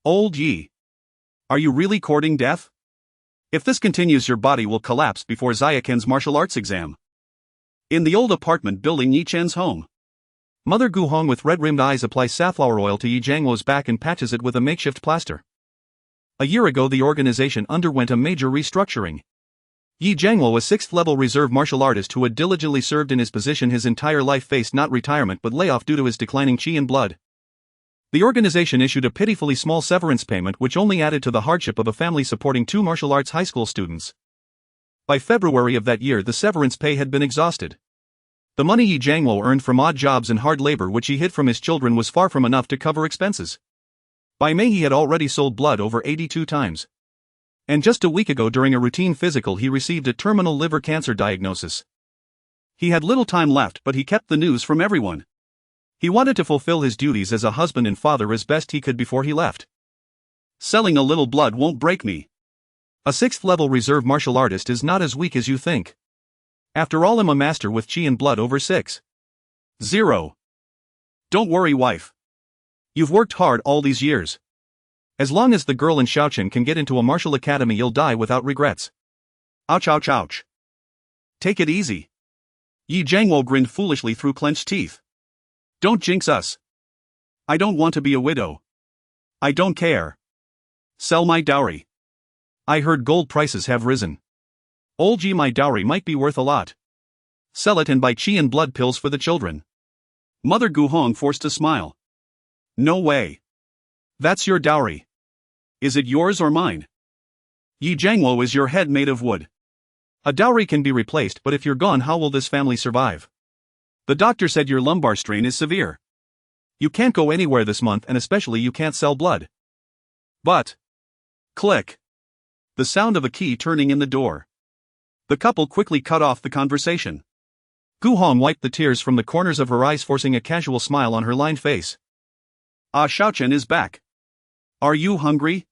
Old Yi. Are you really courting death? If this continues, your body will collapse before Xiaoqin's martial arts exam. In the old apartment building Yi Chen's home, Mother Gu Hong with red-rimmed eyes applies safflower oil to Yi Jiangluo's back and patches it with a makeshift plaster. A year ago the organization underwent a major restructuring. Yi Jiangluo, a 6th-level reserve martial artist who had diligently served in his position his entire life, faced not retirement but layoff due to his declining qi and blood. The organization issued a pitifully small severance payment which only added to the hardship of a family supporting 2 martial arts high school students. By February of that year the severance pay had been exhausted. The money Yi Jiangluo earned from odd jobs and hard labor which he hid from his children was far from enough to cover expenses. By May he had already sold blood over 82 times. And just a week ago during a routine physical he received a terminal liver cancer diagnosis. He had little time left but he kept the news from everyone. He wanted to fulfill his duties as a husband and father as best he could before he left. Selling a little blood won't break me. A 6th-level reserve martial artist is not as weak as you think. After all, I'm a master with qi and blood over 6.0. Don't worry, wife. You've worked hard all these years. As long as the girl in Chen can get into a martial academy, you'll die without regrets. Ouch, ouch, ouch. Take it easy. Yi Jiangluo grinned foolishly through clenched teeth. Don't jinx us. I don't want to be a widow. I don't care. Sell my dowry. I heard gold prices have risen. Old Yi, my dowry might be worth a lot. Sell it and buy qi and blood pills for the children. Mother Gu Hong forced a smile. No way. That's your dowry. Is it yours or mine? Yi Jiangluo, is your head made of wood? A dowry can be replaced, but if you're gone, how will this family survive? The doctor said your lumbar strain is severe. You can't go anywhere this month, and especially you can't sell blood. But... Click. The sound of a key turning in the door. The couple quickly cut off the conversation. Gu Hong wiped the tears from the corners of her eyes, forcing a casual smile on her lined face. Ah, Xiaoqin is back. Are you hungry?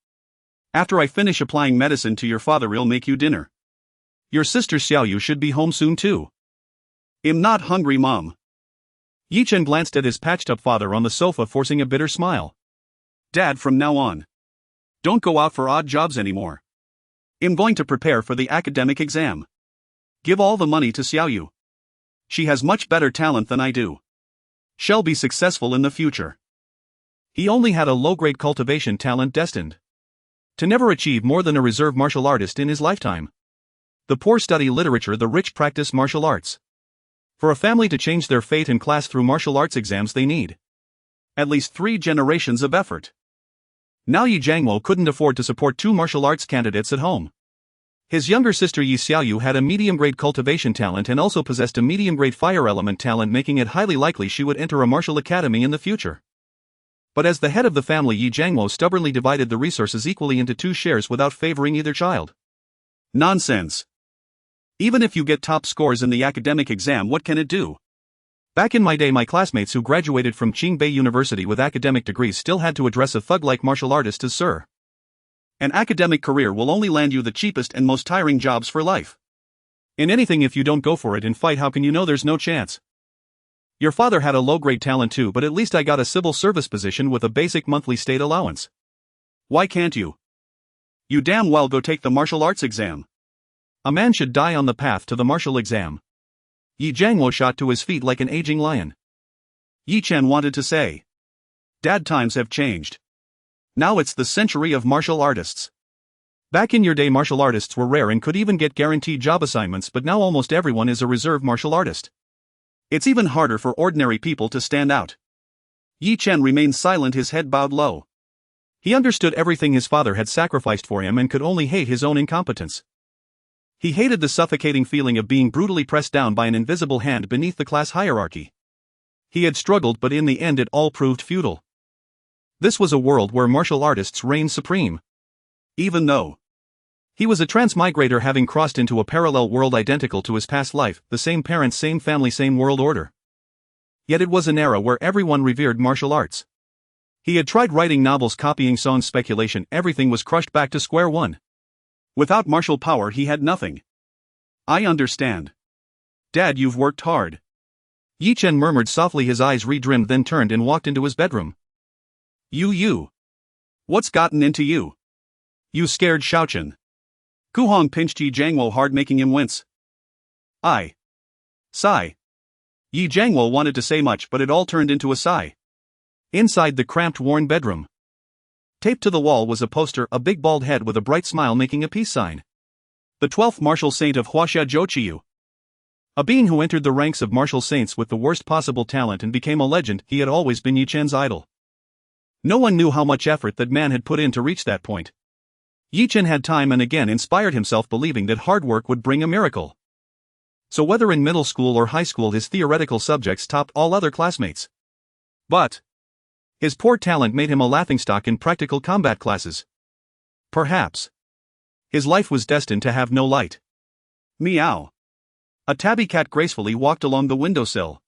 After I finish applying medicine to your father, I'll make you dinner. Your sister Xiaoyu should be home soon too. I'm not hungry, Mom. Yi Chen glanced at his patched-up father on the sofa, forcing a bitter smile. Dad, from now on, don't go out for odd jobs anymore. I'm going to prepare for the academic exam. Give all the money to Xiaoyu. She has much better talent than I do. She'll be successful in the future. He only had a low-grade cultivation talent destined to never achieve more than a reserve martial artist in his lifetime. The poor study literature, the rich practice martial arts. For a family to change their fate and class through martial arts exams, they need at least 3 generations of effort. Now Yi Jiangluo couldn't afford to support 2 martial arts candidates at home. His younger sister Yi Xiaoyu had a medium-grade cultivation talent and also possessed a medium-grade fire element talent, making it highly likely she would enter a martial academy in the future. But as the head of the family, Yi Jiangluo stubbornly divided the resources equally into 2 shares without favoring either child. Nonsense. Even if you get top scores in the academic exam, what can it do? Back in my day, my classmates who graduated from Qingbei University with academic degrees still had to address a thug-like martial artist as sir. An academic career will only land you the cheapest and most tiring jobs for life. In anything, if you don't go for it and fight, how can you know there's no chance? Your father had a low-grade talent too, but at least I got a civil service position with a basic monthly state allowance. Why can't you? You damn well go take the martial arts exam. A man should die on the path to the martial exam. Yi Jiangluo shot to his feet like an aging lion. Yi Chen wanted to say, Dad, times have changed. Now it's the century of martial artists. Back in your day, martial artists were rare and could even get guaranteed job assignments, but now almost everyone is a reserve martial artist. It's even harder for ordinary people to stand out. Yi Chen remained silent, his head bowed low. He understood everything his father had sacrificed for him and could only hate his own incompetence. He hated the suffocating feeling of being brutally pressed down by an invisible hand beneath the class hierarchy. He had struggled, but in the end it all proved futile. This was a world where martial artists reigned supreme. Even though he was a transmigrator, having crossed into a parallel world identical to his past life, the same parents, same family, same world order. Yet it was an era where everyone revered martial arts. He had tried writing novels, copying songs, speculation, everything was crushed back to square one. Without martial power he had nothing. I understand. Dad, you've worked hard. Yi Chen murmured softly, his eyes redrimmed, then turned and walked into his bedroom. You. What's gotten into you? You scared Chen. Gu Hong pinched Yi Jiangwo hard, making him wince. I. Sigh. Yi Jiangwo wanted to say much, but it all turned into a sigh. Inside the cramped, worn bedroom, taped to the wall was a poster, a big bald head with a bright smile making a peace sign. The 12th martial saint of Huaxia Zhouqiu. A being who entered the ranks of martial saints with the worst possible talent and became a legend. He had always been Yi Chen's idol. No one knew how much effort that man had put in to reach that point. Yi Chen had time and again inspired himself, believing that hard work would bring a miracle. So whether in middle school or high school, his theoretical subjects topped all other classmates. But his poor talent made him a laughingstock in practical combat classes. Perhaps his life was destined to have no light. Meow. A tabby cat gracefully walked along the windowsill.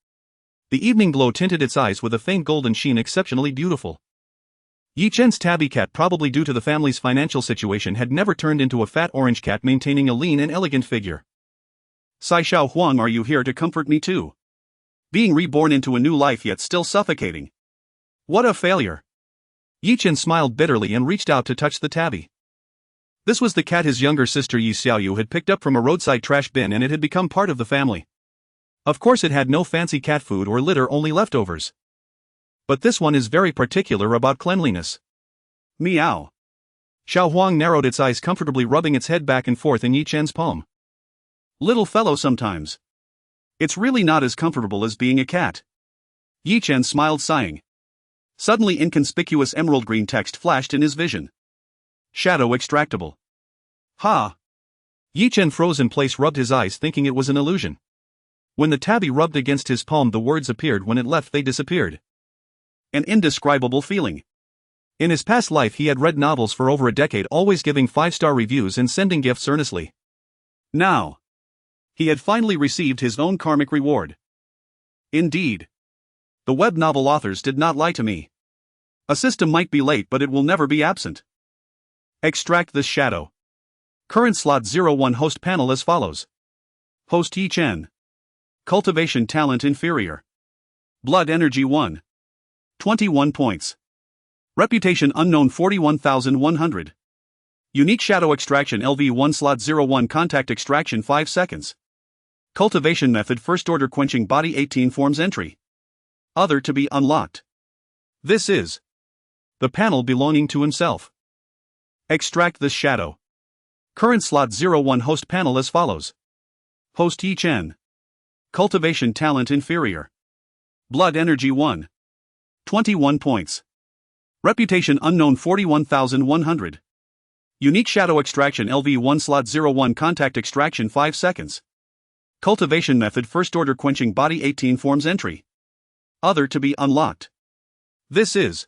The evening glow tinted its eyes with a faint golden sheen, exceptionally beautiful. Yi Chen's tabby cat, probably due to the family's financial situation, had never turned into a fat orange cat, maintaining a lean and elegant figure. Sai Xiao Huang, are you here to comfort me too? Being reborn into a new life yet still suffocating. What a failure. Yi Chen smiled bitterly and reached out to touch the tabby. This was the cat his younger sister Yi Xiaoyu had picked up from a roadside trash bin, and it had become part of the family. Of course, it had no fancy cat food or litter, only leftovers. But this one is very particular about cleanliness. Meow. Xiao Huang narrowed its eyes comfortably, rubbing its head back and forth in Yi Chen's palm. Little fellow, sometimes it's really not as comfortable as being a cat. Yi Chen smiled, sighing. Suddenly, inconspicuous emerald green text flashed in his vision. Shadow extractable. Ha! Yi Chen froze in place, rubbed his eyes, thinking it was an illusion. When the tabby rubbed against his palm, the words appeared. When it left, they disappeared. An indescribable feeling. In his past life, he had read novels for over a decade, always giving 5-star reviews and sending gifts earnestly. Now, he had finally received his own karmic reward. Indeed, the web novel authors did not lie to me. A system might be late, but it will never be absent. Extract this shadow. Current slot 01 host panel as follows. Host Yi Chen. Cultivation talent inferior. Blood energy 1. 21 points. Reputation unknown 41,100. Unique shadow extraction LV1 slot 01 contact extraction 5 seconds. Cultivation method first order quenching body 18 forms entry. Other to be unlocked. This is the panel belonging to himself. Extract this shadow. Current slot 01 host panel as follows. Host Yi Chen. Cultivation talent inferior. Blood energy 1. 21 points. Reputation unknown 41,100. Unique shadow extraction LV1 slot 01 contact extraction 5 seconds. Cultivation method first order quenching body 18 forms entry. Other to be unlocked. This is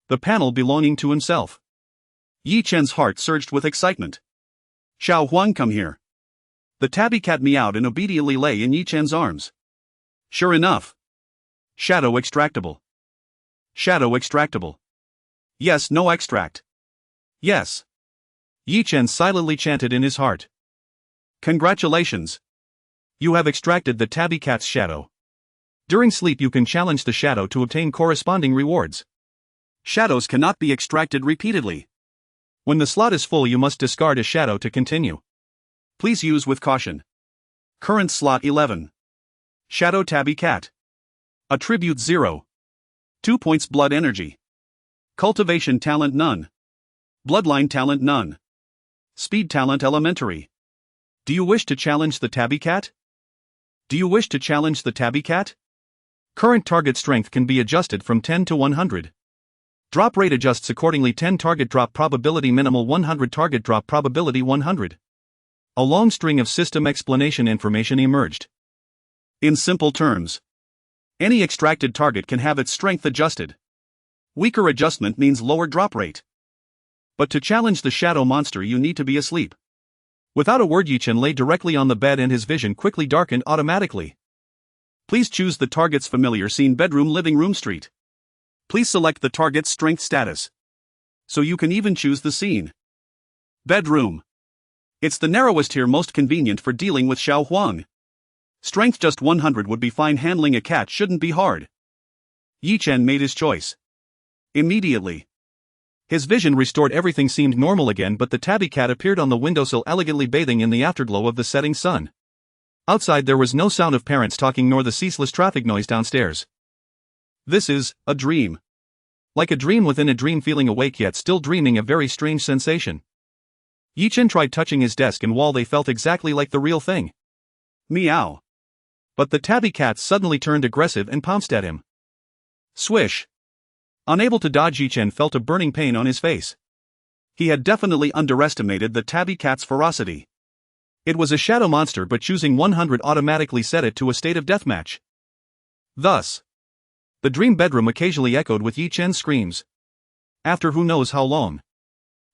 the panel belonging to himself. Yi Chen's heart surged with excitement. Xiao Huang, come here. The tabby cat meowed and obediently lay in Yi Chen's arms. Sure enough. Shadow extractable. Shadow extractable. Yes, no extract. Yes. Yi Chen silently chanted in his heart. Congratulations. You have extracted the tabby cat's shadow. During sleep, you can challenge the shadow to obtain corresponding rewards. Shadows cannot be extracted repeatedly. When the slot is full, you must discard a shadow to continue. Please use with caution. Current slot 11. Shadow tabby cat. Attribute 0. 2 points blood energy. Cultivation talent none. Bloodline talent none. Speed talent elementary. Do you wish to challenge the tabby cat? Do you wish to challenge the tabby cat? Current target strength can be adjusted from 10 to 100. Drop rate adjusts accordingly. 10 target drop probability minimal, 100 target drop probability 100. A long string of system explanation information emerged. In simple terms, any extracted target can have its strength adjusted. Weaker adjustment means lower drop rate. But to challenge the shadow monster, you need to be asleep. Without a word, Yi Chen lay directly on the bed and his vision quickly darkened automatically. Please choose the target's familiar scene: bedroom, living room, street. Please select the target's strength status. So you can even choose the scene. Bedroom. It's the narrowest here, most convenient for dealing with Xiao Huang. Strength just 100 would be fine. Handling a cat shouldn't be hard. Yi Chen made his choice. Immediately. His vision restored, everything seemed normal again, but the tabby cat appeared on the windowsill elegantly bathing in the afterglow of the setting sun. Outside there was no sound of parents talking nor the ceaseless traffic noise downstairs. This is a dream. Like a dream within a dream, feeling awake yet still dreaming, a very strange sensation. Chen tried touching his desk and wall, they felt exactly like the real thing. Meow. But the tabby cat suddenly turned aggressive and pounced at him. Swish. Unable to dodge, Chen felt a burning pain on his face. He had definitely underestimated the tabby cat's ferocity. It was a shadow monster, but choosing 100 automatically set it to a state of deathmatch. Thus, the dream bedroom occasionally echoed with Chen's screams. After who knows how long.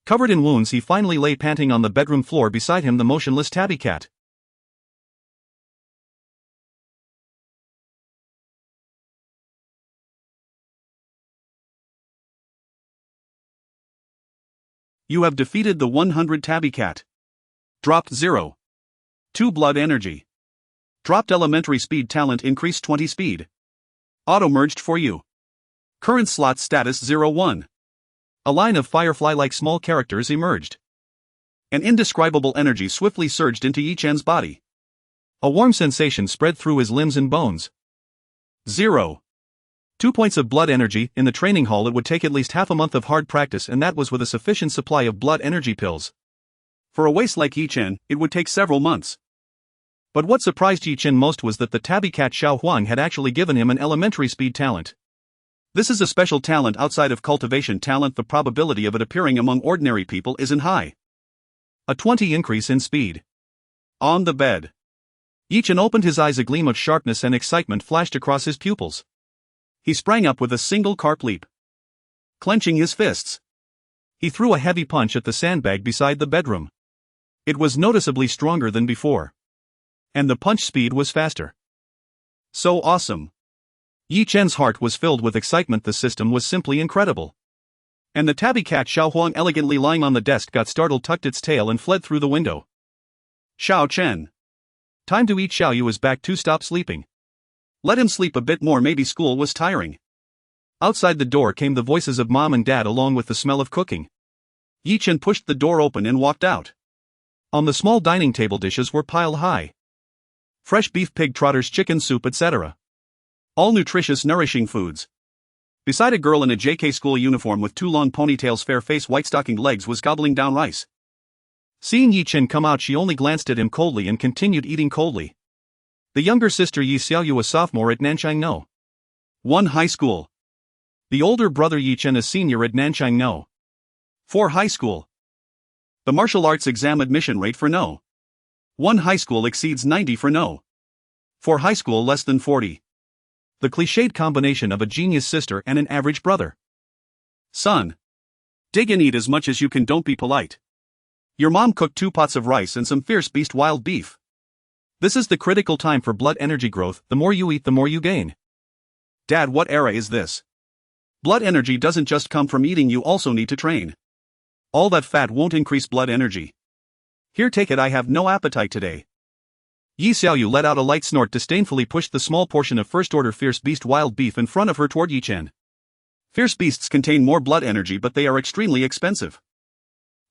Covered in wounds, he finally lay panting on the bedroom floor, beside him the motionless tabby cat. You have defeated the 100 tabby cat. Dropped 0. 2 blood energy. Dropped elementary speed talent, increased 20 speed. Auto-merged for you. Current slot status 01. A line of firefly-like small characters emerged. An indescribable energy swiftly surged into Chen's body. A warm sensation spread through his limbs and bones. 0. 2 points of blood energy. In the training hall it would take at least half a month of hard practice, and that was with a sufficient supply of blood energy pills. For a waste like Chen, it would take several months. But what surprised Chen most was that the tabby cat Xiao Huang had actually given him an elementary speed talent. This is a special talent outside of cultivation talent. The probability of it appearing among ordinary people isn't high. A 20 increase in speed. On the bed. Chen opened his eyes, a gleam of sharpness and excitement flashed across his pupils. He sprang up with a single carp leap. Clenching his fists, he threw a heavy punch at the sandbag beside the bedroom. It was noticeably stronger than before. And the punch speed was faster. So awesome. Chen's heart was filled with excitement. The system was simply incredible. And the tabby cat Xiao Huang, elegantly lying on the desk, got startled, tucked its tail and fled through the window. Xiao Chen. Time to eat. Xiao Yu is back too, stop sleeping. Let him sleep a bit more, maybe school was tiring. Outside the door came the voices of mom and dad along with the smell of cooking. Chen pushed the door open and walked out. On the small dining table dishes were piled high. Fresh beef, pig trotters, chicken soup, etc. All nutritious, nourishing foods. Beside a girl in a JK school uniform with 2 long ponytails, fair face, white stockinged legs, was gobbling down rice. Seeing Chen come out, she only glanced at him coldly and continued eating coldly. The younger sister Yi Xiaoyu, a sophomore at Nanchang No. 1 high school. The older brother Chen, a senior at Nanchang No. 4 high school. The martial arts exam admission rate for No. 1 high school exceeds 90, for No. 4 high school less than 40. The cliched combination of a genius sister and an average brother. Son. Dig and eat as much as you can, don't be polite. Your mom cooked 2 pots of rice and some fierce beast wild beef. This is the critical time for blood energy growth. The more you eat, the more you gain. Dad, what era is this? Blood energy doesn't just come from eating, you also need to train. All that fat won't increase blood energy. Here, take it, I have no appetite today. Yi Xiaoyu let out a light snort, disdainfully pushed the small portion of first-order fierce beast wild beef in front of her toward Chen. Fierce beasts contain more blood energy, but they are extremely expensive.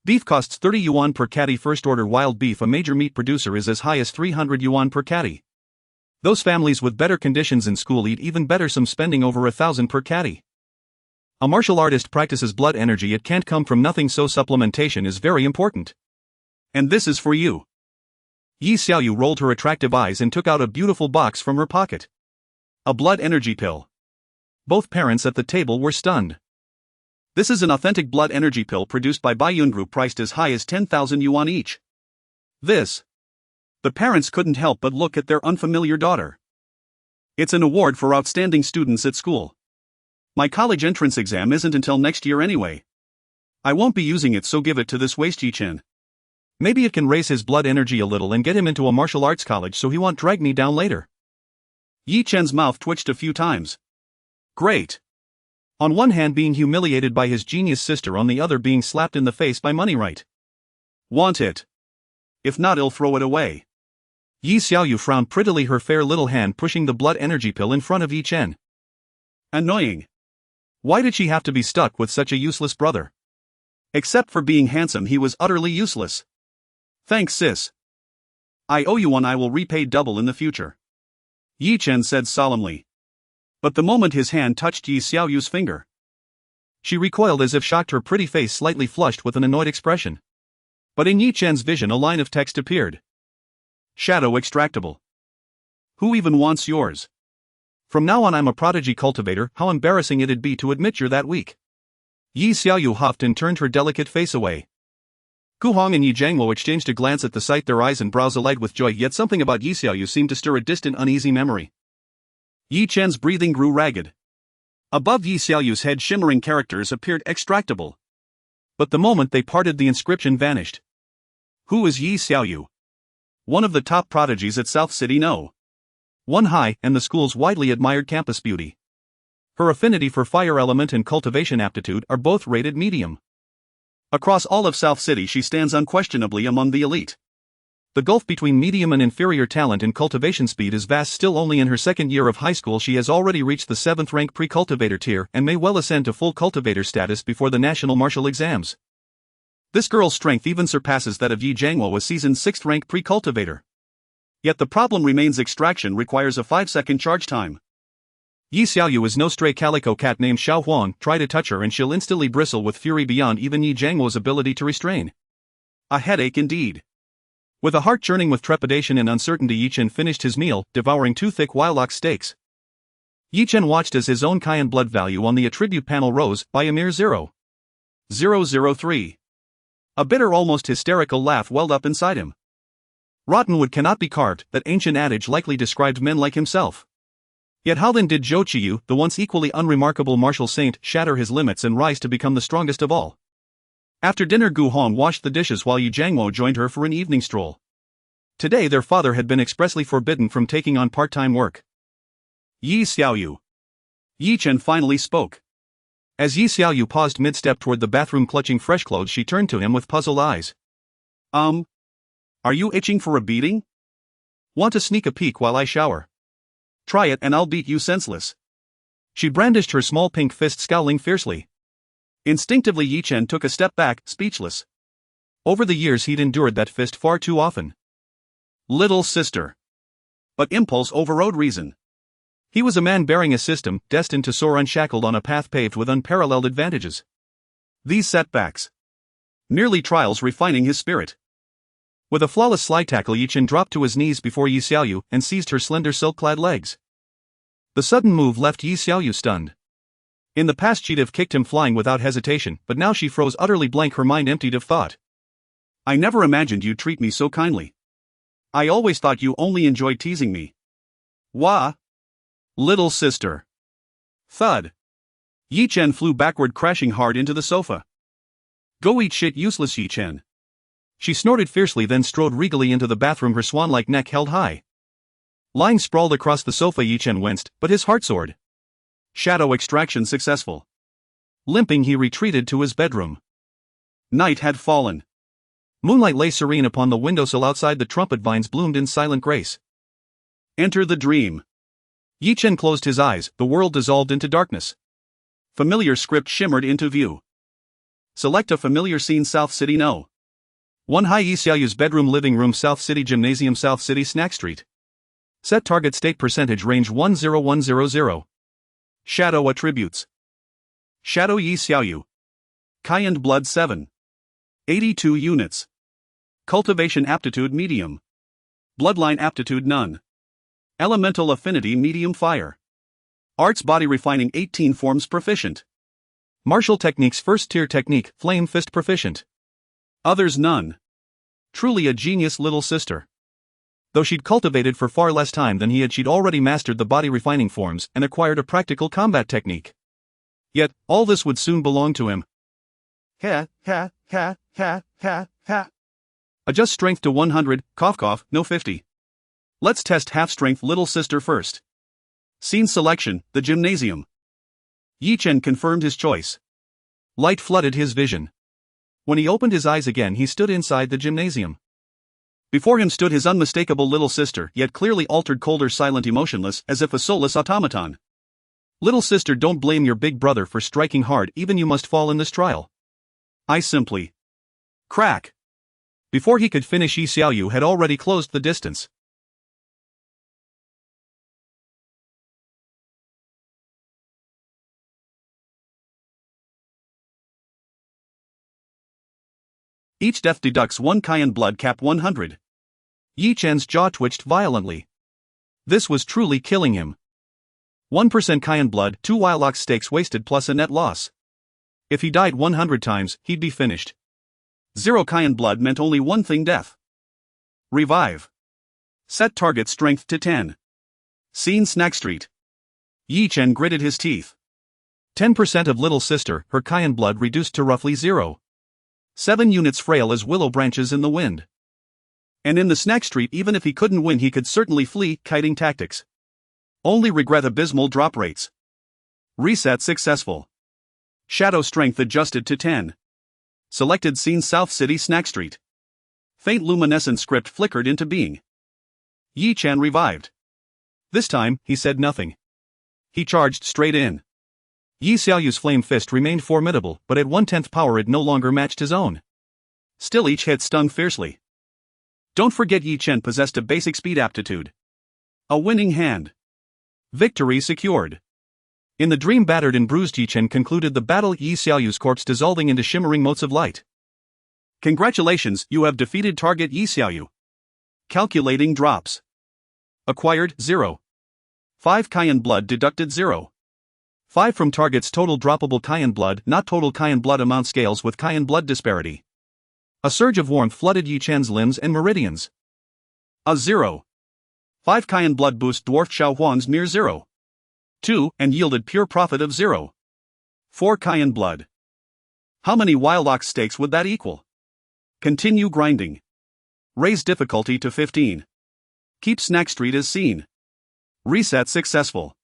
Beef costs 30 yuan per catty. First-order wild beef, a major meat producer, is as high as 300 yuan per catty. Those families with better conditions in school eat even better, some spending over 1,000 per catty. A martial artist practices blood energy, it can't come from nothing, so supplementation is very important. And this is for you. Yi Xiaoyu rolled her attractive eyes and took out a beautiful box from her pocket. A blood energy pill. Both parents at the table were stunned. This is an authentic blood energy pill produced by Baiyun Group, priced as high as 10,000 yuan each. This. The parents couldn't help but look at their unfamiliar daughter. It's an award for outstanding students at school. My college entrance exam isn't until next year anyway. I won't be using it, so give it to this waste Chen. Maybe it can raise his blood energy a little and get him into a martial arts college so he won't drag me down later. Chen's mouth twitched a few times. Great. On one hand being humiliated by his genius sister, on the other being slapped in the face by money, right? Want it? If not, I'll throw it away. Yi Xiaoyu frowned prettily, her fair little hand pushing the blood energy pill in front of Chen. Annoying. Why did she have to be stuck with such a useless brother? Except for being handsome, he was utterly useless. Thanks, sis. I owe you one. I will repay double in the future, Yi Chen said solemnly. But the moment his hand touched Yi Xiaoyu's finger, she recoiled as if shocked, her pretty face slightly flushed with an annoyed expression. But in Yi Chen's vision a line of text appeared. Shadow extractable. Who even wants yours? From now on I'm a prodigy cultivator. How embarrassing it'd be to admit you're that weak. Yi Xiaoyu huffed and turned her delicate face away. Gu Hong and Yi Jiangwo exchanged a glance at the sight, their eyes and brows alight with joy, yet something about Yi Xiaoyu seemed to stir a distant uneasy memory. Yi Chen's breathing grew ragged. Above Yi Xiaoyu's head shimmering characters appeared extractable. But the moment they parted the inscription vanished. Who is Yi Xiaoyu? One of the top prodigies at South City No. 1 High and the school's widely admired campus beauty. Her affinity for fire element and cultivation aptitude are both rated medium. Across all of South City she stands unquestionably among the elite. The gulf between medium and inferior talent in cultivation speed is vast. Still only in her second year of high school she has already reached the 7th rank pre-cultivator tier and may well ascend to full cultivator status before the national martial exams. This girl's strength even surpasses that of Yi Jiangwo, a seasoned 6th rank pre-cultivator. Yet the problem remains: extraction requires a 5-second charge time. Yi Xiaoyu is no stray calico cat named Xiao Huang. Try to touch her and she'll instantly bristle with fury beyond even Yi Jiangwo's ability to restrain. A headache indeed. With a heart churning with trepidation and uncertainty, Yi Chen finished his meal, devouring 2 thick wild-ox steaks. Yi Chen watched as his own cayenne blood value on the attribute panel rose by a mere 0.003. A bitter, almost hysterical laugh welled up inside him. Rotten wood cannot be carved, that ancient adage likely described men like himself. Yet how then did Zhou Qiyu, the once equally unremarkable martial saint, shatter his limits and rise to become the strongest of all? After dinner Gu Hong washed the dishes while Yi Jiangwo joined her for an evening stroll. Today their father had been expressly forbidden from taking on part-time work. Yi Xiaoyu. Yi Chen finally spoke. As Yi Xiaoyu paused mid-step toward the bathroom clutching fresh clothes, she turned to him with puzzled eyes. Are you itching for a beating? Want to sneak a peek while I shower? Try it and I'll beat you senseless. She brandished her small pink fist, scowling fiercely. Instinctively Yi Chen took a step back, speechless. Over the years he'd endured that fist far too often. Little sister. But impulse overrode reason. He was a man bearing a system, destined to soar unshackled on a path paved with unparalleled advantages. These setbacks. Merely trials refining his spirit. With a flawless slide tackle Yi Chen dropped to his knees before Yi Xiaoyu and seized her slender silk-clad legs. The sudden move left Yi Xiaoyu stunned. In the past she'd have kicked him flying without hesitation, but now she froze utterly blank, her mind emptied of thought. I never imagined you'd treat me so kindly. I always thought you only enjoyed teasing me. Wah! Little sister. Thud. Yi Chen flew backward, crashing hard into the sofa. Go eat shit, useless Yi Chen. She snorted fiercely, then strode regally into the bathroom, her swan-like neck held high. Lying sprawled across the sofa Yi Chen winced, but his heart soared. Shadow extraction successful. Limping he retreated to his bedroom. Night had fallen. Moonlight lay serene upon the windowsill outside. The trumpet vines bloomed in silent grace. Enter the dream. Yi Chen closed his eyes, the world dissolved into darkness. Familiar script shimmered into view. Select a familiar scene: South City No. 1 High, Yi Xiaoyu's bedroom, living room, South City Gymnasium, South City Snack Street. Set target state percentage range 10100. Shadow attributes. Shadow Yi Xiaoyu. Cayenne blood 7. 82 units. Cultivation aptitude medium. Bloodline aptitude none. Elemental affinity medium fire. Arts body refining 18 forms proficient. Martial techniques first tier technique flame fist proficient. Others none. Truly a genius little sister. Though she'd cultivated for far less time than he had, she'd already mastered the body refining forms and acquired a practical combat technique. Yet, all this would soon belong to him. Ha, ha, ha, ha, ha, ha. Adjust strength to 100, cough cough, no 50. Let's test half strength little sister first. Scene selection, the gymnasium. Yi Chen confirmed his choice. Light flooded his vision. When he opened his eyes again, he stood inside the gymnasium. Before him stood his unmistakable little sister, yet clearly altered, colder, silent, emotionless, as if a soulless automaton. Little sister, don't blame your big brother for striking hard, even you must fall in this trial. I simply... Crack! Before he could finish, Yi Xiaoyu had already closed the distance. Each death deducts 1 Cayenne blood, cap 100. Yi Chen's jaw twitched violently. This was truly killing him. 1% Cayenne blood, 2 Wilox stakes wasted plus a net loss. If he died 100 times, he'd be finished. 0 Cayenne blood meant only one thing: death. Revive. Set target strength to 10. Scene: Snack Street. Yi Chen gritted his teeth. 10% of little sister, her Cayenne blood reduced to roughly 0. 7 units, frail as willow branches in the wind. And in the Snack Street, even if he couldn't win, he could certainly flee, kiting tactics. Only regret abysmal drop rates. Reset successful. Shadow strength adjusted to 10. Selected scene: South City, Snack Street. Faint luminescent script flickered into being. Yi Chen revived. This time, he said nothing. He charged straight in. Yi Xiaoyu's flame fist remained formidable, but at 1/10 power it no longer matched his own. Still, each hit stung fiercely. Don't forget, Yi Chen possessed a basic speed aptitude. A winning hand. Victory secured. In the dream, battered and bruised, Yi Chen concluded the battle, Yi Xiaoyu's corpse dissolving into shimmering motes of light. Congratulations, you have defeated target Yi Xiaoyu. Calculating drops. Acquired, 0. 5 Cayenne blood deducted, 0. 5 from target's total droppable Cayenne blood, not total Cayenne blood amount. Scales with Cayenne blood disparity. A surge of warmth flooded Yi Chen's limbs and meridians. A 0. 5 Cayenne blood boost dwarfed Xiao Huang's mere 0. 2, and yielded pure profit of 0. 4 Cayenne blood. How many Wilox stakes would that equal? Continue grinding. Raise difficulty to 15. Keep Snack Street as seen. Reset successful.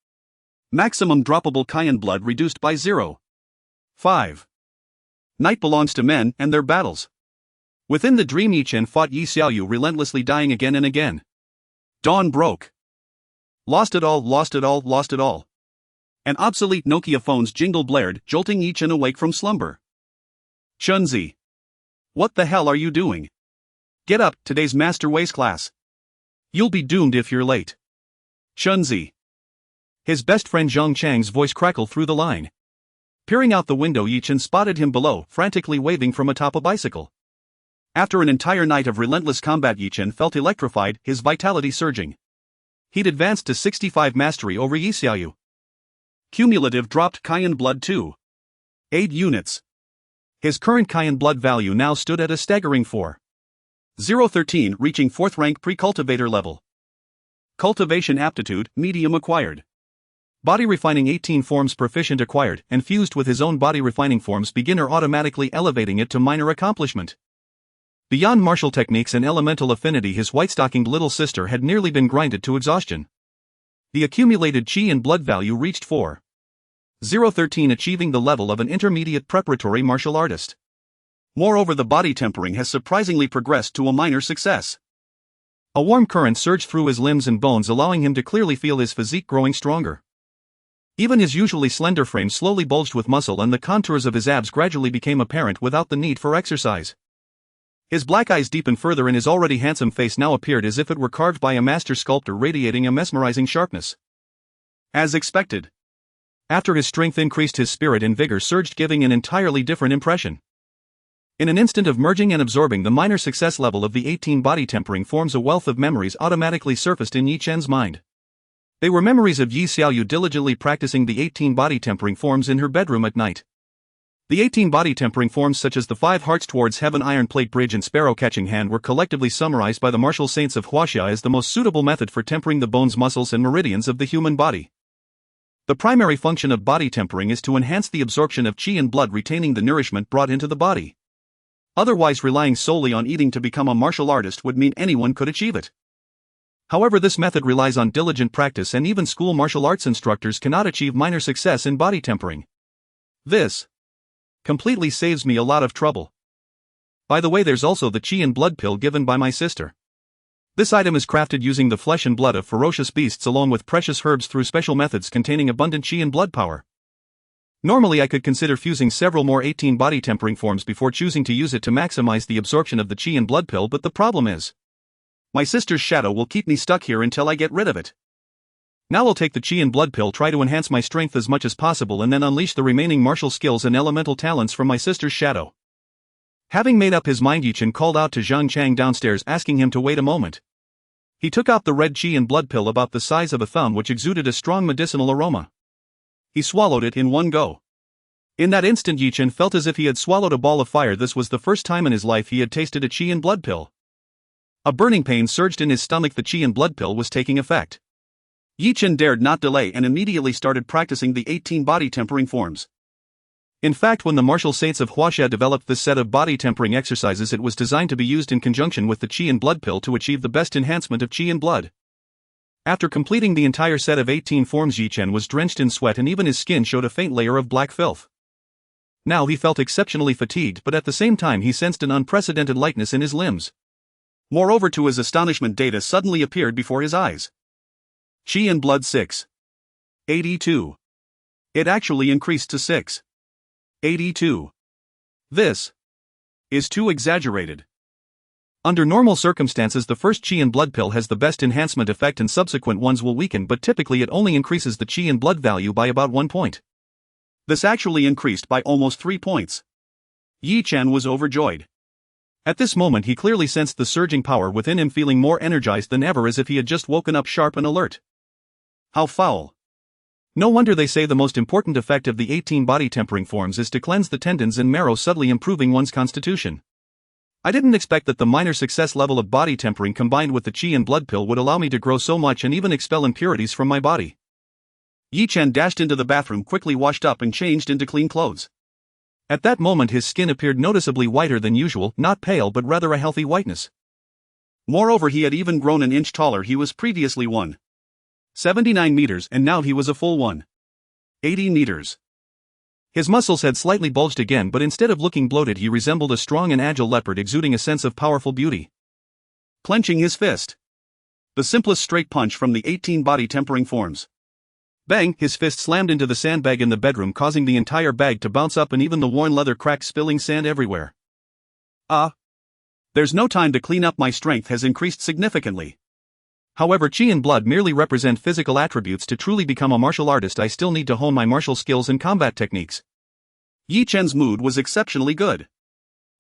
Maximum droppable Cayenne blood reduced by 0. 5. Night belongs to men and their battles. Within the dream, Yi Chen fought Yi Xiaoyu, relentlessly dying again and again. Dawn broke. Lost it all, lost it all, lost it all. An obsolete Nokia phone's jingle blared, jolting Yi Chen awake from slumber. Chunzi. What the hell are you doing? Get up, today's Master Ways class. You'll be doomed if you're late. Chunzi. His best friend Zhang Chang's voice crackled through the line. Peering out the window, Yi Chen spotted him below, frantically waving from atop a bicycle. After an entire night of relentless combat, Yi Chen felt electrified, his vitality surging. He'd advanced to 65 mastery over Yi Xiaoyu. Cumulative dropped Cayenne blood to 8 units. His current Cayenne blood value now stood at a staggering 4,013, reaching 4th rank pre-cultivator level. Cultivation aptitude, medium acquired. Body refining 18 forms proficient acquired, and fused with his own body refining forms beginner, automatically elevating it to minor accomplishment. Beyond martial techniques and elemental affinity, his white-stockinged little sister had nearly been grinded to exhaustion. The accumulated chi and blood value reached 4,013, achieving the level of an intermediate preparatory martial artist. Moreover, the body tempering has surprisingly progressed to a minor success. A warm current surged through his limbs and bones, allowing him to clearly feel his physique growing stronger. Even his usually slender frame slowly bulged with muscle, and the contours of his abs gradually became apparent without the need for exercise. His black eyes deepened further, and his already handsome face now appeared as if it were carved by a master sculptor, radiating a mesmerizing sharpness. As expected. After his strength increased, his spirit and vigor surged, giving an entirely different impression. In an instant of merging and absorbing the minor success level of the 18 body tempering forms, a wealth of memories automatically surfaced in Yi Chen's mind. They were memories of Yi Xiaoyu diligently practicing the 18 body tempering forms in her bedroom at night. The 18 body tempering forms, such as the 5 hearts towards heaven, iron plate bridge, and sparrow catching hand, were collectively summarized by the martial saints of Huaxia as the most suitable method for tempering the bones, muscles, and meridians of the human body. The primary function of body tempering is to enhance the absorption of chi and blood, retaining the nourishment brought into the body. Otherwise, relying solely on eating to become a martial artist would mean anyone could achieve it. However, this method relies on diligent practice, and even school martial arts instructors cannot achieve minor success in body tempering. This completely saves me a lot of trouble. By the way, there's also the chi and blood pill given by my sister. This item is crafted using the flesh and blood of ferocious beasts along with precious herbs through special methods containing abundant chi and blood power. Normally I could consider fusing several more 18 body tempering forms before choosing to use it to maximize the absorption of the chi and blood pill, but the problem is, my sister's shadow will keep me stuck here until I get rid of it. Now I'll take the chi and blood pill, try to enhance my strength as much as possible, and then unleash the remaining martial skills and elemental talents from my sister's shadow. Having made up his mind, Chen called out to Zhang Chang downstairs, asking him to wait a moment. He took out the red chi and blood pill about the size of a thumb, which exuded a strong medicinal aroma. He swallowed it in one go. In that instant, Chen felt as if he had swallowed a ball of fire. This was the first time in his life he had tasted a chi and blood pill. A burning pain surged in his stomach. The chi and blood pill was taking effect. Chen dared not delay and immediately started practicing the 18 body tempering forms. In fact, when the martial saints of Huaxia developed this set of body tempering exercises, it was designed to be used in conjunction with the chi and blood pill to achieve the best enhancement of chi and blood. After completing the entire set of 18 forms, Chen was drenched in sweat and even his skin showed a faint layer of black filth. Now he felt exceptionally fatigued, but at the same time he sensed an unprecedented lightness in his limbs. Moreover, to his astonishment, data suddenly appeared before his eyes. Chi and blood 682. It actually increased to 682. This is too exaggerated. Under normal circumstances, the first chi and blood pill has the best enhancement effect and subsequent ones will weaken, but typically it only increases the chi and blood value by about 1 point. This actually increased by almost 3 points. Chen was overjoyed. At this moment he clearly sensed the surging power within him, feeling more energized than ever, as if he had just woken up sharp and alert. How foul. No wonder they say the most important effect of the 18 body tempering forms is to cleanse the tendons and marrow, subtly improving one's constitution. I didn't expect that the minor success level of body tempering combined with the chi and blood pill would allow me to grow so much and even expel impurities from my body. Chen dashed into the bathroom, quickly washed up and changed into clean clothes. At that moment his skin appeared noticeably whiter than usual, not pale but rather a healthy whiteness. Moreover, he had even grown an inch taller. He was previously 179 meters and now he was a full 180 meters. His muscles had slightly bulged again, but instead of looking bloated he resembled a strong and agile leopard, exuding a sense of powerful beauty. Clenching his fist, the simplest straight punch from the 18 body tempering forms. Bang! His fist slammed into the sandbag in the bedroom, causing the entire bag to bounce up and even the worn leather cracked, spilling sand everywhere. There's no time to clean up. My strength has increased significantly. However, chi and blood merely represent physical attributes. To truly become a martial artist, I still need to hone my martial skills and combat techniques. Chen's mood was exceptionally good.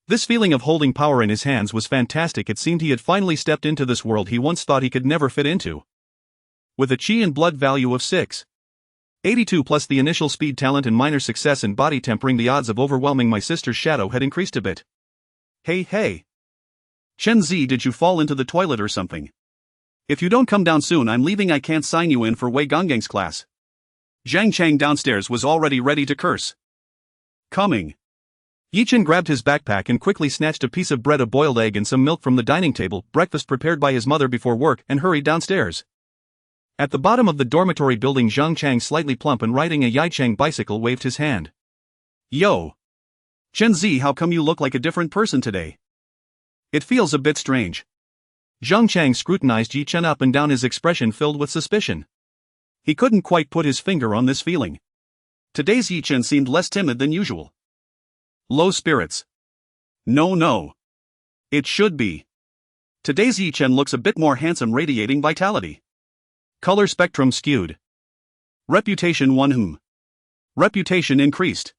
This feeling of holding power in his hands was fantastic. It seemed he had finally stepped into this world he once thought he could never fit into. With a chi and blood value of 682 plus the initial speed, talent and minor success in body tempering, the odds of overwhelming my sister's shadow had increased a bit. Hey. Chen Z, did you fall into the toilet or something? If you don't come down soon, I'm leaving. I can't sign you in for Wei Gonggang's class. Zhang Chang downstairs was already ready to curse. Coming. Chen grabbed his backpack and quickly snatched a piece of bread, a boiled egg and some milk from the dining table, breakfast prepared by his mother before work, and hurried downstairs. At the bottom of the dormitory building, Zhang Chang, slightly plump and riding a Yicheng bicycle, waved his hand. Yo! Chen Z, how come you look like a different person today? It feels a bit strange. Zhang Chang scrutinized Chen up and down, his expression filled with suspicion. He couldn't quite put his finger on this feeling. Today's Chen seemed less timid than usual. Low spirits. No. It should be. Today's Chen looks a bit more handsome, radiating vitality. Color spectrum skewed. Reputation 1 Reputation increased.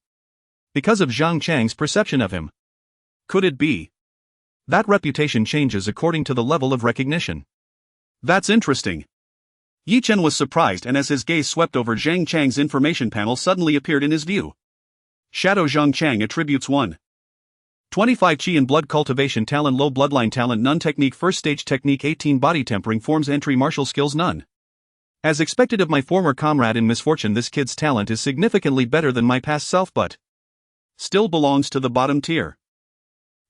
Because of Zhang Chang's perception of him. Could it be that reputation changes according to the level of recognition? That's interesting. Chen was surprised, and as his gaze swept over, Zhang Chang's information panel suddenly appeared in his view. Shadow Zhang Chang attributes 125 Chi and blood cultivation talent, low bloodline talent, none technique, first stage technique, 18 body tempering forms, entry martial skills, none. As expected of my former comrade in misfortune, this kid's talent is significantly better than my past self, but still belongs to the bottom tier.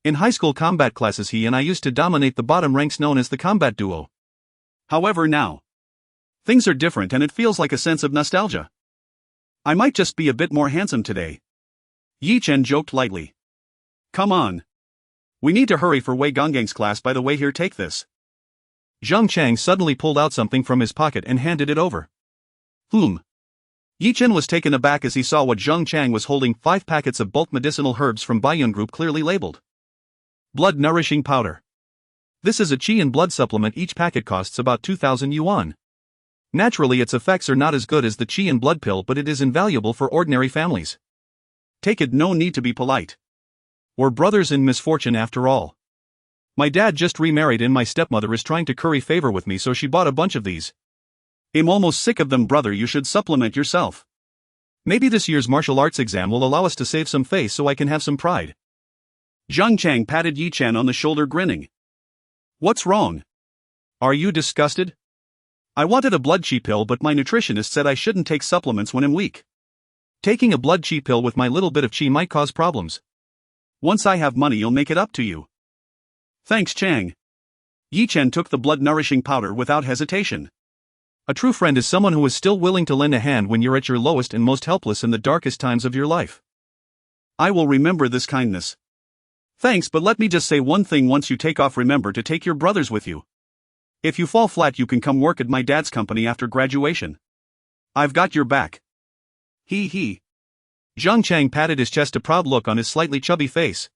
In high school combat classes, he and I used to dominate the bottom ranks known as the combat duo. However, now things are different and it feels like a sense of nostalgia. I might just be a bit more handsome today. Chen joked lightly. Come on. We need to hurry for Wei Gonggang's class. By the way, here, take this. Zhang Chang suddenly pulled out something from his pocket and handed it over. Yi Chen was taken aback as he saw what Zhang Chang was holding, 5 packets of bulk medicinal herbs from Baiyun Group clearly labeled. Blood Nourishing Powder. This is a qi and blood supplement. Each packet costs about 2,000 yuan. Naturally, its effects are not as good as the qi and blood pill, but it is invaluable for ordinary families. Take it, no need to be polite. We're brothers in misfortune after all. My dad just remarried and my stepmother is trying to curry favor with me, so she bought a bunch of these. I'm almost sick of them, brother. You should supplement yourself. Maybe this year's martial arts exam will allow us to save some face so I can have some pride. Zhang Chang patted Yi Chen on the shoulder, grinning. What's wrong? Are you disgusted? I wanted a blood qi pill, but my nutritionist said I shouldn't take supplements when I'm weak. Taking a blood qi pill with my little bit of qi might cause problems. Once I have money, I'll make it up to you. Thanks, Chang. Yi Chen took the blood nourishing powder without hesitation. A true friend is someone who is still willing to lend a hand when you're at your lowest and most helpless in the darkest times of your life. I will remember this kindness. Thanks, but let me just say one thing. Once you take off, remember to take your brothers with you. If you fall flat, you can come work at my dad's company after graduation. I've got your back. Hee hee. Zhang Chang patted his chest, a proud look on his slightly chubby face.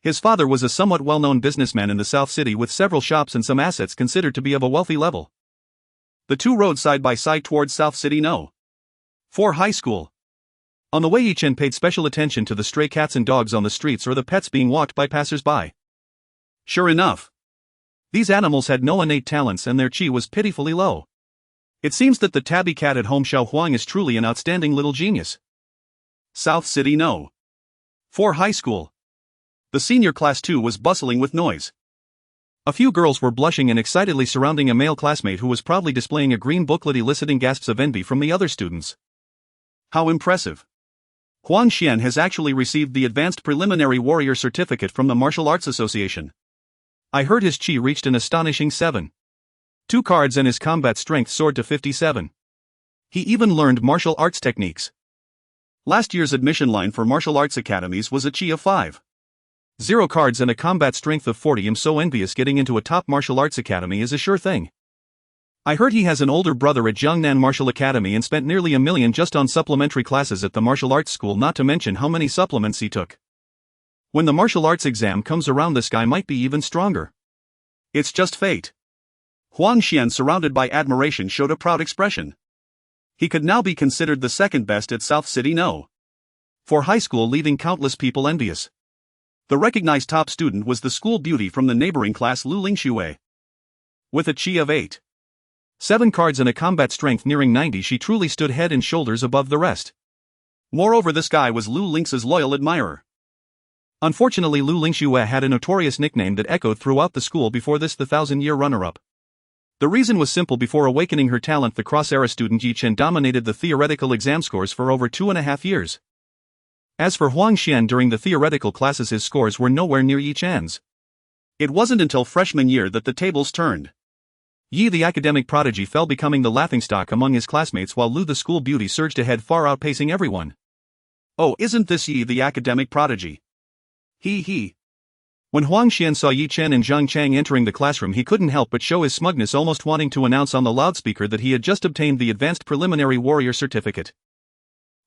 His father was a somewhat well-known businessman in the South City with several shops and some assets considered to be of a wealthy level. The two rode side by side towards South City No. 4 High School. On the way, Yi Chen paid special attention to the stray cats and dogs on the streets or the pets being walked by passers-by. Sure enough, these animals had no innate talents and their qi was pitifully low. It seems that the tabby cat at home Xiao Huang is truly an outstanding little genius. South City No. 4 High School. The senior class 2 was bustling with noise. A few girls were blushing and excitedly surrounding a male classmate who was proudly displaying a green booklet, eliciting gasps of envy from the other students. How impressive! Huang Xian has actually received the Advanced Preliminary Warrior Certificate from the Martial Arts Association. I heard his qi reached an astonishing 7. 2 cards and his combat strength soared to 57. He even learned martial arts techniques. Last year's admission line for martial arts academies was a qi of 5. 0 cards and a combat strength of 40. I'm so envious. Getting into a top martial arts academy is a sure thing. I heard he has an older brother at Jiangnan Martial Academy and spent nearly $1 million just on supplementary classes at the martial arts school, not to mention how many supplements he took. When the martial arts exam comes around, this guy might be even stronger. It's just fate. Huang Xian, surrounded by admiration, showed a proud expression. He could now be considered the second best at South City No. 4 High School, leaving countless people envious. The recognized top student was the school beauty from the neighboring class, Lu Lingxue. With a qi of 8. 7 cards and a combat strength nearing 90, she truly stood head and shoulders above the rest. Moreover, this guy was Lu Lingxue's loyal admirer. Unfortunately, Lu Lingxue had a notorious nickname that echoed throughout the school before this, the 1,000-year runner-up. The reason was simple: before awakening her talent, the cross-era student Yi Chen dominated the theoretical exam scores for over 2.5 years. As for Huang Xian, during the theoretical classes his scores were nowhere near Yi Chan's. It wasn't until freshman year that the tables turned. Yi, the academic prodigy, fell, becoming the laughingstock among his classmates, while Lu, the school beauty, surged ahead, far outpacing everyone. Oh, isn't this Yi, the academic prodigy? Hee hee. When Huang Xian saw Yi Chen and Zhang Chang entering the classroom, he couldn't help but show his smugness, almost wanting to announce on the loudspeaker that he had just obtained the Advanced Preliminary Warrior Certificate.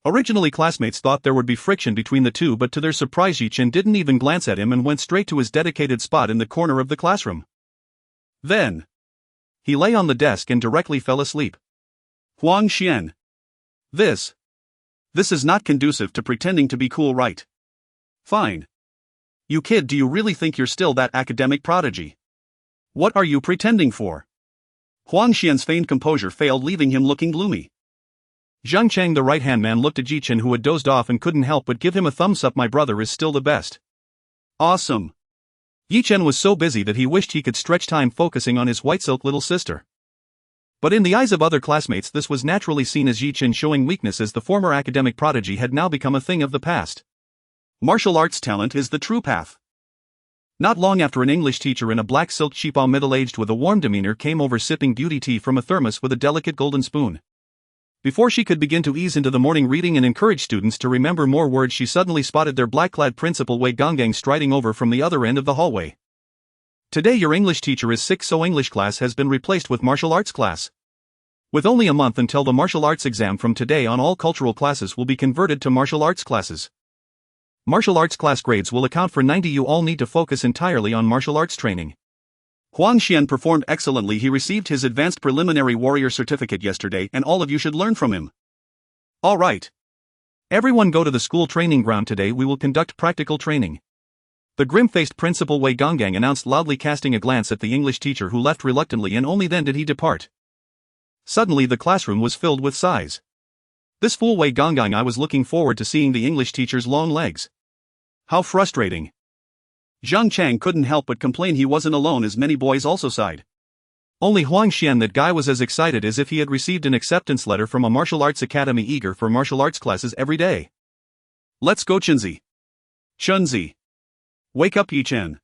Originally, classmates thought there would be friction between the two, but to their surprise, Yi Chen didn't even glance at him and went straight to his dedicated spot in the corner of the classroom. Then, he lay on the desk and directly fell asleep. Huang Xian. This is not conducive to pretending to be cool, right? Fine. You kid, do you really think you're still that academic prodigy? What are you pretending for? Huang Xian's feigned composure failed, leaving him looking gloomy. Zhang Chang, the right-hand man, looked at Yi Chen, who had dozed off, and couldn't help but give him a thumbs up. My brother is still the best. Awesome. Yi Chen was so busy that he wished he could stretch time focusing on his white silk little sister. But in the eyes of other classmates, this was naturally seen as Yi Chen showing weakness, as the former academic prodigy had now become a thing of the past. Martial arts talent is the true path. Not long after, an English teacher in a black silk cheapah, middle-aged with a warm demeanor, came over sipping beauty tea from a thermos with a delicate golden spoon. Before she could begin to ease into the morning reading and encourage students to remember more words, she suddenly spotted their black-clad principal Wei Gonggang striding over from the other end of the hallway. Today your English teacher is sick, so English class has been replaced with martial arts class. With only a month until the martial arts exam, from today on all cultural classes will be converted to martial arts classes. Martial arts class grades will account for 90. You all need to focus entirely on martial arts training. Huang Xian performed excellently. He received his advanced preliminary warrior certificate yesterday, and all of you should learn from him. Alright. Everyone go to the school training ground today. We will conduct practical training. The grim-faced Principal Wei Gonggang announced loudly, casting a glance at the English teacher, who left reluctantly, and only then did he depart. Suddenly the classroom was filled with sighs. This fool Wei Gonggang! I was looking forward to seeing the English teacher's long legs. How frustrating. Zhang Chang couldn't help but complain he wasn't alone, as many boys also sighed. Only Huang Xian, that guy, was as excited as if he had received an acceptance letter from a martial arts academy, eager for martial arts classes every day. Let's go, Chenzi. Chunzi. Wake up, Yi Chen.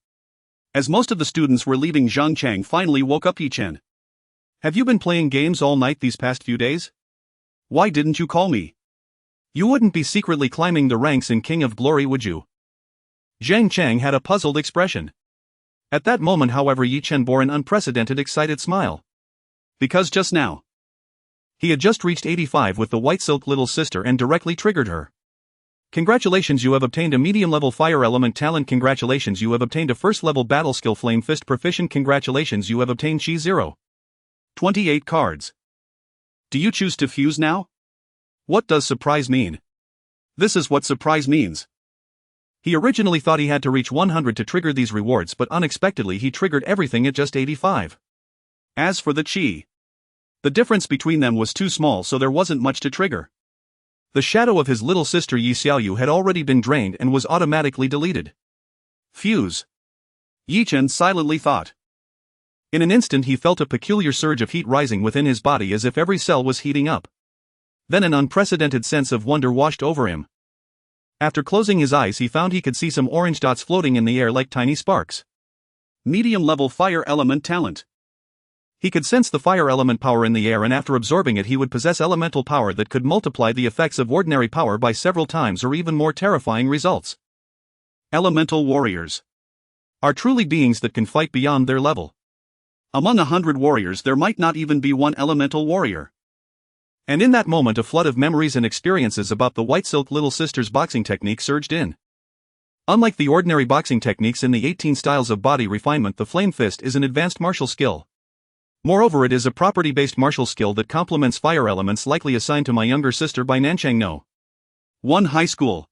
As most of the students were leaving, Zhang Chang finally woke up. Yi Chen. Have you been playing games all night these past few days? Why didn't you call me? You wouldn't be secretly climbing the ranks in King of Glory, would you? Zhang Chang had a puzzled expression. At that moment, however, Yi Chen bore an unprecedented excited smile. Because just now, he had just reached 85 with the white silk little sister and directly triggered her. Congratulations, you have obtained a medium-level fire element talent. Congratulations, you have obtained a first-level battle skill, Flame Fist Proficient. Congratulations, you have obtained Chi 0. 28 cards. Do you choose to fuse now? What does surprise mean? This is what surprise means. He originally thought he had to reach 100 to trigger these rewards, but unexpectedly he triggered everything at just 85. As for the Chi, the difference between them was too small, so there wasn't much to trigger. The shadow of his little sister Yi Xiaoyu had already been drained and was automatically deleted. Fuse. Yi Chen silently thought. In an instant he felt a peculiar surge of heat rising within his body, as if every cell was heating up. Then an unprecedented sense of wonder washed over him. After closing his eyes, he found he could see some orange dots floating in the air like tiny sparks. Medium-level fire element talent. He could sense the fire element power in the air, and after absorbing it he would possess elemental power that could multiply the effects of ordinary power by several times, or even more terrifying results. Elemental warriors are truly beings that can fight beyond their level. Among 100 warriors there might not even be one elemental warrior. And in that moment a flood of memories and experiences about the white silk little sister's boxing technique surged in. Unlike the ordinary boxing techniques in the 18 styles of body refinement, the flame fist is an advanced martial skill. Moreover, it is a property-based martial skill that complements fire elements likely assigned to my younger sister by Nanchang No. 1 High School.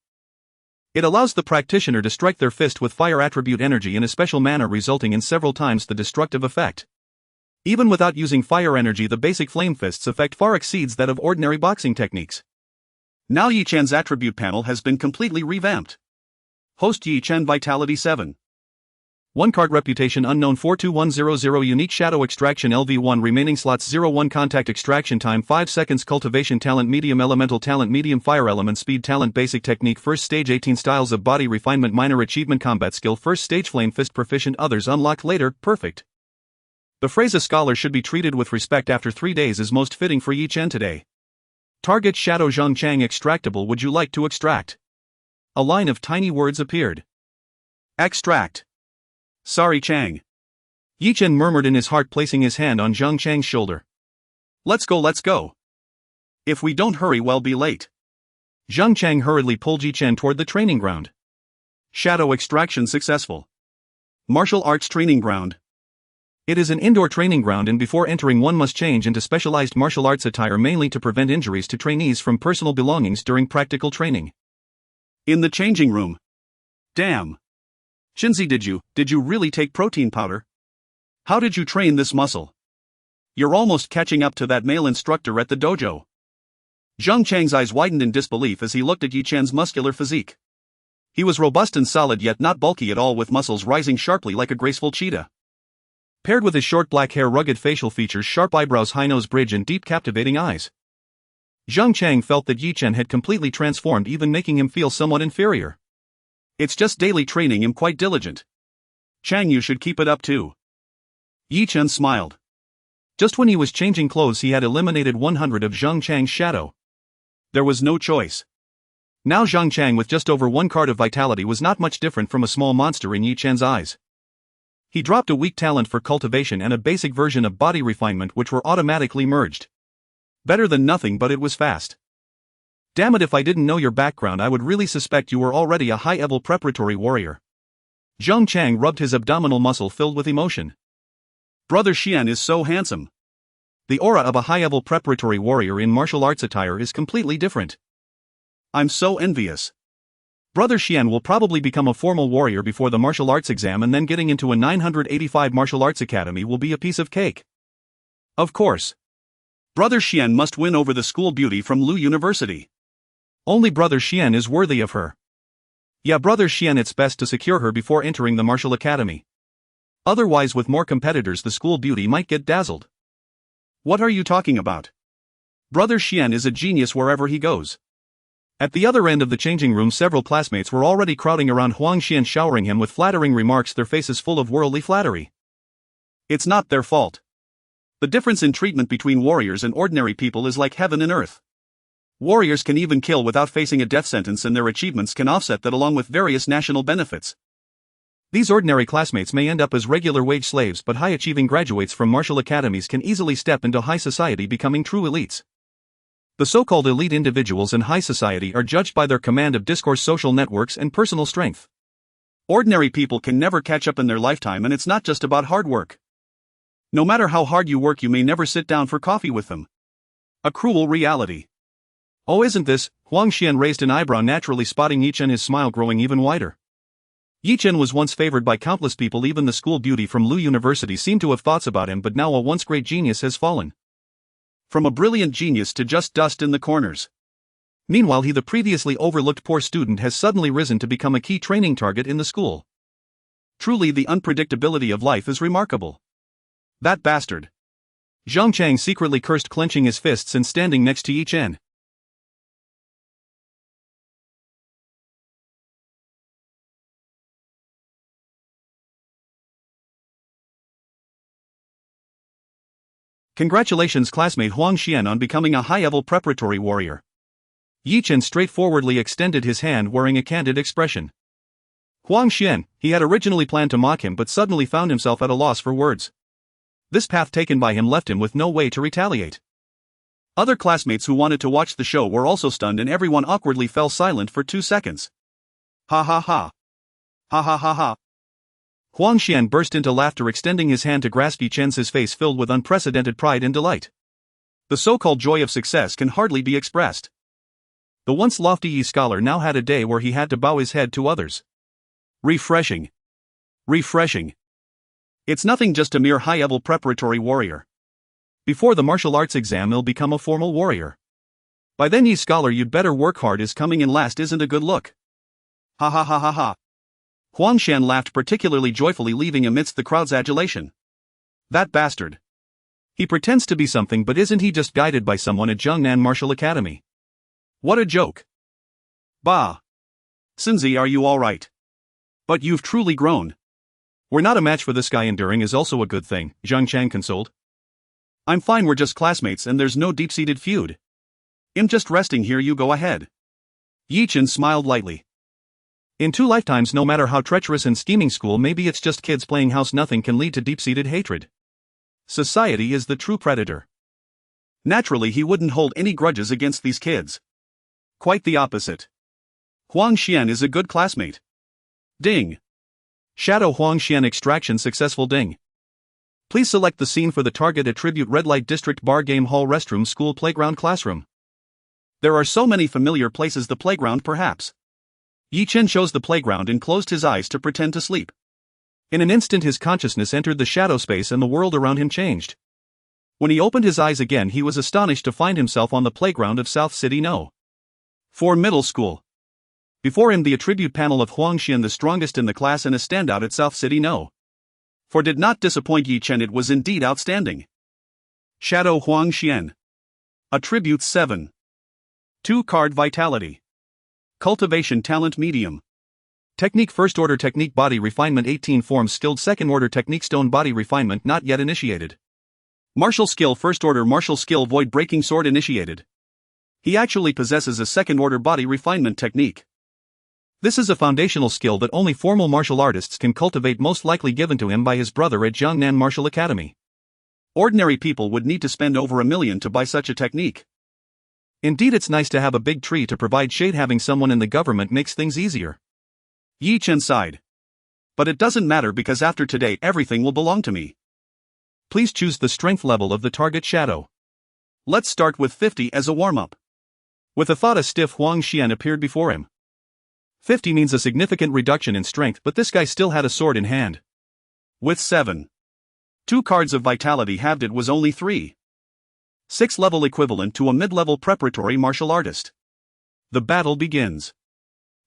It allows the practitioner to strike their fist with fire attribute energy in a special manner, resulting in several times the destructive effect. Even without using fire energy, the basic flame fist's effect far exceeds that of ordinary boxing techniques. Now Yi Chen's attribute panel has been completely revamped. Host Yi Chen Vitality 7. 1 card Reputation Unknown 42100 Unique Shadow Extraction LV1 Remaining slots 01 Contact Extraction Time 5 seconds Cultivation Talent Medium Elemental Talent Medium Fire Element Speed Talent Basic Technique First Stage 18 Styles of Body Refinement Minor Achievement Combat Skill First Stage Flame Fist Proficient Others unlocked later Perfect. The phrase "a scholar should be treated with respect after 3 days" is most fitting for Yi Chen today. Target Shadow Zhang Chang Extractable. Would you like to extract? A line of tiny words appeared. Extract. Sorry, Chang. Yi Chen murmured in his heart, placing his hand on Zhang Chang's shoulder. Let's go, let's go. If we don't hurry, we'll be late. Zhang Chang hurriedly pulled Yi Chen toward the training ground. Shadow extraction successful. Martial arts training ground. It is an indoor training ground, and before entering one must change into specialized martial arts attire, mainly to prevent injuries to trainees from personal belongings during practical training. In the changing room. Damn. Shinzi, did you really take protein powder? How did you train this muscle? You're almost catching up to that male instructor at the dojo. Zhang Chang's eyes widened in disbelief as he looked at Yi Chen's muscular physique. He was robust and solid, yet not bulky at all, with muscles rising sharply like a graceful cheetah. Paired with his short black hair, rugged facial features, sharp eyebrows, high nose bridge, and deep captivating eyes. Zhang Chang felt that Yi Chen had completely transformed, even making him feel somewhat inferior. It's just daily training. I'm quite diligent. Chang, you should keep it up too. Yi Chen smiled. Just when he was changing clothes, he had eliminated 100 of Zhang Chang's shadow. There was no choice. Now Zhang Chang, with just over 1 card of vitality, was not much different from a small monster in Yi Chen's eyes. He dropped a weak talent for cultivation and a basic version of body refinement, which were automatically merged. Better than nothing, but it was fast. Damn it, if I didn't know your background I would really suspect you were already a high-level preparatory warrior. Zheng Chang rubbed his abdominal muscle filled with emotion. Brother Xian is so handsome. The aura of a high-level preparatory warrior in martial arts attire is completely different. I'm so envious. Brother Xian will probably become a formal warrior before the martial arts exam, and then getting into a 985 martial arts academy will be a piece of cake. Of course. Brother Xian must win over the school beauty from Lu University. Only Brother Xian is worthy of her. Yeah, Brother Xian, it's best to secure her before entering the martial academy. Otherwise, with more competitors, the school beauty might get dazzled. What are you talking about? Brother Xian is a genius wherever he goes. At the other end of the changing room, several classmates were already crowding around Huang Xian, showering him with flattering remarks, their faces full of worldly flattery. It's not their fault. The difference in treatment between warriors and ordinary people is like heaven and earth. Warriors can even kill without facing a death sentence, and their achievements can offset that along with various national benefits. These ordinary classmates may end up as regular wage slaves, but high-achieving graduates from martial academies can easily step into high society, becoming true elites. The so-called elite individuals in high society are judged by their command of discourse, social networks, and personal strength. Ordinary people can never catch up in their lifetime, and it's not just about hard work. No matter how hard you work, you may never sit down for coffee with them. A cruel reality. Oh, isn't this? Huang Xian raised an eyebrow, naturally spotting Yi Chen, his smile growing even wider. Yi Chen was once favored by countless people, even the school beauty from Lu University seemed to have thoughts about him, but now a once great genius has fallen. From a brilliant genius to just dust in the corners. Meanwhile, he, the previously overlooked poor student, has suddenly risen to become a key training target in the school. Truly, the unpredictability of life is remarkable. That bastard. Zheng Chang secretly cursed, clenching his fists and standing next to Yi Chen. Congratulations, classmate Huang Xian, on becoming a high-level preparatory warrior. Yi Chen straightforwardly extended his hand, wearing a candid expression. Huang Xian, he had originally planned to mock him, but suddenly found himself at a loss for words. This path taken by him left him with no way to retaliate. Other classmates who wanted to watch the show were also stunned, and everyone awkwardly fell silent for 2 seconds. Ha ha ha. Ha ha ha ha. Huang Xian burst into laughter, extending his hand to grasp Yi Chen's, his face filled with unprecedented pride and delight. The so-called joy of success can hardly be expressed. The once lofty Yi scholar now had a day where he had to bow his head to others. Refreshing. Refreshing. It's nothing, just a mere high-level preparatory warrior. Before the martial arts exam he'll become a formal warrior. By then, Yi scholar, you'd better work hard, as coming in last isn't a good look. Ha ha ha ha ha. Huang Xian laughed particularly joyfully, leaving amidst the crowd's adulation. That bastard. He pretends to be something, but isn't he just guided by someone at Jiangnan Martial Academy? What a joke. Bah. Sinzi, are you alright? But you've truly grown. We're not a match for this guy. Enduring is also a good thing, Zhang Chang consoled. I'm fine, we're just classmates and there's no deep-seated feud. I'm just resting here, you go ahead. Yi Chen smiled lightly. In 2 lifetimes, no matter how treacherous and scheming school may be, it's just kids playing house, nothing can lead to deep-seated hatred. Society is the true predator. Naturally, he wouldn't hold any grudges against these kids. Quite the opposite. Huang Xian is a good classmate. Ding. Shadow Huang Xian extraction successful. Ding. Please select the scene for the target attribute. Red light district, bar, game hall, restroom, school, playground, classroom. There are so many familiar places. The playground, perhaps. Yi Chen chose the playground and closed his eyes to pretend to sleep. In an instant his consciousness entered the shadow space and the world around him changed. When he opened his eyes again, he was astonished to find himself on the playground of South City No. 4 Middle School. Before him, the attribute panel of Huang Xian, the strongest in the class and a standout at South City No. 4, did not disappoint Yi Chen. It was indeed outstanding. Shadow Huang Xian. Attribute 7. 2 card vitality. Cultivation talent medium. Technique first order technique body refinement 18 forms skilled second order technique stone body refinement not yet initiated. Martial skill first order martial skill void breaking sword initiated. He actually possesses a second order body refinement technique. This is a foundational skill that only formal martial artists can cultivate, most likely given to him by his brother at Jiangnan Martial Academy. Ordinary people would need to spend over $1 million to buy such a technique. Indeed, it's nice to have a big tree to provide shade. Having someone in the government makes things easier. Yi Chen sighed. But it doesn't matter because after today everything will belong to me. Please choose the strength level of the target shadow. Let's start with 50 as a warm-up. With a thought, a stiff Huang Xian appeared before him. 50 means a significant reduction in strength, but this guy still had a sword in hand. With 2 cards of vitality halved, it was only 3. 6 level equivalent to a mid-level preparatory martial artist. The battle begins.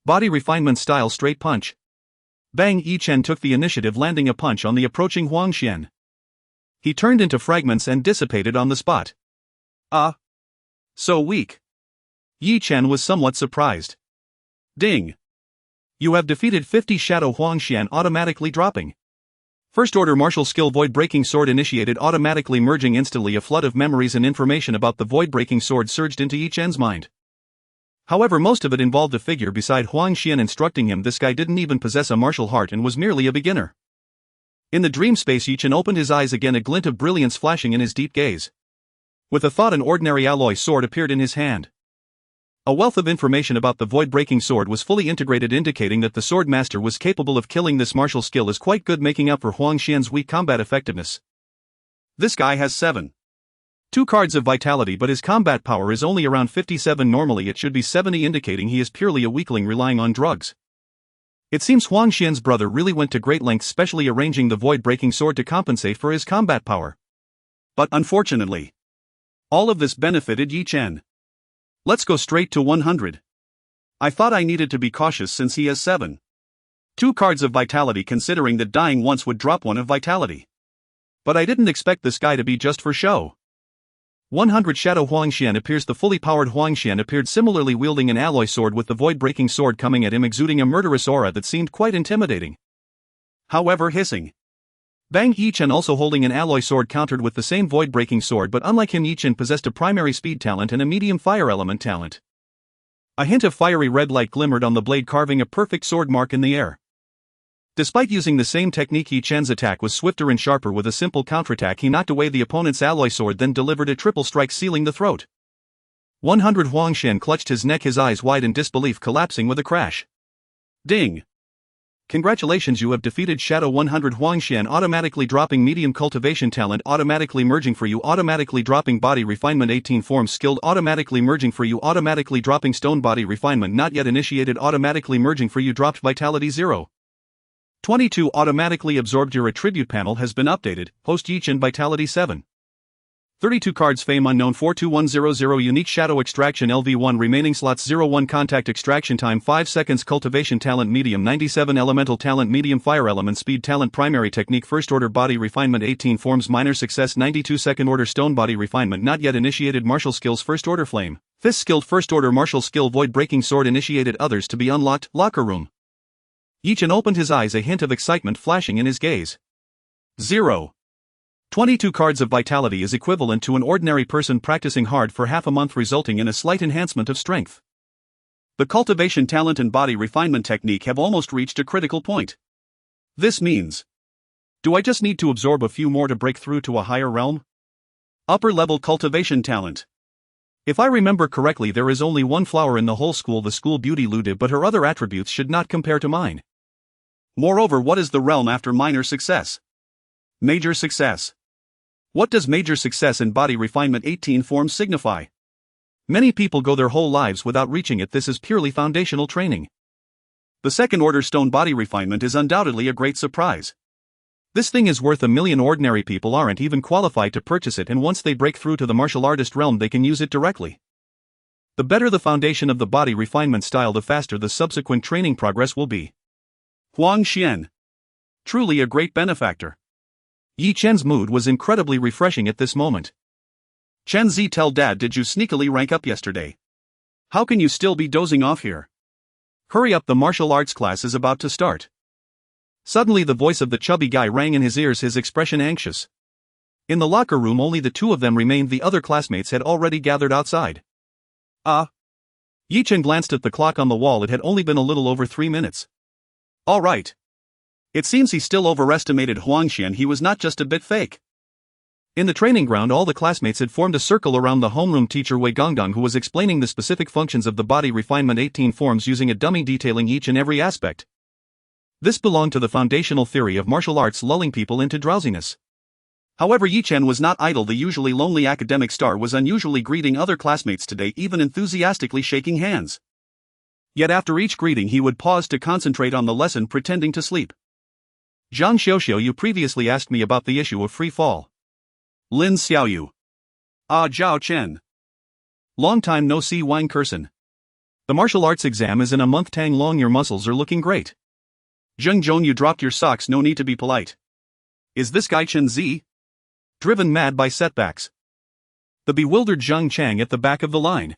Body refinement style straight punch. Bang! Yi Chen took the initiative, landing a punch on the approaching Huang Xian. He turned into fragments and dissipated on the spot. So weak. Yi Chen was somewhat surprised. Ding! You have defeated 50 Shadow Huang Xian, automatically dropping. First order martial skill Void Breaking Sword initiated, automatically merging instantly. A flood of memories and information about the Void Breaking Sword surged into Yi Chen's mind. However, most of it involved a figure beside Huang Xian instructing him. This guy didn't even possess a martial heart and was merely a beginner. In the dream space, Yi Chen opened his eyes again, a glint of brilliance flashing in his deep gaze. With a thought, an ordinary alloy sword appeared in his hand. A wealth of information about the void-breaking sword was fully integrated, indicating that the sword master was capable of killing. This martial skill is quite good, making up for Huang Xian's weak combat effectiveness. This guy has 2 cards of vitality, but his combat power is only around 57. Normally it should be 70, indicating he is purely a weakling relying on drugs. It seems Huang Xian's brother really went to great lengths, specially arranging the void-breaking sword to compensate for his combat power. But unfortunately, all of this benefited Yi Chen. Let's go straight to 100. I thought I needed to be cautious since he has 2 cards of vitality, considering that dying once would drop 1 of vitality. But I didn't expect this guy to be just for show. 100 Shadow Huang Xian appears. The fully powered Huang Xian appeared, similarly wielding an alloy sword, with the void-breaking sword coming at him, exuding a murderous aura that seemed quite intimidating. However, hissing. Bang! Yi Chen, also holding an alloy sword, countered with the same void-breaking sword, but unlike him, Yi Chen possessed a primary speed talent and a medium fire element talent. A hint of fiery red light glimmered on the blade, carving a perfect sword mark in the air. Despite using the same technique, Yi Chen's attack was swifter and sharper. With a simple counterattack, he knocked away the opponent's alloy sword, then delivered a triple strike, sealing the throat. 100 Huang Xian clutched his neck, his eyes wide in disbelief, collapsing with a crash. Ding! Congratulations, you have defeated Shadow 100 Huang Xian, automatically dropping medium cultivation talent, automatically merging for you, automatically dropping body refinement 18 forms skilled, automatically merging for you, automatically dropping stone body refinement not yet initiated, automatically merging for you, dropped vitality 0. 22 automatically absorbed. Your attribute panel has been updated, post Yi Chen vitality 7. 32 cards, fame unknown 42100, unique shadow extraction LV1, remaining slots 01, contact extraction time 5 seconds, cultivation talent medium 97, elemental talent medium, fire element speed talent, primary technique first order body refinement 18 forms, minor success 92, second order stone body refinement not yet initiated, martial skills first order flame fist skilled, first order martial skill void breaking sword initiated, others to be unlocked, locker room. Yi Chen opened his eyes, a hint of excitement flashing in his gaze. 0. 22 cards of vitality is equivalent to an ordinary person practicing hard for half a month, resulting in a slight enhancement of strength. The cultivation talent and body refinement technique have almost reached a critical point. This means, do I just need to absorb a few more to break through to a higher realm? Upper level cultivation talent. If I remember correctly, there is only one flower in the whole school, the school beauty Lude, but her other attributes should not compare to mine. Moreover, what is the realm after minor success? Major success. What does major success in body refinement 18 forms signify? Many people go their whole lives without reaching it. This is purely foundational training. The second order stone body refinement is undoubtedly a great surprise. This thing is worth $1 million. Ordinary people aren't even qualified to purchase it, and once they break through to the martial artist realm, they can use it directly. The better the foundation of the body refinement style, the faster the subsequent training progress will be. Huang Xian. Truly a great benefactor. Yi Chen's mood was incredibly refreshing at this moment. Chen Zi, tell Dad, did you sneakily rank up yesterday? How can you still be dozing off here? Hurry up, the martial arts class is about to start. Suddenly the voice of the chubby guy rang in his ears, his expression anxious. In the locker room only the two of them remained, the other classmates had already gathered outside. Yi Chen glanced at the clock on the wall, it had only been a little over 3 minutes. All right. It seems he still overestimated Huang Xian, he was not just a bit fake. In the training ground, all the classmates had formed a circle around the homeroom teacher Wei Gongdong, who was explaining the specific functions of the body refinement 18 forms using a dummy detailing each and every aspect. This belonged to the foundational theory of martial arts, lulling people into drowsiness. However, Yi Chen was not idle. The usually lonely academic star was unusually greeting other classmates today, even enthusiastically shaking hands. Yet after each greeting he would pause to concentrate on the lesson, pretending to sleep. Zhang Xiaoxiao, you previously asked me about the issue of free fall. Lin Xiaoyu. Ah, Zhao Chen. Long time no see, Wang Kurson. The martial arts exam is in a month. Tang Long, your muscles are looking great. Zheng Zhong, you dropped your socks, no need to be polite. Is this guy Chen Zi? Driven mad by setbacks. The bewildered Zhang Chang at the back of the line.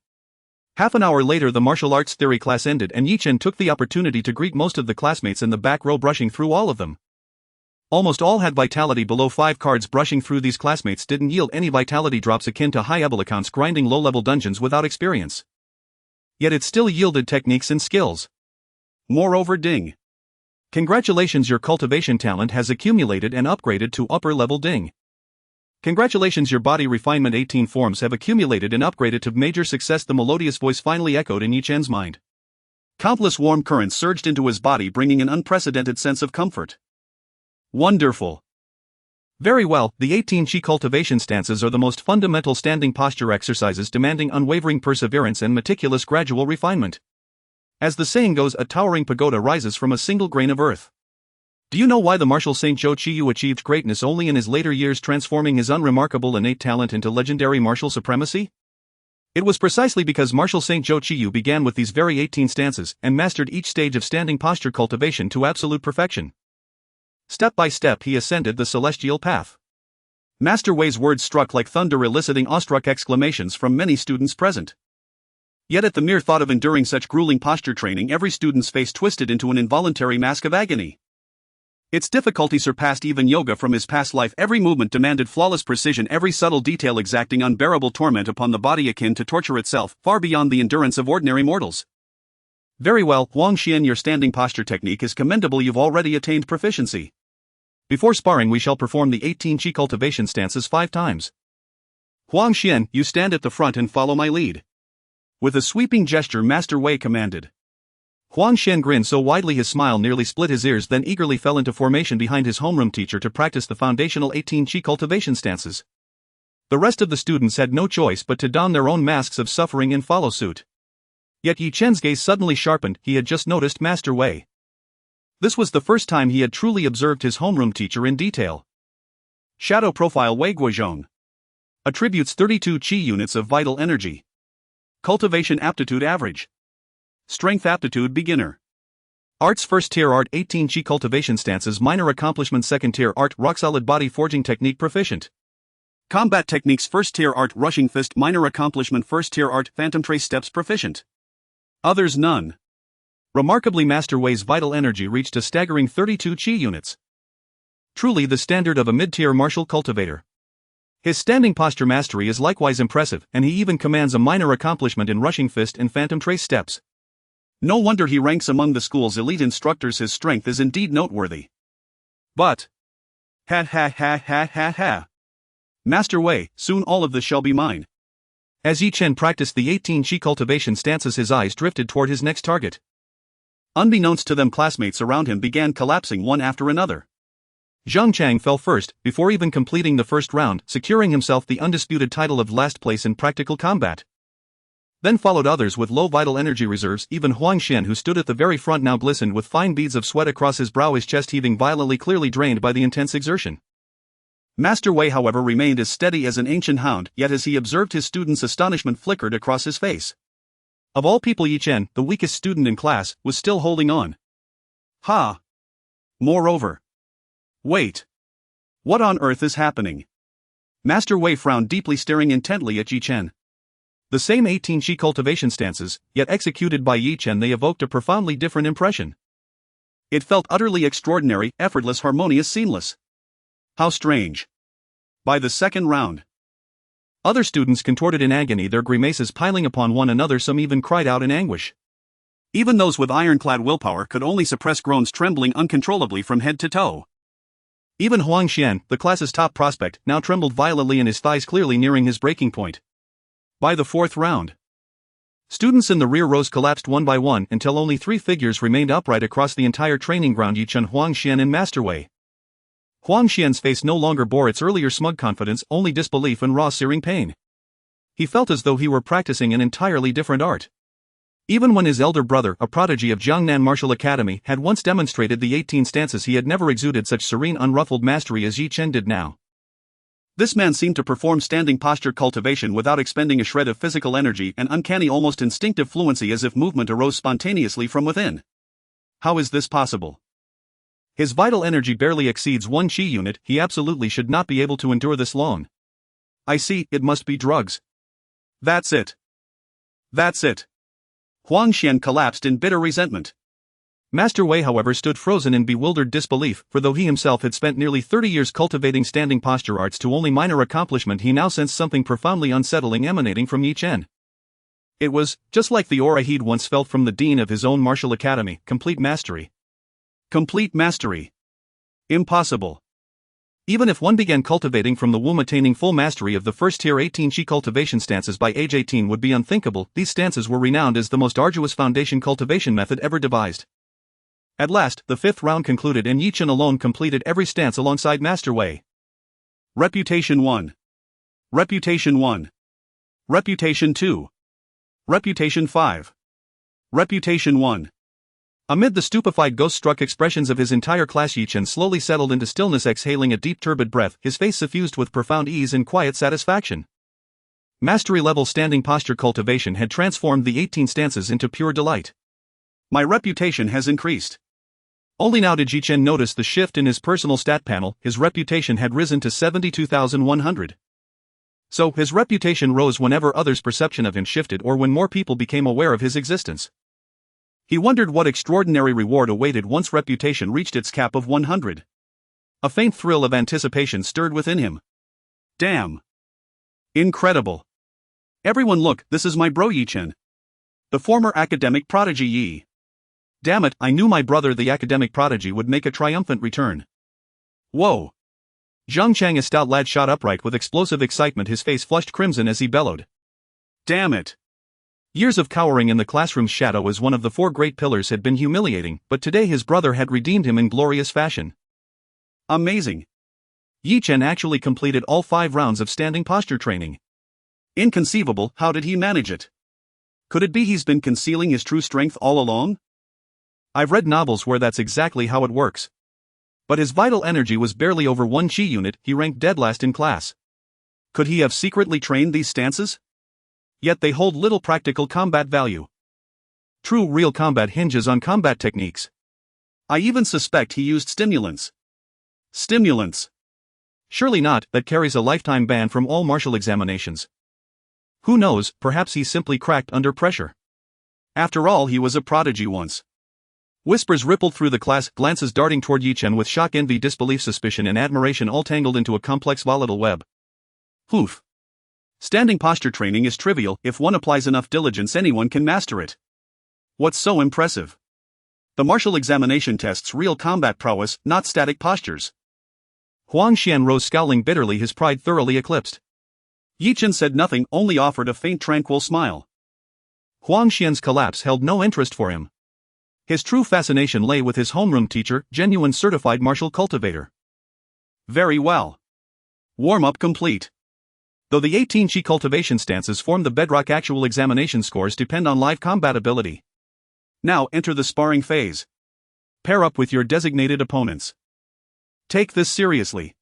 Half an hour later, the martial arts theory class ended and Yi Chen took the opportunity to greet most of the classmates in the back row, brushing through all of them. Almost all had vitality below 5 cards. Brushing through these classmates didn't yield any vitality drops, akin to high-level accounts grinding low-level dungeons without experience. Yet it still yielded techniques and skills. Moreover, ding. Congratulations, your cultivation talent has accumulated and upgraded to upper level. Ding. Congratulations, your body refinement 18 forms have accumulated and upgraded to major success. The melodious voice finally echoed in Yi Chen's mind. Countless warm currents surged into his body, bringing an unprecedented sense of comfort. Wonderful. Very well, the 18 Qi cultivation stances are the most fundamental standing posture exercises, demanding unwavering perseverance and meticulous gradual refinement. As the saying goes, a towering pagoda rises from a single grain of earth. Do you know why the martial saint Zhou Qiyu achieved greatness only in his later years, transforming his unremarkable innate talent into legendary martial supremacy? It was precisely because martial saint Zhou Qiyu began with these very 18 stances and mastered each stage of standing posture cultivation to absolute perfection. Step by step he ascended the celestial path. Master Wei's words struck like thunder, eliciting awestruck exclamations from many students present. Yet at the mere thought of enduring such grueling posture training, every student's face twisted into an involuntary mask of agony. Its difficulty surpassed even yoga from his past life. Every movement demanded flawless precision, every subtle detail exacting unbearable torment upon the body, akin to torture itself, far beyond the endurance of ordinary mortals. Very well, Huang Xian, your standing posture technique is commendable. You've already attained proficiency. Before sparring, we shall perform the 18 Qi cultivation stances 5 times. Huang Xian, you stand at the front and follow my lead. With a sweeping gesture, Master Wei commanded. Huang Xian grinned so widely his smile nearly split his ears, then eagerly fell into formation behind his homeroom teacher to practice the foundational 18 Qi cultivation stances. The rest of the students had no choice but to don their own masks of suffering and follow suit. Yet Yi Chen's gaze suddenly sharpened. He had just noticed Master Wei. This was the first time he had truly observed his homeroom teacher in detail. Shadow profile Wei Guozhong. Attributes 32 Qi units of vital energy. Cultivation aptitude average. Strength aptitude beginner. Arts first tier art 18 Qi cultivation stances minor accomplishment second tier art rock solid body forging technique proficient. Combat techniques first tier art rushing fist minor accomplishment first tier art phantom trace steps proficient. Others none. Remarkably, Master Wei's vital energy reached a staggering 32 Qi units. Truly the standard of a mid-tier martial cultivator. His standing posture mastery is likewise impressive, and he even commands a minor accomplishment in rushing fist and phantom trace steps. No wonder he ranks among the school's elite instructors. His strength is indeed noteworthy. But... ha. Master Wei, soon all of this shall be mine. As Yi Chen practiced the 18 Qi cultivation stances, his eyes drifted toward his next target. Unbeknownst to them, classmates around him began collapsing one after another. Zhang Chang fell first, before even completing the first round, securing himself the undisputed title of last place in practical combat. Then followed others with low vital energy reserves. Even Huang Xian, who stood at the very front, now glistened with fine beads of sweat across his brow, his chest heaving violently, clearly drained by the intense exertion. Master Wei, however, remained as steady as an ancient hound, yet as he observed his students, astonishment flickered across his face. Of all people, Yi Chen, the weakest student in class, was still holding on. Ha! Moreover. Wait. What on earth is happening? Master Wei frowned deeply, staring intently at Yi Chen. The same 18 Qi cultivation stances, yet executed by Yi Chen, they evoked a profoundly different impression. It felt utterly extraordinary, effortless, harmonious, seamless. How strange. By the second round, other students contorted in agony, their grimaces piling upon one another. Some even cried out in anguish. Even those with ironclad willpower could only suppress groans, trembling uncontrollably from head to toe. Even Huang Xian, the class's top prospect, now trembled violently in his thighs, clearly nearing his breaking point. By the fourth round, students in the rear rows collapsed one by one until only 3 figures remained upright across the entire training ground: Yi Chen, Huang Xian and Master Wei. Huang Xian's face no longer bore its earlier smug confidence, only disbelief and raw searing pain. He felt as though he were practicing an entirely different art. Even when his elder brother, a prodigy of Jiangnan Martial Academy, had once demonstrated the 18 stances, he had never exuded such serene, unruffled mastery as Yi Chen did now. This man seemed to perform standing posture cultivation without expending a shred of physical energy, an uncanny, almost instinctive fluency, as if movement arose spontaneously from within. How is this possible? His vital energy barely exceeds 1 chi unit. He absolutely should not be able to endure this long. I see, it must be drugs. That's it. That's it. Huang Xian collapsed in bitter resentment. Master Wei, however, stood frozen in bewildered disbelief, for though he himself had spent nearly 30 years cultivating standing posture arts to only minor accomplishment, he now sensed something profoundly unsettling emanating from Yi Chen. It was, just like the aura he'd once felt from the dean of his own martial academy, complete mastery. Complete mastery. Impossible. Even if one began cultivating from the womb, attaining full mastery of the first-tier 18 chi cultivation stances by age 18 would be unthinkable. These stances were renowned as the most arduous foundation cultivation method ever devised. At last, the 5th round concluded and Yi Chen alone completed every stance alongside Master Wei. Reputation 1. Reputation 1. Reputation 2. Reputation 5. Reputation 1. Amid the stupefied, ghost-struck expressions of his entire class, Yi Chen slowly settled into stillness, exhaling a deep, turbid breath, his face suffused with profound ease and quiet satisfaction. Mastery-level standing posture cultivation had transformed the 18 stances into pure delight. My reputation has increased. Only now did Yi Chen notice the shift in his personal stat panel. His reputation had risen to 72,100. So, his reputation rose whenever others' perception of him shifted or when more people became aware of his existence. He wondered what extraordinary reward awaited once reputation reached its cap of 100. A faint thrill of anticipation stirred within him. Damn. Incredible. Everyone look, this is my bro Yi Chen. The former academic prodigy Yi. Damn it, I knew my brother the academic prodigy would make a triumphant return. Whoa. Zhang Chang, a stout lad, shot upright with explosive excitement, his face flushed crimson as he bellowed. Damn it. Years of cowering in the classroom's shadow as one of the 4 great pillars had been humiliating, but today his brother had redeemed him in glorious fashion. Amazing. Yi Chen actually completed all 5 rounds of standing posture training. Inconceivable, how did he manage it? Could it be he's been concealing his true strength all along? I've read novels where that's exactly how it works. But his vital energy was barely over 1 chi unit, he ranked dead last in class. Could he have secretly trained these stances? Yet they hold little practical combat value. True, real combat hinges on combat techniques. I even suspect he used stimulants. Stimulants. Surely not, that carries a lifetime ban from all martial examinations. Who knows, perhaps he simply cracked under pressure. After all, he was a prodigy once. Whispers rippled through the class, glances darting toward Yi Chen with shock, envy, disbelief, suspicion and admiration, all tangled into a complex, volatile web. Poof. Standing posture training is trivial. If one applies enough diligence, anyone can master it. What's so impressive? The martial examination tests real combat prowess, not static postures. Huang Xian rose, scowling bitterly, his pride thoroughly eclipsed. Yi Chen said nothing, only offered a faint, tranquil smile. Huang Xian's collapse held no interest for him. His true fascination lay with his homeroom teacher, genuine certified martial cultivator. Very well. Warm-up complete. Though the 18 chi cultivation stances form the bedrock, actual examination scores depend on live combat ability. Now enter the sparring phase. Pair up with your designated opponents. Take this seriously.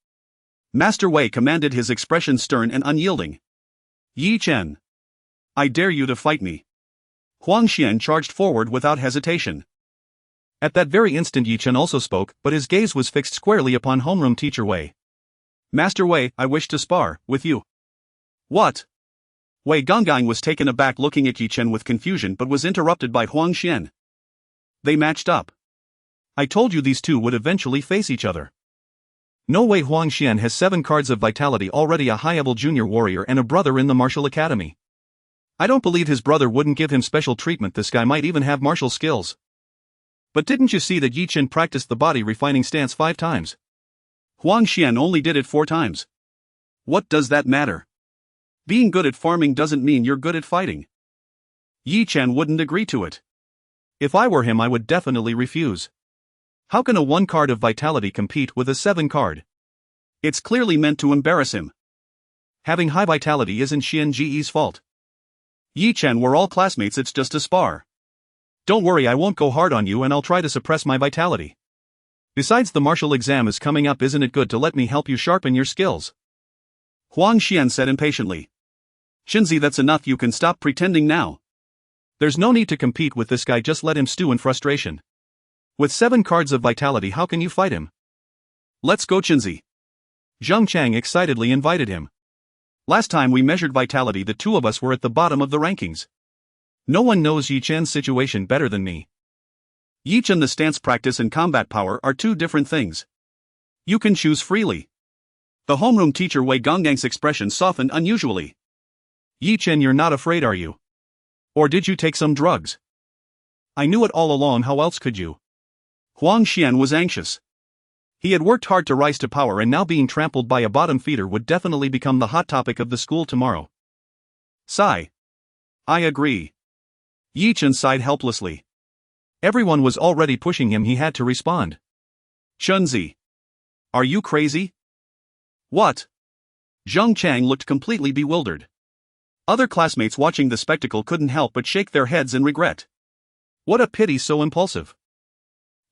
Master Wei commanded, his expression stern and unyielding. Yi Chen. I dare you to fight me. Huang Xian charged forward without hesitation. At that very instant Yi Chen also spoke, but his gaze was fixed squarely upon homeroom teacher Wei. Master Wei, I wish to spar with you. What? Wei Gonggang was taken aback, looking at Yi Chen with confusion, but was interrupted by Huang Xian. They matched up. I told you these two would eventually face each other. No way. Huang Xian has 7 cards of vitality, already a high-level junior warrior and a brother in the martial academy. I don't believe his brother wouldn't give him special treatment. This guy might even have martial skills. But didn't you see that Yi Chen practiced the body refining stance 5 times? Huang Xian only did it 4 times. What does that matter? Being good at farming doesn't mean you're good at fighting. Yi Chen wouldn't agree to it. If I were him, I would definitely refuse. How can a 1 card of vitality compete with a 7 card? It's clearly meant to embarrass him. Having high vitality isn't Xian Ji's fault. Yi Chen, we're all classmates, it's just a spar. Don't worry, I won't go hard on you and I'll try to suppress my vitality. Besides, the martial exam is coming up, isn't it good to let me help you sharpen your skills? Huang Xian said impatiently. Shinzi, that's enough, you can stop pretending now. There's no need to compete with this guy, just let him stew in frustration. With 7 cards of vitality, how can you fight him? Let's go, Shinzi. Zheng Chang excitedly invited him. Last time we measured vitality, the 2 of us were at the bottom of the rankings. No one knows Yi Chen's situation better than me. Yi Chen, the stance practice and combat power are 2 different things. You can choose freely. The homeroom teacher Wei Gonggang's expression softened unusually. Yi Chen, you're not afraid, are you? Or did you take some drugs? I knew it all along, how else could you? Huang Xian was anxious. He had worked hard to rise to power, and now being trampled by a bottom feeder would definitely become the hot topic of the school tomorrow. Sigh. I agree. Yi Chen sighed helplessly. Everyone was already pushing him, he had to respond. Chunzi. Are you crazy? What? Zheng Chang looked completely bewildered. Other classmates watching the spectacle couldn't help but shake their heads in regret. What a pity, so impulsive.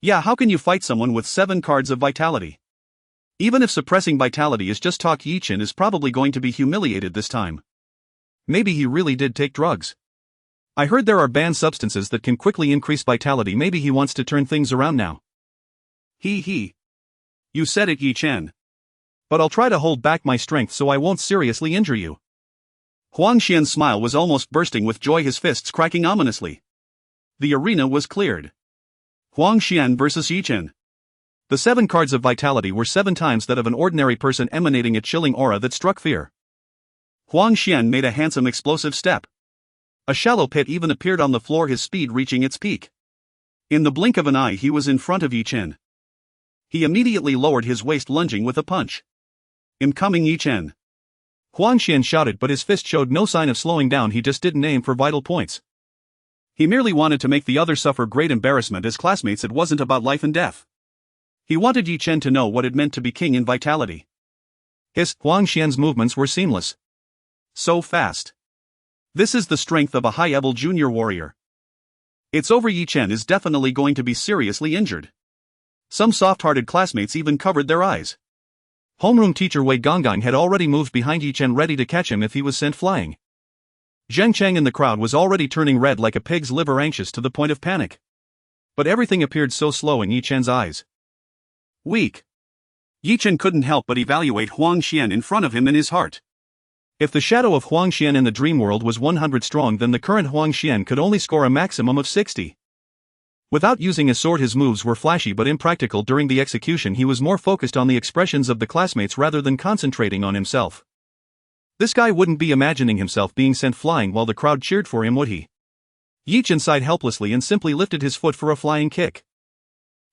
Yeah, how can you fight someone with 7 cards of vitality? Even if suppressing vitality is just talk, Yi Chen is probably going to be humiliated this time. Maybe he really did take drugs. I heard there are banned substances that can quickly increase vitality, maybe he wants to turn things around now. He. You said it, Yi Chen. But I'll try to hold back my strength so I won't seriously injure you. Huang Xian's smile was almost bursting with joy, his fists cracking ominously. The arena was cleared. Huang Xian versus Yi Chen. The 7 cards of vitality were 7 times that of an ordinary person, emanating a chilling aura that struck fear. Huang Xian made a handsome explosive step. A shallow pit even appeared on the floor, his speed reaching its peak. In the blink of an eye, he was in front of Yi Chen. He immediately lowered his waist, lunging with a punch. Incoming, Yi Chen. Huang Xian shouted, but his fist showed no sign of slowing down, he just didn't aim for vital points. He merely wanted to make the other suffer great embarrassment as classmates. It wasn't about life and death. He wanted Yi Chen to know what it meant to be king in vitality. Huang Xian's movements were seamless. So fast. This is the strength of a high-level junior warrior. It's over, Yi Chen is definitely going to be seriously injured. Some soft-hearted classmates even covered their eyes. Homeroom teacher Wei Gonggang had already moved behind Yi Chen, ready to catch him if he was sent flying. Zheng Chang in the crowd was already turning red like a pig's liver, anxious to the point of panic. But everything appeared so slow in Yi Chen's eyes. Weak. Yi Chen couldn't help but evaluate Huang Xian in front of him in his heart. If the shadow of Huang Xian in the dream world was 100 strong, then the current Huang Xian could only score a maximum of 60. Without using a sword, his moves were flashy but impractical. During the execution, he was more focused on the expressions of the classmates rather than concentrating on himself. This guy wouldn't be imagining himself being sent flying while the crowd cheered for him, would he? Yi Chen sighed helplessly and simply lifted his foot for a flying kick.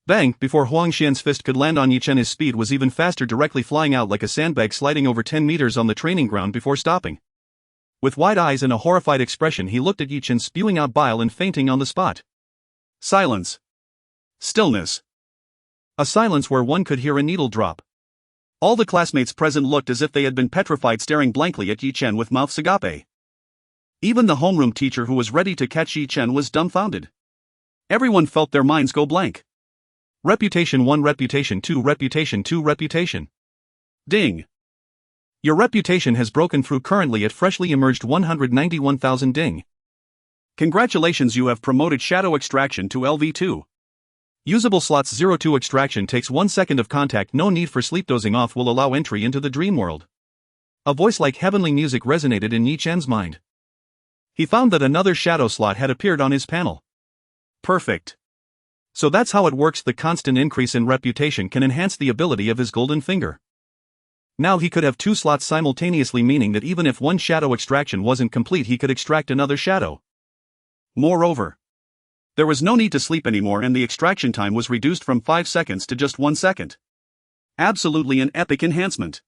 Bang! Before Huang Xian's fist could land on Yi Chen, his speed was even faster, directly flying out like a sandbag, sliding over 10 meters on the training ground before stopping. With wide eyes and a horrified expression, he looked at Yi Chen, spewing out bile and fainting on the spot. Silence. Stillness. A silence where one could hear a needle drop. All the classmates present looked as if they had been petrified, staring blankly at Yi Chen with mouths agape. Even the homeroom teacher, who was ready to catch Yi Chen, was dumbfounded. Everyone felt their minds go blank. Reputation 1, reputation 2, reputation 2, reputation. Ding. Your reputation has broken through, currently at freshly emerged 191,000 ding. Congratulations, you have promoted Shadow Extraction to LV2. Usable slots 02. Extraction takes 1 second of contact, no need for sleep. Dozing off will allow entry into the dream world. A voice like heavenly music resonated in Yi Chen's mind. He found that another shadow slot had appeared on his panel. Perfect. So that's how it works. The constant increase in reputation can enhance the ability of his golden finger. Now he could have 2 slots simultaneously, meaning that even if one shadow extraction wasn't complete, he could extract another shadow. Moreover, there was no need to sleep anymore, and the extraction time was reduced from 5 seconds to just 1 second. Absolutely an epic enhancement.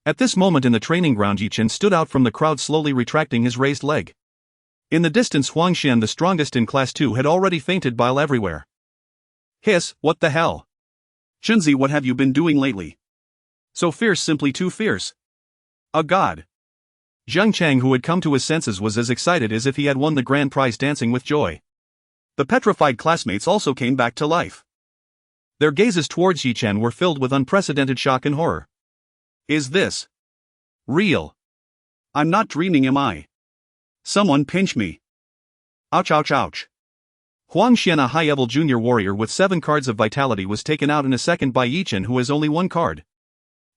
At this moment in the training ground, Chen stood out from the crowd, slowly retracting his raised leg. In the distance, Huang Xian, the strongest in Class 2, had already fainted, bile everywhere. Hiss, what the hell? Chunzi, what have you been doing lately? So fierce, simply too fierce. A god. Zheng Chang, who had come to his senses, was as excited as if he had won the grand prize, dancing with joy. The petrified classmates also came back to life. Their gazes towards Yi Chen were filled with unprecedented shock and horror. Is this real? I'm not dreaming, am I? Someone pinch me. Ouch, ouch, ouch. Huang Xian, a high-level junior warrior with 7 cards of vitality, was taken out in a second by Yi Chen, who has only 1 card.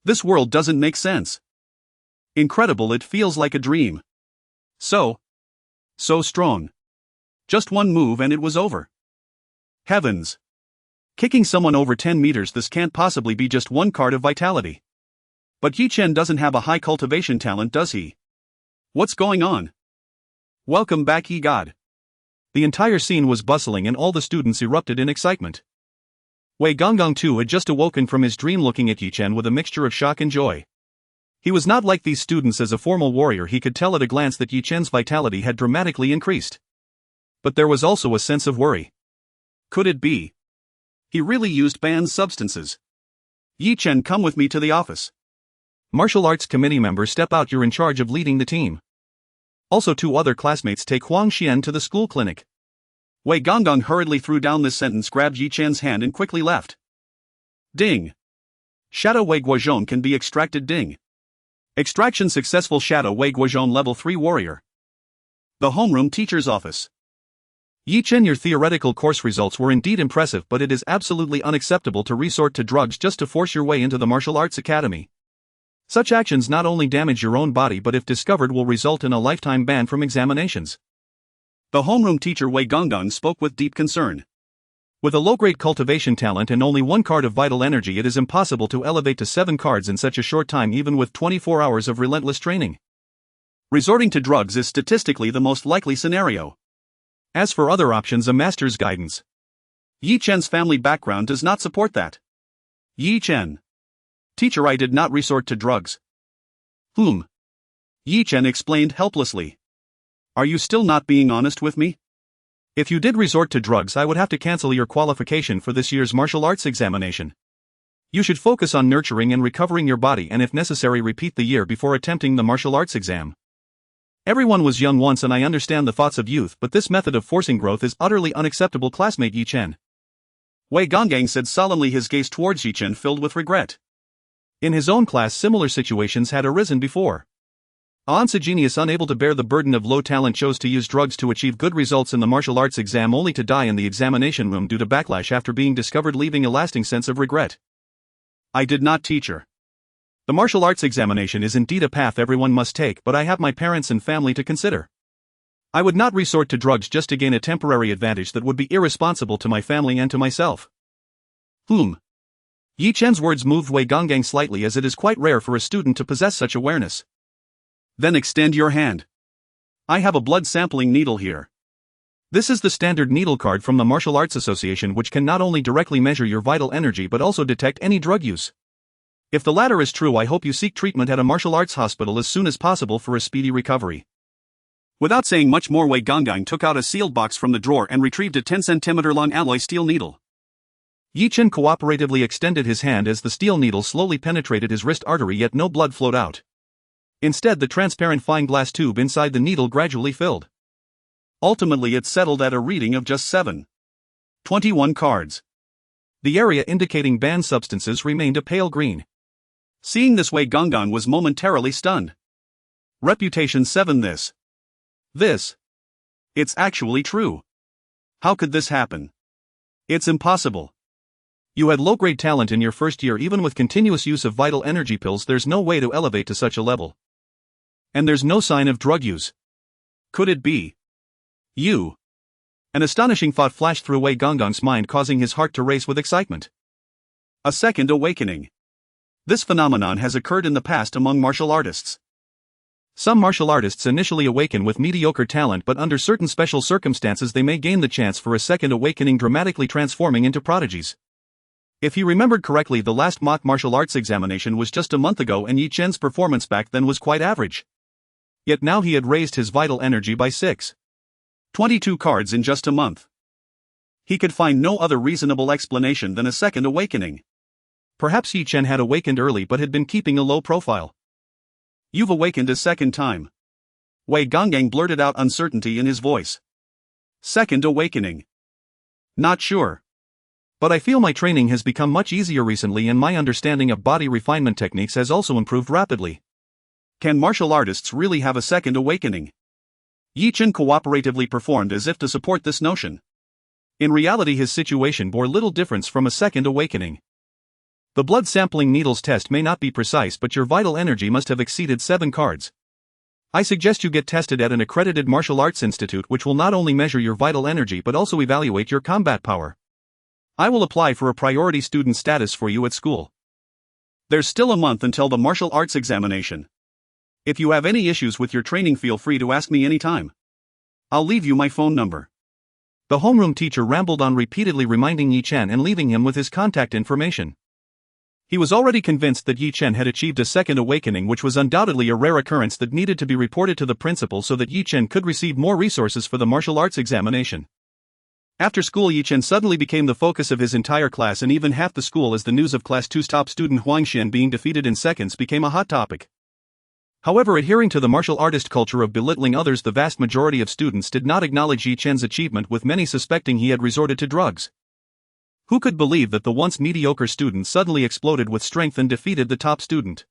This world doesn't make sense. Incredible, it feels like a dream. So strong. Just one move and it was over. Heavens. Kicking someone over 10 meters, this can't possibly be just 1 card of vitality. But Yi Chen doesn't have a high cultivation talent, does he? What's going on? Welcome back, Yi God. The entire scene was bustling and all the students erupted in excitement. Wei Gonggong too had just awoken from his dream, looking at Yi Chen with a mixture of shock and joy. He was not like these students. As a formal warrior, he could tell at a glance that Yi Chen's vitality had dramatically increased. But there was also a sense of worry. Could it be he really used banned substances? Yi Chen, come with me to the office. Martial arts committee members, step out, you're in charge of leading the team. Also 2 other classmates take Huang Xian to the school clinic. Wei Gonggong hurriedly threw down this sentence, grabbed Yi Chen's hand and quickly left. Ding. Shadow Wei Guozhong can be extracted. Ding. Extraction successful. Shadow Wei Guozhong, level 3 warrior. The homeroom teacher's office. Yi Chen, your theoretical course results were indeed impressive, but it is absolutely unacceptable to resort to drugs just to force your way into the martial arts academy. Such actions not only damage your own body, but if discovered will result in a lifetime ban from examinations. The homeroom teacher Wei Gonggong spoke with deep concern. With a low-grade cultivation talent and only 1 card of vital energy, it is impossible to elevate to 7 cards in such a short time, even with 24 hours of relentless training. Resorting to drugs is statistically the most likely scenario. As for other options, a master's guidance. Yi Chen's family background does not support that. Yi Chen. Teacher, I did not resort to drugs. Yi Chen explained helplessly. Are you still not being honest with me? If you did resort to drugs, I would have to cancel your qualification for this year's martial arts examination. You should focus on nurturing and recovering your body, and if necessary repeat the year before attempting the martial arts exam. Everyone was young once, and I understand the thoughts of youth, but this method of forcing growth is utterly unacceptable, classmate Yi Chen. Wei Gonggong said solemnly, his gaze towards Yi Chen filled with regret. In his own class, similar situations had arisen before. A once a genius unable to bear the burden of low talent chose to use drugs to achieve good results in the martial arts exam, only to die in the examination room due to backlash after being discovered, leaving a lasting sense of regret. I did not, teacher. The martial arts examination is indeed a path everyone must take, but I have my parents and family to consider. I would not resort to drugs just to gain a temporary advantage that would be irresponsible to my family and to myself. Yi Chen's words moved Wei Gonggong slightly, as it is quite rare for a student to possess such awareness. Then extend your hand. I have a blood sampling needle here. This is the standard needle card from the Martial Arts Association, which can not only directly measure your vital energy but also detect any drug use. If the latter is true, I hope you seek treatment at a martial arts hospital as soon as possible for a speedy recovery. Without saying much more, Wei Gonggong took out a sealed box from the drawer and retrieved a 10-centimeter long alloy steel needle. Yi Chen cooperatively extended his hand as the steel needle slowly penetrated his wrist artery, yet no blood flowed out. Instead, the transparent fine glass tube inside the needle gradually filled. Ultimately, it settled at a reading of just 7.21 cards. The area indicating banned substances remained a pale green. Seeing this, Wei Gonggong was momentarily stunned. Reputation 7. This. It's actually true. How could this happen? It's impossible. You had low-grade talent in your first year. Even with continuous use of vital energy pills, there's no way to elevate to such a level. And there's no sign of drug use. Could it be you? An astonishing thought flashed through Wei Gonggong's mind, causing his heart to race with excitement. A second awakening. This phenomenon has occurred in the past among martial artists. Some martial artists initially awaken with mediocre talent, but under certain special circumstances they may gain the chance for a second awakening, dramatically transforming into prodigies. If he remembered correctly, the last mock martial arts examination was just a month ago and Yi Chen's performance back then was quite average. Yet now he had raised his vital energy by 22 cards in just a month. He could find no other reasonable explanation than a second awakening. Perhaps Yi Chen had awakened early but had been keeping a low profile. "You've awakened a second time." Wei Gonggang blurted out, uncertainty in his voice. "Second awakening?" "Not sure. But I feel my training has become much easier recently and my understanding of body refinement techniques has also improved rapidly." Can martial artists really have a second awakening? Yi Chen cooperatively performed as if to support this notion. In reality, his situation bore little difference from a second awakening. The blood sampling needles test may not be precise, but your vital energy must have exceeded 7 cards. I suggest you get tested at an accredited martial arts institute which will not only measure your vital energy but also evaluate your combat power. I will apply for a priority student status for you at school. There's still a month until the martial arts examination. If you have any issues with your training, feel free to ask me anytime. I'll leave you my phone number. The homeroom teacher rambled on, repeatedly reminding Yi Chen and leaving him with his contact information. He was already convinced that Yi Chen had achieved a second awakening, which was undoubtedly a rare occurrence that needed to be reported to the principal so that Yi Chen could receive more resources for the martial arts examination. After school, Yi Chen suddenly became the focus of his entire class and even half the school, as the news of Class 2's top student Huang Xian being defeated in seconds became a hot topic. However, adhering to the martial artist culture of belittling others, the vast majority of students did not acknowledge Yi Chen's achievement, with many suspecting he had resorted to drugs. Who could believe that the once mediocre student suddenly exploded with strength and defeated the top student?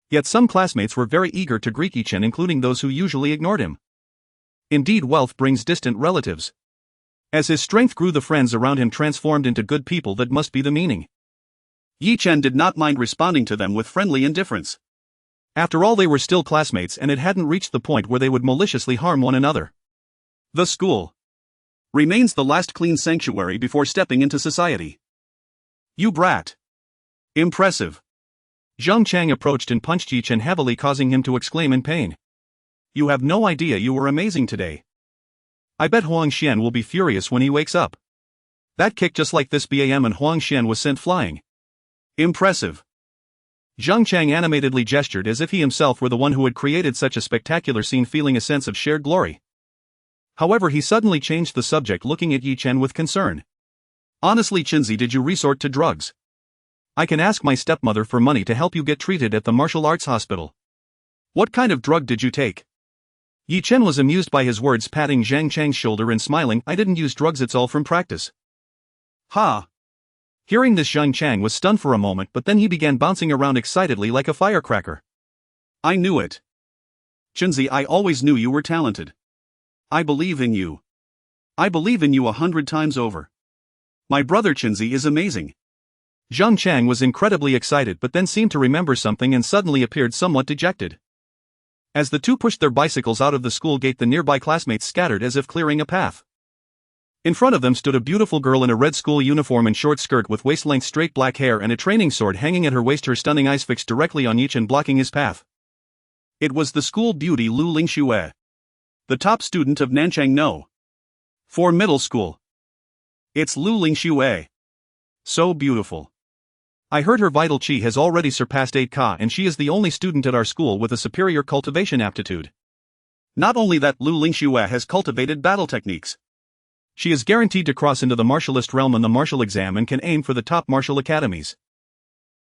Yet some classmates were very eager to greet Yi Chen, including those who usually ignored him. Indeed, wealth brings distant relatives. As his strength grew, the friends around him transformed into good people. That must be the meaning. Yi Chen did not mind responding to them with friendly indifference. After all, they were still classmates and it hadn't reached the point where they would maliciously harm one another. The school remains the last clean sanctuary before stepping into society. "You brat." "Impressive." Zhang Chang approached and punched Yi Chen heavily, causing him to exclaim in pain. "You have no idea, you were amazing today. I bet Huang Xian will be furious when he wakes up. That kick just like this BAM and Huang Xian was sent flying." "Impressive." Zhang Chang animatedly gestured as if he himself were the one who had created such a spectacular scene, feeling a sense of shared glory. However, he suddenly changed the subject, looking at Yi Chen with concern. "Honestly, Chenzi, did you resort to drugs? I can ask my stepmother for money to help you get treated at the martial arts hospital. What kind of drug did you take?" Yi Chen was amused by his words, patting Zhang Chang's shoulder and smiling. "I didn't use drugs, it's all from practice." "Ha!" Hearing this, Zhang Chang was stunned for a moment, but then he began bouncing around excitedly like a firecracker. "I knew it. Chenzi, I always knew you were talented. I believe in you. I believe in you 100 times over. My brother Chenzi is amazing." Zhang Chang was incredibly excited, but then seemed to remember something and suddenly appeared somewhat dejected. As the two pushed their bicycles out of the school gate, the nearby classmates scattered as if clearing a path. In front of them stood a beautiful girl in a red school uniform and short skirt with waist-length straight black hair and a training sword hanging at her waist, her stunning eyes fixed directly on Yi Chen, blocking his path. It was the school beauty Lu Lingxue, the top student of Nanchang No. 4 Middle School. It's Lu Lingxue. So beautiful. I heard her vital qi has already surpassed 8K and she is the only student at our school with a superior cultivation aptitude. Not only that, Lu Lingxue has cultivated battle techniques. She is guaranteed to cross into the martialist realm in the martial exam and can aim for the top martial academies.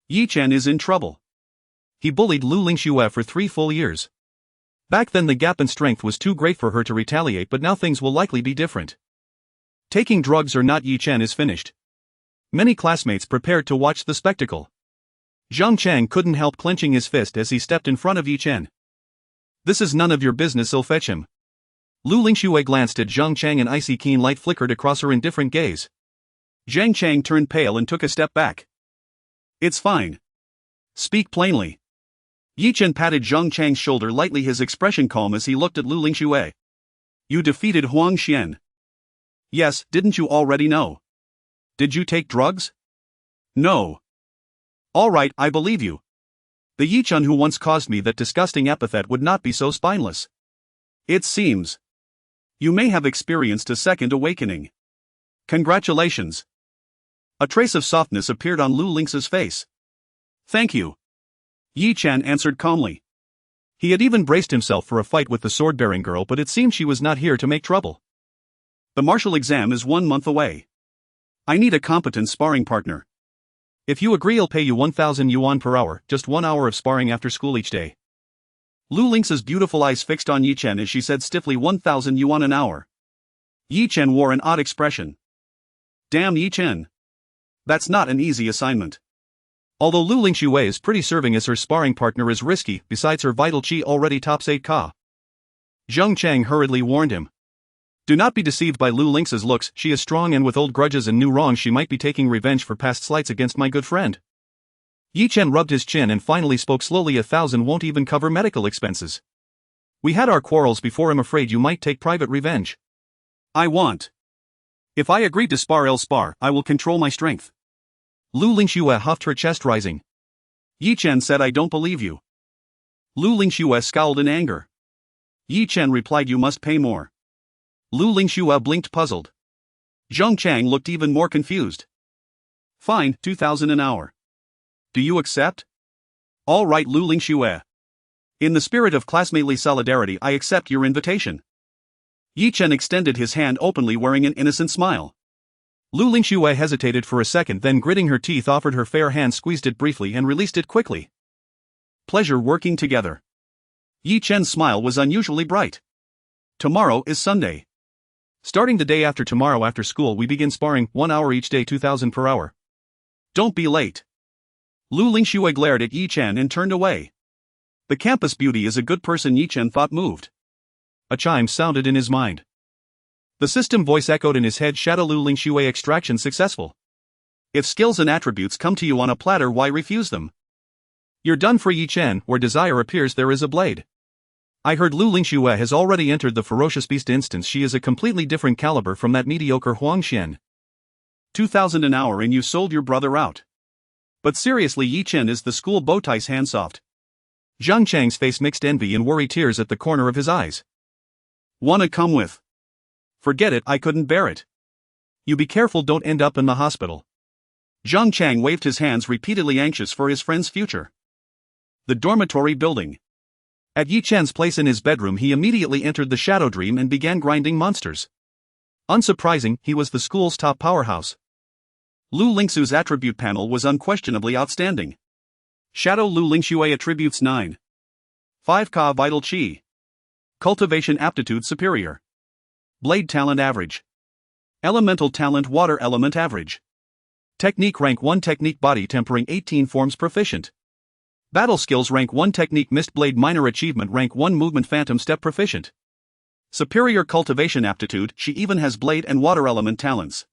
Yi Chen is in trouble. He bullied Lu Lingxue for 3 full years. Back then the gap in strength was too great for her to retaliate, but now things will likely be different. Taking drugs or not, Yi Chen is finished. Many classmates prepared to watch the spectacle. Zhang Chang couldn't help clenching his fist as he stepped in front of Yi Chen. "This is none of your business, I'll fetch him." Lu Lingxue glanced at Zhang Chang, an icy keen light flickered across her indifferent gaze. Zhang Chang turned pale and took a step back. "It's fine. Speak plainly." Yi Chen patted Zhang Chang's shoulder lightly, his expression calm as he looked at Lu Lingxue. "You defeated Huang Xian." "Yes, didn't you already know? Did you take drugs?" "No." "All right, I believe you. The Yi Chen who once caused me that disgusting epithet would not be so spineless. It seems you may have experienced a second awakening. Congratulations." A trace of softness appeared on Lu Ling's face. "Thank you," Yi Chen answered calmly. He had even braced himself for a fight with the sword-bearing girl, but it seemed she was not here to make trouble. "The martial exam is 1 month away. I need a competent sparring partner. If you agree, I'll pay you 1,000 yuan per hour, just 1 hour of sparring after school each day." Lu Ling's beautiful eyes fixed on Yi Chen as she said stiffly, 1,000 yuan an hour. Yi Chen wore an odd expression. Damn, Yi Chen. That's not an easy assignment. Although Lu Lingxue is pretty, serving as her sparring partner is risky, besides her vital qi already tops 8K. Zheng Chang hurriedly warned him. Do not be deceived by Lu Ling's looks, she is strong, and with old grudges and new wrongs she might be taking revenge for past slights against my good friend. Yi Chen rubbed his chin and finally spoke slowly, 1,000 won't even cover medical expenses. We had our quarrels before, I'm afraid you might take private revenge. I want. If I agree to spar, I'll spar, I will control my strength. Lu Lingxue huffed, her chest rising. Yi Chen said, I don't believe you. Lu Lingxue scowled in anger. Yi Chen replied, you must pay more. Lu Lingxue blinked, puzzled. Zheng Chang looked even more confused. Fine, 2,000 an hour. Do you accept? All right, Lu Lingxue. In the spirit of classmately solidarity, I accept your invitation. Yi Chen extended his hand openly, wearing an innocent smile. Lu Lingxue hesitated for a second, then gritting her teeth offered her fair hand, squeezed it briefly and released it quickly. Pleasure working together. Yi Chen's smile was unusually bright. Tomorrow is Sunday. Starting the day after tomorrow after school we begin sparring, 1 hour each day, 2,000 per hour. Don't be late. Lu Lingxue glared at Yi Chen and turned away. The campus beauty is a good person, Yi Chen thought, moved. A chime sounded in his mind. The system voice echoed in his head, Shadow Lu Lingxue extraction successful. If skills and attributes come to you on a platter, why refuse them? You're done for, Yi Chen, where desire appears there is a blade. I heard Lu Lingxue has already entered the ferocious beast instance. She is a completely different caliber from that mediocre Huang Xian. 2,000 an hour and you sold your brother out. But seriously, Yi Chen is the school bowtie's handsoft. Zheng Chang's face mixed envy and worry, tears at the corner of his eyes. Wanna come with? Forget it, I couldn't bear it. You be careful, don't end up in the hospital. Zheng Chang waved his hands repeatedly, anxious for his friend's future. The dormitory building. At Yi Chen's place in his bedroom, he immediately entered the Shadow Dream and began grinding monsters. Unsurprising, he was the school's top powerhouse. Lu Lingxue's attribute panel was unquestionably outstanding. Shadow Lu Lingxue attributes 9. 5K vital qi. Cultivation aptitude superior. Blade talent average. Elemental talent water element average. Technique rank 1 technique body tempering 18 forms proficient. Battle skills rank 1 technique mist blade minor achievement rank 1 movement phantom step proficient. Superior cultivation aptitude, she even has blade and water element talents.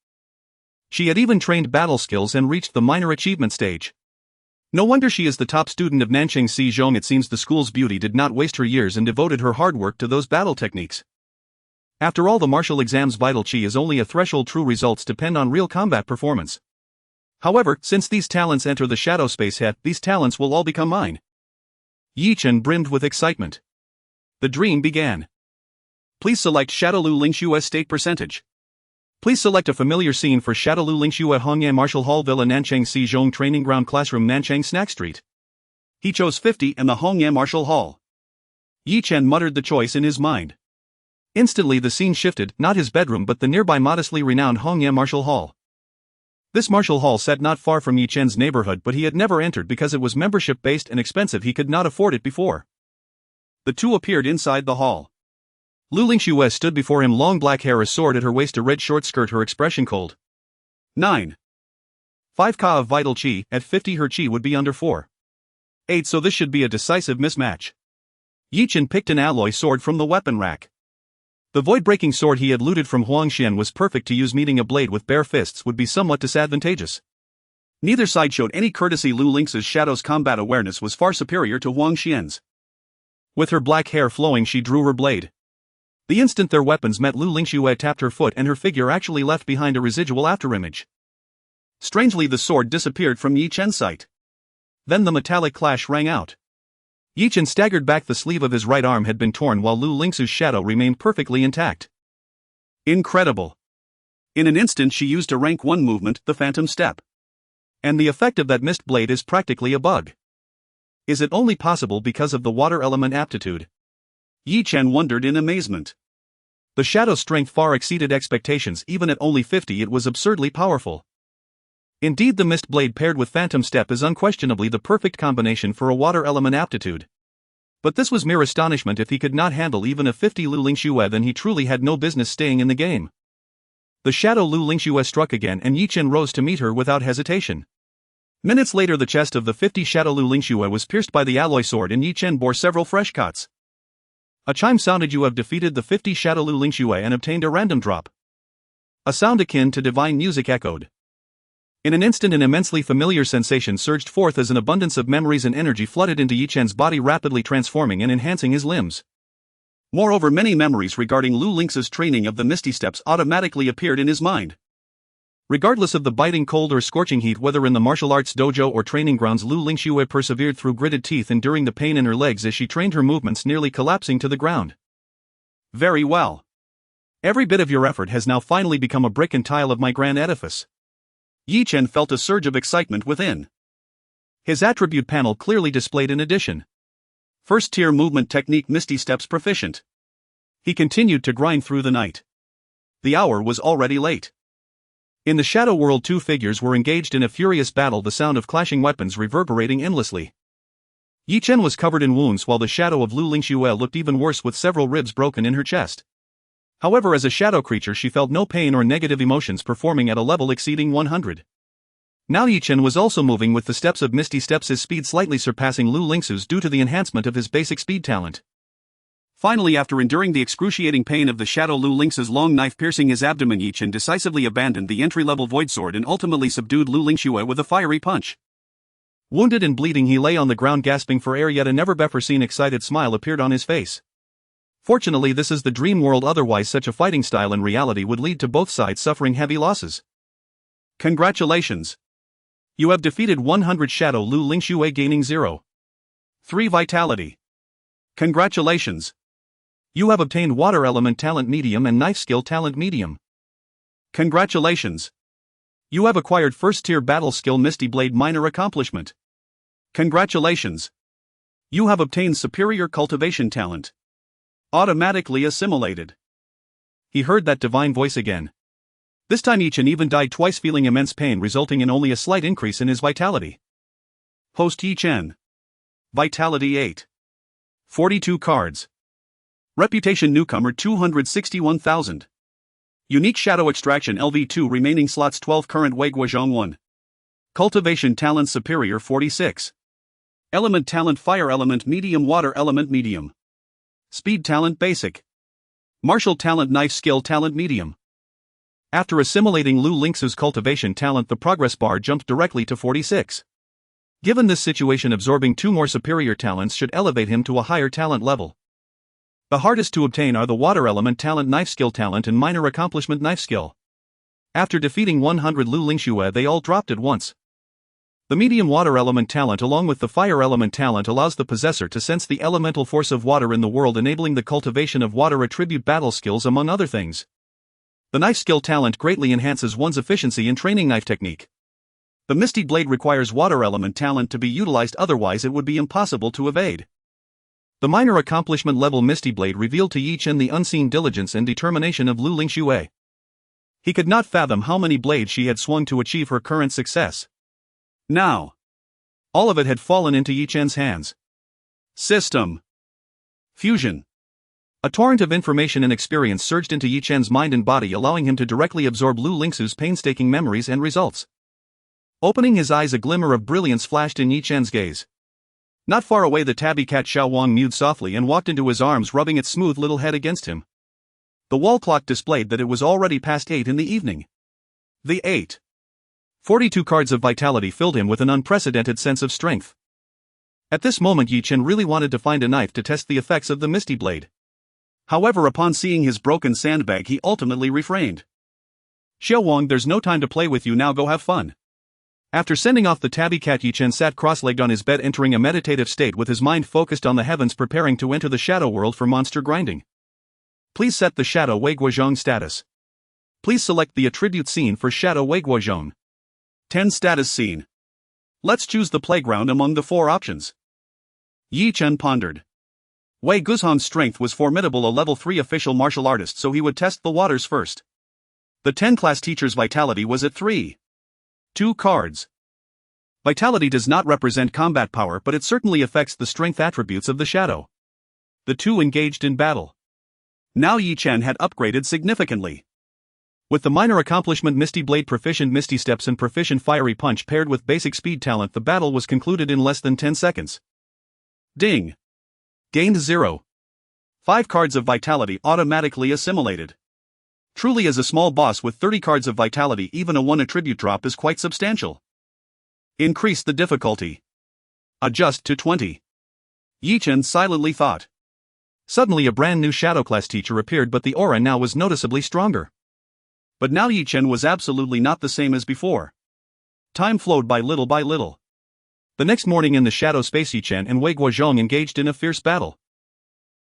She had even trained battle skills and reached the minor achievement stage. No wonder she is the top student of Nancheng Si Zhong. It seems the school's beauty did not waste her years and devoted her hard work to those battle techniques. After all, the martial exam's vital qi is only a threshold, true results depend on real combat performance. However, since these talents enter the shadow space head, these talents will all become mine. Yi Chen brimmed with excitement. The dream began. Please select Shadow Lu Lingxue state percentage. Please select a familiar scene for Shadow Lu Lingxue Hongyan Martial Hall Villa Nancheng Si Zhong Training Ground Classroom Nancheng Snack Street. He chose 50 and the Hongyan Martial Hall. Yi Chen muttered the choice in his mind. Instantly the scene shifted, not his bedroom but the nearby modestly renowned Hongyan Martial Hall. This martial hall sat not far from Yi Chen's neighborhood, but he had never entered because it was membership-based and expensive. He could not afford it before. The two appeared inside the hall. Lu Lingxue stood before him, long black hair, a sword at her waist, a red short skirt, her expression cold. 9. 5K of vital qi, at 50 her qi would be under 4. 8, so this should be a decisive mismatch. Yi Chen picked an alloy sword from the weapon rack. The void-breaking sword he had looted from Huang Xian was perfect to use. Meeting a blade with bare fists would be somewhat disadvantageous. Neither side showed any courtesy. Lu Lingxue's Shadow's combat awareness was far superior to Huang Xian's. With her black hair flowing, she drew her blade. The instant their weapons met, Lu Lingxue tapped her foot and her figure actually left behind a residual afterimage. Strangely, the sword disappeared from Yi Chen's sight. Then the metallic clash rang out. Yi Chen staggered back. The sleeve of his right arm had been torn while Lu Lingxue's shadow remained perfectly intact. Incredible. In an instant she used a rank 1 movement, the Phantom Step. And the effect of that mist blade is practically a bug. Is it only possible because of the water element aptitude? Yi Chen wondered in amazement. The shadow's strength far exceeded expectations. Even at only 50 it was absurdly powerful. Indeed, the mist blade paired with Phantom Step is unquestionably the perfect combination for a water element aptitude. But this was mere astonishment. If he could not handle even a 50 Lu Lingxue, then he truly had no business staying in the game. The shadow Lu Lingxue struck again, and Yi Chen rose to meet her without hesitation. Minutes later, the chest of the 50 shadow Lu Lingxue was pierced by the alloy sword, and Yi Chen bore several fresh cuts. A chime sounded. You have defeated the 50 shadow Lu Lingxue and obtained a random drop. A sound akin to divine music echoed. In an instant, an immensely familiar sensation surged forth as an abundance of memories and energy flooded into Yi Chen's body, rapidly transforming and enhancing his limbs. Moreover, many memories regarding Lu Lingx's training of the Misty Steps automatically appeared in his mind. Regardless of the biting cold or scorching heat, whether in the martial arts dojo or training grounds, Lu Lingxue persevered through gritted teeth, enduring the pain in her legs as she trained her movements, nearly collapsing to the ground. Very well. Every bit of your effort has now finally become a brick and tile of my grand edifice. Yi Chen felt a surge of excitement within. His attribute panel clearly displayed an addition. First tier movement technique, Misty Steps proficient. He continued to grind through the night. The hour was already late. In the shadow world, two figures were engaged in a furious battle, the sound of clashing weapons reverberating endlessly. Yi Chen was covered in wounds, while the shadow of Lu Lingxue looked even worse, with several ribs broken in her chest. However, as a shadow creature, she felt no pain or negative emotions, performing at a level exceeding 100. Now Yi Chen was also moving with the steps of Misty Steps, his speed slightly surpassing Lu Lingxu's due to the enhancement of his basic speed talent. Finally, after enduring the excruciating pain of the shadow Lu Lingx's long knife piercing his abdomen, Yi Chen decisively abandoned the entry-level void sword and ultimately subdued Lu Lingxue with a fiery punch. Wounded and bleeding, he lay on the ground gasping for air, yet a never-before-seen excited smile appeared on his face. Fortunately, this is the dream world, otherwise such a fighting style in reality would lead to both sides suffering heavy losses. Congratulations! You have defeated 100 shadow Lu Lingxue, gaining 0.3 vitality. Congratulations! You have obtained water element talent medium and knife skill talent medium. Congratulations! You have acquired first tier battle skill Misty Blade minor accomplishment. Congratulations! You have obtained superior cultivation talent. Automatically assimilated. He heard that divine voice again. This time Yi Chen even died twice, feeling immense pain, resulting in only a slight increase in his vitality. Host Yi Chen. Vitality 8. 42 cards. Reputation newcomer 261,000. Unique shadow extraction LV2 remaining slots 12, current Wei Guozhong 1. Cultivation talent superior 46. Element talent fire element medium, water element medium. Speed talent basic. Martial talent knife skill talent medium. After assimilating Lu Lingxu's cultivation talent, the progress bar jumped directly to 46. Given this situation, absorbing 2 more superior talents should elevate him to a higher talent level. The hardest to obtain are the water element talent knife skill talent and minor accomplishment knife skill. After defeating 100 Lu Lingxue, they all dropped at once. The medium water element talent along with the fire element talent allows the possessor to sense the elemental force of water in the world, enabling the cultivation of water attribute battle skills among other things. The knife skill talent greatly enhances one's efficiency in training knife technique. The Misty Blade requires water element talent to be utilized, otherwise it would be impossible to evade. The minor accomplishment level Misty Blade revealed to Yi Chen the unseen diligence and determination of Lu Lingxue. He could not fathom how many blades she had swung to achieve her current success. Now, all of it had fallen into Yi Chen's hands. System. Fusion. A torrent of information and experience surged into Yi Chen's mind and body, allowing him to directly absorb Lu Lingxu's painstaking memories and results. Opening his eyes, a glimmer of brilliance flashed in Yi Chen's gaze. Not far away, the tabby cat Xiao Wang mewed softly and walked into his arms, rubbing its smooth little head against him. The wall clock displayed that it was already past 8 in the evening. The 42 cards of vitality filled him with an unprecedented sense of strength. At this moment, Yi Chen really wanted to find a knife to test the effects of the Misty Blade. However, upon seeing his broken sandbag, he ultimately refrained. Xiao Wang, there's no time to play with you now, go have fun. After sending off the tabby cat, Yi Chen sat cross-legged on his bed, entering a meditative state with his mind focused on the heavens, preparing to enter the shadow world for monster grinding. Please set the shadow Wei Guozhong status. Please select the attribute scene for Shadow Wei Guozhong. 10 status scene. Let's choose the playground among the 4 options. Yi Chen pondered. Wei Guozhong's strength was formidable, a level 3 official martial artist, so he would test the waters first. The 10 class teacher's vitality was at 3. 2 cards. Vitality does not represent combat power, but it certainly affects the strength attributes of the shadow. The 2 engaged in battle. Now Yi Chen had upgraded significantly. With the minor accomplishment Misty Blade, proficient Misty Steps and proficient Fiery Punch paired with basic speed talent, the battle was concluded in less than 10 seconds. Ding! Gained 0. 5 cards of vitality automatically assimilated. Truly, as a small boss with 30 cards of vitality, even a 1 attribute drop is quite substantial. Increase the difficulty. Adjust to 20. Yi Chen silently thought. Suddenly a brand new shadow class teacher appeared, but the aura now was noticeably stronger. But now Yi Chen was absolutely not the same as before. Time flowed by little by little. The next morning in the shadow space, Yi Chen and Wei Guozhong engaged in a fierce battle.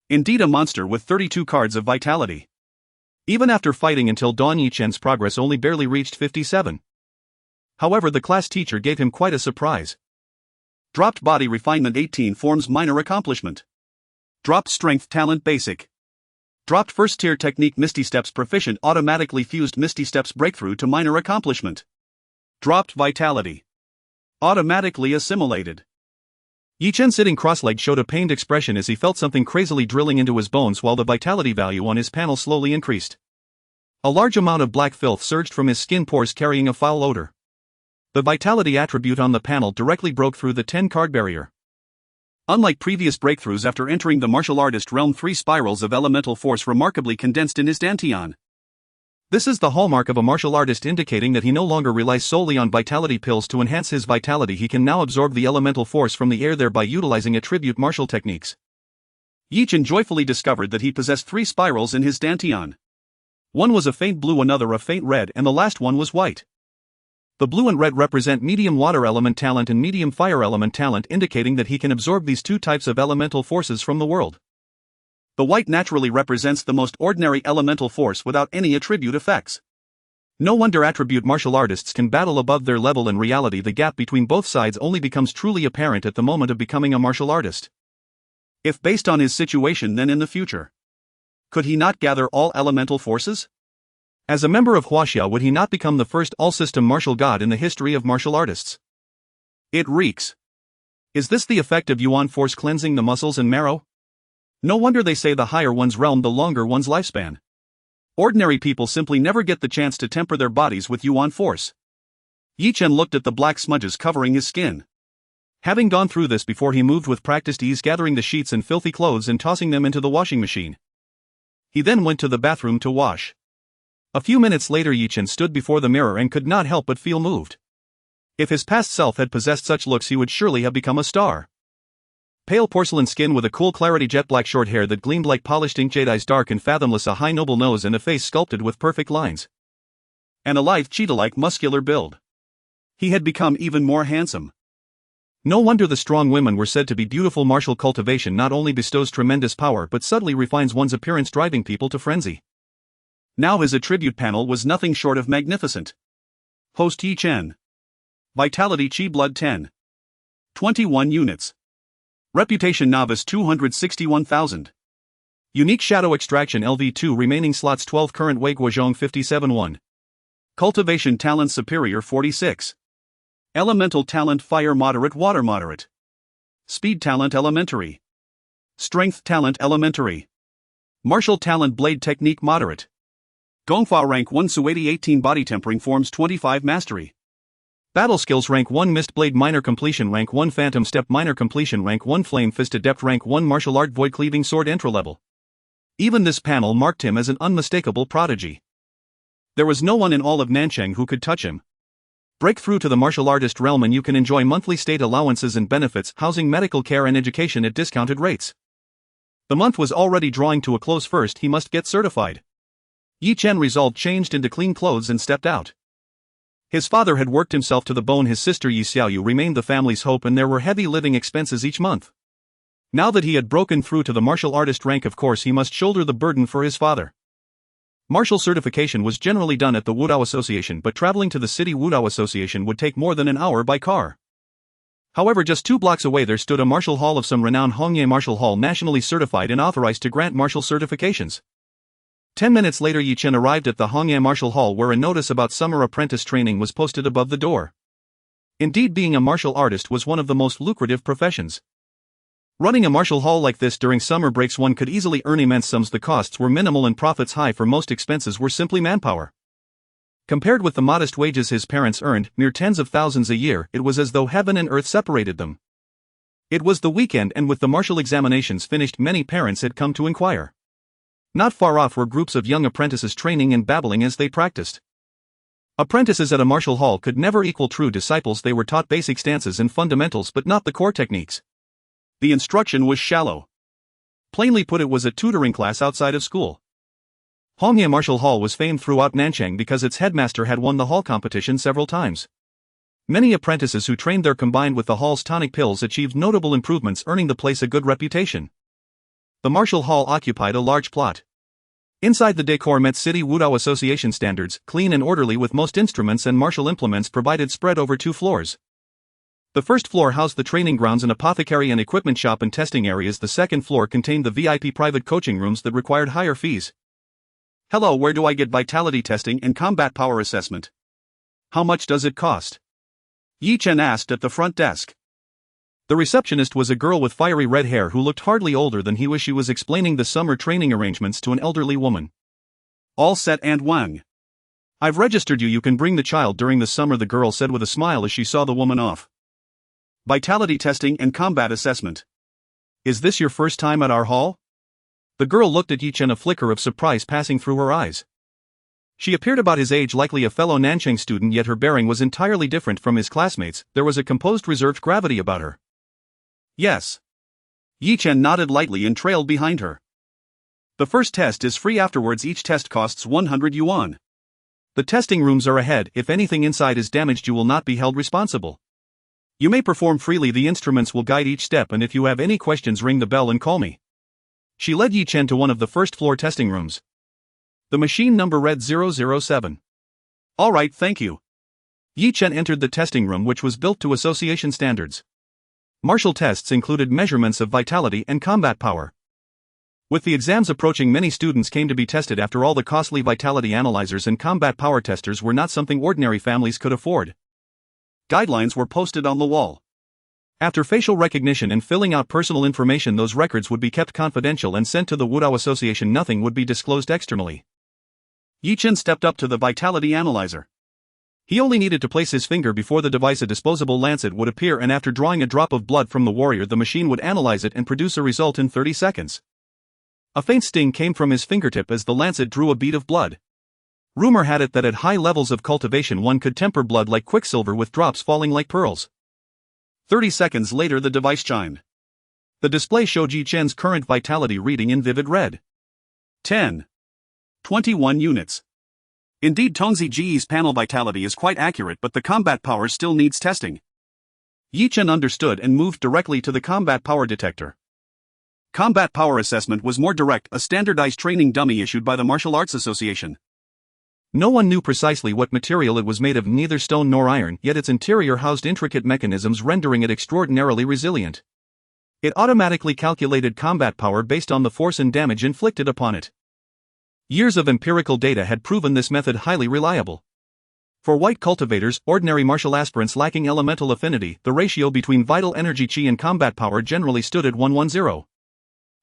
Indeed, a monster with 32 cards of vitality. Even after fighting until dawn, Yi Chen's progress only barely reached 57. However, the class teacher gave him quite a surprise. Dropped body refinement 18 forms minor accomplishment. Dropped strength talent basic. Dropped first tier technique Misty Steps proficient, automatically fused Misty Steps breakthrough to minor accomplishment. Dropped vitality. Automatically assimilated. Yi Chen, sitting cross-legged, showed a pained expression as he felt something crazily drilling into his bones while the vitality value on his panel slowly increased. A large amount of black filth surged from his skin pores, carrying a foul odor. The vitality attribute on the panel directly broke through the 10-card barrier. Unlike previous breakthroughs, after entering the martial artist realm, 3 spirals of elemental force remarkably condensed in his dantian. This is the hallmark of a martial artist, indicating that he no longer relies solely on vitality pills to enhance his vitality. He can now absorb the elemental force from the air, thereby utilizing attribute martial techniques. Yi Chen joyfully discovered that he possessed 3 spirals in his dantian. One was a faint blue, another a faint red, and the last one was white. The blue and red represent medium water element talent and medium fire element talent, indicating that he can absorb these 2 types of elemental forces from the world. The white naturally represents the most ordinary elemental force without any attribute effects. No wonder attribute martial artists can battle above their level. In reality, the gap between both sides only becomes truly apparent at the moment of becoming a martial artist. If based on his situation, then in the future, could he not gather all elemental forces? As a member of Huaxia, would he not become the first all-system martial god in the history of martial artists? It reeks. Is this the effect of Yuan force cleansing the muscles and marrow? No wonder they say the higher one's realm, the longer one's lifespan. Ordinary people simply never get the chance to temper their bodies with Yuan force. Yi Chen looked at the black smudges covering his skin. Having gone through this before, he moved with practiced ease, gathering the sheets and filthy clothes and tossing them into the washing machine. He then went to the bathroom to wash. A few minutes later, Yi Chen stood before the mirror and could not help but feel moved. If his past self had possessed such looks, he would surely have become a star. Pale porcelain skin with a cool clarity, jet black short hair that gleamed like polished ink, jade eyes dark and fathomless, a high noble nose and a face sculpted with perfect lines. And a lithe cheetah-like muscular build. He had become even more handsome. No wonder the strong women were said to be beautiful. Martial cultivation not only bestows tremendous power but subtly refines one's appearance, driving people to frenzy. Now his attribute panel was nothing short of magnificent. Host Yi Chen. Vitality Chi Blood 10. 21 units. Reputation Novice 261,000. Unique Shadow Extraction LV2 remaining slots 12. Current Wei Guozhong 57-1. Cultivation Talent Superior 46. Elemental Talent Fire Moderate, Water Moderate. Speed Talent Elementary. Strength Talent Elementary. Martial Talent Blade Technique Moderate. Gongfa Rank 1 Sueti 18 Body Tempering Forms 25 Mastery. Battle Skills Rank 1 Mist Blade Minor Completion Rank 1 Phantom Step Minor Completion Rank 1 Flame Fist Adept Rank 1 Martial Art Void Cleaving Sword Entry Level. Even this panel marked him as an unmistakable prodigy. There was no one in all of Nanchang who could touch him. Break through to the martial artist realm and you can enjoy monthly state allowances and benefits, housing, medical care and education at discounted rates. The month was already drawing to a close. First he must get certified. Yi Chen resolved, changed into clean clothes and stepped out. His father had worked himself to the bone. His sister Yi Xiaoyu remained the family's hope, and there were heavy living expenses each month. Now that he had broken through to the martial artist rank, of course he must shoulder the burden for his father. Martial certification was generally done at the Wudao Association, but traveling to the City Wudao Association would take more than an hour by car. However, just 2 blocks away there stood a martial hall of some renowned Hongye Martial Hall, nationally certified and authorized to grant martial certifications. 10 minutes later, Yi Chen arrived at the Hongye Martial Hall, where a notice about summer apprentice training was posted above the door. Indeed, being a martial artist was one of the most lucrative professions. Running a martial hall like this during summer breaks, one could easily earn immense sums. The costs were minimal and profits high, for most expenses were simply manpower. Compared with the modest wages his parents earned, mere tens of thousands a year, it was as though heaven and earth separated them. It was the weekend, and with the martial examinations finished, many parents had come to inquire. Not far off were groups of young apprentices training and babbling as they practiced. Apprentices at a martial hall could never equal true disciples. They were taught basic stances and fundamentals, but not the core techniques. The instruction was shallow. Plainly put, it was a tutoring class outside of school. Hongye Martial Hall was famed throughout Nanchang because its headmaster had won the hall competition several times. Many apprentices who trained there, combined with the hall's tonic pills, achieved notable improvements, earning the place a good reputation. The martial hall occupied a large plot. Inside, the decor met City Wudao Association standards, clean and orderly, with most instruments and martial implements provided spread over 2 floors. The first floor housed the training grounds, an apothecary and equipment shop and testing areas. The second floor contained the VIP private coaching rooms that required higher fees. "Hello, where do I get vitality testing and combat power assessment? How much does it cost?" Yi Chen asked at the front desk. The receptionist was a girl with fiery red hair who looked hardly older than he was. She was explaining the summer training arrangements to an elderly woman. "All set and Wang. I've registered you. You can bring the child during the summer," the girl said with a smile as she saw the woman off. "Vitality testing and combat assessment. Is this your first time at our hall?" The girl looked at Yi Chen, a flicker of surprise passing through her eyes. She appeared about his age, likely a fellow Nanchang student, yet her bearing was entirely different from his classmates. There was a composed, reserved gravity about her. "Yes." Yi Chen nodded lightly and trailed behind her. "The first test is free. Afterwards, each test costs 100 yuan. The testing rooms are ahead. If anything inside is damaged, you will not be held responsible. You may perform freely. The instruments will guide each step, and if you have any questions, ring the bell and call me." She led Yi Chen to one of the first floor testing rooms. The machine number read 007. "All right, thank you." Yi Chen entered the testing room, which was built to association standards. Martial tests included measurements of vitality and combat power. With the exams approaching, many students came to be tested. After all, the costly vitality analyzers and combat power testers were not something ordinary families could afford. Guidelines were posted on the wall. After facial recognition and filling out personal information, those records would be kept confidential and sent to the Wudao Association. Nothing would be disclosed externally. Yi Chen stepped up to the vitality analyzer. He only needed to place his finger before the device. A disposable lancet would appear, and after drawing a drop of blood from the warrior, the machine would analyze it and produce a result in 30 seconds. A faint sting came from his fingertip as the lancet drew a bead of blood. Rumor had it that at high levels of cultivation one could temper blood like quicksilver, with drops falling like pearls. 30 seconds later, the device chimed. The display showed Yi Chen's current vitality reading in vivid red. 10. 21 units. Indeed, Tongzi Ji's panel vitality is quite accurate, but the combat power still needs testing. Yi Chen understood and moved directly to the combat power detector. Combat power assessment was more direct, a standardized training dummy issued by the Martial Arts Association. No one knew precisely what material it was made of, neither stone nor iron, yet its interior housed intricate mechanisms rendering it extraordinarily resilient. It automatically calculated combat power based on the force and damage inflicted upon it. Years of empirical data had proven this method highly reliable. For white cultivators, ordinary martial aspirants lacking elemental affinity, the ratio between vital energy chi and combat power generally stood at 1:10.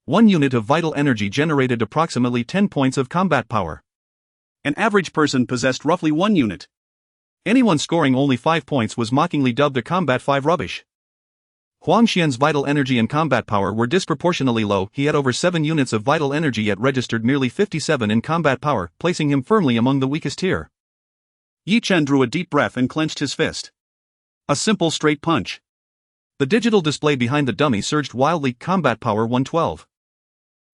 1 unit of vital energy generated approximately 10 points of combat power. An average person possessed roughly 1 unit. Anyone scoring only 5 points was mockingly dubbed a combat 5 rubbish. Huang Xian's vital energy and combat power were disproportionately low. He had over 7 units of vital energy yet registered merely 57 in combat power, placing him firmly among the weakest tier. Yi Chen drew a deep breath and clenched his fist. A simple straight punch. The digital display behind the dummy surged wildly. Combat power 112.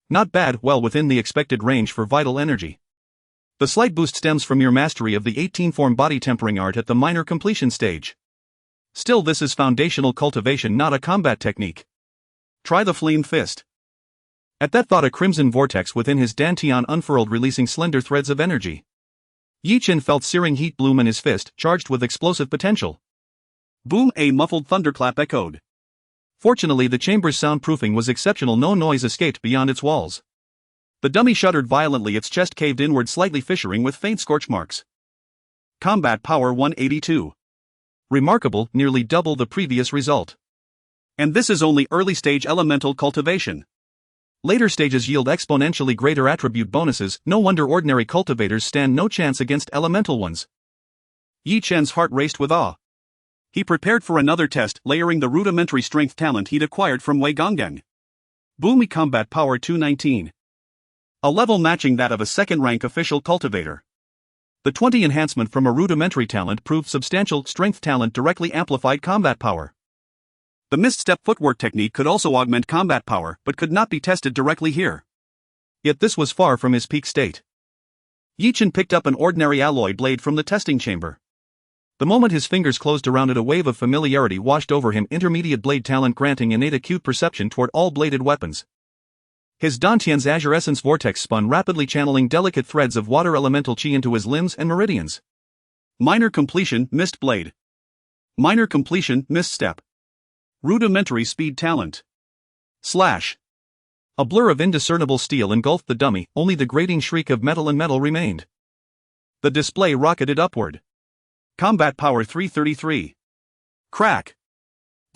Not bad, well within the expected range for vital energy. The slight boost stems from your mastery of the 18-form body tempering art at the minor completion stage. Still, this is foundational cultivation, not a combat technique. Try the flame fist. At that thought, a crimson vortex within his dantian unfurled, releasing slender threads of energy. Yi Chen felt searing heat bloom in his fist, charged with explosive potential. Boom! A muffled thunderclap echoed. Fortunately, the chamber's soundproofing was exceptional. No noise escaped beyond its walls. The dummy shuddered violently, its chest caved inward, slightly fissuring with faint scorch marks. Combat power 182. Remarkable, nearly double the previous result. And this is only early stage elemental cultivation. Later stages yield exponentially greater attribute bonuses. No wonder ordinary cultivators stand no chance against elemental ones. Yi Chen's heart raced with awe. He prepared for another test, layering the rudimentary strength talent he'd acquired from Wei Gonggang. Boomy combat power 219. A level matching that of a second-rank official cultivator. The 20 enhancement from a rudimentary talent proved substantial. Strength talent directly amplified combat power. The misstep footwork technique could also augment combat power, but could not be tested directly here. Yet this was far from his peak state. Yi Chen picked up an ordinary alloy blade from the testing chamber. The moment his fingers closed around it, a wave of familiarity washed over him. Intermediate blade talent granting innate acute perception toward all bladed weapons. His Dantian's azure essence vortex spun rapidly, channeling delicate threads of water elemental chi into his limbs and meridians. Minor completion, missed blade. Minor completion, misstep. Rudimentary speed talent. Slash. A blur of indiscernible steel engulfed the dummy, only the grating shriek of metal and metal remained. The display rocketed upward. Combat power 333. Crack.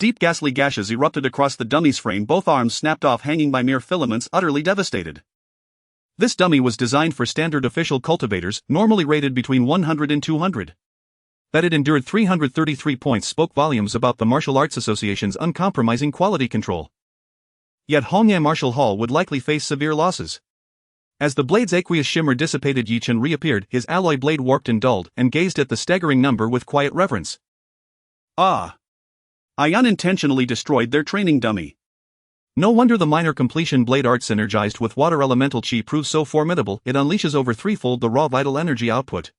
Deep ghastly gashes erupted across the dummy's frame, both arms snapped off, hanging by mere filaments, utterly devastated. This dummy was designed for standard official cultivators, normally rated between 100 and 200. That it endured 333 points spoke volumes about the Martial Arts Association's uncompromising quality control. Yet Hongyan Martial Hall would likely face severe losses. As the blade's aqueous shimmer dissipated, Yi Chen reappeared, his alloy blade warped and dulled, and gazed at the staggering number with quiet reverence. Ah! I unintentionally destroyed their training dummy. No wonder the minor completion blade art synergized with water elemental chi proves so formidable. It unleashes over threefold the raw vital energy output.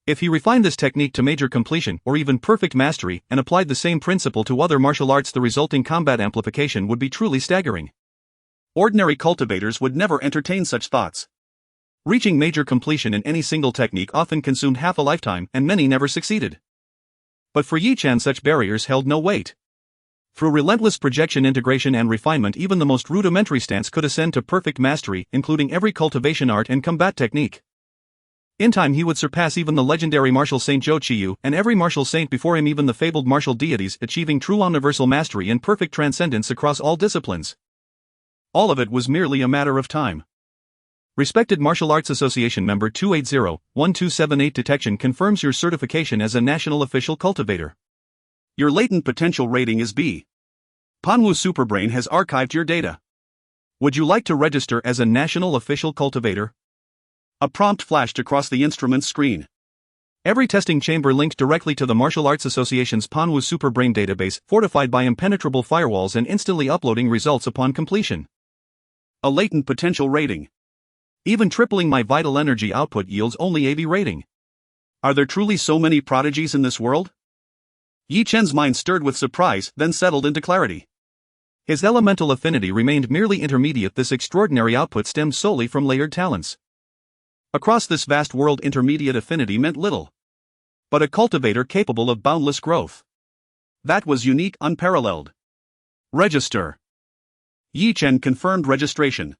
If he refined this technique to major completion, or even perfect mastery, and applied the same principle to other martial arts, the resulting combat amplification would be truly staggering. Ordinary cultivators would never entertain such thoughts. Reaching major completion in any single technique often consumed half a lifetime, and many never succeeded. But for Yi Chen, such barriers held no weight. Through relentless projection, integration, and refinement, even the most rudimentary stance could ascend to perfect mastery, including every cultivation art and combat technique. In time, he would surpass even the legendary martial saint Zhou Qiyu, and every martial saint before him, even the fabled martial deities, achieving true universal mastery and perfect transcendence across all disciplines. All of it was merely a matter of time. Respected Martial Arts Association member 280-1278 detection confirms your certification as a national official cultivator. Your latent potential rating is B. Panwu Superbrain has archived your data. Would you like to register as a national official cultivator? A prompt flashed across the instrument's screen. Every testing chamber linked directly to the Martial Arts Association's Panwu Superbrain database, fortified by impenetrable firewalls and instantly uploading results upon completion. A latent potential rating. Even tripling my vital energy output yields only AV rating. Are there truly so many prodigies in this world? Yi Chen's mind stirred with surprise, then settled into clarity. His elemental affinity remained merely intermediate. This extraordinary output stemmed solely from layered talents. Across this vast world, intermediate affinity meant little. But a cultivator capable of boundless growth. That was unique, unparalleled. Register. Yi Chen confirmed registration.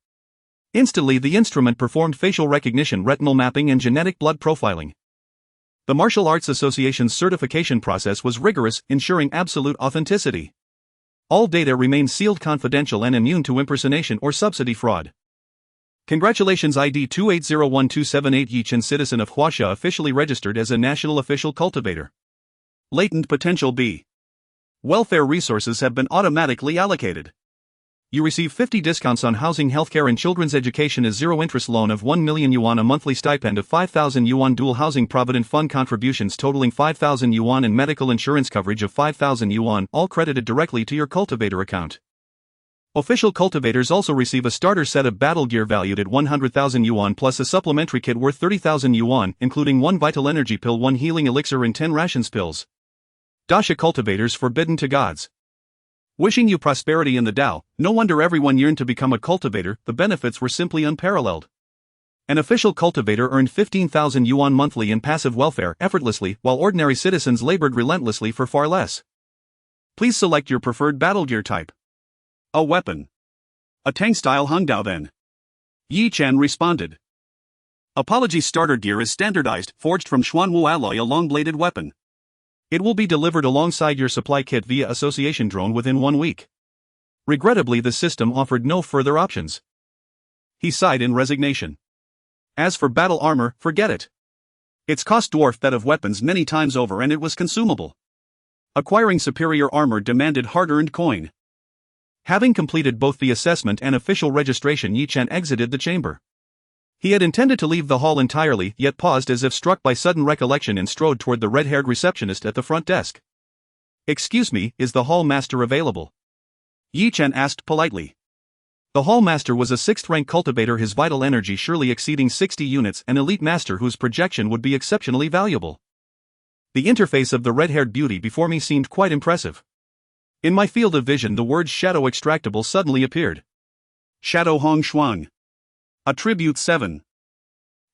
Instantly, the instrument performed facial recognition, retinal mapping, and genetic blood profiling. The Martial Arts Association's certification process was rigorous, ensuring absolute authenticity. All data remained sealed, confidential, and immune to impersonation or subsidy fraud. Congratulations, ID 2801278. Yi Chen, citizen of Huaxia, officially registered as a national official cultivator. Latent potential B. Welfare resources have been automatically allocated. You receive 50 discounts on housing, healthcare, and children's education, a zero-interest loan of 1 million yuan, a monthly stipend of 5,000 yuan, dual housing provident fund contributions totaling 5,000 yuan, and medical insurance coverage of 5,000 yuan, all credited directly to your cultivator account. Official cultivators also receive a starter set of battle gear valued at 100,000 yuan plus a supplementary kit worth 30,000 yuan, including 1 vital energy pill, 1 healing elixir, and 10 rations pills. Dasha cultivators forbidden to gods. Wishing you prosperity in the Tao, no wonder everyone yearned to become a cultivator, the benefits were simply unparalleled. An official cultivator earned 15,000 yuan monthly in passive welfare effortlessly, while ordinary citizens labored relentlessly for far less. Please select your preferred battle gear type. A weapon. A tank-style Hungdao then. Yi Chen responded. Apology starter gear is standardized, forged from Xuanwu alloy, a long-bladed weapon. It will be delivered alongside your supply kit via association drone within 1 week. Regrettably, the system offered no further options. He sighed in resignation. As for battle armor, forget it. Its cost dwarfed that of weapons many times over, and it was consumable. Acquiring superior armor demanded hard-earned coin. Having completed both the assessment and official registration, Yi Chen exited the chamber. He had intended to leave the hall entirely, yet paused as if struck by sudden recollection and strode toward the red-haired receptionist at the front desk. Excuse me, is the hall master available? Yi Chen asked politely. The hall master was a 6th-rank cultivator, his vital energy surely exceeding 60 units, an elite master whose projection would be exceptionally valuable. The interface of the red-haired beauty before me seemed quite impressive. In my field of vision, the word shadow extractable suddenly appeared. Shadow Hong Shuang. Attribute 7.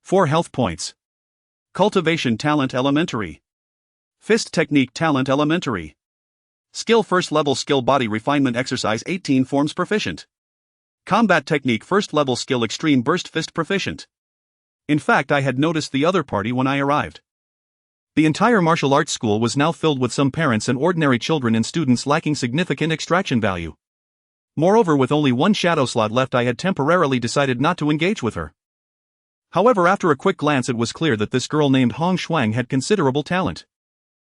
4 health points. Cultivation Talent Elementary. Fist Technique Talent Elementary. Skill First Level Skill Body Refinement Exercise 18 Forms Proficient. Combat Technique First Level Skill Extreme Burst Fist Proficient. In fact, I had noticed the other party when I arrived. The entire martial arts school was now filled with some parents and ordinary children and students lacking significant extraction value. Moreover, with only 1 shadow slot left, I had temporarily decided not to engage with her. However, after a quick glance, it was clear that this girl named Hong Shuang had considerable talent.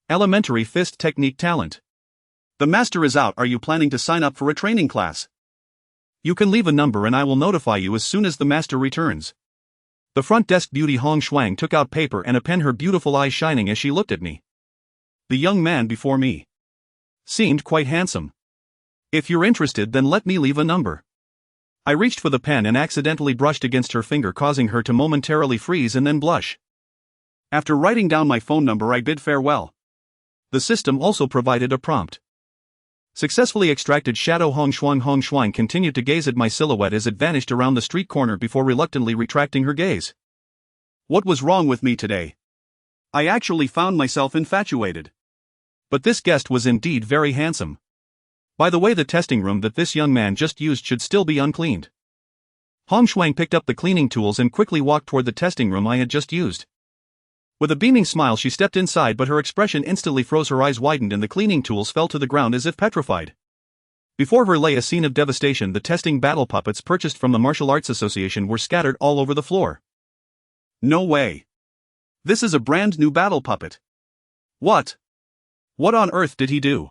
Elementary Fist Technique Talent. The master is out. Are you planning to sign up for a training class? You can leave a number and I will notify you as soon as the master returns. The front desk beauty Hong Shuang took out paper and a pen, her beautiful eyes shining as she looked at me. The young man before me seemed quite handsome. If you're interested, then let me leave a number. I reached for the pen and accidentally brushed against her finger, causing her to momentarily freeze and then blush. After writing down my phone number, I bid farewell. The system also provided a prompt. Successfully extracted Shadow Hong Shuang. Hong Shuang continued to gaze at my silhouette as it vanished around the street corner before reluctantly retracting her gaze. What was wrong with me today? I actually found myself infatuated. But this guest was indeed very handsome. By the way, the testing room that this young man just used should still be uncleaned. Hong Shuang picked up the cleaning tools and quickly walked toward the testing room I had just used. With a beaming smile, she stepped inside, but her expression instantly froze. Her eyes widened and the cleaning tools fell to the ground as if petrified. Before her lay a scene of devastation. The testing battle puppets purchased from the Martial Arts Association were scattered all over the floor. No way. This is a brand new battle puppet. What? What on earth did he do?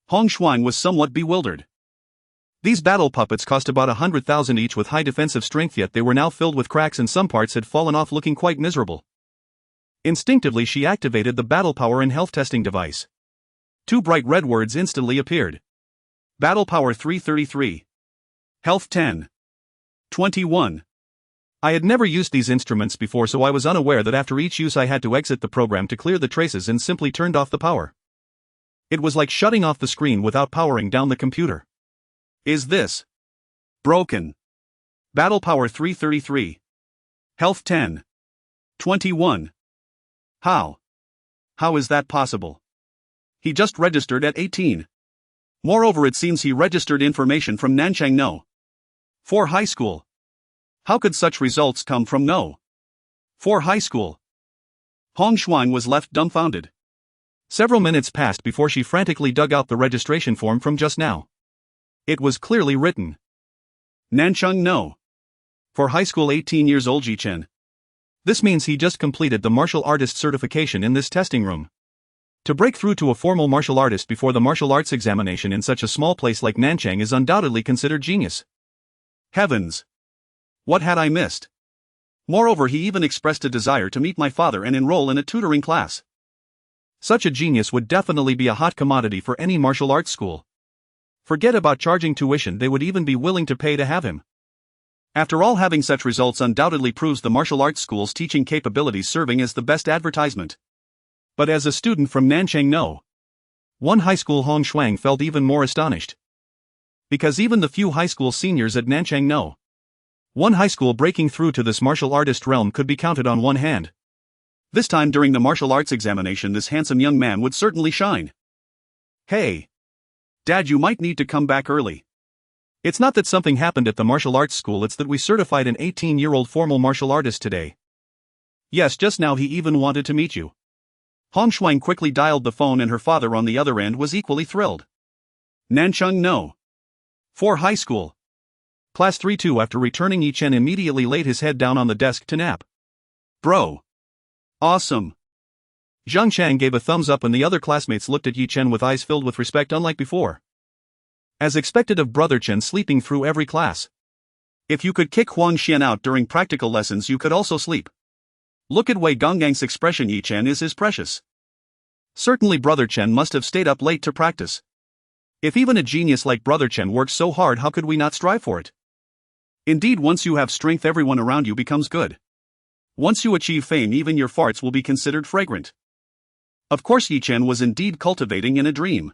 Hong Shuang was somewhat bewildered. These battle puppets cost about 100,000 each with high defensive strength, yet they were now filled with cracks and some parts had fallen off, looking quite miserable. Instinctively, she activated the battle power and health testing device. 2 bright red words instantly appeared. Battle power 333. Health 10. 21. I had never used these instruments before, so I was unaware that after each use I had to exit the program to clear the traces and simply turned off the power. It was like shutting off the screen without powering down the computer. Is this broken? Battle power 333. Health 10. 21. How? How is that possible? He just registered at 18. Moreover, it seems he registered information from Nanchang No. 4 High School. How could such results come from No. 4 High School? Hong Shuang was left dumbfounded. Several minutes passed before she frantically dug out the registration form from just now. It was clearly written. Nanchang No. 4 High School, 18 years old, Ji Chen. This means he just completed the martial artist certification in this testing room. To break through to a formal martial artist before the martial arts examination in such a small place like Nanchang is undoubtedly considered genius. Heavens! What had I missed? Moreover, he even expressed a desire to meet my father and enroll in a tutoring class. Such a genius would definitely be a hot commodity for any martial arts school. Forget about charging tuition, they would even be willing to pay to have him. After all, having such results undoubtedly proves the martial arts school's teaching capabilities, serving as the best advertisement. But as a student from Nanchang No. One high school Hong Shuang felt even more astonished. Because even the few high school seniors at Nanchang know. One high school breaking through to this martial artist realm could be counted on one hand. This time during the martial arts examination this handsome young man would certainly shine. Hey. Dad, you might need to come back early. It's not that something happened at the martial arts school, it's that we certified an 18-year-old formal martial artist today. Yes, just now he even wanted to meet you. Hong Shuang quickly dialed the phone and her father on the other end was equally thrilled. Nanchang No. 4 High School. Class 3-2. After returning, Yi Chen immediately laid his head down on the desk to nap. Bro. Awesome. Zhang Chang gave a thumbs up and the other classmates looked at Yi Chen with eyes filled with respect unlike before. As expected of brother Chen sleeping through every class. If you could kick Huang Xian out during practical lessons you could also sleep. Look at Wei Gonggang's expression. Yi Chen is his precious. Certainly brother Chen must have stayed up late to practice. If even a genius like brother Chen works so hard, how could we not strive for it? Indeed, once you have strength everyone around you becomes good. Once you achieve fame even your farts will be considered fragrant. Of course Yi Chen was indeed cultivating in a dream.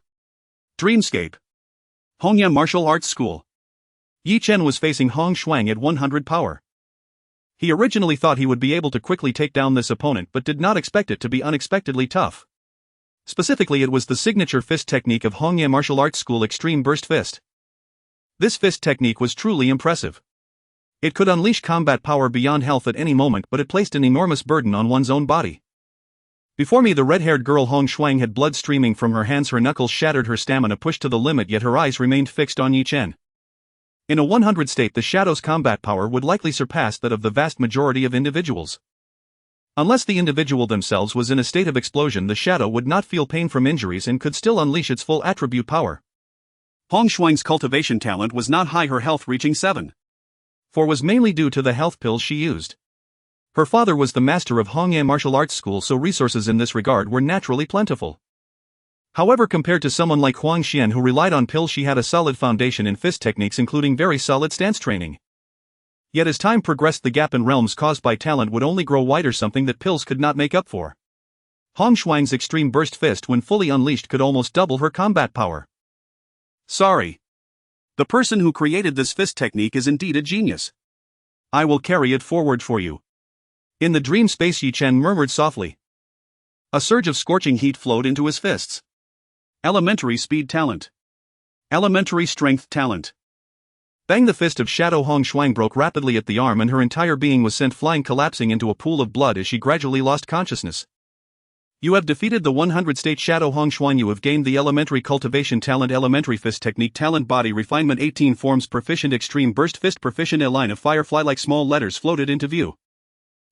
Dreamscape. Hongyan Martial Arts School. Yi Chen was facing Hong Shuang at 100 power. He originally thought he would be able to quickly take down this opponent but did not expect it to be unexpectedly tough. Specifically, it was the signature fist technique of Hongyan Martial Arts School, Extreme Burst Fist. This fist technique was truly impressive. It could unleash combat power beyond health at any moment, but it placed an enormous burden on one's own body. Before me the red-haired girl Hong Shuang had blood streaming from her hands, her knuckles shattered, her stamina pushed to the limit, yet her eyes remained fixed on Yi Chen. In a 100 state the Shadow's combat power would likely surpass that of the vast majority of individuals. Unless the individual themselves was in a state of explosion, the Shadow would not feel pain from injuries and could still unleash its full attribute power. Hong Shuang's cultivation talent was not high, her health reaching 7. 4 was mainly due to the health pills she used. Her father was the master of Hongyan Martial Arts School, so resources in this regard were naturally plentiful. However, compared to someone like Huang Xian who relied on pills, she had a solid foundation in fist techniques including very solid stance training. Yet as time progressed the gap in realms caused by talent would only grow wider, something that pills could not make up for. Hong Shuang's Extreme Burst Fist when fully unleashed could almost double her combat power. Sorry. The person who created this fist technique is indeed a genius. I will carry it forward for you. In the dream space Yi Chen murmured softly. A surge of scorching heat flowed into his fists. Elementary Speed Talent. Elementary Strength Talent. Bang! The fist of Shadow Hong Shuang broke rapidly at the arm and her entire being was sent flying, collapsing into a pool of blood as she gradually lost consciousness. You have defeated the 100-state Shadow Hong Shuang. You have gained the Elementary Cultivation Talent, Elementary Fist Technique Talent, Body Refinement 18 Forms Proficient, Extreme Burst Fist Proficient. A line of firefly-like small letters floated into view.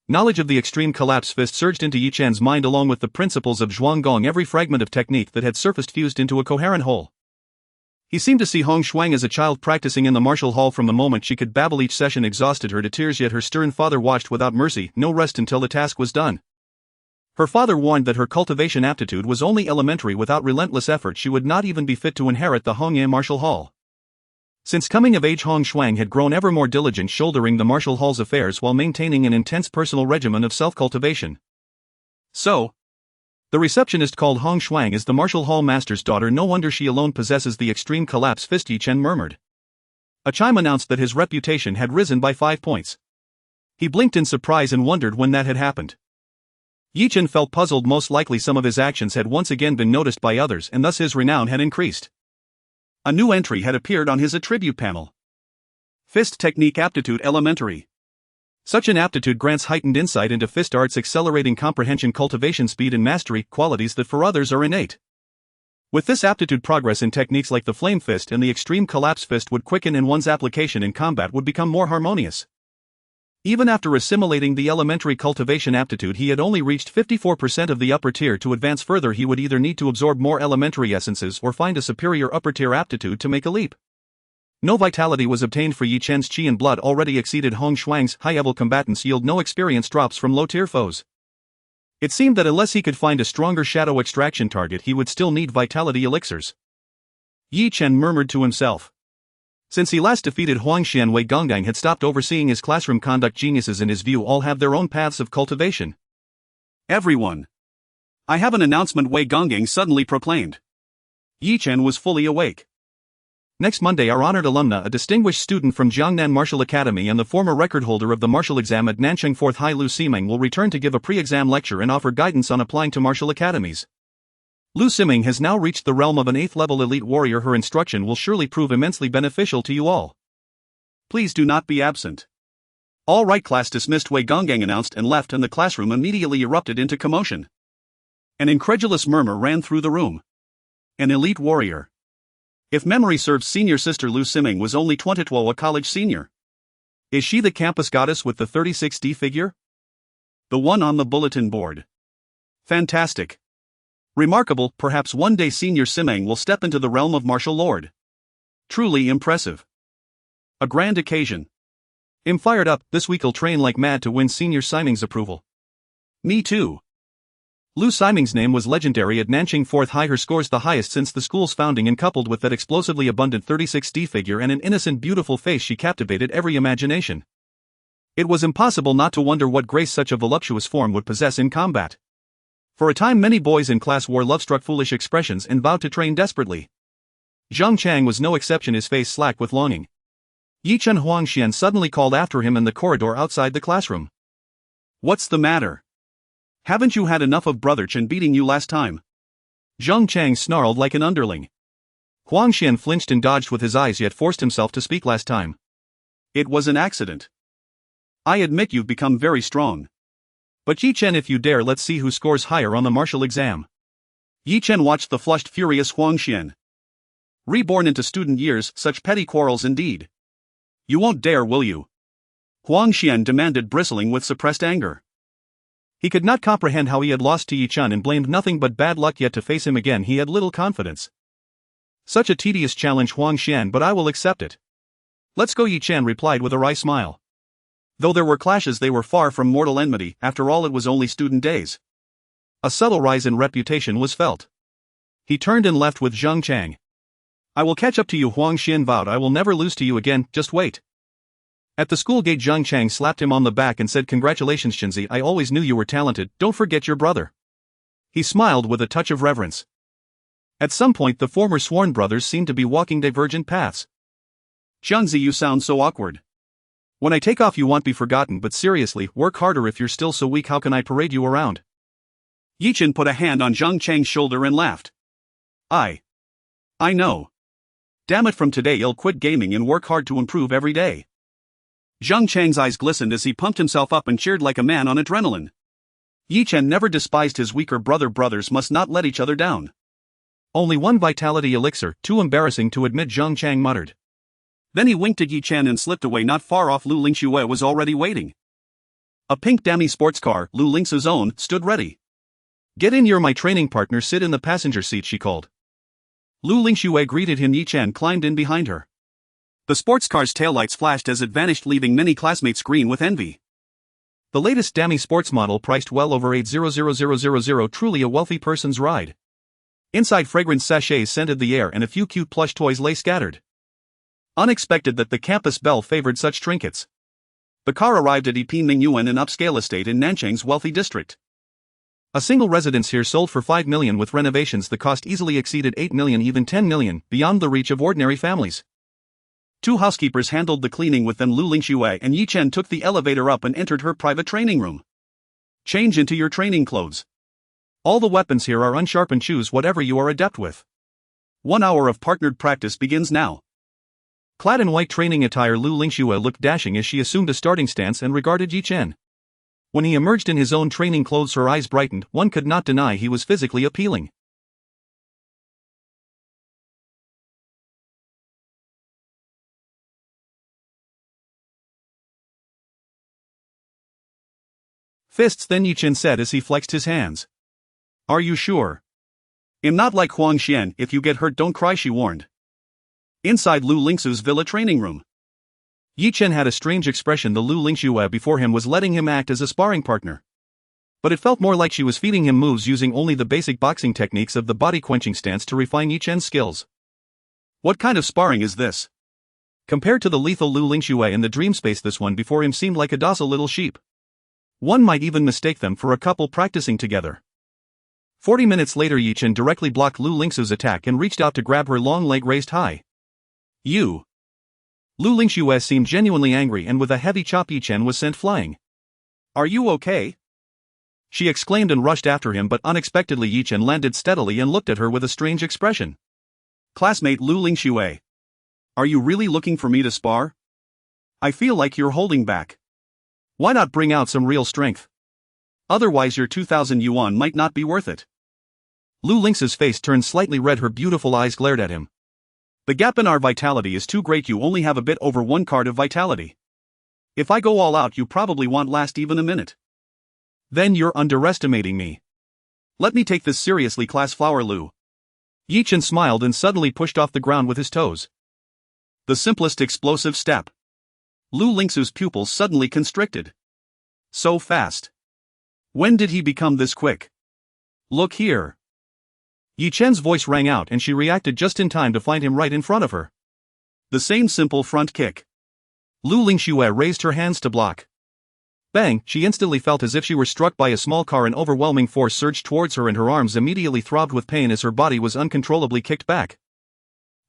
Knowledge of the Extreme Collapse Fist surged into Yi Chen's mind along with the principles of Zhuanggong, every fragment of technique that had surfaced fused into a coherent whole. He seemed to see Hong Shuang as a child practicing in the martial hall. From the moment she could babble, each session exhausted her to tears, yet her stern father watched without mercy, no rest until the task was done. Her father warned that her cultivation aptitude was only elementary. Without relentless effort she would not even be fit to inherit the Hongyan Martial Hall. Since coming of age, Hong Shuang had grown ever more diligent, shouldering the martial hall's affairs while maintaining an intense personal regimen of self-cultivation. So, the receptionist called Hong Shuang as the martial hall master's daughter. No wonder she alone possesses the Extreme Collapse Fist, Yi Chen murmured. A chime announced that his reputation had risen by 5 points. He blinked in surprise and wondered when that had happened. Yi Chen felt puzzled. Most likely some of his actions had once again been noticed by others and thus his renown had increased. A new entry had appeared on his attribute panel. Fist Technique Aptitude Elementary. Such an aptitude grants heightened insight into fist arts, accelerating comprehension, cultivation, speed and mastery, qualities that for others are innate. With this aptitude, progress in techniques like the Flame Fist and the Extreme Collapse Fist would quicken and one's application in combat would become more harmonious. Even after assimilating the elementary cultivation aptitude, he had only reached 54% of the upper tier. To advance further he would either need to absorb more elementary essences or find a superior upper tier aptitude to make a leap. No vitality was obtained for Yi Chen's chi and blood already exceeded Hong Shuang's. High-level combatants yield no experience drops from low-tier foes. It seemed that unless he could find a stronger shadow extraction target he would still need vitality elixirs. Yi Chen murmured to himself. Since he last defeated Huang Xian, Wei Gonggong had stopped overseeing his classroom conduct. Geniuses in his view all have their own paths of cultivation. Everyone. I have an announcement, Wei Gonggong suddenly proclaimed. Yi Chen was fully awake. Next Monday, our honored alumna, a distinguished student from Jiangnan Martial Academy and the former record holder of the martial exam at Nancheng 4th High Lu Siming, will return to give a pre-exam lecture and offer guidance on applying to martial academies. Lu Siming has now reached the realm of an 8th level elite warrior. Her instruction will surely prove immensely beneficial to you all. Please do not be absent. All right, class dismissed, Wei Gonggang announced and left, and the classroom immediately erupted into commotion. An incredulous murmur ran through the room. An elite warrior. If memory serves, senior sister Lu Siming was only 22, a college senior. Is she the campus goddess with the 36D figure? The one on the bulletin board. Fantastic. Remarkable. Perhaps one day senior Siming will step into the realm of martial lord. Truly impressive. A grand occasion. I'm fired up. This week'll train like mad to win senior Siming's approval. Me too. Lu Siming's name was legendary at Nancheng 4th High, her scores the highest since the school's founding, and coupled with that explosively abundant 36D figure and an innocent beautiful face, she captivated every imagination. It was impossible not to wonder what grace such a voluptuous form would possess in combat. For a time many boys in class wore love-struck foolish expressions and vowed to train desperately. Zhang Chang was no exception, his face slack with longing. Yi Chen Huangxian suddenly called after him in the corridor outside the classroom. What's the matter? Haven't you had enough of Brother Chen beating you last time? Zhang Chang snarled like an underling. Huangxian flinched and dodged with his eyes, yet forced himself to speak. Last time. It was an accident. I admit you've become very strong. But Yi Chen, if you dare, let's see who scores higher on the martial exam. Yi Chen watched the flushed, furious Huangxian. Reborn into student years, such petty quarrels indeed. You won't dare, will you? Huangxian demanded, bristling with suppressed anger. He could not comprehend how he had lost to Yi Chen and blamed nothing but bad luck, yet to face him again he had little confidence. Such a tedious challenge, Huangxian, but I will accept it. Let's go, Yi Chen replied with a wry smile. Though there were clashes, they were far from mortal enmity. After all, it was only student days. A subtle rise in reputation was felt. He turned and left with Zhang Chang. I will catch up to you, Huangxian vowed. I will never lose to you again, just wait. At the school gate, Zhang Chang slapped him on the back and said, Congratulations, Chenzi, I always knew you were talented, don't forget your brother. He smiled with a touch of reverence. At some point the former sworn brothers seemed to be walking divergent paths. Zhangzi, you sound so awkward. When I take off you won't be forgotten, but seriously, work harder. If you're still so weak, how can I parade you around? Yi Chen put a hand on Zhang Chang's shoulder and laughed. I know. Damn it, from today I'll quit gaming and work hard to improve every day. Zhang Chang's eyes glistened as he pumped himself up and cheered like a man on adrenaline. Yi Chen never despised his weaker brother. Brothers must not let each other down. Only one vitality elixir, too embarrassing to admit, Zhang Chang muttered. Then he winked at Yi Chen and slipped away. Not far off, Lu Lingxue was already waiting. A pink Dami sports car, Lu Lingxue's own, stood ready. Get in, you're my training partner, sit in the passenger seat, she called. Lu Lingxue greeted him. Yi Chen climbed in behind her. The sports car's taillights flashed as it vanished, leaving many classmates green with envy. The latest Dami sports model, priced well over 800,000, truly a wealthy person's ride. Inside, fragrance sachets scented the air and a few cute plush toys lay scattered. Unexpected that the campus belle favored such trinkets. The car arrived at Yiping Mingyuan, an upscale estate in Nancheng's wealthy district. A single residence here sold for 5 million. With renovations the cost easily exceeded 8 million, even 10 million, beyond the reach of ordinary families. 2 housekeepers handled the cleaning with them. Lu Lingxue and Yi Chen took the elevator up and entered her private training room. Change into your training clothes. All the weapons here are unsharpened. Choose whatever you are adept with. 1 hour of partnered practice begins now. Clad in white training attire, Lu Lingxue looked dashing as she assumed a starting stance and regarded Yi Chen. When he emerged in his own training clothes, her eyes brightened. One could not deny he was physically appealing. Fists, then, Yi Chen said as he flexed his hands. Are you sure? I'm not like Huangxian. If you get hurt, don't cry, she warned. Inside Lu Lingxue's villa training room, Yi Chen had a strange expression. The Lu Lingxue before him was letting him act as a sparring partner. But it felt more like she was feeding him moves, using only the basic boxing techniques of the body-quenching stance to refine Yi Chen's skills. What kind of sparring is this? Compared to the lethal Lu Lingxue in the dream space, this one before him seemed like a docile little sheep. One might even mistake them for a couple practicing together. 40 minutes later, Yi Chen directly blocked Lu Lingsu's attack and reached out to grab her long leg raised high. You! Lu Lingxue seemed genuinely angry, and with a heavy chop Yi Chen was sent flying. Are you okay? She exclaimed and rushed after him, but unexpectedly Yi Chen landed steadily and looked at her with a strange expression. Classmate Lu Lingxue. Are you really looking for me to spar? I feel like you're holding back. Why not bring out some real strength? Otherwise your 2,000 yuan might not be worth it. Lu Lingxue's face turned slightly red, her beautiful eyes glared at him. The gap in our vitality is too great, you only have a bit over 1 card of vitality. If I go all out you probably won't last even a minute. Then you're underestimating me. Let me take this seriously, Class Flower Lu. Yi Chen smiled and suddenly pushed off the ground with his toes. The simplest explosive step. Lu Lingxue's pupils suddenly constricted. So fast. When did he become this quick? Look here. Yi Chen's voice rang out and she reacted just in time to find him right in front of her. The same simple front kick. Lu Lingxue raised her hands to block. Bang! She instantly felt as if she were struck by a small car. An overwhelming force surged towards her and her arms immediately throbbed with pain as her body was uncontrollably kicked back.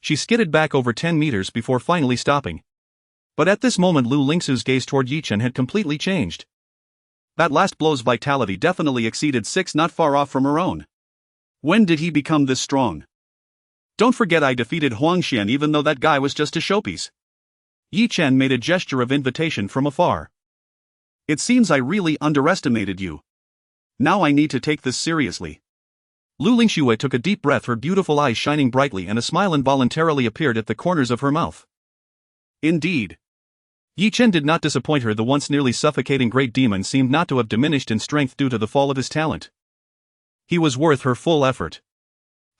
She skidded back over 10 meters before finally stopping. But at this moment Lu Lingxue's gaze toward Yi Chen had completely changed. That last blow's vitality definitely exceeded 6, not far off from her own. When did he become this strong? Don't forget I defeated Huang Xian even though that guy was just a showpiece. Yi Chen made a gesture of invitation from afar. It seems I really underestimated you. Now I need to take this seriously. Lu Lingxue took a deep breath, her beautiful eyes shining brightly, and a smile involuntarily appeared at the corners of her mouth. Indeed. Yi Chen did not disappoint her. The once nearly suffocating great demon seemed not to have diminished in strength due to the fall of his talent. He was worth her full effort.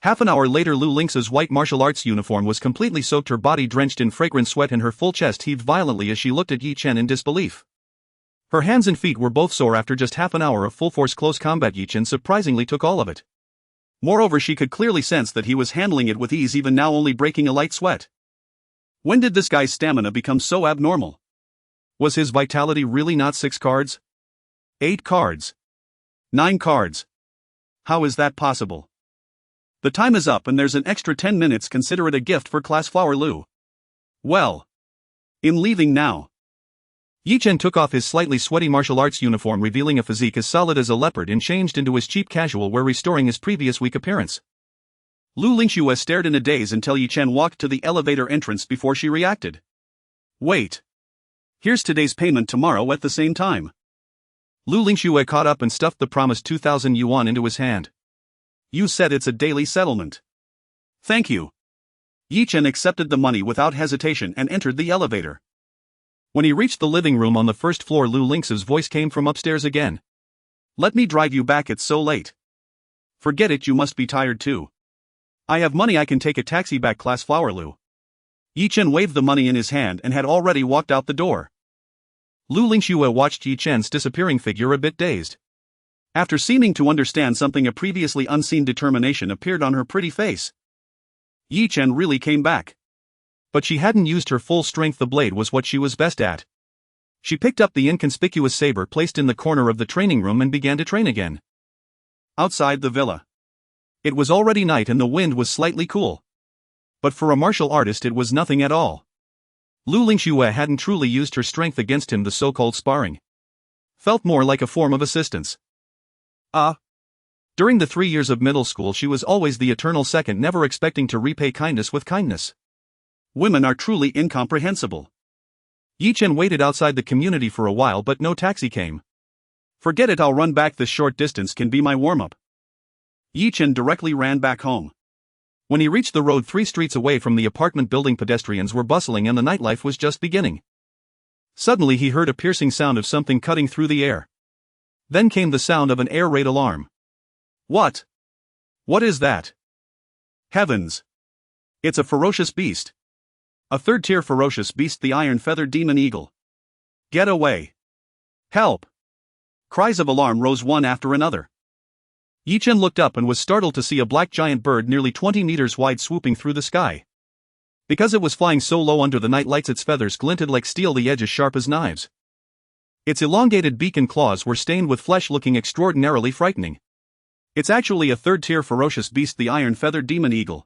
Half an hour later Lu Lingxue's white martial arts uniform was completely soaked, her body drenched in fragrant sweat, and her full chest heaved violently as she looked at Yi Chen in disbelief. Her hands and feet were both sore after just half an hour of full-force close combat. Yi Chen surprisingly took all of it. Moreover, she could clearly sense that he was handling it with ease, even now only breaking a light sweat. When did this guy's stamina become so abnormal? Was his vitality really not 6 cards? 8 cards? 9 cards? How is that possible? The time is up and there's an extra 10 minutes. Consider it a gift for Class Flower Lu. Well. I'm leaving now. Yi Chen took off his slightly sweaty martial arts uniform, revealing a physique as solid as a leopard, and changed into his cheap casual wear, restoring his previous weak appearance. Lu Lingxue stared in a daze until Yi Chen walked to the elevator entrance before she reacted. Wait. Here's today's payment, tomorrow at the same time. Lu Lingxue caught up and stuffed the promised 2,000 yuan into his hand. You said it's a daily settlement. Thank you. Yi Chen accepted the money without hesitation and entered the elevator. When he reached the living room on the first floor, Lu Lingxue's voice came from upstairs again. Let me drive you back, it's so late. Forget it, you must be tired too. I have money, I can take a taxi back, Class Flower Lu. Yi Chen waved the money in his hand and had already walked out the door. Lu Lingxue watched Yi Chen's disappearing figure a bit dazed. After seeming to understand something, a previously unseen determination appeared on her pretty face. Yi Chen really came back. But she hadn't used her full strength, the blade was what she was best at. She picked up the inconspicuous saber placed in the corner of the training room and began to train again. Outside the villa. It was already night and the wind was slightly cool. But for a martial artist it was nothing at all. Lu Lingxue hadn't truly used her strength against him. The so-called sparring felt more like a form of assistance. During the 3 years of middle school she was always the eternal second, never expecting to repay kindness with kindness. Women are truly incomprehensible. Yi Chen waited outside the community for a while but no taxi came. Forget it, I'll run back, this short distance can be my warm-up. Yi Chen directly ran back home. When he reached the road 3 streets away from the apartment building, pedestrians were bustling and the nightlife was just beginning. Suddenly he heard a piercing sound of something cutting through the air. Then came the sound of an air raid alarm. What? What is that? Heavens! It's a ferocious beast. A 3rd-tier ferocious beast, the iron-feathered demon eagle. Get away! Help! Cries of alarm rose one after another. Yi Chen looked up and was startled to see a black giant bird nearly 20 meters wide swooping through the sky. Because it was flying so low under the night lights, its feathers glinted like steel, the edges sharp as knives. Its elongated beak and claws were stained with flesh, looking extraordinarily frightening. It's actually a third-tier ferocious beast, the iron-feathered demon eagle.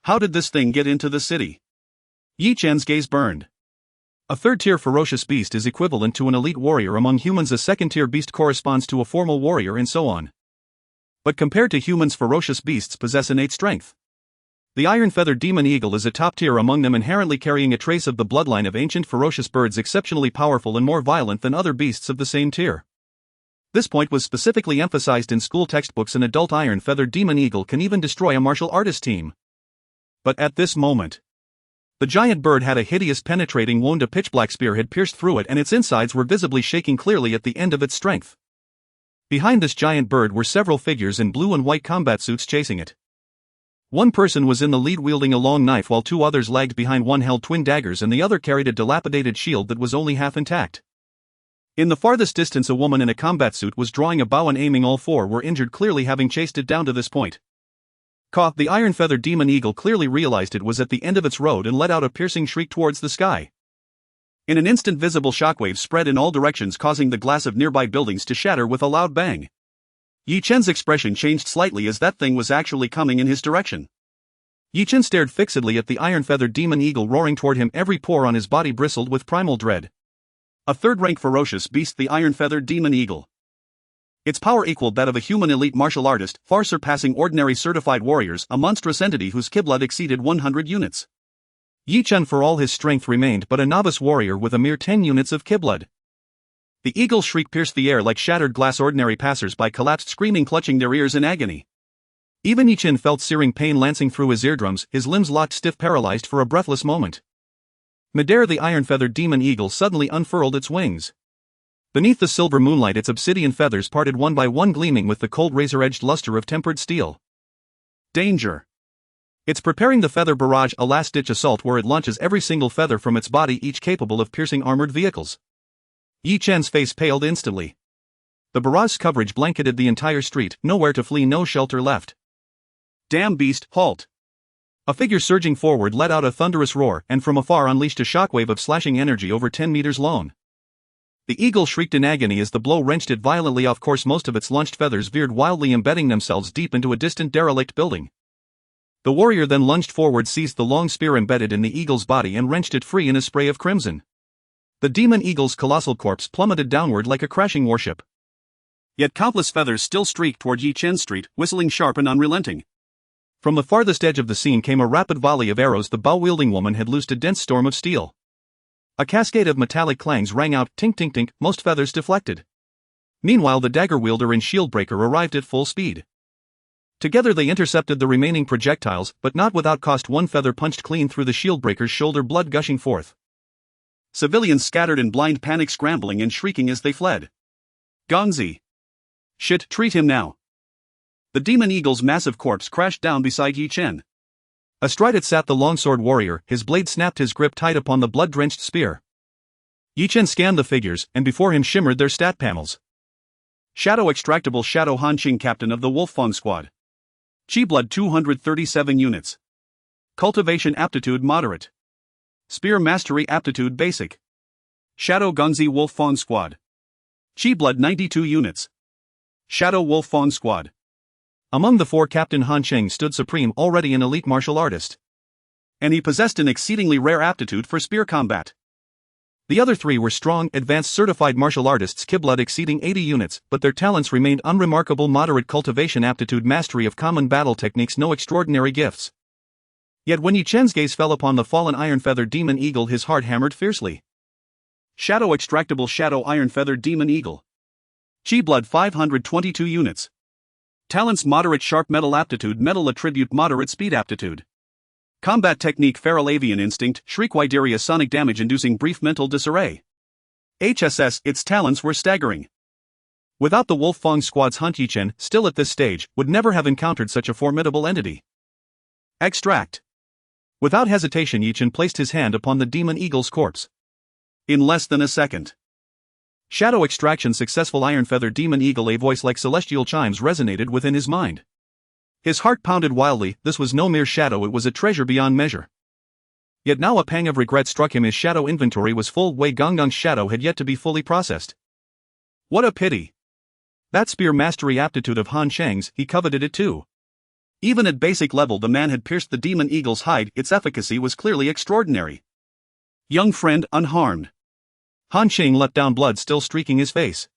How did this thing get into the city? Yi Chen's gaze burned. A third-tier ferocious beast is equivalent to an elite warrior among humans. A second-tier beast corresponds to a formal warrior, and so on. But compared to humans, ferocious beasts possess innate strength. The iron-feathered demon eagle is a top tier among them, inherently carrying a trace of the bloodline of ancient ferocious birds, exceptionally powerful and more violent than other beasts of the same tier. This point was specifically emphasized in school textbooks. An adult iron-feathered demon eagle can even destroy a martial artist team. But at this moment, the giant bird had a hideous penetrating wound. A pitch-black spear had pierced through it, and its insides were visibly shaking clearly at the end of its strength. Behind this giant bird were several figures in blue and white combat suits chasing it. One person was in the lead, wielding a long knife, while two others lagged behind. One held twin daggers and the other carried a dilapidated shield that was only half intact. In the farthest distance, a woman in a combat suit was drawing a bow and aiming. All four were injured, clearly having chased it down to this point. The iron-feathered demon eagle clearly realized it was at the end of its road and let out a piercing shriek towards the sky. In an instant, visible shockwaves spread in all directions, causing the glass of nearby buildings to shatter with a loud bang. Yi Chen's expression changed slightly as that thing was actually coming in his direction. Yi Chen stared fixedly at the iron-feathered demon eagle roaring toward him, every pore on his body bristled with primal dread. A third-rank ferocious beast, the iron-feathered demon eagle. Its power equaled that of a human elite martial artist, far surpassing ordinary certified warriors, a monstrous entity whose ki blood exceeded 100 units. Yi Chen, for all his strength, remained but a novice warrior with a mere 10 units of ki blood. The eagle's shriek pierced the air like shattered glass. Ordinary passers-by collapsed screaming, clutching their ears in agony. Even Yi Chen felt searing pain lancing through his eardrums, his limbs locked stiff, paralyzed for a breathless moment. Midair, the iron-feathered demon eagle suddenly unfurled its wings. Beneath the silver moonlight, its obsidian feathers parted one by one, gleaming with the cold razor-edged luster of tempered steel. Danger! It's preparing the feather barrage, a last-ditch assault where it launches every single feather from its body, each capable of piercing armored vehicles. Yi Chen's face paled instantly. The barrage's coverage blanketed the entire street, nowhere to flee, no shelter left. Damn beast, halt! A figure surging forward let out a thunderous roar, and from afar unleashed a shockwave of slashing energy over 10 meters long. The eagle shrieked in agony as the blow wrenched it violently off course. Most of its launched feathers veered wildly, embedding themselves deep into a distant derelict building. The warrior then lunged forward, seized the long spear embedded in the eagle's body, and wrenched it free in a spray of crimson. The demon eagle's colossal corpse plummeted downward like a crashing warship. Yet countless feathers still streaked toward Yi Chen Street, whistling sharp and unrelenting. From the farthest edge of the scene came a rapid volley of arrows. The bow-wielding woman had loosed a dense storm of steel. A cascade of metallic clangs rang out, tink tink tink, most feathers deflected. Meanwhile, the dagger wielder and shield breaker arrived at full speed. Together they intercepted the remaining projectiles, but not without cost. One feather punched clean through the shield breaker's shoulder, blood gushing forth. Civilians scattered in blind panic, scrambling and shrieking as they fled. Gongzi! Shit, treat him now! The demon eagle's massive corpse crashed down beside Yi Chen. Astride it sat the longsword warrior, his blade snapped, his grip tight upon the blood-drenched spear. Yi Chen scanned the figures, and before him shimmered their stat panels. Shadow Extractable Shadow Han Qing, captain of the Wolffang Squad. Chi blood 237 units. Cultivation aptitude moderate. Spear mastery aptitude basic. Shadow Gongzi Wolffang Squad. Chi blood 92 units. Shadow Wolffang Squad. Among the four, Captain Han Qing stood supreme, already an elite martial artist. And he possessed an exceedingly rare aptitude for spear combat. The other three were strong, advanced certified martial artists, ki blood exceeding 80 units, but their talents remained unremarkable. Moderate cultivation aptitude, mastery of common battle techniques, no extraordinary gifts. Yet when Yi Chen's gaze fell upon the fallen iron-feathered demon eagle, his heart hammered fiercely. Shadow Extractable Shadow Iron-feathered demon eagle. Chi blood 522 units. Talents moderate sharp metal aptitude, metal attribute moderate speed aptitude. Combat technique feral avian instinct, shriek wideria sonic damage inducing brief mental disarray. HSS, its talents were staggering. Without the Wolffang Squad's hunt, Yi Chen, still at this stage, would never have encountered such a formidable entity. Extract. Without hesitation, Yi Chen placed his hand upon the demon eagle's corpse. In less than a second. Shadow extraction successful. Iron-feathered demon eagle, a voice like celestial chimes resonated within his mind. His heart pounded wildly. This was no mere shadow, it was a treasure beyond measure. Yet now a pang of regret struck him. His shadow inventory was full. Wei Gongdong's shadow had yet to be fully processed. What a pity. That spear mastery aptitude of Han Cheng's, he coveted it too. Even at basic level the man had pierced the demon eagle's hide, its efficacy was clearly extraordinary. Young friend unharmed. Han Cheng let down, blood still streaking his face.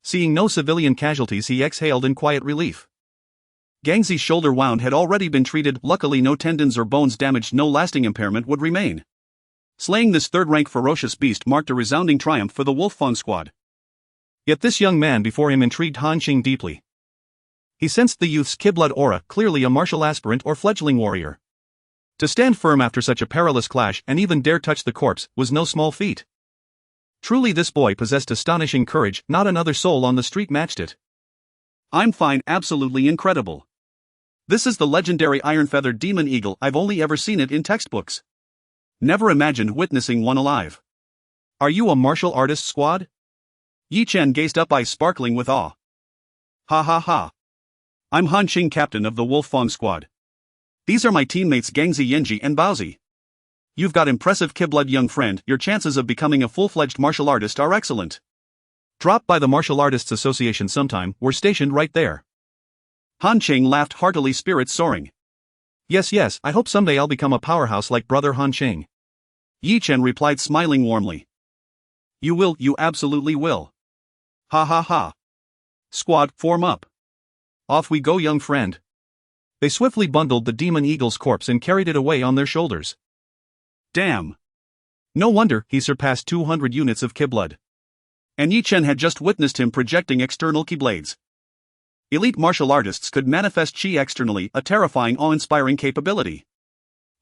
Seeing no civilian casualties, he exhaled in quiet relief. Gangzi's shoulder wound had already been treated, luckily no tendons or bones damaged, no lasting impairment would remain. Slaying this third-rank ferocious beast marked a resounding triumph for the Wolf-Fang squad. Yet this young man before him intrigued Han Cheng deeply. He sensed the youth's Kiblood aura, clearly a martial aspirant or fledgling warrior. To stand firm after such a perilous clash and even dare touch the corpse was no small feat. Truly this boy possessed astonishing courage, not another soul on the street matched it. I'm fine, absolutely incredible. This is the legendary iron-feathered demon eagle, I've only ever seen it in textbooks. Never imagined witnessing one alive. Are you a martial artist, squad? Yi Chen gazed up, eyes sparkling with awe. Ha ha ha. I'm Han Cheng, captain of the Wolf-Fang squad. These are my teammates Gangzi Yenji and Baozi. You've got impressive Kiblood, young friend, your chances of becoming a full-fledged martial artist are excellent. Drop by the Martial Artists Association sometime, we're stationed right there. Han Cheng laughed heartily, spirits soaring. Yes, I hope someday I'll become a powerhouse like brother Han Cheng. Yi Chen replied, smiling warmly. You will, you absolutely will. Ha ha ha. Squad, form up. Off we go, young friend. They swiftly bundled the demon eagle's corpse and carried it away on their shoulders. Damn. No wonder he surpassed 200 units of Kiblood. And Yi Chen had just witnessed him projecting external ki blades. Elite martial artists could manifest chi externally, a terrifying, awe-inspiring capability.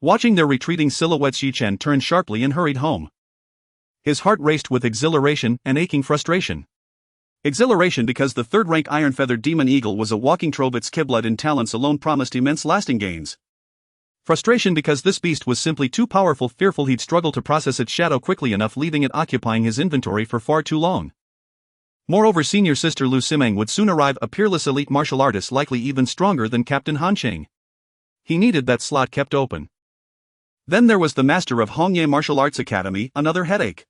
Watching their retreating silhouettes, Yi Chen turned sharply and hurried home. His heart raced with exhilaration and aching frustration. Exhilaration because the third-rank iron-feathered demon eagle was a walking trove, its Kiblood and talents alone promised immense lasting gains. Frustration because this beast was simply too powerful, fearful he'd struggle to process its shadow quickly enough, leaving it occupying his inventory for far too long. Moreover, senior sister Lu Simeng would soon arrive, a peerless elite martial artist, likely even stronger than Captain Han Cheng. He needed that slot kept open. Then there was the master of Hongye Martial Arts Academy, another headache.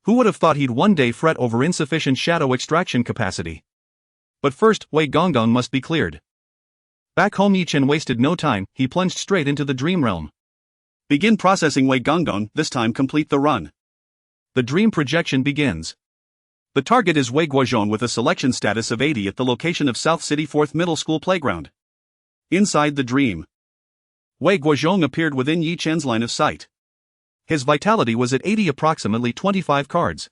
Who would have thought he'd one day fret over insufficient shadow extraction capacity? But first, Wei Gonggong must be cleared. Back home, Yi Chen wasted no time, he plunged straight into the dream realm. Begin processing, Wei Gonggong, this time complete the run. The dream projection begins. The target is Wei Guozhong with a selection status of 80 at the location of South City 4th Middle School playground. Inside the dream, Wei Guozhong appeared within Yi Chen's line of sight. His vitality was at 80, approximately 25 cards.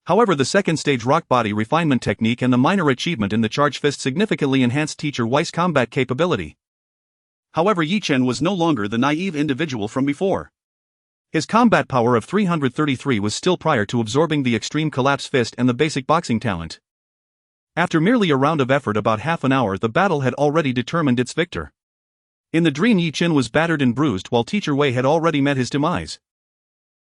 However, the second stage rock body refinement technique and the minor achievement in the charge fist significantly enhanced teacher Wei's combat capability. However, Yi Chen was no longer the naive individual from before. His combat power of 333 was still prior to absorbing the extreme collapse fist and the basic boxing talent. After merely a round of effort, about half an hour, the battle had already determined its victor. In the dream, Yi Chen was battered and bruised while teacher Wei had already met his demise.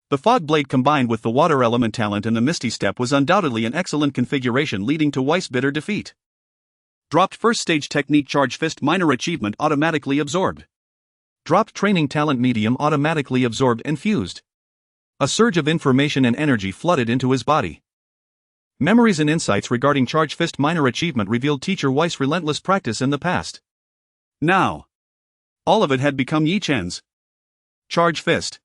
The Fog Blade combined with the Water Element talent and the Misty Step was undoubtedly an excellent configuration, leading to Wei's bitter defeat. Dropped first stage technique charge fist, minor achievement automatically absorbed. Dropped training talent medium, automatically absorbed and fused. A surge of information and energy flooded into his body. Memories and insights regarding charge fist minor achievement revealed teacher Wei's relentless practice in the past. Now, all of it had become Yi Chen's charge fist.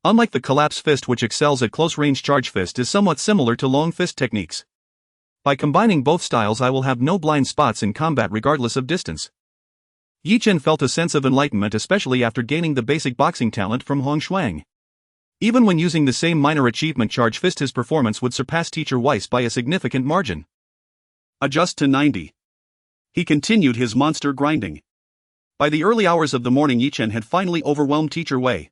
Unlike the collapse fist, which excels at close-range, charge fist is somewhat similar to long fist techniques. By combining both styles, I will have no blind spots in combat regardless of distance. Yi Chen felt a sense of enlightenment, especially after gaining the basic boxing talent from Hong Shuang. Even when using the same minor achievement charge fist, his performance would surpass teacher Weiss by a significant margin. Adjust to 90. He continued his monster grinding. By the early hours of the morning, Yi Chen had finally overwhelmed teacher Wei.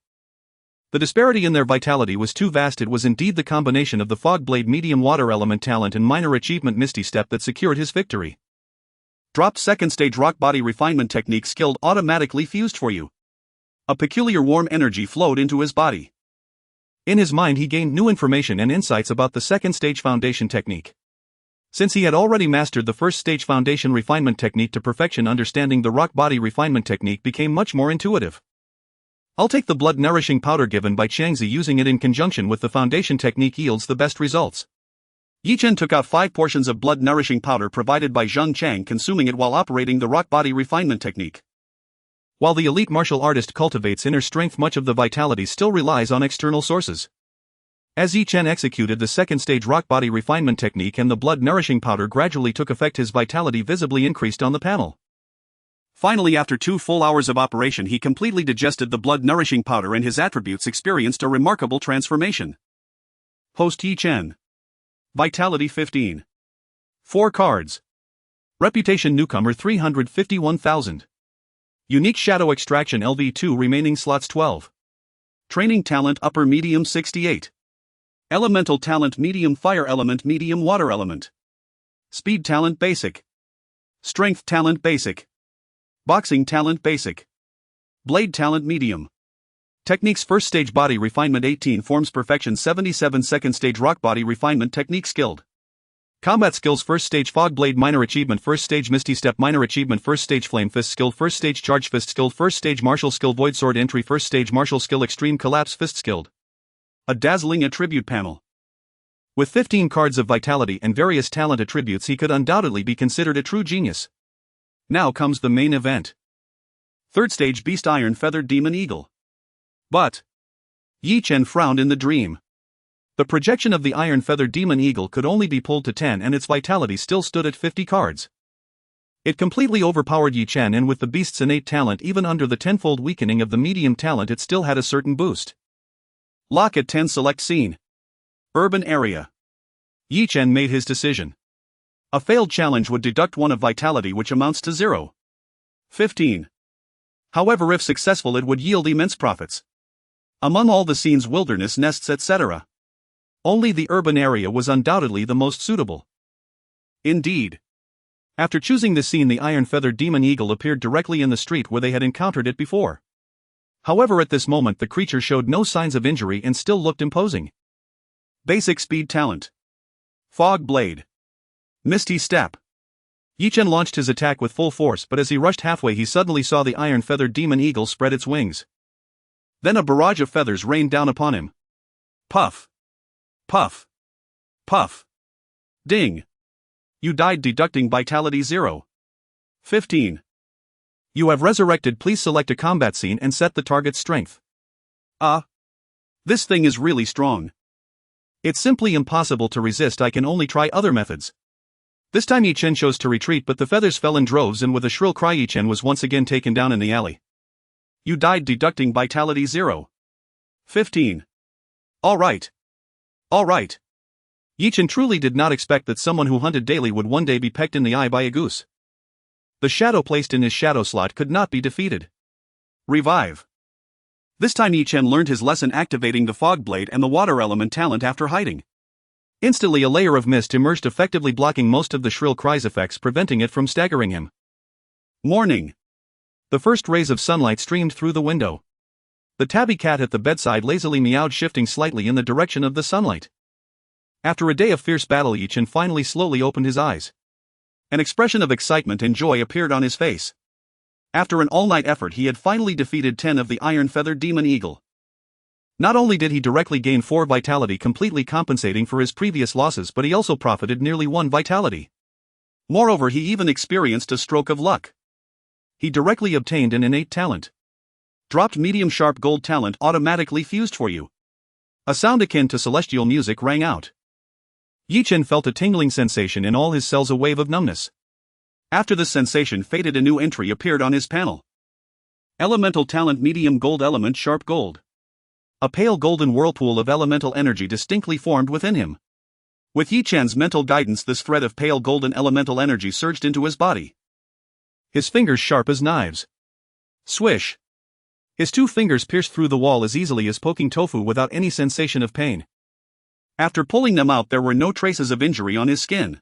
The disparity in their vitality was too vast. It was indeed the combination of the Fog Blade medium water element talent and minor achievement Misty Step that secured his victory. Dropped second stage rock body refinement technique skilled, automatically fused for you. A peculiar warm energy flowed into his body. In his mind, he gained new information and insights about the second stage foundation technique. Since he had already mastered the first stage foundation refinement technique to perfection, understanding the rock body refinement technique became much more intuitive. I'll take the blood nourishing powder given by Changzi. Using it in conjunction with the foundation technique yields the best results. Yi Chen took out 5 portions of blood-nourishing powder provided by Zheng Chang, consuming it while operating the rock body refinement technique. While the elite martial artist cultivates inner strength, much of the vitality still relies on external sources. As Yi Chen executed the second stage rock body refinement technique and the blood-nourishing powder gradually took effect, his vitality visibly increased on the panel. Finally, after 2 full hours of operation, he completely digested the blood-nourishing powder and his attributes experienced a remarkable transformation. Post Yi Chen. Vitality 15. 4 cards. Reputation newcomer 351,000. Unique shadow extraction LV2 remaining slots 12. Training talent upper medium 68. Elemental talent medium fire element medium water element. Speed talent basic. Strength talent basic. Boxing talent basic. Blade talent medium. Techniques first stage body refinement 18 forms perfection 77 second stage rock body refinement technique skilled. Combat skills first stage fog blade minor achievement first stage misty step minor achievement first stage flame fist skill first stage charge fist skill first stage martial skill void sword entry first stage martial skill extreme collapse fist skilled. A dazzling attribute panel. With 15 cards of vitality and various talent attributes, he could undoubtedly be considered a true genius. Now comes the main event. Third stage beast iron feathered demon eagle. But Yi Chen frowned in the dream. The projection of the iron feathered demon eagle could only be pulled to 10 and its vitality still stood at 50 cards. It completely overpowered Yi Chen, and with the beast's innate talent even under the tenfold weakening of the medium talent it still had a certain boost. Lock at 10 select scene. Urban area. Yi Chen made his decision. A failed challenge would deduct 1 of vitality, which amounts to 0. 15. However, if successful it would yield immense profits. Among all the scenes, wilderness, nests, etc., only the urban area was undoubtedly the most suitable. Indeed. After choosing the scene, the iron-feathered demon eagle appeared directly in the street where they had encountered it before. However, at this moment the creature showed no signs of injury and still looked imposing. Basic speed talent. Fog blade. Misty step. Yi Chen launched his attack with full force, but as he rushed halfway he suddenly saw the iron-feathered demon eagle spread its wings. Then a barrage of feathers rained down upon him. Puff. Puff. Puff. Ding. You died, deducting vitality 0. 15. You have resurrected. Please select a combat scene and set the target's strength. This thing is really strong. It's simply impossible to resist. I can only try other methods. This time Yi Chen chose to retreat, but the feathers fell in droves, and with a shrill cry Yi Chen was once again taken down in the alley. You died, deducting vitality 0. 15. Alright. Alright. Yi Chen truly did not expect that someone who hunted daily would one day be pecked in the eye by a goose. The shadow placed in his shadow slot could not be defeated. Revive. This time Yi Chen learned his lesson, activating the fog blade and the water element talent after hiding. Instantly a layer of mist emerged, effectively blocking most of the shrill cries effects, preventing it from staggering him. Morning. The first rays of sunlight streamed through the window. The tabby cat at the bedside lazily meowed, shifting slightly in the direction of the sunlight. After a day of fierce battle, Yi Chen finally slowly opened his eyes. An expression of excitement and joy appeared on his face. After an all-night effort he had finally defeated 10 of the iron-feathered demon eagle. Not only did he directly gain 4 vitality, completely compensating for his previous losses, but he also profited nearly 1 vitality. Moreover, he even experienced a stroke of luck. He directly obtained an innate talent. Dropped medium sharp gold talent automatically fused for you. A sound akin to celestial music rang out. Yi Chen felt a tingling sensation in all his cells, a wave of numbness. After this sensation faded, a new entry appeared on his panel. Elemental talent medium gold element sharp gold. A pale golden whirlpool of elemental energy distinctly formed within him. With Yi Chen's mental guidance, this thread of pale golden elemental energy surged into his body. His fingers sharp as knives. Swish. His 2 fingers pierced through the wall as easily as poking tofu without any sensation of pain. After pulling them out, there were no traces of injury on his skin.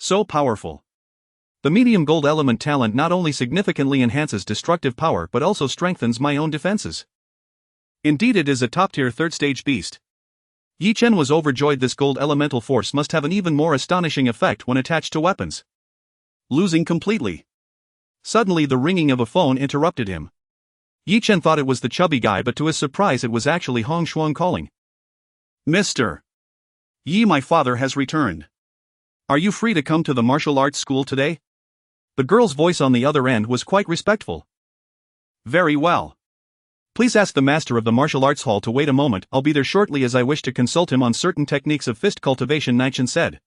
So powerful. The medium gold element talent not only significantly enhances destructive power but also strengthens my own defenses. Indeed, it is a top-tier third-stage beast. Yi Chen was overjoyed. This gold elemental force must have an even more astonishing effect when attached to weapons. Losing completely. Suddenly the ringing of a phone interrupted him. Yi Chen thought it was the chubby guy, but to his surprise it was actually Hong Shuang calling. Mr. Yi, my father has returned. Are you free to come to the martial arts school today? The girl's voice on the other end was quite respectful. Very well. Please ask the master of the martial arts hall to wait a moment. I'll be there shortly as I wish to consult him on certain techniques of fist cultivation, Chen said.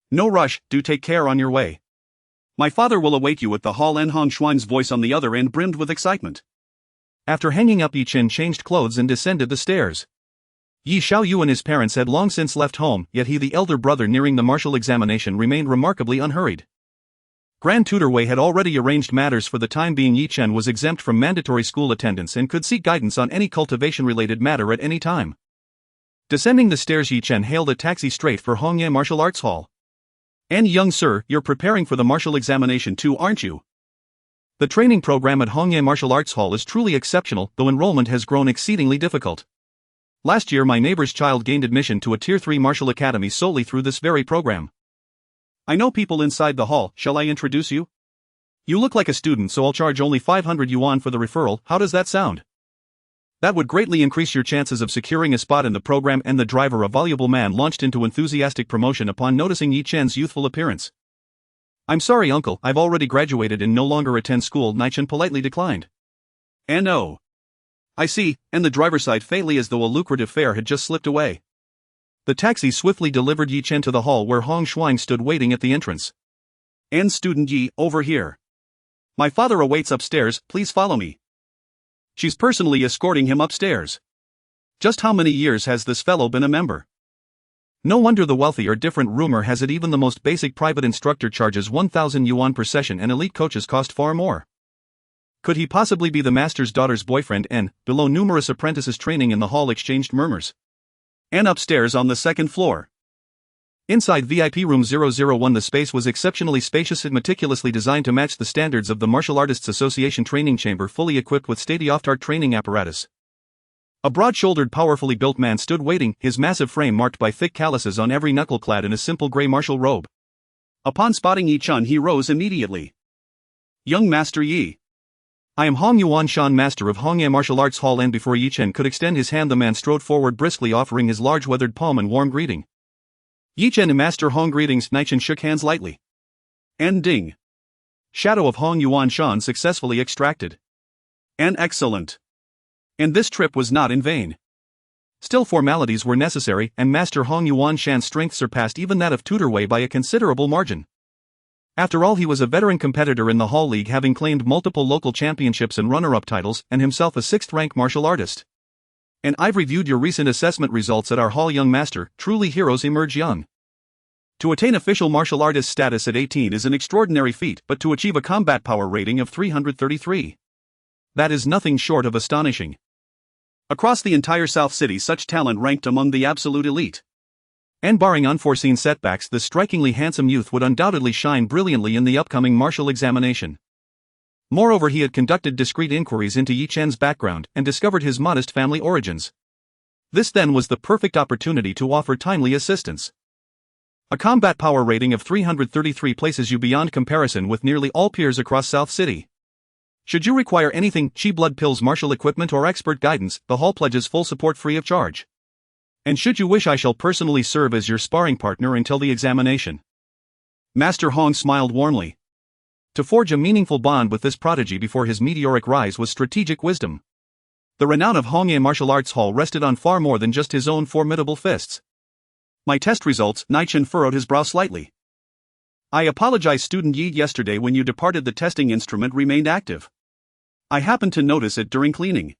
No rush, do take care on your way. My father will await you at the hall. En Hongshuang's voice on the other end brimmed with excitement. After hanging up, Yi Chen changed clothes and descended the stairs. Yi Xiaoyu and his parents had long since left home, yet he, the elder brother nearing the martial examination, remained remarkably unhurried. Grand Tutor Wei had already arranged matters for the time being. Yi Chen was exempt from mandatory school attendance and could seek guidance on any cultivation-related matter at any time. Descending the stairs, Yi Chen hailed a taxi straight for Hongye Martial Arts Hall. And young sir, you're preparing for the martial examination too, aren't you? The training program at Hongye Martial Arts Hall is truly exceptional, though enrollment has grown exceedingly difficult. Last year my neighbor's child gained admission to a Tier 3 martial academy solely through this very program. I know people inside the hall, shall I introduce you? You look like a student, so I'll charge only 500 yuan for the referral. How does that sound? That would greatly increase your chances of securing a spot in the program. And the driver, a voluble man, launched into enthusiastic promotion upon noticing Yi Chen's youthful appearance. I'm sorry uncle, I've already graduated and no longer attend school, Chen politely declined. And oh. I see, and the driver sighed faintly as though a lucrative fare had just slipped away. The taxi swiftly delivered Yi Chen to the hall where Hong Shuang stood waiting at the entrance. And student Yi, over here. My father awaits upstairs, please follow me. She's personally escorting him upstairs. Just how many years has this fellow been a member? No wonder the wealthy are different. Rumor has it even the most basic private instructor charges 1,000 yuan per session and elite coaches cost far more. Could he possibly be the master's daughter's boyfriend? And below, numerous apprentices training in the hall exchanged murmurs. And upstairs on the second floor. Inside VIP room 001, the space was exceptionally spacious and meticulously designed to match the standards of the Martial Artists Association training chamber, fully equipped with state-of-the-art training apparatus. A broad-shouldered, powerfully built man stood waiting, his massive frame marked by thick calluses on every knuckle, clad in a simple grey martial robe. Upon spotting Yi Chen, he rose immediately. Young Master Yi. I am Hong Yuan Shan, master of Hongye Martial Arts Hall. And before Yi Chen could extend his hand, the man strode forward briskly, offering his large weathered palm in warm greeting. Yi Chen and Master Hong, greetings. Chen shook hands lightly. And ding. Shadow of Hong Yuan Shan successfully extracted. And excellent. And this trip was not in vain. Still, formalities were necessary, and Master Hong Yuan Shan's strength surpassed even that of Tutor Wei by a considerable margin. After all, he was a veteran competitor in the Hall League, having claimed multiple local championships and runner-up titles, and himself a 6th-rank martial artist. And I've reviewed your recent assessment results at our hall, young master. Truly, heroes emerge young. To attain official martial artist status at 18 is an extraordinary feat, but to achieve a combat power rating of 333. That is nothing short of astonishing. Across the entire South City, such talent ranked among the absolute elite. And barring unforeseen setbacks, the strikingly handsome youth would undoubtedly shine brilliantly in the upcoming martial examination. Moreover, he had conducted discreet inquiries into Yi Chen's background and discovered his modest family origins. This then was the perfect opportunity to offer timely assistance. A combat power rating of 333 places you beyond comparison with nearly all peers across South City. Should you require anything, chi blood pills, martial equipment, or expert guidance, the hall pledges full support free of charge. And should you wish, I shall personally serve as your sparring partner until the examination. Master Hong smiled warmly. To forge a meaningful bond with this prodigy before his meteoric rise was strategic wisdom. The renown of Hongye Martial Arts Hall rested on far more than just his own formidable fists. My test results, Chen furrowed his brow slightly. I apologize, student Yi. Yesterday when you departed, the testing instrument remained active. I happened to notice it during cleaning.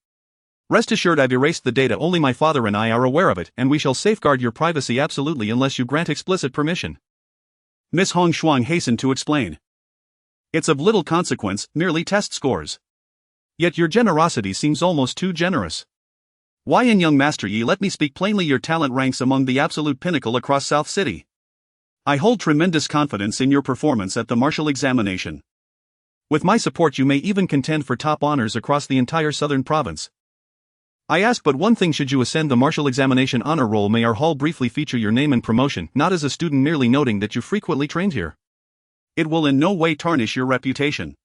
Rest assured, I've erased the data. Only my father and I are aware of it, and we shall safeguard your privacy absolutely unless you grant explicit permission. Miss Hong Shuang hastened to explain. It's of little consequence, merely test scores. Yet your generosity seems almost too generous. Why, in young Master Yi, let me speak plainly, your talent ranks among the absolute pinnacle across South City. I hold tremendous confidence in your performance at the martial examination. With my support, you may even contend for top honors across the entire southern province. I ask but one thing: should you ascend the martial examination honor roll, may our hall briefly feature your name and promotion, not as a student merely noting that you frequently trained here. It will in no way tarnish your reputation.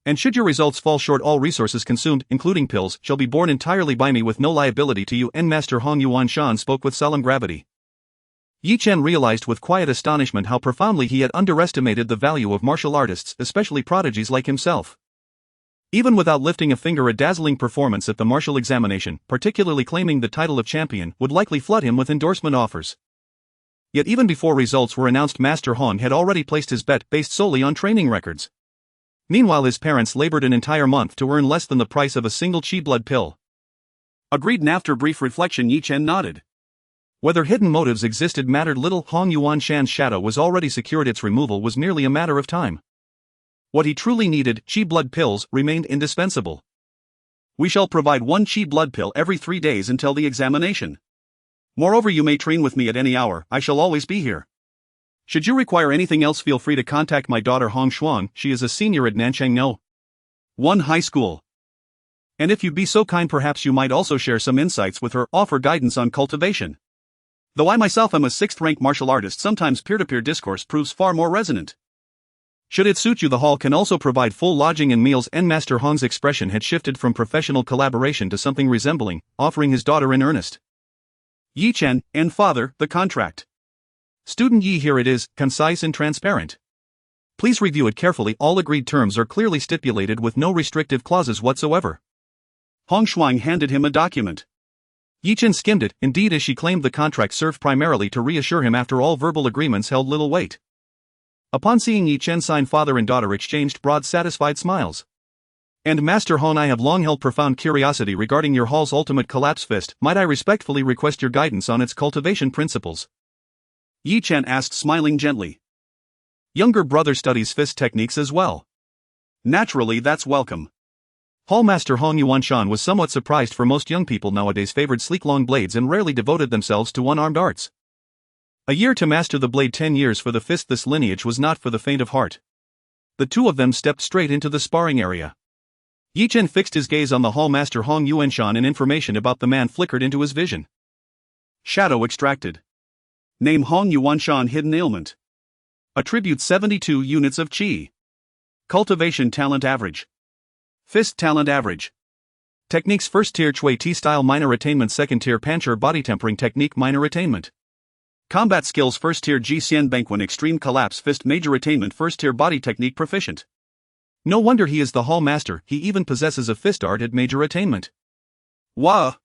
And should your results fall short, all resources consumed, including pills, shall be borne entirely by me with no liability to you. And Master Hong Yuan Shan spoke with solemn gravity. Yi Chen realized with quiet astonishment how profoundly he had underestimated the value of martial artists, especially prodigies like himself. Even without lifting a finger, a dazzling performance at the martial examination, particularly claiming the title of champion, would likely flood him with endorsement offers. Yet even before results were announced, Master Hong had already placed his bet based solely on training records. Meanwhile, his parents labored an entire month to earn less than the price of a single chi blood pill. Agreed, and after brief reflection Yi Chen nodded. Whether hidden motives existed mattered little. Hong Yuanshan's shadow was already secured, its removal was merely a matter of time. What he truly needed, chi blood pills, remained indispensable. We shall provide one chi blood pill every 3 days until the examination. Moreover, you may train with me at any hour, I shall always be here. Should you require anything else, feel free to contact my daughter Hong Xuan, she is a senior at Nanchang No. 1 High School. And if you'd be so kind, perhaps you might also share some insights with her, offer guidance on cultivation. Though I myself am a 6th-rank martial artist, sometimes peer-to-peer discourse proves far more resonant. Should it suit you, the hall can also provide full lodging and meals. And Master Hong's expression had shifted from professional collaboration to something resembling offering his daughter in earnest. Yi Chen, and father, the contract. Student Yi, here it is, concise and transparent. Please review it carefully. All agreed terms are clearly stipulated with no restrictive clauses whatsoever. Hong Shuang handed him a document. Yi Chen skimmed it. Indeed, as she claimed, the contract served primarily to reassure him. After all, verbal agreements held little weight. Upon seeing Yi Chen sign, father and daughter exchanged broad, satisfied smiles. And Master Hong, I have long held profound curiosity regarding your hall's ultimate collapse fist. Might I respectfully request your guidance on its cultivation principles? Yi Chen asked, smiling gently. Younger brother studies fist techniques as well. Naturally, that's welcome. Hall Master Hong Yuanshan was somewhat surprised, for most young people nowadays favored sleek long blades and rarely devoted themselves to one-armed arts. A year to master the blade, 10 years for the fist. This lineage was not for the faint of heart. The two of them stepped straight into the sparring area. Yi Chen fixed his gaze on the hall master Hong Yuanshan, and information about the man flickered into his vision. Shadow extracted. Name Hong Yuanshan, hidden ailment. Attribute 72 units of Qi. Cultivation talent average. Fist talent average. Techniques: first tier Chui T style, minor attainment; second tier Pancher body tempering technique, minor attainment. Combat skills: first tier Ji Xian Bangquan extreme collapse fist, major attainment; first tier body technique proficient. No wonder he is the hall master, he even possesses a fist art at major attainment. Wah!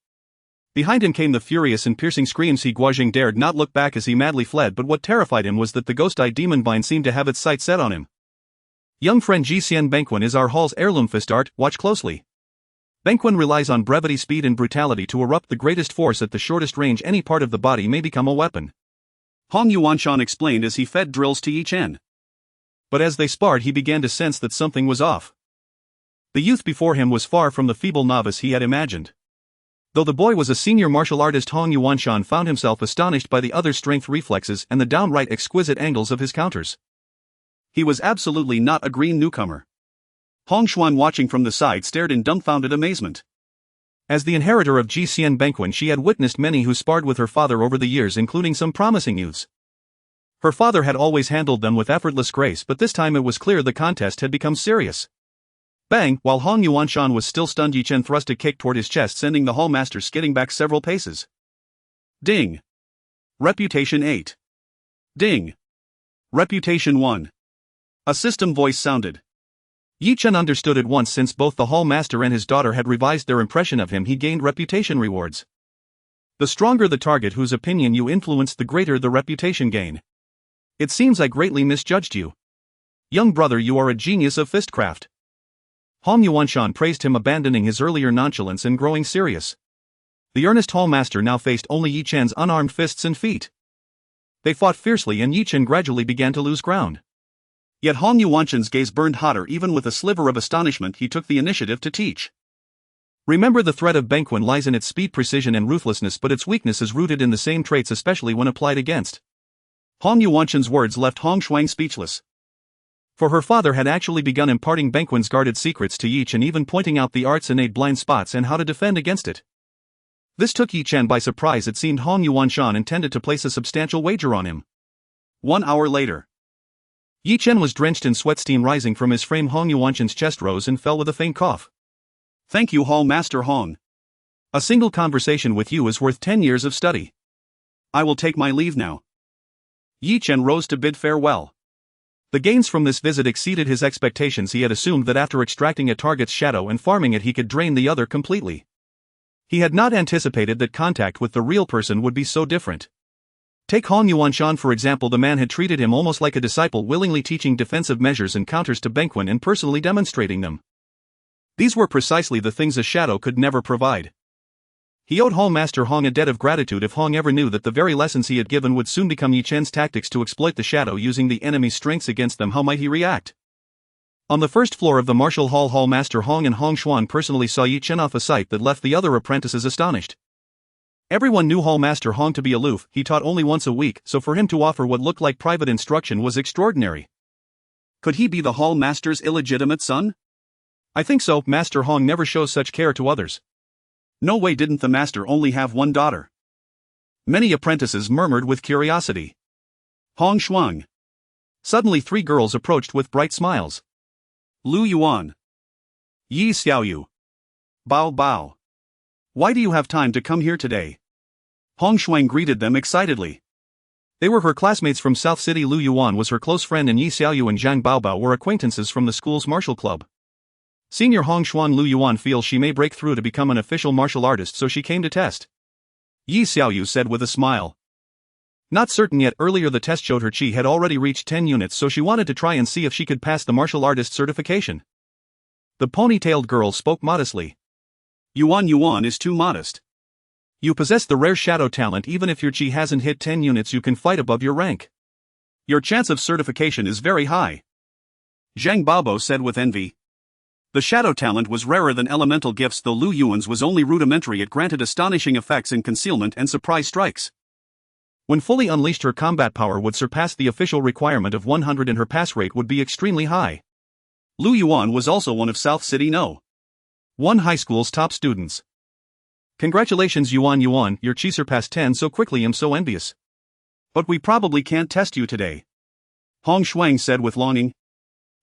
Behind him came the furious and piercing screams. He Guojing dared not look back as he madly fled, but what terrified him was that the ghost-eyed demon vine seemed to have its sights set on him. Young friend, Ji Xian Bangquan is our hall's heirloom fist art, watch closely. Bangquan relies on brevity, speed and brutality to erupt the greatest force at the shortest range. Any part of the body may become a weapon. Hong Yuanshan explained as he fed drills to Yi Chen. But as they sparred, he began to sense that something was off. The youth before him was far from the feeble novice he had imagined. Though the boy was a senior martial artist, Hong Yuanshan found himself astonished by the other's strength, reflexes, and the downright exquisite angles of his counters. He was absolutely not a green newcomer. Hong Xuan, watching from the side, stared in dumbfounded amazement. As the inheritor of Ji Xian Bangquan, she had witnessed many who sparred with her father over the years, including some promising youths. Her father had always handled them with effortless grace, but this time it was clear the contest had become serious. Bang! While Hong Yuanshan was still stunned, Yi Chen thrust a kick toward his chest, sending the hall master skidding back several paces. Ding! Reputation 8. Ding! Reputation 1. A system voice sounded. Yi Chen understood at once. Since both the hall master and his daughter had revised their impression of him, he gained reputation rewards. The stronger the target whose opinion you influenced, the greater the reputation gain. It seems I greatly misjudged you. Young brother, you are a genius of fistcraft. Hong Yuanshan praised him, abandoning his earlier nonchalance and growing serious. The earnest hall master now faced only Yi Chen's unarmed fists and feet. They fought fiercely, and Yi Chen gradually began to lose ground. Yet Hong Yuanshan's gaze burned hotter. Even with a sliver of astonishment, he took the initiative to teach. Remember, the threat of Bangquan lies in its speed, precision and ruthlessness, but its weakness is rooted in the same traits, especially when applied against. Hong Yuanshan's words left Hong Shuang speechless. For her father had actually begun imparting Bangquan's guarded secrets to Yi Chen, even pointing out the art's innate blind spots and how to defend against it. This took Yi Chen by surprise. It seemed Hong Yuanshan intended to place a substantial wager on him. 1 hour later. Yi Chen was drenched in sweat, steam rising from his frame. Hong Yuanshan's chest rose and fell with a faint cough. Thank you, Hall Master Hong. A single conversation with you is worth 10 years of study. I will take my leave now. Yi Chen rose to bid farewell. The gains from this visit exceeded his expectations. He had assumed that after extracting a target's shadow and farming it he could drain the other completely. He had not anticipated that contact with the real person would be so different. Take Hong Yuanshan for example. The man had treated him almost like a disciple, willingly teaching defensive measures and counters to Benquin and personally demonstrating them. These were precisely the things a shadow could never provide. He owed Hong Master Hong a debt of gratitude. If Hong ever knew that the very lessons he had given would soon become Yi Chen's tactics to exploit the shadow using the enemy's strengths against them, how might he react? On the first floor of the martial hall, Master Hong and Hong Xuan personally saw Yi Chen off, a sight that left the other apprentices astonished. Everyone knew Hall Master Hong to be aloof. He taught only once a week, so for him to offer what looked like private instruction was extraordinary. Could he be the Hall Master's illegitimate son? I think so. Master Hong never shows such care to others. No way, didn't the master only have one daughter? Many apprentices murmured with curiosity. Hong Shuang. Suddenly 3 girls approached with bright smiles. Lu Yuan. Yi Xiaoyu. Bao Bao. Why do you have time to come here today? Hong Shuang greeted them excitedly. They were her classmates from South City. Lu Yuan was her close friend and Yi Xiaoyu and Zhang Baobao were acquaintances from the school's martial club. Senior Hong Xuan. Lu Yuan feels she may break through to become an official martial artist, so she came to test. Yi Xiaoyu said with a smile. Not certain yet. Earlier the test showed her chi had already reached 10 units, so she wanted to try and see if she could pass the martial artist certification. The ponytailed girl spoke modestly. Yuan is too modest. You possess the rare shadow talent. Even if your chi hasn't hit 10 units, you can fight above your rank. Your chance of certification is very high. Zhang Baobao said with envy. The shadow talent was rarer than elemental gifts, though Lu Yuan's was only rudimentary. It granted astonishing effects in concealment and surprise strikes. When fully unleashed, her combat power would surpass the official requirement of 100 and her pass rate would be extremely high. Lu Yuan was also one of South City No. 1 high school's top students. Congratulations Yuan, your chi surpassed 10 so quickly. I'm so envious. But we probably can't test you today. Hong Shuang said with longing.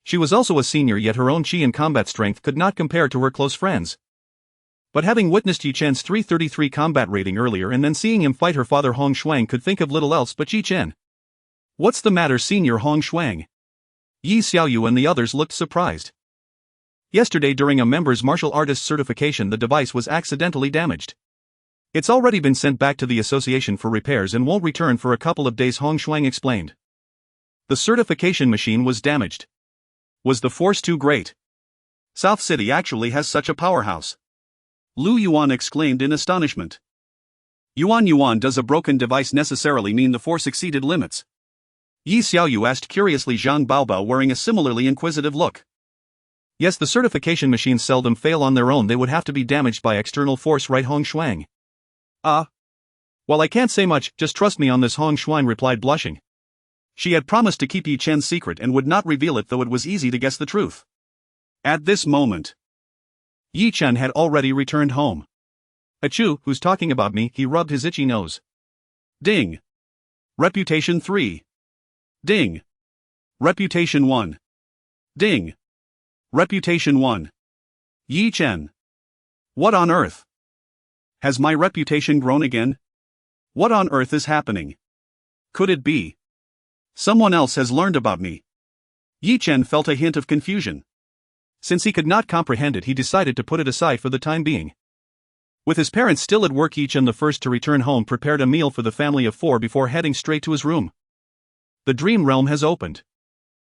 She was also a senior, yet her own chi and combat strength could not compare to her close friends. But having witnessed Yi Chen's 333 combat rating earlier and then seeing him fight her father, Hong Shuang could think of little else but Yi Chen. What's the matter, Senior Hong Shuang? Yi Xiaoyu and the others looked surprised. Yesterday during a member's martial artist certification, the device was accidentally damaged. It's already been sent back to the association for repairs and won't return for a couple of days, Hong Shuang explained. The certification machine was damaged. Was the force too great? South City actually has such a powerhouse. Lu Yuan exclaimed in astonishment. Yuan, does a broken device necessarily mean the force exceeded limits? Yi Xiaoyu asked curiously, Zhang Baobao wearing a similarly inquisitive look. Yes, the certification machines seldom fail on their own. They would have to be damaged by external force, right, Hong Shuang? Well, I can't say much, just trust me on this, Hong Shuang replied, blushing. She had promised to keep Yi Chen's secret and would not reveal it, though it was easy to guess the truth. At this moment, Yi Chen had already returned home. Achoo, who's talking about me? He rubbed his itchy nose. Ding. Reputation 3. Ding. Reputation 1. Ding. Reputation 1. Yi Chen. What on earth? Has my reputation grown again? What on earth is happening? Could it be someone else has learned about me? Yi Chen felt a hint of confusion. Since he could not comprehend it, he decided to put it aside for the time being. With his parents still at work, Yi Chen, the first to return home, prepared a meal for the family of 4 before heading straight to his room. The dream realm has opened.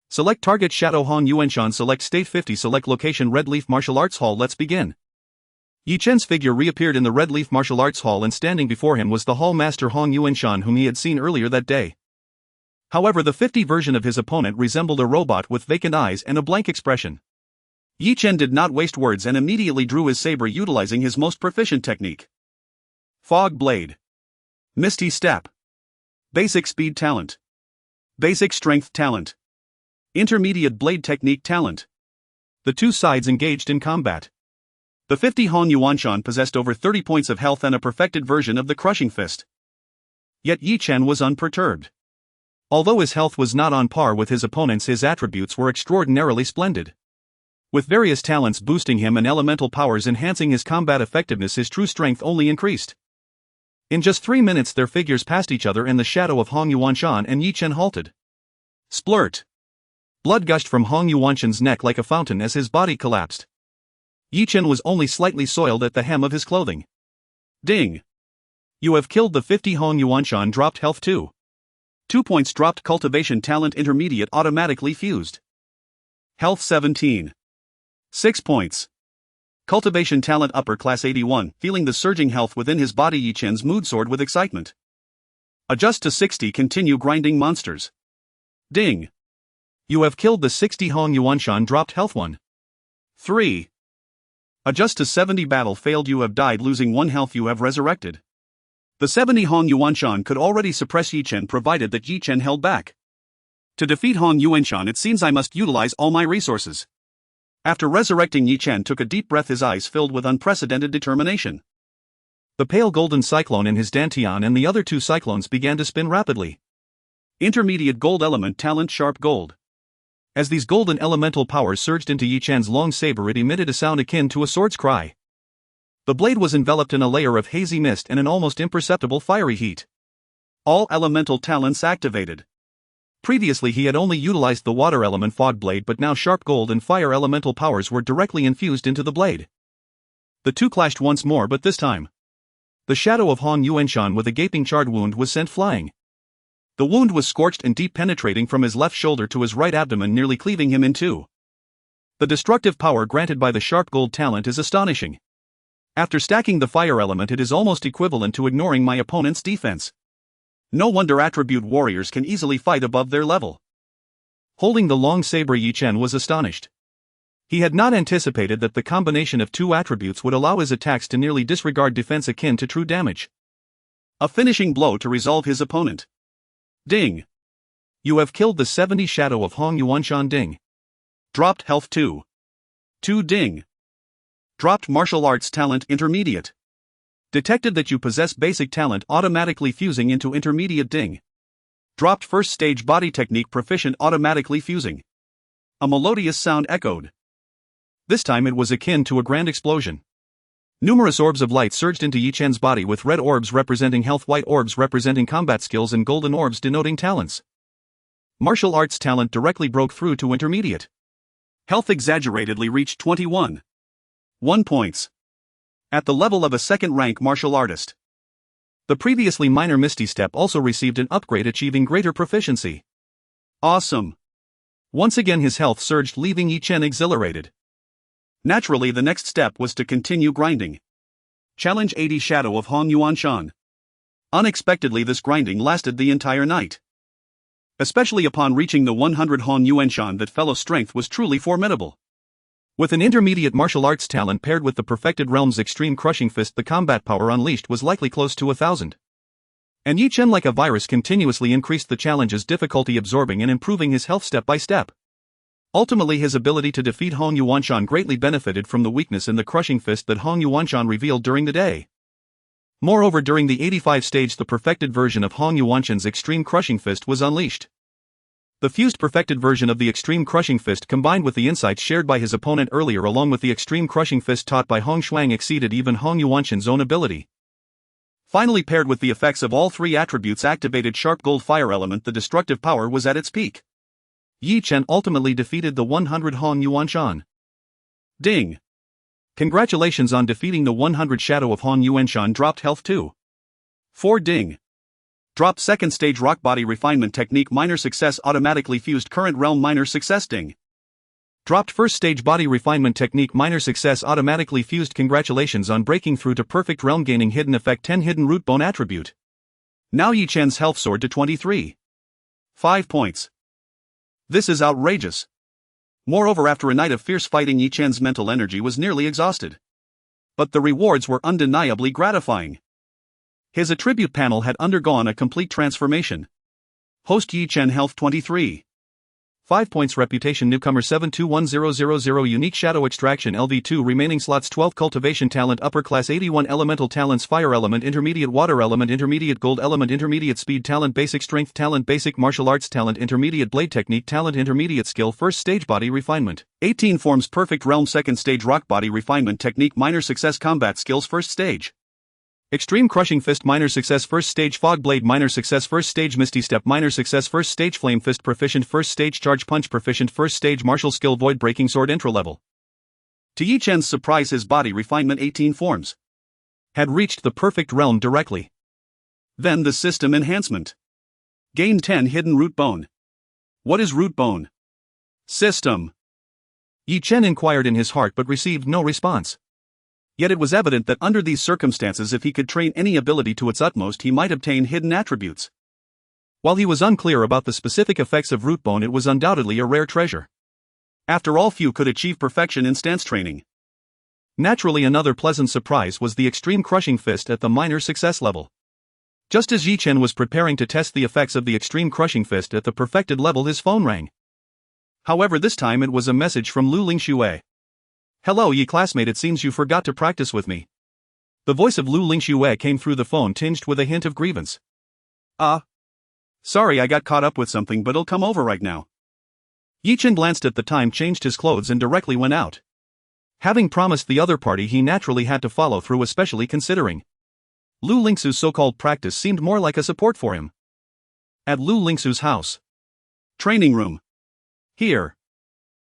Select target Shadow Hong Yuanshan, select state 50, select location Red Leaf Martial Arts Hall. Let's begin. Yi Chen's figure reappeared in the Red Leaf Martial Arts Hall, and standing before him was the Hall Master Hong Yuanshan, whom he had seen earlier that day. However, the 50 version of his opponent resembled a robot with vacant eyes and a blank expression. Yi Chen did not waste words and immediately drew his saber, utilizing his most proficient technique. Fog Blade. Misty Step. Basic Speed Talent. Basic Strength Talent. Intermediate Blade Technique Talent. The two sides engaged in combat. The 50 Hong Yuanshan possessed over 30 points of health and a perfected version of the Crushing Fist. Yet Yi Chen was unperturbed. Although his health was not on par with his opponent's, his attributes were extraordinarily splendid. With various talents boosting him and elemental powers enhancing his combat effectiveness, his true strength only increased. In just 3 minutes their figures passed each other and the shadow of Hong Yuanshan and Yi Chen halted. Splurt! Blood gushed from Hong Yuanshan's neck like a fountain as his body collapsed. Yi Chen was only slightly soiled at the hem of his clothing. Ding! You have killed the 50 Hong Yuanshan. Dropped health 2. 2 points. Dropped cultivation talent intermediate automatically fused. Health 17. 6 points. Cultivation talent upper class 81. Feeling the surging health within his body, Yi Chen's mood soared with excitement. Adjust to 60. Continue grinding monsters. Ding! You have killed the 60 Hong Yuanshan. Dropped health 1. 3. Adjust to 70. Battle failed. You have died, losing 1 health. You have resurrected. The 70 Hong Yuanshan could already suppress Yi Chen provided that Yi Chen held back. To defeat Hong Yuanshan it seems I must utilize all my resources. After resurrecting, Yi Chen took a deep breath, his eyes filled with unprecedented determination. The pale golden cyclone in his dantian and the other 2 cyclones began to spin rapidly. Intermediate gold element talent sharp gold. As these golden elemental powers surged into Yi Chen's long saber, it emitted a sound akin to a sword's cry. The blade was enveloped in a layer of hazy mist and an almost imperceptible fiery heat. All elemental talents activated. Previously he had only utilized the water element fog blade, but now sharp gold and fire elemental powers were directly infused into the blade. The 2 clashed once more, but this time the shadow of Hong Yuanshan with a gaping charred wound was sent flying. The wound was scorched and deep, penetrating from his left shoulder to his right abdomen, nearly cleaving him in 2. The destructive power granted by the sharp gold talent is astonishing. After stacking the fire element, it is almost equivalent to ignoring my opponent's defense. No wonder attribute warriors can easily fight above their level. Holding the long saber, Yi Chen was astonished. He had not anticipated that the combination of 2 attributes would allow his attacks to nearly disregard defense akin to true damage. A finishing blow to resolve his opponent. Ding! You have killed the 70 shadow of Hong Yuanshan. Ding! Dropped health 2. 2. Ding! Dropped martial arts talent intermediate. Detected that you possess basic talent automatically fusing into intermediate. Ding! Dropped first stage body technique proficient automatically fusing. A melodious sound echoed. This time it was akin to a grand explosion. Numerous orbs of light surged into Yi Chen's body, with red orbs representing health, white orbs representing combat skills, and golden orbs denoting talents. Martial arts talent directly broke through to intermediate. Health exaggeratedly reached 21. 1 points. At the level of a second-rank martial artist. The previously minor Misty Step also received an upgrade, achieving greater proficiency. Awesome! Once again his health surged, leaving Yi Chen exhilarated. Naturally, the next step was to continue grinding. Challenge 80 Shadow of Hong Yuanshan. Unexpectedly, this grinding lasted the entire night. Especially upon reaching the 100 Hong Yuanshan, that fellow strength was truly formidable. With an intermediate martial arts talent paired with the perfected realm's extreme crushing fist, the combat power unleashed was likely close to 1,000. And Yi Chen, like a virus, continuously increased the challenge's difficulty, absorbing and improving his health step by step. Ultimately, his ability to defeat Hong Yuanshan greatly benefited from the weakness in the crushing fist that Hong Yuanshan revealed during the day. Moreover, during the 85 stage, the perfected version of Hong Yuanshan's extreme crushing fist was unleashed. The fused perfected version of the extreme crushing fist, combined with the insights shared by his opponent earlier along with the extreme crushing fist taught by Hong Shuang, exceeded even Hong Yuanshan's own ability. Finally, paired with the effects of all 3 attributes activated sharp gold fire element, the destructive power was at its peak. Yi Chen ultimately defeated the 100 Hong Yuanshan. Ding! Congratulations on defeating the 100 shadow of Hong Yuanshan. Dropped health 2. 4. Ding! Dropped second stage rock body refinement technique minor success automatically fused current realm minor success. Ding! Dropped first stage body refinement technique minor success automatically fused. Congratulations on breaking through to perfect realm, gaining hidden effect 10 hidden root bone attribute. Now Yi Chen's health soared to 23. 5 points. This is outrageous. Moreover, after a night of fierce fighting, Yi Chen's mental energy was nearly exhausted. But the rewards were undeniably gratifying. His attribute panel had undergone a complete transformation. Host Yi Chen health 23. 5 points. Reputation newcomer 721000. Unique shadow extraction LV2. Remaining slots 12. Cultivation talent upper class 81. Elemental talents fire element intermediate water element intermediate gold element intermediate speed talent basic strength talent basic martial arts talent intermediate blade technique talent intermediate skill first stage body refinement 18 forms perfect realm second stage rock body refinement technique minor success combat skills first stage Extreme Crushing Fist minor success first stage Fog Blade minor success first stage Misty Step minor success first stage Flame Fist proficient first stage Charge Punch proficient first stage Martial Skill Void Breaking Sword intro level. To Yi Chen's surprise, his body refinement 18 forms had reached the perfect realm directly. Then the system enhancement. Gained 10 hidden root bone. What is root bone? System. Yi Chen inquired in his heart but received no response. Yet it was evident that under these circumstances, if he could train any ability to its utmost, he might obtain hidden attributes. While he was unclear about the specific effects of root bone, it was undoubtedly a rare treasure. After all, few could achieve perfection in stance training. Naturally, another pleasant surprise was the Extreme Crushing Fist at the minor success level. Just as Yi Chen was preparing to test the effects of the Extreme Crushing Fist at the perfected level, his phone rang. However, this time it was a message from Lu Lingxue. "Hello, Yi classmate, it seems you forgot to practice with me." The voice of Lu Lingxue came through the phone, tinged with a hint of grievance. Sorry, I got caught up with something, but I'll come over right now." Yi Chen glanced at the time, changed his clothes and directly went out. Having promised the other party, he naturally had to follow through, especially considering Lu Lingxu's so-called practice seemed more like a support for him. At Lu Lingxu's house. Training room. Here.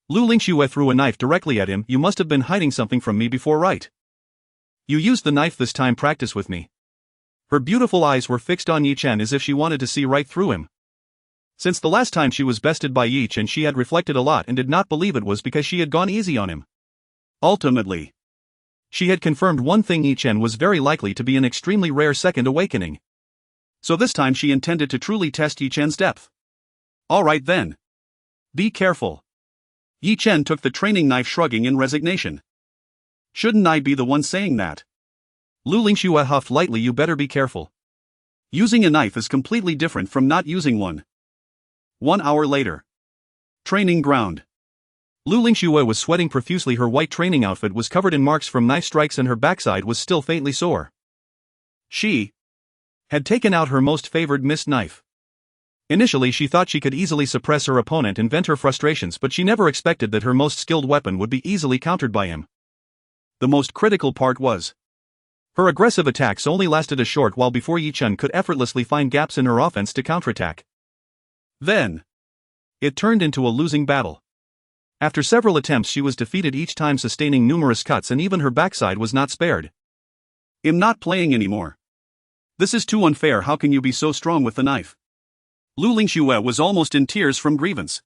Lu Lingxue threw a knife directly at him. "You must have been hiding something from me before, right? You used the knife this time, practice with me." Her beautiful eyes were fixed on Yi Chen as if she wanted to see right through him. Since the last time she was bested by Yi Chen, she had reflected a lot and did not believe it was because she had gone easy on him. Ultimately, she had confirmed one thing: Yi Chen was very likely to be an extremely rare second awakening. So this time she intended to truly test Yi Chen's depth. Alright then. Be careful. Yi Chen took the training knife, shrugging in resignation. Shouldn't I be the one saying that? Lu Lingxue huffed lightly. You better be careful. Using a knife is completely different from not using one. 1 hour later. Training ground. Lu Lingxue was sweating profusely. Her white training outfit was covered in marks from knife strikes and her backside was still faintly sore. She had taken out her most favored missed knife. Initially, she thought she could easily suppress her opponent and vent her frustrations, but she never expected that her most skilled weapon would be easily countered by him. The most critical part was her aggressive attacks only lasted a short while before Yi Chen could effortlessly find gaps in her offense to counterattack. Then, it turned into a losing battle. After several attempts, she was defeated, each time sustaining numerous cuts, and even her backside was not spared. "I'm not playing anymore. This is too unfair. How can you be so strong with the knife?" Lu Lingxue was almost in tears from grievance.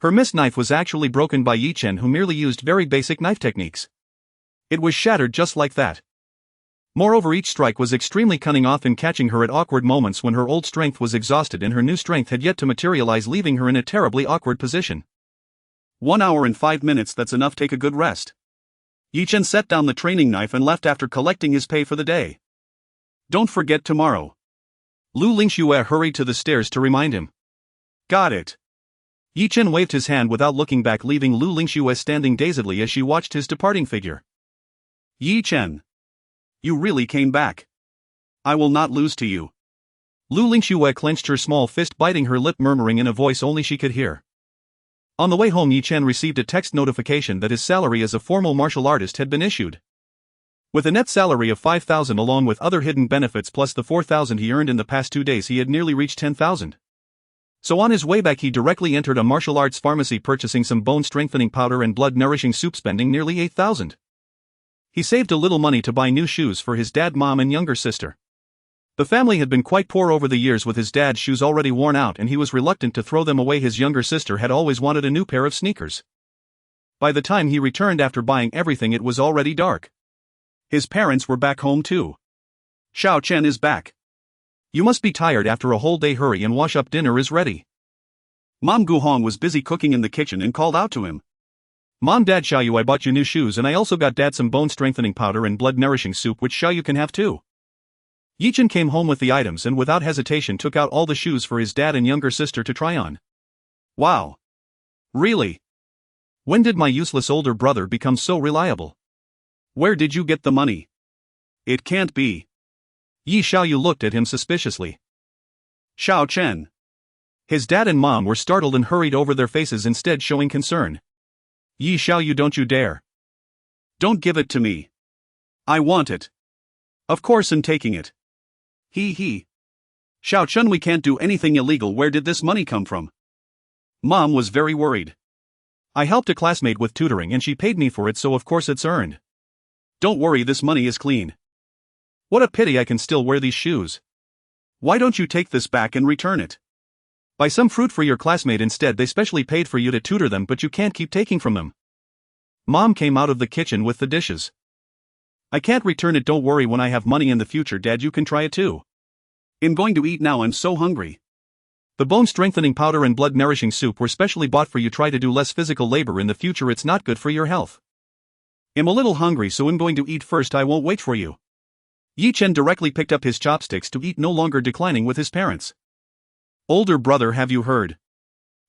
Her missed knife was actually broken by Yi Chen, who merely used very basic knife techniques. It was shattered just like that. Moreover, each strike was extremely cunning, often catching her at awkward moments when her old strength was exhausted and her new strength had yet to materialize, leaving her in a terribly awkward position. 1 hour and 5 minutes, that's enough. Take a good rest. Yi Chen set down the training knife and left after collecting his pay for the day. Don't forget tomorrow. Lu Lingxue hurried to the stairs to remind him. Got it. Yi Chen waved his hand without looking back, leaving Lu Lingxue standing dazedly as she watched his departing figure. Yi Chen. You really came back. I will not lose to you. Lu Lingxue clenched her small fist, biting her lip, murmuring in a voice only she could hear. On the way home, Yi Chen received a text notification that his salary as a formal martial artist had been issued. With a net salary of 5,000 along with other hidden benefits plus the 4,000 he earned in the past 2 days, he had nearly reached 10,000. So on his way back, he directly entered a martial arts pharmacy, purchasing some bone strengthening powder and blood nourishing soup, spending nearly 8,000. He saved a little money to buy new shoes for his dad, mom and younger sister. The family had been quite poor over the years, with his dad's shoes already worn out and he was reluctant to throw them away. His younger sister had always wanted a new pair of sneakers. By the time he returned after buying everything, it was already dark. His parents were back home too. Xiao Chen is back. You must be tired after a whole day. Hurry and wash up, dinner is ready. Mom Guhong was busy cooking in the kitchen and called out to him. Mom, Dad, Xiaoyu, I bought you new shoes and I also got Dad some bone strengthening powder and blood nourishing soup, which Xiaoyu can have too. Yi Chen came home with the items and without hesitation took out all the shoes for his dad and younger sister to try on. Wow. Really? When did my useless older brother become so reliable? Where did you get the money? It can't be. Yi Xiaoyu looked at him suspiciously. Xiao Chen. His dad and mom were startled and hurried over their faces, instead showing concern. Yi Xiaoyu, don't you dare. Don't give it to me. I want it. Of course I'm taking it. He. Xiao Chun, we can't do anything illegal. Where did this money come from? Mom was very worried. I helped a classmate with tutoring and she paid me for it, so of course it's earned. Don't worry, this money is clean. What a pity I can still wear these shoes. Why don't you take this back and return it? Buy some fruit for your classmate instead. They specially paid for you to tutor them, but you can't keep taking from them. Mom came out of the kitchen with the dishes. I can't return it. Don't worry, when I have money in the future, Dad, you can try it too. I'm going to eat now, I'm so hungry. The bone strengthening powder and blood nourishing soup were specially bought for you. Try to do less physical labor in the future, it's not good for your health. I'm a little hungry, so I'm going to eat first. I won't wait for you. Yi Chen directly picked up his chopsticks to eat, no longer declining with his parents. Older brother, have you heard?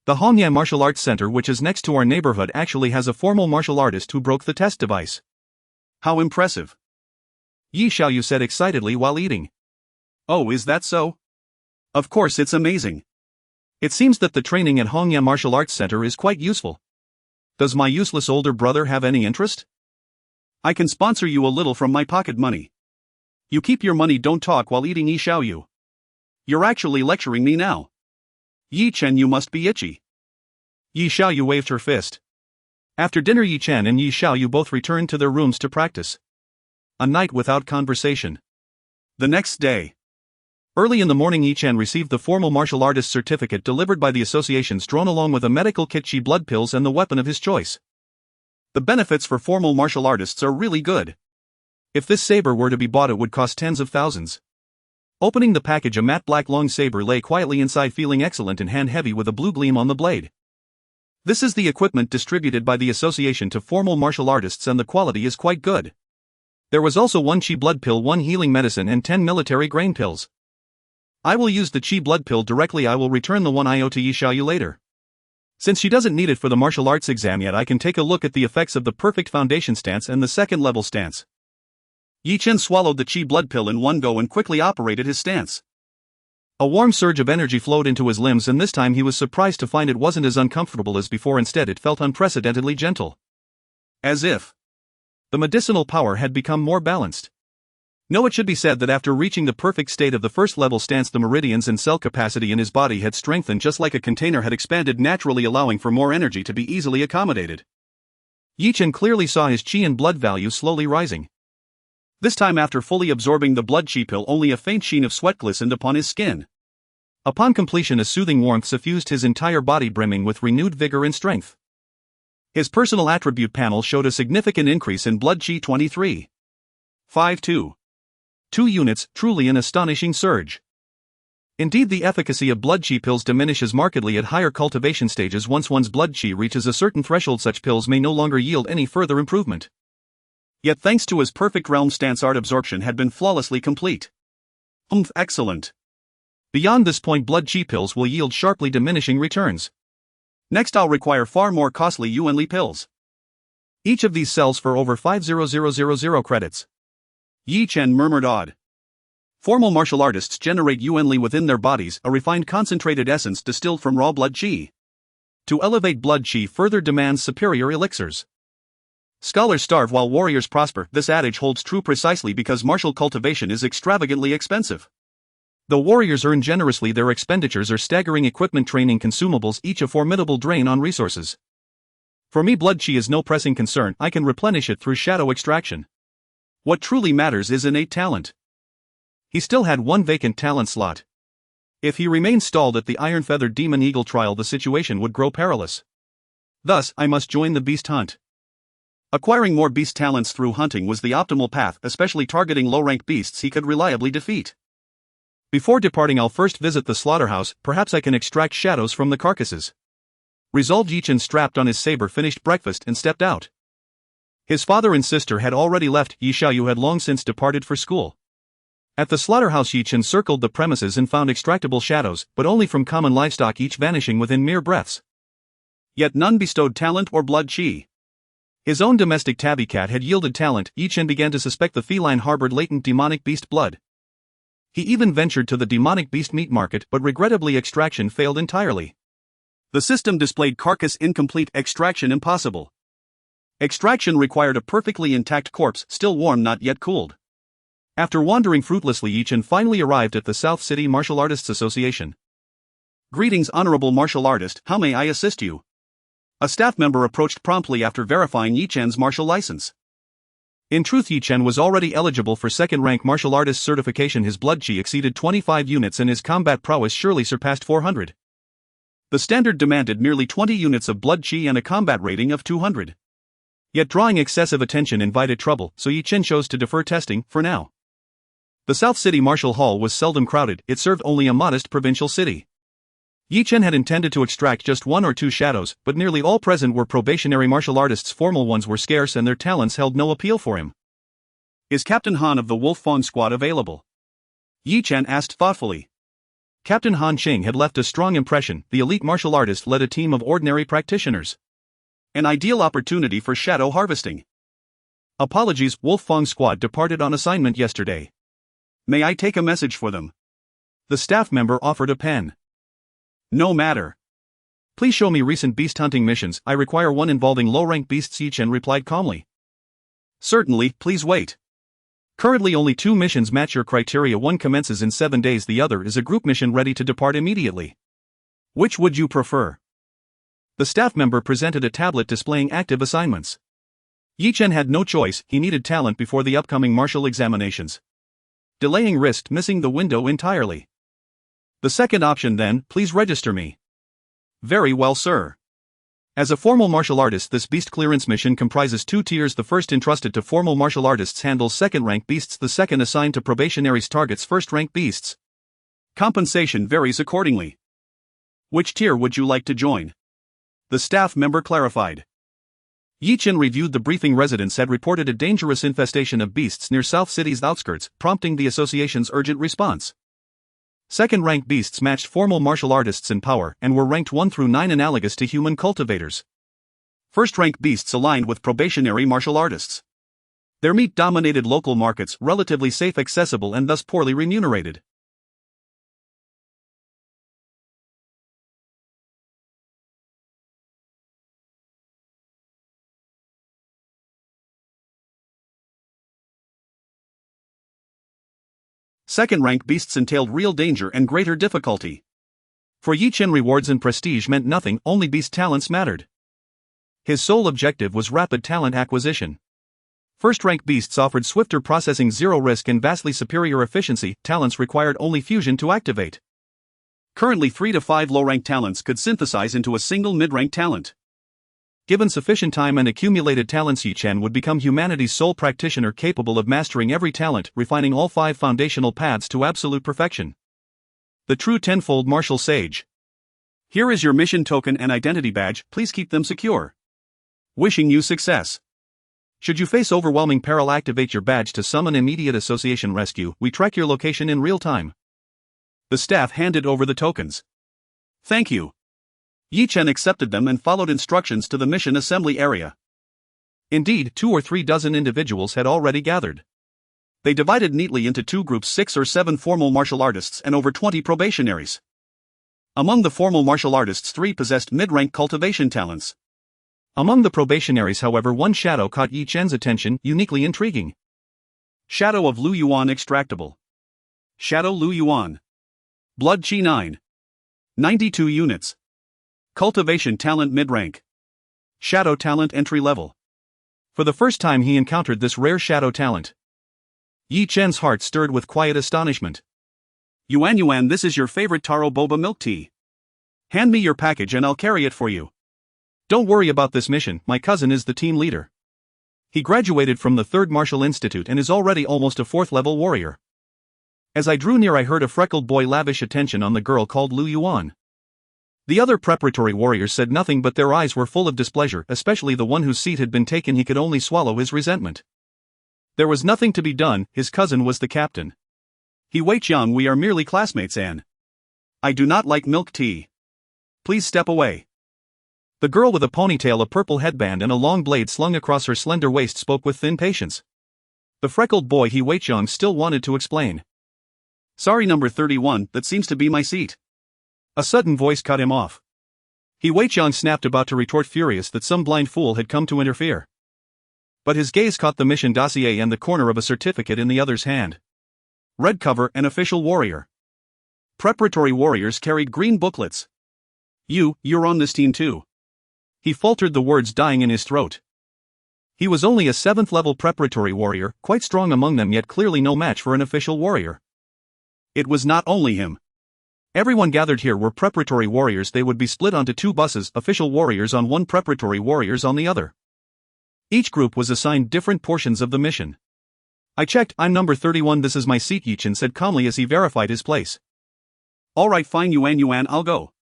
The Hongyan Martial Arts Center, which is next to our neighborhood, actually has a formal martial artist who broke the test device. How impressive. Yi Xiaoyu said excitedly while eating. Oh, is that so? Of course, it's amazing. It seems that the training at Hongyan Martial Arts Center is quite useful. Does my useless older brother have any interest? I can sponsor you a little from my pocket money. You keep your money, don't talk while eating, Yi Xiaoyu. You're actually lecturing me now. Yi Chen, you must be itchy. Yi Xiaoyu waved her fist. After dinner, Yi Chen and Yi Xiaoyu both returned to their rooms to practice. A night without conversation. The next day. Early in the morning, Yi Chen received the formal martial artist certificate delivered by the association's drone along with a medical kit, chi blood pills, and the weapon of his choice. The benefits for formal martial artists are really good. If this saber were to be bought, it would cost tens of thousands. Opening the package, a matte black long saber lay quietly inside, feeling excellent and hand heavy with a blue gleam on the blade. This is the equipment distributed by the association to formal martial artists, and the quality is quite good. There was also 1 chi blood pill, 1 healing medicine, and 10 military grain pills. I will use the chi blood pill directly. I will return the 1 IO to Yi Xiaoyu later. Since she doesn't need it for the martial arts exam yet, I can take a look at the effects of the perfect foundation stance and the second level stance. Yi Chen swallowed the chi blood pill in one go and quickly operated his stance. A warm surge of energy flowed into his limbs, and this time he was surprised to find it wasn't as uncomfortable as before. Instead, it felt unprecedentedly gentle. As if the medicinal power had become more balanced. No, it should be said that after reaching the perfect state of the first level stance, the meridians and cell capacity in his body had strengthened, just like a container had expanded naturally, allowing for more energy to be easily accommodated. Yi Chen clearly saw his chi and blood value slowly rising. This time, after fully absorbing the blood chi pill, only a faint sheen of sweat glistened upon his skin. Upon completion, a soothing warmth suffused his entire body, brimming with renewed vigor and strength. His personal attribute panel showed a significant increase in blood chi 23. 5.2. 2 units, truly an astonishing surge. Indeed, the efficacy of blood chi pills diminishes markedly at higher cultivation stages. Once one's blood chi reaches a certain threshold, such pills may no longer yield any further improvement. Yet thanks to his perfect realm stance, art absorption had been flawlessly complete. Excellent. Beyond this point, blood chi pills will yield sharply diminishing returns. Next, I'll require far more costly Yuanli pills. Each of these sells for over 5,000 credits. Yi Chen murmured, awed. Formal martial artists generate Yuanli within their bodies, a refined concentrated essence distilled from raw blood chi. To elevate blood chi further demands superior elixirs. Scholars starve while warriors prosper. This adage holds true precisely because martial cultivation is extravagantly expensive. Though warriors earn generously, their expenditures are staggering. Equipment, training, consumables, each a formidable drain on resources. For me, blood chi is no pressing concern. I can replenish it through shadow extraction. What truly matters is innate talent. He still had 1 vacant talent slot. If he remained stalled at the iron-feathered demon eagle trial, the situation would grow perilous. Thus, I must join the beast hunt. Acquiring more beast talents through hunting was the optimal path, especially targeting low-ranked beasts he could reliably defeat. Before departing, I'll first visit the slaughterhouse. Perhaps I can extract shadows from the carcasses. Resolved, Yi Chen strapped on his saber, finished breakfast, and stepped out. His father and sister had already left. Yi Xiaoyu had long since departed for school. At the slaughterhouse, Yi Chen circled the premises and found extractable shadows, but only from common livestock, each vanishing within mere breaths. Yet none bestowed talent or blood chi. His own domestic tabby cat had yielded talent. Yi Chen began to suspect the feline harbored latent demonic beast blood. He even ventured to the demonic beast meat market, but regrettably extraction failed entirely. The system displayed carcass incomplete, extraction impossible. Extraction required a perfectly intact corpse, still warm, not yet cooled. After wandering fruitlessly, Yi Chen finally arrived at the South City Martial Artists Association. Greetings, honorable martial artist, how may I assist you? A staff member approached promptly after verifying Yi Chen's martial license. In truth, Yi Chen was already eligible for second-rank martial artist certification. His blood chi exceeded 25 units and his combat prowess surely surpassed 400. The standard demanded merely 20 units of blood chi and a combat rating of 200. Yet drawing excessive attention invited trouble, so Yi Chen chose to defer testing, for now. The South City Martial Hall was seldom crowded, it served only a modest provincial city. Yi Chen had intended to extract just one or two shadows, but nearly all present were probationary martial artists. Formal ones were scarce and their talents held no appeal for him. Is Captain Han of the Wolf Fawn Squad available? Yi Chen asked thoughtfully. Captain Han Qing had left a strong impression. The elite martial artist led a team of ordinary practitioners. An ideal opportunity for shadow harvesting. Apologies, Wolf Fawn Squad departed on assignment yesterday. May I take a message for them? The staff member offered a pen. No matter. Please show me recent beast hunting missions. I require one involving low-rank beasts. Yi Chen replied calmly. Certainly, please wait. Currently only 2 missions match your criteria. One commences in 7 days, the other is a group mission ready to depart immediately. Which would you prefer? The staff member presented a tablet displaying active assignments. Yi Chen had no choice, he needed talent before the upcoming martial examinations. Delaying risked missing the window entirely. The second option then, please register me. Very well, sir. As a formal martial artist, this beast clearance mission comprises 2 tiers. The first entrusted to formal martial artists handles second-rank beasts, the second assigned to probationaries targets first-rank beasts. Compensation varies accordingly. Which tier would you like to join? The staff member clarified. Yi Chen reviewed the briefing. Residents had reported a dangerous infestation of beasts near South City's outskirts, prompting the association's urgent response. Second-rank beasts matched formal martial artists in power and were ranked 1 through 9, analogous to human cultivators. First-rank beasts aligned with probationary martial artists. Their meat dominated local markets, relatively safe, accessible, and thus poorly remunerated. Second-rank beasts entailed real danger and greater difficulty. For Yi Chen, rewards and prestige meant nothing, only beast talents mattered. His sole objective was rapid talent acquisition. First-rank beasts offered swifter processing, zero risk, and vastly superior efficiency. Talents required only fusion to activate. Currently 3 to 5 low-rank talents could synthesize into a single mid-rank talent. Given sufficient time and accumulated talents, Yi Chen would become humanity's sole practitioner, capable of mastering every talent, refining all 5 foundational paths to absolute perfection. The true tenfold martial sage. Here is your mission token and identity badge, please keep them secure. Wishing you success. Should you face overwhelming peril, activate your badge to summon immediate association rescue. We track your location in real time. The staff handed over the tokens. Thank you. Yi Chen accepted them and followed instructions to the mission assembly area. Indeed, 2 or 3 dozen individuals had already gathered. They divided neatly into 2 groups, 6 or 7 formal martial artists and over 20 probationaries. Among the formal martial artists, 3 possessed mid-rank cultivation talents. Among the probationaries, however, one shadow caught Yi Chen's attention, uniquely intriguing. Shadow of Lu Yuan extractable. Shadow Lu Yuan. Blood Chi 9. 92 units. Cultivation talent mid-rank. Shadow talent entry level. For the first time he encountered this rare shadow talent. Yi Chen's heart stirred with quiet astonishment. Yuan, this is your favorite taro boba milk tea. Hand me your package and I'll carry it for you. Don't worry about this mission, my cousin is the team leader. He graduated from the 3rd Martial Institute and is already almost a 4th-level warrior. As I drew near, I heard a freckled boy lavish attention on the girl called Lu Yuan. The other preparatory warriors said nothing, but their eyes were full of displeasure, especially the one whose seat had been taken. He could only swallow his resentment. There was nothing to be done, his cousin was the captain. He Wei Qiang, we are merely classmates, and I do not like milk tea. Please step away. The girl with a ponytail, a purple headband and a long blade slung across her slender waist spoke with thin patience. The freckled boy He Wei Qiang still wanted to explain. Sorry, number 31, that seems to be my seat. A sudden voice cut him off. He Wei Qiang snapped, about to retort, furious that some blind fool had come to interfere. But his gaze caught the mission dossier and the corner of a certificate in the other's hand. Red cover and official warrior. Preparatory warriors carried green booklets. You're on this team too. He faltered, the words dying in his throat. He was only a 7th level preparatory warrior, quite strong among them yet clearly no match for an official warrior. It was not only him. Everyone gathered here were preparatory warriors. They would be split onto 2 buses, official warriors on one, preparatory warriors on the other. Each group was assigned different portions of the mission. I checked, I'm number 31, this is my seat, Chen said calmly as he verified his place. Alright, fine Yuan, I'll go.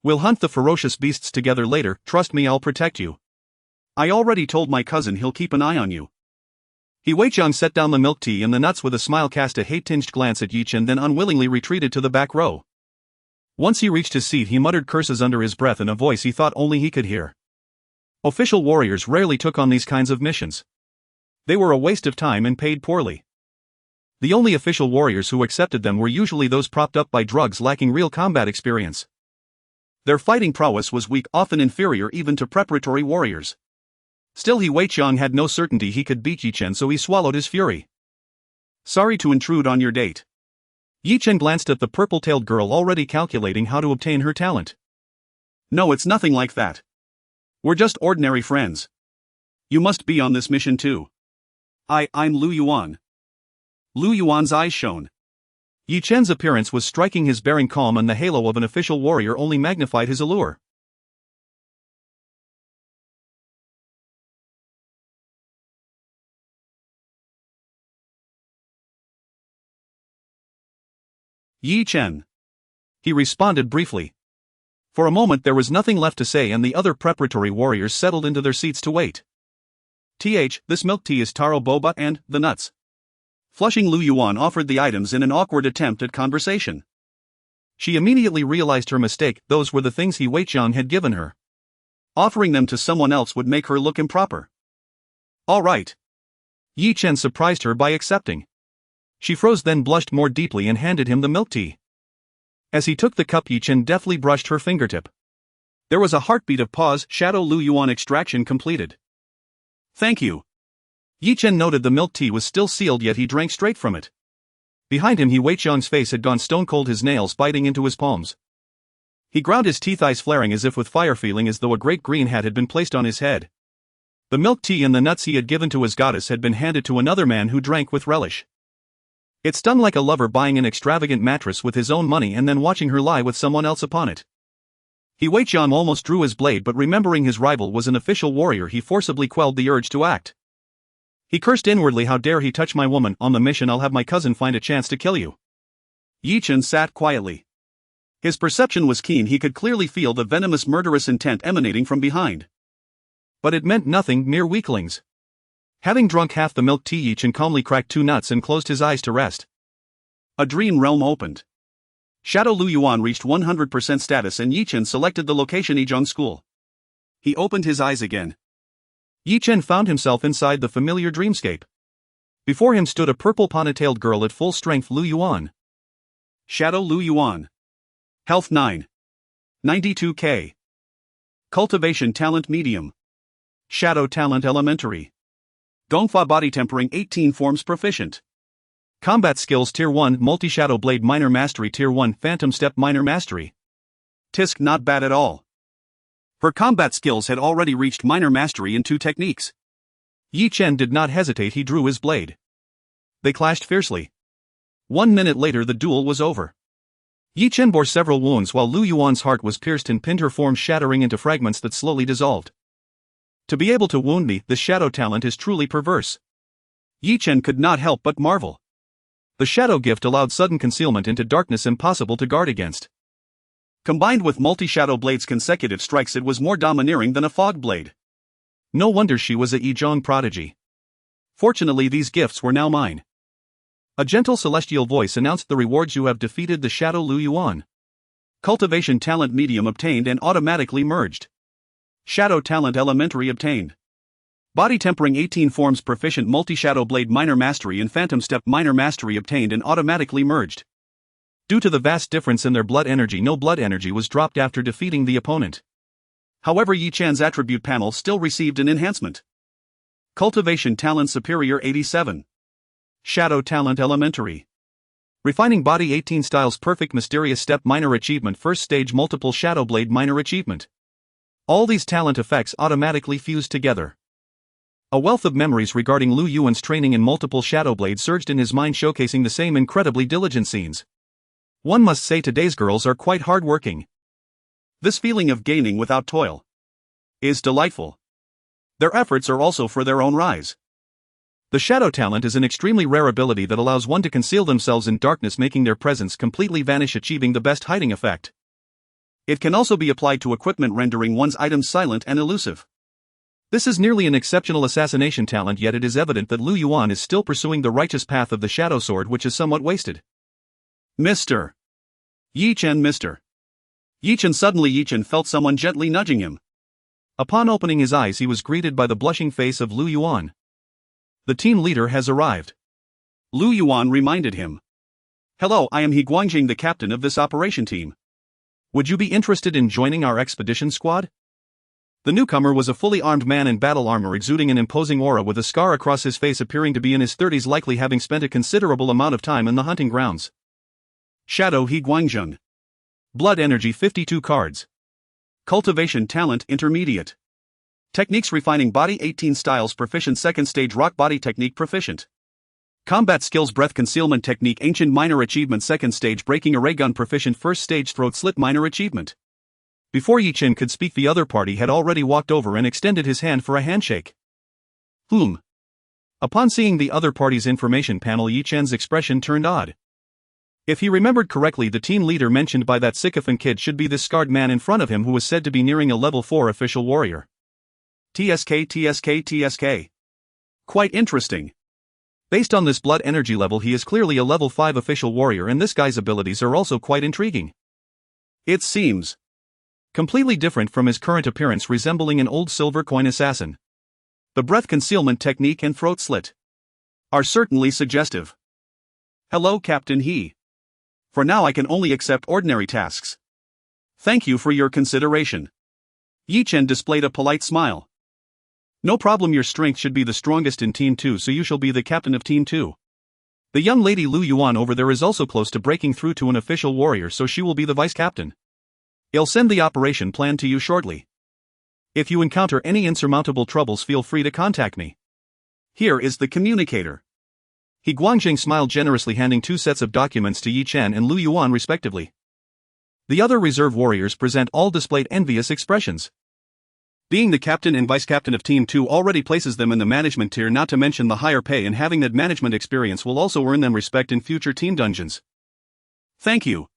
We'll hunt the ferocious beasts together later, trust me, I'll protect you. I already told my cousin he'll keep an eye on you. He Weiqiang set down the milk tea and the nuts with a smile, cast a hate-tinged glance at Chen, then unwillingly retreated to the back row. Once he reached his seat he muttered curses under his breath in a voice he thought only he could hear. Official warriors rarely took on these kinds of missions. They were a waste of time and paid poorly. The only official warriors who accepted them were usually those propped up by drugs lacking real combat experience. Their fighting prowess was weak, often inferior even to preparatory warriors. Still, Weiqiang had no certainty he could beat Chen, so he swallowed his fury. Sorry to intrude on your date. Chen glanced at the purple-tailed girl, already calculating how to obtain her talent. No, it's nothing like that. We're just ordinary friends. You must be on this mission too. I'm Lu Yuan. Lu Yuan's eyes shone. Chen's appearance was striking, his bearing calm, and the halo of an official warrior only magnified his allure. Chen. He responded briefly. For a moment there was nothing left to say and the other preparatory warriors settled into their seats to wait. This milk tea is taro boba and the nuts. Flushing, Lu Yuan offered the items in an awkward attempt at conversation. She immediately realized her mistake, those were the things Weiqiang had given her. Offering them to someone else would make her look improper. All right. Chen surprised her by accepting. She froze, then blushed more deeply and handed him the milk tea. As he took the cup, Chen deftly brushed her fingertip. There was a heartbeat of pause. Shadow Lu Yuan extraction completed. Thank you. Chen noted the milk tea was still sealed, yet he drank straight from it. Behind him, Weiqiang's face had gone stone cold, his nails biting into his palms. He ground his teeth, eyes flaring as if with fire, feeling as though a great green hat had been placed on his head. The milk tea and the nuts he had given to his goddess had been handed to another man who drank with relish. It stung like a lover buying an extravagant mattress with his own money and then watching her lie with someone else upon it. Weiqiang almost drew his blade, but remembering his rival was an official warrior, he forcibly quelled the urge to act. He cursed inwardly, how dare he touch my woman, on the mission I'll have my cousin find a chance to kill you. Chen sat quietly. His perception was keen, he could clearly feel the venomous murderous intent emanating from behind. But it meant nothing, mere weaklings. Having drunk half the milk tea, Chen calmly cracked 2 nuts and closed his eyes to rest. A dream realm opened. Shadow Lu Yuan reached 100% status and Chen selected the location Yizhong School. He opened his eyes again. Chen found himself inside the familiar dreamscape. Before him stood a purple ponytailed girl at full strength, Lu Yuan. Shadow Lu Yuan. Health 9. 92k. Cultivation talent medium. Shadow talent elementary. Gongfa body tempering 18 forms proficient. Combat skills tier 1 multi-shadow blade minor mastery tier 1 phantom step minor mastery. Tisk, not bad at all. Her combat skills had already reached minor mastery in 2 techniques. Chen did not hesitate, he drew his blade. They clashed fiercely. 1 minute later the duel was over. Chen bore several wounds while Lu Yuan's heart was pierced and pinned, her form shattering into fragments that slowly dissolved. To be able to wound me, this shadow talent is truly perverse. Chen could not help but marvel. The shadow gift allowed sudden concealment into darkness impossible to guard against. Combined with multi-shadow blade's consecutive strikes, it was more domineering than a fog blade. No wonder she was a Yizhong prodigy. Fortunately, these gifts were now mine. A gentle celestial voice announced the rewards: you have defeated the Shadow Lu Yuan. Cultivation talent medium obtained and automatically merged. Shadow talent elementary obtained. Body tempering 18 forms proficient multi-shadow blade minor mastery and phantom step minor mastery obtained and automatically merged. Due to the vast difference in their blood energy, no blood energy was dropped after defeating the opponent. However, Chen's attribute panel still received an enhancement. Cultivation talent superior 87. Shadow talent elementary. Refining Body 18 Styles Perfect Mysterious Step Minor Achievement First Stage Multiple Shadow Blade Minor Achievement. All these talent effects automatically fused together. A wealth of memories regarding Lu Yuan's training in multiple shadow blades surged in his mind, showcasing the same incredibly diligent scenes. One must say today's girls are quite hard-working. This feeling of gaining without toil is delightful. Their efforts are also for their own rise. The shadow talent is an extremely rare ability that allows one to conceal themselves in darkness, making their presence completely vanish, achieving the best hiding effect. It can also be applied to equipment, rendering one's items silent and elusive. This is nearly an exceptional assassination talent, yet it is evident that Lu Yuan is still pursuing the righteous path of the shadow sword, which is somewhat wasted. Mr. Yi Chen. Mr. Yi Chen. Suddenly Yi Chen felt someone gently nudging him. Upon opening his eyes, he was greeted by the blushing face of Lu Yuan. The team leader has arrived. Lu Yuan reminded him. Hello, I am He Guangjing, the captain of this operation team. Would you be interested in joining our expedition squad? The newcomer was a fully armed man in battle armor, exuding an imposing aura with a scar across his face, appearing to be in his 30s, likely having spent a considerable amount of time in the hunting grounds. Shadow He Guangjing. Blood Energy 52 cards. Cultivation Talent Intermediate. Techniques Refining Body 18 Styles Proficient Second Stage Rock Body Technique Proficient. Combat Skills Breath Concealment Technique Ancient Minor Achievement Second Stage Breaking a Ray Gun Proficient First Stage Throat Slit Minor Achievement. Before Yi Chen could speak, the other party had already walked over and extended his hand for a handshake. Upon seeing the other party's information panel, Yi Chen's expression turned odd. If he remembered correctly, the team leader mentioned by that sycophant kid should be this scarred man in front of him, who was said to be nearing a level 4 official warrior. TSK. Quite interesting. Based on this blood energy level, he is clearly a level 5 official warrior, and this guy's abilities are also quite intriguing. It seems completely different from his current appearance, resembling an old silver coin assassin. The breath concealment technique and throat slit are certainly suggestive. Hello, Captain He. For now I can only accept ordinary tasks. Thank you for your consideration. Yi Chen displayed a polite smile. No problem, your strength should be the strongest in Team 2, so you shall be the captain of Team 2. The young lady Lu Yuan over there is also close to breaking through to an official warrior, so she will be the vice captain. I'll send the operation plan to you shortly. If you encounter any insurmountable troubles, feel free to contact me. Here is the communicator. He Guangjing smiled generously, handing 2 sets of documents to Yi Chen and Lu Yuan respectively. The other reserve warriors present all displayed envious expressions. Being the captain and vice captain of Team 2 already places them in the management tier, not to mention the higher pay, and having that management experience will also earn them respect in future team dungeons. Thank you.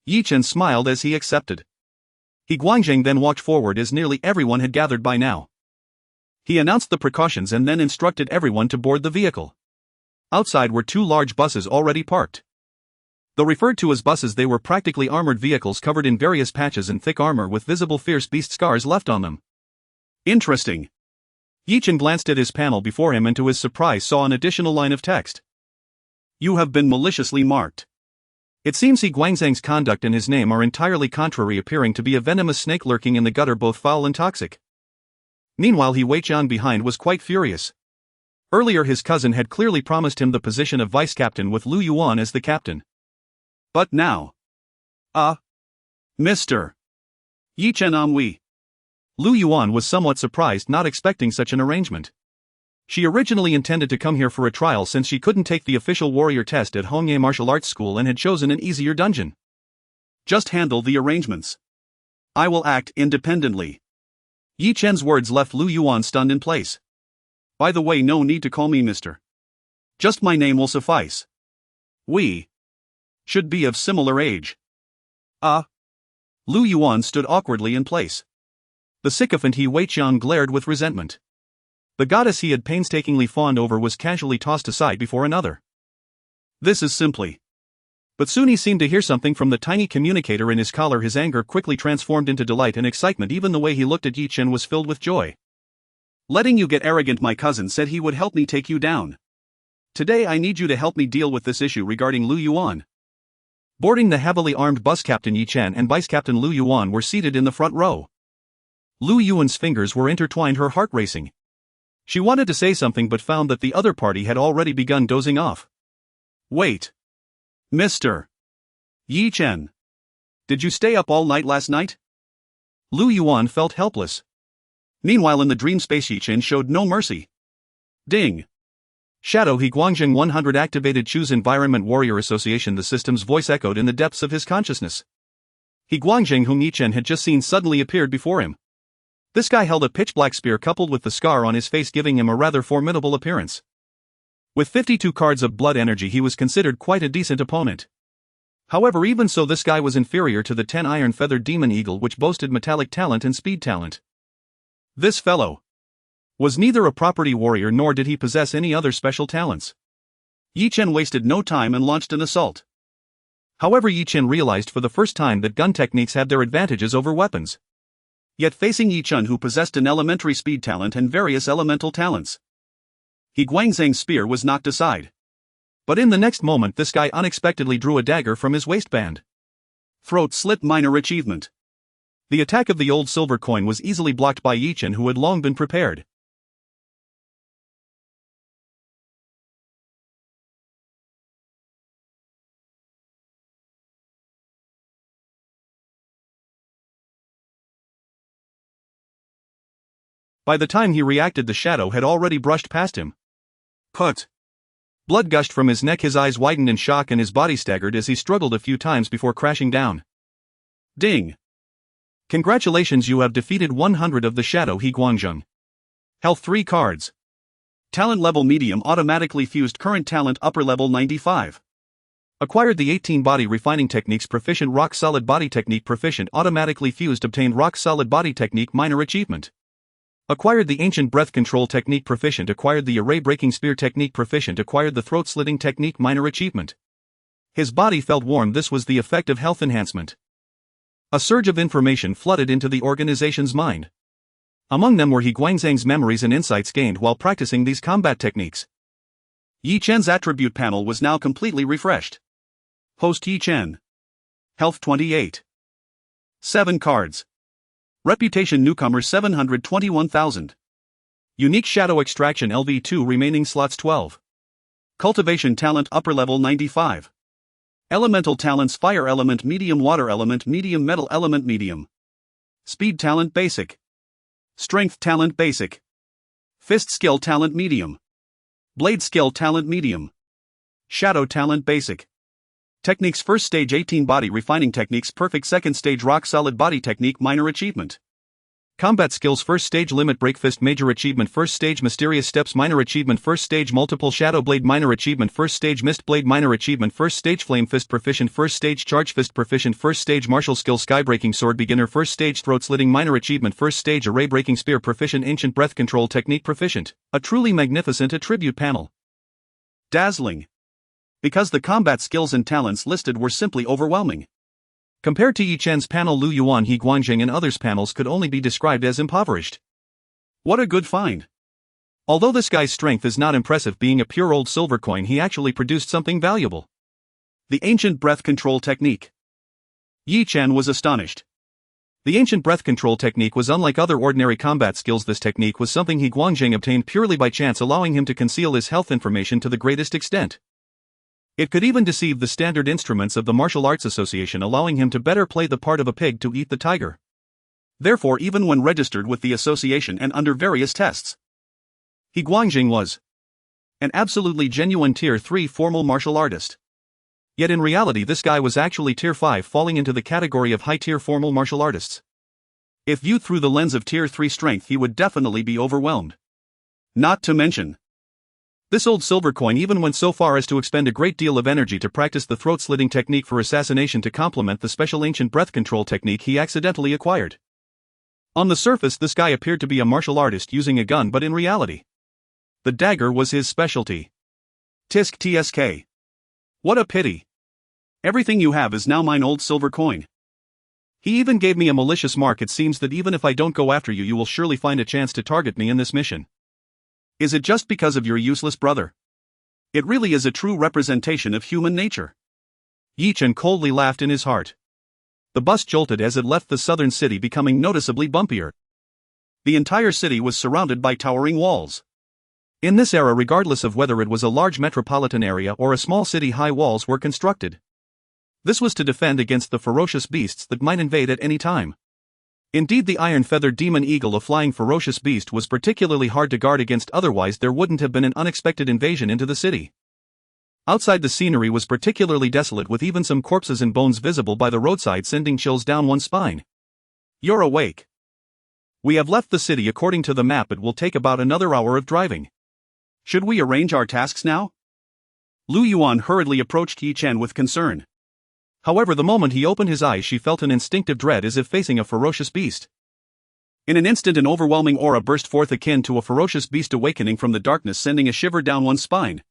Yi Chen smiled as he accepted. He Guangjing then walked forward as nearly everyone had gathered by now. He announced the precautions and then instructed everyone to board the vehicle. Outside were 2 large buses already parked. Though referred to as buses, they were practically armored vehicles covered in various patches and thick armor with visible fierce beast scars left on them. Interesting. Yi Chen glanced at his panel before him and to his surprise saw an additional line of text. You have been maliciously marked. It seems He Guangzhang's conduct and his name are entirely contrary, appearing to be a venomous snake lurking in the gutter, both foul and toxic. Meanwhile, He Weiqian behind was quite furious. Earlier his cousin had clearly promised him the position of vice captain with Lu Yuan as the captain. But now... Mr. Yi Chen Amui. Lu Yuan was somewhat surprised, not expecting such an arrangement. She originally intended to come here for a trial since she couldn't take the official warrior test at Hongye Martial Arts School and had chosen an easier dungeon. Just handle the arrangements. I will act independently. Yi Chen's words left Lu Yuan stunned in place. By the way, no need to call me Mr. Just my name will suffice. We should be of similar age. Lu Yuan stood awkwardly in place. The sycophant He Weiqian glared with resentment. The goddess he had painstakingly fawned over was casually tossed aside before another. This is simply... But soon he seemed to hear something from the tiny communicator in his collar. His anger quickly transformed into delight and excitement. Even the way he looked at Yi Chen was filled with joy. Letting you get arrogant, my cousin said he would help me take you down. Today I need you to help me deal with this issue regarding Lu Yuan. Boarding the heavily armed bus, Captain Yi Chen and Vice Captain Lu Yuan were seated in the front row. Lu Yuan's fingers were intertwined, her heart racing. She wanted to say something but found that the other party had already begun dozing off. Wait. Mr. Yi Chen. Did you stay up all night last night? Lu Yuan felt helpless. Meanwhile in the dream space Yi Chen showed no mercy. Ding. Shadow He Guangjing 100 activated. Choose Environment Warrior Association. The system's voice echoed in the depths of his consciousness. He Guangjing, whom Yi Chen had just seen, suddenly appeared before him. This guy held a pitch-black spear coupled with the scar on his face, giving him a rather formidable appearance. With 52 cards of blood energy, he was considered quite a decent opponent. However, even so, this guy was inferior to the 10 iron-feathered demon eagle, which boasted metallic talent and speed talent. This fellow was neither a property warrior nor did he possess any other special talents. Yi Chen wasted no time and launched an assault. However, Yi Chen realized for the first time that gun techniques had their advantages over weapons. Yet facing Yi Chen, who possessed an elementary speed talent and various elemental talents, He Guangzhang's spear was knocked aside. But in the next moment this guy unexpectedly drew a dagger from his waistband. Throat slit minor achievement. The attack of the old silver coin was easily blocked by Yi Chen, who had long been prepared. By the time he reacted, the shadow had already brushed past him. Put. Blood gushed from his neck, his eyes widened in shock, and his body staggered as he struggled a few times before crashing down. Ding. Congratulations, you have defeated 100 of the shadow He Guangjing. Health 3 cards. Talent level medium, automatically fused. Current talent upper level 95. Acquired the 18 body refining techniques proficient. Rock solid body technique proficient. Automatically fused. Obtained rock solid body technique minor achievement. Acquired the ancient breath control technique proficient. Acquired the array breaking spear technique proficient. Acquired the throat slitting technique minor achievement. His body felt warm. This was the effect of health enhancement. A surge of information flooded into the organization's mind. Among them were He Guangzhang's memories and insights gained while practicing these combat techniques. Yi Chen's attribute panel was now completely refreshed. Post Yi Chen. Health 28. 7 cards. Reputation newcomer 721,000. Unique shadow extraction LV2 remaining slots 12. Cultivation talent upper level 95. Elemental talents fire element medium, water element medium, metal element medium. Speed talent basic. Strength talent basic. Fist skill talent medium. Blade skill talent medium. Shadow talent basic. Techniques first stage 18 body refining techniques perfect. Second stage rock solid body technique minor achievement. Combat skills first stage limit break fist major achievement. First stage mysterious steps minor achievement. First stage multiple shadow blade minor achievement. First stage mist blade minor achievement. First stage flame fist proficient. First stage charge fist proficient. First stage martial skill sky breaking sword beginner. First stage throat slitting minor achievement. First stage array breaking spear proficient. Ancient breath control technique proficient. A truly magnificent attribute panel. Dazzling. Because the combat skills and talents listed were simply overwhelming. Compared to Yi Chen's panel, Lu Yuan, He Guangjing and others' panels could only be described as impoverished. What a good find. Although this guy's strength is not impressive, being a pure old silver coin, he actually produced something valuable. The ancient breath control technique. Yi Chen was astonished. The ancient breath control technique was unlike other ordinary combat skills. This technique was something He Guangjing obtained purely by chance, allowing him to conceal his health information to the greatest extent. It could even deceive the standard instruments of the Martial Arts Association, allowing him to better play the part of a pig to eat the tiger. Therefore, even when registered with the association and under various tests, He Guangjing was an absolutely genuine Tier 3 formal martial artist. Yet in reality this guy was actually Tier 5, falling into the category of high-tier formal martial artists. If viewed through the lens of Tier 3 strength, he would definitely be overwhelmed. Not to mention, this old silver coin even went so far as to expend a great deal of energy to practice the throat-slitting technique for assassination to complement the special ancient breath control technique he accidentally acquired. On the surface this guy appeared to be a martial artist using a gun, but in reality, the dagger was his specialty. Tisk tsk. What a pity. Everything you have is now mine, old silver coin. He even gave me a malicious mark. It seems that even if I don't go after you, you will surely find a chance to target me in this mission. Is it just because of your useless brother? It really is a true representation of human nature. Yi Chen coldly laughed in his heart. The bus jolted as it left the southern city, becoming noticeably bumpier. The entire city was surrounded by towering walls. In this era, regardless of whether it was a large metropolitan area or a small city, high walls were constructed. This was to defend against the ferocious beasts that might invade at any time. Indeed, the iron-feathered demon eagle, a flying ferocious beast, was particularly hard to guard against, otherwise there wouldn't have been an unexpected invasion into the city. Outside, the scenery was particularly desolate, with even some corpses and bones visible by the roadside, sending chills down one's spine. You're awake. We have left the city. According to the map, it will take about another hour of driving. Should we arrange our tasks now? Lu Yuan hurriedly approached Yi Chen with concern. However, the moment he opened his eyes, she felt an instinctive dread, as if facing a ferocious beast. In an instant, an overwhelming aura burst forth, akin to a ferocious beast awakening from the darkness, sending a shiver down one's spine.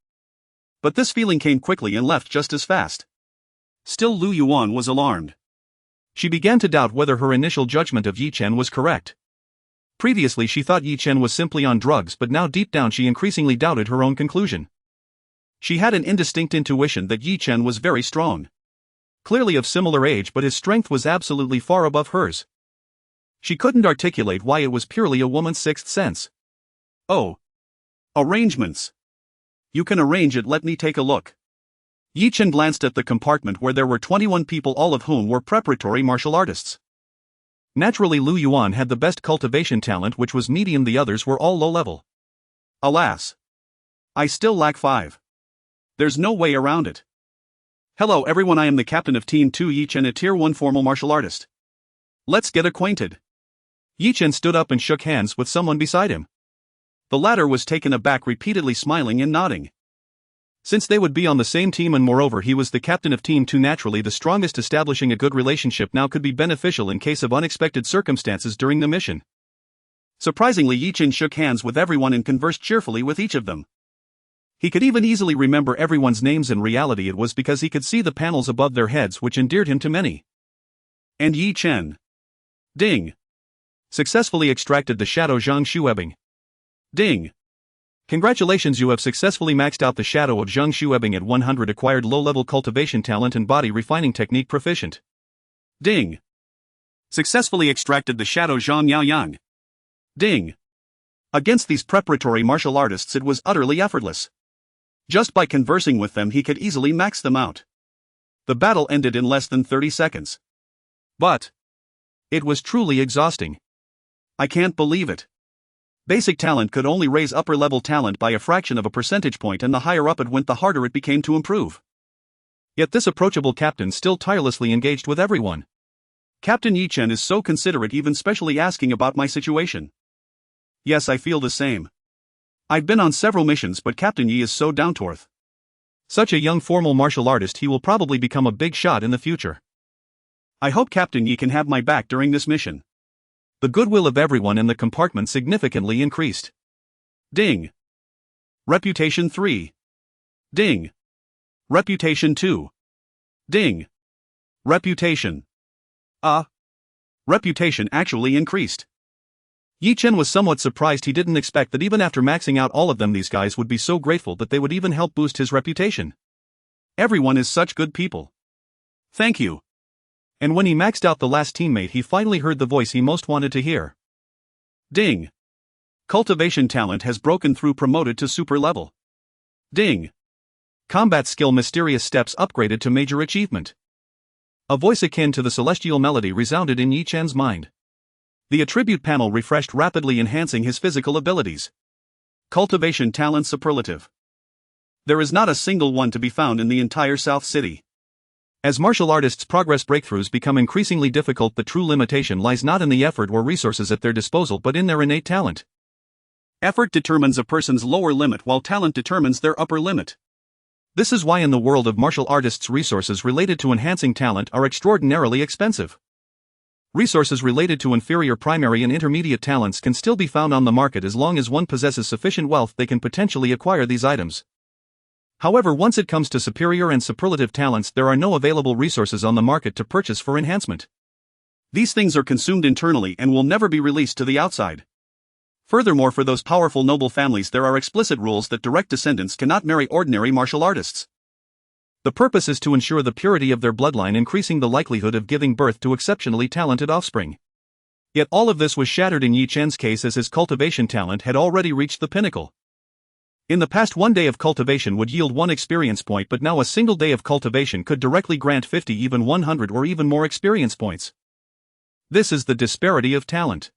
But this feeling came quickly and left just as fast. Still, Lu Yuan was alarmed. She began to doubt whether her initial judgment of Yi Chen was correct. Previously, she thought Yi Chen was simply on drugs, but now deep down she increasingly doubted her own conclusion. She had an indistinct intuition that Yi Chen was very strong. Clearly of similar age, but his strength was absolutely far above hers. She couldn't articulate why it was purely a woman's sixth sense. Oh. Arrangements. You can arrange it, let me take a look. Yi Chen glanced at the compartment where there were 21 people, all of whom were preparatory martial artists. Naturally, Lu Yuan had the best cultivation talent, which was medium, the others were all low level. Alas. I still lack 5. There's no way around it. Hello everyone, I am the captain of Team 2, Yi Chen, a Tier 1 formal martial artist. Let's get acquainted. Yi Chen stood up and shook hands with someone beside him. The latter was taken aback, repeatedly smiling and nodding. Since they would be on the same team, and moreover he was the captain of Team 2, naturally the strongest, establishing a good relationship now could be beneficial in case of unexpected circumstances during the mission. Surprisingly, Yi Chen shook hands with everyone and conversed cheerfully with each of them. He could even easily remember everyone's names. In reality, it was because he could see the panels above their heads, which endeared him to many. And Yi Chen. Ding. Successfully extracted the shadow Zhang Shuebing. Ding. Congratulations, you have successfully maxed out the shadow of Zhang Shuebing at 100, acquired low-level cultivation talent and body refining technique proficient. Ding. Successfully extracted the shadow Zhang Yaoyang. Ding. Against these preparatory martial artists it was utterly effortless. Just by conversing with them he could easily max them out. The battle ended in less than 30 seconds. But it was truly exhausting. I can't believe it. Basic talent could only raise upper-level talent by a fraction of a percentage point, and the higher up it went, the harder it became to improve. Yet this approachable captain still tirelessly engaged with everyone. Captain Yi Chen is so considerate, even specially asking about my situation. Yes, I feel the same. I've been on several missions, but Captain Yi is so down-to-earth. Such a young formal martial artist, he will probably become a big shot in the future. I hope Captain Yi can have my back during this mission. The goodwill of everyone in the compartment significantly increased. Ding. Reputation 3. Ding. Reputation 2. Ding. Reputation. Reputation actually increased. Yi Chen was somewhat surprised. He didn't expect that even after maxing out all of them, these guys would be so grateful that they would even help boost his reputation. Everyone is such good people. Thank you. And when he maxed out the last teammate, he finally heard the voice he most wanted to hear. Ding. Cultivation talent has broken through, promoted to super level. Ding. Combat skill mysterious steps upgraded to major achievement. A voice akin to the celestial melody resounded in Yi Chen's mind. The attribute panel refreshed rapidly, enhancing his physical abilities. Cultivation talent superlative. There is not a single one to be found in the entire South City. As martial artists progress, breakthroughs become increasingly difficult. The true limitation lies not in the effort or resources at their disposal, but in their innate talent. Effort determines a person's lower limit, while talent determines their upper limit. This is why in the world of martial artists, resources related to enhancing talent are extraordinarily expensive. Resources related to inferior primary and intermediate talents can still be found on the market as long as one possesses sufficient wealth. They can potentially acquire these items. However, once it comes to superior and superlative talents, there are no available resources on the market to purchase for enhancement. These things are consumed internally and will never be released to the outside. Furthermore, for those powerful noble families, there are explicit rules that direct descendants cannot marry ordinary martial artists. The purpose is to ensure the purity of their bloodline, increasing the likelihood of giving birth to exceptionally talented offspring. Yet all of this was shattered in Yi Chen's case, as his cultivation talent had already reached the pinnacle. In the past, 1 day of cultivation would yield 1 experience point, but now a single day of cultivation could directly grant 50, even 100 or even more experience points. This is the disparity of talent.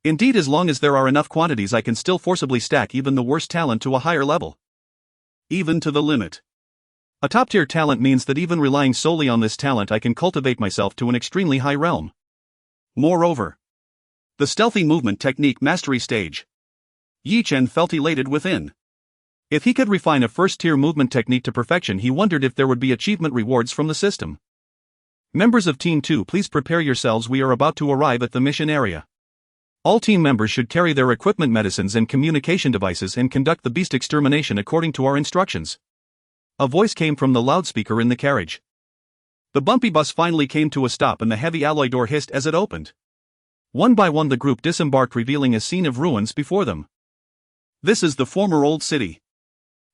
Indeed, as long as there are enough quantities, I can still forcibly stack even the worst talent to a higher level. Even to the limit. A top-tier talent means that even relying solely on this talent, I can cultivate myself to an extremely high realm. Moreover, the stealthy movement technique mastery stage. Chen felt elated within. If he could refine a first-tier movement technique to perfection, he wondered if there would be achievement rewards from the system. Members of Team 2, please prepare yourselves, we are about to arrive at the mission area. All team members should carry their equipment, medicines and communication devices and conduct the beast extermination according to our instructions. A voice came from the loudspeaker in the carriage. The bumpy bus finally came to a stop and the heavy alloy door hissed as it opened. One by one the group disembarked, revealing a scene of ruins before them. This is the former old city.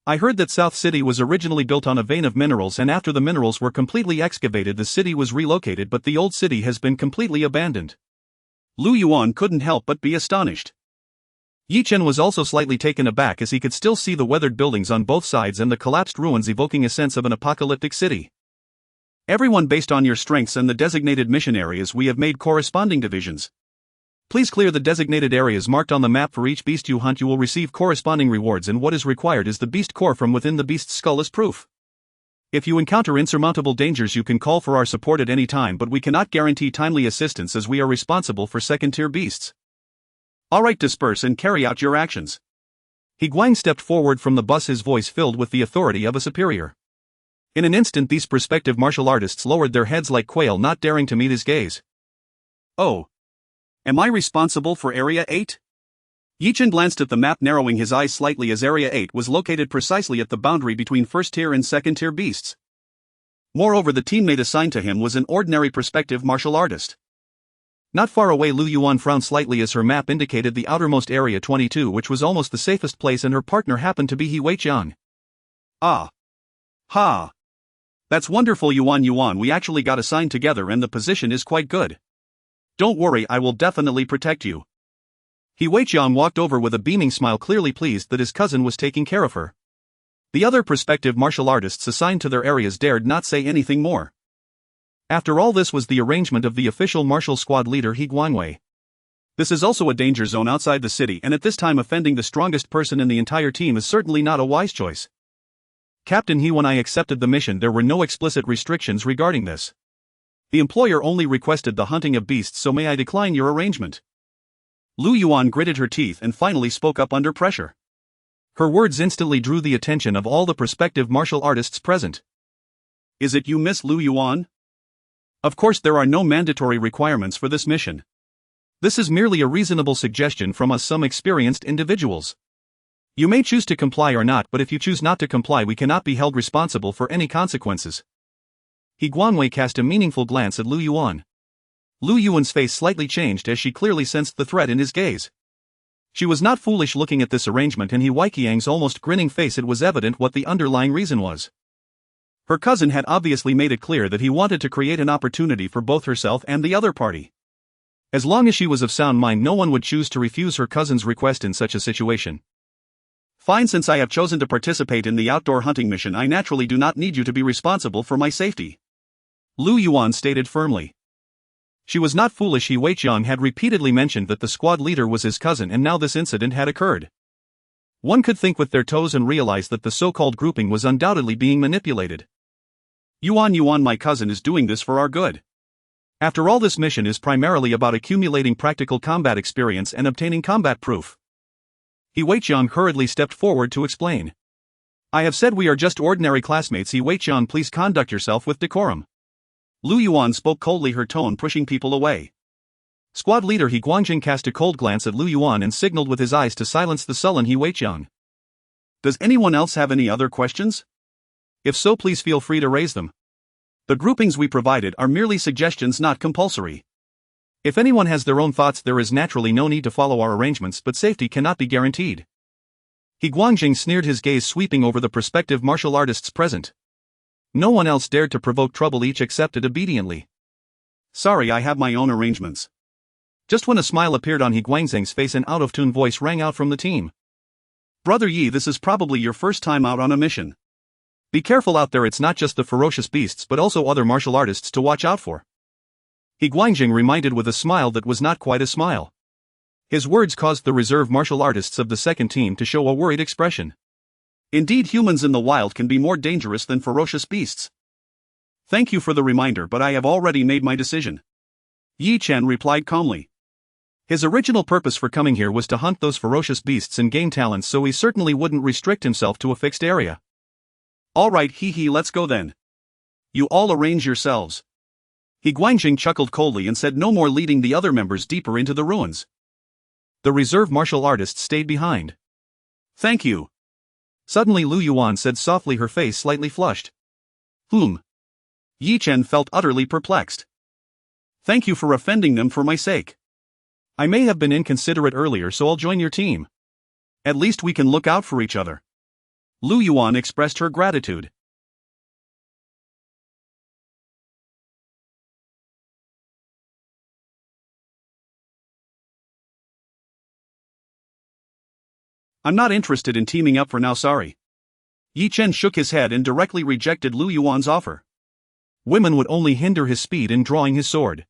I heard that South City was originally built on a vein of minerals, and after the minerals were completely excavated the city was relocated, but the old city has been completely abandoned. Lu Yuan couldn't help but be astonished. Chen was also slightly taken aback as he could still see the weathered buildings on both sides and the collapsed ruins, evoking a sense of an apocalyptic city. Everyone, based on your strengths and the designated mission areas, we have made corresponding divisions. Please clear the designated areas marked on the map. For each beast you hunt you will receive corresponding rewards, and what is required is the beast core from within the beast's skull as proof. If you encounter insurmountable dangers you can call for our support at any time, but we cannot guarantee timely assistance as we are responsible for second-tier beasts. Alright, disperse and carry out your actions. He Guang stepped forward from the bus, his voice filled with the authority of a superior. In an instant these prospective martial artists lowered their heads like quail, not daring to meet his gaze. Oh. Am I responsible for Area 8? Chen glanced at the map, narrowing his eyes slightly, as Area 8 was located precisely at the boundary between first-tier and second-tier beasts. Moreover, the teammate assigned to him was an ordinary prospective martial artist. Not far away, Lu Yuan frowned slightly as her map indicated the outermost Area 22, which was almost the safest place, and her partner happened to be He Weiqiang. Ah. Ha. That's wonderful, Yuan, we actually got assigned together and the position is quite good. Don't worry, I will definitely protect you. He Weiqiang walked over with a beaming smile, clearly pleased that his cousin was taking care of her. The other prospective martial artists assigned to their areas dared not say anything more. After all, this was the arrangement of the official martial squad leader He Guangwei. This is also a danger zone outside the city, and at this time offending the strongest person in the entire team is certainly not a wise choice. Captain He, when I accepted the mission there were no explicit restrictions regarding this. The employer only requested the hunting of beasts, so may I decline your arrangement? Lu Yuan gritted her teeth and finally spoke up under pressure. Her words instantly drew the attention of all the prospective martial artists present. Is it you, Miss Lu Yuan? Of course, there are no mandatory requirements for this mission. This is merely a reasonable suggestion from us, some experienced individuals. You may choose to comply or not, but if you choose not to comply we cannot be held responsible for any consequences. He Guangwei cast a meaningful glance at Lu Yuan. Lu Yuan's face slightly changed as she clearly sensed the threat in his gaze. She was not foolish looking at this arrangement and He Weiqiang's almost grinning face, it was evident what the underlying reason was. Her cousin had obviously made it clear that he wanted to create an opportunity for both herself and the other party. As long as she was of sound mind, no one would choose to refuse her cousin's request in such a situation. Fine, since I have chosen to participate in the outdoor hunting mission I naturally do not need you to be responsible for my safety. Lu Yuan stated firmly. She was not foolish. He Weiqiang had repeatedly mentioned that the squad leader was his cousin, and now this incident had occurred. One could think with their toes and realize that the so-called grouping was undoubtedly being manipulated. Yuan, my cousin is doing this for our good. After all, this mission is primarily about accumulating practical combat experience and obtaining combat proof. He Weiqiang hurriedly stepped forward to explain. I have said we are just ordinary classmates. He Weiqiang, please conduct yourself with decorum. Lu Yuan spoke coldly, her tone pushing people away. Squad leader He Guangjing cast a cold glance at Lu Yuan and signaled with his eyes to silence the sullen He Weiqiang. Does anyone else have any other questions? If so, please feel free to raise them. The groupings we provided are merely suggestions, not compulsory. If anyone has their own thoughts, there is naturally no need to follow our arrangements, but safety cannot be guaranteed. He Guangjing sneered, his gaze sweeping over the prospective martial artists present. No one else dared to provoke trouble, each accepted obediently. Sorry, I have my own arrangements. Just when a smile appeared on He Guangzheng's face, an out-of-tune voice rang out from the team. Brother Yi, this is probably your first time out on a mission. Be careful out there, it's not just the ferocious beasts but also other martial artists to watch out for. He Guangjing reminded with a smile that was not quite a smile. His words caused the reserve martial artists of the second team to show a worried expression. Indeed, humans in the wild can be more dangerous than ferocious beasts. Thank you for the reminder, but I have already made my decision. Yi Chen replied calmly. His original purpose for coming here was to hunt those ferocious beasts and gain talents, so he certainly wouldn't restrict himself to a fixed area. Alright, let's go then. You all arrange yourselves. He Guangjing chuckled coldly and said no more, leading the other members deeper into the ruins. The reserve martial artists stayed behind. Thank you. Suddenly Lu Yuan said softly, her face slightly flushed. Yi Chen felt utterly perplexed. Thank you for offending them for my sake. I may have been inconsiderate earlier, so I'll join your team. At least we can look out for each other. Lu Yuan expressed her gratitude. I'm not interested in teaming up for now, sorry. Yi Chen shook his head and directly rejected Lu Yuan's offer. Women would only hinder his speed in drawing his sword.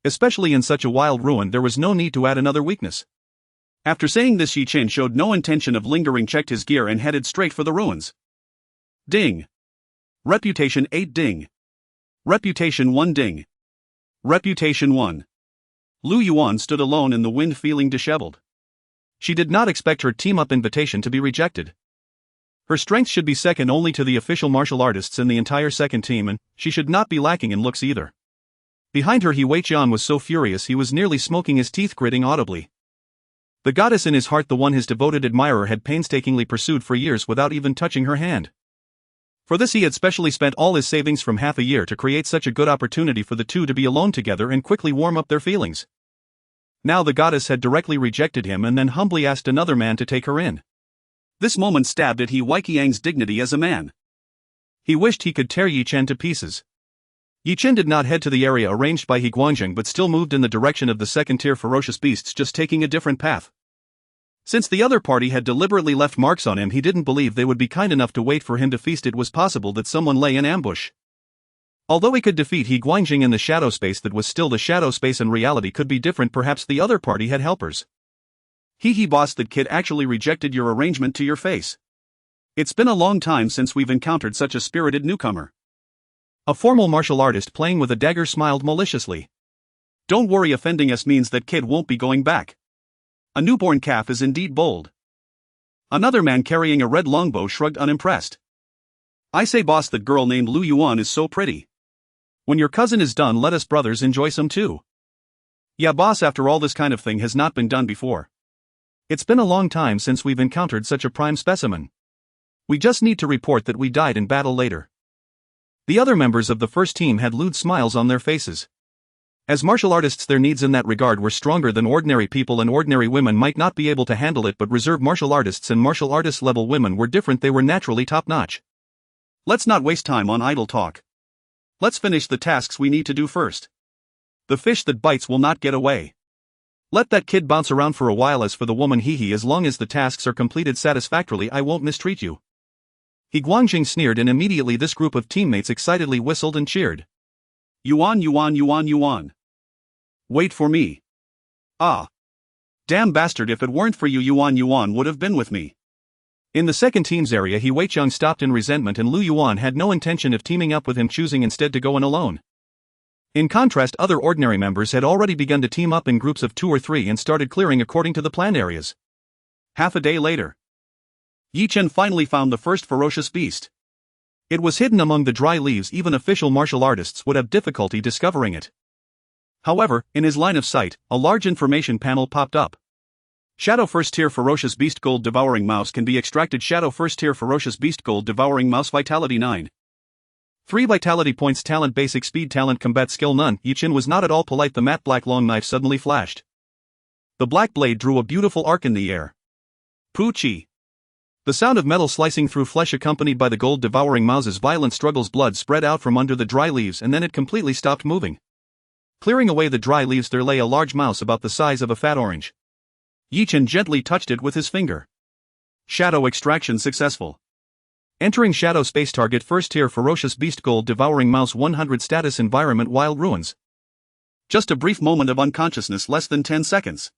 Especially in such a wild ruin, there was no need to add another weakness. After saying this, Yi Chen showed no intention of lingering, checked his gear and headed straight for the ruins. Ding. Reputation 8 ding. Reputation 1 ding. Reputation 1. Lu Yuan stood alone in the wind, feeling disheveled. She did not expect her team-up invitation to be rejected. Her strength should be second only to the official martial artists in the entire second team, and she should not be lacking in looks either. Behind her, He Weiqian was so furious he was nearly smoking his teeth, gritting audibly. The goddess in his heart, the one his devoted admirer had painstakingly pursued for years without even touching her hand. For this he had specially spent all his savings from half a year to create such a good opportunity for the two to be alone together and quickly warm up their feelings. Now the goddess had directly rejected him and then humbly asked another man to take her in. This moment stabbed at He Weiqiang's dignity as a man. He wished he could tear Yi Chen to pieces. Yi Chen did not head to the area arranged by He Guangjing but still moved in the direction of the second-tier ferocious beasts, just taking a different path. Since the other party had deliberately left marks on him, he didn't believe they would be kind enough to wait for him to feast. It was possible that someone lay in ambush. Although he could defeat He Guangjing in the shadow space, that was still the shadow space, and reality could be different. Perhaps the other party had helpers. Boss, that kid actually rejected your arrangement to your face. It's been a long time since we've encountered such a spirited newcomer. A formal martial artist playing with a dagger smiled maliciously. Don't worry, offending us means that kid won't be going back. A newborn calf is indeed bold. Another man carrying a red longbow shrugged, unimpressed. I say, boss, that girl named Lu Yuan is so pretty. When your cousin is done, let us brothers enjoy some too. Yeah, boss, after all, this kind of thing has not been done before. It's been a long time since we've encountered such a prime specimen. We just need to report that we died in battle later. The other members of the first team had lewd smiles on their faces. As martial artists, their needs in that regard were stronger than ordinary people, and ordinary women might not be able to handle it, but reserve martial artists and martial artist level women were different. They were naturally top-notch. Let's not waste time on idle talk. Let's finish the tasks we need to do first. The fish that bites will not get away. Let that kid bounce around for a while. As for the woman, as long as the tasks are completed satisfactorily, I won't mistreat you. He Guangjing sneered, and immediately this group of teammates excitedly whistled and cheered. Yuan, Yuan, Yuan, Yuan. Wait for me. Ah. Damn bastard, if it weren't for you, Yuan Yuan would have been with me. In the second team's area, He Weiqiang stopped in resentment, and Lu Yuan had no intention of teaming up with him, choosing instead to go in alone. In contrast, other ordinary members had already begun to team up in groups of 2 or 3 and started clearing according to the planned areas. Half a day later, Yi Chen finally found the first ferocious beast. It was hidden among the dry leaves. Even official martial artists would have difficulty discovering it. However, in his line of sight, a large information panel popped up. Shadow First Tier Ferocious Beast Gold Devouring Mouse can be extracted. Shadow First Tier Ferocious Beast Gold Devouring Mouse, Vitality 9. 3 Vitality Points. Talent Basic Speed. Talent Combat Skill none. Yi Chen was not at all polite. The matte black long knife suddenly flashed. The black blade drew a beautiful arc in the air. Poochie. The sound of metal slicing through flesh, accompanied by the gold devouring mouse's violent struggles. Blood spread out from under the dry leaves, and then it completely stopped moving. Clearing away the dry leaves, there lay a large mouse about the size of a fat orange. Yi Chen gently touched it with his finger. Shadow extraction successful. Entering Shadow Space Target First Tier Ferocious Beast Gold Devouring Mouse 100 Status Environment Wild Ruins. Just a brief moment of unconsciousness, less than 10 seconds.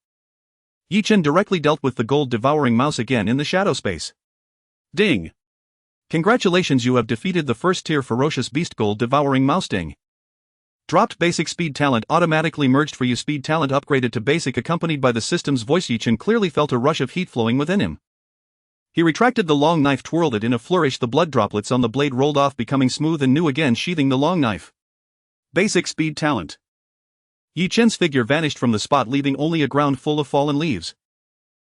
Chen directly dealt with the Gold Devouring Mouse again in the Shadow Space. Ding! Congratulations, you have defeated the First Tier Ferocious Beast Gold Devouring Mouse. Ding! Dropped Basic Speed Talent automatically merged for you. Speed Talent upgraded to Basic accompanied by the system's voice. Chen clearly felt a rush of heat flowing within him. He retracted the long knife, twirled it in a flourish. The blood droplets on the blade rolled off, becoming smooth and new again, sheathing the long knife. Basic Speed Talent. Chen's figure vanished from the spot, leaving only a ground full of fallen leaves.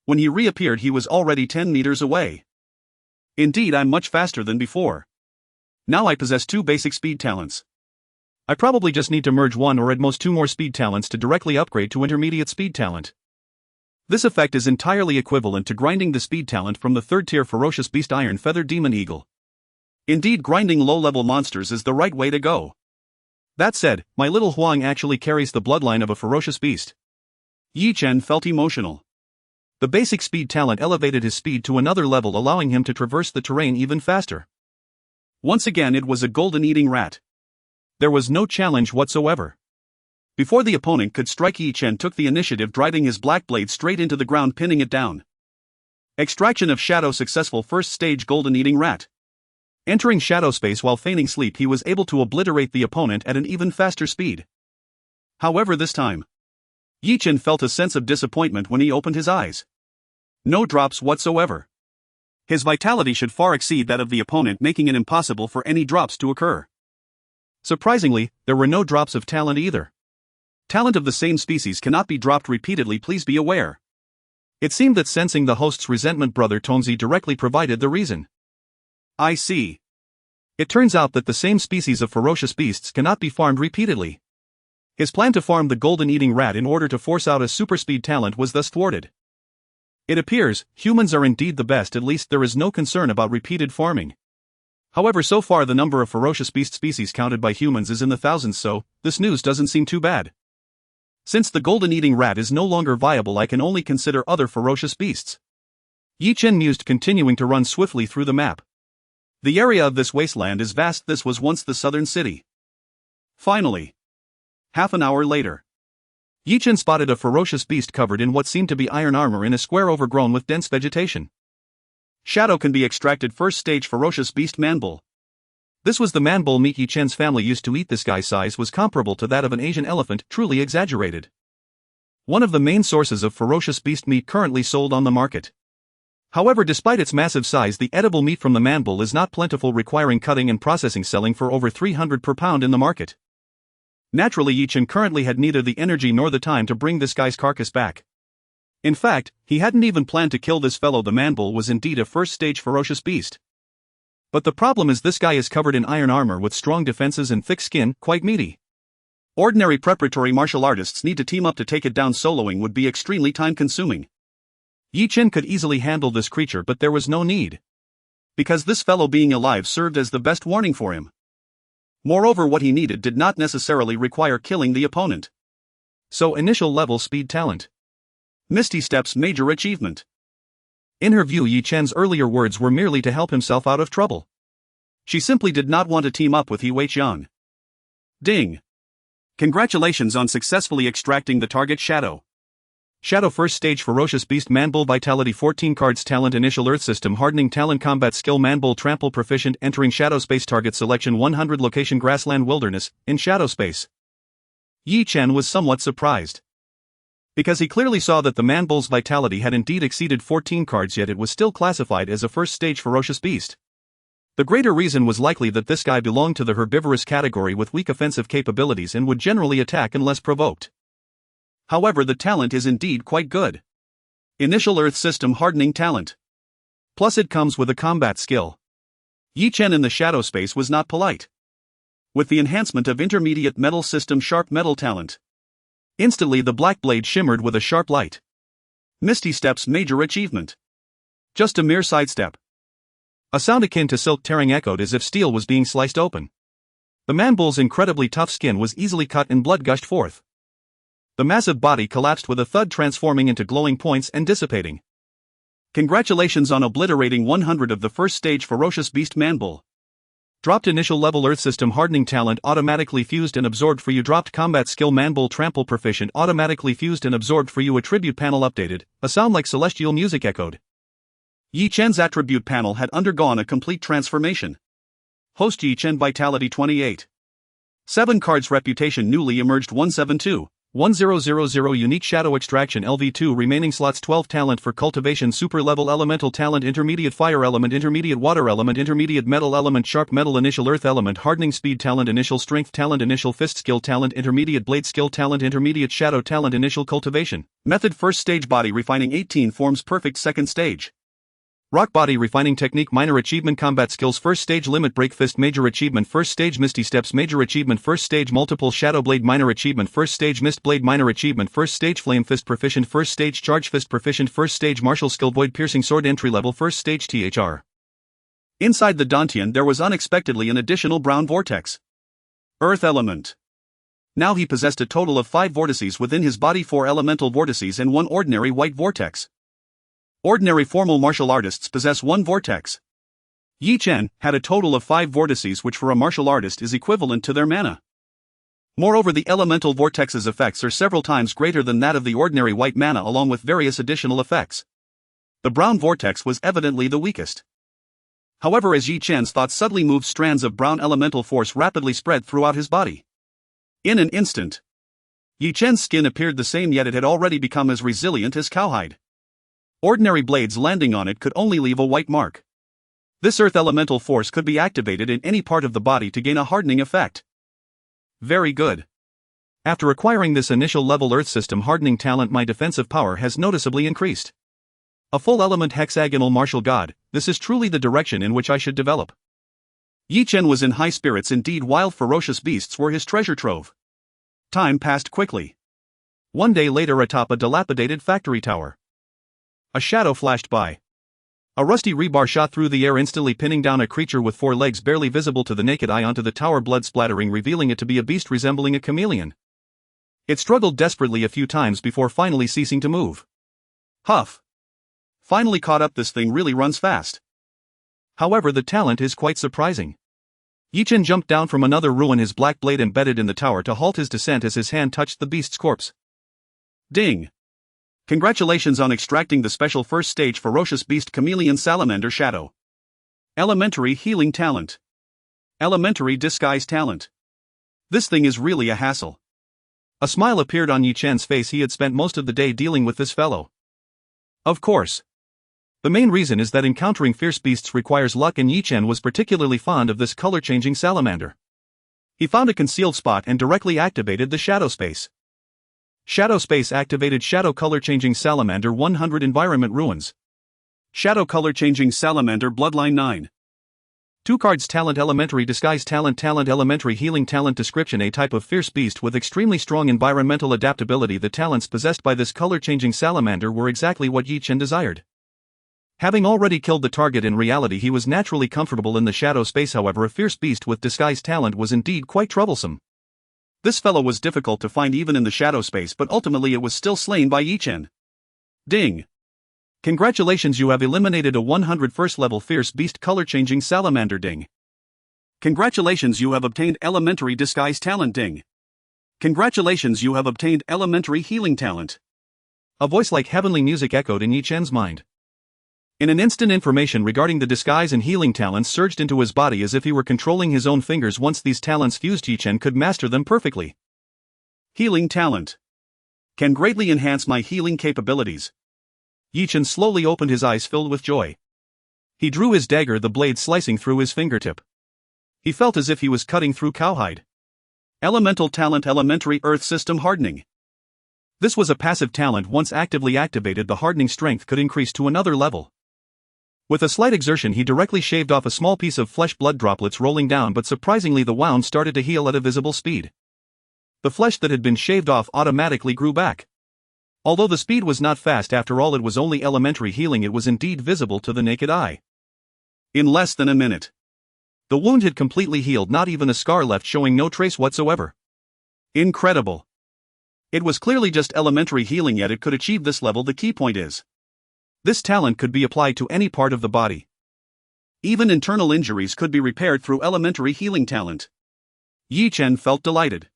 When he reappeared, he was already 10 meters away. Indeed, I'm much faster than before. Now I possess 2 basic speed talents. I probably just need to merge 1 or at most 2 more speed talents to directly upgrade to intermediate speed talent. This effect is entirely equivalent to grinding the speed talent from the 3rd tier Ferocious Beast Iron Feathered Demon Eagle. Indeed, grinding low-level monsters is the right way to go. That said, my little Huang actually carries the bloodline of a ferocious beast. Chen felt emotional. The basic speed talent elevated his speed to another level, allowing him to traverse the terrain even faster. Once again, it was a golden eating rat. There was no challenge whatsoever. Before the opponent could strike, Chen took the initiative, driving his black blade straight into the ground, pinning it down. Extraction of Shadow successful. First stage golden eating rat. Entering Shadow Space while feigning sleep, he was able to obliterate the opponent at an even faster speed. However, this time, Chen felt a sense of disappointment when he opened his eyes. No drops whatsoever. His vitality should far exceed that of the opponent, making it impossible for any drops to occur. Surprisingly, there were no drops of talent either. Talent of the same species cannot be dropped repeatedly, please be aware. It seemed that sensing the host's resentment, Brother Tonzi directly provided the reason. I see. It turns out that the same species of ferocious beasts cannot be farmed repeatedly. His plan to farm the golden eating rat in order to force out a super speed talent was thus thwarted. It appears, humans are indeed the best, at least there is no concern about repeated farming. However, so far the number of ferocious beast species counted by humans is in the thousands, so this news doesn't seem too bad. Since the golden eating rat is no longer viable, I can only consider other ferocious beasts. Chen mused, continuing to run swiftly through the map. The area of this wasteland is vast. This was once the southern city. Finally, half an hour later, Chen spotted a ferocious beast covered in what seemed to be iron armor in a square overgrown with dense vegetation. Shadow can be extracted. First stage ferocious beast manbull. This was the manbull meat Chen's family used to eat. This guy's size was comparable to that of an Asian elephant, truly exaggerated. One of the main sources of ferocious beast meat currently sold on the market. However, despite its massive size, the edible meat from the manbull is not plentiful, requiring cutting and processing, selling for over 300 per pound in the market. Naturally, Chen currently had neither the energy nor the time to bring this guy's carcass back. In fact, he hadn't even planned to kill this fellow. The manbull was indeed a first-stage ferocious beast. But the problem is this guy is covered in iron armor with strong defenses and thick skin, quite meaty. Ordinary preparatory martial artists need to team up to take it down. Soloing would be extremely time-consuming. Chen could easily handle this creature, but there was no need. Because this fellow being alive served as the best warning for him. Moreover, what he needed did not necessarily require killing the opponent. So, initial level speed talent. Misty Step's major achievement. In her view, Chen's earlier words were merely to help himself out of trouble. She simply did not want to team up with Xiang. Ding! Congratulations on successfully extracting the target Shadow. Shadow first stage ferocious beast manbull vitality 14 cards talent initial earth system hardening talent combat skill manbull trample proficient entering shadow space target selection 100 location grassland wilderness in shadow space. Chen was somewhat surprised. Because he clearly saw that the manbull's vitality had indeed exceeded 14 cards, yet it was still classified as a first stage ferocious beast. The greater reason was likely that this guy belonged to the herbivorous category with weak offensive capabilities and would generally attack unless provoked. However, the talent is indeed quite good. Initial Earth System Hardening Talent. Plus it comes with a combat skill. Chen in the shadow space was not polite. With the enhancement of Intermediate Metal System Sharp Metal Talent. Instantly the black blade shimmered with a sharp light. Misty Step's major achievement. Just a mere sidestep. A sound akin to silk tearing echoed as if steel was being sliced open. The manbull's incredibly tough skin was easily cut and blood gushed forth. The massive body collapsed with a thud, transforming into glowing points and dissipating. Congratulations on obliterating 100 of the first stage Ferocious Beast Manbull. Dropped initial level Earth System Hardening Talent automatically fused and absorbed for you. Dropped Combat Skill Manbull Trample Proficient automatically fused and absorbed for you. Attribute Panel updated, a sound like celestial music echoed. Yi Chen's attribute panel had undergone a complete transformation. Host Yi Chen Vitality 28. 7 cards Reputation newly emerged 172. 1000 Unique Shadow Extraction LV2 Remaining slots 12 Talent for Cultivation Super Level Elemental Talent Intermediate Fire Element Intermediate Water Element Intermediate Metal Element Sharp Metal Initial Earth Element Hardening Speed Talent Initial Strength Talent Initial Fist Skill Talent Intermediate Blade Skill Talent Intermediate Shadow Talent Initial Cultivation Method First Stage Body Refining 18 Forms Perfect Second Stage Rock Body Refining Technique Minor Achievement Combat Skills First Stage Limit Break Fist Major Achievement First Stage Misty Steps Major Achievement First Stage Multiple Shadow Blade Minor Achievement First Stage Mist Blade Minor Achievement First Stage Flame Fist Proficient First Stage Charge Fist Proficient First Stage Martial Skill Void Piercing Sword Entry Level First Stage THR. Inside the Dantian there was unexpectedly an additional brown vortex. Earth Element. Now he possessed a total of 5 vortices within his body, 4 elemental vortices and 1 ordinary white vortex. Ordinary formal martial artists possess 1 vortex. Yi Chen had a total of 5 vortices, which for a martial artist is equivalent to their mana. Moreover, the elemental vortex's effects are several times greater than that of the ordinary white mana, along with various additional effects. The brown vortex was evidently the weakest. However, as Yi Chen's thoughts subtly moved, strands of brown elemental force rapidly spread throughout his body. In an instant, Yi Chen's skin appeared the same, yet it had already become as resilient as cowhide. Ordinary blades landing on it could only leave a white mark. This earth elemental force could be activated in any part of the body to gain a hardening effect. Very good. After acquiring this initial level Earth System Hardening Talent, my defensive power has noticeably increased. A full element hexagonal martial god, this is truly the direction in which I should develop. Yi Chen was in high spirits indeed. Wild ferocious beasts were his treasure trove. Time passed quickly. One day later, atop a dilapidated factory tower, a shadow flashed by. A rusty rebar shot through the air, instantly pinning down a creature with 4 legs barely visible to the naked eye onto the tower, blood splattering, revealing it to be a beast resembling a chameleon. It struggled desperately a few times before finally ceasing to move. Huff. Finally caught up. This thing really runs fast. However, the talent is quite surprising. Yi Chen jumped down from another ruin, his black blade embedded in the tower, to halt his descent as his hand touched the beast's corpse. Ding! Congratulations on extracting the special first stage Ferocious Beast Chameleon Salamander Shadow. Elementary Healing Talent. Elementary Disguise Talent. This thing is really a hassle. A smile appeared on Yi Chen's face. He had spent most of the day dealing with this fellow. Of course. The main reason is that encountering fierce beasts requires luck, and Yi Chen was particularly fond of this color-changing salamander. He found a concealed spot and directly activated the Shadow Space. Shadow Space activated. Shadow Color Changing Salamander 100 Environment Ruins. Shadow Color Changing Salamander Bloodline 9. 2 cards. Talent Elementary Disguise Talent. Talent Elementary Healing Talent. Description: a type of fierce beast with extremely strong environmental adaptability. The talents possessed by this color-changing salamander were exactly what Yi Chen desired. Having already killed the target in reality, he was naturally comfortable in the Shadow Space. However, a fierce beast with disguise talent was indeed quite troublesome. This fellow was difficult to find even in the Shadow Space, but ultimately it was still slain by Yi Chen. Ding! Congratulations, you have eliminated a 100 first level fierce beast color changing salamander. Ding! Congratulations, you have obtained elementary disguise talent. Ding! Congratulations, you have obtained elementary healing talent. A voice like heavenly music echoed in Yi Chen's mind. In an instant, information regarding the disguise and healing talents surged into his body as if he were controlling his own fingers. Once these talents fused, Yi Chen could master them perfectly. Healing talent. Can greatly enhance my healing capabilities. Yi Chen slowly opened his eyes, filled with joy. He drew his dagger, the blade slicing through his fingertip. He felt as if he was cutting through cowhide. Elemental talent. Elementary Earth System Hardening. This was a passive talent. Once actively activated, the hardening strength could increase to another level. With a slight exertion, he directly shaved off a small piece of flesh, blood droplets rolling down, but surprisingly the wound started to heal at a visible speed. The flesh that had been shaved off automatically grew back. Although the speed was not fast, after all it was only elementary healing, it was indeed visible to the naked eye. In less than a minute, the wound had completely healed, not even a scar left, showing no trace whatsoever. Incredible. It was clearly just elementary healing, yet it could achieve this level. The key point is This talent could be applied to any part of the body. Even internal injuries could be repaired through elementary healing talent. Yi Chen felt delighted.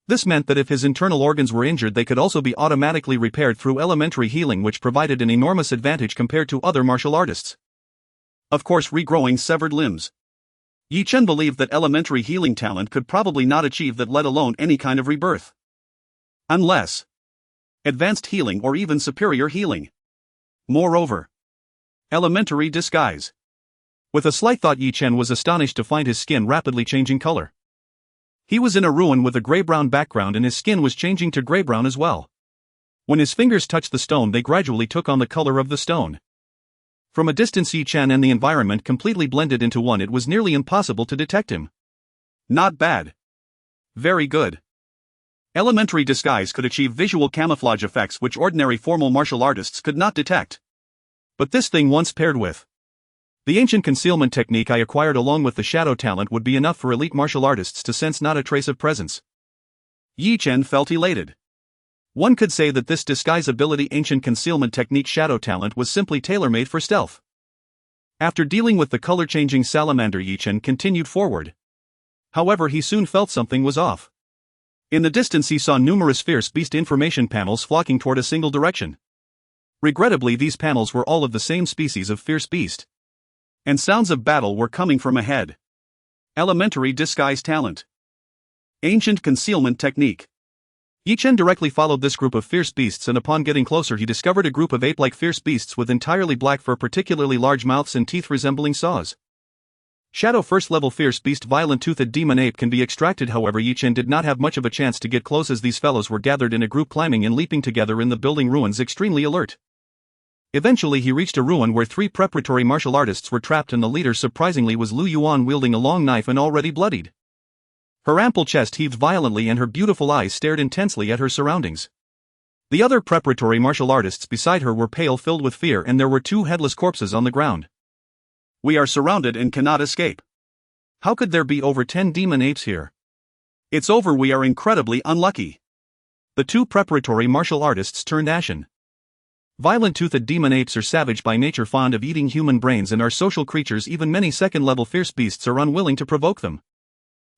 This meant that if his internal organs were injured, they could also be automatically repaired through elementary healing, which provided an enormous advantage compared to other martial artists. Of course, regrowing severed limbs. Yi Chen believed that elementary healing talent could probably not achieve that, let alone any kind of rebirth. Unless advanced healing or even superior healing. Moreover, elementary disguise. With a slight thought, Yi Chen was astonished to find his skin rapidly changing color. He was in a ruin with a gray-brown background and his skin was changing to gray-brown as well. When his fingers touched the stone, they gradually took on the color of the stone. From a distance, Yi Chen and the environment completely blended into one. It was nearly impossible to detect him. Not bad. Very good. Elementary disguise could achieve visual camouflage effects which ordinary formal martial artists could not detect. But this thing, once paired with the ancient concealment technique I acquired along with the shadow talent, would be enough for elite martial artists to sense not a trace of presence. Yi Chen felt elated. One could say that this disguise ability, ancient concealment technique shadow talent, was simply tailor-made for stealth. After dealing with the color-changing salamander, Yi Chen continued forward. However, he soon felt something was off. In the distance, he saw numerous fierce beast information panels flocking toward a single direction. Regrettably, these panels were all of the same species of fierce beast. And sounds of battle were coming from ahead. Elementary disguise talent. Ancient concealment technique. Yi Chen directly followed this group of fierce beasts, and upon getting closer he discovered a group of ape-like fierce beasts with entirely black fur, particularly large mouths and teeth resembling saws. Shadow first level fierce beast violent-toothed demon ape can be extracted. However, Yi Chen did not have much of a chance to get close as these fellows were gathered in a group, climbing and leaping together in the building ruins, extremely alert. Eventually he reached a ruin where 3 preparatory martial artists were trapped, and the leader surprisingly was Lu Yuan, wielding a long knife and already bloodied. Her ample chest heaved violently and her beautiful eyes stared intensely at her surroundings. The other preparatory martial artists beside her were pale, filled with fear, and there were 2 headless corpses on the ground. We are surrounded and cannot escape. How could there be over 10 demon apes here? It's over, we are incredibly unlucky. The 2 preparatory martial artists turned ashen. Violent-toothed demon apes are savage by nature, fond of eating human brains, and are social creatures. Even many second-level fierce beasts are unwilling to provoke them.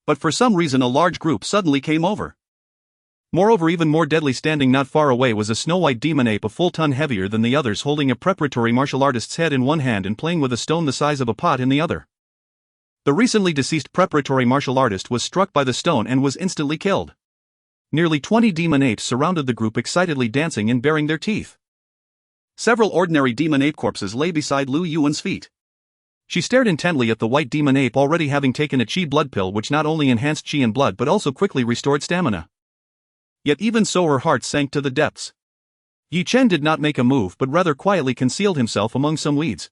But for some reason a large group suddenly came over. Moreover, even more deadly, standing not far away was a snow-white demon ape, a full ton heavier than the others, holding a preparatory martial artist's head in one hand and playing with a stone the size of a pot in the other. The recently deceased preparatory martial artist was struck by the stone and was instantly killed. Nearly 20 demon apes surrounded the group, excitedly dancing and baring their teeth. Several ordinary demon ape corpses lay beside Lu Yuan's feet. She stared intently at the white demon ape, already having taken a chi blood pill which not only enhanced chi and blood but also quickly restored stamina. Yet even so her heart sank to the depths. Yi Chen did not make a move but rather quietly concealed himself among some weeds.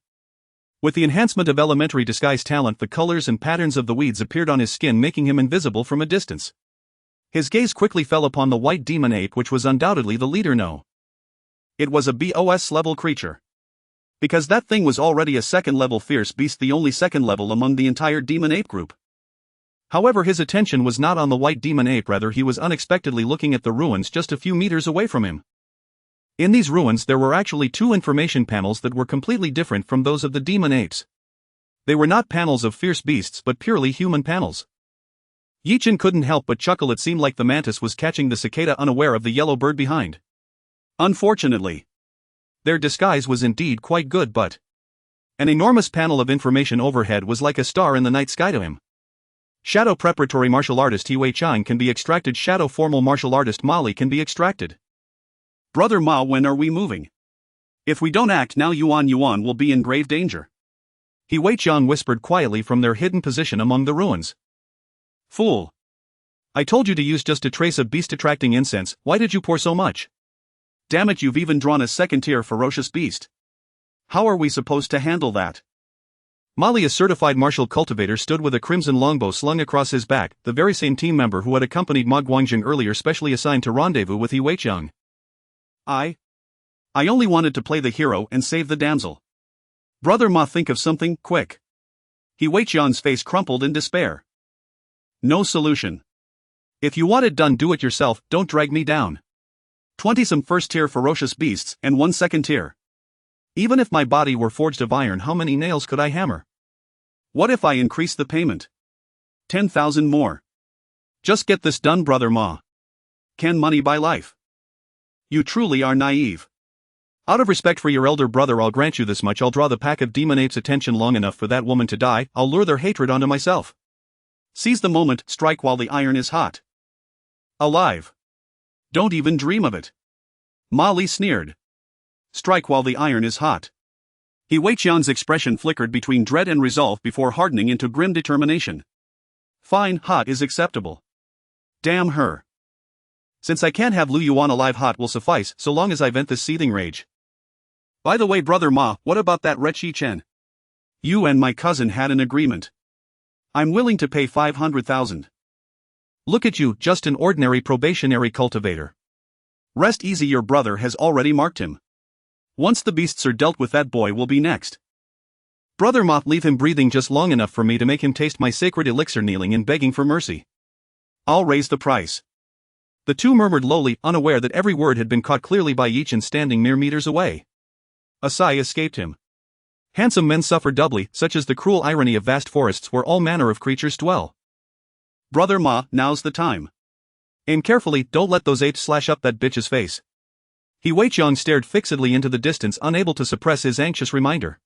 With the enhancement of elementary disguise talent, the colors and patterns of the weeds appeared on his skin, making him invisible from a distance. His gaze quickly fell upon the white demon ape, which was undoubtedly the leader. No. It was a BOS level creature. Because that thing was already a second level fierce beast, the only second level among the entire demon ape group. However, his attention was not on the white demon ape, rather he was unexpectedly looking at the ruins just a few meters away from him. In these ruins there were actually 2 information panels that were completely different from those of the demon apes. They were not panels of fierce beasts but purely human panels. Yi Chen couldn't help but chuckle. It seemed like the mantis was catching the cicada, unaware of the yellow bird behind. Unfortunately, their disguise was indeed quite good, but an enormous panel of information overhead was like a star in the night sky to him. Shadow preparatory martial artist Hui Chang can be extracted. Shadow formal martial artist Mali can be extracted. Brother Ma, when are we moving? If we don't act now, Yuan will be in grave danger. Hui Chang whispered quietly from their hidden position among the ruins. Fool! I told you to use just a trace of beast-attracting incense. Why did you pour so much? Damn it, you've even drawn a second-tier ferocious beast. How are we supposed to handle that? Mali, a certified martial cultivator, stood with a crimson longbow slung across his back, the very same team member who had accompanied Ma Guangjing earlier, specially assigned to rendezvous with Hui Chang. I only wanted to play the hero and save the damsel. Brother Ma, think of something, quick. Hui Chang's face crumpled in despair. No solution. If you want it done, do it yourself, don't drag me down. 20 some first-tier ferocious beasts and 1 second-tier. Even if my body were forged of iron, how many nails could I hammer? What if I increase the payment? 10,000 more. Just get this done, brother Ma. Can money buy life? You truly are naive. Out of respect for your elder brother, I'll grant you this much: I'll draw the pack of demon apes' attention long enough for that woman to die. I'll lure their hatred onto myself. Seize the moment, strike while the iron is hot. Alive. Don't even dream of it. Ma Li sneered. Strike while the iron is hot. He Wei Qian's expression flickered between dread and resolve before hardening into grim determination. Fine, hot is acceptable. Damn her. Since I can't have Lu Yuan alive, hot will suffice, so long as I vent this seething rage. By the way, brother Ma, what about that wretch Chen? You and my cousin had an agreement. I'm willing to pay 500,000. Look at you, just an ordinary probationary cultivator. Rest easy, your brother has already marked him. Once the beasts are dealt with, that boy will be next. Brother Ma, leave him breathing just long enough for me to make him taste my sacred elixir, kneeling and begging for mercy. I'll raise the price. The two murmured lowly, unaware that every word had been caught clearly by Chen standing mere meters away. A sigh escaped him. Handsome men suffer doubly, such is the cruel irony of vast forests where all manner of creatures dwell. Brother Ma, now's the time. Aim carefully, don't let those apes slash up that bitch's face. He Wei Qiang stared fixedly into the distance, unable to suppress his anxious reminder.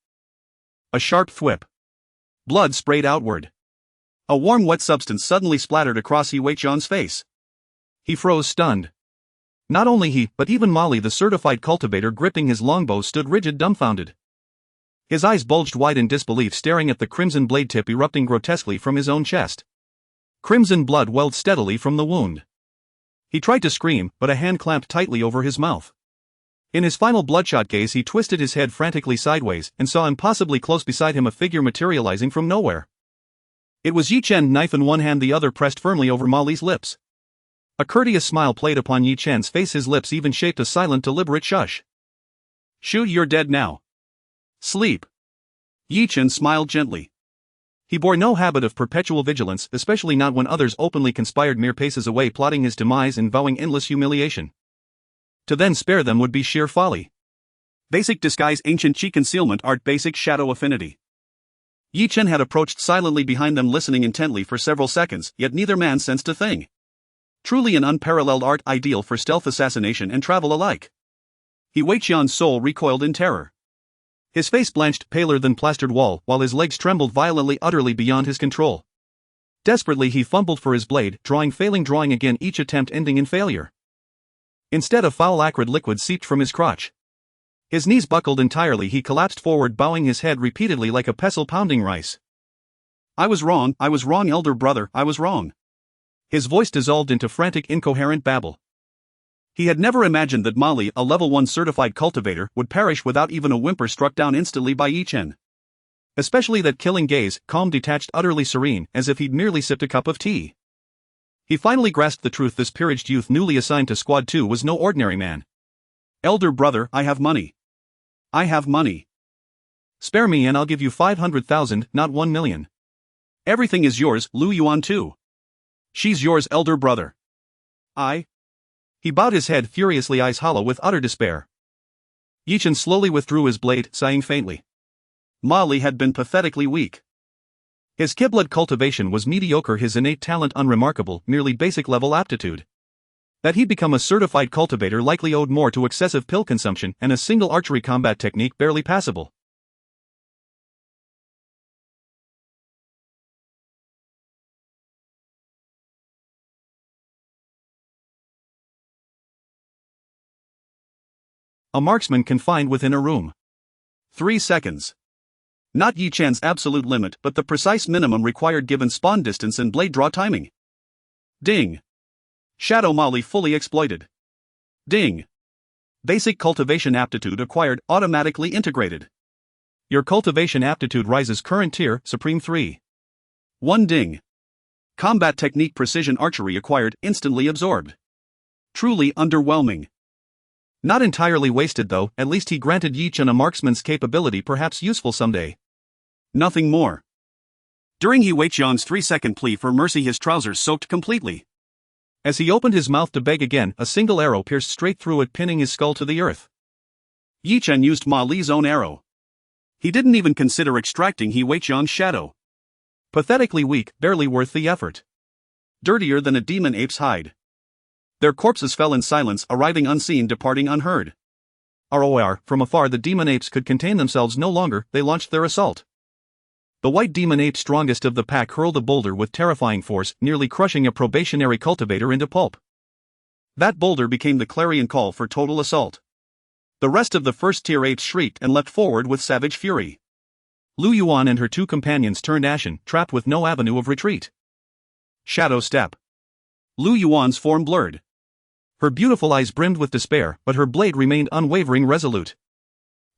A sharp thwip. Blood sprayed outward. A warm wet substance suddenly splattered across He Wei Qiang's face. He froze stunned. Not only he, but even Molly, the certified cultivator gripping his longbow, stood rigid, dumbfounded. His eyes bulged wide in disbelief, staring at the crimson blade tip erupting grotesquely from his own chest. Crimson blood welled steadily from the wound. He tried to scream, but a hand clamped tightly over his mouth. In his final bloodshot gaze, he twisted his head frantically sideways and saw impossibly close beside him a figure materializing from nowhere. It was Chen, knife in one hand, the other pressed firmly over Molly's lips. A courteous smile played upon Chen's face, his lips even shaped a silent, deliberate shush. Shoot, you're dead now. Sleep. Chen smiled gently. He bore no habit of perpetual vigilance, especially not when others openly conspired mere paces away, plotting his demise and vowing endless humiliation. To then spare them would be sheer folly. Basic disguise, ancient chi concealment art, basic shadow affinity. Chen had approached silently behind them, listening intently for several seconds, yet neither man sensed a thing. Truly an unparalleled art, ideal for stealth, assassination and travel alike. He Wei Qian's soul recoiled in terror. His face blanched, paler than plastered wall, while his legs trembled violently, utterly beyond his control. Desperately he fumbled for his blade, drawing again, each attempt ending in failure. Instead, a foul acrid liquid seeped from his crotch. His knees buckled entirely, he collapsed forward, bowing his head repeatedly like a pestle pounding rice. I was wrong, elder brother, I was wrong. His voice dissolved into frantic, incoherent babble. He had never imagined that Molly, a level 1 certified cultivator, would perish without even a whimper, struck down instantly by Chen. Especially that killing gaze, calm, detached, utterly serene, as if he'd merely sipped a cup of tea. He finally grasped the truth: this peeraged youth newly assigned to Squad 2 was no ordinary man. Elder brother, I have money. I have money. Spare me and I'll give you 500,000, not 1 million. Everything is yours, Lu Yuan too. She's yours, elder brother. He bowed his head furiously, eyes hollow with utter despair. Chen slowly withdrew his blade, sighing faintly. Molly had been pathetically weak. His Kiblet cultivation was mediocre, his innate talent unremarkable, merely basic level aptitude. That he'd become a certified cultivator likely owed more to excessive pill consumption and a single archery combat technique barely passable. A marksman confined within a room. 3 seconds. Not Chen's absolute limit, but the precise minimum required given spawn distance and blade draw timing. Ding. Shadow Molly fully exploited. Ding. Basic cultivation aptitude acquired, automatically integrated. Your cultivation aptitude rises, current tier, Supreme 3. 1 ding. Combat technique precision archery acquired, instantly absorbed. Truly underwhelming. Not entirely wasted though, at least he granted Chen a marksman's capability, perhaps useful someday. Nothing more. During He Wei Qian's 3-second plea for mercy, his trousers soaked completely. As he opened his mouth to beg again, a single arrow pierced straight through it, pinning his skull to the earth. Yi Chen used Ma Li's own arrow. He didn't even consider extracting He Weiqian's shadow. Pathetically weak, barely worth the effort. Dirtier than a demon ape's hide. Their corpses fell in silence, arriving unseen, departing unheard. ROR, from afar the demon apes could contain themselves no longer, they launched their assault. The white demon ape, strongest of the pack, hurled a boulder with terrifying force, nearly crushing a probationary cultivator into pulp. That boulder became the clarion call for total assault. The rest of the first-tier apes shrieked and leapt forward with savage fury. Lu Yuan and her two companions turned ashen, trapped with no avenue of retreat. Shadow step. Lu Yuan's form blurred. Her beautiful eyes brimmed with despair, but her blade remained unwavering, resolute.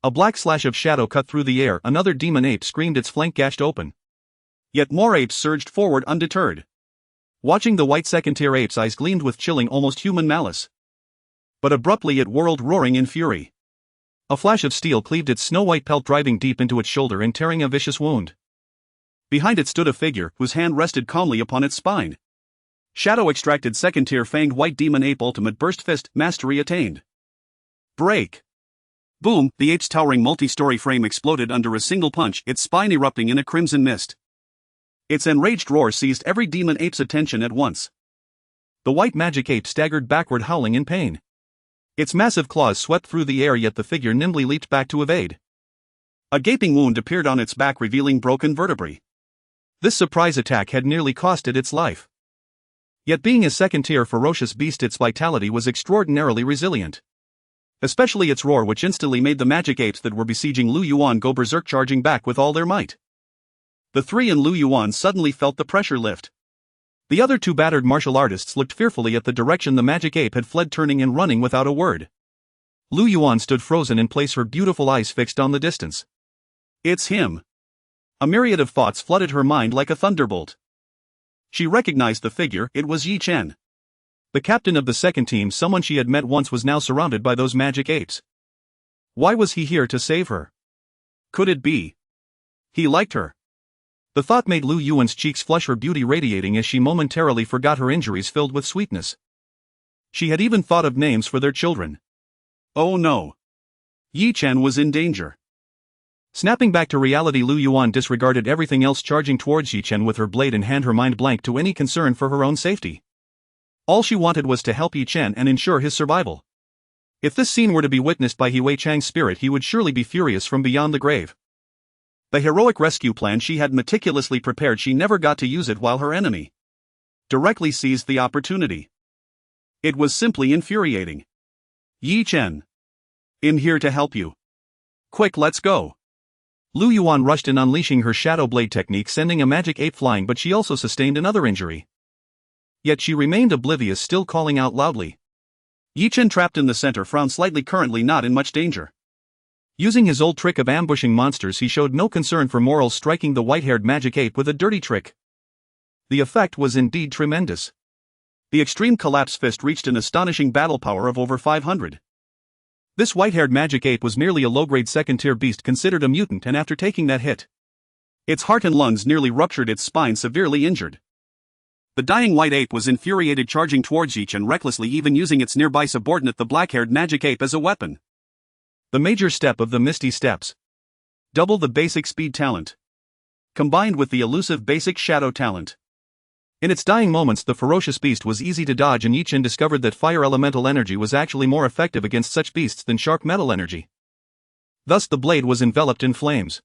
A black slash of shadow cut through the air, another demon ape screamed, its flank gashed open. Yet more apes surged forward undeterred. Watching the white second-tier ape's eyes gleamed with chilling, almost human malice. But abruptly it whirled, roaring in fury. A flash of steel cleaved its snow-white pelt, driving deep into its shoulder and tearing a vicious wound. Behind it stood a figure, whose hand rested calmly upon its spine. Shadow extracted, second-tier fanged white demon ape, ultimate burst fist, mastery attained. Break. Boom, the ape's towering multi-story frame exploded under a single punch, its spine erupting in a crimson mist. Its enraged roar seized every demon ape's attention at once. The white magic ape staggered backward, howling in pain. Its massive claws swept through the air, yet the figure nimbly leaped back to evade. A gaping wound appeared on its back, revealing broken vertebrae. This surprise attack had nearly cost it its life. Yet being a second-tier ferocious beast, its vitality was extraordinarily resilient. Especially its roar, which instantly made the magic apes that were besieging Lu Yuan go berserk, charging back with all their might. The three and Lu Yuan suddenly felt the pressure lift. The other two battered martial artists looked fearfully at the direction the magic ape had fled, turning and running without a word. Lu Yuan stood frozen in place, her beautiful eyes fixed on the distance. It's him. A myriad of thoughts flooded her mind like a thunderbolt. She recognized the figure, it was Yi Chen. The captain of the second team, someone she had met once, was now surrounded by those magic apes. Why was he here to save her? Could it be he liked her? The thought made Lu Yuan's cheeks flush, her beauty radiating as she momentarily forgot her injuries, filled with sweetness. She had even thought of names for their children. Oh no. Yi Chen was in danger. Snapping back to reality, Lu Yuan disregarded everything else, charging towards Yi Chen with her blade in hand, her mind blank to any concern for her own safety. All she wanted was to help Yi Chen and ensure his survival. If this scene were to be witnessed by He Weiqian's spirit, he would surely be furious from beyond the grave. The heroic rescue plan she had meticulously prepared, she never got to use it, while her enemy directly seized the opportunity. It was simply infuriating. Yi Chen. I'm here to help you. Quick, let's go. Lu Yuan rushed in, unleashing her shadow blade technique, sending a magic ape flying, but she also sustained another injury. Yet she remained oblivious, still calling out loudly. Yi Chen, trapped in the center, frowned slightly, currently not in much danger. Using his old trick of ambushing monsters, he showed no concern for morals, striking the white-haired magic ape with a dirty trick. The effect was indeed tremendous. The extreme collapse fist reached an astonishing battle power of over 500. This white-haired magic ape was merely a low-grade second-tier beast, considered a mutant, and after taking that hit, its heart and lungs nearly ruptured, its spine severely injured. The dying white ape was infuriated, charging towards Yi Chen recklessly, even using its nearby subordinate, the black-haired magic ape, as a weapon. The major step of the Misty Steps. Double the basic speed talent, combined with the elusive basic shadow talent. In its dying moments, the ferocious beast was easy to dodge, and Yi Chen discovered that fire elemental energy was actually more effective against such beasts than sharp metal energy. Thus the blade was enveloped in flames.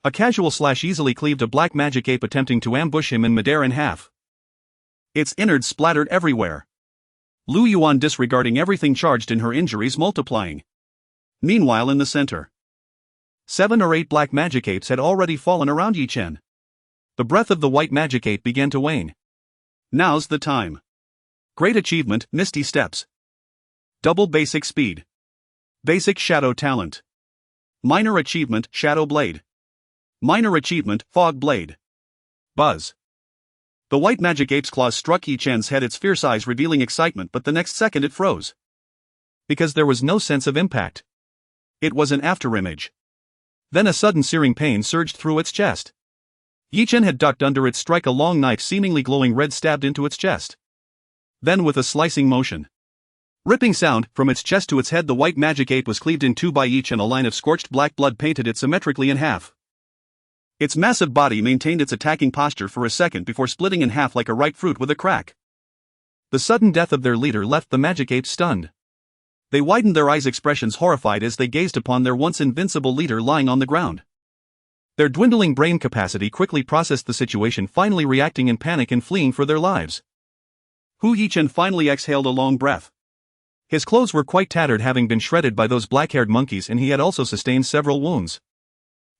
A casual slash easily cleaved a black magic ape attempting to ambush him in midair in half. Its innards splattered everywhere. Lu Yuan disregarding everything, charged in, her injuries multiplying. Meanwhile, in the center, 7 or 8 black magic apes had already fallen around Yi Chen. The breath of the white magic ape began to wane. Now's the time. Great achievement, Misty Steps. Double basic speed. Basic shadow talent. Minor achievement, Shadow Blade. Minor achievement, Fog Blade. Buzz. The white magic ape's claws struck Yi Chen's head, its fierce eyes revealing excitement, but the next second it froze. Because there was no sense of impact. It was an afterimage. Then a sudden searing pain surged through its chest. Yi Chen had ducked under its strike, a long knife seemingly glowing red stabbed into its chest. Then with a slicing motion, Ripping sound, from its chest to its head the white magic ape was cleaved in two by each and a line of scorched black blood painted it symmetrically in half. Its massive body maintained its attacking posture for a second before splitting in half like a ripe fruit with a crack. The sudden death of their leader left the magic apes stunned. They widened their eyes, expressions horrified as they gazed upon their once invincible leader lying on the ground. Their dwindling brain capacity quickly processed the situation, finally reacting in panic and fleeing for their lives. Chen finally exhaled a long breath. His clothes were quite tattered, having been shredded by those black-haired monkeys, and he had also sustained several wounds.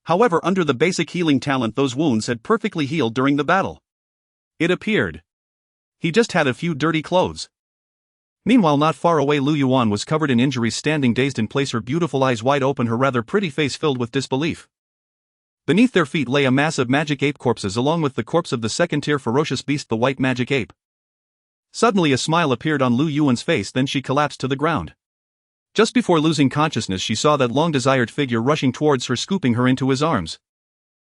However, under the basic healing talent those wounds had perfectly healed during the battle. It appeared he just had a few dirty clothes. Meanwhile, not far away, Lu Yuan was covered in injuries, standing dazed in place, her beautiful eyes wide open, her rather pretty face filled with disbelief. Beneath their feet lay a mass of magic ape corpses, along with the corpse of the second-tier ferocious beast, the white magic ape. Suddenly a smile appeared on Lu Yuan's face, then she collapsed to the ground. Just before losing consciousness, she saw that long-desired figure rushing towards her, scooping her into his arms.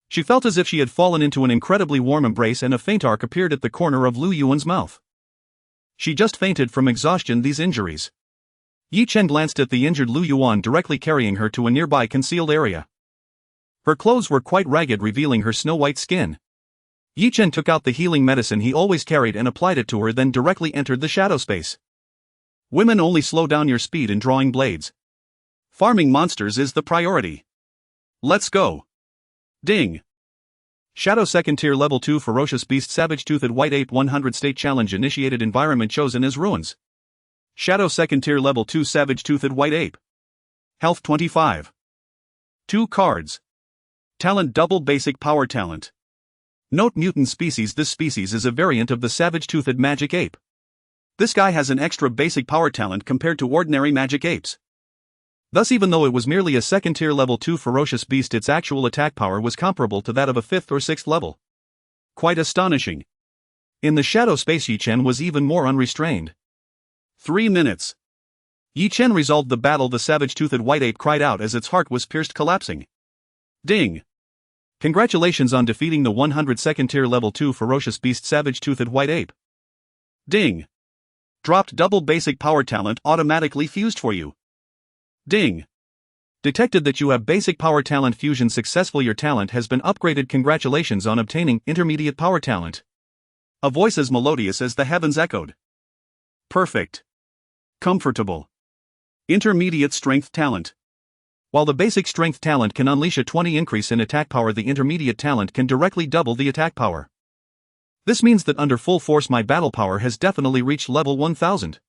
She felt as if she had fallen into an incredibly warm embrace, and a faint arc appeared at the corner of Lu Yuan's mouth. She just fainted from exhaustion, these injuries. Chen glanced at the injured Lu Yuan, directly carrying her to a nearby concealed area. Her clothes were quite ragged, revealing her snow-white skin. Chen took out the healing medicine he always carried and applied it to her, then directly entered the shadow space. Women, only slow down your speed in drawing blades. Farming monsters is the priority. Let's go. Ding. Shadow second tier level 2 ferocious beast savage-toothed white ape 100 state challenge initiated, environment chosen as ruins. Shadow second tier level 2 savage-toothed white ape. Health 25. 2 cards. Talent double basic power talent. Note: mutant species. This species is a variant of the savage-toothed magic ape. This guy has an extra basic power talent compared to ordinary magic apes. Thus, even though it was merely a second-tier level 2 ferocious beast, its actual attack power was comparable to that of a 5th or 6th level. Quite astonishing. In the shadow space, Chen was even more unrestrained. 3 minutes. Chen resolved the battle. The savage-toothed white ape cried out as its heart was pierced, collapsing. Ding. Congratulations on defeating the 102nd tier level 2 ferocious beast savage-toothed white ape. Ding. Dropped double basic power talent automatically fused for you. Ding. Detected that you have basic power talent fusion successful. Your talent has been upgraded. Congratulations on obtaining intermediate power talent. A voice as melodious as the heavens echoed. Perfect. Comfortable. Intermediate strength talent. While the basic strength talent can unleash a 20 increase in attack power, the intermediate talent can directly double the attack power. This means that under full force my battle power has definitely reached level 1000.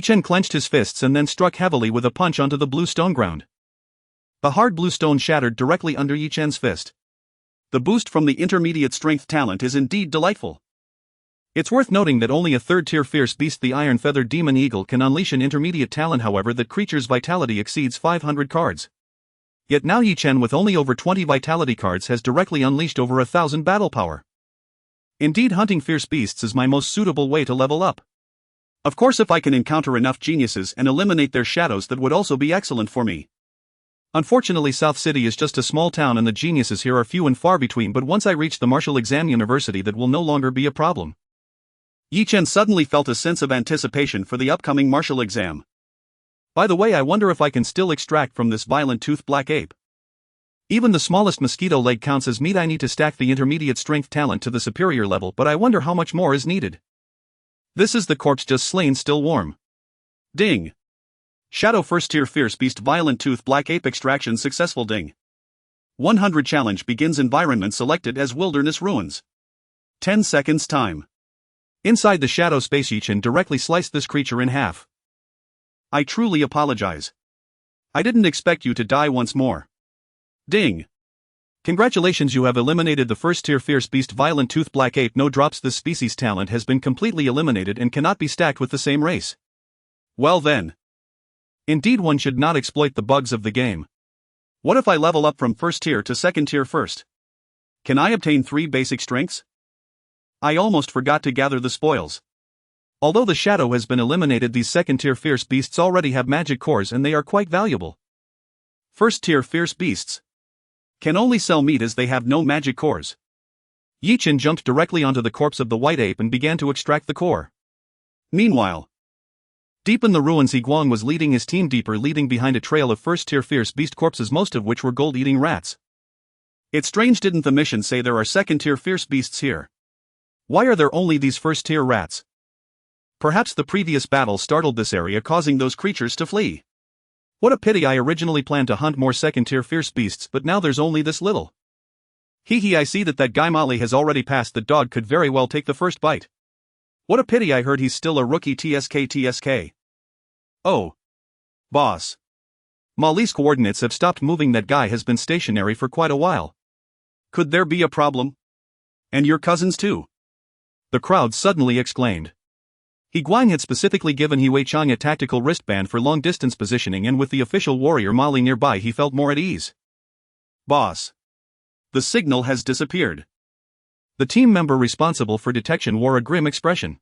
Chen clenched his fists and then struck heavily with a punch onto the blue stone ground. The hard blue stone shattered directly under Chen's fist. The boost from the intermediate strength talent is indeed delightful. It's worth noting that only a third-tier fierce beast, the iron-feathered demon eagle, can unleash an intermediate talent, however that creature's vitality exceeds 500 cards. Yet now Chen, with only over 20 vitality cards, has directly unleashed over 1000 battle power. Indeed, hunting fierce beasts is my most suitable way to level up. Of course, if I can encounter enough geniuses and eliminate their shadows, that would also be excellent for me. Unfortunately, South City is just a small town and the geniuses here are few and far between, but once I reach the martial exam university, that will no longer be a problem. Chen suddenly felt a sense of anticipation for the upcoming martial exam. By the way, I wonder if I can still extract from this violent toothed black ape. Even the smallest mosquito leg counts as meat. I need to stack the intermediate strength talent to the superior level, but I wonder how much more is needed. This is the corpse just slain, still warm. Ding. Shadow first tier fierce beast violent tooth black ape extraction successful. Ding. 100 challenge begins. Environment selected as wilderness ruins. 10 seconds time. Inside the shadow space, Chen directly sliced this creature in half. I truly apologize. I didn't expect you to die once more. Ding. Congratulations, you have eliminated the first tier fierce beast violent tooth black ape. No drops. This species talent has been completely eliminated and cannot be stacked with the same race. Well then. Indeed, one should not exploit the bugs of the game. What if I level up from first tier to second tier first? Can I obtain 3 basic strengths? I almost forgot to gather the spoils. Although the shadow has been eliminated, these second tier fierce beasts already have magic cores and they are quite valuable. First tier fierce beasts can only sell meat as they have no magic cores. Chen jumped directly onto the corpse of the white ape and began to extract the core. Meanwhile, Deep in the ruins, Guang was leading his team deeper, leaving behind a trail of first-tier fierce beast corpses, most of which were gold-eating rats. It's strange, didn't the mission say there are second-tier fierce beasts here? Why are there only these first-tier rats? Perhaps the previous battle startled this area, causing those creatures to flee. What a pity, I originally planned to hunt more second-tier fierce beasts, but now there's only this little. Hee, I see that guy Molly has already passed. The dog could very well take the first bite. What a pity, I heard he's still a rookie. TSK. Oh. Boss. Molly's coordinates have stopped moving. That guy has been stationary for quite a while. Could there be a problem? And your cousins too? The crowd suddenly exclaimed. Guang had specifically given He Weichang a tactical wristband for long-distance positioning, and with the official warrior Molly nearby he felt more at ease. Boss. The signal has disappeared. The team member responsible for detection wore a grim expression.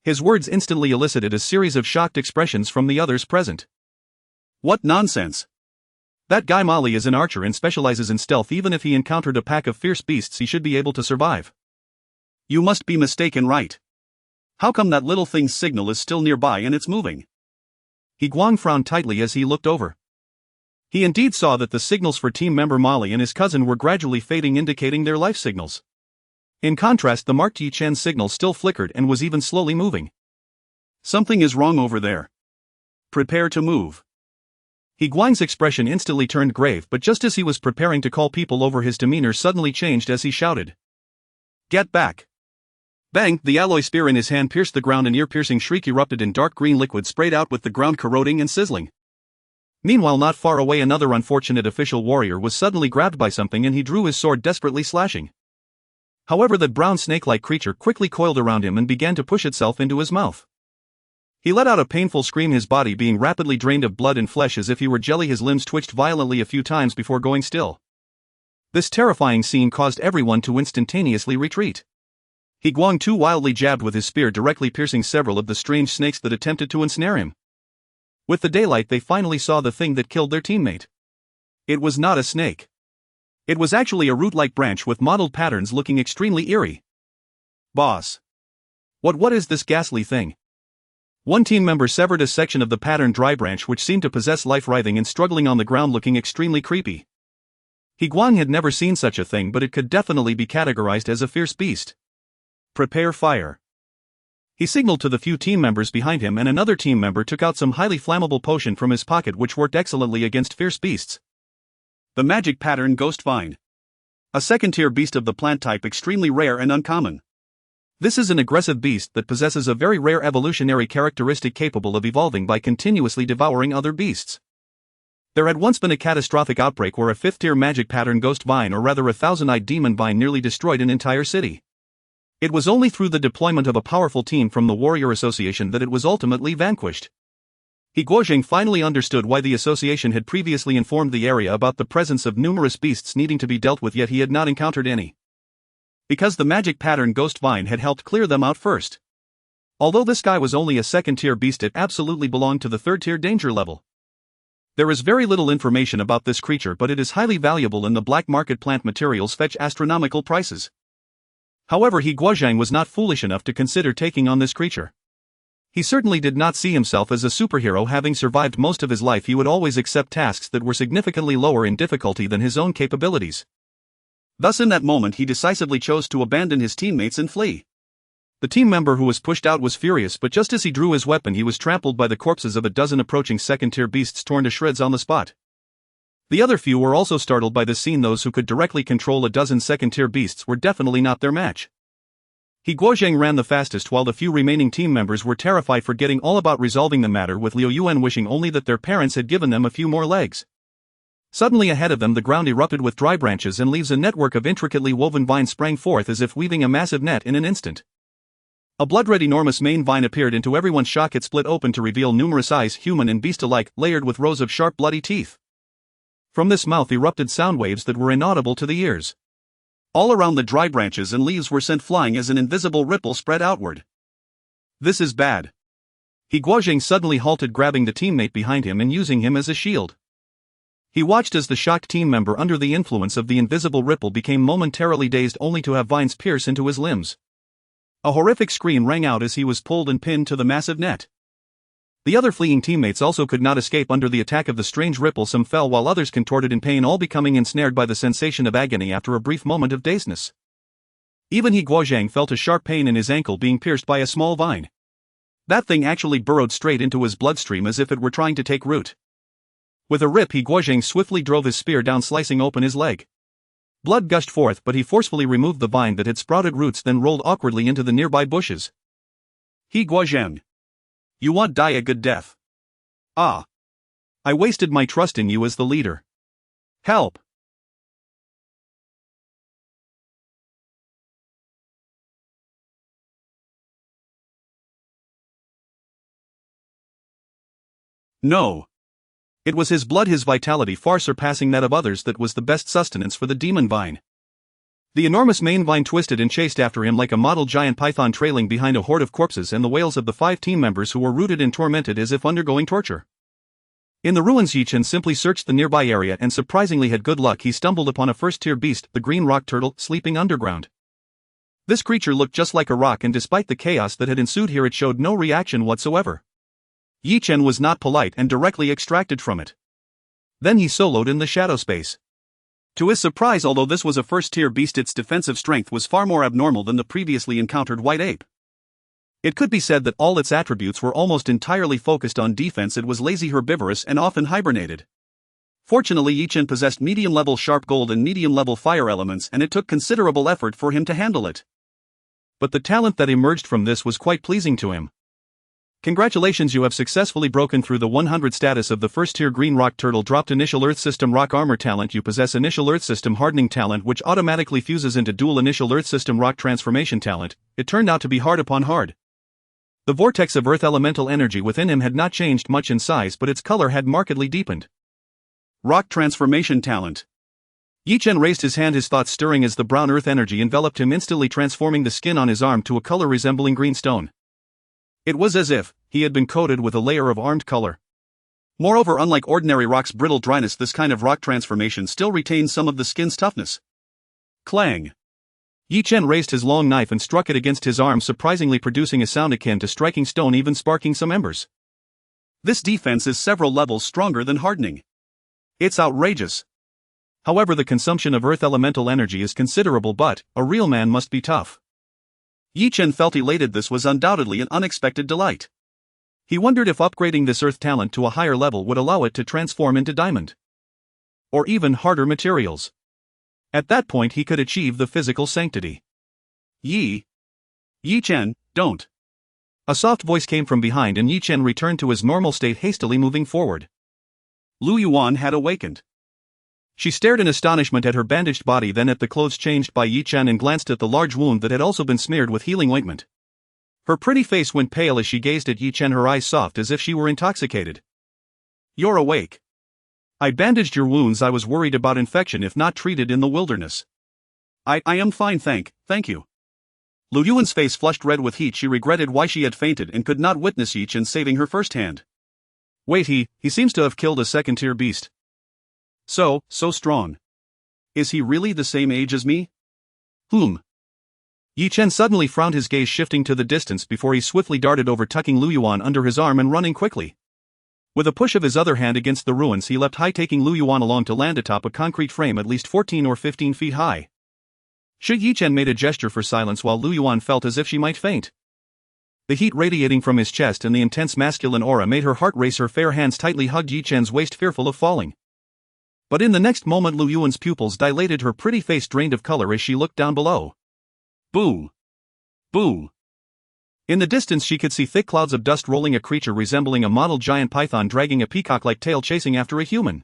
His words instantly elicited a series of shocked expressions from the others present. What nonsense! That guy Molly is an archer and specializes in stealth. Even if he encountered a pack of fierce beasts, he should be able to survive. You must be mistaken, right? How come that little thing's signal is still nearby and it's moving? Guang frowned tightly as he looked over. He indeed saw that the signals for team member Molly and his cousin were gradually fading, indicating their life signals. In contrast, the marked Chen signal still flickered and was even slowly moving. Something is wrong over there. Prepare to move. Guang's expression instantly turned grave, but just as he was preparing to call people over, his demeanor suddenly changed as he shouted. Get back! Bang! The alloy spear in his hand pierced the ground. An ear-piercing shriek erupted and dark green liquid sprayed out, with the ground corroding and sizzling. Meanwhile, not far away, another unfortunate official warrior was suddenly grabbed by something and he drew his sword, desperately slashing. However, that brown snake-like creature quickly coiled around him and began to push itself into his mouth. He let out a painful scream, his body being rapidly drained of blood and flesh as if he were jelly. His limbs twitched violently a few times before going still. This terrifying scene caused everyone to instantaneously retreat. Guang too wildly jabbed with his spear, directly piercing several of the strange snakes that attempted to ensnare him. With the daylight, they finally saw the thing that killed their teammate. It was not a snake. It was actually a root-like branch with mottled patterns, looking extremely eerie. Boss. What is this ghastly thing? One team member severed a section of the patterned dry branch, which seemed to possess life, writhing and struggling on the ground, looking extremely creepy. Guang had never seen such a thing, but it could definitely be categorized as a fierce beast. Prepare fire. He signaled to the few team members behind him, and another team member took out some highly flammable potion from his pocket, which worked excellently against fierce beasts. The magic pattern Ghost Vine. A second-tier beast of the plant type, extremely rare and uncommon. This is an aggressive beast that possesses a very rare evolutionary characteristic, capable of evolving by continuously devouring other beasts. There had once been a catastrophic outbreak where a 5th-tier magic pattern Ghost Vine, or rather a thousand-eyed demon vine, nearly destroyed an entire city. It was only through the deployment of a powerful team from the Warrior Association that it was ultimately vanquished. Guozhang finally understood why the association had previously informed the area about the presence of numerous beasts needing to be dealt with, yet he had not encountered any. Because the magic pattern Ghost Vine had helped clear them out first. Although this guy was only a second-tier beast, it absolutely belonged to the 3rd-tier danger level. There is very little information about this creature, but it is highly valuable in the black market. Plant materials fetch astronomical prices. However, Guozhang was not foolish enough to consider taking on this creature. He certainly did not see himself as a superhero. Having survived most of his life, he would always accept tasks that were significantly lower in difficulty than his own capabilities. Thus, in that moment, he decisively chose to abandon his teammates and flee. The team member who was pushed out was furious, but just as he drew his weapon, he was trampled by the corpses of a dozen approaching second-tier beasts, torn to shreds on the spot. The other few were also startled by the scene. Those who could directly control a dozen second-tier beasts were definitely not their match. Guozhang ran the fastest, while the few remaining team members were terrified, forgetting all about resolving the matter, with Liu Yuan wishing only that their parents had given them a few more legs. Suddenly ahead of them, the ground erupted with dry branches and leaves. A network of intricately woven vines sprang forth as if weaving a massive net in an instant. A blood-red enormous main vine appeared, and to everyone's shock it split open to reveal numerous eyes, human and beast alike, layered with rows of sharp bloody teeth. From this mouth erupted sound waves that were inaudible to the ears. All around, the dry branches and leaves were sent flying as an invisible ripple spread outward. This is bad. Guozhang suddenly halted, grabbing the teammate behind him and using him as a shield. He watched as the shocked team member, under the influence of the invisible ripple, became momentarily dazed, only to have vines pierce into his limbs. A horrific scream rang out as he was pulled and pinned to the massive net. The other fleeing teammates also could not escape under the attack of the strange ripple. Some fell while others contorted in pain, all becoming ensnared by the sensation of agony after a brief moment of dazedness. Even He Guozhang felt a sharp pain in his ankle being pierced by a small vine. That thing actually burrowed straight into his bloodstream as if it were trying to take root. With a rip, He Guozhang swiftly drove his spear down, slicing open his leg. Blood gushed forth, but he forcefully removed the vine that had sprouted roots, then rolled awkwardly into the nearby bushes. He Guozhang. You want die a good death. Ah. I wasted my trust in you as the leader. Help. No. It was his blood, his vitality far surpassing that of others, that was the best sustenance for the demon vine. The enormous main vine twisted and chased after him like a model giant python trailing behind a horde of corpses and the wails of the 5 team members who were rooted and tormented as if undergoing torture. In the ruins, Chen simply searched the nearby area and surprisingly had good luck. He stumbled upon a first-tier beast, the green rock turtle, sleeping underground. This creature looked just like a rock, and despite the chaos that had ensued here, it showed no reaction whatsoever. Chen was not polite and directly extracted from it. Then he soloed in the shadow space. To his surprise, although this was a first-tier beast, its defensive strength was far more abnormal than the previously encountered white ape. It could be said that all its attributes were almost entirely focused on defense. It was lazy, herbivorous, and often hibernated. Fortunately, Chen possessed medium-level sharp gold and medium-level fire elements, and it took considerable effort for him to handle it. But the talent that emerged from this was quite pleasing to him. Congratulations, you have successfully broken through the 100 status of the first-tier green rock turtle. Dropped initial Earth System rock armor talent. You possess initial Earth System hardening talent, which automatically fuses into dual initial Earth System rock transformation talent. It turned out to be hard upon hard. The vortex of earth elemental energy within him had not changed much in size, but its color had markedly deepened. Rock transformation talent. Chen raised his hand, his thoughts stirring as the brown earth energy enveloped him, instantly transforming the skin on his arm to a color resembling green stone. It was as if he had been coated with a layer of armed color. Moreover, unlike ordinary rock's brittle dryness, this kind of rock transformation still retains some of the skin's toughness. Clang. Chen raised his long knife and struck it against his arm, surprisingly producing a sound akin to striking stone, even sparking some embers. This defense is several levels stronger than hardening. It's outrageous. However, the consumption of earth elemental energy is considerable, but a real man must be tough. Chen felt elated. This was undoubtedly an unexpected delight. He wondered if upgrading this earth talent to a higher level would allow it to transform into diamond, or even harder materials. At that point, he could achieve the physical sanctity. Chen, don't. A soft voice came from behind, and Chen returned to his normal state, hastily moving forward. Lu Yuan had awakened. She stared in astonishment at her bandaged body, then at the clothes changed by Chen, and glanced at the large wound that had also been smeared with healing ointment. Her pretty face went pale as she gazed at Chen, her eyes soft as if she were intoxicated. You're awake. I bandaged your wounds. I was worried about infection if not treated in the wilderness. I am fine, thank you. Lu Yuan's face flushed red with heat. She regretted why she had fainted and could not witness Chen saving her firsthand. Wait, he seems to have killed a second-tier beast. So strong. Is he really the same age as me? Chen suddenly frowned, his gaze shifting to the distance before he swiftly darted over, tucking Lu Yuan under his arm and running quickly. With a push of his other hand against the ruins, he leapt high, taking Lu Yuan along to land atop a concrete frame at least 14 or 15 feet high. Chen made a gesture for silence while Lu Yuan felt as if she might faint. The heat radiating from his chest and the intense masculine aura made her heart race. Her fair hands tightly hugged Chen's waist, fearful of falling. But in the next moment, Lu Yuan's pupils dilated, her pretty face drained of color as she looked down below. Boom! Boom! In the distance, she could see thick clouds of dust rolling, a creature resembling a model giant python dragging a peacock-like tail, chasing after a human.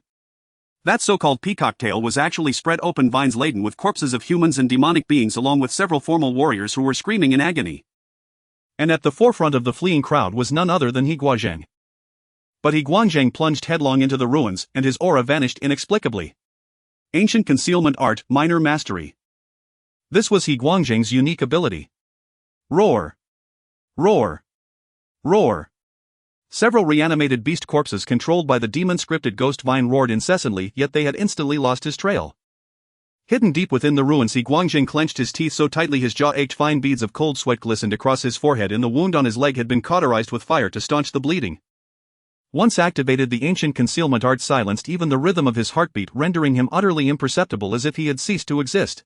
That so-called peacock tail was actually spread open vines laden with corpses of humans and demonic beings, along with several formal warriors who were screaming in agony. And at the forefront of the fleeing crowd was none other than He Guozhang. But He Guozhang plunged headlong into the ruins, and his aura vanished inexplicably. Ancient concealment art, minor mastery. This was He Guozhang's unique ability. Roar! Roar! Roar! Several reanimated beast corpses controlled by the demon-scripted ghost vine roared incessantly, yet they had instantly lost his trail. Hidden deep within the ruins, He Guozhang clenched his teeth so tightly his jaw ached. Fine beads of cold sweat glistened across his forehead, and the wound on his leg had been cauterized with fire to staunch the bleeding. Once activated, the ancient concealment art silenced even the rhythm of his heartbeat, rendering him utterly imperceptible, as if he had ceased to exist.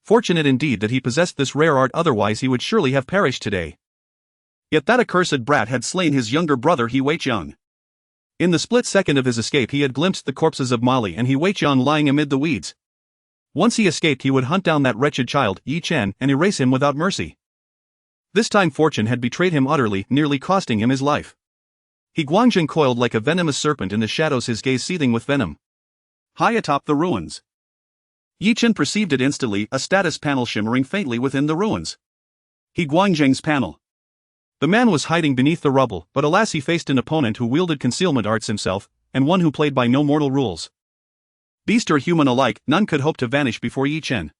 Fortunate indeed that he possessed this rare art, otherwise he would surely have perished today. Yet that accursed brat had slain his younger brother He Weiqiang. In the split second of his escape he had glimpsed the corpses of Mali and He Weiqiang lying amid the weeds. Once he escaped, he would hunt down that wretched child, Yi Chen, and erase him without mercy. This time fortune had betrayed him utterly, nearly costing him his life. He Guangjing coiled like a venomous serpent in the shadows, his gaze seething with venom. High atop the ruins. Yi Chen perceived it instantly, a status panel shimmering faintly within the ruins. He Guangjing's panel. The man was hiding beneath the rubble, but alas, he faced an opponent who wielded concealment arts himself, and one who played by no mortal rules. Beast or human alike, none could hope to vanish before Yi Chen.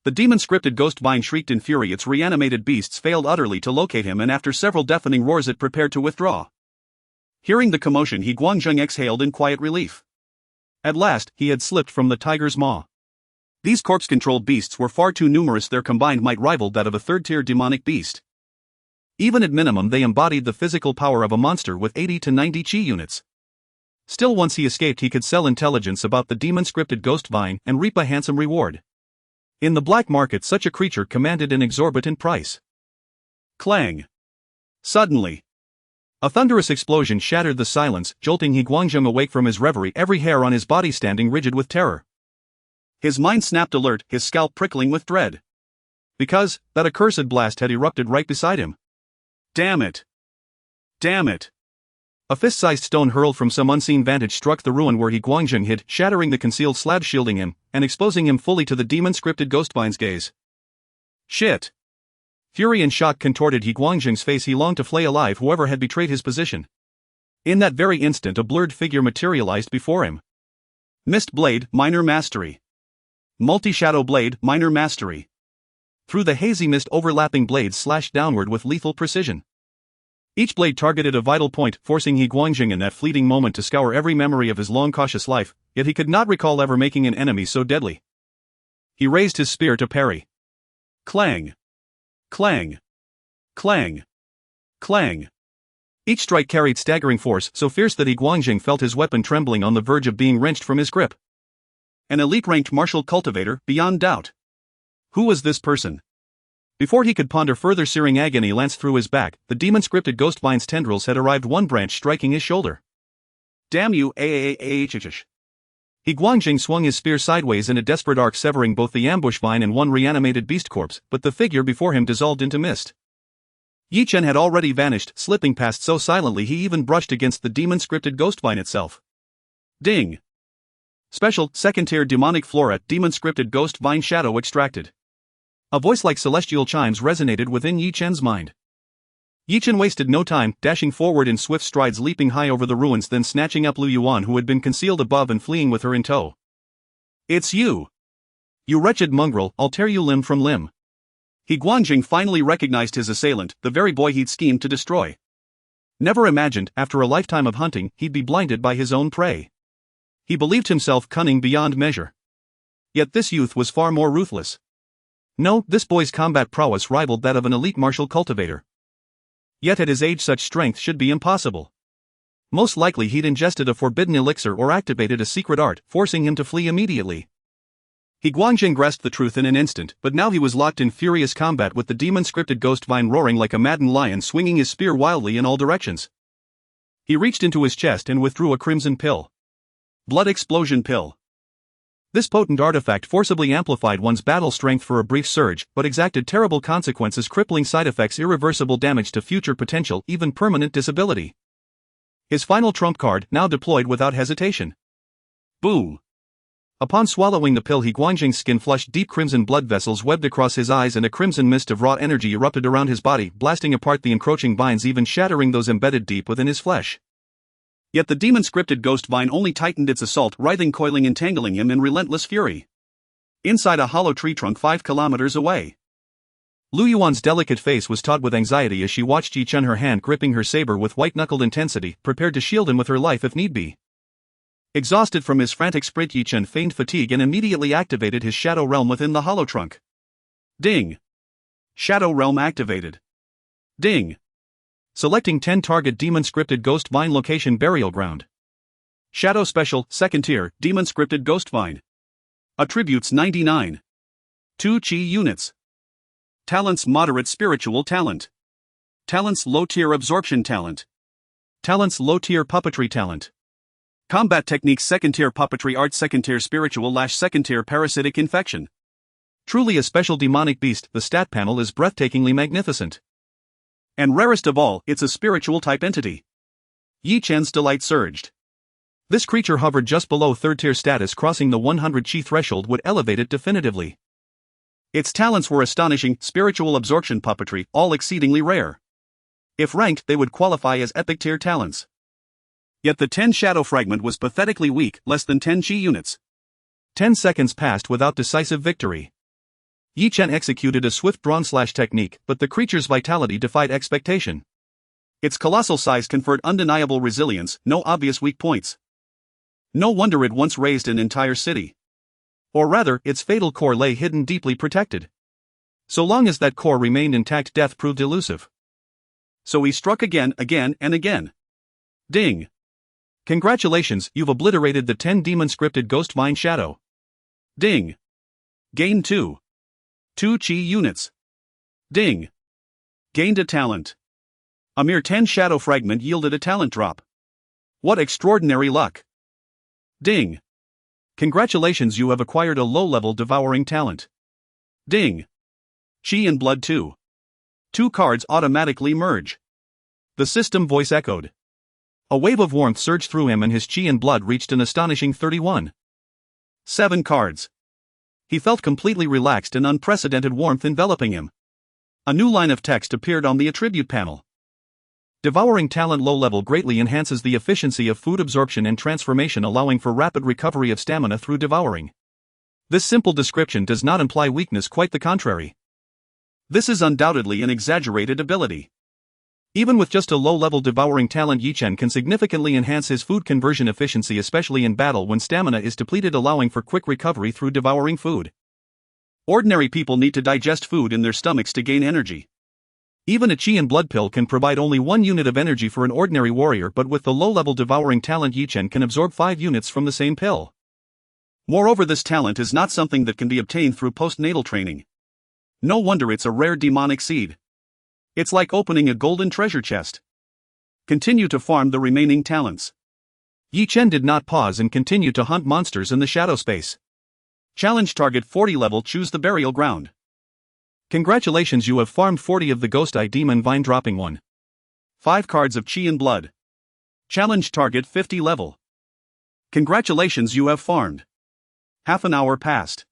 The demon-scripted ghost vine shrieked in fury. Its reanimated beasts failed utterly to locate him, and after several deafening roars it prepared to withdraw. Hearing the commotion, He Guangjing exhaled in quiet relief. At last, he had slipped from the tiger's maw. These corpse-controlled beasts were far too numerous. Their combined might rivaled that of a third-tier demonic beast. Even at minimum they embodied the physical power of a monster with 80 to 90 chi units. Still, once he escaped, he could sell intelligence about the demon-scripted ghost vine and reap a handsome reward. In the black market such a creature commanded an exorbitant price. Clang! Suddenly, a thunderous explosion shattered the silence, jolting He Guangjing awake from his reverie, every hair on his body standing rigid with terror. His mind snapped alert, his scalp prickling with dread. Because that accursed blast had erupted right beside him. Damn it! Damn it! A fist-sized stone hurled from some unseen vantage struck the ruin where He Guangjing hid, shattering the concealed slab shielding him, and exposing him fully to the demon-scripted ghostvine's gaze. Shit! Fury and shock contorted He Guangjing's face. He longed to flay alive whoever had betrayed his position. In that very instant a blurred figure materialized before him. Mist Blade, Minor Mastery. Multi-Shadow Blade, Minor Mastery. Through the hazy mist, overlapping blades slashed downward with lethal precision. Each blade targeted a vital point, forcing He Guangjing in that fleeting moment to scour every memory of his long cautious life, yet he could not recall ever making an enemy so deadly. He raised his spear to parry. Clang! Clang! Clang! Clang! Each strike carried staggering force, so fierce that He Guangjing felt his weapon trembling on the verge of being wrenched from his grip. An elite-ranked martial cultivator, beyond doubt. Who was this person? Before he could ponder further, searing agony lanced through his back, the demon-scripted ghostvine's tendrils had arrived, one branch striking his shoulder. Damn you, He Guangjing swung his spear sideways in a desperate arc, severing both the ambush vine and one reanimated beast corpse, but the figure before him dissolved into mist. Yi Chen had already vanished, slipping past so silently he even brushed against the demon-scripted ghostvine itself. Ding! Special, second-tier demonic flora, demon-scripted ghost vine shadow extracted. A voice like celestial chimes resonated within Yi Chen's mind. Yi Chen wasted no time, dashing forward in swift strides, leaping high over the ruins, then snatching up Lu Yuan, who had been concealed above, and fleeing with her in tow. It's you! You wretched mongrel, I'll tear you limb from limb. He Guangjing finally recognized his assailant, the very boy he'd schemed to destroy. Never imagined, after a lifetime of hunting, he'd be blinded by his own prey. He believed himself cunning beyond measure. Yet this youth was far more ruthless. No, this boy's combat prowess rivaled that of an elite martial cultivator. Yet at his age such strength should be impossible. Most likely he'd ingested a forbidden elixir or activated a secret art, forcing him to flee immediately. He Guangjing grasped the truth in an instant, but now he was locked in furious combat with the demon-scripted ghostvine roaring like a maddened lion, swinging his spear wildly in all directions. He reached into his chest and withdrew a crimson pill. Blood Explosion Pill. This potent artifact forcibly amplified one's battle strength for a brief surge, but exacted terrible consequences, crippling side effects, irreversible damage to future potential, even permanent disability. His final trump card, now deployed without hesitation. Boom! Upon swallowing the pill, He Guangjing's skin flushed, deep crimson blood vessels webbed across his eyes, and a crimson mist of raw energy erupted around his body, blasting apart the encroaching vines, even shattering those embedded deep within his flesh. Yet the demon-scripted ghost vine only tightened its assault, writhing, coiling, entangling him in relentless fury. Inside a hollow tree trunk 5 kilometers away. Lu Yuan's delicate face was taut with anxiety as she watched Yi Chen, her hand gripping her saber with white-knuckled intensity, prepared to shield him with her life if need be. Exhausted from his frantic sprint, Yi Chen feigned fatigue and immediately activated his shadow realm within the hollow trunk. Ding! Shadow realm activated. Ding! Selecting 10 target demon scripted ghost vine location burial ground. Shadow special, second tier, demon scripted ghost vine. Attributes 99. 2 chi units. Talents moderate spiritual talent. Talents low tier absorption talent. Talents low tier puppetry talent. Combat techniques second tier puppetry art second tier spiritual lash second tier parasitic infection. Truly a special demonic beast, the stat panel is breathtakingly magnificent. And rarest of all, it's a spiritual type entity. Yi Chen's delight surged. This creature hovered just below third tier status, crossing the 100 chi threshold would elevate it definitively. Its talents were astonishing, spiritual absorption puppetry, all exceedingly rare. If ranked, they would qualify as epic tier talents. Yet the 10 shadow fragment was pathetically weak, less than 10 chi units. 10 seconds passed without decisive victory. Yi Chen executed a swift drawn slash technique, but the creature's vitality defied expectation. Its colossal size conferred undeniable resilience, no obvious weak points. No wonder it once raised an entire city. Or rather, its fatal core lay hidden deeply protected. So long as that core remained intact, death proved elusive. So he struck again, and again. Ding! Congratulations, you've obliterated the 10 demon scripted ghost vine shadow. Ding! Gain 2 chi units. Ding! Gained a talent. A mere 10 shadow fragment yielded a talent drop. What extraordinary luck! Ding! Congratulations, you have acquired a low-level devouring talent. Ding! Chi and blood 2. 2 cards automatically merge. The system voice echoed. A wave of warmth surged through him and his chi and blood reached an astonishing 31. 7 cards. He felt completely relaxed and unprecedented warmth enveloping him. A new line of text appeared on the attribute panel. Devouring talent low level greatly enhances the efficiency of food absorption and transformation, allowing for rapid recovery of stamina through devouring. This simple description does not imply weakness, quite the contrary. This is undoubtedly an exaggerated ability. Even with just a low-level devouring talent, Yi Chen can significantly enhance his food conversion efficiency, especially in battle when stamina is depleted, allowing for quick recovery through devouring food. Ordinary people need to digest food in their stomachs to gain energy. Even a chi and blood pill can provide only 1 unit of energy for an ordinary warrior, but with the low-level devouring talent, Yi Chen can absorb 5 units from the same pill. Moreover, this talent is not something that can be obtained through postnatal training. No wonder it's a rare demonic seed. It's like opening a golden treasure chest. Continue to farm the remaining talents. Yi Chen did not pause and continued to hunt monsters in the shadow space. Challenge target 40 level, choose the burial ground. Congratulations, you have farmed 40 of the Ghost Eye Demon Vine, dropping 1. 5 cards of Chi and Blood. Challenge target 50 level. Congratulations, you have farmed. Half an hour passed.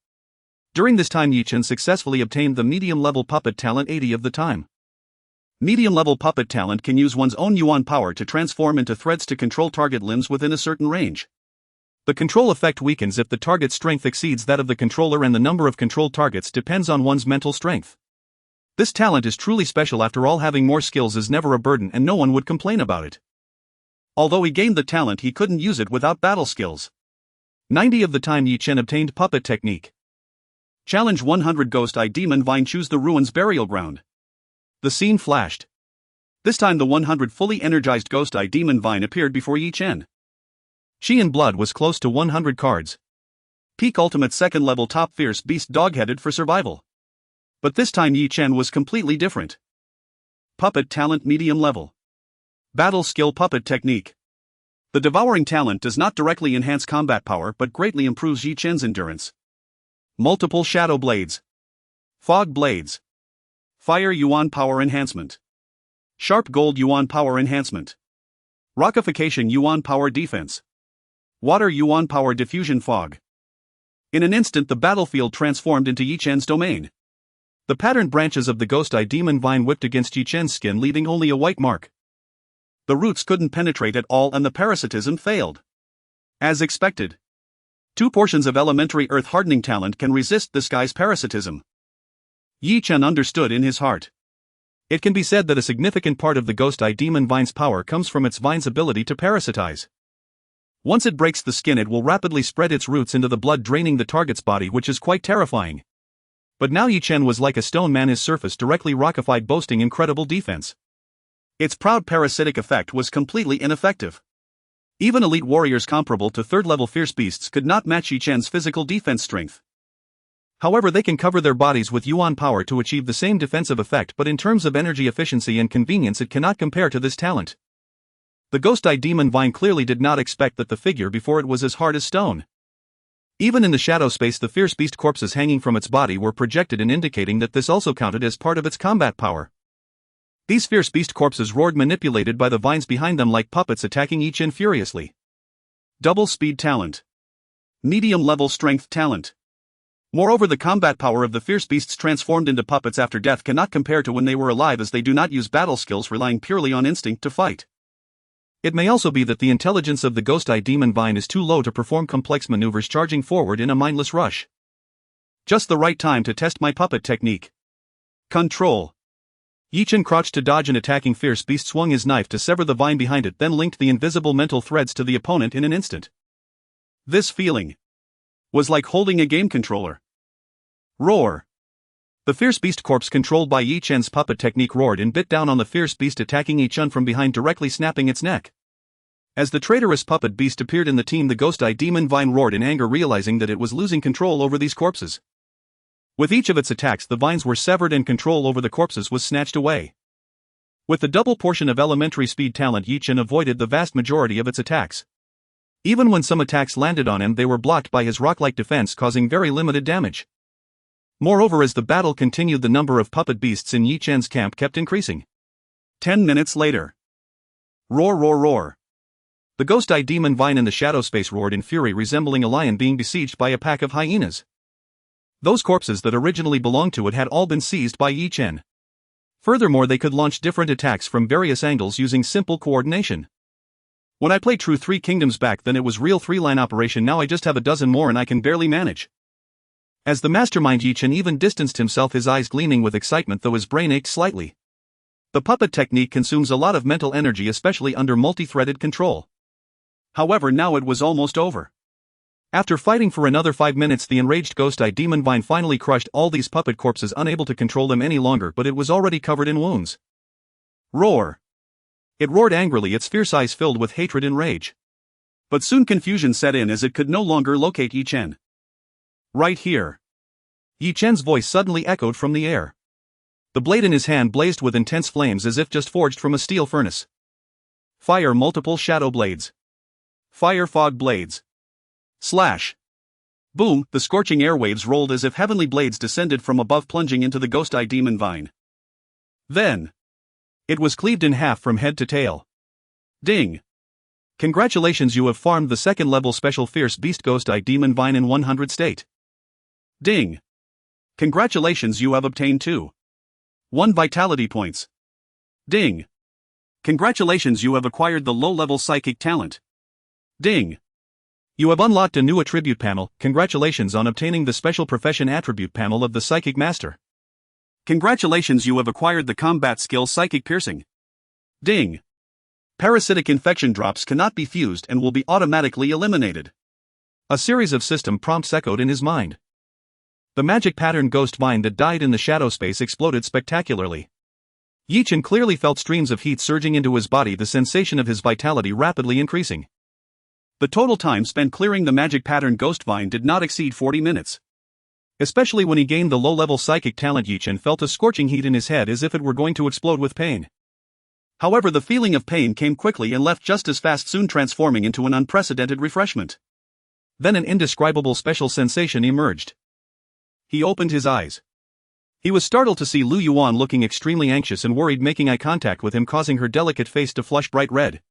During this time, Yi Chen successfully obtained the medium level puppet talent 80 of the time. Medium level puppet talent can use one's own yuan power to transform into threads to control target limbs within a certain range. The control effect weakens if the target's strength exceeds that of the controller, and the number of controlled targets depends on one's mental strength. This talent is truly special. After all, having more skills is never a burden and no one would complain about it. Although he gained the talent, he couldn't use it without battle skills. 90 of the time, Yi Chen obtained puppet technique. Challenge 100 Ghost Eye Demon Vine, choose the ruins burial ground. The scene flashed. This time the 100 fully energized Ghost Eye Demon Vine appeared before Yi Chen. Chi and Blood was close to 100 cards. Peak ultimate second level, top fierce beast, dog-headed for survival. But this time Yi Chen was completely different. Puppet talent medium level. Battle skill puppet technique. The devouring talent does not directly enhance combat power but greatly improves Yi Chen's endurance. Multiple shadow blades. Fog blades. Fire yuan power enhancement. Sharp gold yuan power enhancement. Rockification yuan power defense. Water yuan power diffusion fog. In an instant the battlefield transformed into Yi Chen's domain. The patterned branches of the Ghost Eye Demon Vine whipped against Yi Chen's skin, leaving only a white mark. The roots couldn't penetrate at all and the parasitism failed. As expected. 2 portions of elementary earth hardening talent can resist this guy's parasitism. Yi Chen understood in his heart. It can be said that a significant part of the Ghost Eye Demon Vine's power comes from its vine's ability to parasitize. Once it breaks the skin, it will rapidly spread its roots into the blood, draining the target's body, which is quite terrifying. But now Yi Chen was like a stone man, his surface directly rockified, boasting incredible defense. Its proud parasitic effect was completely ineffective. Even elite warriors comparable to third-level fierce beasts could not match Chen's physical defense strength. However, they can cover their bodies with yuan power to achieve the same defensive effect, but in terms of energy efficiency and convenience it cannot compare to this talent. The ghost-eyed demon vine clearly did not expect that the figure before it was as hard as stone. Even in the shadow space, the fierce beast corpses hanging from its body were projected and indicating that this also counted as part of its combat power. These fierce beast corpses roared, manipulated by the vines behind them like puppets, attacking Chen furiously. Double speed talent. Medium level strength talent. Moreover, the combat power of the fierce beasts transformed into puppets after death cannot compare to when they were alive, as they do not use battle skills, relying purely on instinct to fight. It may also be that the intelligence of the ghost-eyed demon vine is too low to perform complex maneuvers, charging forward in a mindless rush. Just the right time to test my puppet technique. Control. Chen crouched to dodge an attacking fierce beast, swung his knife to sever the vine behind it, then linked the invisible mental threads to the opponent in an instant. This feeling was like holding a game controller. Roar. The fierce beast corpse controlled by Chen's puppet technique roared and bit down on the fierce beast, attacking Chen from behind, directly snapping its neck. As the traitorous puppet beast appeared in the team, the ghost-eyed demon vine roared in anger, realizing that it was losing control over these corpses. With each of its attacks, the vines were severed and control over the corpses was snatched away. With the double portion of elementary speed talent, Chen avoided the vast majority of its attacks. Even when some attacks landed on him, they were blocked by his rock-like defense, causing very limited damage. Moreover, as the battle continued, the number of puppet beasts in Chen's camp kept increasing. 10 minutes later. Roar, roar, roar. The ghost-eyed demon vine in the shadow space roared in fury, resembling a lion being besieged by a pack of hyenas. Those corpses that originally belonged to it had all been seized by Chen. Furthermore, they could launch different attacks from various angles using simple coordination. When I played True 3 Kingdoms back then, it was real 3-line operation. Now I just have a dozen more and I can barely manage. As the mastermind, Chen even distanced himself, his eyes gleaming with excitement, though his brain ached slightly. The puppet technique consumes a lot of mental energy, especially under multi-threaded control. However, now it was almost over. After fighting for another 5 minutes, the enraged ghost-eyed demon vine finally crushed all these puppet corpses, unable to control them any longer, but it was already covered in wounds. Roar. It roared angrily, its fierce eyes filled with hatred and rage. But soon confusion set in, as it could no longer locate Chen. Right here. Chen's voice suddenly echoed from the air. The blade in his hand blazed with intense flames, as if just forged from a steel furnace. Fire multiple shadow blades. Fire fog blades. Slash. Boom, the scorching airwaves rolled as if heavenly blades descended from above, plunging into the ghost-eyed demon vine. Then it was cleaved in half from head to tail. Ding. Congratulations, you have farmed the second-level special fierce beast ghost-eyed demon vine in 100 state. Ding. Congratulations, you have obtained 1 vitality points. Ding. Congratulations, you have acquired the low-level psychic talent. Ding. You have unlocked a new attribute panel. Congratulations on obtaining the special profession attribute panel of the Psychic Master. Congratulations, you have acquired the combat skill Psychic Piercing. Ding. Parasitic infection drops cannot be fused and will be automatically eliminated. A series of system prompts echoed in his mind. The magic pattern ghost vine that died in the shadow space exploded spectacularly. Chen clearly felt streams of heat surging into his body, the sensation of his vitality rapidly increasing. The total time spent clearing the magic pattern ghost vine did not exceed 40 minutes. Especially when he gained the low-level psychic talent, Chen felt a scorching heat in his head, as if it were going to explode with pain. However, the feeling of pain came quickly and left just as fast, soon transforming into an unprecedented refreshment. Then an indescribable special sensation emerged. He opened his eyes. He was startled to see Lu Yuan looking extremely anxious and worried, making eye contact with him, causing her delicate face to flush bright red.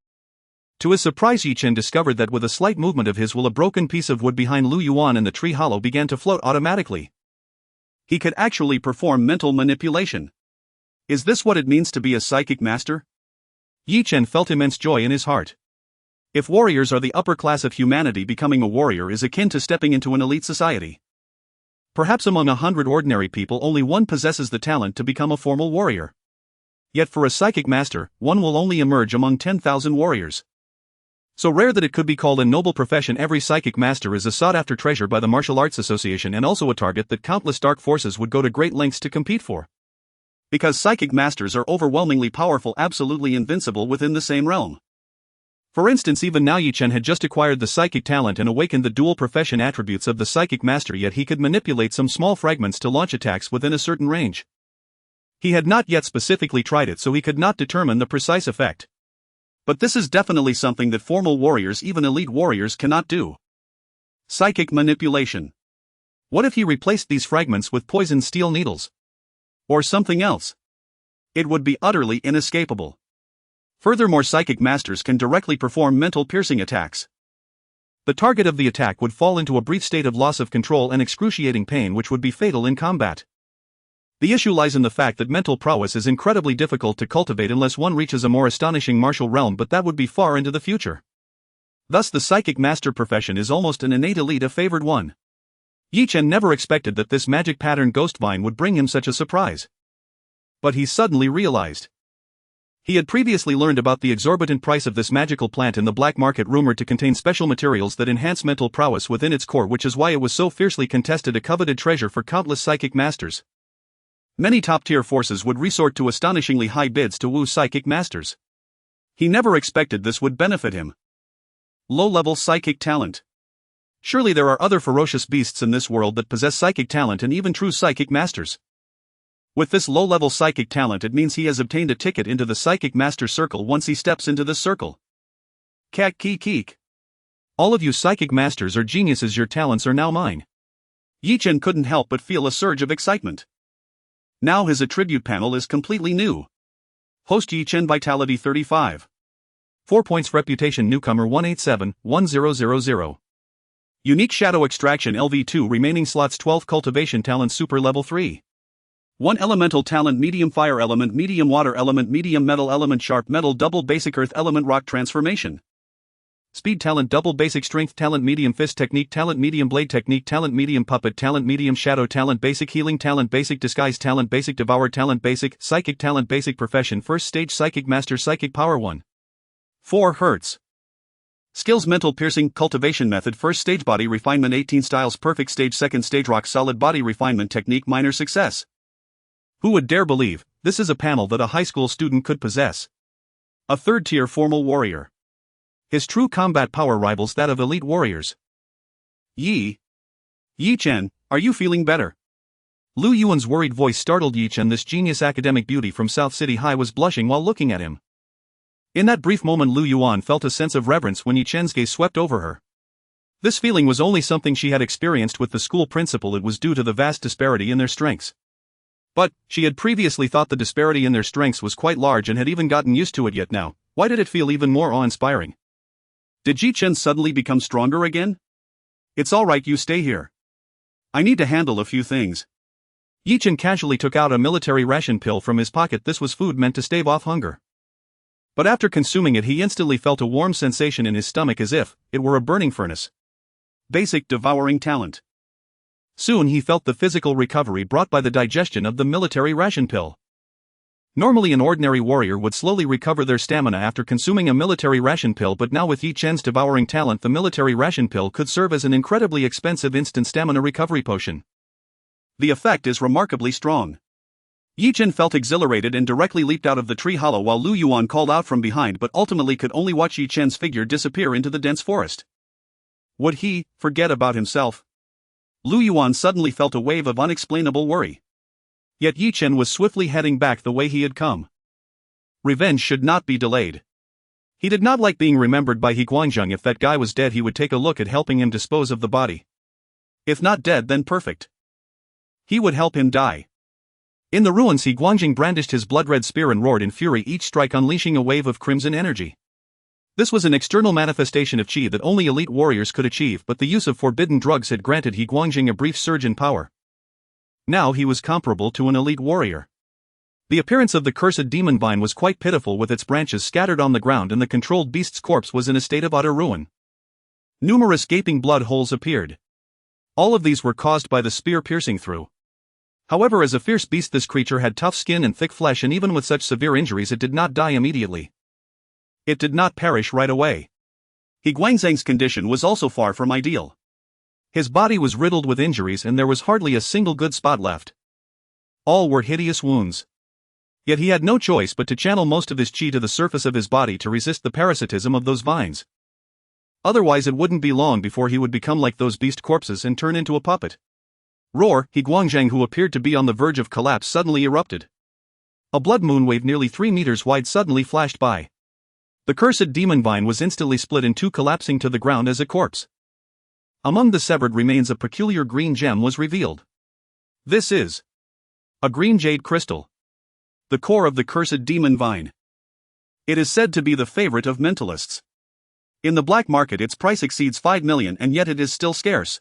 To his surprise, Chen discovered that with a slight movement of his will, a broken piece of wood behind Lu Yuan in the tree hollow began to float automatically. He could actually perform mental manipulation. Is this what it means to be a psychic master? Chen felt immense joy in his heart. If warriors are the upper class of humanity, becoming a warrior is akin to stepping into an elite society. Perhaps among 100 ordinary people, only one possesses the talent to become a formal warrior. Yet for a psychic master, one will only emerge among 10,000 warriors. So rare that it could be called a noble profession. Every psychic master is a sought-after treasure by the Martial Arts Association, and also a target that countless dark forces would go to great lengths to compete for. Because psychic masters are overwhelmingly powerful, absolutely invincible within the same realm. For instance, even now Chen had just acquired the psychic talent and awakened the dual profession attributes of the psychic master, yet he could manipulate some small fragments to launch attacks within a certain range. He had not yet specifically tried it, so he could not determine the precise effect. But this is definitely something that formal warriors, even elite warriors, cannot do. Psychic manipulation. What if he replaced these fragments with poisoned steel needles? Or something else? It would be utterly inescapable. Furthermore, psychic masters can directly perform mental piercing attacks. The target of the attack would fall into a brief state of loss of control and excruciating pain, which would be fatal in combat. The issue lies in the fact that mental prowess is incredibly difficult to cultivate unless one reaches a more astonishing martial realm, but that would be far into the future. Thus the psychic master profession is almost an innate elite, a favored one. Chen never expected that this magic pattern ghost vine would bring him such a surprise. But he suddenly realized. He had previously learned about the exorbitant price of this magical plant in the black market, rumored to contain special materials that enhance mental prowess within its core, which is why it was so fiercely contested, a coveted treasure for countless psychic masters. Many top-tier forces would resort to astonishingly high bids to woo psychic masters. He never expected this would benefit him. Low-level psychic talent. Surely there are other ferocious beasts in this world that possess psychic talent and even true psychic masters. With this low-level psychic talent, it means he has obtained a ticket into the psychic master circle once he steps into this circle. Keek. All of you psychic masters are geniuses, your talents are now mine. Chen couldn't help but feel a surge of excitement. Now his attribute panel is completely new. Host Chen Vitality 35. 4 points Reputation Newcomer 187-1000. Unique Shadow Extraction LV2 remaining slots 12 Cultivation Talent Super Level 3. 1 Elemental Talent Medium Fire Element Medium Water Element Medium Metal Element Sharp Metal Double Basic Earth Element Rock Transformation. Speed Talent Double Basic Strength Talent Medium Fist Technique Talent Medium Blade Technique Talent Medium Puppet Talent Medium Shadow Talent Basic Healing Talent Basic Disguise Talent Basic Devour Talent Basic Psychic Talent Basic Profession First Stage Psychic Master Psychic Power 1. 4 Hz. Skills Mental Piercing Cultivation Method First Stage Body Refinement 18 Styles Perfect Stage Second Stage Rock Solid Body Refinement Technique Minor Success. Who would dare believe this is a panel that a high school student could possess? A third-tier formal warrior. His true combat power rivals that of elite warriors. Chen, are you feeling better? Lu Yuan's worried voice startled Chen. This genius academic beauty from South City High was blushing while looking at him. In that brief moment, Lu Yuan felt a sense of reverence when Chen's gaze swept over her. This feeling was only something she had experienced with the school principal. It was due to the vast disparity in their strengths. But she had previously thought the disparity in their strengths was quite large and had even gotten used to it, yet now, why did it feel even more awe-inspiring? Did Chen suddenly become stronger again? It's alright, you stay here. I need to handle a few things. Chen casually took out a military ration pill from his pocket. This was food meant to stave off hunger. But after consuming it, he instantly felt a warm sensation in his stomach, as if it were a burning furnace. Basic Devouring Talent. Soon he felt the physical recovery brought by the digestion of the military ration pill. Normally an ordinary warrior would slowly recover their stamina after consuming a military ration pill, but now with Chen's Devouring Talent, the military ration pill could serve as an incredibly expensive instant stamina recovery potion. The effect is remarkably strong. Chen felt exhilarated and directly leaped out of the tree hollow while Lu Yuan called out from behind, but ultimately could only watch Chen's figure disappear into the dense forest. Would he forget about himself? Lu Yuan suddenly felt a wave of unexplainable worry. Yet Chen was swiftly heading back the way he had come. Revenge should not be delayed. He did not like being remembered by He Guangzheng. If that guy was dead, he would take a look at helping him dispose of the body. If not dead, then perfect. He would help him die. In the ruins, He Guangzheng brandished his blood-red spear and roared in fury, each strike unleashing a wave of crimson energy. This was an external manifestation of qi that only elite warriors could achieve, but the use of forbidden drugs had granted He Guangzheng a brief surge in power. Now he was comparable to an elite warrior. The appearance of the cursed demon vine was quite pitiful, with its branches scattered on the ground, and the controlled beast's corpse was in a state of utter ruin. Numerous gaping blood holes appeared. All of these were caused by the spear piercing through. However, as a fierce beast, this creature had tough skin and thick flesh, and even with such severe injuries it did not die immediately. It did not perish right away. He Guangzheng's condition was also far from ideal. His body was riddled with injuries and there was hardly a single good spot left. All were hideous wounds. Yet he had no choice but to channel most of his chi to the surface of his body to resist the parasitism of those vines. Otherwise it wouldn't be long before he would become like those beast corpses and turn into a puppet. Roar! He Guangzhang, who appeared to be on the verge of collapse, suddenly erupted. A blood moon wave nearly 3 meters wide suddenly flashed by. The cursed demon vine was instantly split in two, collapsing to the ground as a corpse. Among the severed remains a peculiar green gem was revealed. This is a green jade crystal, the core of the cursed demon vine. It is said to be the favorite of mentalists. In the black market its price exceeds 5 million, and yet it is still scarce.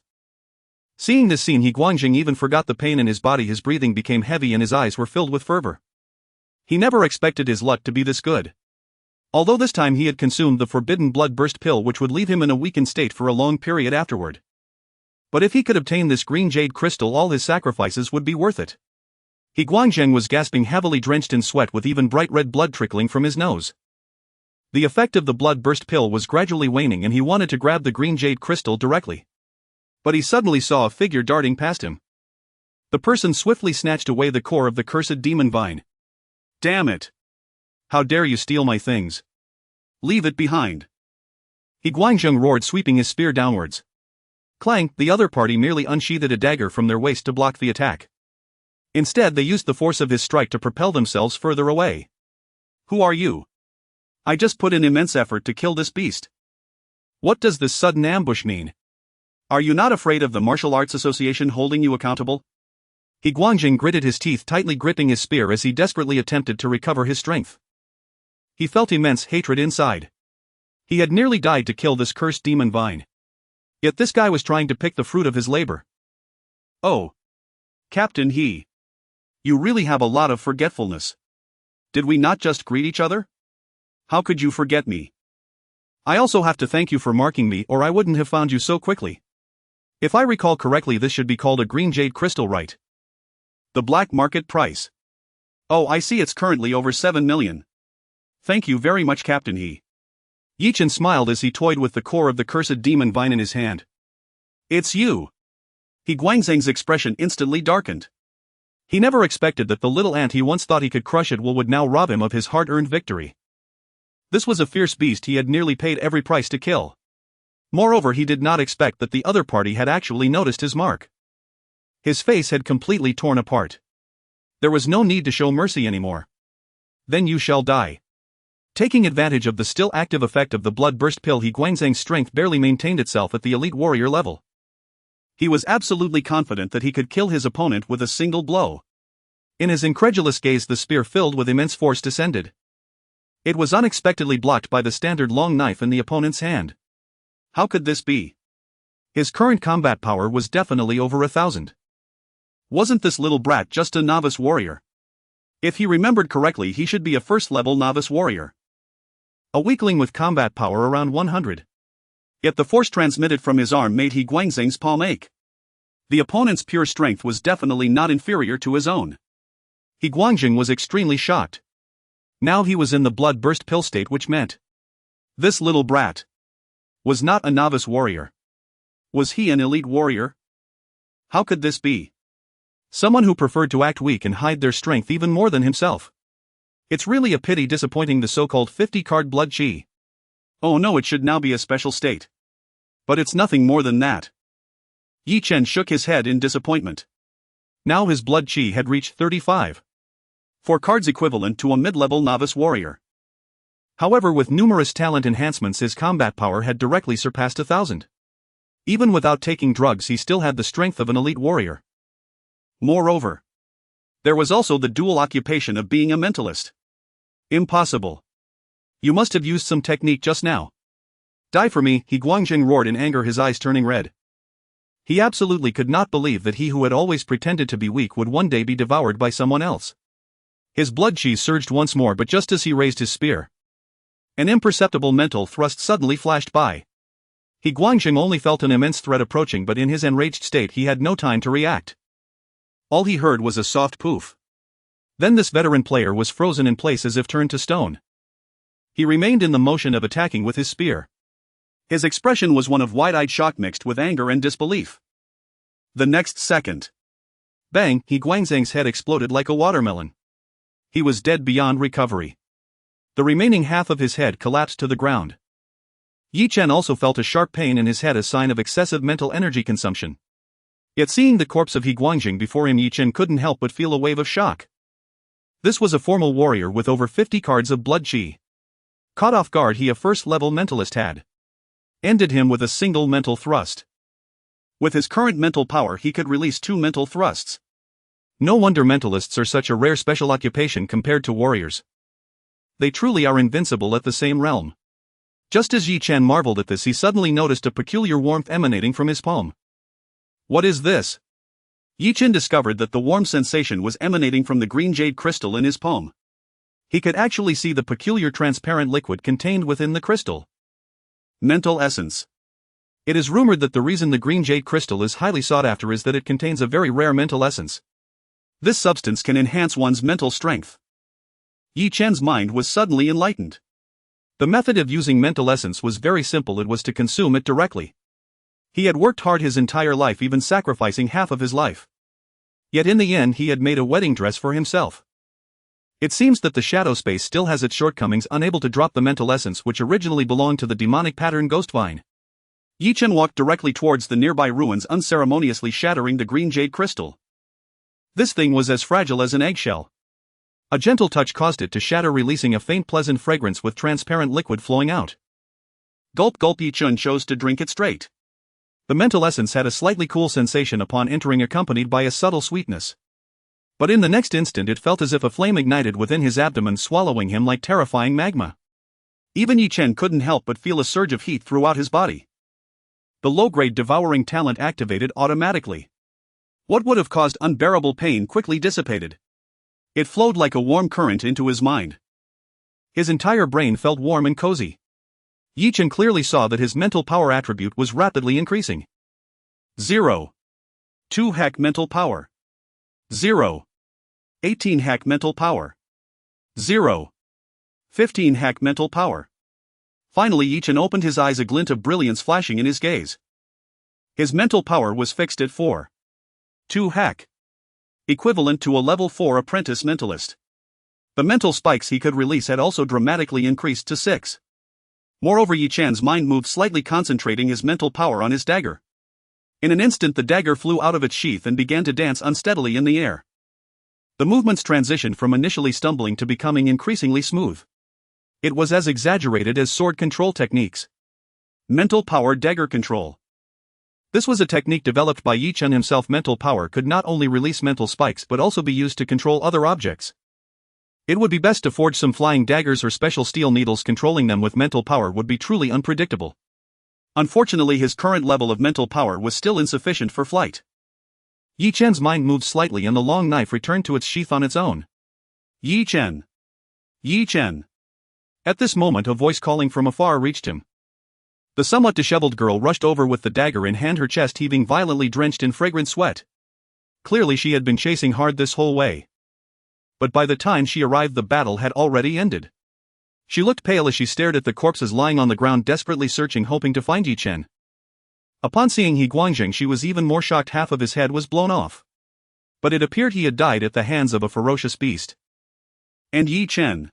Seeing this scene, He Guangxing even forgot the pain in his body. His breathing became heavy and his eyes were filled with fervor. He never expected his luck to be this good. Although this time he had consumed the forbidden blood burst pill, which would leave him in a weakened state for a long period afterward. But if he could obtain this green jade crystal, all his sacrifices would be worth it. He Guangzheng was gasping heavily, drenched in sweat, with even bright red blood trickling from his nose. The effect of the blood burst pill was gradually waning and he wanted to grab the green jade crystal directly. But he suddenly saw a figure darting past him. The person swiftly snatched away the core of the cursed demon vine. Damn it! How dare you steal my things? Leave it behind! He Guangzheng roared, sweeping his spear downwards. Clang! The other party merely unsheathed a dagger from their waist to block the attack. Instead, they used the force of his strike to propel themselves further away. Who are you? I just put in immense effort to kill this beast. What does this sudden ambush mean? Are you not afraid of the Martial Arts Association holding you accountable? He Guangzheng gritted his teeth, tightly gripping his spear as he desperately attempted to recover his strength. He felt immense hatred inside. He had nearly died to kill this cursed demon vine. Yet this guy was trying to pick the fruit of his labor. Oh. Captain He. You really have a lot of forgetfulness. Did we not just greet each other? How could you forget me? I also have to thank you for marking me, or I wouldn't have found you so quickly. If I recall correctly, this should be called a green jade crystal, right? The black market price. Oh, I see, it's currently over 7 million. Thank you very much, Captain He. Chen smiled as he toyed with the core of the cursed demon vine in his hand. It's you. He Guangzheng's expression instantly darkened. He never expected that the little ant he once thought he could crush at will would now rob him of his hard-earned victory. This was a fierce beast he had nearly paid every price to kill. Moreover, he did not expect that the other party had actually noticed his mark. His face had completely torn apart. There was no need to show mercy anymore. Then you shall die. Taking advantage of the still active effect of the blood burst pill, He Guangzheng's strength barely maintained itself at the elite warrior level. He was absolutely confident that he could kill his opponent with a single blow. In his incredulous gaze, the spear filled with immense force descended. It was unexpectedly blocked by the standard long knife in the opponent's hand. How could this be? His current combat power was definitely over 1,000. Wasn't this little brat just a novice warrior? If he remembered correctly, he should be a first-level novice warrior. A weakling with combat power around 100. Yet the force transmitted from his arm made He Guangzheng's palm ache. The opponent's pure strength was definitely not inferior to his own. He Guangzheng was extremely shocked. Now he was in the blood burst pill state, which meant this little brat was not a novice warrior. Was he an elite warrior? How could this be? Someone who preferred to act weak and hide their strength even more than himself. It's really a pity, disappointing the so-called 50-card blood chi. Oh no, it should now be a special state. But it's nothing more than that. Chen shook his head in disappointment. Now his blood chi had reached 35. 4 cards, equivalent to a mid-level novice warrior. However, with numerous talent enhancements, his combat power had directly surpassed 1,000. Even without taking drugs, he still had the strength of an elite warrior. Moreover, there was also the dual occupation of being a mentalist. Impossible. You must have used some technique just now. Die for me, He Guangzheng roared in anger, his eyes turning red. He absolutely could not believe that he who had always pretended to be weak would one day be devoured by someone else. His blood chi surged once more, but just as he raised his spear, an imperceptible mental thrust suddenly flashed by. He Guangzheng only felt an immense threat approaching, but in his enraged state he had no time to react. All he heard was a soft poof. Then this veteran player was frozen in place as if turned to stone. He remained in the motion of attacking with his spear. His expression was one of wide-eyed shock mixed with anger and disbelief. The next second, bang, He Guangzheng's head exploded like a watermelon. He was dead beyond recovery. The remaining half of his head collapsed to the ground. Yi Chen also felt a sharp pain in his head, a sign of excessive mental energy consumption. Yet seeing the corpse of He Guangjing before him, Yi Chen couldn't help but feel a wave of shock. This was a formal warrior with over 50 cards of blood chi. Caught off guard, he, a first-level mentalist, had ended him with a single mental thrust. With his current mental power, he could release 2 mental thrusts. No wonder mentalists are such a rare special occupation compared to warriors. They truly are invincible at the same realm. Just as Yi Chen marveled at this, he suddenly noticed a peculiar warmth emanating from his palm. What is this? Yi Chen discovered that the warm sensation was emanating from the green jade crystal in his palm. He could actually see the peculiar transparent liquid contained within the crystal. Mental essence. It is rumored that the reason the green jade crystal is highly sought after is that it contains a very rare mental essence. This substance can enhance one's mental strength. Yi Chen's mind was suddenly enlightened. The method of using mental essence was very simple. It was to consume it directly. He had worked hard his entire life, even sacrificing half of his life. Yet in the end he had made a wedding dress for himself. It seems that the shadow space still has its shortcomings, unable to drop the mental essence which originally belonged to the demonic pattern ghost vine. Yi Chen walked directly towards the nearby ruins, unceremoniously shattering the green jade crystal. This thing was as fragile as an eggshell. A gentle touch caused it to shatter, releasing a faint pleasant fragrance with transparent liquid flowing out. Gulp gulp. Yi Chen chose to drink it straight. The mental essence had a slightly cool sensation upon entering, accompanied by a subtle sweetness. But in the next instant it felt as if a flame ignited within his abdomen, swallowing him like terrifying magma. Even Yi Chen couldn't help but feel a surge of heat throughout his body. The low-grade devouring talent activated automatically. What would have caused unbearable pain quickly dissipated. It flowed like a warm current into his mind. His entire brain felt warm and cozy. Yi Chen clearly saw that his mental power attribute was rapidly increasing. 0. 2 hack mental power. 0. 18 hack mental power. 0. 15 hack mental power. Finally Yi Chen opened his eyes, a glint of brilliance flashing in his gaze. His mental power was fixed at 4. 2 hack. Equivalent to a level 4 apprentice mentalist. The mental spikes he could release had also dramatically increased to 6. Moreover, Yi Chen's mind moved slightly, concentrating his mental power on his dagger. In an instant the dagger flew out of its sheath and began to dance unsteadily in the air. The movements transitioned from initially stumbling to becoming increasingly smooth. It was as exaggerated as sword control techniques. Mental power dagger control. This was a technique developed by Yi Chen himself. Mental power could not only release mental spikes but also be used to control other objects. It would be best to forge some flying daggers or special steel needles. Controlling them with mental power would be truly unpredictable. Unfortunately, his current level of mental power was still insufficient for flight. Yi Chen's mind moved slightly and the long knife returned to its sheath on its own. Yi Chen! Yi Chen! At this moment a voice calling from afar reached him. The somewhat disheveled girl rushed over with the dagger in hand, her chest heaving violently, drenched in fragrant sweat. Clearly she had been chasing hard this whole way. But by the time she arrived the battle had already ended. She looked pale as she stared at the corpses lying on the ground, desperately searching, hoping to find Yi Chen. Upon seeing He Guangjing she was even more shocked. Half of his head was blown off. But it appeared he had died at the hands of a ferocious beast. And Yi Chen.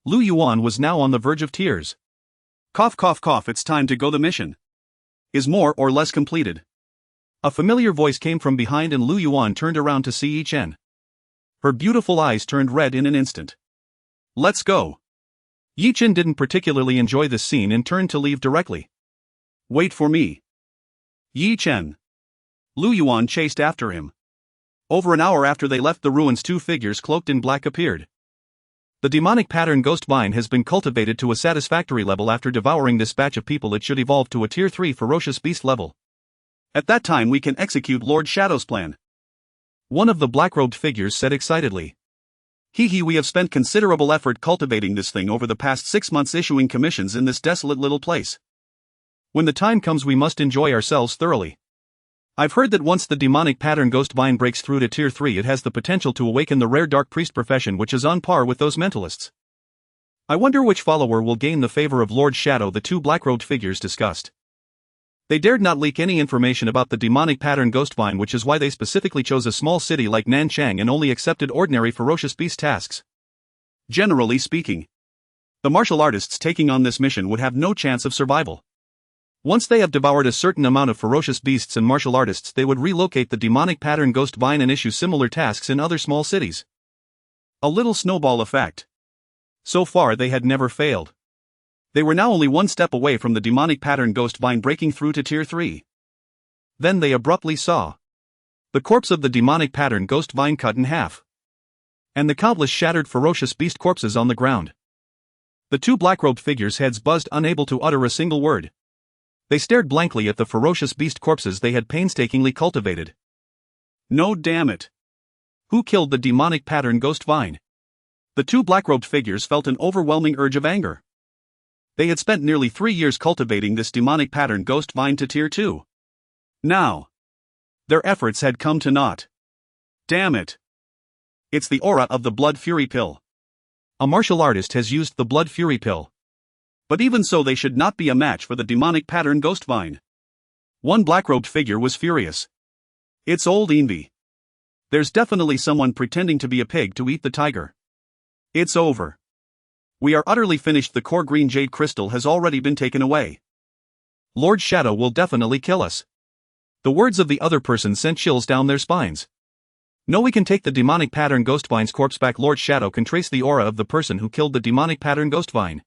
Lu Yuan was now on the verge of tears. Cough cough cough. It's time to go. The mission is more or less completed. A familiar voice came from behind and Lu Yuan turned around to see Yi Chen. Her beautiful eyes turned red in an instant. Let's go. Yi Chen didn't particularly enjoy this scene and turned to leave directly. Wait for me. Yi Chen. Lu Yuan chased after him. Over an hour after they left the ruins, 2 figures cloaked in black appeared. The demonic pattern ghost vine has been cultivated to a satisfactory level. After devouring this batch of people it should evolve to a tier 3 ferocious beast level. At that time we can execute Lord Shadow's plan. One of the black-robed figures said excitedly. Hee, we have spent considerable effort cultivating this thing over the past 6 months, issuing commissions in this desolate little place. When the time comes we must enjoy ourselves thoroughly. I've heard that once the demonic pattern ghost vine breaks through to tier 3 it has the potential to awaken the rare dark priest profession, which is on par with those mentalists. I wonder which follower will gain the favor of Lord Shadow, the 2 black-robed figures discussed. They dared not leak any information about the demonic pattern ghost vine, which is why they specifically chose a small city like Nanchang and only accepted ordinary ferocious beast tasks. Generally speaking, the martial artists taking on this mission would have no chance of survival. Once they have devoured a certain amount of ferocious beasts and martial artists, they would relocate the demonic pattern ghost vine and issue similar tasks in other small cities. A little snowball effect. So far they had never failed. They were now only one step away from the demonic pattern ghost vine breaking through to Tier 3. Then they abruptly saw the corpse of the demonic pattern ghost vine cut in half, and the countless shattered ferocious beast corpses on the ground. The two black-robed figures' heads buzzed, unable to utter a single word. They stared blankly at the ferocious beast corpses they had painstakingly cultivated. No, damn it. Who killed the demonic pattern ghost vine? The two black-robed figures felt an overwhelming urge of anger. They had spent nearly 3 years cultivating this demonic pattern ghost vine to Tier 2. Now, their efforts had come to naught. Damn it. It's the aura of the Blood Fury Pill. A martial artist has used the Blood Fury Pill. But even so, they should not be a match for the demonic pattern ghost vine. One black-robed figure was furious. It's old Envy. There's definitely someone pretending to be a pig to eat the tiger. It's over. We are utterly finished. The core green jade crystal has already been taken away. Lord Shadow will definitely kill us. The words of the other person sent chills down their spines. No, we can take the demonic pattern ghost vine's corpse back. Lord Shadow can trace the aura of the person who killed the demonic pattern ghost vine.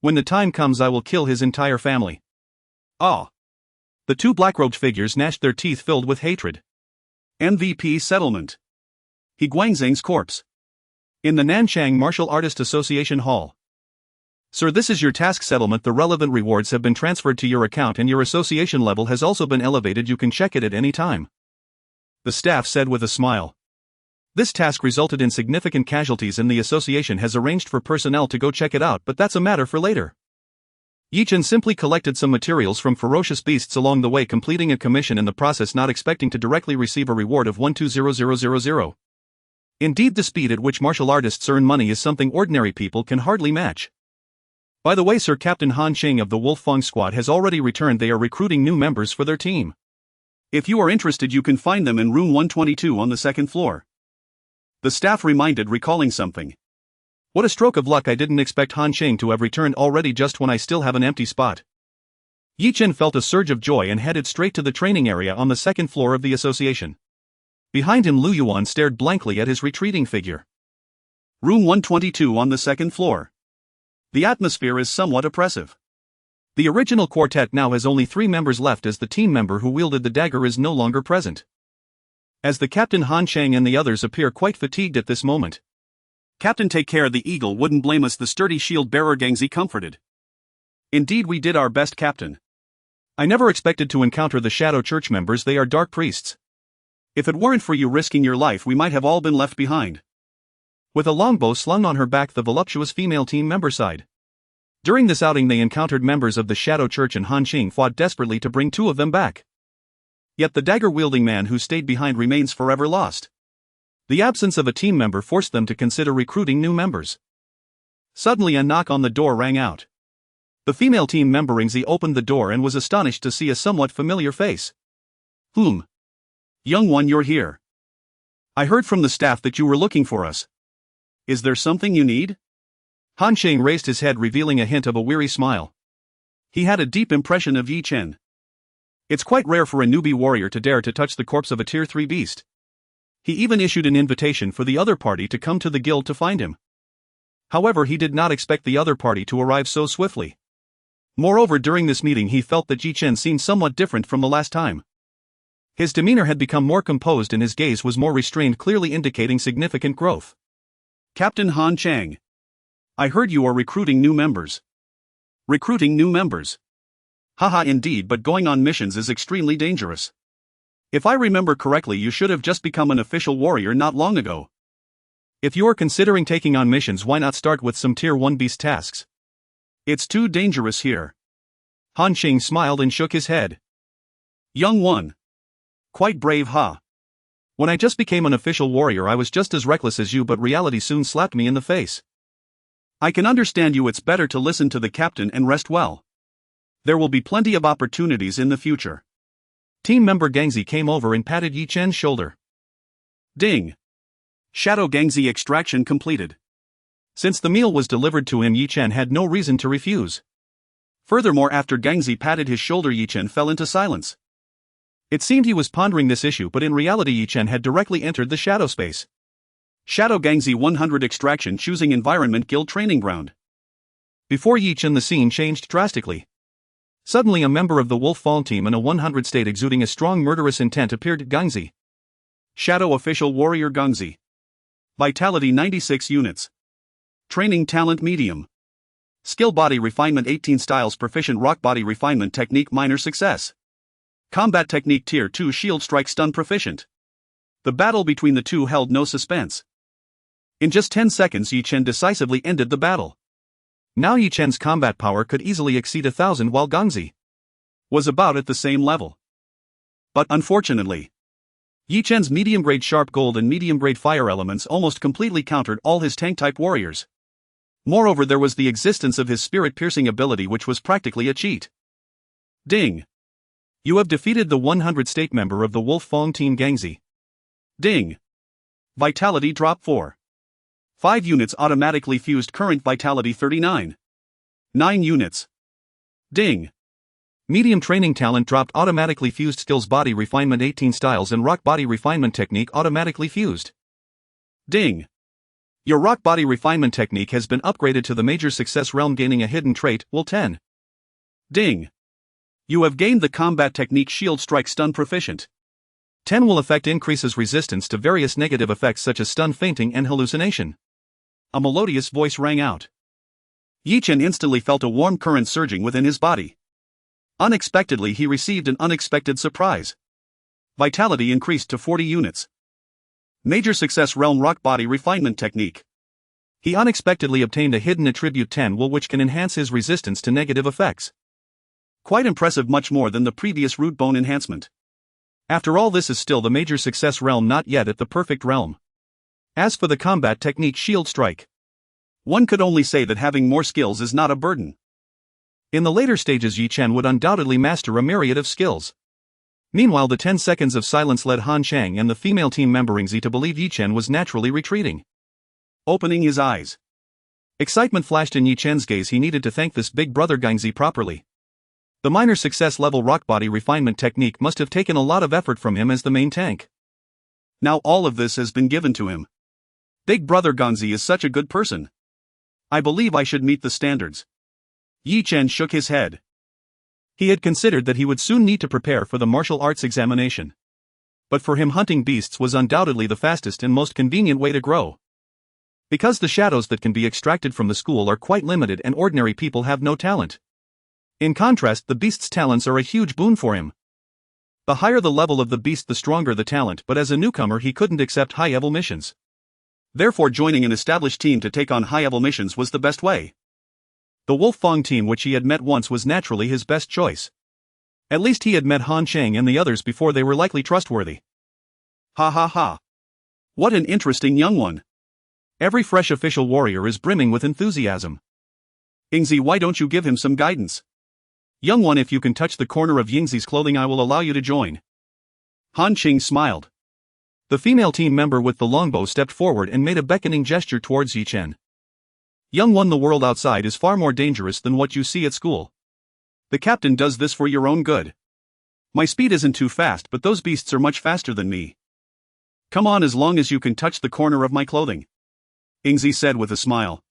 When the time comes, I will kill his entire family. Ah. The two black-robed figures gnashed their teeth, filled with hatred. MVP settlement. He Guangzhang's corpse. In the Nanchang Martial Artist Association Hall. Sir, this is your task settlement. The relevant rewards have been transferred to your account and your association level has also been elevated. You can check it at any time. The staff said with a smile. This task resulted in significant casualties and the association has arranged for personnel to go check it out, but that's a matter for later. Chen simply collected some materials from ferocious beasts along the way, completing a commission in the process, not expecting to directly receive a reward of 120000. Indeed, the speed at which martial artists earn money is something ordinary people can hardly match. By the way, Sir, Captain Han Ching of the Wolfang Squad has already returned. They are recruiting new members for their team. If you are interested, you can find them in room 122 on the second floor. The staff reminded, recalling something. What a stroke of luck! I didn't expect Han Ching to have returned already just when I still have an empty spot. Chen felt a surge of joy and headed straight to the training area on the second floor of the association. Behind him, Lu Yuan stared blankly at his retreating figure. Room 122 on the second floor. The atmosphere is somewhat oppressive. The original quartet now has only 3 members left, as the team member who wielded the dagger is no longer present. As the Captain Han Chang and the others appear quite fatigued at this moment. Captain, take care, the eagle wouldn't blame us, the sturdy shield bearer Gangzi comforted. Indeed, we did our best, Captain. I never expected to encounter the Shadow Church members. They are dark priests. If it weren't for you risking your life, we might have all been left behind. With a longbow slung on her back, the voluptuous female team member sighed. During this outing they encountered members of the Shadow Church and Han Qing fought desperately to bring 2 of them back. Yet the dagger-wielding man who stayed behind remains forever lost. The absence of a team member forced them to consider recruiting new members. Suddenly a knock on the door rang out. The female team member Ingzi opened the door and was astonished to see a somewhat familiar face. Whom? Young one, you're here. I heard from the staff that you were looking for us. Is there something you need? Han Qing raised his head, revealing a hint of a weary smile. He had a deep impression of Yi Chen. It's quite rare for a newbie warrior to dare to touch the corpse of a Tier 3 beast. He even issued an invitation for the other party to come to the guild to find him. However, he did not expect the other party to arrive so swiftly. Moreover, during this meeting he felt that Yi Chen seemed somewhat different from the last time. His demeanor had become more composed and his gaze was more restrained, clearly indicating significant growth. Captain Han Chang. I heard you are recruiting new members. Recruiting new members? Haha, indeed, but going on missions is extremely dangerous. If I remember correctly, you should have just become an official warrior not long ago. If you are considering taking on missions, why not start with some Tier 1 beast tasks? It's too dangerous here. Han Qing smiled and shook his head. Young one. Quite brave, huh? When I just became an official warrior I was just as reckless as you, but reality soon slapped me in the face. I can understand you. It's better to listen to the captain and rest well. There will be plenty of opportunities in the future. Team member Gangzi came over and patted Yi Chen's shoulder. Ding. Shadow Gangzi extraction completed. Since the meal was delivered to him, Yi Chen had no reason to refuse. Furthermore, after Gangzi patted his shoulder, Yi Chen fell into silence. It seemed he was pondering this issue, but in reality Yi Chen had directly entered the shadow space. Shadow Gangzi 100 Extraction, choosing Environment Guild Training Ground. Before Yi Chen, the scene changed drastically. Suddenly a member of the Wolf Fall team in a 100 state exuding a strong murderous intent appeared at Gangzi. Shadow Official Warrior Gangzi. Vitality 96 units. Training Talent Medium. Skill Body Refinement 18 Styles Proficient Rock Body Refinement Technique Minor Success. Combat Technique Tier 2 Shield Strike Stun Proficient. The battle between the two held no suspense. In just 10 seconds Yi Chen decisively ended the battle. Now Yi Chen's combat power could easily exceed 1,000 while Gangzi was about at the same level. But unfortunately, Yi Chen's medium-grade sharp gold and medium-grade fire elements almost completely countered all his tank-type warriors. Moreover, there was the existence of his spirit-piercing ability, which was practically a cheat. Ding! You have defeated the 100 state member of the Wolf Fong Team Gangzi. Ding! Vitality drop 4. 5 units automatically fused. Current vitality 39. 9 units. Ding! Medium training talent dropped. Automatically fused. Skills Body Refinement 18 Styles and Rock Body Refinement Technique automatically fused. Ding! Your Rock Body Refinement Technique has been upgraded to the Major Success Realm, gaining a hidden trait, Will 10. Ding! You have gained the Combat Technique Shield Strike Stun Proficient. 10 will effect increases resistance to various negative effects such as stun, fainting and hallucination. A melodious voice rang out. Yi Chen instantly felt a warm current surging within his body. Unexpectedly he received an unexpected surprise. Vitality increased to 40 units. Major Success Realm Rock Body Refinement Technique. He unexpectedly obtained a hidden attribute 10 will, which can enhance his resistance to negative effects. Quite impressive, much more than the previous root bone enhancement. After all, this is still the Major Success Realm, not yet at the perfect realm. As for the Combat Technique Shield Strike, one could only say that having more skills is not a burden. In the later stages Yi Chen would undoubtedly master a myriad of skills. Meanwhile, the 10 seconds of silence led Han Chang and the female team member Gangzi to believe Yi Chen was naturally retreating. Opening his eyes, excitement flashed in Yi Chen's gaze. He needed to thank this big brother Gangzi properly. The minor success level rock body refinement technique must have taken a lot of effort from him as the main tank. Now all of this has been given to him. Big brother Gangzi is such a good person. I believe I should meet the standards. Yi Chen shook his head. He had considered that he would soon need to prepare for the martial arts examination. But for him, hunting beasts was undoubtedly the fastest and most convenient way to grow. Because the shadows that can be extracted from the school are quite limited and ordinary people have no talent. In contrast, the beast's talents are a huge boon for him. The higher the level of the beast, the stronger the talent, but as a newcomer he couldn't accept high-level missions. Therefore, joining an established team to take on high-level missions was the best way. The Wolf Fong team, which he had met once, was naturally his best choice. At least he had met Han Chang and the others before. They were likely trustworthy. Ha ha ha. What an interesting young one. Every fresh official warrior is brimming with enthusiasm. Gangzi, why don't you give him some guidance? Young one, if you can touch the corner of Yingzi's clothing, I will allow you to join. Han Ching smiled. The female team member with the longbow stepped forward and made a beckoning gesture towards Yi Chen. Young one, the world outside is far more dangerous than what you see at school. The captain does this for your own good. My speed isn't too fast, but those beasts are much faster than me. Come on, as long as you can touch the corner of my clothing. Gangzi said with a smile.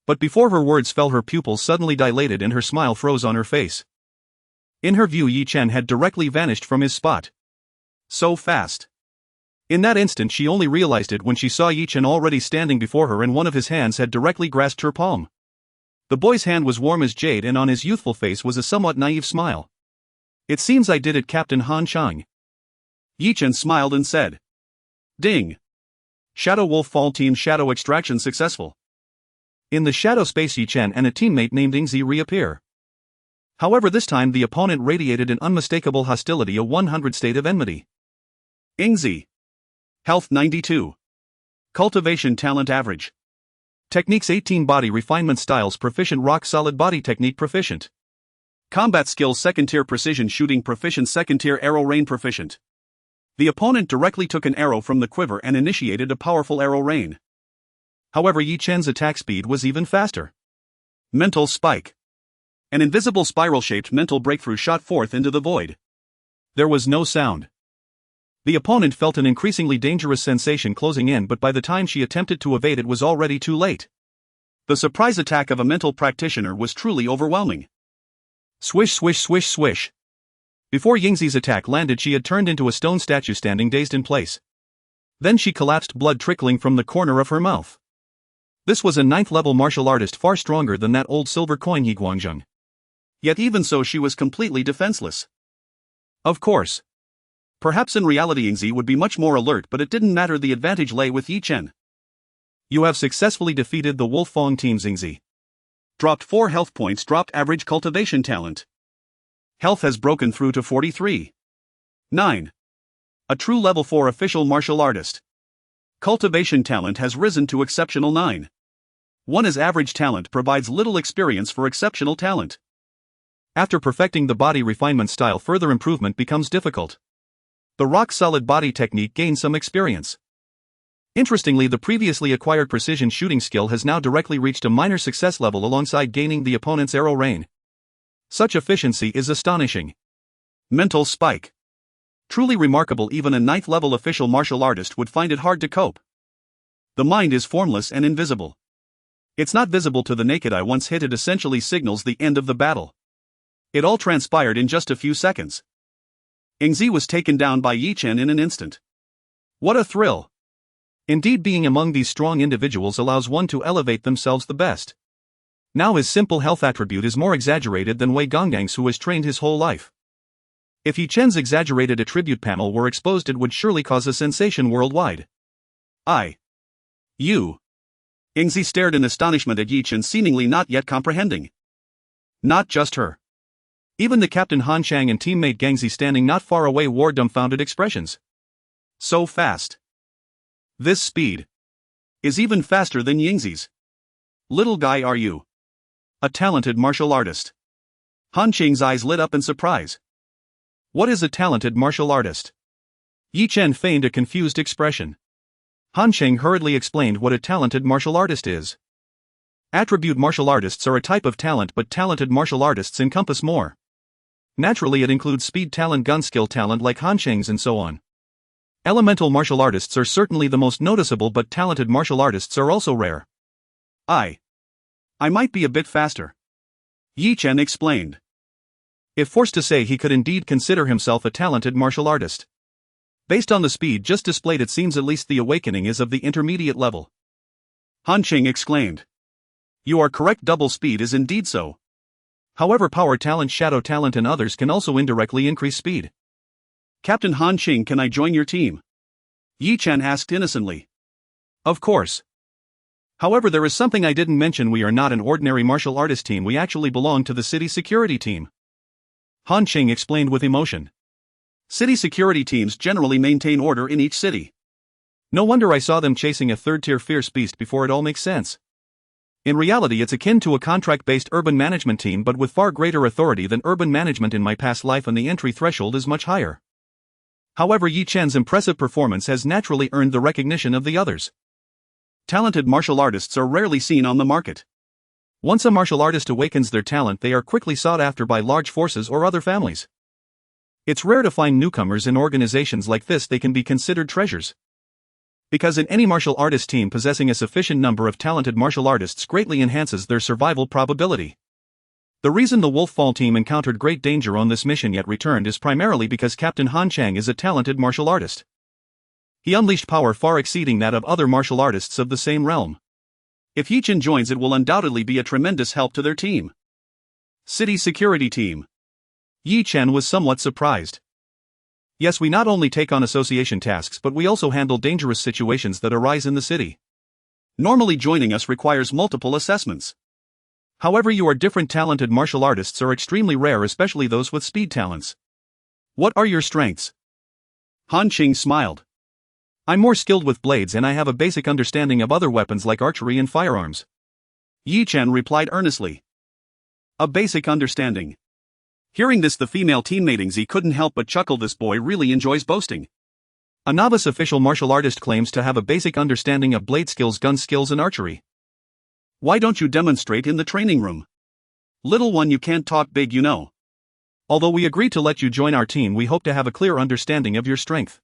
But before her words fell, her pupils suddenly dilated and her smile froze on her face. In her view, Yi Chen had directly vanished from his spot. So fast. In that instant she only realized it when she saw Yi Chen already standing before her and one of his hands had directly grasped her palm. The boy's hand was warm as jade and on his youthful face was a somewhat naive smile. It seems I did it, Captain Han Chang. Yi Chen smiled and said. Ding. Shadow Wolf Fall Team Shadow Extraction successful. In the shadow space, Yi Chen and a teammate named Gangzi reappear. However, this time the opponent radiated an unmistakable hostility, a 100 state of enmity. Gangzi. Health 92. Cultivation Talent Average. Techniques 18. Body Refinement Styles Proficient. Rock Solid Body Technique Proficient. Combat Skills 2nd Tier. Precision Shooting Proficient. 2nd Tier. Arrow Rain Proficient. The opponent directly took an arrow from the quiver and initiated a powerful arrow rain. However, Yi Chen's attack speed was even faster. Mental Spike. An invisible spiral-shaped mental breakthrough shot forth into the void. There was no sound. The opponent felt an increasingly dangerous sensation closing in, but by the time she attempted to evade it was already too late. The surprise attack of a mental practitioner was truly overwhelming. Swish, swish, swish, swish. Before Yingzi's attack landed, she had turned into a stone statue standing dazed in place. Then she collapsed, blood trickling from the corner of her mouth. This was a 9th-level martial artist far stronger than that old silver coin He Guangzheng. Yet even so she was completely defenseless. Of course. Perhaps in reality Yingzi would be much more alert, but it didn't matter, the advantage lay with Yi Chen. You have successfully defeated the Wolf Fong team. Yingzi dropped 4 health points, dropped average cultivation talent. Health has broken through to 43. 9. A true level 4 official martial artist. Cultivation talent has risen to exceptional 9. 1 as average talent provides little experience for exceptional talent. After perfecting the body refinement style, further improvement becomes difficult. The rock-solid body technique gains some experience. Interestingly, the previously acquired precision shooting skill has now directly reached a minor success level alongside gaining the opponent's arrow rain. Such efficiency is astonishing. Mental Spike. Truly remarkable, even a 9th-level official martial artist would find it hard to cope. The mind is formless and invisible. It's not visible to the naked eye. Once hit, it essentially signals the end of the battle. It all transpired in just a few seconds. Yingzi was taken down by Yi Chen in an instant. What a thrill! Indeed, being among these strong individuals allows one to elevate themselves the best. Now his simple health attribute is more exaggerated than Wei Gongang's, who has trained his whole life. If Yi Chen's exaggerated attribute panel were exposed, it would surely cause a sensation worldwide. You. Yingzi stared in astonishment at Yi Chen, seemingly not yet comprehending. Not just her. Even the Captain Han Chang and teammate Gangzi standing not far away wore dumbfounded expressions. So fast. This speed is even faster than Yingzi's. Little guy, are you a talented martial artist? Han Chang's eyes lit up in surprise. What is a talented martial artist? Yi Chen feigned a confused expression. Han Chang hurriedly explained what a talented martial artist is. Attribute martial artists are a type of talent, but talented martial artists encompass more. Naturally, it includes speed talent, gun skill talent like Han Chang's, and so on. Elemental martial artists are certainly the most noticeable, but talented martial artists are also rare. I might be a bit faster, Yi Chen explained. If forced to say, he could indeed consider himself a talented martial artist. Based on the speed just displayed, it seems at least the awakening is of the intermediate level. Han Chang exclaimed. You are correct, double speed is indeed so. However, power talent, shadow talent and others can also indirectly increase speed. Captain Han Chang, can I join your team? Yi Chen asked innocently. Of course. However, there is something I didn't mention. We are not an ordinary martial artist team, we actually belong to the city security team. Han Chang explained with emotion. City security teams generally maintain order in each city. No wonder I saw them chasing a third-tier fierce beast before. It all makes sense. In reality, it's akin to a contract-based urban management team, but with far greater authority than urban management in my past life, and the entry threshold is much higher. However, Yi Chen's impressive performance has naturally earned the recognition of the others. Talented martial artists are rarely seen on the market. Once a martial artist awakens their talent, they are quickly sought after by large forces or other families. It's rare to find newcomers in organizations like this. They can be considered treasures. Because in any martial artist team, possessing a sufficient number of talented martial artists greatly enhances their survival probability. The reason the Wolf Fall team encountered great danger on this mission yet returned is primarily because Captain Han Chang is a talented martial artist. He unleashed power far exceeding that of other martial artists of the same realm. If Yi Chen joins, it will undoubtedly be a tremendous help to their team. City security team. Yi Chen was somewhat surprised. Yes, we not only take on association tasks, but we also handle dangerous situations that arise in the city. Normally, joining us requires multiple assessments. However, you are different. Talented martial artists are extremely rare, especially those with speed talents. What are your strengths? Han Chang smiled. I'm more skilled with blades, and I have a basic understanding of other weapons like archery and firearms. Yi Chen replied earnestly. A basic understanding. Hearing this, the female teammate Yingzi couldn't help but chuckle. This boy really enjoys boasting. A novice official martial artist claims to have a basic understanding of blade skills, gun skills, and archery. Why don't you demonstrate in the training room? Little one, you can't talk big, you know. Although we agreed to let you join our team, we hope to have a clear understanding of your strength.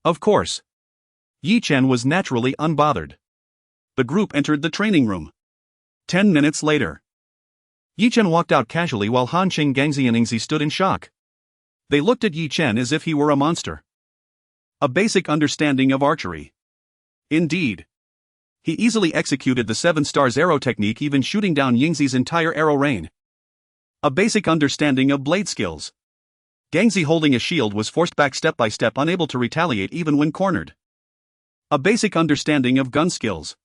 Of course. Yi Chen was naturally unbothered. The group entered the training room. 10 minutes later, Yi Chen walked out casually while Han Qing, Gangzi and Yingzi stood in shock. They looked at Yi Chen as if he were a monster. A basic understanding of archery. Indeed. He easily executed the 7 stars arrow technique, even shooting down Yingzi's entire arrow rain. A basic understanding of blade skills. Gangzi, holding a shield, was forced back step by step, unable to retaliate even when cornered. A basic understanding of gun skills.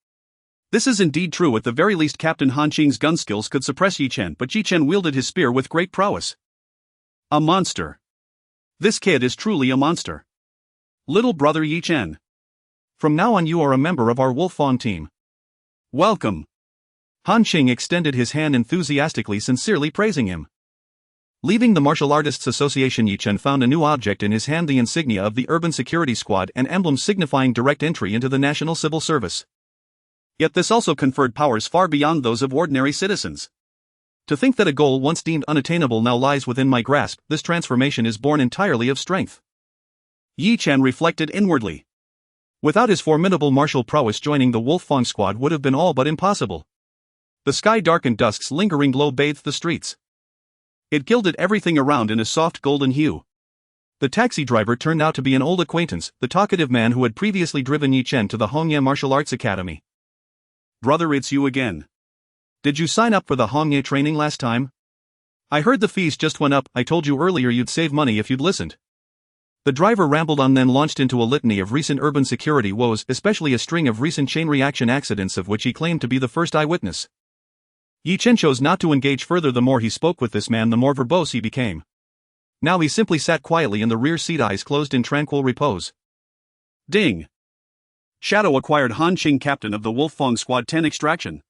This is indeed true. At the very least, Captain Han Qing's gun skills could suppress Yi Chen, but Yi Chen wielded his spear with great prowess. A monster. This kid is truly a monster. Little brother Yi Chen. From now on you are a member of our Wolfang team. Welcome. Han Qing extended his hand enthusiastically, sincerely praising him. Leaving the Martial Artists Association, Yi Chen found a new object in his hand, the insignia of the Urban Security Squad, an emblem signifying direct entry into the National Civil Service. Yet this also conferred powers far beyond those of ordinary citizens. To think that a goal once deemed unattainable now lies within my grasp, this transformation is born entirely of strength. Yi Chen reflected inwardly. Without his formidable martial prowess, joining the Wolfang squad would have been all but impossible. The sky darkened, dusk's lingering glow bathed the streets. It gilded everything around in a soft golden hue. The taxi driver turned out to be an old acquaintance, the talkative man who had previously driven Yi Chen to the Hongye Martial Arts Academy. Brother, it's you again. Did you sign up for the Hongye training last time? I heard the fees just went up. I told you earlier you'd save money if you'd listened. The driver rambled on, then launched into a litany of recent urban security woes, especially a string of recent chain reaction accidents of which he claimed to be the first eyewitness. Yi Chen chose not to engage further. The more he spoke with this man, the more verbose he became. Now he simply sat quietly in the rear seat, eyes closed in tranquil repose. Ding! Shadow acquired. Han Qing, captain of the Wolfang Squad 10 extraction.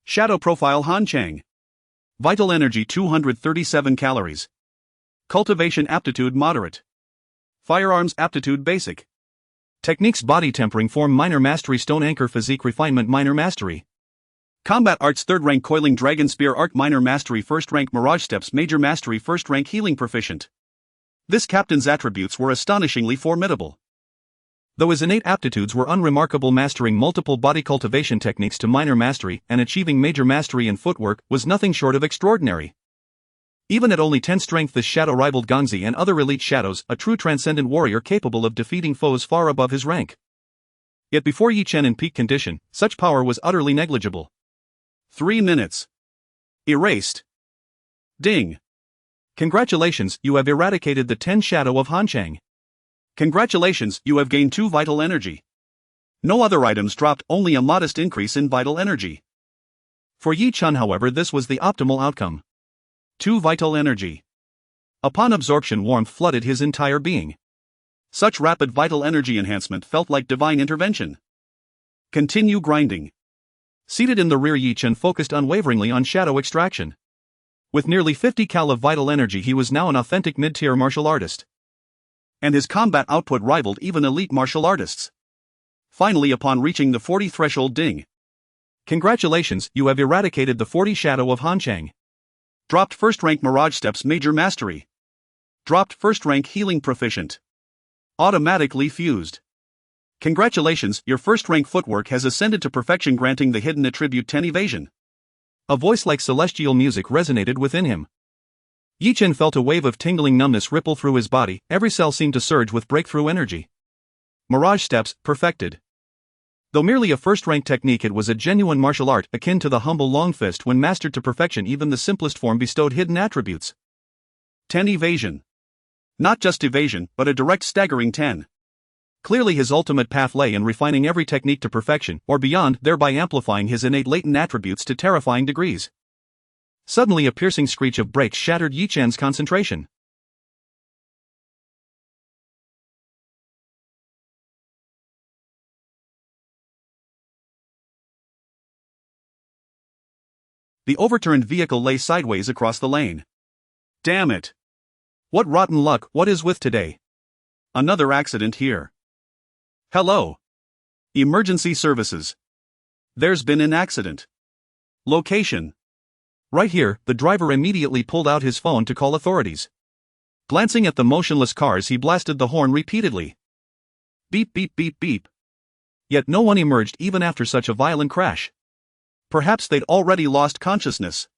Shadow profile Han Qing. Vital energy 237 calories. Cultivation aptitude moderate. Firearms aptitude basic. Techniques body tempering form minor mastery. Stone anchor physique refinement minor mastery. Combat arts 3rd rank coiling dragon spear art minor mastery. 1st rank mirage steps major mastery. 1st rank healing proficient. This captain's attributes were astonishingly formidable. Though his innate aptitudes were unremarkable, mastering multiple body cultivation techniques to minor mastery and achieving major mastery in footwork was nothing short of extraordinary. Even at only 10 strength, this shadow rivaled Gangzi and other elite shadows, a true transcendent warrior capable of defeating foes far above his rank. Yet before Yi Chen in peak condition, such power was utterly negligible. 3 minutes. Erased. Ding. Congratulations, you have eradicated the 10 shadow of Han Qing. Congratulations, you have gained 2 vital energy. No other items dropped, only a modest increase in vital energy. For Yi Chen, however, this was the optimal outcome. 2 vital energy. Upon absorption, warmth flooded his entire being. Such rapid vital energy enhancement felt like divine intervention. Continue grinding. Seated in the rear, Yi Chen focused unwaveringly on shadow extraction. With nearly 50 cal of vital energy, he was now an authentic mid-tier martial artist. And his combat output rivaled even elite martial artists. Finally, upon reaching the 40 threshold, ding. Congratulations, you have eradicated the 40 shadow of Han Qing. Dropped 1st rank mirage steps major mastery. Dropped 1st rank healing proficient. Automatically fused. Congratulations, your 1st rank footwork has ascended to perfection, granting the hidden attribute 10 evasion. A voice like celestial music resonated within him. Yi Chen felt a wave of tingling numbness ripple through his body, every cell seemed to surge with breakthrough energy. Mirage steps, perfected. Though merely a 1st rank technique, it was a genuine martial art, akin to the humble long fist. When mastered to perfection, even the simplest form bestowed hidden attributes. 10 evasion. Not just evasion, but a direct staggering 10. Clearly his ultimate path lay in refining every technique to perfection, or beyond, thereby amplifying his innate latent attributes to terrifying degrees. Suddenly a piercing screech of brakes shattered Yi Chen's concentration. The overturned vehicle lay sideways across the lane. Damn it! What rotten luck, what is with today? Another accident here. Hello. Emergency services. There's been an accident. Location. Right here, the driver immediately pulled out his phone to call authorities. Glancing at the motionless cars, he blasted the horn repeatedly. Beep beep beep beep. Yet no one emerged even after such a violent crash. Perhaps they'd already lost consciousness.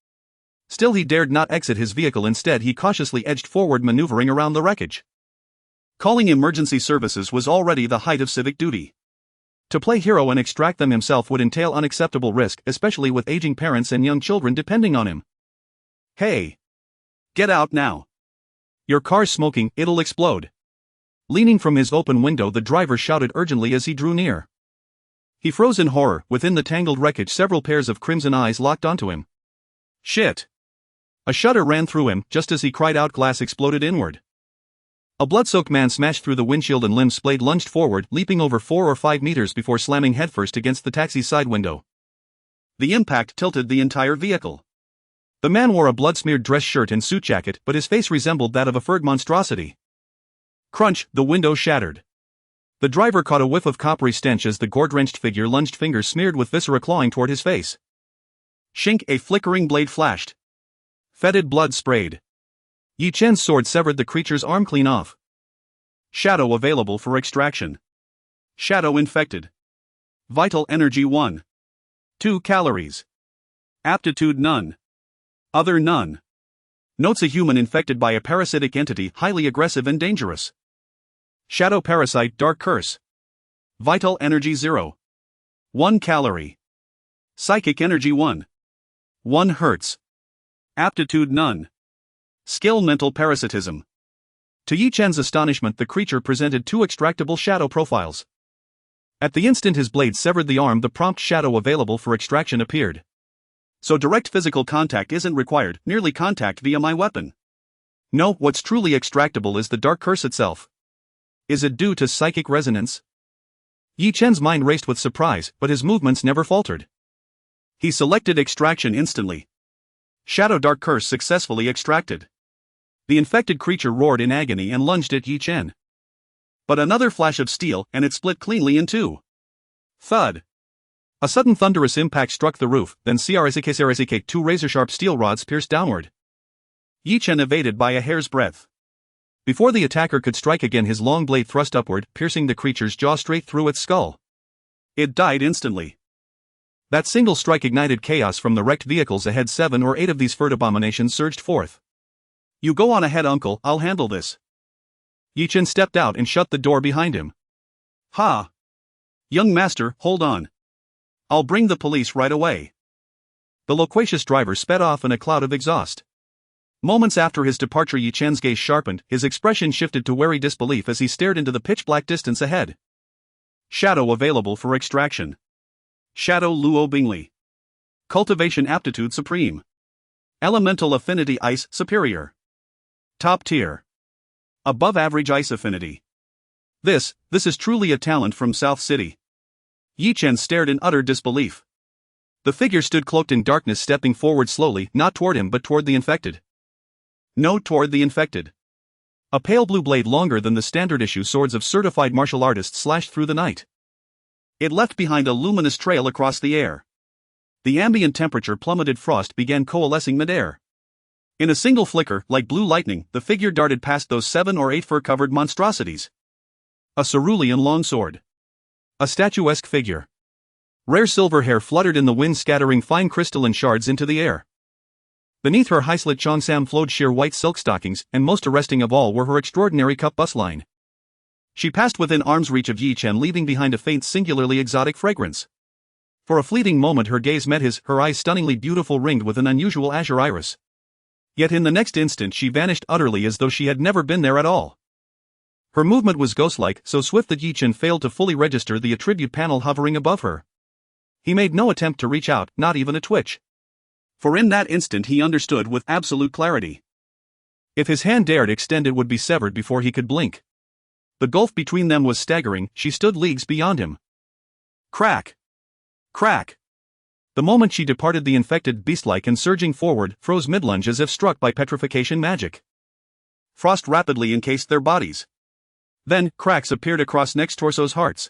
Still, he dared not exit his vehicle. Instead, he cautiously edged forward, maneuvering around the wreckage. Calling emergency services was already the height of civic duty. To play hero and extract them himself would entail unacceptable risk, especially with aging parents and young children depending on him. Hey! Get out now! Your car's smoking, it'll explode. Leaning from his open window, the driver shouted urgently as he drew near. He froze in horror. Within the tangled wreckage, several pairs of crimson eyes locked onto him. Shit! A shudder ran through him. Just as he cried out, glass exploded inward. A blood-soaked man smashed through the windshield and limbs splayed, lunged forward, leaping over 4 or 5 meters before slamming headfirst against the taxi's side window. The impact tilted the entire vehicle. The man wore a blood-smeared dress shirt and suit jacket, but his face resembled that of a furred monstrosity. Crunch, the window shattered. The driver caught a whiff of coppery stench as the gore-drenched figure lunged, fingers smeared with viscera clawing toward his face. Shink, a flickering blade flashed. Fetid blood sprayed. Yi Chen's sword severed the creature's arm clean off. Shadow available for extraction. Shadow infected. Vital energy 1. 2 calories. Aptitude none. Other none. Notes: a human infected by a parasitic entity, highly aggressive and dangerous. Shadow parasite, dark curse. Vital energy 0. 1 calorie. Psychic energy 1. 1 hertz. Aptitude none. Skill: mental parasitism. To Yi Chen's astonishment, the creature presented 2 extractable shadow profiles. At the instant his blade severed the arm, the prompt shadow available for extraction appeared. So direct physical contact isn't required, merely contact via my weapon. No, what's truly extractable is the dark curse itself. Is it due to psychic resonance? Yi Chen's mind raced with surprise, but his movements never faltered. He selected extraction instantly. Shadow dark curse successfully extracted. The infected creature roared in agony and lunged at Yi Chen. But another flash of steel, and it split cleanly in 2. Thud. A sudden thunderous impact struck the roof, then 2 razor-sharp steel rods pierced downward. Yi Chen evaded by a hair's breadth. Before the attacker could strike again, his long blade thrust upward, piercing the creature's jaw straight through its skull. It died instantly. That single strike ignited chaos from the wrecked vehicles ahead. 7 or 8 of these furred abominations surged forth. You go on ahead, uncle, I'll handle this. Yi Chen stepped out and shut the door behind him. Ha! Young master, hold on. I'll bring the police right away. The loquacious driver sped off in a cloud of exhaust. Moments after his departure, Yi Chen's gaze sharpened, his expression shifted to wary disbelief as he stared into the pitch-black distance ahead. Shadow available for extraction. Shadow Luo Bingli. Cultivation aptitude supreme. Elemental affinity ice superior. Top tier. Above average ice affinity. This is truly a talent from South City. Yi Chen stared in utter disbelief. The figure stood cloaked in darkness, stepping forward slowly, not toward him but toward the infected. No, toward the infected. A pale blue blade longer than the standard issue swords of certified martial artists slashed through the night. It left behind a luminous trail across the air. The ambient temperature plummeted, frost began coalescing midair. In a single flicker, like blue lightning, the figure darted past those 7 or 8 fur-covered monstrosities. A cerulean longsword. A statuesque figure. Rare silver hair fluttered in the wind, scattering fine crystalline shards into the air. Beneath her high-slit cheongsam flowed sheer white silk stockings, and most arresting of all were her extraordinary cup bust line. She passed within arm's reach of Yi Chen, leaving behind a faint, singularly exotic fragrance. For a fleeting moment her gaze met his, her eyes stunningly beautiful, ringed with an unusual azure iris. Yet in the next instant she vanished utterly, as though she had never been there at all. Her movement was ghost-like, so swift that Yi Chen failed to fully register the attribute panel hovering above her. He made no attempt to reach out, not even a twitch. For in that instant he understood with absolute clarity. If his hand dared extend, it would be severed before he could blink. The gulf between them was staggering. She stood leagues beyond him. Crack! Crack! The moment she departed, the infected, beast-like and surging forward, froze mid-lunge as if struck by petrification magic. Frost rapidly encased their bodies. Then, cracks appeared across next torso's hearts.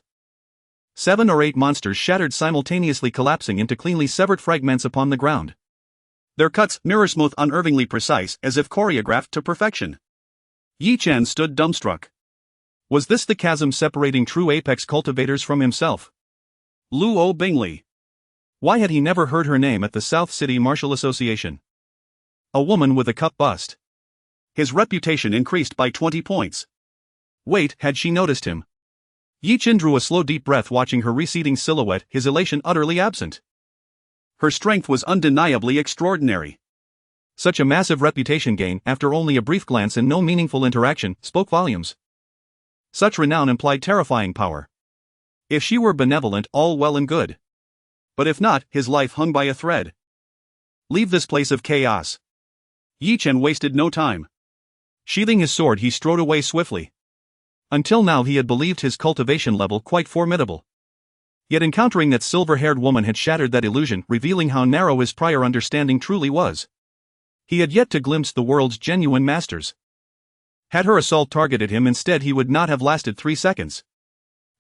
7 or 8 monsters shattered simultaneously, collapsing into cleanly severed fragments upon the ground. Their cuts, mirror-smooth, unervingly precise, as if choreographed to perfection. Yi Chen stood dumbstruck. Was this the chasm separating true apex cultivators from himself? Luo Bingley. Why had he never heard her name at the South City Martial Association? A woman with a cup bust. His reputation increased by 20 points. Wait, had she noticed him? Yi Chen drew a slow deep breath, watching her receding silhouette, his elation utterly absent. Her strength was undeniably extraordinary. Such a massive reputation gain, after only a brief glance and no meaningful interaction, spoke volumes. Such renown implied terrifying power. If she were benevolent, all well and good. But if not, his life hung by a thread. Leave this place of chaos. Yi Chen wasted no time. Sheathing his sword, he strode away swiftly. Until now he had believed his cultivation level quite formidable. Yet encountering that silver-haired woman had shattered that illusion, revealing how narrow his prior understanding truly was. He had yet to glimpse the world's genuine masters. Had her assault targeted him instead, he would not have lasted 3 seconds.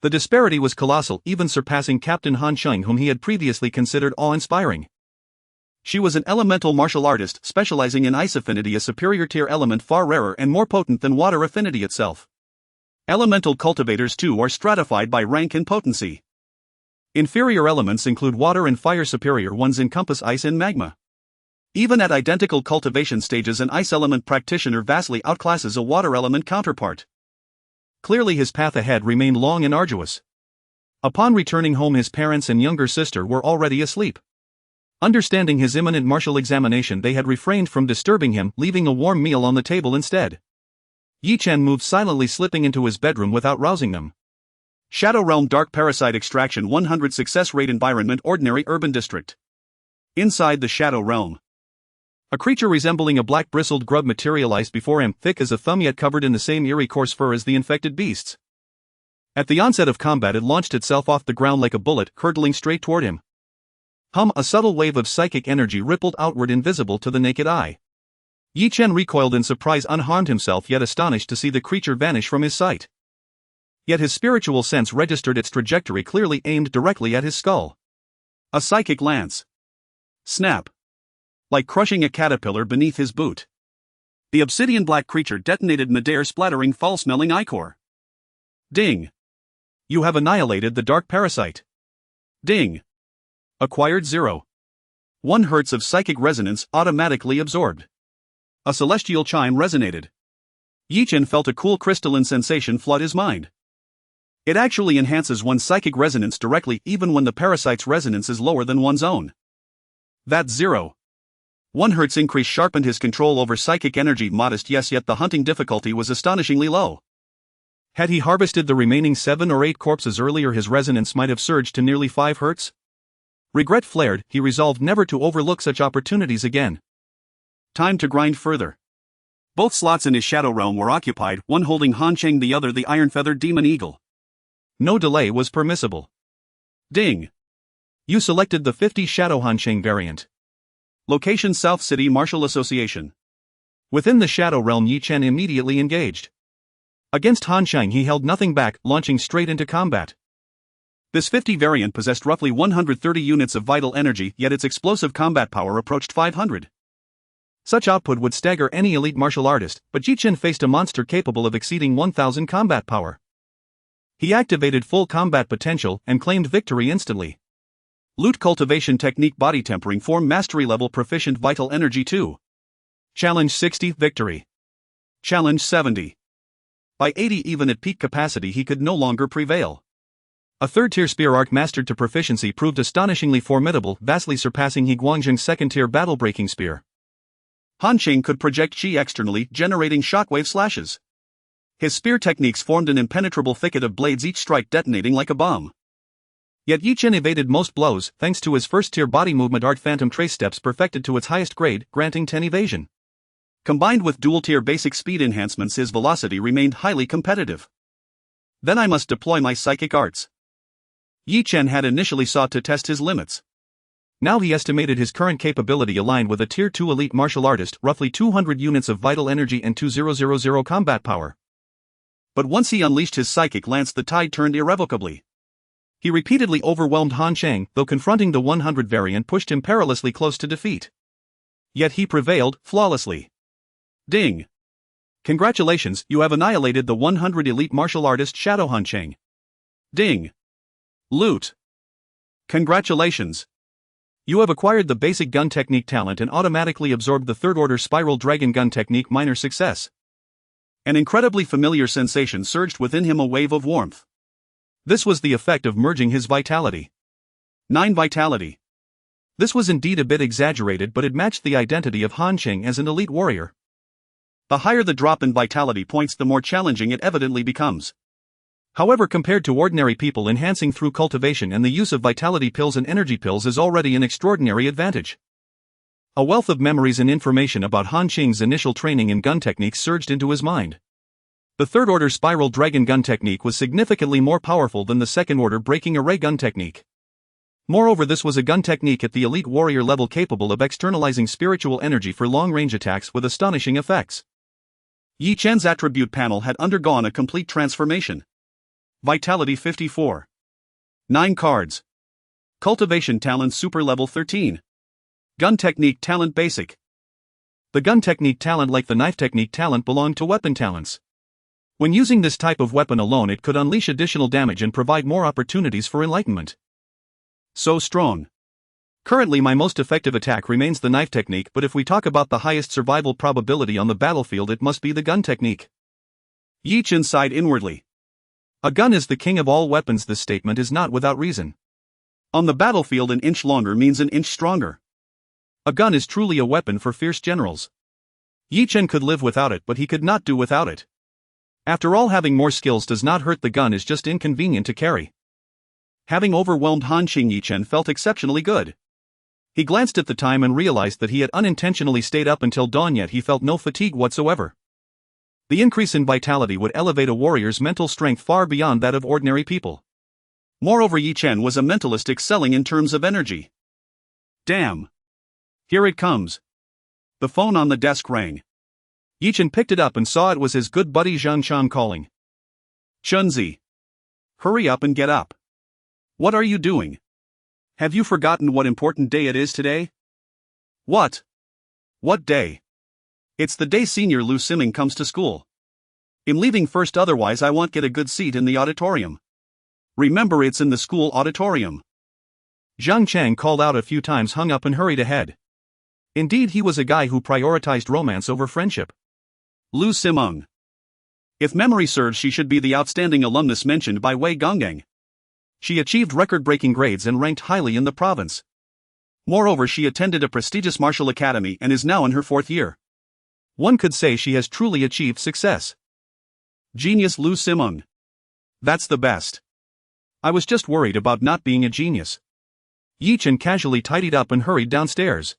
The disparity was colossal, even surpassing Captain Han Sheng, whom he had previously considered awe-inspiring. She was an elemental martial artist specializing in ice affinity, a superior tier element far rarer and more potent than water affinity itself. Elemental cultivators too are stratified by rank and potency. Inferior elements include water and fire, superior ones encompass ice and magma. Even at identical cultivation stages, an ice element practitioner vastly outclasses a water element counterpart. Clearly his path ahead remained long and arduous. Upon returning home, his parents and younger sister were already asleep. Understanding his imminent martial examination, they had refrained from disturbing him, leaving a warm meal on the table instead. Yi Chen moved silently, slipping into his bedroom without rousing them. Shadow Realm Dark Parasite Extraction 100 Success Rate Environment Ordinary Urban District. Inside the Shadow Realm. A creature resembling a black bristled grub materialized before him, thick as a thumb yet covered in the same eerie coarse fur as the infected beasts. At the onset of combat, it launched itself off the ground like a bullet, hurtling straight toward him. A subtle wave of psychic energy rippled outward, invisible to the naked eye. Yi Chen recoiled in surprise, unharmed himself, yet astonished to see the creature vanish from his sight. Yet his spiritual sense registered its trajectory clearly, aimed directly at his skull. A psychic lance. Snap. Like crushing a caterpillar beneath his boot. The obsidian black creature detonated midair, splattering foul-smelling ichor. Ding. You have annihilated the dark parasite. Ding. Acquired 0.1 Hz of psychic resonance, automatically absorbed. A celestial chime resonated. Yi Chen felt a cool crystalline sensation flood his mind. It actually enhances one's psychic resonance directly, even when the parasite's resonance is lower than one's own. That 0.1 Hz increase sharpened his control over psychic energy. Modest, yes, yet the hunting difficulty was astonishingly low. Had he harvested the remaining 7 or 8 corpses earlier, his resonance might have surged to nearly 5 Hz. Regret flared, he resolved never to overlook such opportunities again. Time to grind further. Both slots in his shadow realm were occupied, one holding Han Sheng, the other the iron-feathered demon eagle. No delay was permissible. Ding. You selected the 50 Shadow Han Sheng variant. Location: South City Martial Association. Within the Shadow Realm, Yi Chen immediately engaged. Against Han Sheng he held nothing back, launching straight into combat. This 50 variant possessed roughly 130 units of vital energy, yet its explosive combat power approached 500. Such output would stagger any elite martial artist, but Yi Chen faced a monster capable of exceeding 1000 combat power. He activated full combat potential and claimed victory instantly. Loot Cultivation Technique Body Tempering Form Mastery Level Proficient Vital Energy 2. Challenge 60 Victory. Challenge 70. By 80, even at peak capacity, he could no longer prevail. A third-tier spear arc mastered to proficiency proved astonishingly formidable, vastly surpassing He Guangzheng's second-tier battle-breaking spear. Han Sheng could project chi externally, generating shockwave slashes. His spear techniques formed an impenetrable thicket of blades, each strike detonating like a bomb. Yet Yi Chen evaded most blows, thanks to his first-tier body movement art Phantom Trace Steps perfected to its highest grade, granting 10 evasion. Combined with dual-tier basic speed enhancements, his velocity remained highly competitive. Then I must deploy my psychic arts. Yi Chen had initially sought to test his limits. Now he estimated his current capability aligned with a Tier 2 elite martial artist, roughly 200 units of vital energy and 2000 combat power. But once he unleashed his psychic lance, the tide turned irrevocably. He repeatedly overwhelmed Han Cheng, though confronting the 100 variant pushed him perilously close to defeat. Yet he prevailed, flawlessly. Ding! Congratulations, you have annihilated the 100 elite martial artist Shadow Han Cheng. Ding! Loot! Congratulations! You have acquired the basic gun technique talent and automatically absorbed the third-order spiral dragon gun technique. Minor success. An incredibly familiar sensation surged within him, a wave of warmth. This was the effect of merging his vitality. 9 vitality. This was indeed a bit exaggerated, but it matched the identity of Han Cheng as an elite warrior. The higher the drop in vitality points, the more challenging it evidently becomes. However, compared to ordinary people, enhancing through cultivation and the use of vitality pills and energy pills is already an extraordinary advantage. A wealth of memories and information about Han Cheng's initial training in gun techniques surged into his mind. The third-order spiral dragon gun technique was significantly more powerful than the second-order breaking array gun technique. Moreover, this was a gun technique at the elite warrior level capable of externalizing spiritual energy for long-range attacks with astonishing effects. Yi Chen's attribute panel had undergone a complete transformation. Vitality 54. 9 cards. Cultivation talent super level 13. Gun technique talent basic. The gun technique talent, like the knife technique talent, belonged to weapon talents. When using this type of weapon alone, it could unleash additional damage and provide more opportunities for enlightenment. So strong. Currently my most effective attack remains the knife technique, but if we talk about the highest survival probability on the battlefield, it must be the gun technique. Yi Chen sighed inwardly. A gun is the king of all weapons. This statement is not without reason. On the battlefield, an inch longer means an inch stronger. A gun is truly a weapon for fierce generals. Yi Chen could live without it, but he could not do without it. After all, having more skills does not hurt. The gun is just inconvenient to carry. Having overwhelmed Han Cheng, Yi Chen felt exceptionally good. He glanced at the time and realized that he had unintentionally stayed up until dawn, yet he felt no fatigue whatsoever. The increase in vitality would elevate a warrior's mental strength far beyond that of ordinary people. Moreover, Yi Chen was a mentalist excelling in terms of energy. Damn! Here it comes. The phone on the desk rang. Yi Chen picked it up and saw it was his good buddy Zhang Chan calling. Chunzi. Hurry up and get up. What are you doing? Have you forgotten what important day it is today? What? What day? It's the day Senior Lu Siming comes to school. I'm leaving first, otherwise I won't get a good seat in the auditorium. Remember, it's in the school auditorium. Zhang Chang called out a few times, hung up and hurried ahead. Indeed, he was a guy who prioritized romance over friendship. Lu Simeng. If memory serves, she should be the outstanding alumnus mentioned by Wei Gonggang. She achieved record-breaking grades and ranked highly in the province. Moreover, she attended a prestigious martial academy and is now in her 4th year. One could say she has truly achieved success. Genius Lu Simeng. That's the best. I was just worried about not being a genius. Yi Chen casually tidied up and hurried downstairs.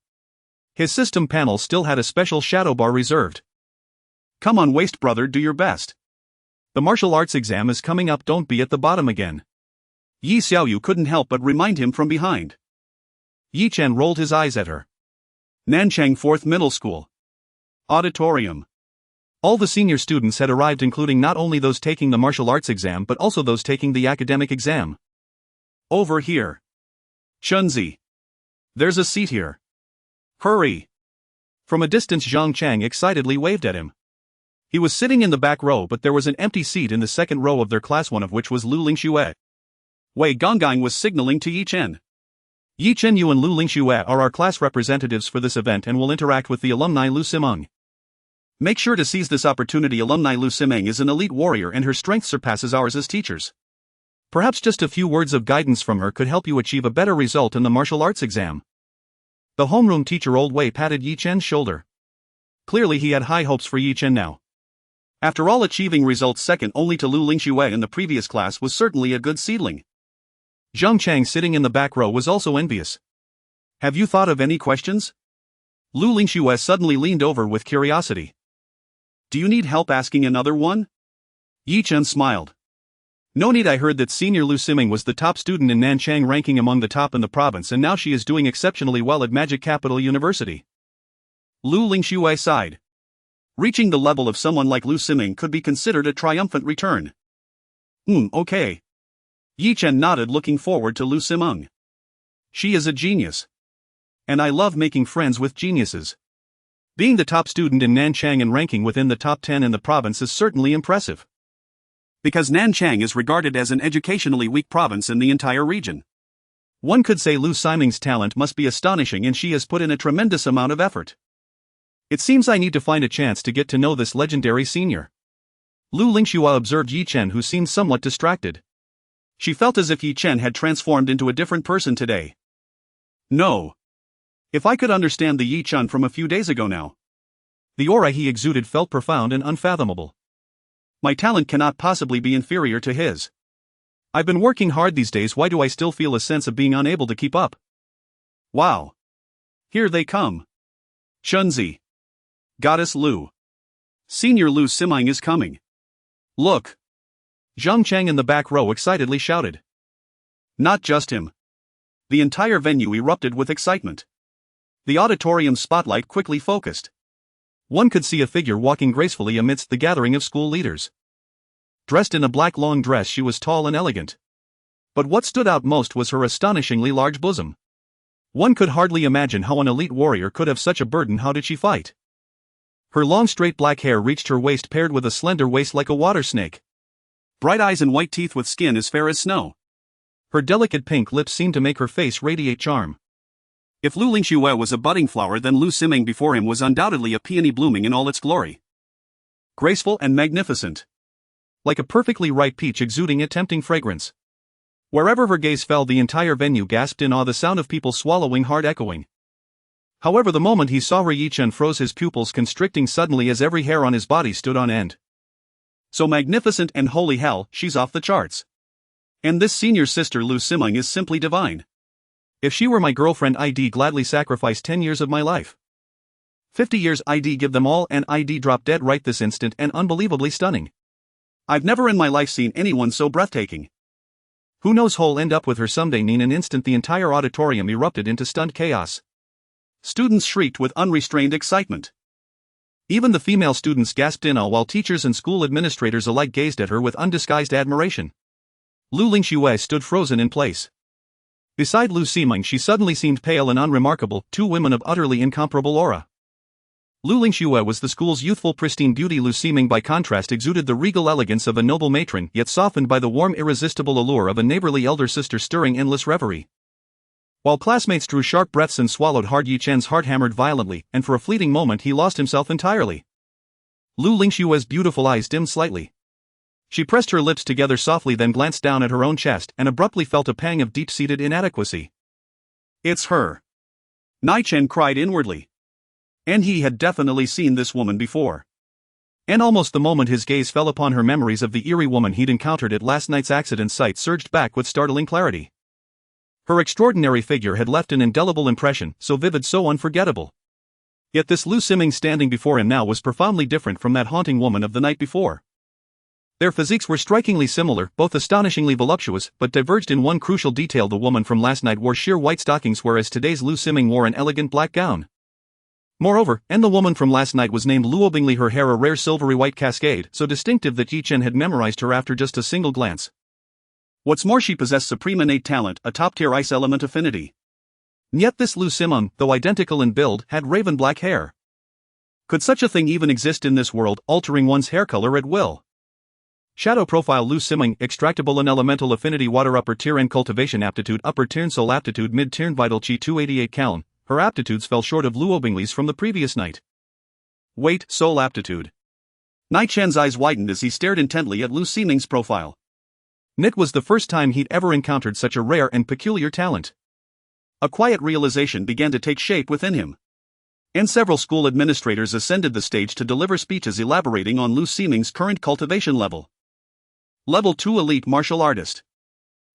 His system panel still had a special shadow bar reserved. Come on, waist brother, do your best. The martial arts exam is coming up, don't be at the bottom again. Yi Xiaoyu couldn't help but remind him from behind. Yi Chen rolled his eyes at her. Nanchang 4th Middle School. Auditorium. All the senior students had arrived, including not only those taking the martial arts exam but also those taking the academic exam. Over here. Chunzi. There's a seat here. Hurry. From a distance, Zhang Chang excitedly waved at him. He was sitting in the back row, but there was an empty seat in the second row of their class, one of which was Lu Lingxue. Wei Gonggang was signaling to Yi Chen. Yi Chen, you and Lu Lingxue are our class representatives for this event and will interact with the alumni Lu Simeng. Make sure to seize this opportunity. Alumni Lu Simeng is an elite warrior and her strength surpasses ours as teachers. Perhaps just a few words of guidance from her could help you achieve a better result in the martial arts exam. The homeroom teacher Old Wei patted Yi Chen's shoulder. Clearly he had high hopes for Yi Chen now. After all, achieving results second only to Lu Lingxue in the previous class was certainly a good seedling. Zhang Chang, sitting in the back row, was also envious. Have you thought of any questions? Lu Lingxue suddenly leaned over with curiosity. Do you need help asking another one? Yi Chen smiled. No need. I heard that Senior Lu Siming was the top student in Nanchang, ranking among the top in the province, and now she is doing exceptionally well at Magic Capital University. Lu Lingxue sighed. Reaching the level of someone like Lu Siming could be considered a triumphant return. Okay. Yi Chen nodded, looking forward to Lu Siming. She is a genius. And I love making friends with geniuses. Being the top student in Nanchang and ranking within the top 10 in the province is certainly impressive. Because Nanchang is regarded as an educationally weak province in the entire region. One could say Lu Siming's talent must be astonishing, and she has put in a tremendous amount of effort. It seems I need to find a chance to get to know this legendary senior. Lu Lingxua observed Yi Chen, who seemed somewhat distracted. She felt as if Yi Chen had transformed into a different person today. No. If I could understand the Yi Chen from a few days ago now. The aura he exuded felt profound and unfathomable. My talent cannot possibly be inferior to his. I've been working hard these days, why do I still feel a sense of being unable to keep up? Wow. Here they come. Chunzi. Goddess Lu. Senior Lu Siming is coming. Look. Zhang Chang in the back row excitedly shouted. Not just him. The entire venue erupted with excitement. The auditorium's spotlight quickly focused. One could see a figure walking gracefully amidst the gathering of school leaders. Dressed in a black long dress, she was tall and elegant. But what stood out most was her astonishingly large bosom. One could hardly imagine how an elite warrior could have such a burden. How did she fight? Her long straight black hair reached her waist, paired with a slender waist like a water snake. Bright eyes and white teeth with skin as fair as snow. Her delicate pink lips seemed to make her face radiate charm. If Lu Lingxue was a budding flower, then Lu Siming before him was undoubtedly a peony blooming in all its glory. Graceful and magnificent. Like a perfectly ripe peach exuding a tempting fragrance. Wherever her gaze fell, the entire venue gasped in awe, the sound of people swallowing hard echoing. However, the moment he saw her, Yi Chen froze, his pupils constricting suddenly as every hair on his body stood on end. So magnificent, and holy hell, she's off the charts. And this senior sister Lu Siming is simply divine. If she were my girlfriend, I'd gladly sacrifice 10 years of my life. 50 years, I'd give them all, and I'd drop dead right this instant, and unbelievably stunning. I've never in my life seen anyone so breathtaking. Who knows who'll end up with her someday. In an instant the entire auditorium erupted into stunned chaos. Students shrieked with unrestrained excitement. Even the female students gasped in awe, while teachers and school administrators alike gazed at her with undisguised admiration. Lu Lingxue stood frozen in place. Beside Lu Siming, she suddenly seemed pale and unremarkable, two women of utterly incomparable aura. Lu Lingxue was the school's youthful pristine beauty. Lu Siming by contrast exuded the regal elegance of a noble matron, yet softened by the warm irresistible allure of a neighborly elder sister stirring endless reverie. While classmates drew sharp breaths and swallowed hard, Yi Chen's heart hammered violently, and for a fleeting moment he lost himself entirely. Lu Lingxue's beautiful eyes dimmed slightly. She pressed her lips together softly, then glanced down at her own chest and abruptly felt a pang of deep-seated inadequacy. It's her. Nai Chen cried inwardly. And he had definitely seen this woman before. And almost the moment his gaze fell upon her, memories of the eerie woman he'd encountered at last night's accident site surged back with startling clarity. Her extraordinary figure had left an indelible impression, so vivid, so unforgettable. Yet this Lu Siming standing before him now was profoundly different from that haunting woman of the night before. Their physiques were strikingly similar, both astonishingly voluptuous, but diverged in one crucial detail. The woman from last night wore sheer white stockings, whereas today's Lu Siming wore an elegant black gown. Moreover, and the woman from last night was named Luo Bingli, her hair a rare silvery white cascade, so distinctive that Yi Chen had memorized her after just a single glance. What's more, she possessed supreme innate talent, a top-tier ice element affinity. And yet this Lu Siming, though identical in build, had raven black hair. Could such a thing even exist in this world, altering one's hair color at will? Shadow profile Lu Siming, extractable and elemental affinity, water, upper tier and cultivation aptitude, upper tier soul aptitude, mid tier vital chi 288 Caln. Her aptitudes fell short of Luo Bingli's from the previous night. Wait, soul aptitude. Nai Chen's eyes widened as he stared intently at Lu Siming's profile. It was the first time he'd ever encountered such a rare and peculiar talent. A quiet realization began to take shape within him. And several school administrators ascended the stage to deliver speeches elaborating on Lu Siming's current cultivation level. Level 2 elite martial artist.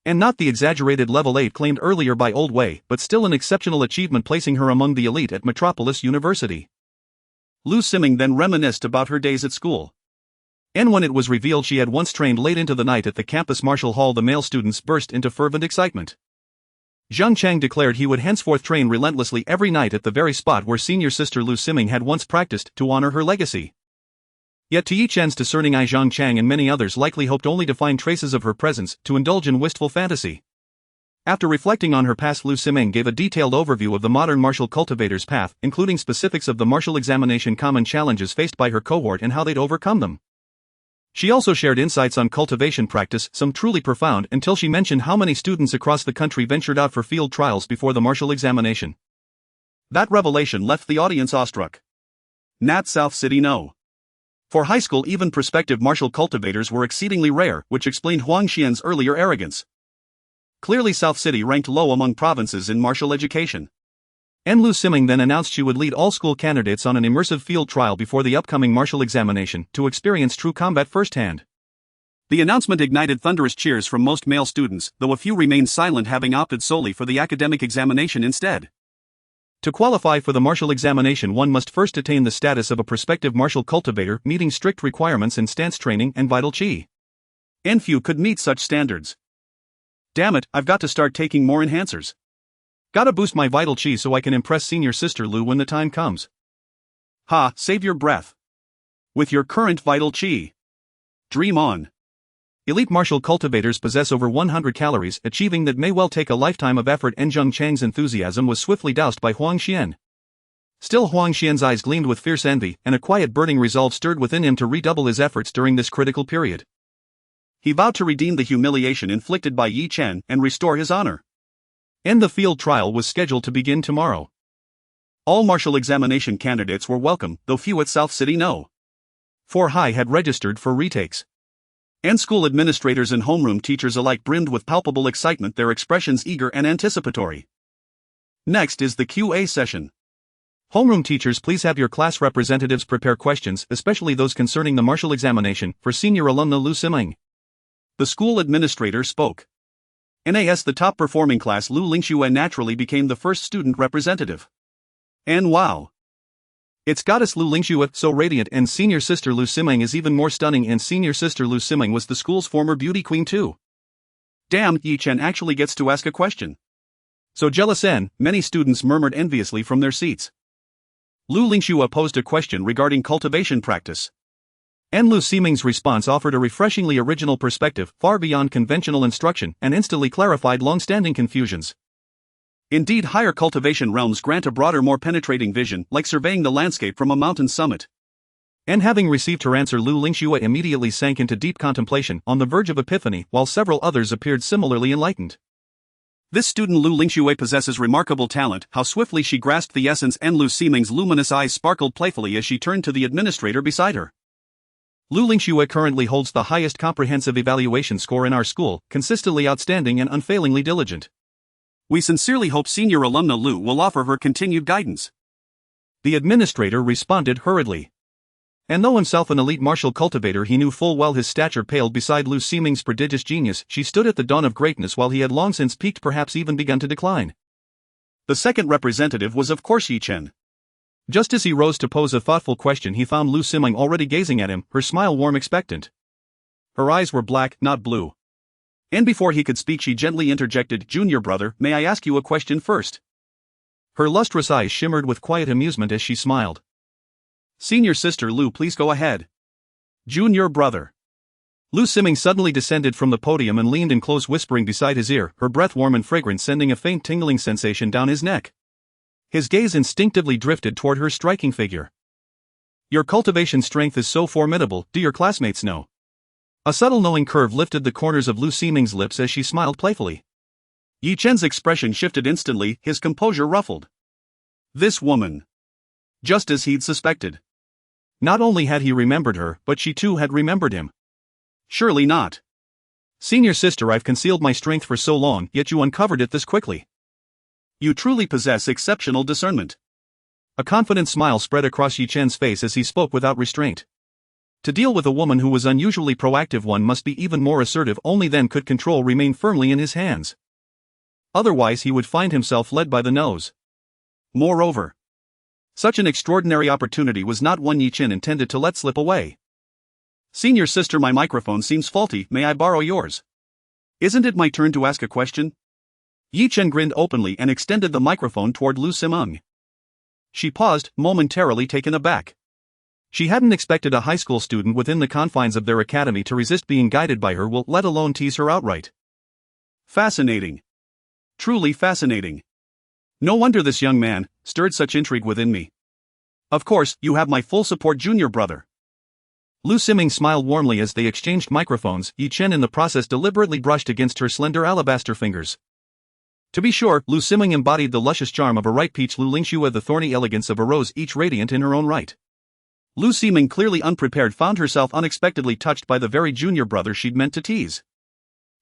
And not the exaggerated level 8 claimed earlier by Old Wei, but still an exceptional achievement, placing her among the elite at Metropolis University. Lu Siming then reminisced about her days at school. And when it was revealed she had once trained late into the night at the campus martial hall, the male students burst into fervent excitement. Zhang Chang declared he would henceforth train relentlessly every night at the very spot where senior sister Lu Siming had once practiced, to honor her legacy. Yet to Yi Chen's discerning eye, Zhang Chang and many others likely hoped only to find traces of her presence, to indulge in wistful fantasy. After reflecting on her past, Lu Siming gave a detailed overview of the modern martial cultivator's path, including specifics of the martial examination common challenges faced by her cohort and how they'd overcome them. She also shared insights on cultivation practice, some truly profound, until she mentioned how many students across the country ventured out for field trials before the martial examination. That revelation left the audience awestruck. Nat South City no. For high school, even prospective martial cultivators were exceedingly rare, which explained Huang Xian's earlier arrogance. Clearly South City ranked low among provinces in martial education. And Lu Siming then announced she would lead all school candidates on an immersive field trial before the upcoming martial examination, to experience true combat firsthand. The announcement ignited thunderous cheers from most male students, though a few remained silent, having opted solely for the academic examination instead. To qualify for the martial examination, one must first attain the status of a prospective martial cultivator, meeting strict requirements in stance training and vital qi. And few could meet such standards. Damn it, I've got to start taking more enhancers. Gotta boost my vital qi so I can impress senior sister Lu when the time comes. Ha, save your breath. With your current vital qi. Dream on. Elite martial cultivators possess over 100 calories, achieving that may well take a lifetime of effort, and Zhang Chang's enthusiasm was swiftly doused by Huang Xian. Still, Huang Xian's eyes gleamed with fierce envy, and a quiet burning resolve stirred within him to redouble his efforts during this critical period. He vowed to redeem the humiliation inflicted by Yi Chen and restore his honor. And the field trial was scheduled to begin tomorrow. All martial examination candidates were welcome, though few at South City no. 4 High had registered for retakes. And school administrators and homeroom teachers alike brimmed with palpable excitement, their expressions eager and anticipatory. Next is the QA session. Homeroom teachers, please have your class representatives prepare questions, especially those concerning the martial examination, for senior alumna Lu Siming. The school administrator spoke. NAS, the top performing class Lu Lingxue naturally became the first student representative. And wow! It's goddess Lu Lingxue, so radiant, and senior sister Lu Siming is even more stunning, and senior sister Lu Siming was the school's former beauty queen too. Damn, Yi Chen actually gets to ask a question. So jealous, and many students murmured enviously from their seats. Lu Lingxue posed a question regarding cultivation practice. And Lu Siming's response offered a refreshingly original perspective, far beyond conventional instruction, and instantly clarified long-standing confusions. Indeed, higher cultivation realms grant a broader, more penetrating vision, like surveying the landscape from a mountain summit. And having received her answer, Lu Lingxue immediately sank into deep contemplation, on the verge of epiphany, while several others appeared similarly enlightened. This student Lu Lingxue possesses remarkable talent. How swiftly she grasped the essence, and Lu Siming's luminous eyes sparkled playfully as she turned to the administrator beside her. Lu Lingxue currently holds the highest comprehensive evaluation score in our school, consistently outstanding and unfailingly diligent. We sincerely hope senior alumna Lu will offer her continued guidance. The administrator responded hurriedly. And though himself an elite martial cultivator, he knew full well his stature paled beside Lu Siming's prodigious genius. She stood at the dawn of greatness while he had long since peaked, perhaps even begun to decline. The second representative was of course Yi Chen. Just as he rose to pose a thoughtful question, he found Lu Siming already gazing at him, her smile warm, expectant. Her eyes were black, not blue. And before he could speak, she gently interjected, "Junior brother, may I ask you a question first?" Her lustrous eyes shimmered with quiet amusement as she smiled. "Senior sister Lu, please go ahead." "Junior brother." Lu Siming suddenly descended from the podium and leaned in close, whispering beside his ear, her breath warm and fragrant, sending a faint tingling sensation down his neck. His gaze instinctively drifted toward her striking figure. "Your cultivation strength is so formidable, do your classmates know?" A subtle knowing curve lifted the corners of Lu Siming's lips as she smiled playfully. Yi Chen's expression shifted instantly, his composure ruffled. This woman. Just as he'd suspected. Not only had he remembered her, but she too had remembered him. Surely not. "Senior sister, I've concealed my strength for so long, yet you uncovered it this quickly. You truly possess exceptional discernment." A confident smile spread across Yi Chen's face as he spoke without restraint. To deal with a woman who was unusually proactive, one must be even more assertive, only then could control remain firmly in his hands. Otherwise he would find himself led by the nose. Moreover, such an extraordinary opportunity was not one Yi Chen intended to let slip away. "Senior sister, my microphone seems faulty, may I borrow yours?" "Isn't it my turn to ask a question?" Yi Chen grinned openly and extended the microphone toward Lu Siming. She paused, momentarily taken aback. She hadn't expected a high school student within the confines of their academy to resist being guided by her, let alone tease her outright. Fascinating. Truly fascinating. No wonder this young man stirred such intrigue within me. Of course, you have my full support, junior brother. Lu Siming smiled warmly as they exchanged microphones. Chen in the process deliberately brushed against her slender alabaster fingers. To be sure, Lu Siming embodied the luscious charm of a ripe peach, Lu Lingxue the thorny elegance of a rose, each radiant in her own right. Lu Siming, clearly unprepared, found herself unexpectedly touched by the very junior brother she'd meant to tease.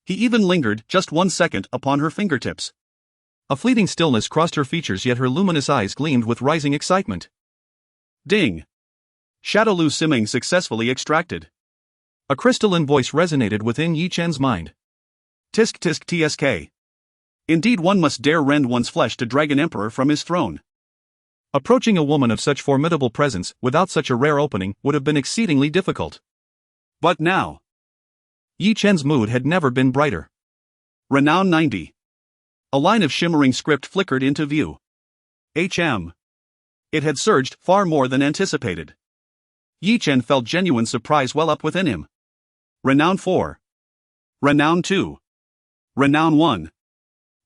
He even lingered just 1 second upon her fingertips. A fleeting stillness crossed her features, yet her luminous eyes gleamed with rising excitement. Ding! Shadow Lu Siming successfully extracted. A crystalline voice resonated within Yi Chen's mind. Tisk tisk tsk. Indeed, one must dare rend one's flesh to drag an emperor from his throne. Approaching a woman of such formidable presence without such a rare opening would have been exceedingly difficult. But now, Yi Chen's mood had never been brighter. Renown 90. A line of shimmering script flickered into view. HM. It had surged far more than anticipated. Yi Chen felt genuine surprise well up within him. Renown 4. Renown 2. Renown 1.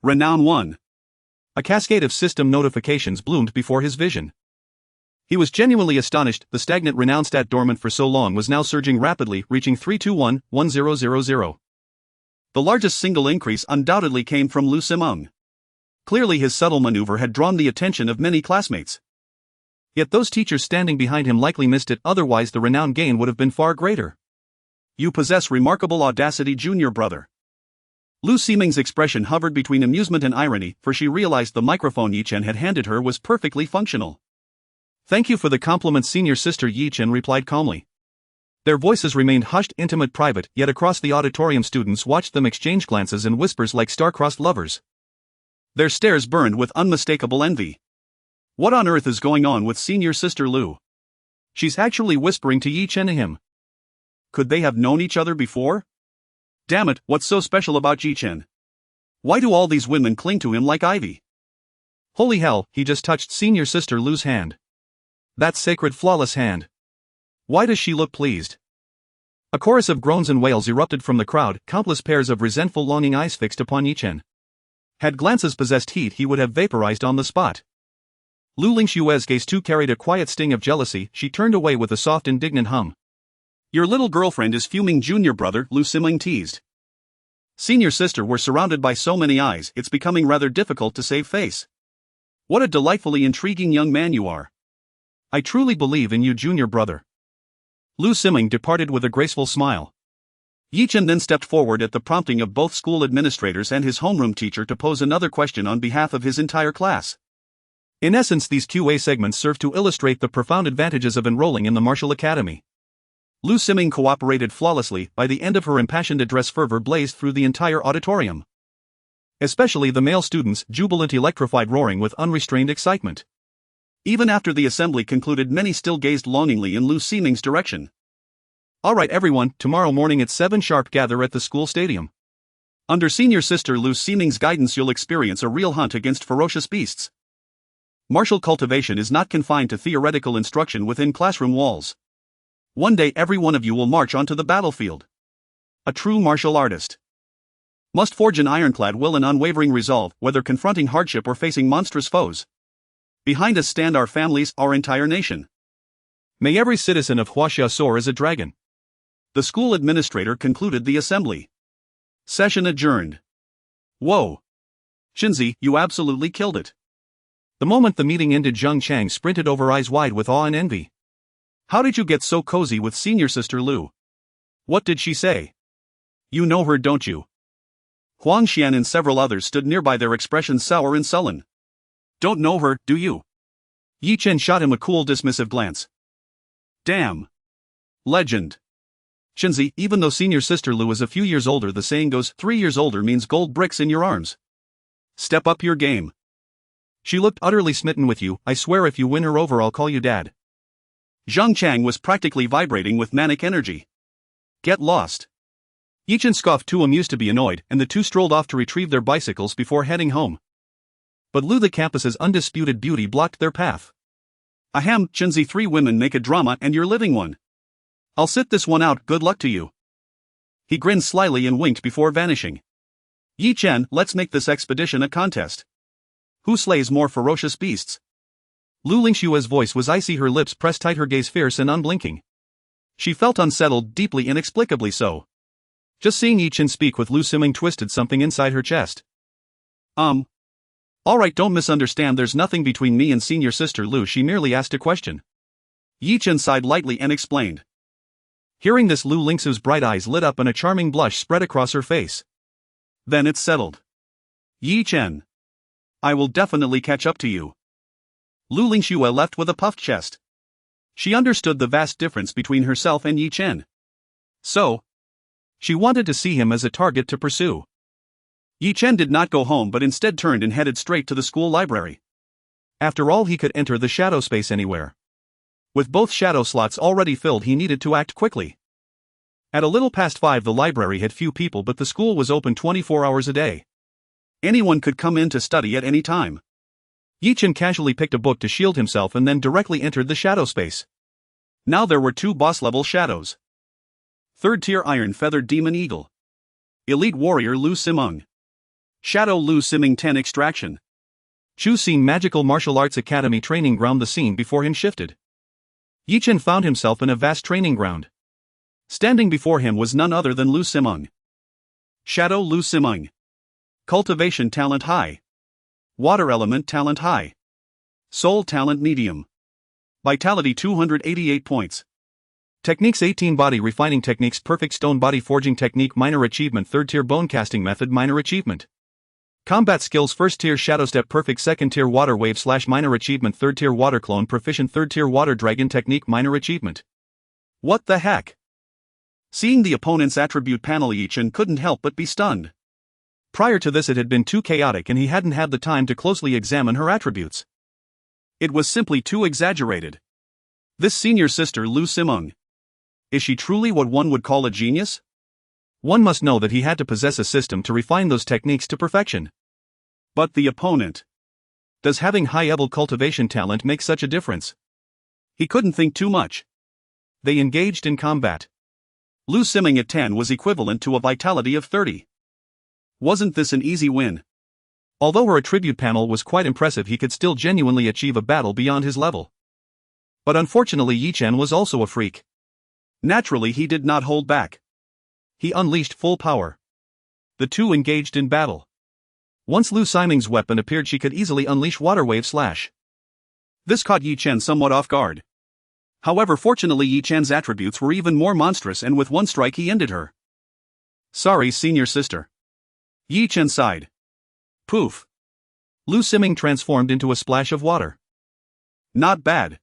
Renown 1. A cascade of system notifications bloomed before his vision. He was genuinely astonished. The stagnant renown stat dormant for so long was now surging rapidly, reaching 321-1000. The largest single increase undoubtedly came from Lu Siming. Clearly his subtle maneuver had drawn the attention of many classmates. Yet those teachers standing behind him likely missed it, otherwise the renown gain would have been far greater. You possess remarkable audacity, junior brother. Lu Siming's expression hovered between amusement and irony, for she realized the microphone Yi Chen had handed her was perfectly functional. Thank you for the compliment, senior sister, Yi Chen replied calmly. Their voices remained hushed, intimate, private, yet across the auditorium students watched them exchange glances and whispers like star-crossed lovers. Their stares burned with unmistakable envy. What on earth is going on with senior sister Lu? She's actually whispering to Yi Chen and him. Could they have known each other before? Damn it, what's so special about Yi Chen? Why do all these women cling to him like ivy? Holy hell, he just touched senior sister Lu's hand. That sacred, flawless hand. Why does she look pleased? A chorus of groans and wails erupted from the crowd, countless pairs of resentful, longing eyes fixed upon Yi Chen. Had glances possessed heat, he would have vaporized on the spot. Lu Lingxue's gaze too carried a quiet sting of jealousy. She turned away with a soft, indignant hum. Your little girlfriend is fuming, junior brother, Lu Siming teased. Senior sister, we're surrounded by so many eyes, it's becoming rather difficult to save face. What a delightfully intriguing young man you are. I truly believe in you, junior brother. Lu Siming departed with a graceful smile. Yi Chen then stepped forward at the prompting of both school administrators and his homeroom teacher to pose another question on behalf of his entire class. In essence, these QA segments serve to illustrate the profound advantages of enrolling in the martial academy. Lu Siming cooperated flawlessly. By the end of her impassioned address, fervor blazed through the entire auditorium. Especially the male students, jubilant, electrified, roaring with unrestrained excitement. Even after the assembly concluded, many still gazed longingly in Lu Siming's direction. Alright everyone, tomorrow morning at 7 sharp gather at the school stadium. Under senior sister Lu Siming's guidance you'll experience a real hunt against ferocious beasts. Martial cultivation is not confined to theoretical instruction within classroom walls. One day every one of you will march onto the battlefield. A true martial artist must forge an ironclad will and unwavering resolve, whether confronting hardship or facing monstrous foes. Behind us stand our families, our entire nation. May every citizen of Huaxia soar as a dragon. The school administrator concluded the assembly. Session adjourned. Whoa. Shinzi, you absolutely killed it. The moment the meeting ended, Zheng Chang sprinted over, eyes wide with awe and envy. How did you get so cozy with senior sister Lu? What did she say? You know her, don't you? Huang Xian and several others stood nearby, their expressions sour and sullen. Don't know her, do you? Yi Chen shot him a cool, dismissive glance. Damn. Legend. Shinzi, even though senior sister Lu is a few years older, the saying goes, 3 years older means gold bricks in your arms. Step up your game. She looked utterly smitten with you. I swear if you win her over, I'll call you dad. Zheng Chang was practically vibrating with manic energy. Get lost. Yi Chen scoffed, too amused to be annoyed, and the two strolled off to retrieve their bicycles before heading home. But Lu, the campus's undisputed beauty, blocked their path. Ahem, Chenzi, 3 women make a drama and you're living one. I'll sit this one out, good luck to you. He grinned slyly and winked before vanishing. Yi Chen, let's make this expedition a contest. Who slays more ferocious beasts? Lu Lingshua's voice was icy, her lips pressed tight, her gaze fierce and unblinking. She felt unsettled, deeply inexplicably so. Just seeing Yi Chen speak with Lu Siming twisted something inside her chest. Alright, don't misunderstand, there's nothing between me and senior sister Lu, she merely asked a question. Yi Chen sighed lightly and explained. Hearing this, Lu Lingsu's bright eyes lit up and a charming blush spread across her face. Then it's settled. Yi Chen. I will definitely catch up to you. Lu Lingxue left with a puffed chest. She understood the vast difference between herself and Yi Chen. So, she wanted to see him as a target to pursue. Yi Chen did not go home but instead turned and headed straight to the school library. After all, he could enter the shadow space anywhere. With both shadow slots already filled, he needed to act quickly. At a little past 5, the library had few people, but the school was open 24 hours a day. Anyone could come in to study at any time. Yi Chen casually picked a book to shield himself and then directly entered the shadow space. Now there were 2 boss-level shadows. 3rd tier Iron Feathered Demon Eagle. Elite Warrior Lu Simeng. Shadow Lu Siming 10 Extraction. Chu Xin Magical Martial Arts Academy Training Ground. The scene before him shifted. Yi Chen found himself in a vast training ground. Standing before him was none other than Lu Simeng. Shadow Lu Simeng. Cultivation Talent High. Water Element Talent High. Soul Talent Medium. Vitality 288 points. Techniques 18. Body Refining Techniques Perfect Stone Body Forging Technique Minor Achievement 3rd Tier Bone Casting Method Minor Achievement. Combat Skills 1st Tier Shadow Step Perfect 2nd Tier Water Wave / Minor Achievement 3rd Tier Water Clone Proficient 3rd Tier Water Dragon Technique Minor Achievement. What the heck? Seeing the opponent's attribute panel, Yi Chen couldn't help but be stunned. Prior to this, it had been too chaotic and he hadn't had the time to closely examine her attributes. It was simply too exaggerated. This senior sister Lu Simeng. Is she truly what one would call a genius? One must know that he had to possess a system to refine those techniques to perfection. But the opponent. Does having high-level cultivation talent make such a difference? He couldn't think too much. They engaged in combat. Lu Siming at 10 was equivalent to a vitality of 30. Wasn't this an easy win? Although her attribute panel was quite impressive, he could still genuinely achieve a battle beyond his level. But unfortunately, Yi Chen was also a freak. Naturally, he did not hold back. He unleashed full power. The two engaged in battle. Once Lu Siming's weapon appeared, she could easily unleash Water Wave /. This caught Yi Chen somewhat off guard. However, fortunately, Yi Chen's attributes were even more monstrous, and with one strike he ended her. Sorry, senior sister. Yi Chen sighed. Poof. Lu Siming transformed into a splash of water. Not bad.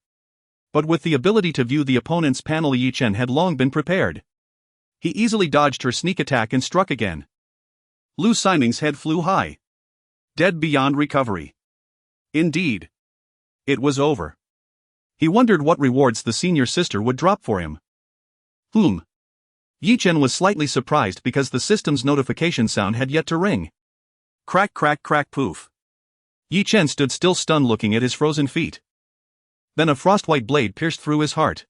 But with the ability to view the opponent's panel, Yi Chen had long been prepared. He easily dodged her sneak attack and struck again. Lu Siming's head flew high. Dead beyond recovery. Indeed. It was over. He wondered what rewards the senior sister would drop for him. Yi Chen was slightly surprised because the system's notification sound had yet to ring. Crack, crack, crack, poof. Yi Chen stood still, stunned, looking at his frozen feet. Then a frostwhite blade pierced through his heart.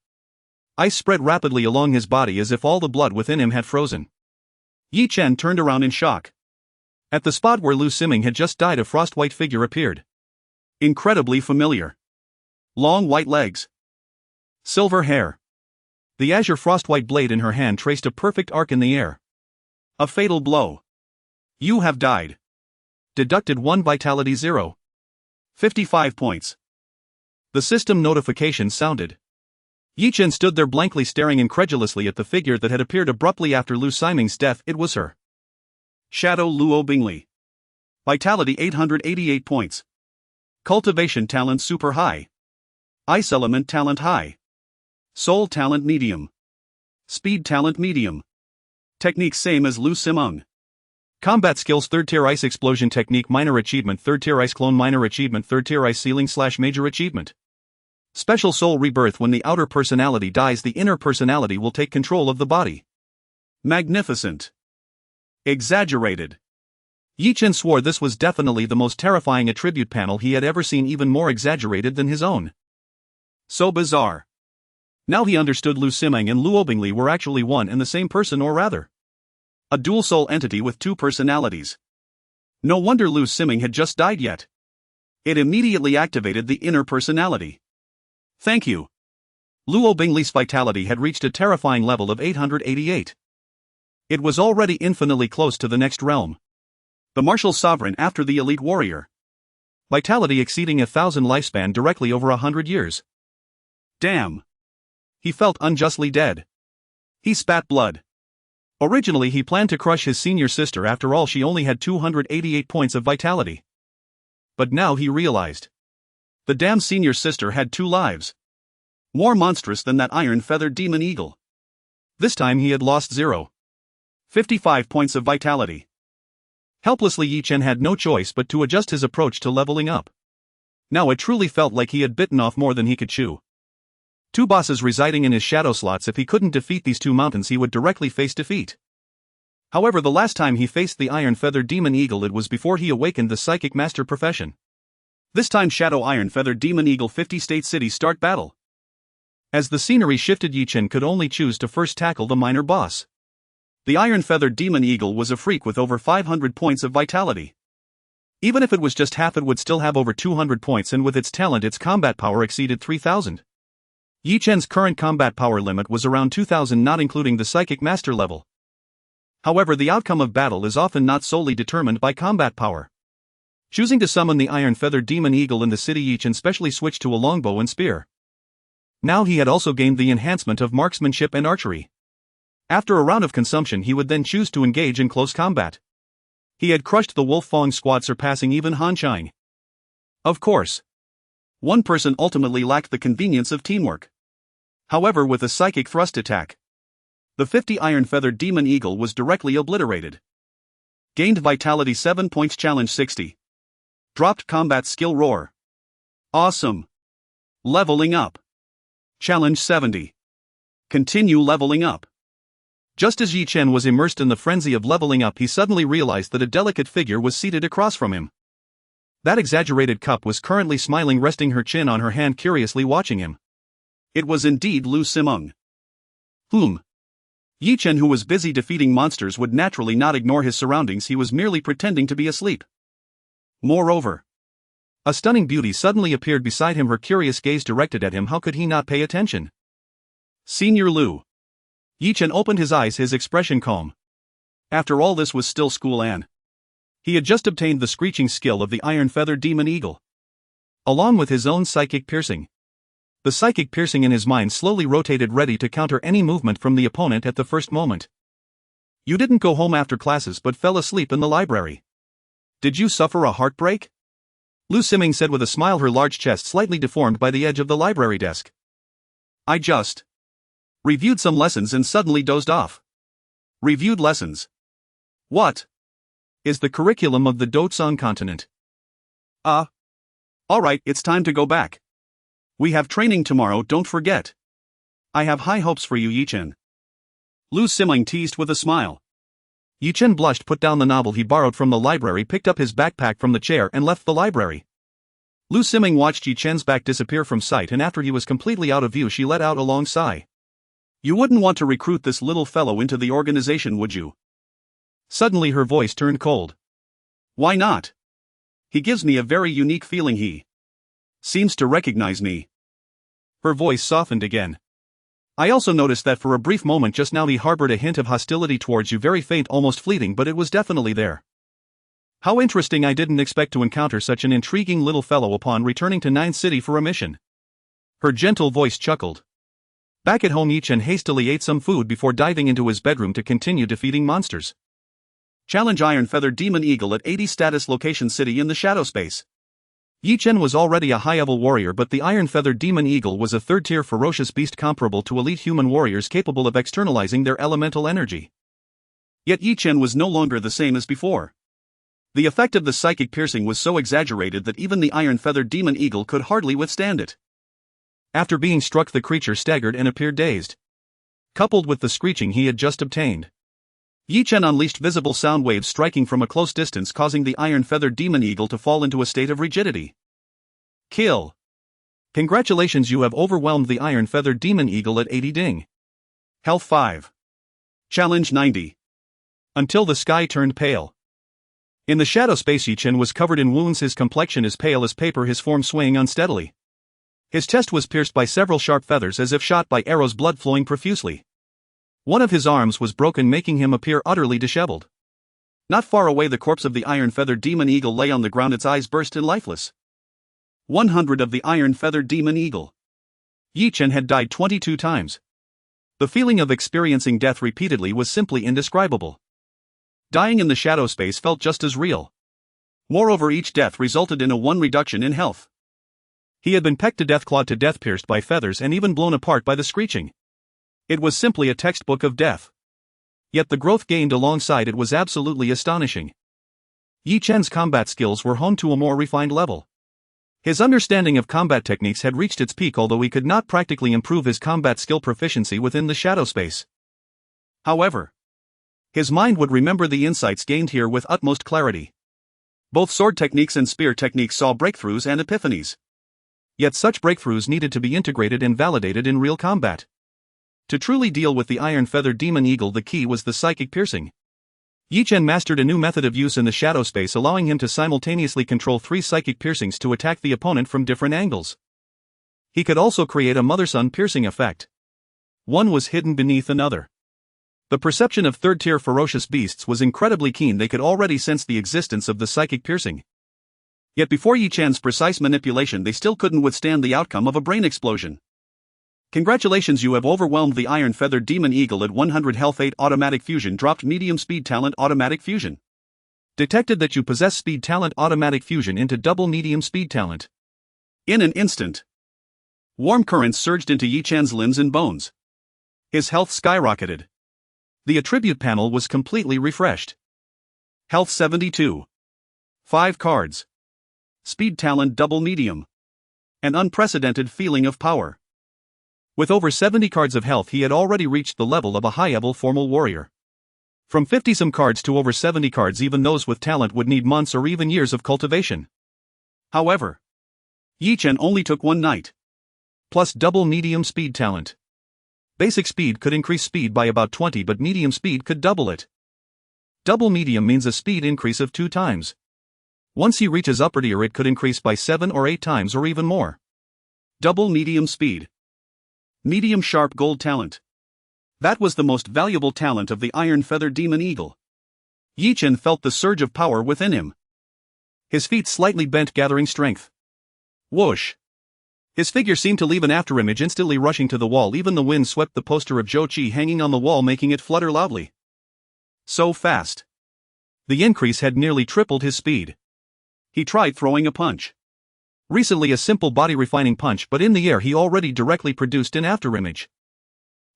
Ice spread rapidly along his body as if all the blood within him had frozen. Yi Chen turned around in shock. At the spot where Lu Siming had just died, a frostwhite figure appeared. Incredibly familiar. Long white legs. Silver hair. The azure frostwhite blade in her hand traced a perfect arc in the air. A fatal blow. You have died. Deducted 1 vitality 0. 55 points. The system notification sounded. Yi Chen stood there blankly, staring incredulously at the figure that had appeared abruptly after Lu Siming's death. It was her. Shadow Luo Bingli. Vitality 888 points. Cultivation Talent Super High. Ice Element Talent High. Soul Talent Medium. Speed Talent Medium. Technique same as Lu Simeng. Combat Skills 3rd Tier Ice Explosion Technique Minor Achievement 3rd Tier Ice Clone Minor Achievement 3rd Tier Ice Ceiling / Major Achievement. Special Soul Rebirth. When the outer personality dies, the inner personality will take control of the body. Magnificent. Exaggerated. Yi Chen swore this was definitely the most terrifying attribute panel he had ever seen, even more exaggerated than his own. So bizarre. Now he understood Lu Simeng and Luo Bingli were actually one and the same person, or rather, a dual soul entity with two personalities. No wonder Lu Simeng had just died yet. It immediately activated the inner personality. Thank you. Luo Bingli's vitality had reached a terrifying level of 888. It was already infinitely close to the next realm. The martial sovereign after the elite warrior. Vitality exceeding 1,000 lifespan directly over 100 years. Damn. He felt unjustly dead. He spat blood. Originally he planned to crush his senior sister, after all she only had 288 points of vitality. But now he realized. The damn senior sister had 2 lives. More monstrous than that iron-feathered demon eagle. This time he had lost 55 points of vitality. Helplessly Yi Chen had no choice but to adjust his approach to leveling up. Now it truly felt like he had bitten off more than he could chew. 2 bosses residing in his shadow slots. If he couldn't defeat these 2 mountains, he would directly face defeat. However, the last time he faced the iron-feathered demon eagle, it was before he awakened the psychic master profession. This time Shadow Iron-feathered demon eagle 50 State City start battle. As the scenery shifted, Yi Chen could only choose to first tackle the minor boss. The iron-feathered demon eagle was a freak with over 500 points of vitality. Even if it was just half, it would still have over 200 points, and with its talent its combat power exceeded 3,000. Yi Chen's current combat power limit was around 2,000, not including the psychic master level. However, the outcome of battle is often not solely determined by combat power. Choosing to summon the iron-feathered demon eagle in the city, Yi Chen specially switched to a longbow and spear. Now he had also gained the enhancement of marksmanship and archery. After a round of consumption, he would then choose to engage in close combat. He had crushed the Wolf Fong squad, surpassing even Han Chang. Of course, one person ultimately lacked the convenience of teamwork. However, with a psychic thrust attack, the 50 iron-feathered demon eagle was directly obliterated. Gained vitality 7 points, challenge 60. Dropped combat skill roar. Awesome. Leveling up. Challenge 70. Continue leveling up. Just as Yi Chen was immersed in the frenzy of leveling up, he suddenly realized that a delicate figure was seated across from him. That exaggerated cup was currently smiling, resting her chin on her hand, curiously watching him. It was indeed Lu Simeng. Yi Chen, who was busy defeating monsters, would naturally not ignore his surroundings. He was merely pretending to be asleep. Moreover, a stunning beauty suddenly appeared beside him, her curious gaze directed at him. How could he not pay attention? Senior Lu. Yi Chen opened his eyes, his expression calm. After all, this was still school, and he had just obtained the screeching skill of the iron-feathered demon eagle, along with his own psychic piercing. The psychic piercing in his mind slowly rotated, ready to counter any movement from the opponent at the first moment. You didn't go home after classes but fell asleep in the library. Did you suffer a heartbreak? Lu Simeng said with a smile, her large chest slightly deformed by the edge of the library desk. I just reviewed some lessons and suddenly dozed off. Reviewed lessons? What is the curriculum of the Dotsung continent? Alright, it's time to go back. We have training tomorrow, don't forget. I have high hopes for you, Yi Chen. Lu Simeng teased with a smile. Yi Chen blushed, put down the novel he borrowed from the library, picked up his backpack from the chair, and left the library. Lu Simeng watched Yi Chen's back disappear from sight, and after he was completely out of view, she let out a long sigh. You wouldn't want to recruit this little fellow into the organization, would you? Suddenly her voice turned cold. Why not? He gives me a very unique feeling. He seems to recognize me. Her voice softened again. I also noticed that for a brief moment just now he harbored a hint of hostility towards you, very faint, almost fleeting, but it was definitely there. How interesting, I didn't expect to encounter such an intriguing little fellow upon returning to Nine City for a mission. Her gentle voice chuckled. Back at home, Yi Chen hastily ate some food before diving into his bedroom to continue defeating monsters. Challenge Iron-feathered demon eagle at 80 status, location city in the shadow space. Yi Chen was already a high-level warrior, but the iron-feathered demon eagle was a third-tier ferocious beast comparable to elite human warriors capable of externalizing their elemental energy. Yet Yi Chen was no longer the same as before. The effect of the psychic piercing was so exaggerated that even the iron-feathered demon eagle could hardly withstand it. After being struck, the creature staggered and appeared dazed. Coupled with the screeching he had just obtained, Yi Chen unleashed visible sound waves striking from a close distance, causing the iron-feathered demon eagle to fall into a state of rigidity. Kill. Congratulations, you have overwhelmed the iron-feathered demon eagle at 80 ding. Health 5. Challenge 90. Until the sky turned pale. In the shadow space, Chen was covered in wounds, his complexion as pale as paper, his form swaying unsteadily. His chest was pierced by several sharp feathers as if shot by arrows, blood flowing profusely. One of his arms was broken, making him appear utterly disheveled. Not far away, the corpse of the iron-feathered demon eagle lay on the ground, its eyes burst and lifeless. 100 of the iron-feathered demon eagle. Chen had died 22 times. The feeling of experiencing death repeatedly was simply indescribable. Dying in the shadow space felt just as real. Moreover, each death resulted in a 1 reduction in health. He had been pecked to death, clawed to death, pierced by feathers, and even blown apart by the screeching. It was simply a textbook of death. Yet the growth gained alongside it was absolutely astonishing. Chen's combat skills were honed to a more refined level. His understanding of combat techniques had reached its peak, although he could not practically improve his combat skill proficiency within the shadow space. However, his mind would remember the insights gained here with utmost clarity. Both sword techniques and spear techniques saw breakthroughs and epiphanies. Yet such breakthroughs needed to be integrated and validated in real combat. To truly deal with the iron-feathered demon eagle, the key was the psychic piercing. Chen mastered a new method of use in the shadow space, allowing him to simultaneously control 3 psychic piercings to attack the opponent from different angles. He could also create a mother-son piercing effect. One was hidden beneath another. The perception of third-tier ferocious beasts was incredibly keen. They could already sense the existence of the psychic piercing. Yet before Chen's precise manipulation, they still couldn't withstand the outcome of a brain explosion. Congratulations, you have overwhelmed the iron-feathered demon eagle at 100 health. 8 automatic fusion dropped. Medium speed talent automatic fusion. Detected that you possess speed talent automatic fusion into double medium speed talent. In an instant, warm currents surged into Chen's limbs and bones. His health skyrocketed. The attribute panel was completely refreshed. Health 72. 5 cards. Speed talent double medium. An unprecedented feeling of power. With over 70 cards of health, he had already reached the level of a high-level formal warrior. From 50-some cards to over 70 cards, even those with talent would need months or even years of cultivation. However, Chen only took 1 night. Plus double medium speed talent. Basic speed could increase speed by about 20, but medium speed could double it. Double medium means a speed increase of 2 times. Once he reaches upper tier, it could increase by 7 or 8 times or even more. Double medium speed. Medium sharp gold talent. That was the most valuable talent of the iron-feathered demon eagle. Chen felt the surge of power within him. His feet slightly bent, gathering strength. Whoosh! His figure seemed to leave an afterimage, instantly rushing to the wall. Even the wind swept the poster of Zhou Qi hanging on the wall, making it flutter loudly. So fast. The increase had nearly tripled his speed. He tried throwing a punch. Recently a simple body refining punch, but in the air he already directly produced an afterimage.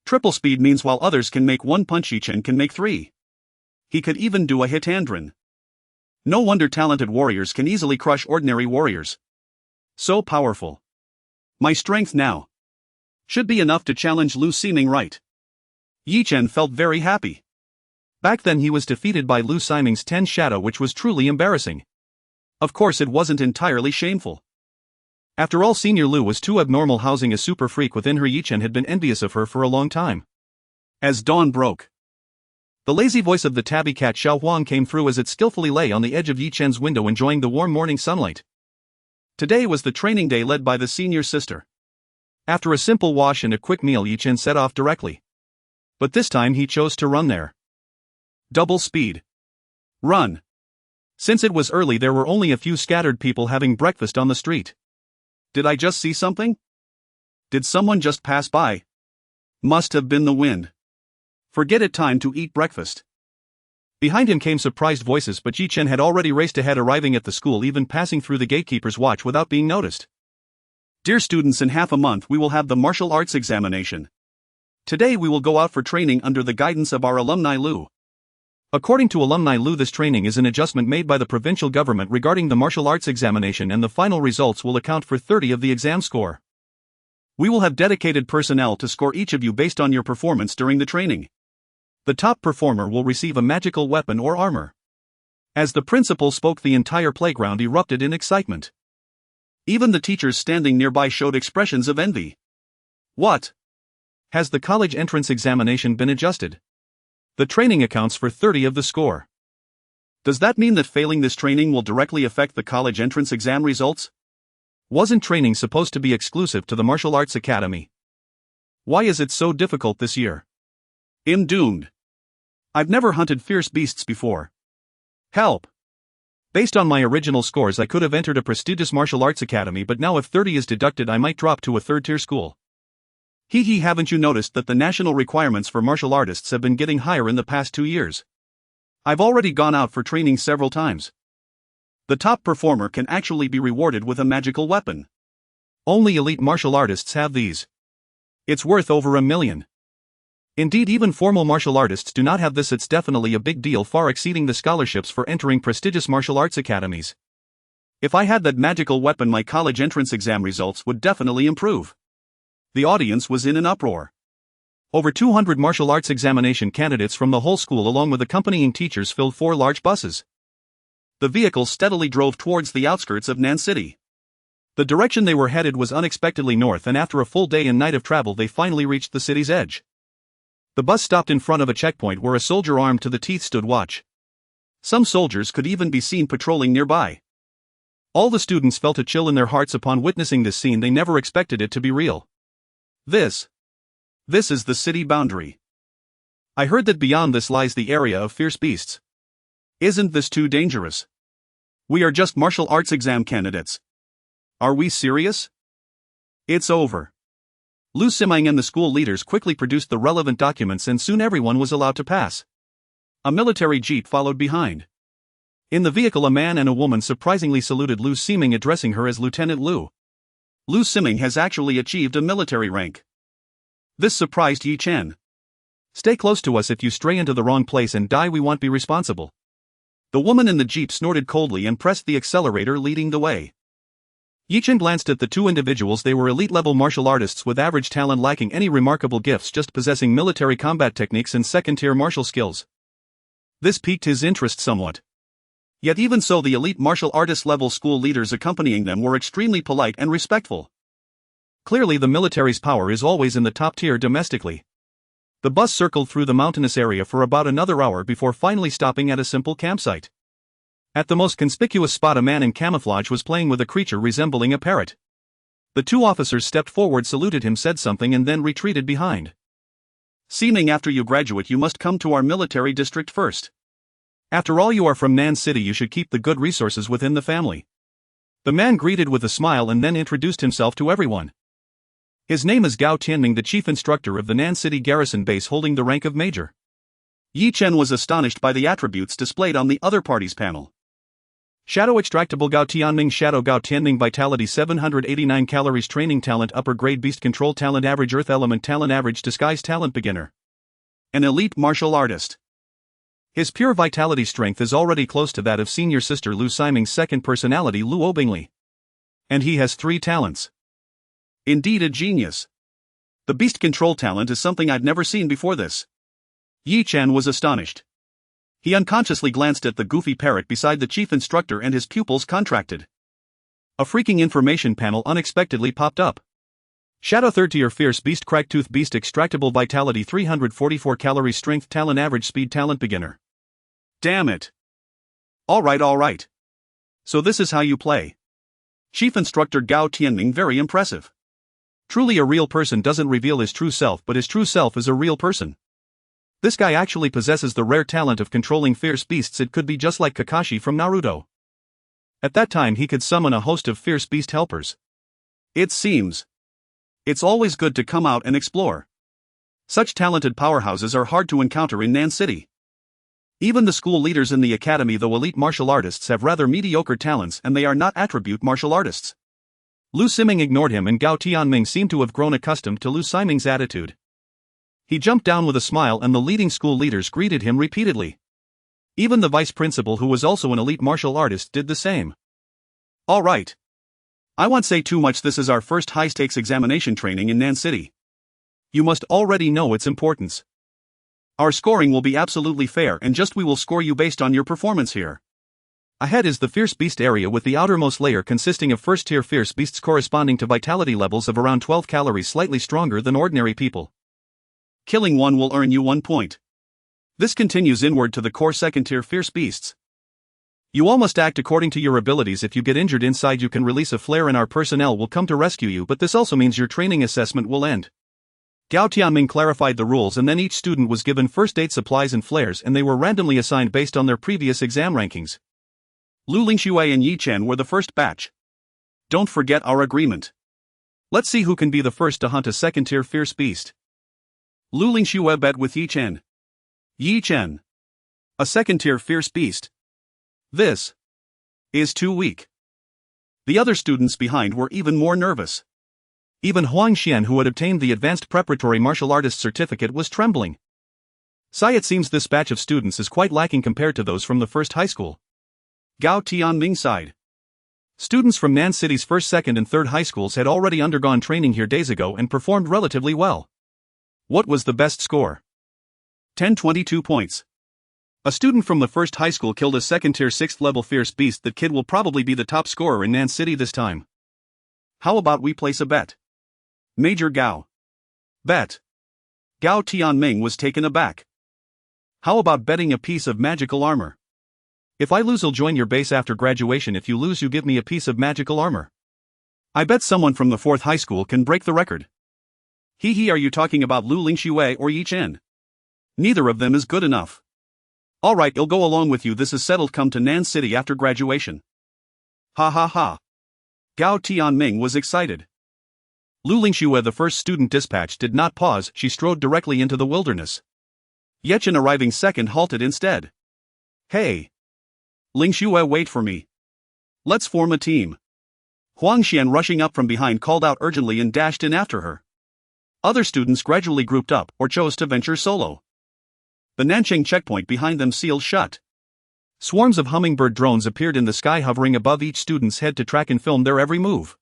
Triple speed means while others can make 1 punch, Chen can make 3. He could even do a hitandron. No wonder talented warriors can easily crush ordinary warriors. So powerful. My strength now should be enough to challenge Lu Siming, right? Chen felt very happy. Back then he was defeated by Lu Siming's 10 shadow, which was truly embarrassing. Of course it wasn't entirely shameful. After all, Senior Lu was too abnormal, housing a super freak within her. Chen had been envious of her for a long time. As dawn broke, the lazy voice of the tabby cat Xiao Huang came through as it skillfully lay on the edge of Chen's window, enjoying the warm morning sunlight. Today was the training day led by the senior sister. After a simple wash and a quick meal, Chen set off directly. But this time he chose to run there. Double speed. Run. Since it was early, there were only a few scattered people having breakfast on the street. Did I just see something? Did someone just pass by? Must have been the wind. Forget it, time to eat breakfast. Behind him came surprised voices, but Chen had already raced ahead, arriving at the school, even passing through the gatekeeper's watch without being noticed. Dear students, in half a month we will have the martial arts examination. Today we will go out for training under the guidance of our alumni Lu. According to alumni Lu, this training is an adjustment made by the provincial government regarding the martial arts examination, and the final results will account for 30 of the exam score. We will have dedicated personnel to score each of you based on your performance during the training. The top performer will receive a magical weapon or armor. As the principal spoke, the entire playground erupted in excitement. Even the teachers standing nearby showed expressions of envy. What? Has the college entrance examination been adjusted? The training accounts for 30 of the score. Does that mean that failing this training will directly affect the college entrance exam results? Wasn't training supposed to be exclusive to the martial arts academy? Why is it so difficult this year? I'm doomed. I've never hunted fierce beasts before. Help! Based on my original scores, I could have entered a prestigious martial arts academy, but now if 30 is deducted, I might drop to a third-tier school. Hee, haven't you noticed that the national requirements for martial artists have been getting higher in the past 2 years? I've already gone out for training several times. The top performer can actually be rewarded with a magical weapon. Only elite martial artists have these. It's worth over $1 million. Indeed, even formal martial artists do not have this. It's definitely a big deal, far exceeding the scholarships for entering prestigious martial arts academies. If I had that magical weapon, my college entrance exam results would definitely improve. The audience was in an uproar. Over 200 martial arts examination candidates from the whole school along with accompanying teachers filled 4 large buses. The vehicles steadily drove towards the outskirts of Nan City. The direction they were headed was unexpectedly north, and after a full day and night of travel they finally reached the city's edge. The bus stopped in front of a checkpoint where a soldier armed to the teeth stood watch. Some soldiers could even be seen patrolling nearby. All the students felt a chill in their hearts upon witnessing this scene. They never expected it to be real. This is the city boundary. I heard that beyond this lies the area of fierce beasts. Isn't this too dangerous? We are just martial arts exam candidates. Are we serious? It's over. Lu Siming and the school leaders quickly produced the relevant documents, and soon everyone was allowed to pass. A military jeep followed behind. In the vehicle, a man and a woman surprisingly saluted Lu Siming, addressing her as Lieutenant Lu. Lu Siming has actually achieved a military rank. This surprised Yi Chen. Stay close to us. If you stray into the wrong place and die, we won't be responsible. The woman in the jeep snorted coldly and pressed the accelerator, leading the way. Yi Chen glanced at the 2 individuals. They were elite-level martial artists with average talent, lacking any remarkable gifts, just possessing military combat techniques and second-tier martial skills. This piqued his interest somewhat. Yet even so, the elite martial artist-level school leaders accompanying them were extremely polite and respectful. Clearly the military's power is always in the top tier domestically. The bus circled through the mountainous area for about another hour before finally stopping at a simple campsite. At the most conspicuous spot, a man in camouflage was playing with a creature resembling a parrot. The 2 officers stepped forward, saluted him, said something, and then retreated behind. Siming, after you graduate, you must come to our military district first. After all, you are from Nan City, you should keep the good resources within the family. The man greeted with a smile and then introduced himself to everyone. His name is Gao Tianming, the chief instructor of the Nan City garrison base, holding the rank of major. Yi Chen was astonished by the attributes displayed on the other party's panel. Shadow Extractable Gao Tianming, Shadow Gao Tianming, Vitality 789 Calories, Training Talent, Upper Grade Beast Control Talent, Average Earth Element Talent, Average Disguise Talent, Beginner. An elite martial artist. His pure vitality strength is already close to that of senior sister Lu Siming's second personality, Lu Obingli. And he has 3 talents. Indeed, a genius. The Beast Control Talent is something I'd never seen before this. Yi Chen was astonished. He unconsciously glanced at the goofy parrot beside the chief instructor and his pupils contracted. A freaking information panel unexpectedly popped up. Shadow 3rd tier Fierce Beast, Cracktooth Beast, Extractable Vitality 344 Calories, Strength Talent, Average Speed Talent, Beginner. Damn it. Alright. So this is how you play. Chief Instructor Gao Tianming, very impressive. Truly, a real person doesn't reveal his true self, but his true self is a real person. This guy actually possesses the rare talent of controlling fierce beasts. It could be just like Kakashi from Naruto. At that time he could summon a host of fierce beast helpers. It seems. It's always good to come out and explore. Such talented powerhouses are hard to encounter in Nan City. Even the school leaders in the academy, though elite martial artists, have rather mediocre talents and they are not attribute martial artists. Lu Siming ignored him, and Gao Tianming seemed to have grown accustomed to Lu Siming's attitude. He jumped down with a smile and the leading school leaders greeted him repeatedly. Even the vice principal, who was also an elite martial artist, did the same. Alright. I won't say too much. This is our first high-stakes examination training in Nan City. You must already know its importance. Our scoring will be absolutely fair and just. We will score you based on your performance here. Ahead is the Fierce Beast area with the outermost layer consisting of first-tier Fierce Beasts corresponding to vitality levels of around 12 calories slightly stronger than ordinary people. Killing one will earn you 1 point. This continues inward to the core second-tier Fierce Beasts. You all must act according to your abilities. If you get injured inside you can release a flare and our personnel will come to rescue you, but this also means your training assessment will end. Gao Tianming clarified the rules and then each student was given first aid supplies and flares and they were randomly assigned based on their previous exam rankings. Lu Lingxue and Yi Chen were the first batch. Don't forget our agreement. Let's see who can be the first to hunt a second-tier Fierce Beast. Lu Lingxue bet with Yi Chen. Yi Chen. A second-tier Fierce Beast. This is too weak. The other students behind were even more nervous. Even Huang Xian, who had obtained the advanced preparatory martial artist certificate, was trembling. It seems this batch of students is quite lacking compared to those from the first high school. Gao Tianming sighed. Students from Nan City's first, second and third high schools had already undergone training here days ago and performed relatively well. What was the best score? 1022 points. A student from the first high school killed a second-tier 6th level Fierce Beast. That kid will probably be the top scorer in Nan City this time. How about we place a bet? Major Gao. Bet. Gao Tianming was taken aback. How about betting a piece of magical armor? If I lose, I'll join your base after graduation. If you lose, you give me a piece of magical armor. I bet someone from the 4th high school can break the record. Hee, are you talking about Lu Lingxue or Yi Chen? Neither of them is good enough. Alright, I'll go along with you. This is settled. Come to Nan City after graduation. Ha ha ha. Gao Tianming was excited. Lu Lingxue, the first student dispatched, did not pause. She strode directly into the wilderness. Ye Chen, arriving second, halted instead. Hey! Lingxue, wait for me. Let's form a team. Huang Xian, rushing up from behind, called out urgently and dashed in after her. Other students gradually grouped up or chose to venture solo. The Nancheng checkpoint behind them sealed shut. Swarms of hummingbird drones appeared in the sky, hovering above each student's head to track and film their every move.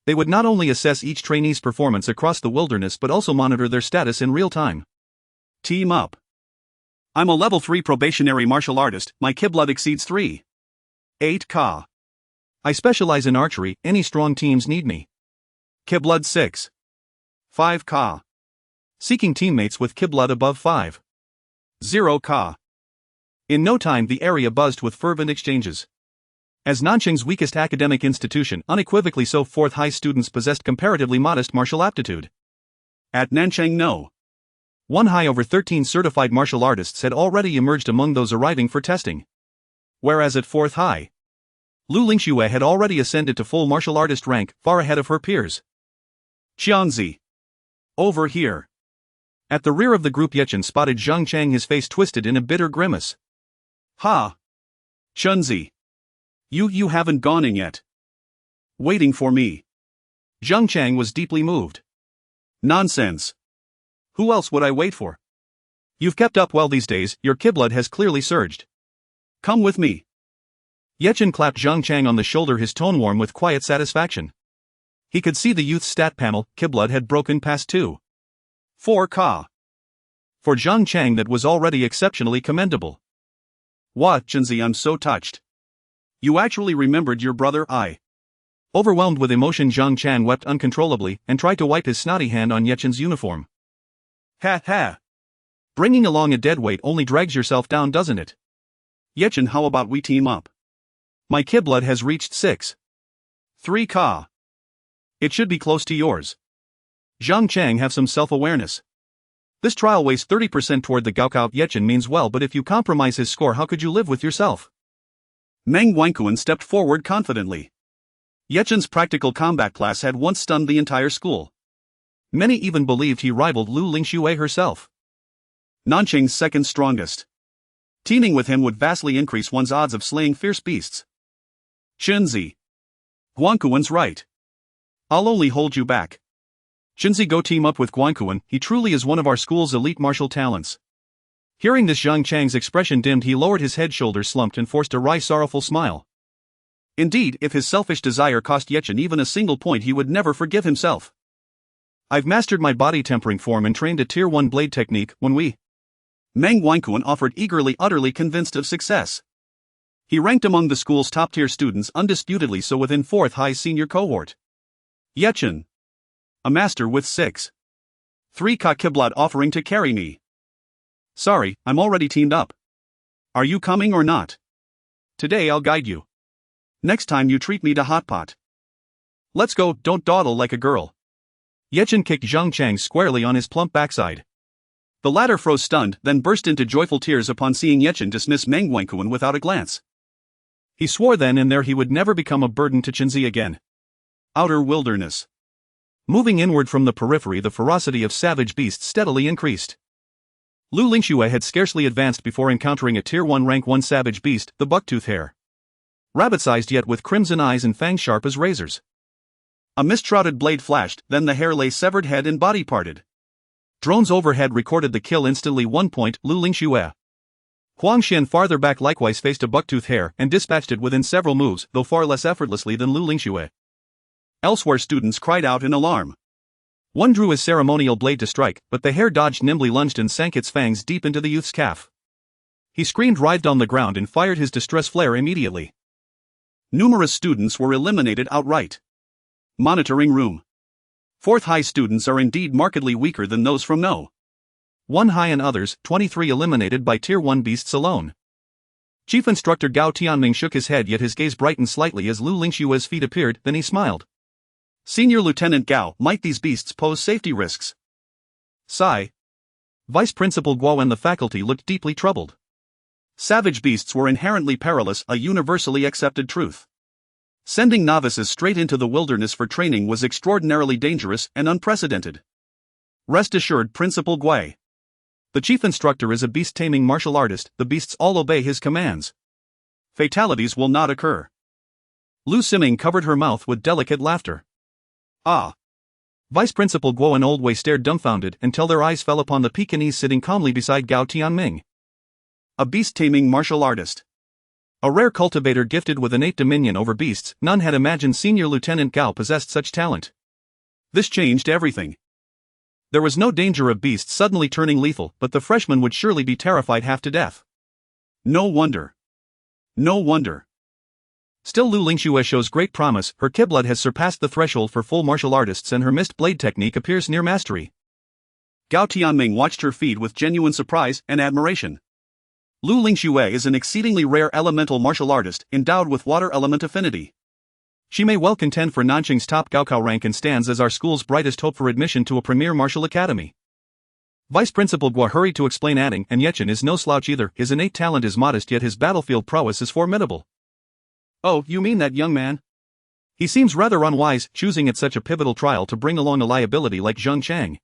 They would not only assess each trainee's performance across the wilderness but also monitor their status in real time. Team up. I'm a level 3 probationary martial artist. My ki blood exceeds 3.8 Ka. I specialize in archery. Any strong teams need me. Ki blood 6.5 Ka. Seeking teammates with ki blood above 5.0 Ka. In no time the area buzzed with fervent exchanges. As Nancheng's weakest academic institution, unequivocally so, 4th high students possessed comparatively modest martial aptitude. At Nancheng, no. 1 high over 13 certified martial artists had already emerged among those arriving for testing. Whereas at 4th high, Lu Lingxue had already ascended to full martial artist rank, far ahead of her peers. Qianzi. Over here. At the rear of the group, Ye Chen spotted Zhang Chang, his face twisted in a bitter grimace. Ha! Chunzi. You haven't gone in yet. Waiting for me. Zhang Chang was deeply moved. Nonsense. Who else would I wait for? You've kept up well these days. Your ki blood has clearly surged. Come with me. Ye Chen clapped Zhang Chang on the shoulder, his tone warm with quiet satisfaction. He could see the youth's stat panel. Ki blood had broken past 2.4 Ka. For Zhang Chang, that was already exceptionally commendable. What, Chenzi, I'm so touched. You actually remembered your brother. Overwhelmed with emotion, Zhang Chan wept uncontrollably and tried to wipe his snotty hand on Ye Chen's uniform. Ha ha. Bringing along a dead weight only drags yourself down, doesn't it? Ye Chen, how about we team up? My ki blood has reached 6.3 Ka. It should be close to yours. Zhang Chang, have some self-awareness. This trial weighs 30% toward the Gaokao. Ye Chen means well, but if you compromise his score, how could you live with yourself? Meng Wankuan stepped forward confidently. Ye Chen's practical combat class had once stunned the entire school. Many even believed he rivaled Lu Lingxue herself. Nancheng's second strongest. Teaming with him would vastly increase one's odds of slaying fierce beasts. Chenzi. Guankuan's right. I'll only hold you back. Chenzi, go team up with Guankuan. He truly is one of our school's elite martial talents. Hearing this, Zhang Chang's expression dimmed. He lowered his head, shoulders slumped, and forced a wry, sorrowful smile. Indeed, if his selfish desire cost Ye Chen even a single point, he would never forgive himself. I've mastered my body tempering form and trained a tier 1 blade technique. When we... Meng Wankuan offered eagerly, utterly convinced of success. He ranked among the school's top-tier students undisputedly so within 4th high senior cohort. Chen. A master with 6.3 Kiblat offering to carry me. Sorry, I'm already teamed up. Are you coming or not? Today I'll guide you. Next time you treat me to hot pot. Let's go, don't dawdle like a girl. Chen kicked Zhang Chang squarely on his plump backside. The latter froze stunned, then burst into joyful tears upon seeing Chen dismiss Meng Wankuan without a glance. He swore then and there he would never become a burden to Chenzi again. Outer wilderness. Moving inward from the periphery, the ferocity of savage beasts steadily increased. Lu Lingxue had scarcely advanced before encountering a Tier 1 Rank 1 savage beast, the bucktooth hare. Rabbit-sized yet with crimson eyes and fangs sharp as razors. A mist-shrouded blade flashed, then the hare lay severed head and body parted. Drones overhead recorded the kill instantly. 1 point, Lu Lingxue. Huang Xian farther back likewise faced a bucktooth hare and dispatched it within several moves, though far less effortlessly than Lu Lingxue. Elsewhere students cried out in alarm. One drew his ceremonial blade to strike, but the hare dodged nimbly, lunged and sank its fangs deep into the youth's calf. He screamed, writhed on the ground and fired his distress flare immediately. Numerous students were eliminated outright. Monitoring room. 4th high students are indeed markedly weaker than those from No. 1 high and others, 23 eliminated by Tier 1 beasts alone. Chief Instructor Gao Tianming shook his head, yet his gaze brightened slightly as Lu Lingxue's feet appeared, then he smiled. Senior Lieutenant Gao, might these beasts pose safety risks? Sigh. Vice Principal Guo and the faculty looked deeply troubled. Savage beasts were inherently perilous, a universally accepted truth. Sending novices straight into the wilderness for training was extraordinarily dangerous and unprecedented. Rest assured, Principal Guo. The chief instructor is a beast-taming martial artist, the beasts all obey his commands. Fatalities will not occur. Lu Siming covered her mouth with delicate laughter. Ah. Vice Principal Guo and Old Wei stared dumbfounded until their eyes fell upon the Pekingese sitting calmly beside Gao Tianming. A beast-taming martial artist. A rare cultivator gifted with innate dominion over beasts, none had imagined Senior Lieutenant Gao possessed such talent. This changed everything. There was no danger of beasts suddenly turning lethal, but the freshman would surely be terrified half to death. No wonder. No wonder. Still, Lu Lingxue shows great promise. Her Kiblat has surpassed the threshold for full martial artists and her mist blade technique appears near mastery. Gao Tianming watched her feed with genuine surprise and admiration. Lu Lingxue is an exceedingly rare elemental martial artist endowed with water element affinity. She may well contend for Nanjing's top Gaokao rank and stands as our school's brightest hope for admission to a premier martial academy. Vice Principal Guo hurried to explain, adding, and Chen is no slouch either. His innate talent is modest, yet his battlefield prowess is formidable. Oh, you mean that young man? He seems rather unwise, choosing at such a pivotal trial to bring along a liability like Zhang Chang.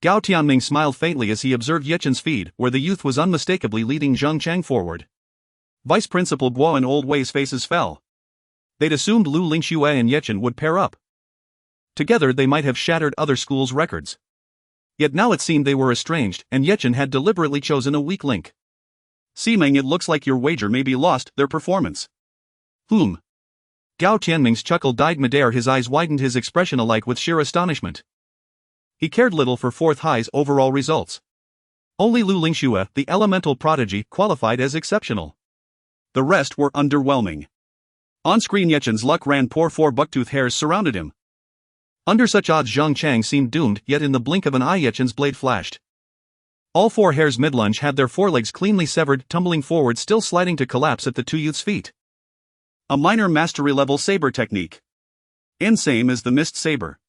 Gao Tianming smiled faintly as he observed Chen's feed, where the youth was unmistakably leading Zhang Chang forward. Vice Principal Guo and Old Wei's faces fell. They'd assumed Lu Lingxue and Chen would pair up. Together they might have shattered other schools' records. Yet now it seemed they were estranged, and Chen had deliberately chosen a weak link. Siming, it looks like your wager may be lost, their performance. Gao Tianming's chuckle died midair, his eyes widened, his expression alight with sheer astonishment. He cared little for 4th high's overall results. Only Lu Lingxue, the elemental prodigy, qualified as exceptional. The rest were underwhelming. On-screen Chen's luck ran poor. 4 bucktooth hares surrounded him. Under such odds Zhang Chang seemed doomed, yet in the blink of an eye Chen's blade flashed. All 4 hares mid-lunge had their forelegs cleanly severed, tumbling forward, still sliding to collapse at the 2 youths' feet. A minor mastery-level saber technique. And same as the mist saber.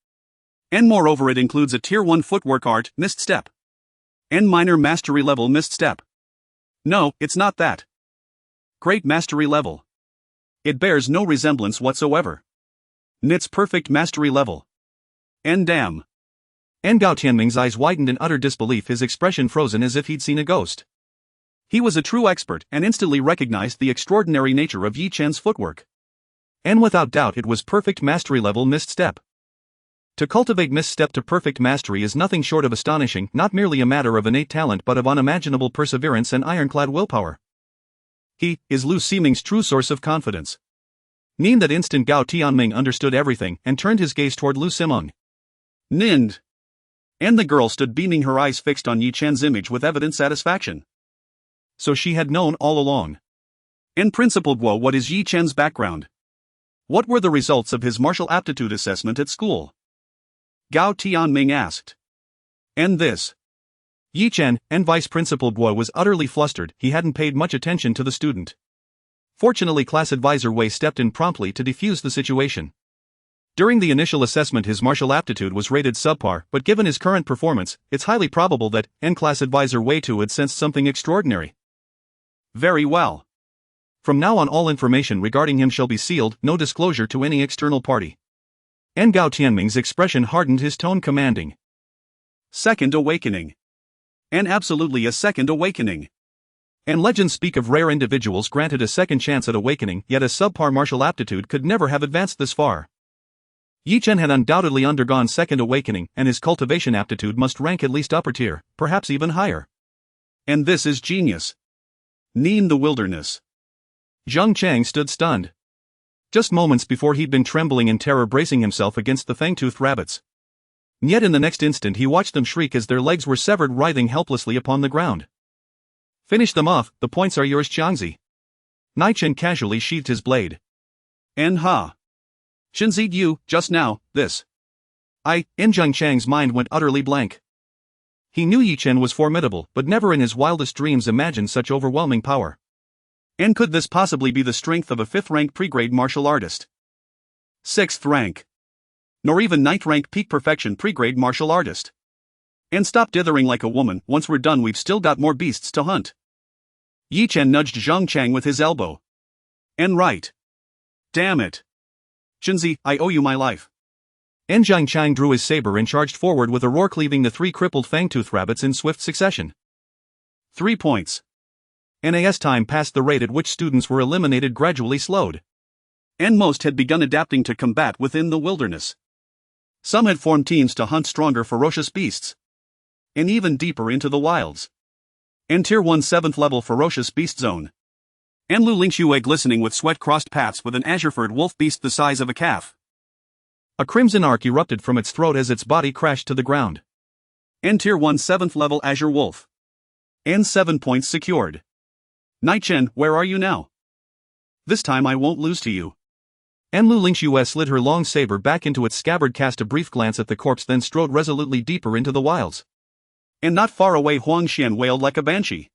And moreover it includes a Tier 1 footwork art, mist step. And minor mastery-level mist step. No, it's not that. Great mastery level. It bears no resemblance whatsoever. Nit's perfect mastery level. And damn. And Gao Tianming's eyes widened in utter disbelief, his expression frozen as if he'd seen a ghost. He was a true expert and instantly recognized the extraordinary nature of Chen's footwork. And without doubt it was perfect mastery level mist step. To cultivate mist step to perfect mastery is nothing short of astonishing, not merely a matter of innate talent but of unimaginable perseverance and ironclad willpower. He is Lu Siming's true source of confidence. In that instant Gao Tianming understood everything and turned his gaze toward Lu Siming. Nind. And the girl stood beaming, her eyes fixed on Chen's image with evident satisfaction. So she had known all along. And Principal Guo, what is Yi Chen's background? What were the results of his martial aptitude assessment at school? Gao Tianming asked. And this. Yi Chen, and Vice Principal Guo was utterly flustered. He hadn't paid much attention to the student. Fortunately, class advisor Wei stepped in promptly to defuse the situation. During the initial assessment his martial aptitude was rated subpar, but given his current performance, it's highly probable that class advisor Wei too had sensed something extraordinary. Very well. From now on all information regarding him shall be sealed, no disclosure to any external party. Gao Tianming's expression hardened, his tone commanding. Second awakening. And absolutely a second awakening. And legends speak of rare individuals granted a second chance at awakening, yet a subpar martial aptitude could never have advanced this far. Yi Chen had undoubtedly undergone second awakening, and his cultivation aptitude must rank at least upper tier, perhaps even higher. And this is genius. Neen the wilderness. Zhang Chang stood stunned. Just moments before he'd been trembling in terror, bracing himself against the fang-toothed rabbits. Yet in the next instant he watched them shriek as their legs were severed, writhing helplessly upon the ground. Finish them off, the points are yours, Jiangzi. Nai Chen casually sheathed his blade. And ha. Shinzied you, just now, this. Zhang Chang's mind went utterly blank. He knew Yi Chen was formidable, but never in his wildest dreams imagined such overwhelming power. And could this possibly be the strength of a 5th-rank pre-grade martial artist? 6th rank. Nor even 9th-rank peak perfection pre-grade martial artist. And stop dithering like a woman, once we're done we've still got more beasts to hunt. Yi Chen nudged Zhang Chang with his elbow. And right. Damn it. Shinzi, I owe you my life. Zhang Chang drew his saber and charged forward with a roar, cleaving the 3 crippled fang-tooth rabbits in swift succession. 3 points. As time passed, the rate at which students were eliminated gradually slowed. And most had begun adapting to combat within the wilderness. Some had formed teams to hunt stronger ferocious beasts. And even deeper into the wilds. And Tier 1 7th level ferocious beast zone. And Lu Lingxue glistening with sweat-crossed paths with an azure-furred wolf beast the size of a calf. A crimson arc erupted from its throat as its body crashed to the ground. And Tier 1 7th level azure wolf. And 7 points secured. Nai Chen, where are you now? This time I won't lose to you. Lu Lingxue slid her long saber back into its scabbard, cast a brief glance at the corpse, then strode resolutely deeper into the wilds. And not far away Huang Xian wailed like a banshee.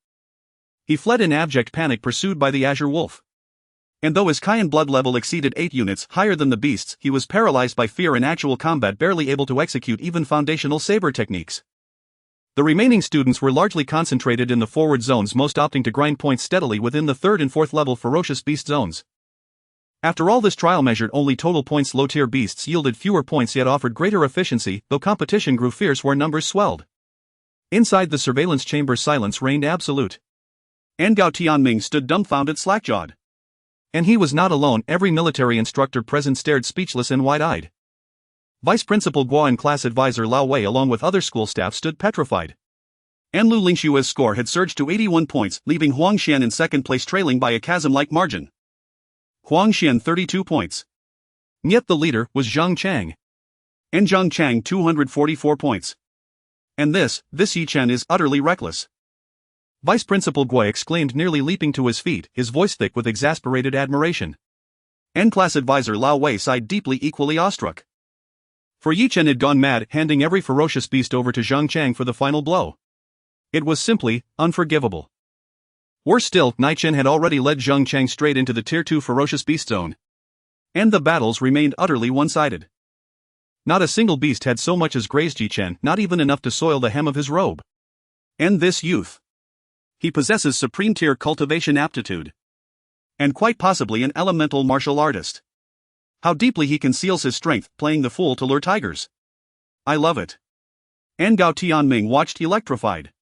He fled in abject panic, pursued by the azure wolf. And though his Cayenne blood level exceeded 8 units higher than the beast's, he was paralyzed by fear in actual combat, barely able to execute even foundational saber techniques. The remaining students were largely concentrated in the forward zones, most opting to grind points steadily within the 3rd and 4th level ferocious beast zones. After all this trial measured only total points. Low-tier beasts yielded fewer points yet offered greater efficiency, though competition grew fierce where numbers swelled. Inside the surveillance chamber silence reigned absolute. And Gao Tianming stood dumbfounded, slack-jawed. And he was not alone, every military instructor present stared speechless and wide-eyed. Vice Principal Guo and class advisor Lao Wei along with other school staff stood petrified. And Lu Lingxue's score had surged to 81 points, leaving Huang Xian in second place, trailing by a chasm-like margin. Huang Xian 32 points. Yet the leader was Zhang Chang. And Zhang Chang 244 points. And this Yi Chen is utterly reckless. Vice Principal Guo exclaimed, nearly leaping to his feet, his voice thick with exasperated admiration. And class advisor Lao Wei sighed deeply, equally awestruck. For Yi Chen had gone mad, handing every ferocious beast over to Zhang Chang for the final blow. It was simply unforgivable. Worse still, Nai Chen had already led Zhang Chang straight into the Tier 2 ferocious beast zone. And the battles remained utterly one-sided. Not a single beast had so much as grazed Yi Chen, not even enough to soil the hem of his robe. And this youth. He possesses supreme tier cultivation aptitude. And quite possibly an elemental martial artist. How deeply he conceals his strength, playing the fool to lure tigers. I love it. And Gao Tianming watched electrified.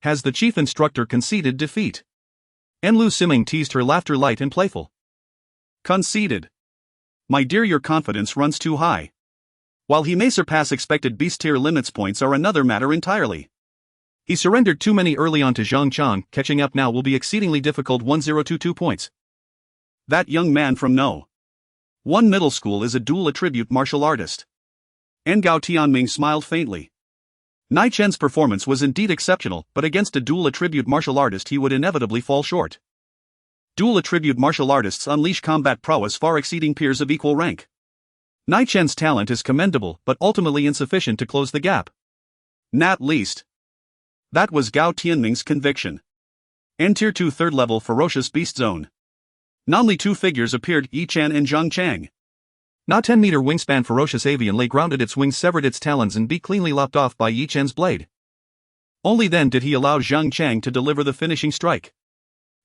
Has the chief instructor conceded defeat? And Lu Siming teased her, laughter light and playful. Conceded. My dear, your confidence runs too high. While he may surpass expected beast tier limits, points are another matter entirely. He surrendered too many early on to Zhang Chang, catching up now will be exceedingly difficult. 1022 points. That young man from No. 1 middle school is a dual attribute martial artist. And Gao Tianming smiled faintly. Nai Chen's performance was indeed exceptional, but against a dual attribute martial artist he would inevitably fall short. Dual attribute martial artists unleash combat prowess far exceeding peers of equal rank. Chen's talent is commendable but ultimately insufficient to close the gap. Not least. That was Gao Tianming's conviction. In Tier 2 3rd level Ferocious Beast Zone. Only two figures appeared, Chen and Zhang Chang. Now 10-meter wingspan ferocious avian lay grounded, its wings severed, its talons and beak cleanly lopped off by Chen's blade. Only then did he allow Zhang Chang to deliver the finishing strike.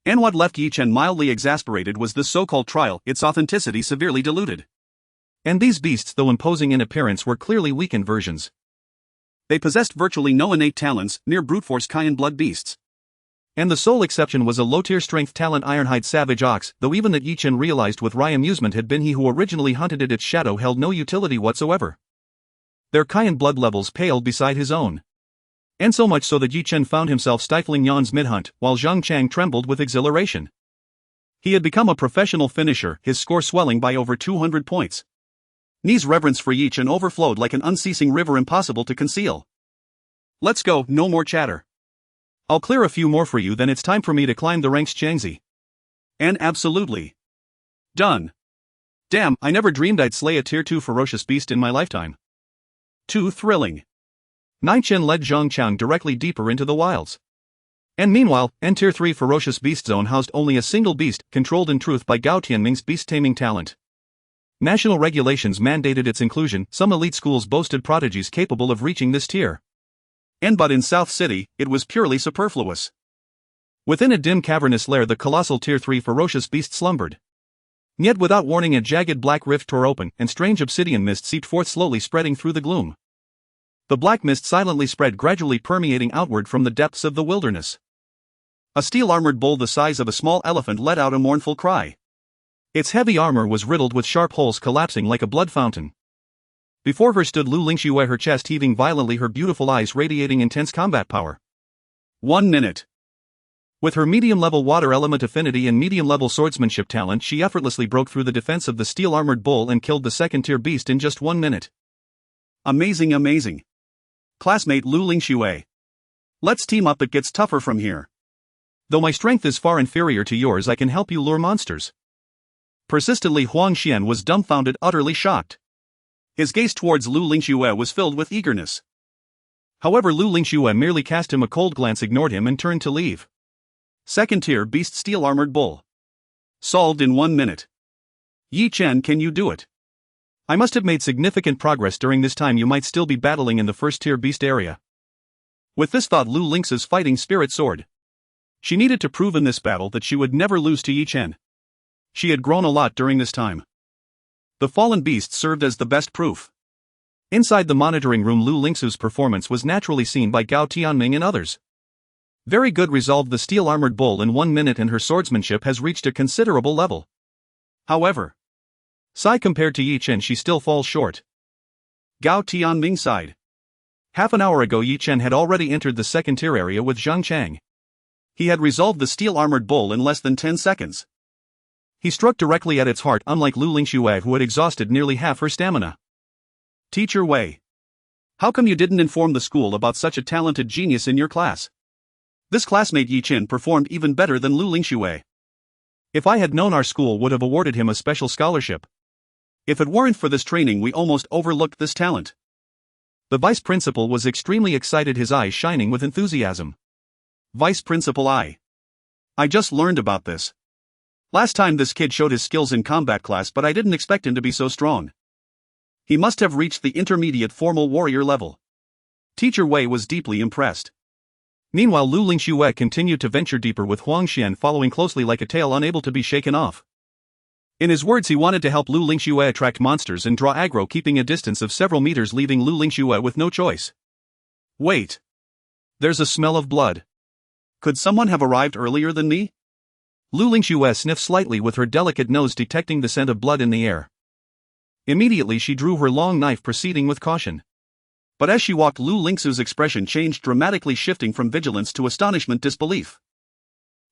And what left Chen mildly exasperated was this so-called trial, its authenticity severely diluted. And these beasts, though imposing in appearance, were clearly weakened versions. They possessed virtually no innate talents, near brute force Cayenne blood beasts. And the sole exception was a low-tier strength talent Ironhide Savage Ox, though even that Chen realized with wry amusement had been he who originally hunted it, its shadow held no utility whatsoever. Their Cayenne blood levels paled beside his own. And so much so that Chen found himself stifling yawns mid-hunt, while Zhang Chang trembled with exhilaration. He had become a professional finisher, his score swelling by over 200 points. Ni's reverence for Chen overflowed like an unceasing river impossible to conceal. Let's go, no more chatter. I'll clear a few more for you, then it's time for me to climb the ranks, Changzi. And absolutely. Done. Damn, I never dreamed I'd slay a Tier 2 ferocious beast in my lifetime. Too thrilling. Chen led Zhang Chang directly deeper into the wilds. And meanwhile, Tier 3 ferocious beast zone housed only a single beast, controlled in truth by Gao Tianming's beast-taming talent. National regulations mandated its inclusion, some elite schools boasted prodigies capable of reaching this tier. But in South City, it was purely superfluous. Within a dim cavernous lair the colossal Tier 3 ferocious beast slumbered. Yet without warning a jagged black rift tore open, and strange obsidian mist seeped forth, slowly spreading through the gloom. The black mist silently spread, gradually permeating outward from the depths of the wilderness. A steel-armored bull the size of a small elephant let out a mournful cry. Its heavy armor was riddled with sharp holes collapsing like a blood fountain. Before her stood Lu Lingxue, her chest heaving violently, her beautiful eyes radiating intense combat power. 1 minute. With her medium-level water element affinity and medium-level swordsmanship talent, she effortlessly broke through the defense of the steel-armored bull and killed the second-tier beast in just 1 minute. Amazing, amazing. Classmate Lu Lingxue. Let's team up, it gets tougher from here. Though my strength is far inferior to yours, I can help you lure monsters. Persistently, Huang Xian was dumbfounded, utterly shocked. His gaze towards Lu Lingxue was filled with eagerness. However, Lu Lingxue merely cast him a cold glance, ignored him and turned to leave. Second-tier beast steel-armored bull. Solved in 1 minute. Chen, can you do it? I must have made significant progress during this time. You might still be battling in the first-tier beast area. With this thought, Lu Lingx's fighting spirit soared. She needed to prove in this battle that she would never lose to Chen. She had grown a lot during this time. The fallen beast served as the best proof. Inside the monitoring room, Lu Lingxu's performance was naturally seen by Gao Tianming and others. Very good, resolved the steel-armored bull in 1 minute, and her swordsmanship has reached a considerable level. However, compared to Chen, she still falls short. Gao Tianming sighed. Half an hour ago Chen had already entered the second-tier area with Zhang Chang. He had resolved the steel-armored bull in less than 10 seconds. He struck directly at its heart, unlike Lu Lingxue, who had exhausted nearly half her stamina. Teacher Wei. How come you didn't inform the school about such a talented genius in your class? This classmate Chen performed even better than Lu Lingxue. If I had known, our school would have awarded him a special scholarship. If it weren't for this training, we almost overlooked this talent. The vice principal was extremely excited, his eyes shining with enthusiasm. Vice Principal, I just learned about this. Last time this kid showed his skills in combat class, but I didn't expect him to be so strong. He must have reached the intermediate formal warrior level. Teacher Wei was deeply impressed. Meanwhile, Lu Lingxue continued to venture deeper, with Huang Xian following closely like a tail, unable to be shaken off. In his words, he wanted to help Lu Lingxue attract monsters and draw aggro, keeping a distance of several meters, leaving Lu Lingxue with no choice. Wait. There's a smell of blood. Could someone have arrived earlier than me? Lu Lingxue sniffed slightly with her delicate nose, detecting the scent of blood in the air. Immediately she drew her long knife, proceeding with caution. But as she walked, Lu Lingxu's expression changed dramatically, shifting from vigilance to astonishment, disbelief.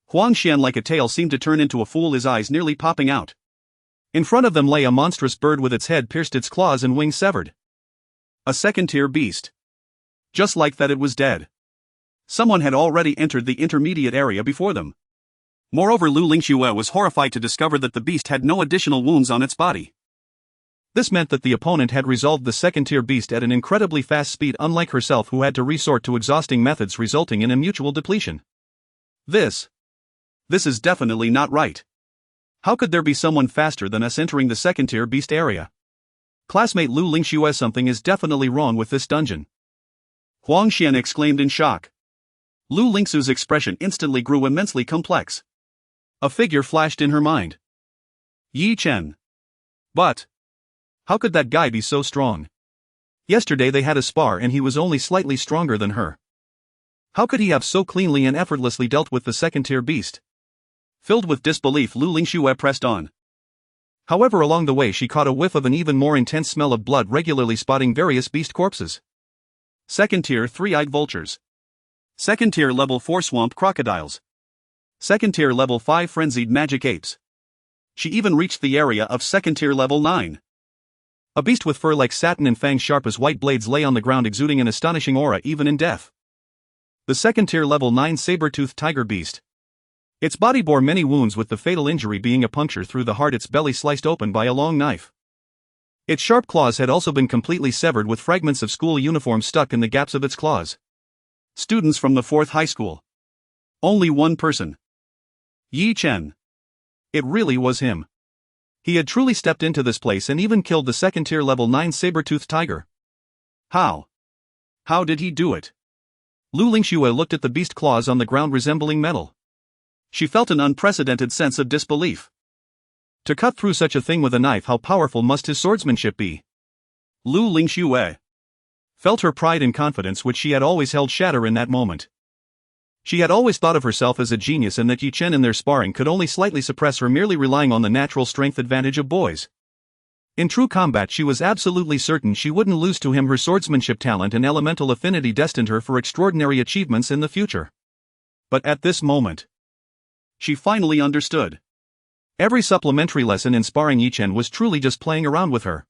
Huang Xian, like a tail, seemed to turn into a fool, his eyes nearly popping out. In front of them lay a monstrous bird with its head pierced, its claws and wings severed. A second-tier beast. Just like that, it was dead. Someone had already entered the intermediate area before them. Moreover, Lu Lingxue was horrified to discover that the beast had no additional wounds on its body. This meant that the opponent had resolved the second-tier beast at an incredibly fast speed, unlike herself, who had to resort to exhausting methods resulting in a mutual depletion. This is definitely not right. How could there be someone faster than us entering the second-tier beast area? Classmate Lu Lingxue, something is definitely wrong with this dungeon. Huang Xian exclaimed in shock. Lu Lingxue's expression instantly grew immensely complex. A figure flashed in her mind. Yi Chen. But how could that guy be so strong? Yesterday they had a spar and he was only slightly stronger than her. How could he have so cleanly and effortlessly dealt with the second-tier beast? Filled with disbelief, Lu Lingxue pressed on. However, along the way she caught a whiff of an even more intense smell of blood, regularly spotting various beast corpses. Second-tier three-eyed vultures. Second-tier level 4 swamp crocodiles. Second-tier level 5 frenzied magic apes. She even reached the area of second-tier level 9. A beast with fur like satin and fangs sharp as white blades lay on the ground, exuding an astonishing aura even in death. The second-tier level 9 saber-toothed tiger beast. Its body bore many wounds, with the fatal injury being a puncture through the heart, its belly sliced open by a long knife. Its sharp claws had also been completely severed, with fragments of school uniforms stuck in the gaps of its claws. Students from the 4th high school. Only one person. Yi Chen. It really was him. He had truly stepped into this place and even killed the second-tier level 9 saber-toothed tiger. How? How did he do it? Lu Lingxue looked at the beast claws on the ground resembling metal. She felt an unprecedented sense of disbelief. To cut through such a thing with a knife, how powerful must his swordsmanship be? Lu Lingxue felt her pride and confidence, which she had always held, shatter in that moment. She had always thought of herself as a genius, and that Yi Chen in their sparring could only slightly suppress her, merely relying on the natural strength advantage of boys. In true combat she was absolutely certain she wouldn't lose to him. Her swordsmanship talent and elemental affinity destined her for extraordinary achievements in the future. But at this moment, she finally understood. Every supplementary lesson in sparring, Yi Chen was truly just playing around with her.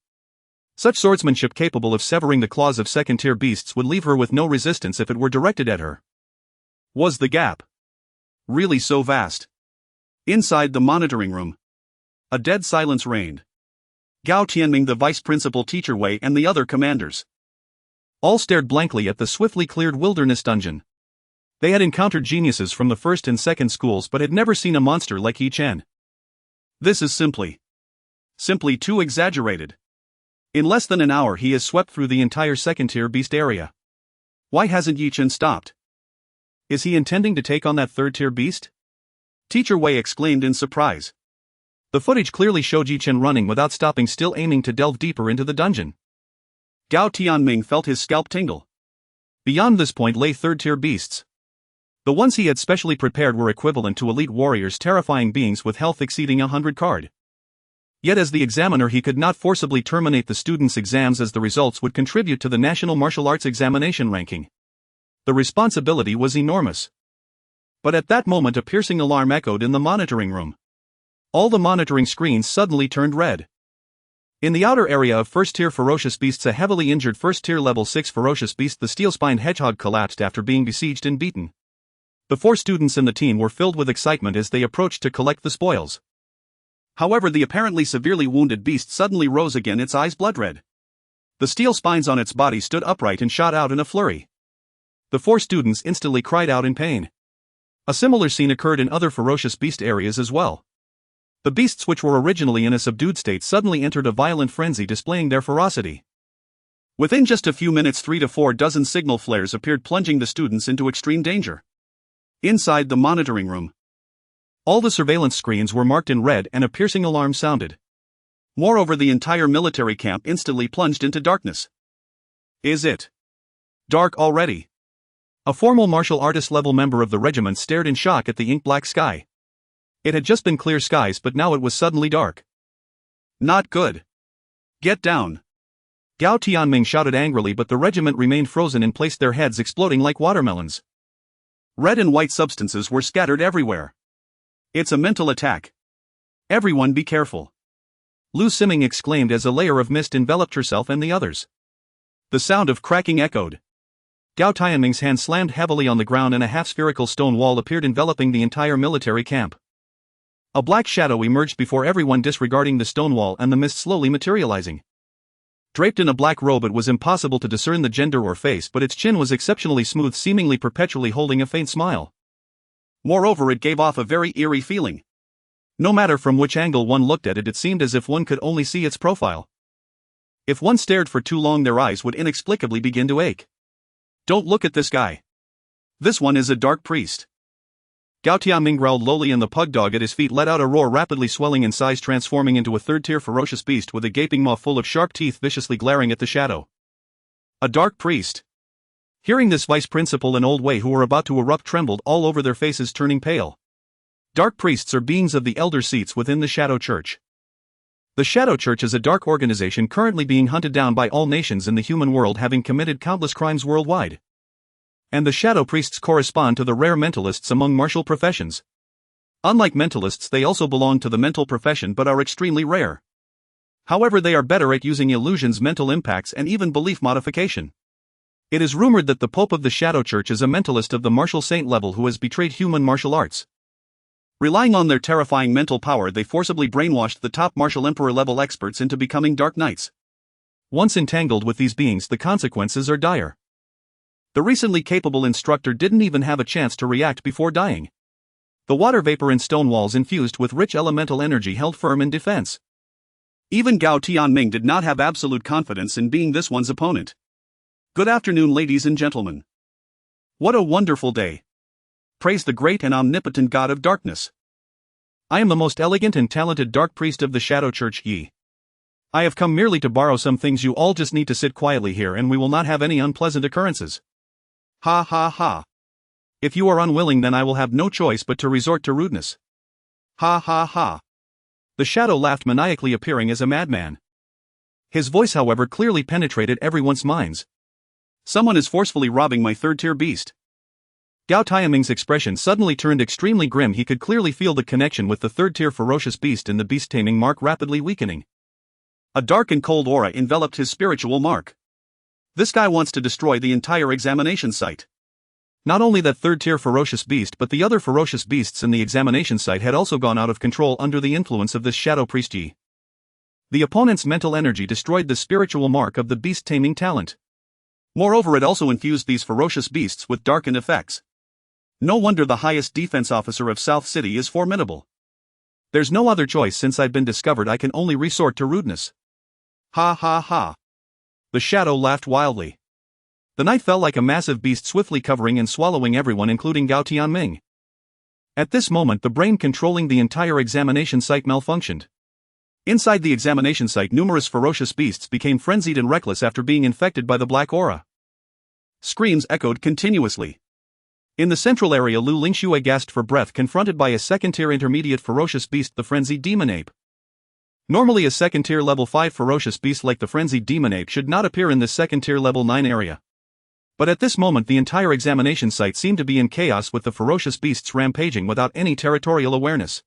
Such swordsmanship capable of severing the claws of second-tier beasts would leave her with no resistance if it were directed at her. Was the gap really so vast? Inside the monitoring room, a dead silence reigned. Gao Tianming, the vice principal, teacher Wei, and the other commanders all stared blankly at the swiftly cleared wilderness dungeon. They had encountered geniuses from the first and second schools, but had never seen a monster like Yi Chen. This is simply too exaggerated. In less than an hour he has swept through the entire second-tier beast area. Why hasn't Yi Chen stopped? Is he intending to take on that third-tier beast? Teacher Wei exclaimed in surprise. The footage clearly showed Yi Chen running without stopping, still aiming to delve deeper into the dungeon. Gao Tianming felt his scalp tingle. Beyond this point lay third-tier beasts. The ones he had specially prepared were equivalent to elite warriors, terrifying beings with health exceeding 100 card. Yet as the examiner he could not forcibly terminate the students' exams, as the results would contribute to the National Martial Arts Examination ranking. The responsibility was enormous. But at that moment a piercing alarm echoed in the monitoring room. All the monitoring screens suddenly turned red. In the outer area of first-tier ferocious beasts, a heavily injured first-tier level 6 ferocious beast, the steel-spined hedgehog, collapsed after being besieged and beaten. The 4 students in the team were filled with excitement as they approached to collect the spoils. However, the apparently severely wounded beast suddenly rose again, its eyes blood-red. The steel spines on its body stood upright and shot out in a flurry. The 4 students instantly cried out in pain. A similar scene occurred in other ferocious beast areas as well. The beasts, which were originally in a subdued state, suddenly entered a violent frenzy, displaying their ferocity. Within just a few minutes 3 to 4 dozen signal flares appeared, plunging the students into extreme danger. Inside the monitoring room, all the surveillance screens were marked in red and a piercing alarm sounded. Moreover, the entire military camp instantly plunged into darkness. Is it dark already? A formal martial artist level member of the regiment stared in shock at the ink-black sky. It had just been clear skies, but now it was suddenly dark. Not good. Get down. Gao Tianming shouted angrily, but the regiment remained frozen in place, their heads exploding like watermelons. Red and white substances were scattered everywhere. It's a mental attack. Everyone be careful. Lu Siming exclaimed as a layer of mist enveloped herself and the others. The sound of cracking echoed. Gao Tianming's hand slammed heavily on the ground and a half-spherical stone wall appeared, enveloping the entire military camp. A black shadow emerged before everyone, disregarding the stone wall and the mist slowly materializing. Draped in a black robe, it was impossible to discern the gender or face, but its chin was exceptionally smooth, seemingly perpetually holding a faint smile. Moreover, it gave off a very eerie feeling. No matter from which angle one looked at it, it seemed as if one could only see its profile. If one stared for too long, their eyes would inexplicably begin to ache. Don't look at this guy. This one is a dark priest. Gao Tianming growled lowly, and the pug dog at his feet let out a roar, rapidly swelling in size, transforming into a third-tier ferocious beast with a gaping maw full of sharp teeth viciously glaring at the shadow. A dark priest. Hearing this, Vice Principal and Old Wei, who were about to erupt, trembled all over their faces, turning pale. Dark priests are beings of the elder seats within the Shadow Church. The Shadow Church is a dark organization currently being hunted down by all nations in the human world, having committed countless crimes worldwide. And the Shadow Priests correspond to the rare mentalists among martial professions. Unlike mentalists, they also belong to the mental profession but are extremely rare. However, they are better at using illusions, mental impacts, and even belief modification. It is rumored that the Pope of the Shadow Church is a mentalist of the martial saint level who has betrayed human martial arts. Relying on their terrifying mental power, they forcibly brainwashed the top martial emperor level experts into becoming dark knights. Once entangled with these beings, the consequences are dire. The recently capable instructor didn't even have a chance to react before dying. The water vapor in stone walls infused with rich elemental energy held firm in defense. Even Gao Tianming did not have absolute confidence in being this one's opponent. Good afternoon, ladies and gentlemen. What a wonderful day. Praise the great and omnipotent God of darkness. I am the most elegant and talented dark priest of the Shadow Church Yi. I have come merely to borrow some things. You all just need to sit quietly here and we will not have any unpleasant occurrences. Ha ha ha. If you are unwilling, then I will have no choice but to resort to rudeness. Ha ha ha. The shadow laughed maniacally, appearing as a madman. His voice, however, clearly penetrated everyone's minds. Someone is forcefully robbing my third-tier beast. Gao Tianming's expression suddenly turned extremely grim. He could clearly feel the connection with the third-tier ferocious beast in the beast-taming mark rapidly weakening. A dark and cold aura enveloped his spiritual mark. This guy wants to destroy the entire examination site. Not only that third-tier ferocious beast, but the other ferocious beasts in the examination site had also gone out of control under the influence of this shadow priest Yi. The opponent's mental energy destroyed the spiritual mark of the beast-taming talent. Moreover, it also infused these ferocious beasts with darkened effects. No wonder the highest defense officer of South City is formidable. There's no other choice. Since I've been discovered, I can only resort to rudeness. Ha ha ha. The shadow laughed wildly. The night fell like a massive beast, swiftly covering and swallowing everyone, including Gao Tianming. At this moment, the brain controlling the entire examination site malfunctioned. Inside the examination site, numerous ferocious beasts became frenzied and reckless after being infected by the black aura. Screams echoed continuously. In the central area, Lu Lingxue gasped for breath, confronted by a second-tier intermediate ferocious beast, the frenzied demon ape. Normally, a second-tier level 5 ferocious beast like the frenzied demon ape should not appear in this second-tier level 9 area. But at this moment, the entire examination site seemed to be in chaos, with the ferocious beasts rampaging without any territorial awareness.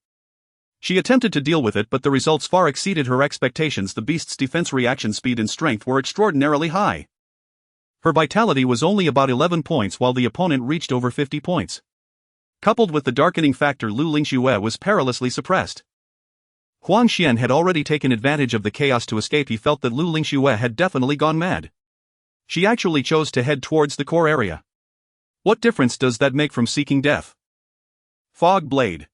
She attempted to deal with it, but the results far exceeded her expectations. The beast's defense reaction speed and strength were extraordinarily high. Her vitality was only about 11 points, while the opponent reached over 50 points. Coupled with the darkening factor, Lu Lingxue was perilously suppressed. Huang Xian had already taken advantage of the chaos to escape. He felt that Lu Lingxue had definitely gone mad. She actually chose to head towards the core area. What difference does that make from seeking death? Fog blade.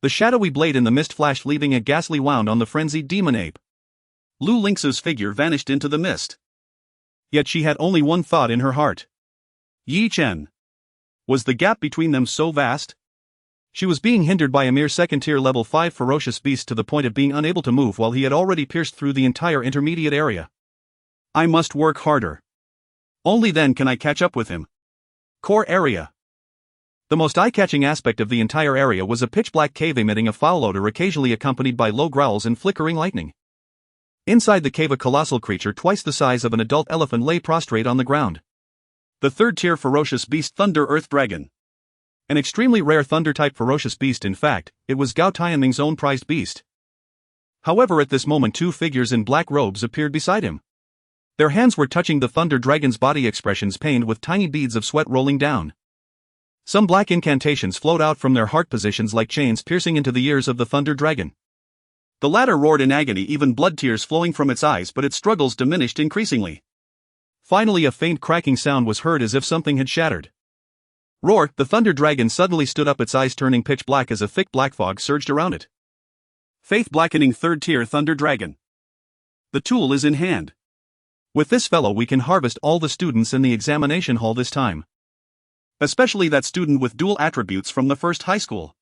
The shadowy blade in the mist flashed, leaving a ghastly wound on the frenzied demon ape. Lu Lingxue's figure vanished into the mist. Yet she had only one thought in her heart. Yi Chen. Was the gap between them so vast? She was being hindered by a mere second-tier level 5 ferocious beast to the point of being unable to move, while he had already pierced through the entire intermediate area. I must work harder. Only then can I catch up with him. Core area. The most eye-catching aspect of the entire area was a pitch-black cave emitting a foul odor, occasionally accompanied by low growls and flickering lightning. Inside the cave, a colossal creature twice the size of an adult elephant lay prostrate on the ground. The third-tier ferocious beast, Thunder Earth Dragon. An extremely rare thunder-type ferocious beast. In fact, it was Gao Tianming's own prized beast. However, at this moment, two figures in black robes appeared beside him. Their hands were touching the thunder dragon's body, expressions pained with tiny beads of sweat rolling down. Some black incantations flowed out from their heart positions like chains piercing into the ears of the Thunder Dragon. The latter roared in agony, even blood tears flowing from its eyes, but its struggles diminished increasingly. Finally a faint cracking sound was heard as if something had shattered. Roar! The Thunder Dragon suddenly stood up, its eyes turning pitch black as a thick black fog surged around it. Faith-blackening third-tier Thunder Dragon. The tool is in hand. With this fellow we can harvest all the students in the examination hall this time. Especially that student with dual attributes from the first high school.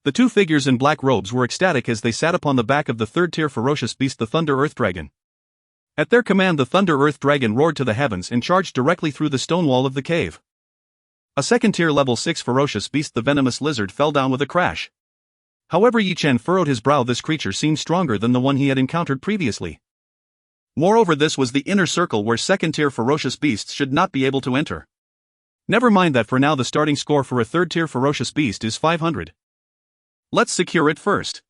The two figures in black robes were ecstatic as they sat upon the back of the third-tier ferocious beast, the Thunder Earth Dragon. At their command the Thunder Earth Dragon roared to the heavens and charged directly through the stone wall of the cave. A second-tier level 6 ferocious beast, the venomous lizard, fell down with a crash. However, Chen furrowed his brow. This creature seemed stronger than the one he had encountered previously. Moreover, this was the inner circle where second-tier ferocious beasts should not be able to enter. Never mind that, for now the starting score for a third-tier ferocious beast is 500. Let's secure it first.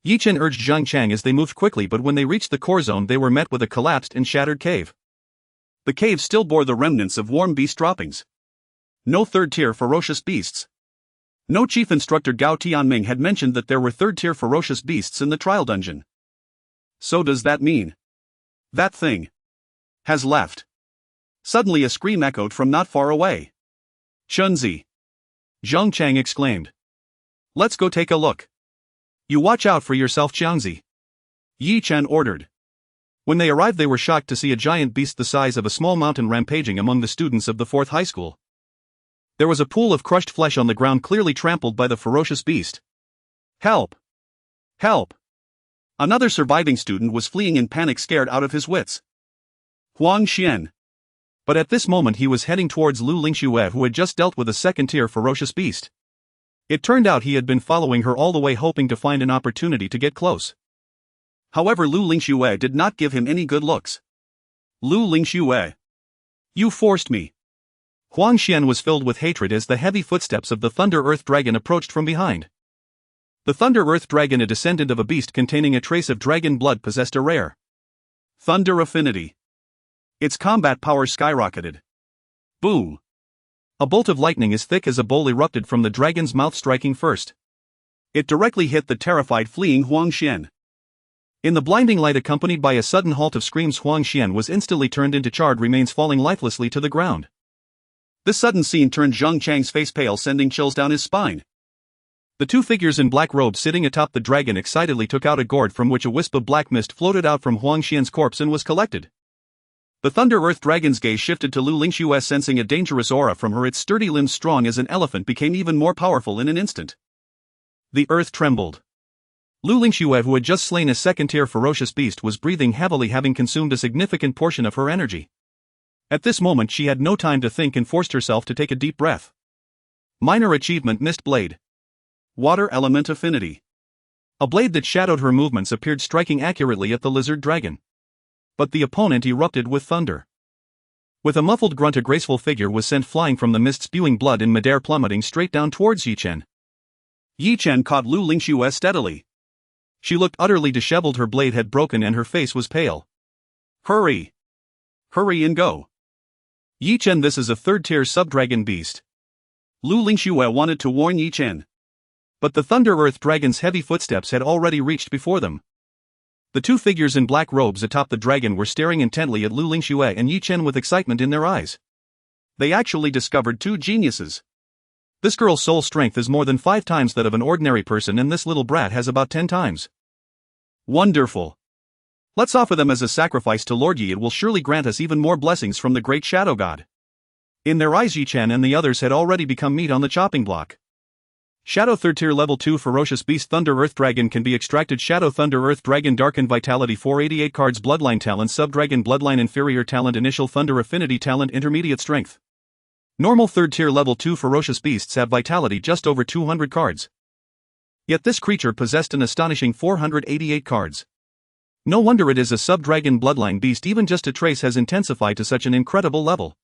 Chen urged Zhang Chang as they moved quickly, but when they reached the core zone they were met with a collapsed and shattered cave. The cave still bore the remnants of warm beast droppings. No third-tier ferocious beasts. No, Chief Instructor Gao Tianming had mentioned that there were third-tier ferocious beasts in the trial dungeon. So does that mean that thing has left? Suddenly a scream echoed from not far away. Chunzi! Zhang Chang exclaimed. Let's go take a look. You watch out for yourself, Changzi. Yi Chen ordered. When they arrived they were shocked to see a giant beast the size of a small mountain rampaging among the students of the 4th high school. There was a pool of crushed flesh on the ground, clearly trampled by the ferocious beast. Help! Help! Another surviving student was fleeing in panic, scared out of his wits. Huang Xian. But at this moment he was heading towards Lu Lingxue, who had just dealt with a second-tier ferocious beast. It turned out he had been following her all the way, hoping to find an opportunity to get close. However, Lu Lingxue did not give him any good looks. Lu Lingxue. You forced me. Huang Xian was filled with hatred as the heavy footsteps of the Thunder Earth Dragon approached from behind. The Thunder Earth Dragon, a descendant of a beast containing a trace of dragon blood, possessed a rare Thunder Affinity. Its combat power skyrocketed. Boom! A bolt of lightning as thick as a bowl erupted from the dragon's mouth, striking first. It directly hit the terrified fleeing Huang Xian. In the blinding light, accompanied by a sudden halt of screams, Huang Xian was instantly turned into charred remains, falling lifelessly to the ground. This sudden scene turned Zhang Chang's face pale, sending chills down his spine. The two figures in black robes sitting atop the dragon excitedly took out a gourd from which a wisp of black mist floated out from Huang Xian's corpse and was collected. The Thunder Earth Dragon's gaze shifted to Lu Lingxue, sensing a dangerous aura from her. Its sturdy limbs, strong as an elephant, became even more powerful in an instant. The earth trembled. Lu Lingxue, who had just slain a second-tier ferocious beast, was breathing heavily, having consumed a significant portion of her energy. At this moment she had no time to think and forced herself to take a deep breath. Minor achievement: Mist Blade. Water Element Affinity. A blade that shadowed her movements appeared, striking accurately at the lizard dragon. But the opponent erupted with thunder. With a muffled grunt a graceful figure was sent flying from the mist, spewing blood in midair, plummeting straight down towards Yi Chen. Yi Chen caught Lu Lingxue steadily. She looked utterly disheveled, her blade had broken and her face was pale. Hurry! Hurry and go! Yi Chen, this is a third-tier sub-dragon beast. Lu Lingxue wanted to warn Yi Chen. But the Thunder Earth Dragon's heavy footsteps had already reached before them. The two figures in black robes atop the dragon were staring intently at Lu Lingxue and Yi Chen with excitement in their eyes. They actually discovered two geniuses. This girl's soul strength is more than 5 times that of an ordinary person, and this little brat has about 10 times. Wonderful! Let's offer them as a sacrifice to Lord Yi. It will surely grant us even more blessings from the great Shadow God. In their eyes Yi Chen and the others had already become meat on the chopping block. Shadow third-tier level 2 ferocious beast Thunder Earth Dragon can be extracted. Shadow Thunder Earth Dragon, Darkened Vitality 488 cards. Bloodline Talent, Sub-Dragon Bloodline Inferior Talent, Initial Thunder Affinity Talent, Intermediate Strength. Normal third-tier level 2 ferocious beasts have vitality just over 200 cards. Yet this creature possessed an astonishing 488 cards. No wonder it is a sub-dragon bloodline beast. Even just a trace has intensified to such an incredible level.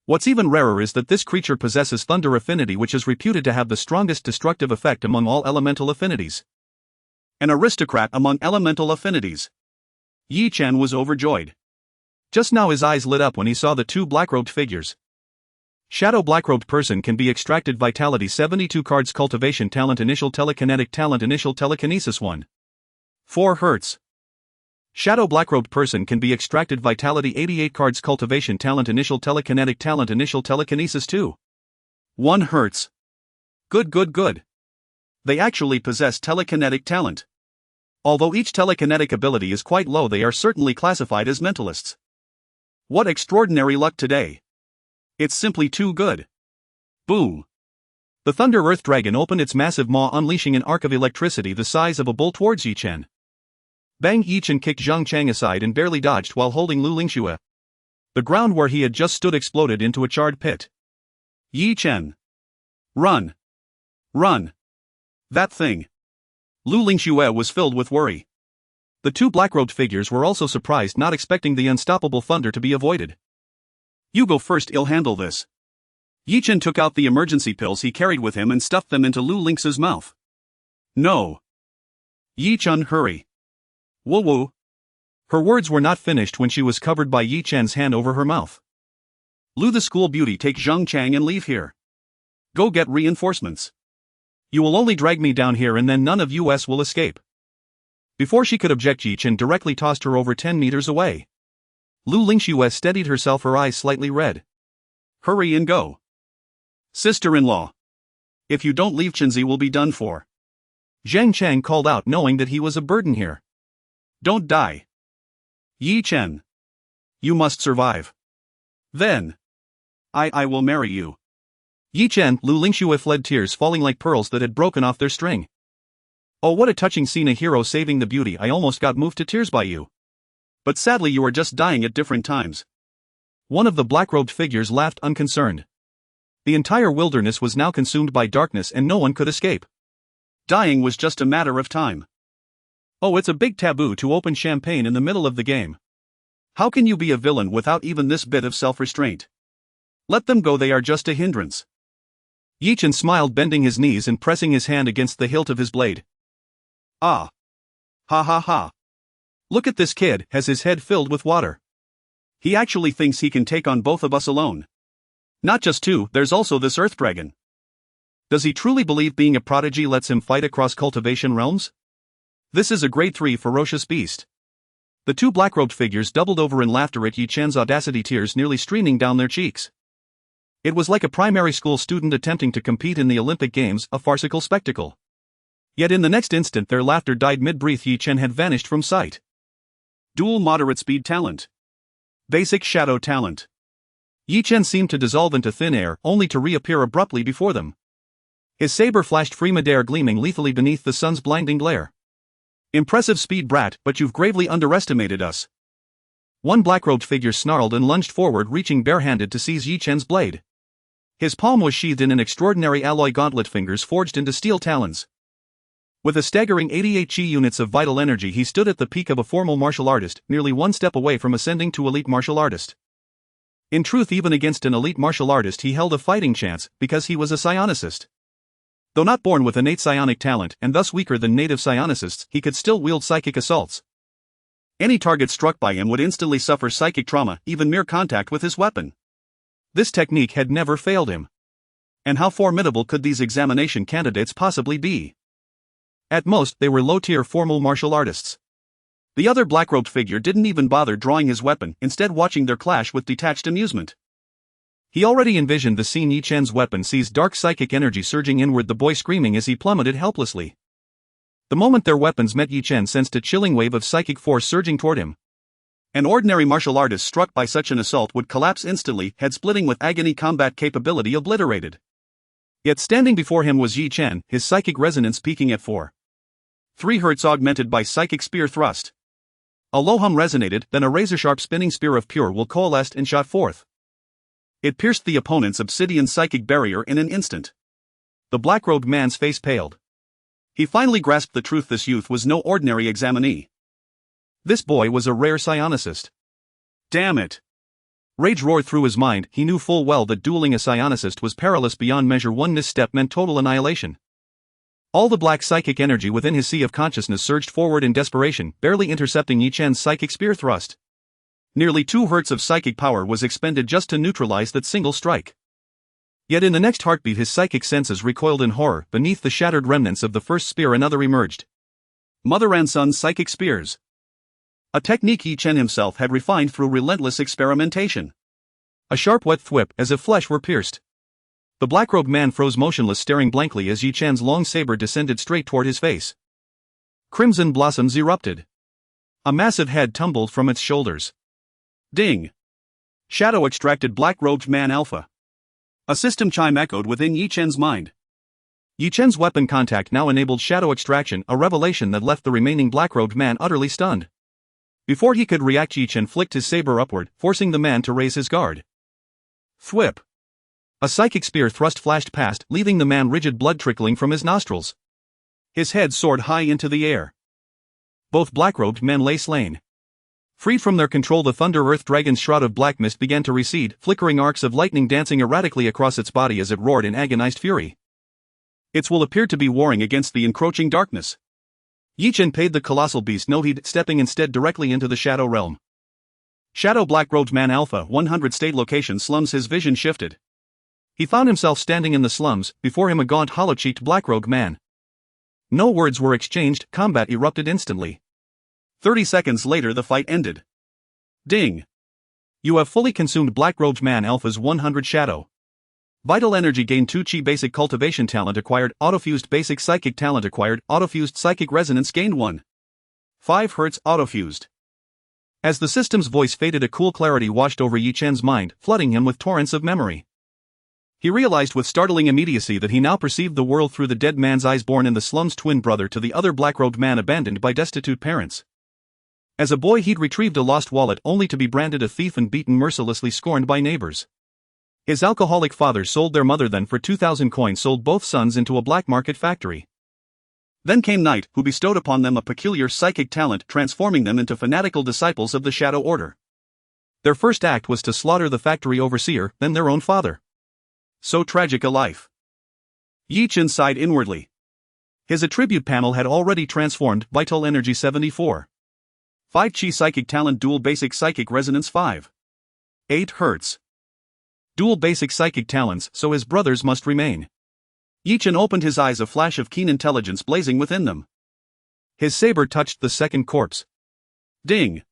What's even rarer is that this creature possesses Thunder Affinity, which is reputed to have the strongest destructive effect among all elemental affinities. An aristocrat among elemental affinities. Yi Chen was overjoyed. Just now his eyes lit up when he saw the two black-robed figures. Shadow Blackrobed Person can be extracted Vitality 72 cards Cultivation Talent Initial Telekinetic Talent Initial Telekinesis 1. 4 Hz. Shadow Blackrobed Person can be extracted Vitality 88 cards Cultivation Talent Initial Telekinetic Talent Initial Telekinesis 2. 1 Hz. Good. They actually possess telekinetic talent. Although each telekinetic ability is quite low, they are certainly classified as mentalists. What extraordinary luck today! It's simply too good. Boom! The Thunder Earth Dragon opened its massive maw, unleashing an arc of electricity the size of a bull towards Yi Chen. Bang! Yi Chen kicked Zhang Chang aside and barely dodged while holding Lu Lingxue. The ground where he had just stood exploded into a charred pit. Yi Chen! Run! That thing! Lu Lingxue was filled with worry. The two black-robed figures were also surprised, not expecting the unstoppable thunder to be avoided. You go first, I'll handle this. Yi Chen took out the emergency pills he carried with him and stuffed them into Lu Lingxue's mouth. No. Yi Chen, hurry. Woo. Her words were not finished when she was covered by Yi Chen's hand over her mouth. Lu the school beauty, take Zhang Chang and leave here. Go get reinforcements. You will only drag me down here and then none of us will escape. Before she could object, Yi Chen directly tossed her over 10 meters away. Lu Lingxue steadied herself, her eyes slightly red. Hurry and go. Sister-in-law. If you don't leave, Chenzi will be done for. Zhang Chang called out, knowing that he was a burden here. Don't die. Yi Chen. You must survive. Then. I will marry you. Yi Chen, Lu Lingxue fled, tears falling like pearls that had broken off their string. Oh, what a touching scene, a hero saving the beauty. I almost got moved to tears by you. But sadly you are just dying at different times. One of the black-robed figures laughed unconcerned. The entire wilderness was now consumed by darkness and no one could escape. Dying was just a matter of time. Oh, it's a big taboo to open champagne in the middle of the game. How can you be a villain without even this bit of self-restraint? Let them go, they are just a hindrance. Yi Chen smiled, bending his knees and pressing his hand against the hilt of his blade. Ah. Ha. Look at this kid, has his head filled with water. He actually thinks he can take on both of us alone. Not just two, there's also this earth dragon. Does he truly believe being a prodigy lets him fight across cultivation realms? This is a grade 3 ferocious beast. The two black-robed figures doubled over in laughter at Yi Chen's audacity, tears nearly streaming down their cheeks. It was like a primary school student attempting to compete in the Olympic Games, a farcical spectacle. Yet in the next instant their laughter died mid-breath. Yi Chen had vanished from sight. Dual moderate speed talent. Basic shadow talent. Yi Chen seemed to dissolve into thin air, only to reappear abruptly before them. His saber flashed free midair, gleaming lethally beneath the sun's blinding glare. Impressive speed, brat, but you've gravely underestimated us. One black-robed figure snarled and lunged forward, reaching barehanded to seize Yi Chen's blade. His palm was sheathed in an extraordinary alloy gauntlet, fingers forged into steel talons. With a staggering 88 chi units of vital energy, he stood at the peak of a formal martial artist, nearly one step away from ascending to elite martial artist. In truth, even against an elite martial artist he held a fighting chance, because he was a psionicist. Though not born with innate psionic talent, and thus weaker than native psionicists, he could still wield psychic assaults. Any target struck by him would instantly suffer psychic trauma, even mere contact with his weapon. This technique had never failed him. And how formidable could these examination candidates possibly be? At most, they were low-tier formal martial artists. The other black-robed figure didn't even bother drawing his weapon, instead watching their clash with detached amusement. He already envisioned the scene. Yi Chen's weapon seized dark psychic energy surging inward, the boy screaming as he plummeted helplessly. The moment their weapons met, Yi Chen sensed a chilling wave of psychic force surging toward him. An ordinary martial artist struck by such an assault would collapse instantly, head splitting with agony, combat capability obliterated. Yet standing before him was Yi Chen, his psychic resonance peaking at 4.3 Hz, augmented by psychic spear thrust. A low hum resonated, then a razor-sharp spinning spear of pure will coalesced and shot forth. It pierced the opponent's obsidian psychic barrier in an instant. The black-robed man's face paled. He finally grasped the truth: this youth was no ordinary examinee. This boy was a rare psionicist. Damn it! Rage roared through his mind. He knew full well that dueling a psionicist was perilous beyond measure. One misstep meant total annihilation. All the black psychic energy within his sea of consciousness surged forward in desperation, barely intercepting Yi Chen's psychic spear thrust. Nearly 2 Hz of psychic power was expended just to neutralize that single strike. Yet in the next heartbeat his psychic senses recoiled in horror. Beneath the shattered remnants of the first spear another emerged. Mother and son psychic spears. A technique Chen himself had refined through relentless experimentation. A sharp wet thwip as if flesh were pierced. The black-robed man froze motionless, staring blankly as Chen's long saber descended straight toward his face. Crimson blossoms erupted. A massive head tumbled from its shoulders. Ding! Shadow extracted black-robed man alpha. A system chime echoed within Chen's mind. Chen's weapon contact now enabled shadow extraction, a revelation that left the remaining black-robed man utterly stunned. Before he could react, Chen flicked his saber upward, forcing the man to raise his guard. Thwip! A psychic spear thrust flashed past, leaving the man rigid, blood trickling from his nostrils. His head soared high into the air. Both black-robed men lay slain. Freed from their control, the Thunder Earth Dragon's shroud of black mist began to recede, flickering arcs of lightning dancing erratically across its body as it roared in agonized fury. Its will appeared to be warring against the encroaching darkness. Chen paid the colossal beast no heed, stepping instead directly into the shadow realm. Shadow black-robed man alpha 100 state location slums. His vision shifted. He found himself standing in the slums, before him a gaunt hollow-cheeked black-robed man. No words were exchanged, combat erupted instantly. 30 seconds later the fight ended. Ding! You have fully consumed black-robed man alpha's 100 shadow. Vital energy gained 2 chi basic cultivation talent acquired, autofused basic psychic talent acquired, autofused psychic resonance gained 1. 5 Hz autofused. As the system's voice faded, a cool clarity washed over Chen's mind, flooding him with torrents of memory. He realized with startling immediacy that he now perceived the world through the dead man's eyes, born in the slums, twin brother to the other black-robed man abandoned by destitute parents. As a boy he'd retrieved a lost wallet only to be branded a thief and beaten mercilessly, scorned by neighbors. His alcoholic father sold their mother, then for 2,000 coins sold both sons into a black market factory. Then came Night, who bestowed upon them a peculiar psychic talent, transforming them into fanatical disciples of the Shadow Order. Their first act was to slaughter the factory overseer, then their own father. So tragic a life. Chen sighed inwardly. His attribute panel had already transformed. Vital energy 74. 5 chi psychic talent, dual basic psychic resonance 5. 8 Hz. Dual basic psychic talents, so his brothers must remain. Chen opened his eyes, a flash of keen intelligence blazing within them. His saber touched the second corpse. Ding!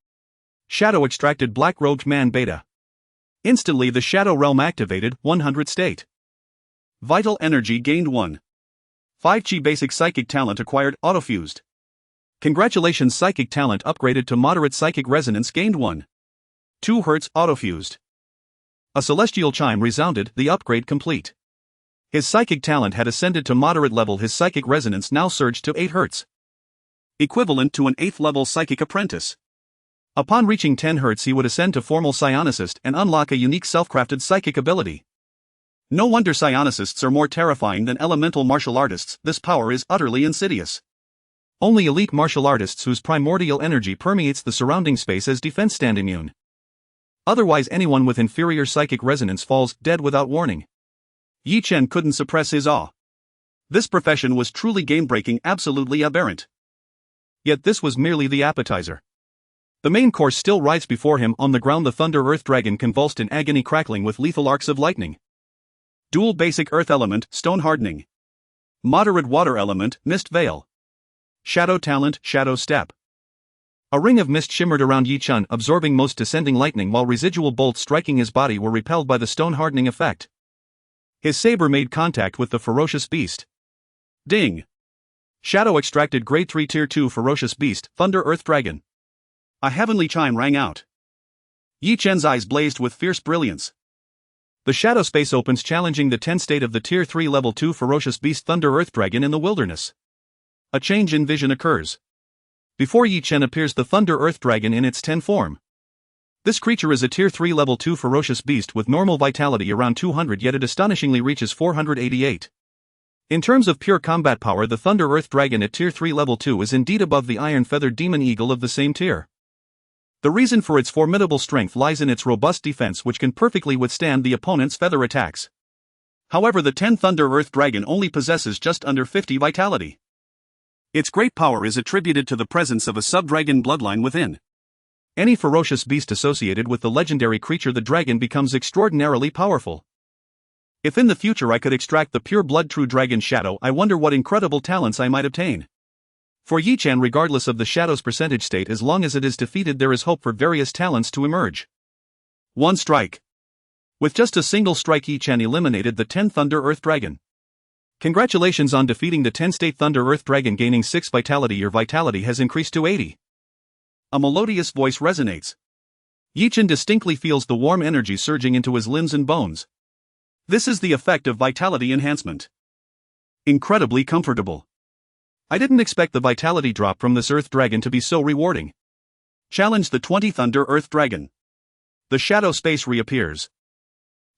Shadow extracted black-robed man beta. Instantly the shadow realm activated, 100 state. Vital energy gained 1. 5 chi basic psychic talent acquired, autofused. Congratulations, psychic talent upgraded to moderate, psychic resonance gained 1. 2 Hz autofused. A celestial chime resounded, the upgrade complete. His psychic talent had ascended to moderate level, his psychic resonance now surged to 8 Hz. Equivalent to an 8th level psychic apprentice. Upon reaching 10 Hz he would ascend to formal psionicist and unlock a unique self-crafted psychic ability. No wonder psionicists are more terrifying than elemental martial artists, this power is utterly insidious. Only elite martial artists whose primordial energy permeates the surrounding space as defense stand immune. Otherwise anyone with inferior psychic resonance falls dead without warning. Chen couldn't suppress his awe. This profession was truly game-breaking, absolutely aberrant. Yet this was merely the appetizer. The main course still rides before him. On the ground the Thunder Earth Dragon convulsed in agony, crackling with lethal arcs of lightning. Dual basic earth element, stone hardening. Moderate water element, mist veil. Shadow talent, shadow step. A ring of mist shimmered around Chen, absorbing most descending lightning, while residual bolts striking his body were repelled by the stone hardening effect. His saber made contact with the ferocious beast. Ding! Shadow extracted grade 3 tier 2 ferocious beast, Thunder Earth Dragon. A heavenly chime rang out. Chen's eyes blazed with fierce brilliance. The shadow space opens, challenging the 10 state of the tier 3 level 2 ferocious beast Thunder Earth Dragon in the wilderness. A change in vision occurs. Before Chen appears the Thunder Earth Dragon in its 10 form. This creature is a tier 3 level 2 ferocious beast with normal vitality around 200, yet it astonishingly reaches 488. In terms of pure combat power, the Thunder Earth Dragon at tier 3 level 2 is indeed above the iron-feathered demon eagle of the same tier. The reason for its formidable strength lies in its robust defense, which can perfectly withstand the opponent's feather attacks. However, the 10 Thunder Earth Dragon only possesses just under 50 vitality. Its great power is attributed to the presence of a sub-dragon bloodline within. Any ferocious beast associated with the legendary creature the dragon becomes extraordinarily powerful. If in the future I could extract the pure blood true dragon shadow, I wonder what incredible talents I might obtain. For Yi-Chen, regardless of the shadow's percentage state, as long as it is defeated there is hope for various talents to emerge. One strike. With just a single strike Yi-Chen eliminated the 10 Thunder Earth Dragon. Congratulations on defeating the 10-state Thunder Earth Dragon, gaining 6 vitality. Your vitality has increased to 80. A melodious voice resonates. Yi-Chen distinctly feels the warm energy surging into his limbs and bones. This is the effect of vitality enhancement. Incredibly comfortable. I didn't expect the vitality drop from this Earth Dragon to be so rewarding. Challenge the 20 Thunder Earth Dragon. The shadow space reappears.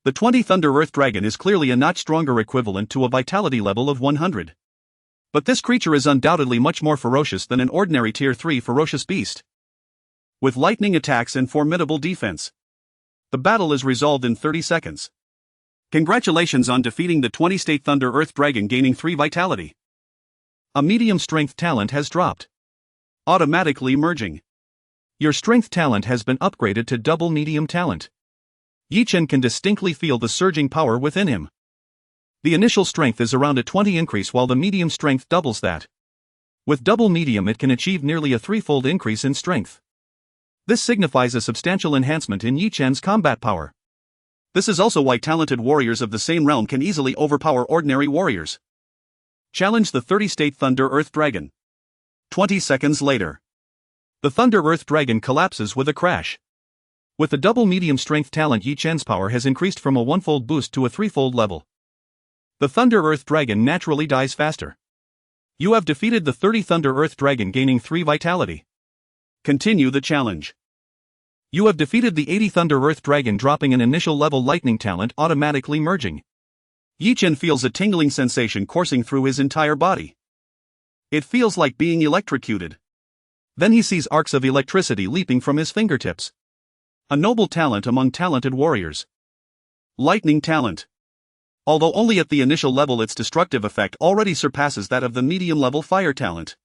The 20 Thunder Earth Dragon is clearly a notch stronger equivalent to a vitality level of 100. But this creature is undoubtedly much more ferocious than an ordinary Tier 3 ferocious beast. With lightning attacks and formidable defense. The battle is resolved in 30 seconds. Congratulations on defeating the 20-state Thunder Earth Dragon, gaining 3 vitality. A medium strength talent has dropped. Automatically merging. Your strength talent has been upgraded to double medium talent. Yi-Chen can distinctly feel the surging power within him. The initial strength is around a 20 increase while the medium strength doubles that. With double medium it can achieve nearly a 3-fold increase in strength. This signifies a substantial enhancement in Yi-Chen's combat power. This is also why talented warriors of the same realm can easily overpower ordinary warriors. Challenge the 30-state Thunder Earth Dragon. 20 seconds later. The Thunder Earth Dragon collapses with a crash. With the double medium strength talent, Yi-Chen's power has increased from a 1-fold boost to a 3-fold level. The Thunder Earth Dragon naturally dies faster. You have defeated the 30 Thunder Earth Dragon, gaining 3 vitality. Continue the challenge. You have defeated the 80 Thunder Earth Dragon, dropping an initial level lightning talent, automatically merging. Yi-Chen feels a tingling sensation coursing through his entire body. It feels like being electrocuted. Then he sees arcs of electricity leaping from his fingertips. A noble talent among talented warriors. Lightning talent. Although only at the initial level, its destructive effect already surpasses that of the medium level fire talent.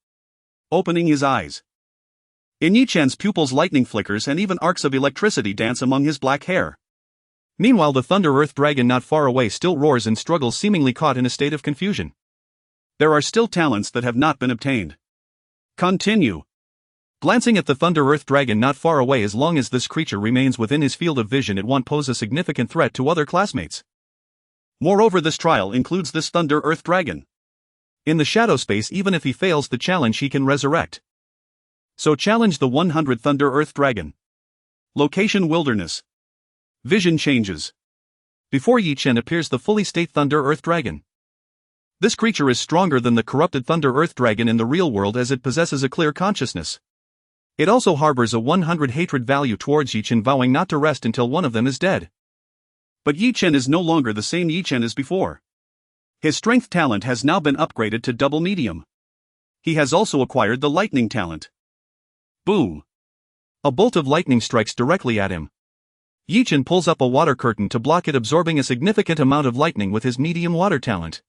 Opening his eyes. In Yi-Chen's pupils lightning flickers and even arcs of electricity dance among his black hair. Meanwhile the Thunder Earth Dragon not far away still roars and struggles, seemingly caught in a state of confusion. There are still talents that have not been obtained. Continue. Glancing at the Thunder Earth Dragon not far away, as long as this creature remains within his field of vision it won't pose a significant threat to other classmates. Moreover, this trial includes this Thunder Earth Dragon. In the shadow space, even if he fails the challenge he can resurrect. So challenge the 100 Thunder Earth Dragon. Location: Wilderness. Vision changes. Before Yi-Chen appears the fully state Thunder Earth Dragon. This creature is stronger than the corrupted Thunder Earth Dragon in the real world, as it possesses a clear consciousness. It also harbors a 100 hatred value towards Yi-Chen, vowing not to rest until one of them is dead. But Yi-Chen is no longer the same Yi-Chen as before. His strength talent has now been upgraded to double medium. He has also acquired the lightning talent. Boom! A bolt of lightning strikes directly at him. Yi-Chen pulls up a water curtain to block it, absorbing a significant amount of lightning with his medium water talent.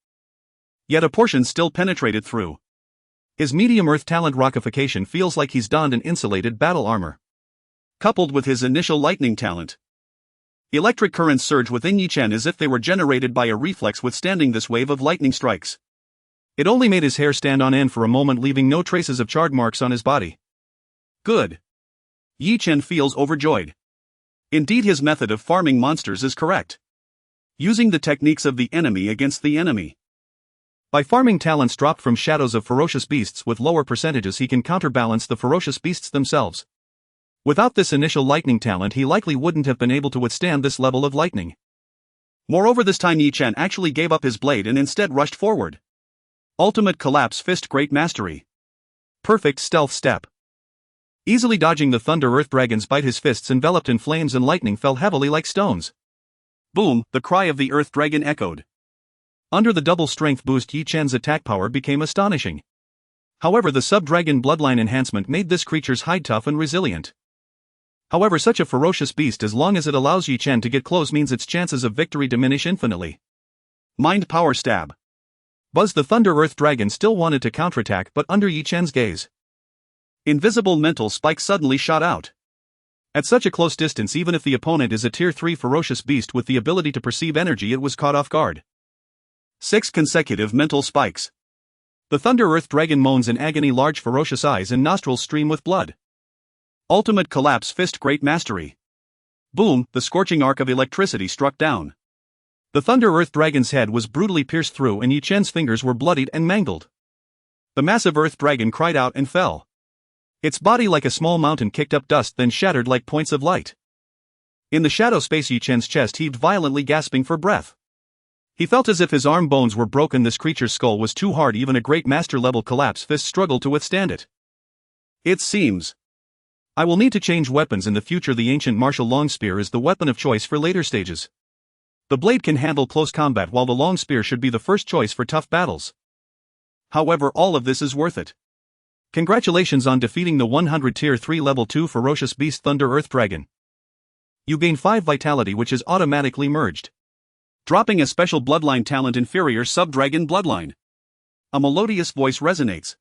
Yet a portion still penetrated through. His medium earth talent rockification feels like he's donned an insulated battle armor. Coupled with his initial lightning talent. Electric currents surge within Yi-Chen as if they were generated by a reflex, withstanding this wave of lightning strikes. It only made his hair stand on end for a moment, leaving no traces of charred marks on his body. Good. Yi-Chen feels overjoyed. Indeed, his method of farming monsters is correct. Using the techniques of the enemy against the enemy. By farming talents dropped from shadows of ferocious beasts with lower percentages, he can counterbalance the ferocious beasts themselves. Without this initial lightning talent, he likely wouldn't have been able to withstand this level of lightning. Moreover, this time Yi-Chen actually gave up his blade and instead rushed forward. Ultimate collapse fist, great mastery. Perfect stealth step. Easily dodging the Thunder Earth Dragon's bite, his fists enveloped in flames and lightning fell heavily like stones. Boom! The cry of the Earth Dragon echoed. Under the double strength boost, Yi-Chen's attack power became astonishing. However, the sub-dragon bloodline enhancement made this creature's hide tough and resilient. However, such a ferocious beast, as long as it allows Yi-Chen to get close, means its chances of victory diminish infinitely. Mind power stab. Buzz! The Thunder Earth Dragon still wanted to counterattack, but under Yi-Chen's gaze. Invisible mental spike suddenly shot out. At such a close distance, even if the opponent is a tier 3 ferocious beast with the ability to perceive energy, it was caught off guard. 6 consecutive mental spikes. The Thunder Earth Dragon moans in agony, large ferocious eyes and nostrils stream with blood. Ultimate collapse, fist, great mastery. Boom, the scorching arc of electricity struck down. The Thunder Earth Dragon's head was brutally pierced through and Yi Chen's fingers were bloodied and mangled. The massive Earth Dragon cried out and fell. Its body, like a small mountain, kicked up dust, then shattered like points of light. In the shadow space, Yi Chen's chest heaved violently, gasping for breath. He felt as if his arm bones were broken. This creature's skull was too hard, even a great master-level collapse fist struggled to withstand it. It seems I will need to change weapons in the future. The ancient martial long spear is the weapon of choice for later stages. The blade can handle close combat, while the long spear should be the first choice for tough battles. However, all of this is worth it. Congratulations on defeating the 100 tier 3 level 2 ferocious beast Thunder Earth Dragon. You gain 5 vitality, which is automatically merged. Dropping a special bloodline talent, inferior sub-dragon bloodline. A melodious voice resonates.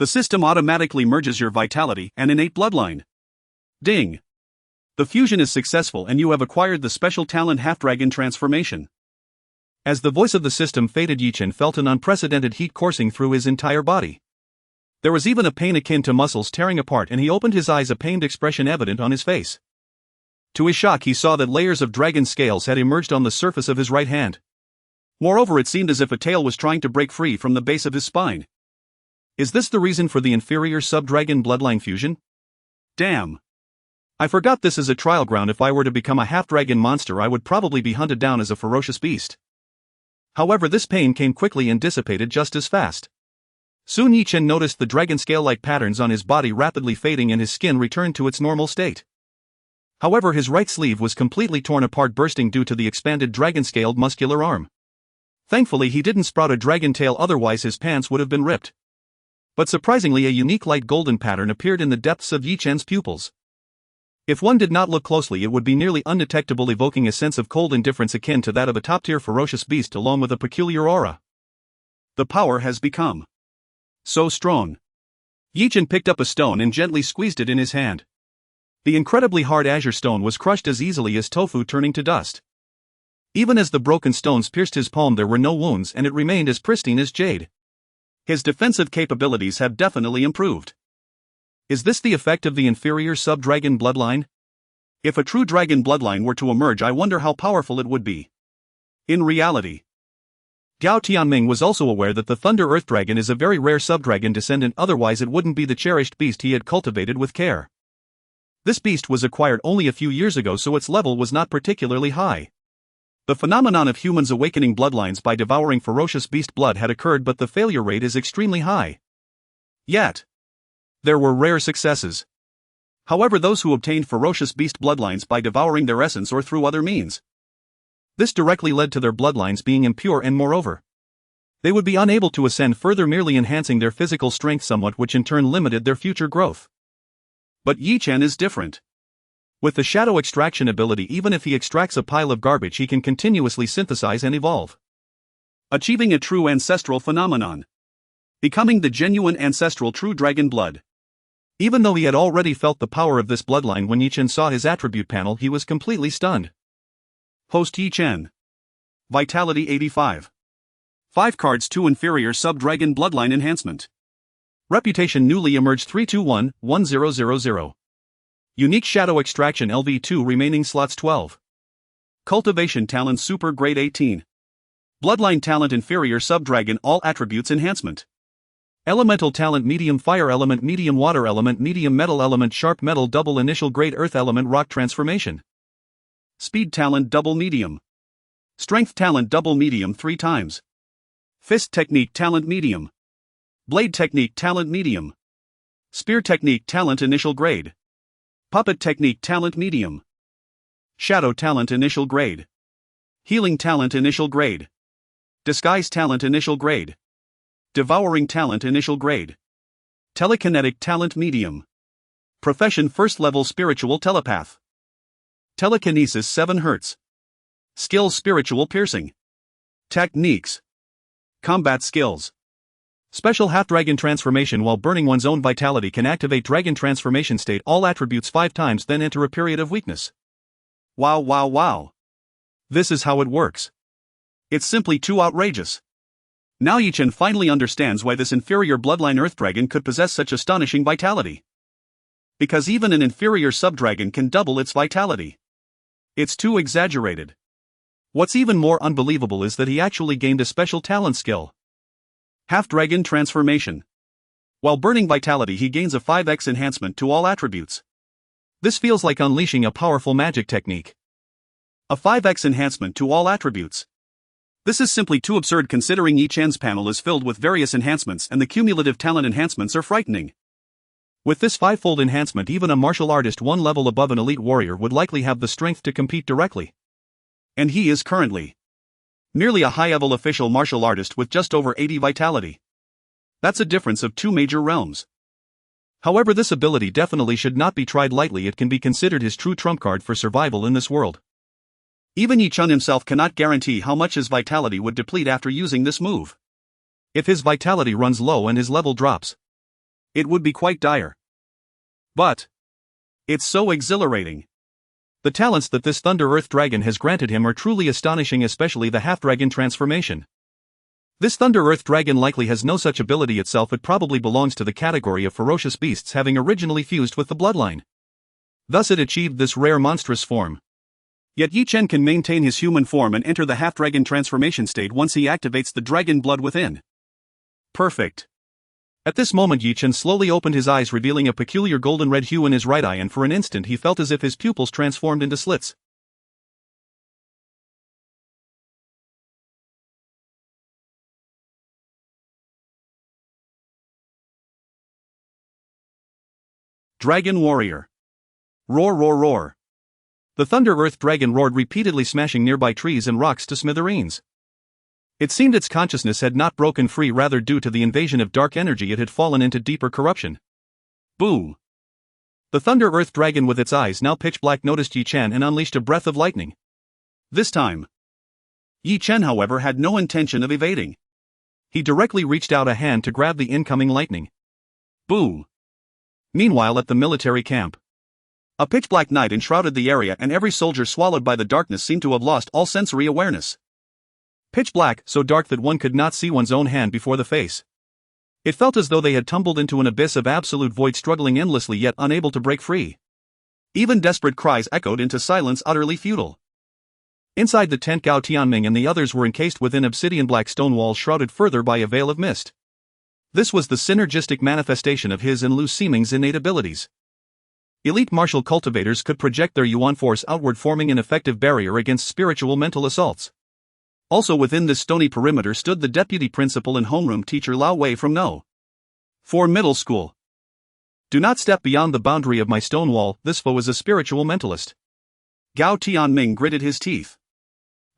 The system automatically merges your vitality and innate bloodline. Ding! The fusion is successful and you have acquired the special talent half-dragon transformation. As the voice of the system faded, Yi Chen felt an unprecedented heat coursing through his entire body. There was even a pain akin to muscles tearing apart, and he opened his eyes, a pained expression evident on his face. To his shock, he saw that layers of dragon scales had emerged on the surface of his right hand. Moreover, it seemed as if a tail was trying to break free from the base of his spine. Is this the reason for the inferior sub-dragon bloodline fusion? Damn! I forgot this is a trial ground. If I were to become a half-dragon monster, I would probably be hunted down as a ferocious beast. However, this pain came quickly and dissipated just as fast. Soon Yi Chen noticed the dragon scale-like patterns on his body rapidly fading and his skin returned to its normal state. However, his right sleeve was completely torn apart, bursting due to the expanded dragon-scaled muscular arm. Thankfully, he didn't sprout a dragon tail, otherwise his pants would have been ripped. But surprisingly, a unique light golden pattern appeared in the depths of Yi Chen's pupils. If one did not look closely, it would be nearly undetectable, evoking a sense of cold indifference akin to that of a top-tier ferocious beast, along with a peculiar aura. The power has become so strong. Yi Chen picked up a stone and gently squeezed it in his hand. The incredibly hard azure stone was crushed as easily as tofu, turning to dust. Even as the broken stones pierced his palm, there were no wounds and it remained as pristine as jade. His defensive capabilities have definitely improved. Is this the effect of the inferior sub-dragon bloodline? If a true dragon bloodline were to emerge, I wonder how powerful it would be. In reality, Gao Tianming was also aware that the Thunder Earth Dragon is a very rare sub-dragon descendant, otherwise it wouldn't be the cherished beast he had cultivated with care. This beast was acquired only a few years ago, so its level was not particularly high. The phenomenon of humans awakening bloodlines by devouring ferocious beast blood had occurred, but the failure rate is extremely high. Yet there were rare successes. However, those who obtained ferocious beast bloodlines by devouring their essence or through other means, this directly led to their bloodlines being impure, and moreover, they would be unable to ascend further, merely enhancing their physical strength somewhat, which in turn limited their future growth. But Yi Chen is different. With the shadow extraction ability, even if he extracts a pile of garbage, he can continuously synthesize and evolve, achieving a true ancestral phenomenon, becoming the genuine ancestral true dragon blood. Even though he had already felt the power of this bloodline, when Yi Chen saw his attribute panel, he was completely stunned. Host Yi Chen. Vitality 85. 5 cards, 2 inferior sub-dragon bloodline enhancement. Reputation newly emerged 321-1000. Unique shadow extraction LV2, remaining slots 12. Cultivation talent super grade 18. Bloodline talent inferior sub-dragon, all attributes enhancement. Elemental talent medium fire element, medium water element, medium metal element, sharp metal, double initial grade earth element, rock transformation. Speed talent double medium. Strength talent double medium 3 times. Fist technique talent medium. Blade technique talent medium. Spear technique talent initial grade. Puppet technique talent medium. Shadow talent initial grade. Healing talent initial grade. Disguise talent initial grade. Devouring talent initial grade. Telekinetic talent medium. Profession first level spiritual telepath. Telekinesis 7 Hz. Skills spiritual piercing. Techniques. Combat skills. Special half-dragon transformation. While burning one's own vitality can activate dragon transformation state all attributes 5 times, then enter a period of weakness. Wow. This is how it works. It's simply too outrageous. Now Chen finally understands why this inferior bloodline earth dragon could possess such astonishing vitality. Because even an inferior subdragon can double its vitality. It's too exaggerated. What's even more unbelievable is that he actually gained a special talent skill. Half-dragon transformation. While burning vitality, he gains a 5x enhancement to all attributes. This feels like unleashing a powerful magic technique. A 5x enhancement to all attributes. This is simply too absurd considering Chen's panel is filled with various enhancements and the cumulative talent enhancements are frightening. With this 5-fold enhancement, even a martial artist 1 level above an elite warrior would likely have the strength to compete directly. And he is currently merely a high-level official martial artist with just over 80 vitality. That's a difference of 2 major realms. However, this ability definitely should not be tried lightly. It can be considered his true trump card for survival in this world. Even Chen himself cannot guarantee how much his vitality would deplete after using this move. If his vitality runs low and his level drops, it would be quite dire. But it's so exhilarating. The talents that this Thunder Earth Dragon has granted him are truly astonishing, especially the half-dragon transformation. This Thunder Earth Dragon likely has no such ability itself. It probably belongs to the category of ferocious beasts, having originally fused with the bloodline. Thus it achieved this rare monstrous form. Yet Chen can maintain his human form and enter the half-dragon transformation state once he activates the dragon blood within. Perfect. At this moment Chen slowly opened his eyes, revealing a peculiar golden-red hue in his right eye, and for an instant he felt as if his pupils transformed into slits. Dragon Warrior. Roar, roar, roar. The Thunder Earth Dragon roared repeatedly, smashing nearby trees and rocks to smithereens. It seemed its consciousness had not broken free, rather due to the invasion of dark energy it had fallen into deeper corruption. Boom! The Thunder Earth Dragon, with its eyes now pitch black, noticed Chen and unleashed a breath of lightning. This time, Chen, however, had no intention of evading. He directly reached out a hand to grab the incoming lightning. Boom! Meanwhile, at the military camp, a pitch-black night enshrouded the area, and every soldier swallowed by the darkness seemed to have lost all sensory awareness. Pitch black, so dark that one could not see one's own hand before the face. It felt as though they had tumbled into an abyss of absolute void, struggling endlessly yet unable to break free. Even desperate cries echoed into silence, utterly futile. Inside the tent, Gao Tianming and the others were encased within obsidian black stone walls, shrouded further by a veil of mist. This was the synergistic manifestation of his and Lu Siming's innate abilities. Elite martial cultivators could project their yuan force outward, forming an effective barrier against spiritual mental assaults. Also within this stony perimeter stood the deputy principal and homeroom teacher Lao Wei from No. 4 Middle School. Do not step beyond the boundary of my stone wall, this foe is a spiritual mentalist. Gao Tianming gritted his teeth.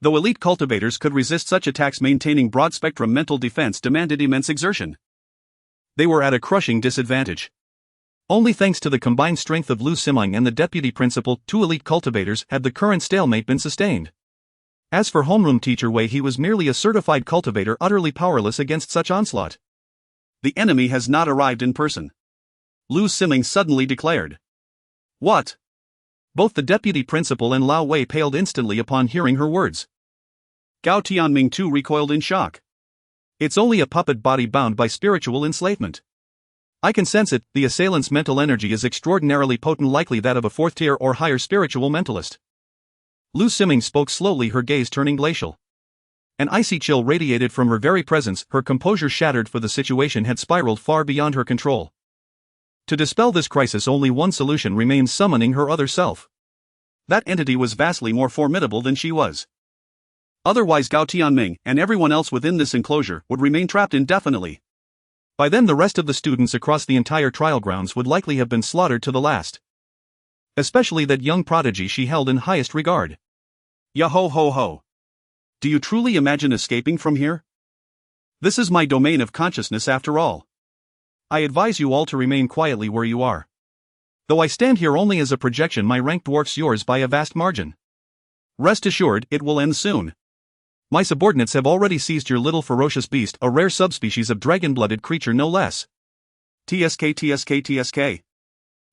Though elite cultivators could resist such attacks, maintaining broad-spectrum mental defense demanded immense exertion. They were at a crushing disadvantage. Only thanks to the combined strength of Lu Siming and the deputy principal, 2 elite cultivators, had the current stalemate been sustained. As for homeroom teacher Wei, he was merely a certified cultivator, utterly powerless against such onslaught. The enemy has not arrived in person, Lu Siming suddenly declared. What? Both the deputy principal and Lao Wei paled instantly upon hearing her words. Gao Tianming too recoiled in shock. It's only a puppet body bound by spiritual enslavement. I can sense it, the assailant's mental energy is extraordinarily potent, likely that of a 4th tier or higher spiritual mentalist. Lu Siming spoke slowly, her gaze turning glacial. An icy chill radiated from her very presence, her composure shattered, for the situation had spiraled far beyond her control. To dispel this crisis, only one solution remained: summoning her other self. That entity was vastly more formidable than she was. Otherwise Gao Tianming, and everyone else within this enclosure, would remain trapped indefinitely. By then the rest of the students across the entire trial grounds would likely have been slaughtered to the last. Especially that young prodigy she held in highest regard. Yaho ho ho. Do you truly imagine escaping from here? This is my domain of consciousness after all. I advise you all to remain quietly where you are. Though I stand here only as a projection, my rank dwarfs yours by a vast margin. Rest assured, it will end soon. My subordinates have already seized your little ferocious beast, a rare subspecies of dragon-blooded creature no less. TSK.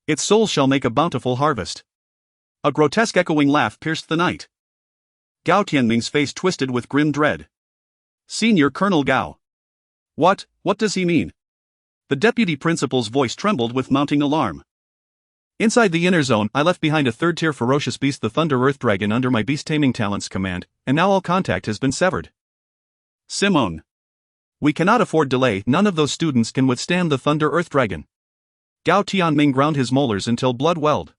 Its soul shall make a bountiful harvest. A grotesque echoing laugh pierced the night. Gao Tianming's face twisted with grim dread. Senior Colonel Gao. What does he mean? The deputy principal's voice trembled with mounting alarm. Inside the inner zone, I left behind a third-tier ferocious beast, the Thunder Earth Dragon, under my beast-taming talent's command, and now all contact has been severed. Simone. We cannot afford delay, none of those students can withstand the Thunder Earth Dragon. Gao Tianming ground his molars until blood welled.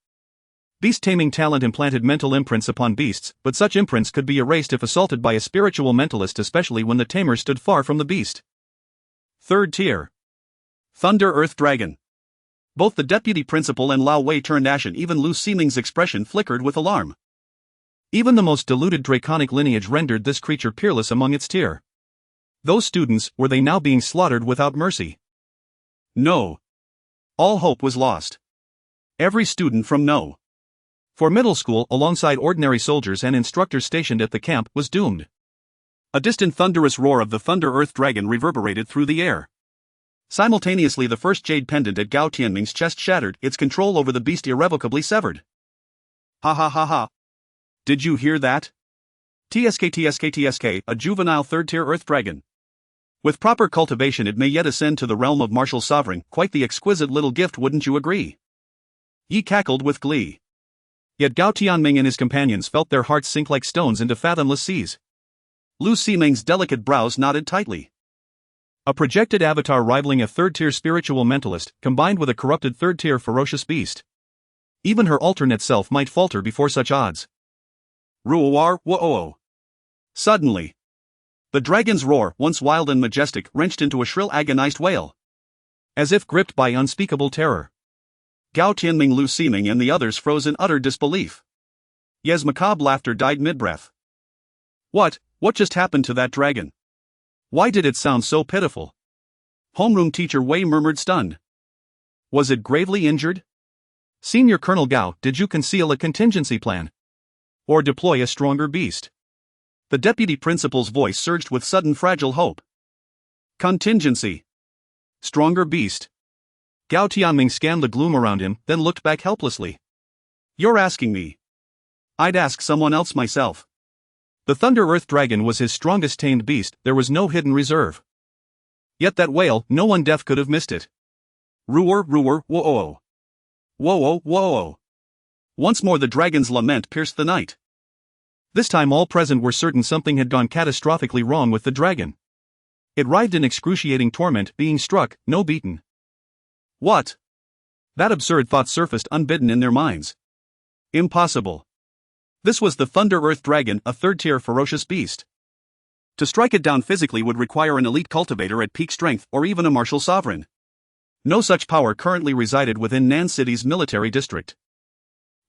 Beast-taming talent implanted mental imprints upon beasts, but such imprints could be erased if assaulted by a spiritual mentalist, especially when the tamer stood far from the beast. Third tier. Thunder Earth Dragon. Both the deputy principal and Lao Wei turned ashen. Even Lu Ximing's expression flickered with alarm. Even the most deluded draconic lineage rendered this creature peerless among its tier. Those students, were they now being slaughtered without mercy? No. All hope was lost. Every student from No. For middle school, alongside ordinary soldiers and instructors stationed at the camp, was doomed. A distant thunderous roar of the Thunder Earth Dragon reverberated through the air. Simultaneously, the first jade pendant at Gao Tianming's chest shattered, its control over the beast irrevocably severed. Ha. Did you hear that? TSK, a juvenile third-tier Earth Dragon. With proper cultivation it may yet ascend to the realm of martial sovereign, quite the exquisite little gift, wouldn't you agree? Yi cackled with glee. Yet Gao Tianming and his companions felt their hearts sink like stones into fathomless seas. Lu Ximing's delicate brows knotted tightly. A projected avatar rivaling a third-tier spiritual mentalist, combined with a corrupted third-tier ferocious beast. Even her alternate self might falter before such odds. Ruoar Wo'o. Suddenly, the dragon's roar, once wild and majestic, wrenched into a shrill agonized wail. As if gripped by unspeakable terror. Gao Tianming, Lu Ximing and the others froze in utter disbelief. Ye's macabre laughter died mid-breath. What just happened to that dragon? Why did it sound so pitiful? Homeroom teacher Wei murmured, stunned. Was it gravely injured? Senior Colonel Gao, did you conceal a contingency plan? Or deploy a stronger beast? The deputy principal's voice surged with sudden fragile hope. Contingency. Stronger beast. Gao Tianming scanned the gloom around him, then looked back helplessly. You're asking me? I'd ask someone else myself. The Thunder Earth Dragon was his strongest tamed beast, there was no hidden reserve. Yet that wail, no one deaf could have missed it. Ruor, wo'o. Wo'o. Once more the dragon's lament pierced the night. This time all present were certain something had gone catastrophically wrong with the dragon. It writhed in excruciating torment, being struck, no beaten. What? That absurd thought surfaced unbidden in their minds. Impossible. This was the Thunder Earth Dragon, a third-tier ferocious beast. To strike it down physically would require an elite cultivator at peak strength or even a martial sovereign. No such power currently resided within Nan City's military district.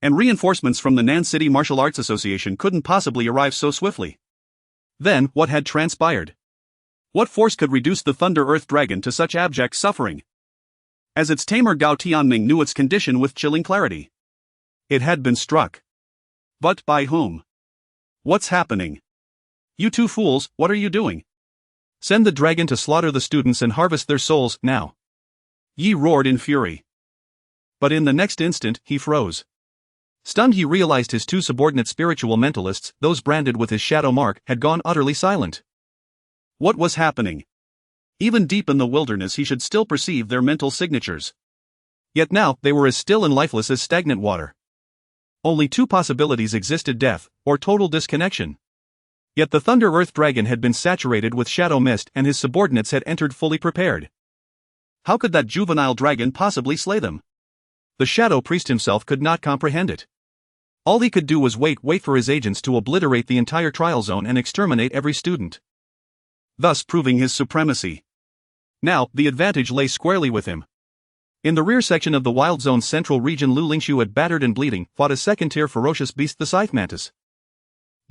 And reinforcements from the Nan City Martial Arts Association couldn't possibly arrive so swiftly. Then, what had transpired? What force could reduce the Thunder Earth Dragon to such abject suffering? As its tamer Gao Tianming knew its condition with chilling clarity. It had been struck. But by whom? What's happening? You two fools, what are you doing? Send the dragon to slaughter the students and harvest their souls, now. Yi roared in fury. But in the next instant, he froze. Stunned, he realized his two subordinate spiritual mentalists, those branded with his shadow mark, had gone utterly silent. What was happening? Even deep in the wilderness he should still perceive their mental signatures. Yet now, they were as still and lifeless as stagnant water. Only two possibilities existed: death, or total disconnection. Yet the Thunder Earth Dragon had been saturated with shadow mist and his subordinates had entered fully prepared. How could that juvenile dragon possibly slay them? The Shadow Priest himself could not comprehend it. All he could do was wait for his agents to obliterate the entire trial zone and exterminate every student. Thus proving his supremacy. Now, the advantage lay squarely with him. In the rear section of the Wild Zone's central region, Lu Lingxiu, had battered and bleeding, fought a second-tier ferocious beast, the Scythe Mantis.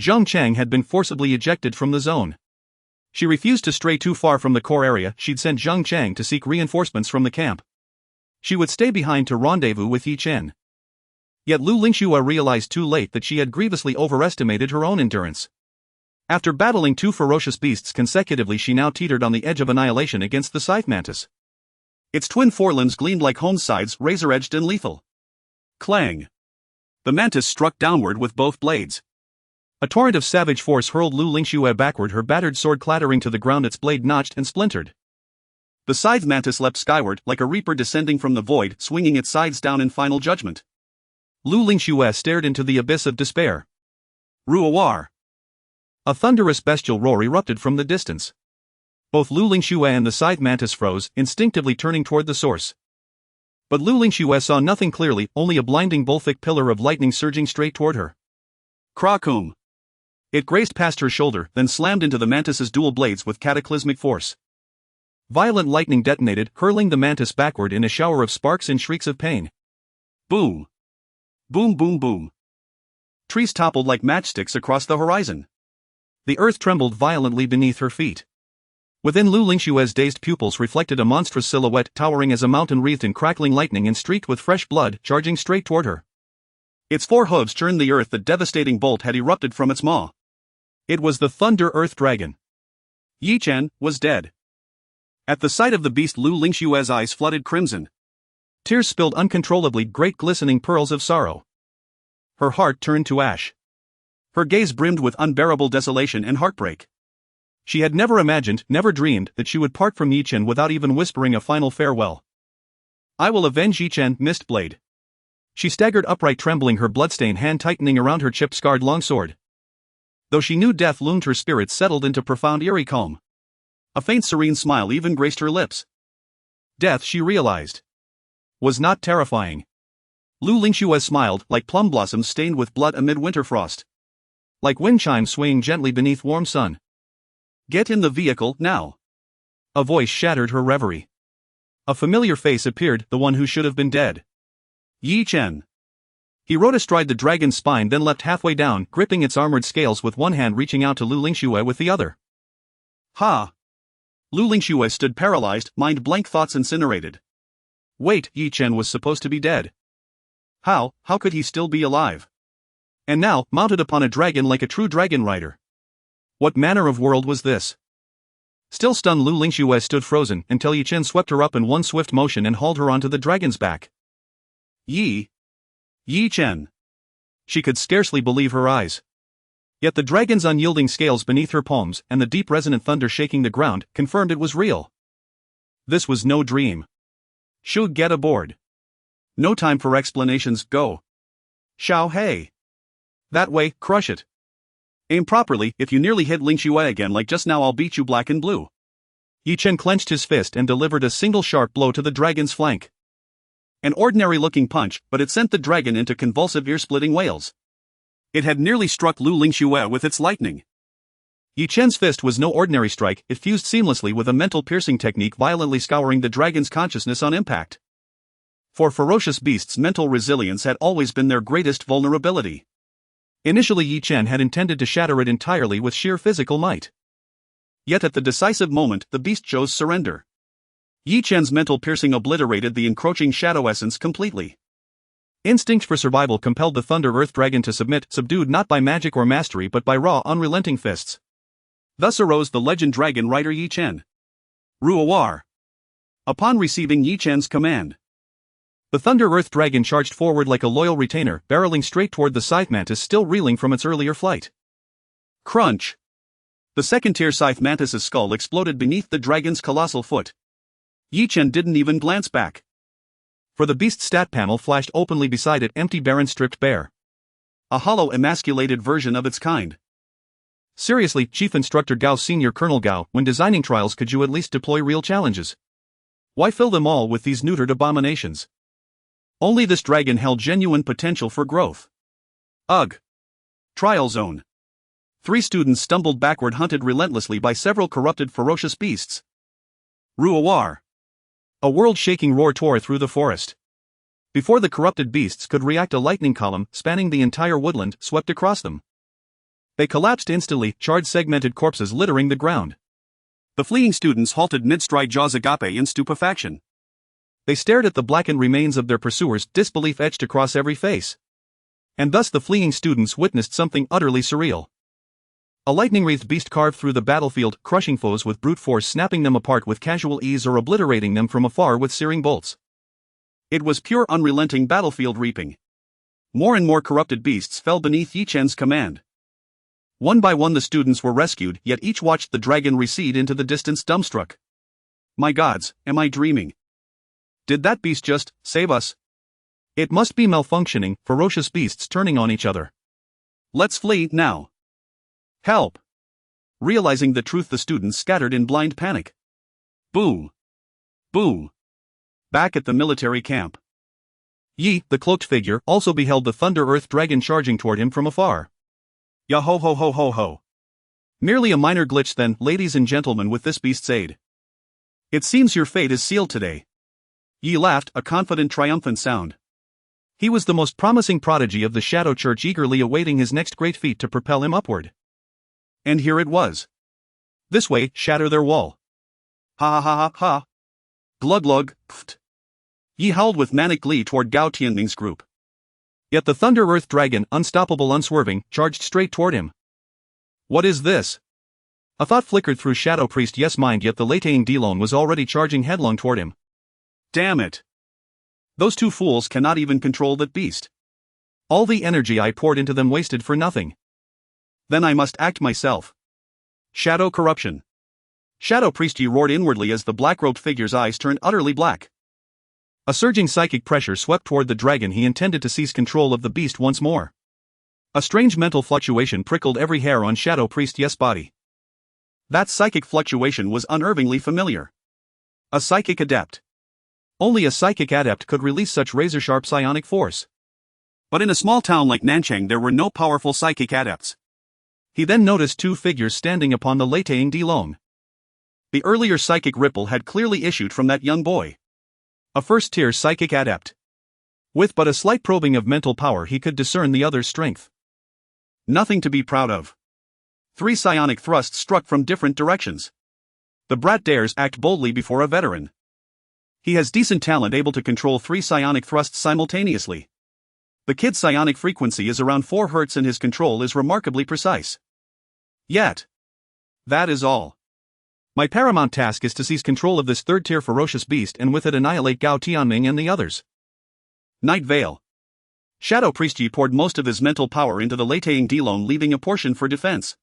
Zhang Chang had been forcibly ejected from the zone. She refused to stray too far from the core area. She'd sent Zhang Chang to seek reinforcements from the camp. She would stay behind to rendezvous with Yi Chen. Yet Lu Lingxiu realized too late that she had grievously overestimated her own endurance. After battling two ferocious beasts consecutively, she now teetered on the edge of annihilation against the Scythe Mantis. Its twin forelimbs gleamed like honed sides, razor-edged and lethal. Clang! The mantis struck downward with both blades. A torrent of savage force hurled Lu Lingxue backward, her battered sword clattering to the ground, its blade notched and splintered. The Scythe Mantis leapt skyward, like a reaper descending from the void, swinging its sides down in final judgment. Lu Lingxue stared into the abyss of despair. Ruawar! A thunderous bestial roar erupted from the distance. Both Lu Lingxue and the Scythe Mantis froze, instinctively turning toward the source. But Lu Lingxue saw nothing clearly, only a blinding bullthick pillar of lightning surging straight toward her. Krakum! It grazed past her shoulder, then slammed into the mantis's dual blades with cataclysmic force. Violent lightning detonated, hurling the mantis backward in a shower of sparks and shrieks of pain. Boom! Boom boom boom! Trees toppled like matchsticks across the horizon. The earth trembled violently beneath her feet. Within Lu Lingxue's dazed pupils reflected a monstrous silhouette, towering as a mountain wreathed in crackling lightning and streaked with fresh blood, charging straight toward her. Its four hooves churned the earth. The devastating bolt had erupted from its maw. It was the Thunder Earth Dragon. Yi Chen was dead. At the sight of the beast, Lu Lingxue's eyes flooded crimson. Tears spilled uncontrollably, great glistening pearls of sorrow. Her heart turned to ash. Her gaze brimmed with unbearable desolation and heartbreak. She had never imagined, never dreamed, that she would part from Yi Chen without even whispering a final farewell. I will avenge Yi Chen, Mistblade. She staggered upright, trembling, her bloodstained hand tightening around her chipped, scarred longsword. Though she knew death loomed, her spirit settled into profound, eerie calm. A faint, serene smile even graced her lips. Death, she realized, was not terrifying. Lu Lingxue smiled, like plum blossoms stained with blood amid winter frost. Like wind chimes swaying gently beneath warm sun. Get in the vehicle, now. A voice shattered her reverie. A familiar face appeared, the one who should have been dead. Yi Chen. He rode astride the dragon's spine, then leapt halfway down, gripping its armored scales with one hand, reaching out to Lu Lingxue with the other. Ha! Lu Lingxue stood paralyzed, mind blank, thoughts incinerated. Wait, Yi Chen was supposed to be dead. How could he still be alive? And now, mounted upon a dragon like a true dragon rider. What manner of world was this? Still stunned, Lu Lingxue stood frozen, until Yi Chen swept her up in one swift motion and hauled her onto the dragon's back. Yi Chen. She could scarcely believe her eyes. Yet the dragon's unyielding scales beneath her palms, and the deep resonant thunder shaking the ground, confirmed it was real. This was no dream. Should get aboard. No time for explanations, go. Xiao Hei. That way, crush it. Aim properly. If you nearly hit Lingxue again like just now, I'll beat you black and blue. Yi Chen clenched his fist and delivered a single sharp blow to the dragon's flank. An ordinary-looking punch, but it sent the dragon into convulsive, ear-splitting wails. It had nearly struck Lu Lingxue with its lightning. Yi Chen's fist was no ordinary strike, it fused seamlessly with a mental piercing technique, violently scouring the dragon's consciousness on impact. For ferocious beasts, mental resilience had always been their greatest vulnerability. Initially, Yi Chen had intended to shatter it entirely with sheer physical might. Yet at the decisive moment, the beast chose surrender. Yi Chen's mental piercing obliterated the encroaching shadow essence completely. Instinct for survival compelled the Thunder Earth Dragon to submit, subdued not by magic or mastery but by raw, unrelenting fists. Thus arose the legend dragon rider Yi Chen. Ruawar. Upon receiving Yi Chen's command, the Thunder Earth Dragon charged forward like a loyal retainer, barreling straight toward the Scythe Mantis still reeling from its earlier flight. Crunch! The second-tier Scythe Mantis's skull exploded beneath the dragon's colossal foot. Yi Chen didn't even glance back. For the beast's stat panel flashed openly beside it, empty, barren, stripped bare. A hollow, emasculated version of its kind. Seriously, Chief Instructor Gao, Senior Colonel Gao, when designing trials could you at least deploy real challenges? Why fill them all with these neutered abominations? Only this dragon held genuine potential for growth. Ugh. Trial zone. 3 students stumbled backward, hunted relentlessly by several corrupted ferocious beasts. Ruawar. A world-shaking roar tore through the forest. Before the corrupted beasts could react, a lightning column, spanning the entire woodland, swept across them. They collapsed instantly, charred, segmented corpses littering the ground. The fleeing students halted mid-stride, jaws agape in stupefaction. They stared at the blackened remains of their pursuers, disbelief etched across every face. And thus the fleeing students witnessed something utterly surreal. A lightning-wreathed beast carved through the battlefield, crushing foes with brute force, snapping them apart with casual ease or obliterating them from afar with searing bolts. It was pure unrelenting battlefield reaping. More and more corrupted beasts fell beneath Yi Chen's command. One by one the students were rescued, yet each watched the dragon recede into the distance dumbstruck. My gods, am I dreaming? Did that beast just save us? It must be malfunctioning, ferocious beasts turning on each other. Let's flee now. Help! Realizing the truth, the students scattered in blind panic. Boo! Boo! Back at the military camp, Yi, the cloaked figure, also beheld the Thunder Earth Dragon charging toward him from afar. Ya ho ho ho ho ho. Merely a minor glitch then, ladies and gentlemen, with this beast's aid. It seems your fate is sealed today. Yi laughed, a confident, triumphant sound. He was the most promising prodigy of the Shadow Church, eagerly awaiting his next great feat to propel him upward. And here it was. This way, shatter their wall. Ha ha ha ha ha. Glug glug, pft. Yi howled with manic glee toward Gao Tianming's group. Yet the Thunder Earth Dragon, unstoppable, unswerving, charged straight toward him. What is this? A thought flickered through Shadow Priest Yes' mind, yet the Leitang Delone was already charging headlong toward him. Damn it! Those two fools cannot even control that beast. All the energy I poured into them wasted for nothing. Then I must act myself. Shadow corruption. Shadow Priest Yi roared inwardly as the black-robed figure's eyes turned utterly black. A surging psychic pressure swept toward the dragon. He intended to seize control of the beast once more. A strange mental fluctuation prickled every hair on Shadow Priest Yes' body. That psychic fluctuation was unnervingly familiar. A psychic adept. Only a psychic adept could release such razor-sharp psionic force. But in a small town like Nanchang there were no powerful psychic adepts. He then noticed two figures standing upon the Leitang Delone. The earlier psychic ripple had clearly issued from that young boy. A first-tier psychic adept. With but a slight probing of mental power he could discern the other's strength. Nothing to be proud of. 3 psionic thrusts struck from different directions. The brat dares act boldly before a veteran. He has decent talent, able to control 3 psionic thrusts simultaneously. The kid's psionic frequency is around 4 Hz and his control is remarkably precise. Yet. That is all. My paramount task is to seize control of this third-tier ferocious beast and with it annihilate Gao Tianming and the others. Night Veil. Shadow Priest Yi poured most of his mental power into the Leitang Delone, leaving a portion for defense.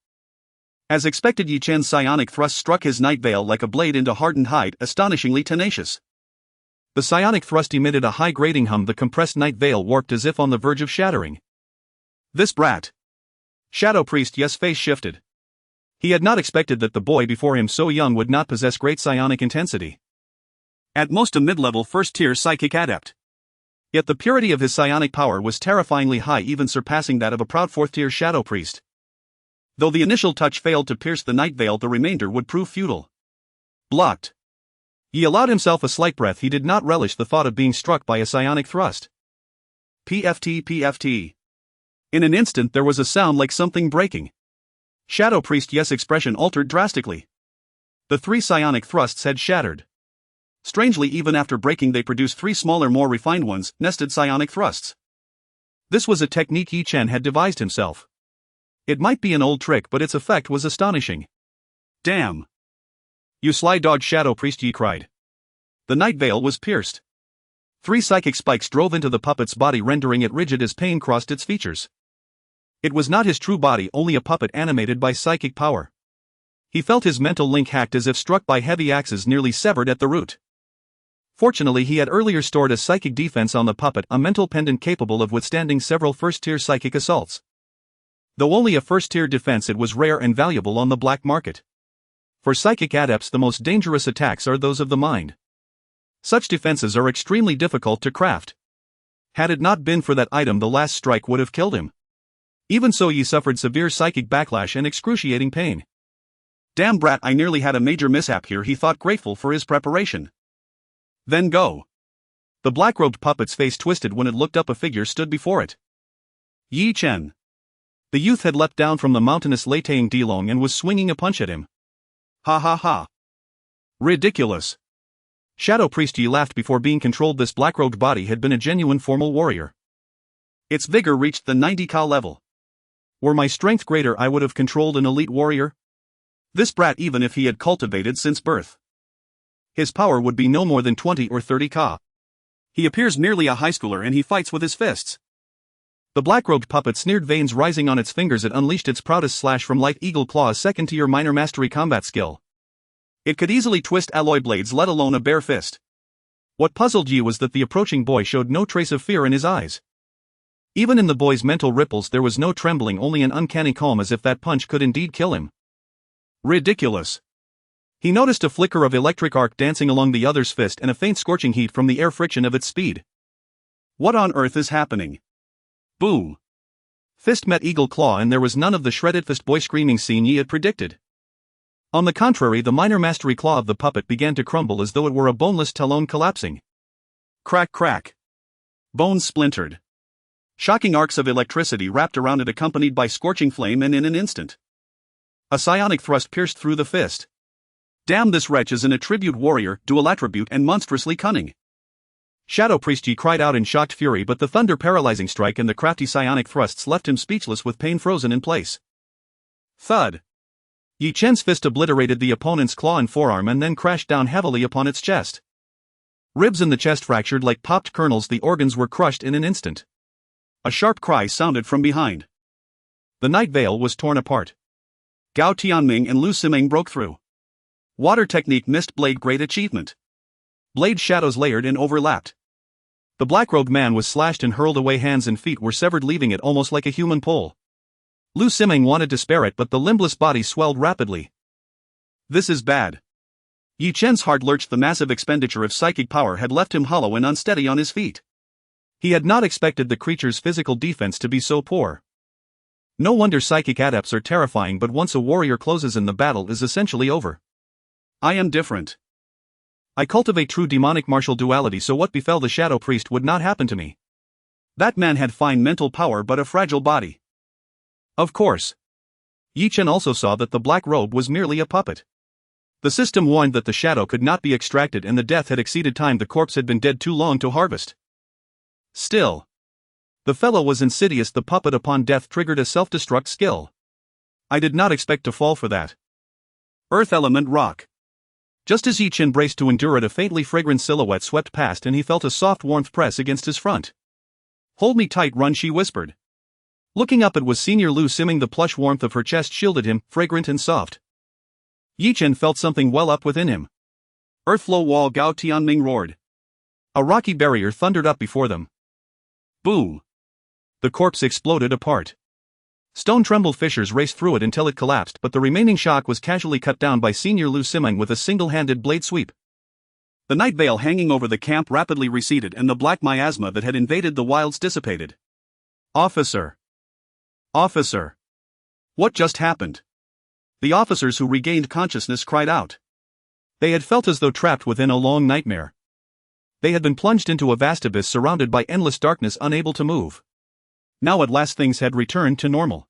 As expected, Yi Chen's psionic thrust struck his Night Veil like a blade into hardened hide, astonishingly tenacious. The psionic thrust emitted a high grating hum. The compressed Night Veil warped as if on the verge of shattering. This brat. Shadow Priest Yes' face shifted. He had not expected that the boy before him, so young, would not possess great psionic intensity. At most a mid-level first-tier psychic adept. Yet the purity of his psionic power was terrifyingly high, even surpassing that of a proud 4th-tier Shadow Priest. Though the initial touch failed to pierce the Night Veil, the remainder would prove futile. Blocked. He allowed himself a slight breath. He did not relish the thought of being struck by a psionic thrust. PFT, PFT. In an instant there was a sound like something breaking. Shadow Priest Yes' expression altered drastically. The 3 psionic thrusts had shattered. Strangely, even after breaking they produced 3 smaller, more refined ones, nested psionic thrusts. This was a technique Yi Chen had devised himself. It might be an old trick, but its effect was astonishing. Damn! You sly dog, Shadow Priest Yi cried. The Night Veil was pierced. 3 psychic spikes drove into the puppet's body, rendering it rigid as pain crossed its features. It was not his true body, only a puppet animated by psychic power. He felt his mental link hacked as if struck by heavy axes, nearly severed at the root. Fortunately, he had earlier stored a psychic defense on the puppet, a mental pendant capable of withstanding several first-tier psychic assaults. Though only a first-tier defense, it was rare and valuable on the black market. For psychic adepts, the most dangerous attacks are those of the mind. Such defenses are extremely difficult to craft. Had it not been for that item, the last strike would have killed him. Even so, Yi suffered severe psychic backlash and excruciating pain. Damn brat, I nearly had a major mishap here, he thought, grateful for his preparation. Then go. The black-robed puppet's face twisted when it looked up. A figure stood before it. Yi Chen. The youth had leapt down from the mountainous Leitang Delone and was swinging a punch at him. Ha ha ha. Ridiculous. Shadow Priest Yi laughed before being controlled. This black-robed body had been a genuine formal warrior. Its vigor reached the 90K level. Were my strength greater, I would have controlled an elite warrior. This brat, even if he had cultivated since birth, his power would be no more than 20 or 30 ka. He appears merely a high schooler and he fights with his fists. The black-robed puppet sneered, veins rising on its fingers. It unleashed its proudest slash from light eagle claws, second to your minor mastery combat skill. It could easily twist alloy blades, let alone a bare fist. What puzzled Yi was that the approaching boy showed no trace of fear in his eyes. Even in the boy's mental ripples there was no trembling, only an uncanny calm, as if that punch could indeed kill him. Ridiculous. He noticed a flicker of electric arc dancing along the other's fist and a faint scorching heat from the air friction of its speed. What on earth is happening? Boom. Fist met eagle claw and there was none of the shredded fist boy screaming scene Yi had predicted. On the contrary, the minor mastery claw of the puppet began to crumble as though it were a boneless talon collapsing. Crack crack. Bones splintered. Shocking arcs of electricity wrapped around it, accompanied by scorching flame, and in an instant a psionic thrust pierced through the fist. Damn, this wretch is an attribute warrior, dual attribute, and monstrously cunning. Shadow Priest Yi cried out in shocked fury, but the thunder paralyzing strike and the crafty psionic thrusts left him speechless, with pain frozen in place. Thud. Yi Chen's fist obliterated the opponent's claw and forearm and then crashed down heavily upon its chest. Ribs in the chest fractured like popped kernels, the organs were crushed in an instant. A sharp cry sounded from behind. The night veil was torn apart. Gao Tianming and Lu Simeng broke through. Water technique missed blade, great achievement. Blade shadows layered and overlapped. The black-robed man was slashed and hurled away, hands and feet were severed, leaving it almost like a human pole. Lu Simeng wanted to spare it, but the limbless body swelled rapidly. This is bad. Yi Chen's heart lurched. The massive expenditure of psychic power had left him hollow and unsteady on his feet. He had not expected the creature's physical defense to be so poor. No wonder psychic adepts are terrifying, but once a warrior closes in, the battle is essentially over. I am different. I cultivate true demonic martial duality, so what befell the Shadow Priest would not happen to me. That man had fine mental power but a fragile body. Of course. Yi Chen also saw that the black robe was merely a puppet. The system warned that the shadow could not be extracted and the death had exceeded time. The corpse had been dead too long to harvest. Still, the fellow was insidious. The puppet upon death triggered a self-destruct skill. I did not expect to fall for that. Earth element rock. Just as Yi Chen braced to endure it, a faintly fragrant silhouette swept past and he felt a soft warmth press against his front. Hold me tight, Run, she whispered. Looking up, it was Senior Lu Simeng. The plush warmth of her chest shielded him, fragrant and soft. Yi Chen felt something well up within him. Earthflow wall, Gao Tianming roared. A rocky barrier thundered up before them. Boom. The corpse exploded apart. Stone trembled fissures raced through it until it collapsed, but the remaining shock was casually cut down by Senior Lu Simeng with a single-handed blade sweep. The night veil hanging over the camp rapidly receded and the black miasma that had invaded the wilds dissipated. Officer! Officer! What just happened? The officers who regained consciousness cried out. They had felt as though trapped within a long nightmare. They had been plunged into a vast abyss surrounded by endless darkness, unable to move. Now at last things had returned to normal.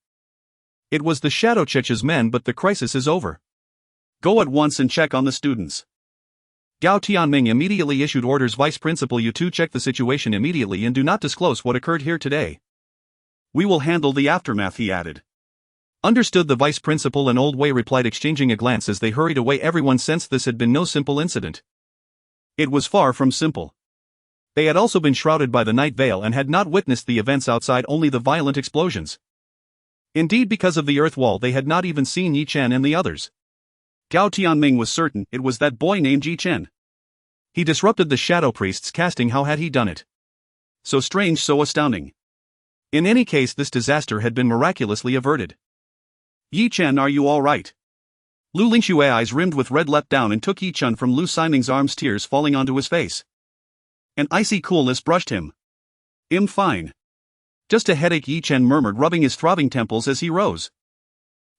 It was the Shadow Cheche's men, but the crisis is over. Go at once and check on the students. Gao Tianming immediately issued orders. Vice Principal, you two check the situation immediately and do not disclose what occurred here today. We will handle the aftermath, he added. Understood, the Vice Principal and Old Wei replied, exchanging a glance as they hurried away. Everyone sensed this had been no simple incident. It was far from simple. They had also been shrouded by the night veil and had not witnessed the events outside, only the violent explosions. Indeed, because of the earth wall, they had not even seen Yi Chen and the others. Gao Tianming was certain it was that boy named Yi Chen. He disrupted the Shadow Priest's casting. How had he done it? So strange, so astounding. In any case, this disaster had been miraculously averted. Yi Chen, are you all right? Lu Lingshui's eyes rimmed with red leapt down and took Yi Chen from Lu Simeng's arms, tears falling onto his face. An icy coolness brushed him. I'm fine. Just a headache, Yi Chen murmured, rubbing his throbbing temples as he rose.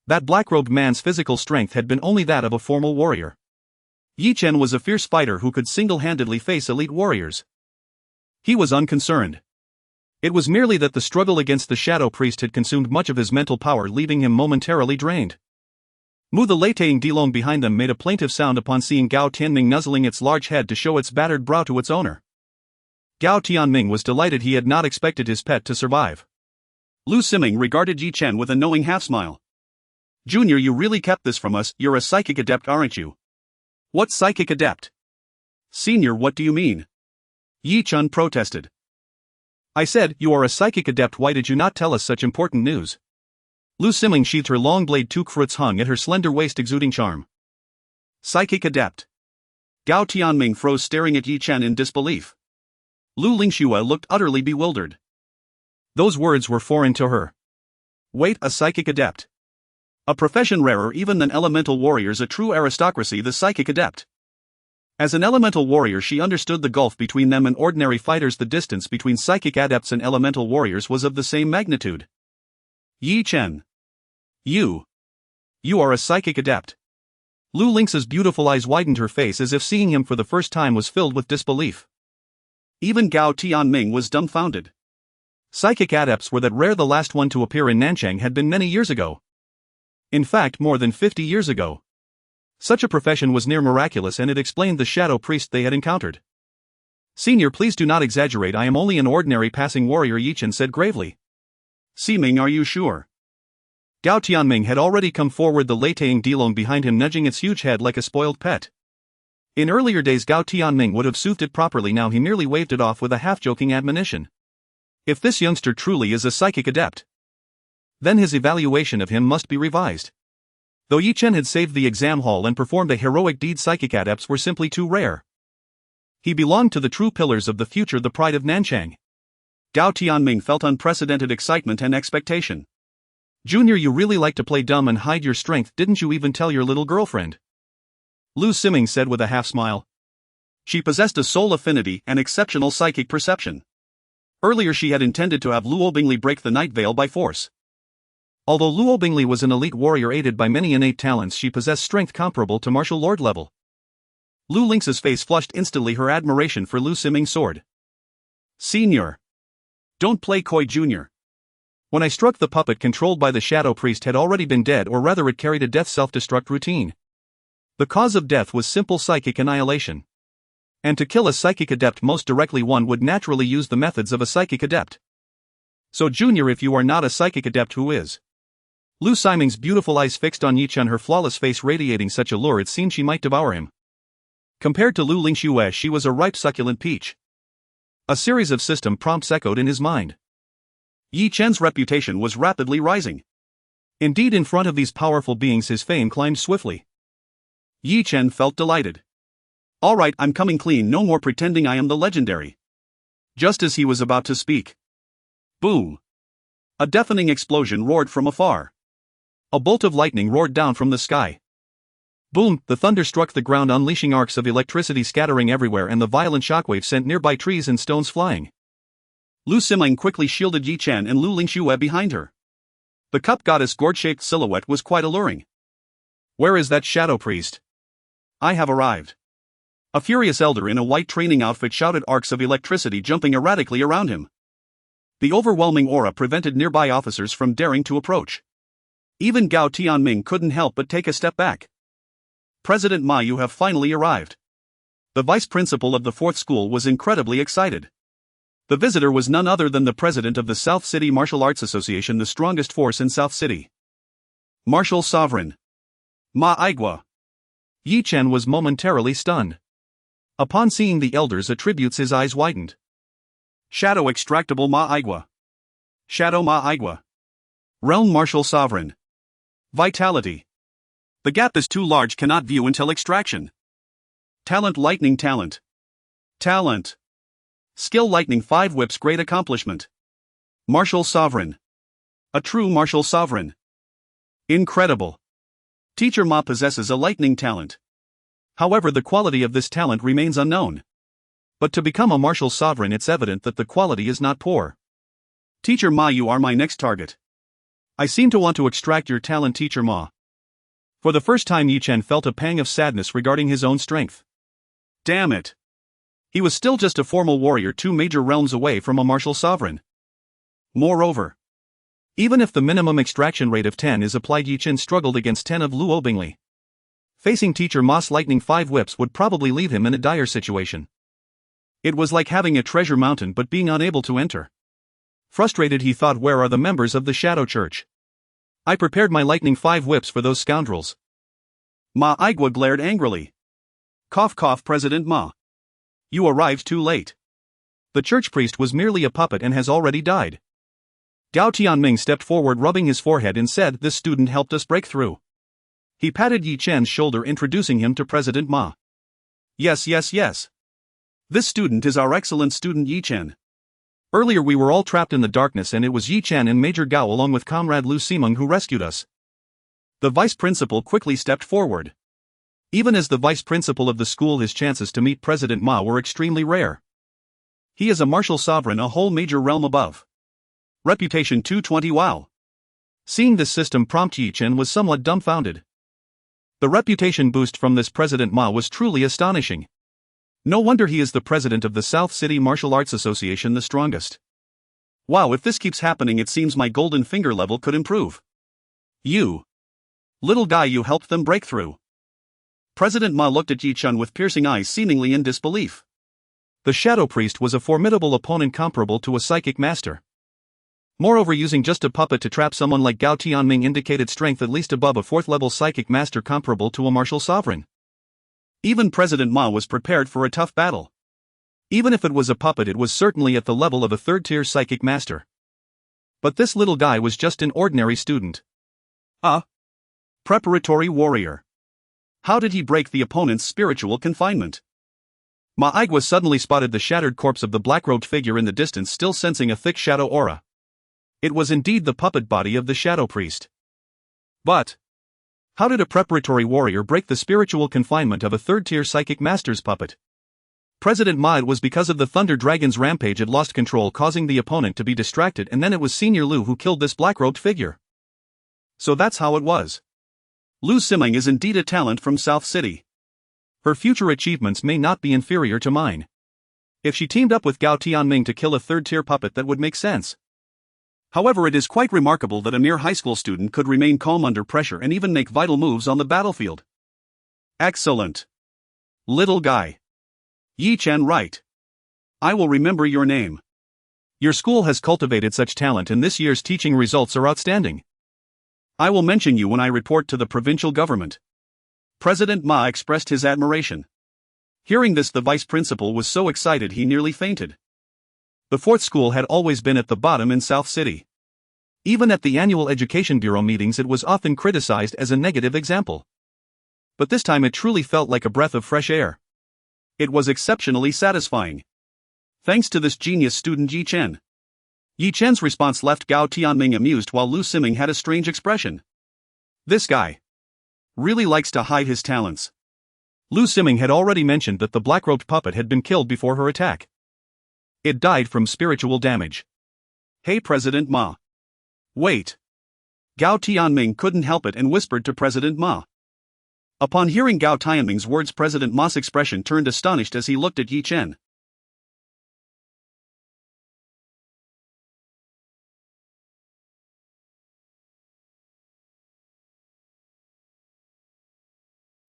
That black-robed man's physical strength had been only that of a formal warrior. Yi Chen was a fierce fighter who could single-handedly face elite warriors. He was unconcerned. It was merely that the struggle against the Shadow Priest had consumed much of his mental power, leaving him momentarily drained. Mu, the Leitang Dilong behind them, made a plaintive sound upon seeing Gao Tianming nuzzling its large head to show its battered brow to its owner. Gao Tianming was delighted. He had not expected his pet to survive. Lu Siming regarded Yi Chen with a knowing half-smile. Junior, you really kept this from us, you're a psychic adept, aren't you? What psychic adept? Senior, what do you mean? Yi Chen protested. I said, you are a psychic adept, why did you not tell us such important news? Lu Siming sheathed her long blade Tukfruits hung at her slender waist exuding charm. Psychic adept. Gao Tianming froze staring at Yi Chen in disbelief. Lu Lingxue looked utterly bewildered. Those words were foreign to her. Wait, a psychic adept? A profession rarer even than elemental warriors, a true aristocracy, the psychic adept. As an elemental warrior, she understood the gulf between them and ordinary fighters. The distance between psychic adepts and elemental warriors was of the same magnitude. Yi Chen. You are a psychic adept. Lu Lingx's beautiful eyes widened, her face as if seeing him for the first time was filled with disbelief. Even Gao Tianming was dumbfounded. Psychic adepts were that rare, the last one to appear in Nanchang had been many years ago. In fact, more than 50 years ago. Such a profession was near miraculous, and it explained the shadow priest they had encountered. Senior, please do not exaggerate, I am only an ordinary passing warrior, Yi Chen said gravely. Siming, are you sure? Gao Tianming had already come forward, the Leitang Dilong behind him nudging its huge head like a spoiled pet. In earlier days Gao Tianming would have soothed it properly, now he merely waved it off with a half-joking admonition. If this youngster truly is a psychic adept, then his evaluation of him must be revised. Though Yi Chen had saved the exam hall and performed a heroic deed, psychic adepts were simply too rare. He belonged to the true pillars of the future, the pride of Nanchang. Gao Tianming felt unprecedented excitement and expectation. Junior, you really like to play dumb and hide your strength, didn't you even tell your little girlfriend? Lu Siming said with a half-smile. She possessed a soul affinity and exceptional psychic perception. Earlier she had intended to have Luo Bingli break the night veil by force. Although Luo Bingli was an elite warrior aided by many innate talents, she possessed strength comparable to martial lord level. Lu Lingx's face flushed instantly, her admiration for Lu Siming's sword. Senior. Don't play coy, Junior. When I struck, the puppet controlled by the shadow priest had already been dead, or rather it carried a death self-destruct routine. The cause of death was simple psychic annihilation. And to kill a psychic adept most directly, one would naturally use the methods of a psychic adept. So Junior, if you are not a psychic adept, who is? Lu Siming's beautiful eyes fixed on Yi Chen, her flawless face radiating such allure it seemed she might devour him. Compared to Lu Lingxue, she was a ripe succulent peach. A series of system prompts echoed in his mind. Yi Chen's reputation was rapidly rising. Indeed, in front of these powerful beings his fame climbed swiftly. Yi Chen felt delighted. Alright, I'm coming clean, no more pretending I am the legendary. Just as he was about to speak. Boom! A deafening explosion roared from afar. A bolt of lightning roared down from the sky. Boom! The thunder struck the ground, unleashing arcs of electricity scattering everywhere, and the violent shockwave sent nearby trees and stones flying. Lu Siming quickly shielded Yi Chen and Lu Lingxue behind her. The cup goddess' gourd-shaped silhouette was quite alluring. Where is that shadow priest? I have arrived. A furious elder in a white training outfit shouted, arcs of electricity jumping erratically around him. The overwhelming aura prevented nearby officers from daring to approach. Even Gao Tianming couldn't help but take a step back. President Ma, you have finally arrived. The vice principal of the 4th school was incredibly excited. The visitor was none other than the president of the South City Martial Arts Association, the strongest force in South City. Martial Sovereign Ma Aigua. Yi Chen was momentarily stunned. Upon seeing the elder's attributes his eyes widened. Shadow Extractable Ma Aigua. Shadow Ma Aigua. Realm Martial Sovereign. Vitality. The gap is too large, cannot view until extraction. Talent Lightning Talent. Talent. Skill Lightning 5 Whips, great accomplishment. Martial Sovereign. A true martial sovereign. Incredible. Teacher Ma possesses a lightning talent. However, the quality of this talent remains unknown. But to become a martial sovereign, it's evident that the quality is not poor. Teacher Ma, you are my next target. I seem to want to extract your talent, Teacher Ma. For the first time, Yi Chen felt a pang of sadness regarding his own strength. Damn it. He was still just a formal warrior, 2 major realms away from a martial sovereign. Moreover, even if the minimum extraction rate of 10 is applied, Yi Chen struggled against 10 of Luo Bingli. Facing Teacher Ma's lightning 5 whips would probably leave him in a dire situation. It was like having a treasure mountain but being unable to enter. Frustrated, he thought, where are the members of the Shadow Church? I prepared my lightning 5 whips for those scoundrels. Ma Igwa glared angrily. Cough cough, President Ma. You arrived too late. The church priest was merely a puppet and has already died. Gao Tianming stepped forward, rubbing his forehead, and said, this student helped us break through. He patted Yi Chen's shoulder, introducing him to President Ma. Yes. This student is our excellent student Yi Chen. Earlier we were all trapped in the darkness and it was Yi Chen and Major Gao along with Comrade Lu Simeng who rescued us. The vice principal quickly stepped forward. Even as the vice principal of the school, his chances to meet President Ma were extremely rare. He is a martial sovereign, a whole major realm above. Reputation 220. Wow. Seeing this system prompt, Yi Chen was somewhat dumbfounded. The reputation boost from this President Ma was truly astonishing. No wonder he is the president of the South City Martial Arts Association, the strongest. Wow, if this keeps happening, it seems my golden finger level could improve. You. Little guy, you helped them break through. President Ma looked at Yi Chen with piercing eyes, seemingly in disbelief. The Shadow Priest was a formidable opponent comparable to a psychic master. Moreover, using just a puppet to trap someone like Gao Tianming indicated strength at least above a 4th-level psychic master comparable to a martial sovereign. Even President Ma was prepared for a tough battle. Even if it was a puppet, it was certainly at the level of a 3rd-tier psychic master. But this little guy was just an ordinary student. Preparatory warrior. How did he break the opponent's spiritual confinement? Ma Igwa suddenly spotted the shattered corpse of the black-robed figure in the distance, still sensing a thick shadow aura. It was indeed the puppet body of the Shadow Priest. But how did a preparatory warrior break the spiritual confinement of a 3rd-tier psychic master's puppet? President Ma, it was because of the Thunder Dragon's rampage. It lost control, causing the opponent to be distracted, and then it was Senior Lu who killed this black-robed figure. So that's how it was. Lu Simeng is indeed a talent from South City. Her future achievements may not be inferior to mine. If she teamed up with Gao Tianming to kill a 3rd-tier puppet, that would make sense. However, it is quite remarkable that a mere high school student could remain calm under pressure and even make vital moves on the battlefield. Excellent. Little guy. Yi Chen, right. I will remember your name. Your school has cultivated such talent and this year's teaching results are outstanding. I will mention you when I report to the provincial government. President Ma expressed his admiration. Hearing this, the vice principal was so excited he nearly fainted. The 4th school had always been at the bottom in South City. Even at the annual Education Bureau meetings, it was often criticized as a negative example. But this time it truly felt like a breath of fresh air. It was exceptionally satisfying. Thanks to this genius student Yi Chen. Yi Chen's response left Gao Tianming amused while Lu Simeng had a strange expression. This guy really likes to hide his talents. Lu Simeng had already mentioned that the black-robed puppet had been killed before her attack. It died from spiritual damage. Hey President Ma. Wait. Gao Tianming couldn't help it and whispered to President Ma. Upon hearing Gao Tianming's words, President Ma's expression turned astonished as he looked at Yi Chen.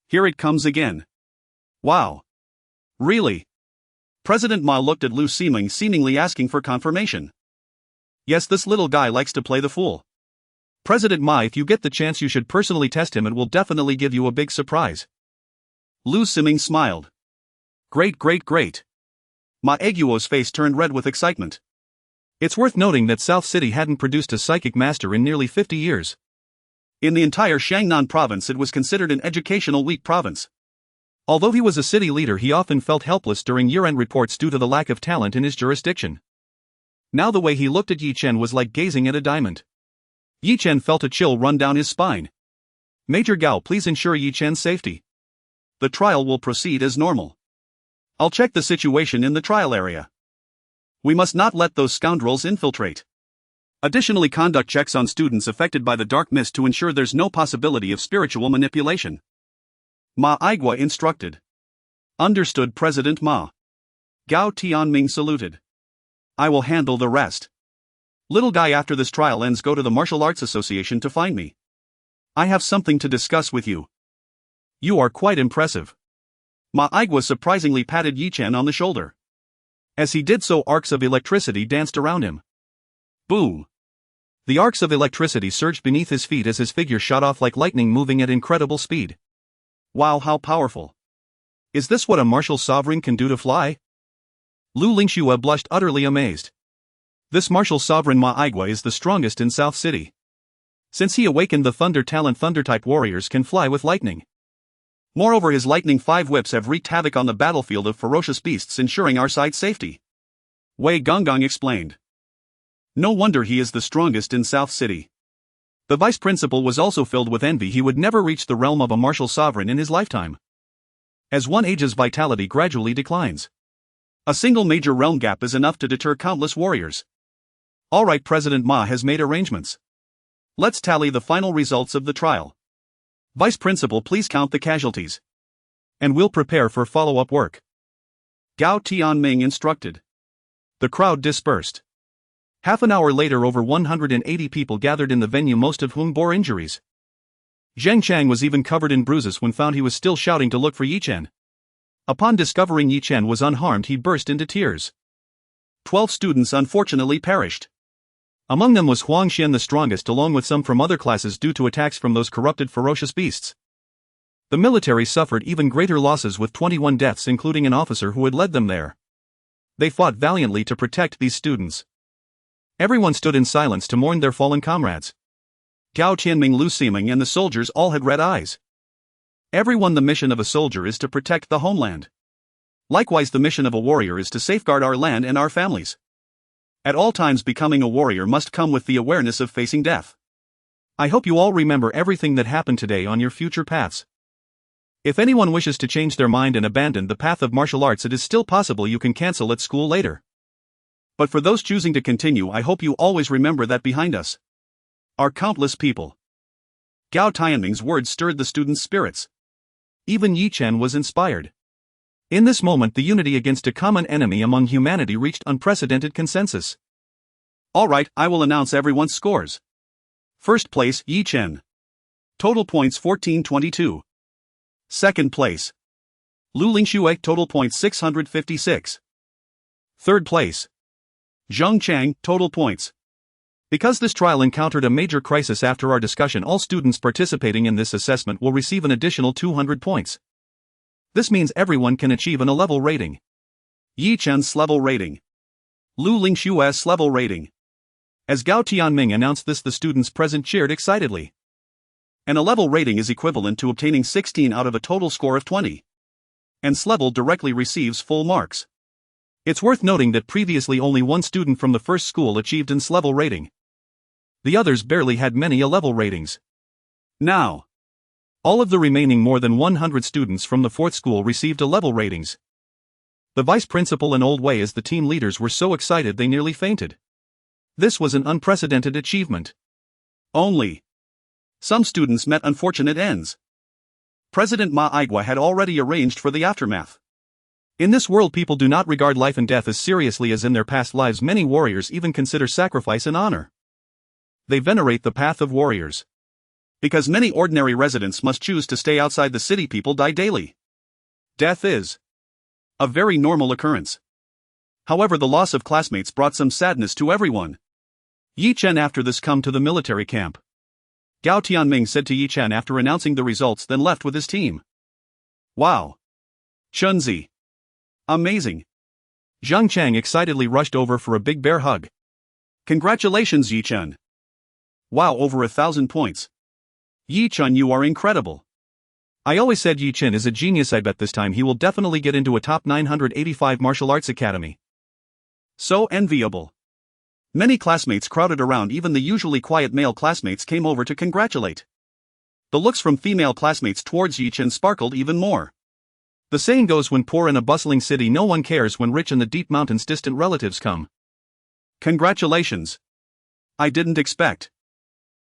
Here it comes again. Wow. Really? President Ma looked at Lu Simeng, seemingly asking for confirmation. Yes, this little guy likes to play the fool. President Ma, if you get the chance, you should personally test him. It will definitely give you a big surprise. Lu Simeng smiled. Great. Ma Eguo's face turned red with excitement. It's worth noting that South City hadn't produced a psychic master in nearly 50 years. In the entire Shangnan province, it was considered an educational weak province. Although he was a city leader, he often felt helpless during year-end reports due to the lack of talent in his jurisdiction. Now the way he looked at Yi Chen was like gazing at a diamond. Yi Chen felt a chill run down his spine. Major Gao, please ensure Yi Chen's safety. The trial will proceed as normal. I'll check the situation in the trial area. We must not let those scoundrels infiltrate. Additionally, conduct checks on students affected by the dark mist to ensure there's no possibility of spiritual manipulation. Ma Igwa instructed. Understood, President Ma. Gao Tianming saluted. I will handle the rest. Little guy, after this trial ends, go to the Martial Arts Association to find me. I have something to discuss with you. You are quite impressive. Ma Igwa surprisingly patted Yi Chen on the shoulder. As he did so, arcs of electricity danced around him. Boom! The arcs of electricity surged beneath his feet as his figure shot off like lightning, moving at incredible speed. Wow, how powerful! Is this what a martial sovereign can do to fly? Lu Lingxue blushed, utterly amazed. This martial sovereign Ma Igua is the strongest in South City. Since he awakened the Thunder Talent, Thunder-type warriors can fly with lightning. Moreover, his lightning 5 whips have wreaked havoc on the battlefield of ferocious beasts, ensuring our side's safety. Wei Gonggong explained. No wonder he is the strongest in South City. The vice principal was also filled with envy. He would never reach the realm of a martial sovereign in his lifetime. As one ages, vitality gradually declines. A single major realm gap is enough to deter countless warriors. Alright, President Ma has made arrangements. Let's tally the final results of the trial. Vice Principal, please count the casualties. And we'll prepare for follow-up work. Gao Tianming instructed. The crowd dispersed. Half an hour later, over 180 people gathered in the venue, most of whom bore injuries. Zheng Chang was even covered in bruises when found he was still shouting to look for Yi Chen. Upon discovering Yi Chen was unharmed, he burst into tears. 12 students unfortunately perished. Among them was Huang Xian, the strongest, along with some from other classes due to attacks from those corrupted ferocious beasts. The military suffered even greater losses, with 21 deaths, including an officer who had led them there. They fought valiantly to protect these students. Everyone stood in silence to mourn their fallen comrades. Gao Tianming, Lu Siming, and the soldiers all had red eyes. Everyone, the mission of a soldier is to protect the homeland. Likewise, the mission of a warrior is to safeguard our land and our families. At all times, becoming a warrior must come with the awareness of facing death. I hope you all remember everything that happened today on your future paths. If anyone wishes to change their mind and abandon the path of martial arts, it is still possible. You can cancel at school later. But for those choosing to continue, I hope you always remember that behind us are countless people. Gao Tianming's words stirred the students' spirits. Even Yi Chen was inspired. In this moment, the unity against a common enemy among humanity reached unprecedented consensus. Alright, I will announce everyone's scores. First place, Yi Chen. Total points 1422. Second place, Lu Lingxue, total points 656. Third place, Zheng Chang, total points. Because this trial encountered a major crisis after our discussion, all students participating in this assessment will receive an additional 200 points. This means everyone can achieve an A-level rating. Yi Chen's level rating. Lu Lingxue's level rating. As Gao Tianming announced this, the students present cheered excitedly. An A-level rating is equivalent to obtaining 16 out of a total score of 20. And S-level directly receives full marks. It's worth noting that previously only one student from the first school achieved an S-level rating. The others barely had many A-level ratings. Now, all of the remaining more than 100 students from the fourth school received A-level ratings. The vice principal and Old Wei as the team leaders were so excited they nearly fainted. This was an unprecedented achievement. Only some students met unfortunate ends. President Ma Igua had already arranged for the aftermath. In this world, people do not regard life and death as seriously as in their past lives. Many warriors even consider sacrifice an honor. They venerate the path of warriors. Because many ordinary residents must choose to stay outside the city, people die daily. Death is a very normal occurrence. However, the loss of classmates brought some sadness to everyone. Yi Chen, after this, come to the military camp. Gao Tianming said to Yi Chen after announcing the results, then left with his team. Wow! Chunzi! Amazing! Zheng Chang excitedly rushed over for a big bear hug. Congratulations, Yi Chen! Wow, over 1,000 points! Yi Chen, you are incredible! I always said Yi Chen is a genius. I bet this time he will definitely get into a top 985 martial arts academy. So enviable! Many classmates crowded around. Even the usually quiet male classmates came over to congratulate. The looks from female classmates towards Yi Chen sparkled even more. The saying goes, when poor in a bustling city, no one cares. When rich in the deep mountains, distant relatives come. Congratulations! I didn't expect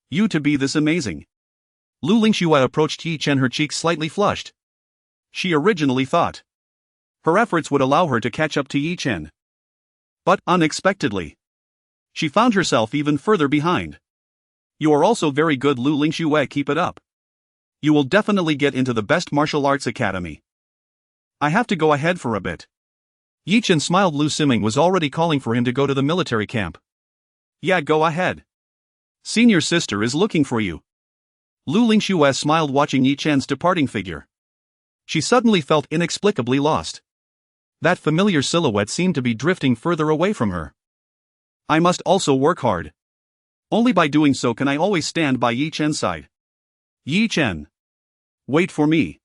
you to be this amazing. Lu Lingxue approached Yi Chen, her cheeks slightly flushed. She originally thought her efforts would allow her to catch up to Yi Chen. But, unexpectedly, she found herself even further behind. You are also very good, Lu Lingxue, keep it up. You will definitely get into the best martial arts academy. I have to go ahead for a bit. Yi Chen smiled. Lu Siming was already calling for him to go to the military camp. Yeah, go ahead. Senior sister is looking for you. Lu Lingxue smiled watching Yi Chen's departing figure. She suddenly felt inexplicably lost. That familiar silhouette seemed to be drifting further away from her. I must also work hard. Only by doing so can I always stand by Yi Chen's side. Yi Chen. Wait for me.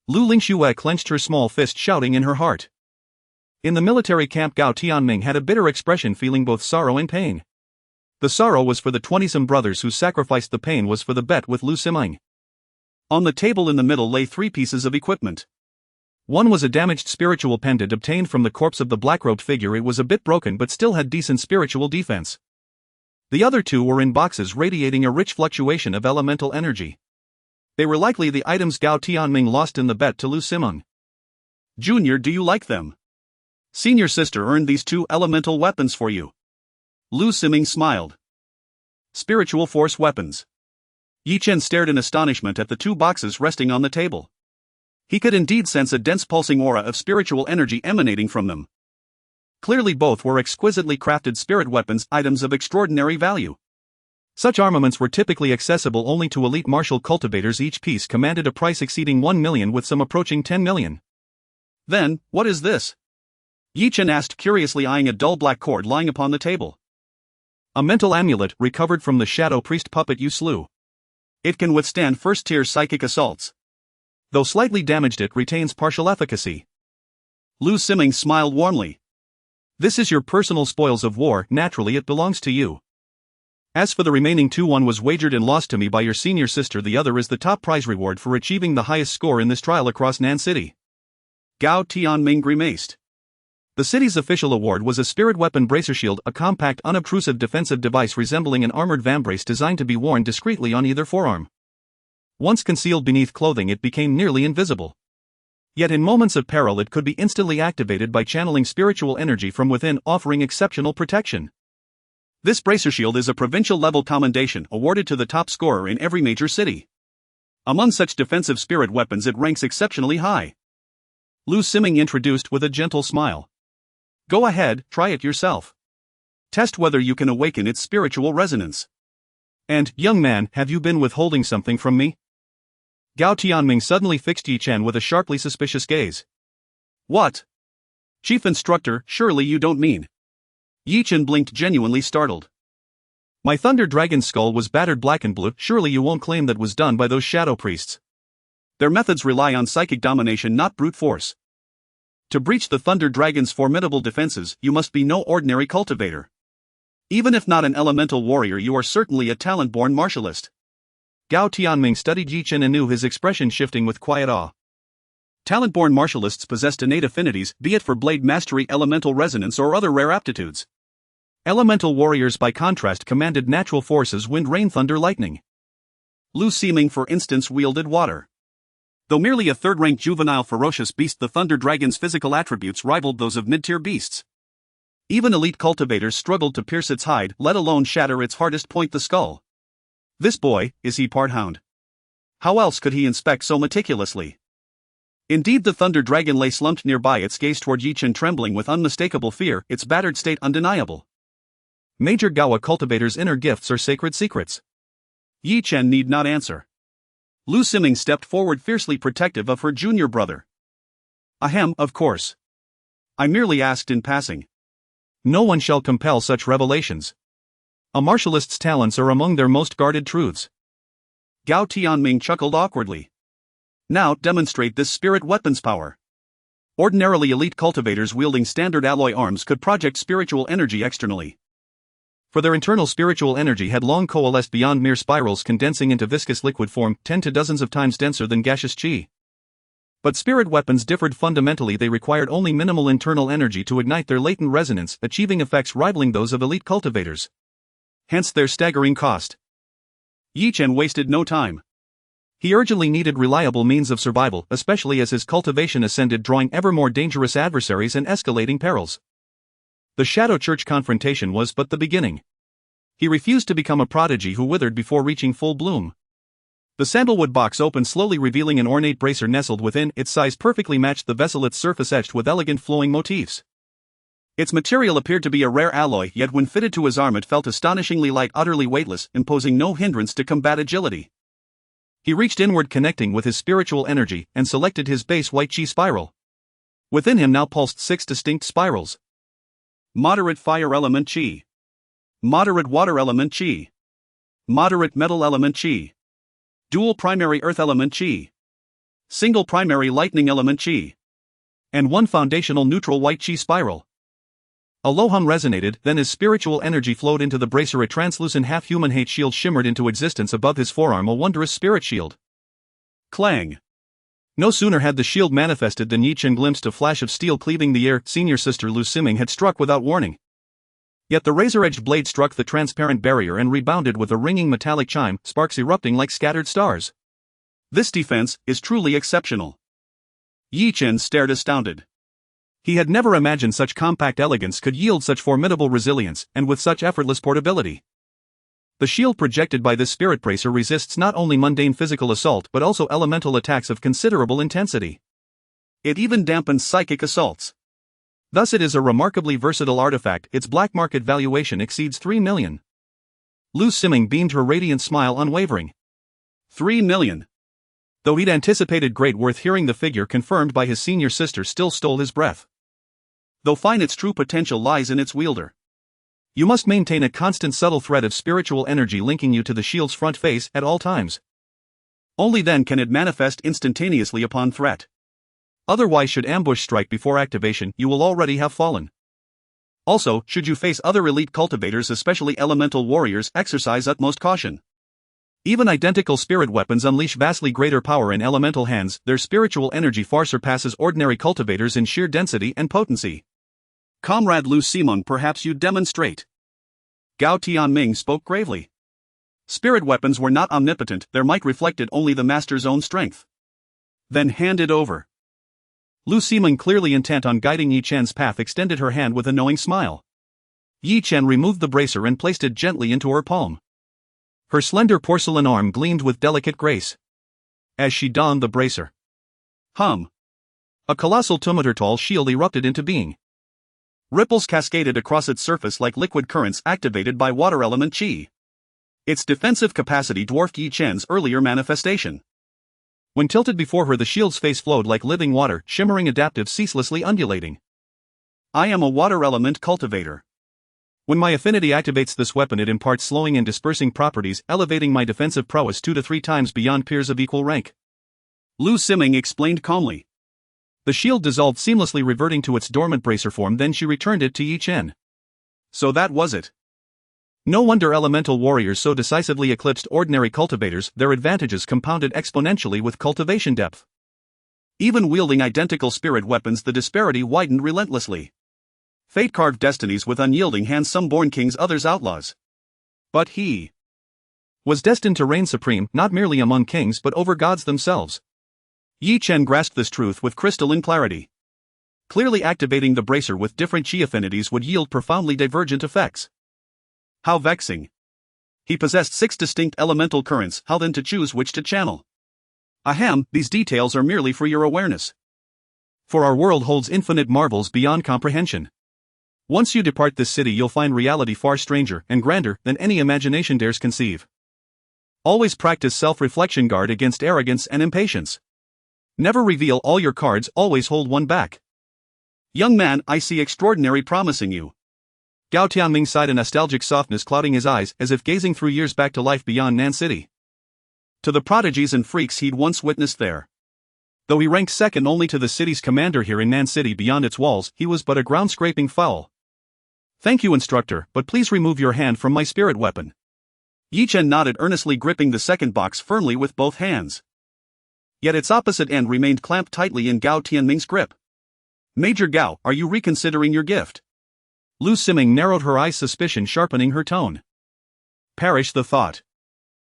Lu Lingxue clenched her small fist, shouting in her heart. In the military camp, Gao Tianming had a bitter expression, feeling both sorrow and pain. The sorrow was for the 20-some brothers who sacrificed, the pain was for the bet with Lu Siming. On the table in the middle lay 3 pieces of equipment. One was a damaged spiritual pendant obtained from the corpse of the black-robed figure. It was a bit broken but still had decent spiritual defense. The other 2 were in boxes radiating a rich fluctuation of elemental energy. They were likely the items Gao Tianming lost in the bet to Lu Siming. Junior, do you like them? Senior sister earned these 2 elemental weapons for you. Lu Siming smiled. Spiritual force weapons. Yi Chen stared in astonishment at the 2 boxes resting on the table. He could indeed sense a dense pulsing aura of spiritual energy emanating from them. Clearly both were exquisitely crafted spirit weapons, items of extraordinary value. Such armaments were typically accessible only to elite martial cultivators. Each piece commanded a price exceeding 1 million, with some approaching 10 million. Then, what is this? Yi Chen asked, curiously eyeing a dull black cord lying upon the table. A mental amulet recovered from the shadow priest puppet you slew. It can withstand first-tier psychic assaults. Though slightly damaged, it retains partial efficacy. Lu Siming smiled warmly. This is your personal spoils of war, naturally it belongs to you. As for the remaining 2, one was wagered and lost to me by your senior sister, the other is the top prize reward for achieving the highest score in this trial across Nan City. Gao Tianming grimaced. The city's official award was a spirit weapon bracer shield, a compact, unobtrusive defensive device resembling an armored vambrace designed to be worn discreetly on either forearm. Once concealed beneath clothing, it became nearly invisible. Yet in moments of peril it could be instantly activated by channeling spiritual energy from within, offering exceptional protection. This bracer shield is a provincial-level commendation awarded to the top scorer in every major city. Among such defensive spirit weapons it ranks exceptionally high. Lu Siming introduced with a gentle smile. Go ahead, try it yourself. Test whether you can awaken its spiritual resonance. And, young man, have you been withholding something from me? Gao Tianming suddenly fixed Yi Chen with a sharply suspicious gaze. What? Chief Instructor, surely you don't mean. Yi Chen blinked, genuinely startled. My Thunder Dragon's skull was battered black and blue, surely you won't claim that was done by those shadow priests. Their methods rely on psychic domination, not brute force. To breach the Thunder Dragon's formidable defenses, you must be no ordinary cultivator. Even if not an elemental warrior, you are certainly a talent-born martialist. Gao Tianming studied Yi Chen and knew his expression shifting with quiet awe. Talent-born martialists possessed innate affinities, be it for blade mastery, elemental resonance, or other rare aptitudes. Elemental warriors, by contrast, commanded natural forces: wind, rain, thunder, lightning. Lu Siming, for instance, wielded water. Though merely a third-rank juvenile ferocious beast, the Thunder Dragon's physical attributes rivaled those of mid-tier beasts. Even elite cultivators struggled to pierce its hide, let alone shatter its hardest point, the skull. This boy, is he part hound? How else could he inspect so meticulously? Indeed, the Thunder Dragon lay slumped nearby, its gaze toward Yi Chen trembling with unmistakable fear, its battered state undeniable. Major Gawa cultivators' inner gifts are sacred secrets. Yi Chen need not answer. Lu Siming stepped forward, fiercely protective of her junior brother. Ahem, of course. I merely asked in passing. No one shall compel such revelations. A martialist's talents are among their most guarded truths. Gao Tianming chuckled awkwardly. Now, demonstrate this spirit weapon's power. Ordinarily, elite cultivators wielding standard alloy arms could project spiritual energy externally. For their internal spiritual energy had long coalesced beyond mere spirals, condensing into viscous liquid form, 10 to dozens of times denser than gaseous qi. But spirit weapons differed fundamentally. They required only minimal internal energy to ignite their latent resonance, achieving effects rivaling those of elite cultivators. Hence their staggering cost. Yi Chen wasted no time. He urgently needed reliable means of survival, especially as his cultivation ascended, drawing ever more dangerous adversaries and escalating perils. The Shadow Church confrontation was but the beginning. He refused to become a prodigy who withered before reaching full bloom. The sandalwood box opened slowly, revealing an ornate bracer nestled within. Its size perfectly matched the vessel, its surface etched with elegant flowing motifs. Its material appeared to be a rare alloy, yet when fitted to his arm it felt astonishingly light, utterly weightless, imposing no hindrance to combat agility. He reached inward, connecting with his spiritual energy, and selected his base white chi spiral. Within him now pulsed 6 distinct spirals. Moderate fire element chi. Moderate water element chi. Moderate metal element chi. Dual primary earth element chi. Single primary lightning element chi. And 1 foundational neutral white chi spiral. A low hum resonated, then his spiritual energy flowed into the bracer. A translucent half-human hate shield shimmered into existence above his forearm, a wondrous spirit shield. Clang! No sooner had the shield manifested than Yi Chen glimpsed a flash of steel cleaving the air. Senior sister Lu Siming had struck without warning. Yet the razor-edged blade struck the transparent barrier and rebounded with a ringing metallic chime, sparks erupting like scattered stars. This defense is truly exceptional. Yi Chen stared astounded. He had never imagined such compact elegance could yield such formidable resilience, and with such effortless portability. The shield projected by this spirit bracer resists not only mundane physical assault but also elemental attacks of considerable intensity. It even dampens psychic assaults. Thus it is a remarkably versatile artifact. Its black market valuation exceeds 3 million. Lu Siming beamed, her radiant smile unwavering. 3 million. Though he'd anticipated great worth, hearing the figure confirmed by his senior sister still stole his breath. Though fine, its true potential lies in its wielder. You must maintain a constant subtle thread of spiritual energy linking you to the shield's front face at all times. Only then can it manifest instantaneously upon threat. Otherwise, should ambush strike before activation, you will already have fallen. Also, should you face other elite cultivators, especially elemental warriors, exercise utmost caution. Even identical spirit weapons unleash vastly greater power in elemental hands. Their spiritual energy far surpasses ordinary cultivators in sheer density and potency. Comrade Lu Siming, perhaps you demonstrate. Gao Tianming spoke gravely. Spirit weapons were not omnipotent, their might reflected only the master's own strength. Then hand it over. Lu Siming, clearly intent on guiding Yi Chen's path, extended her hand with a knowing smile. Yi Chen removed the bracer and placed it gently into her palm. Her slender porcelain arm gleamed with delicate grace. As she donned the bracer, hum! A colossal 2-meter-tall shield erupted into being. Ripples cascaded across its surface like liquid currents activated by water element chi. Its defensive capacity dwarfed Yi Chen's earlier manifestation. When tilted before her, the shield's face flowed like living water, shimmering, adaptive, ceaselessly undulating. I am a water element cultivator. When my affinity activates this weapon, it imparts slowing and dispersing properties, elevating my defensive prowess 2 to 3 times beyond peers of equal rank. Lu Siming explained calmly. The shield dissolved seamlessly, reverting to its dormant bracer form, then she returned it to Yi Chen. So that was it. No wonder elemental warriors so decisively eclipsed ordinary cultivators, their advantages compounded exponentially with cultivation depth. Even wielding identical spirit weapons, the disparity widened relentlessly. Fate carved destinies with unyielding hands, some born kings, others outlaws. But he was destined to reign supreme, not merely among kings but over gods themselves. Yi Chen grasped this truth with crystalline clarity. Clearly, activating the bracer with different chi affinities would yield profoundly divergent effects. How vexing. He possessed 6 distinct elemental currents, how then to choose which to channel? Ahem, these details are merely for your awareness. For our world holds infinite marvels beyond comprehension. Once you depart this city, you'll find reality far stranger and grander than any imagination dares conceive. Always practice self-reflection, guard against arrogance and impatience. Never reveal all your cards, always hold one back. Young man, I see extraordinary promise in you. Gao Tianming sighed, a nostalgic softness clouding his eyes, as if gazing through years back to life beyond Nan City. To the prodigies and freaks he'd once witnessed there. Though he ranked second only to the city's commander here in Nan City, beyond its walls, he was but a ground-scraping fowl. Thank you, instructor, but please remove your hand from my spirit weapon. Yi Chen nodded, earnestly gripping the second box firmly with both hands. Yet its opposite end remained clamped tightly in Gao Tianming's grip. Major Gao, are you reconsidering your gift? Lu Siming narrowed her eyes, suspicion sharpening her tone. Perish the thought.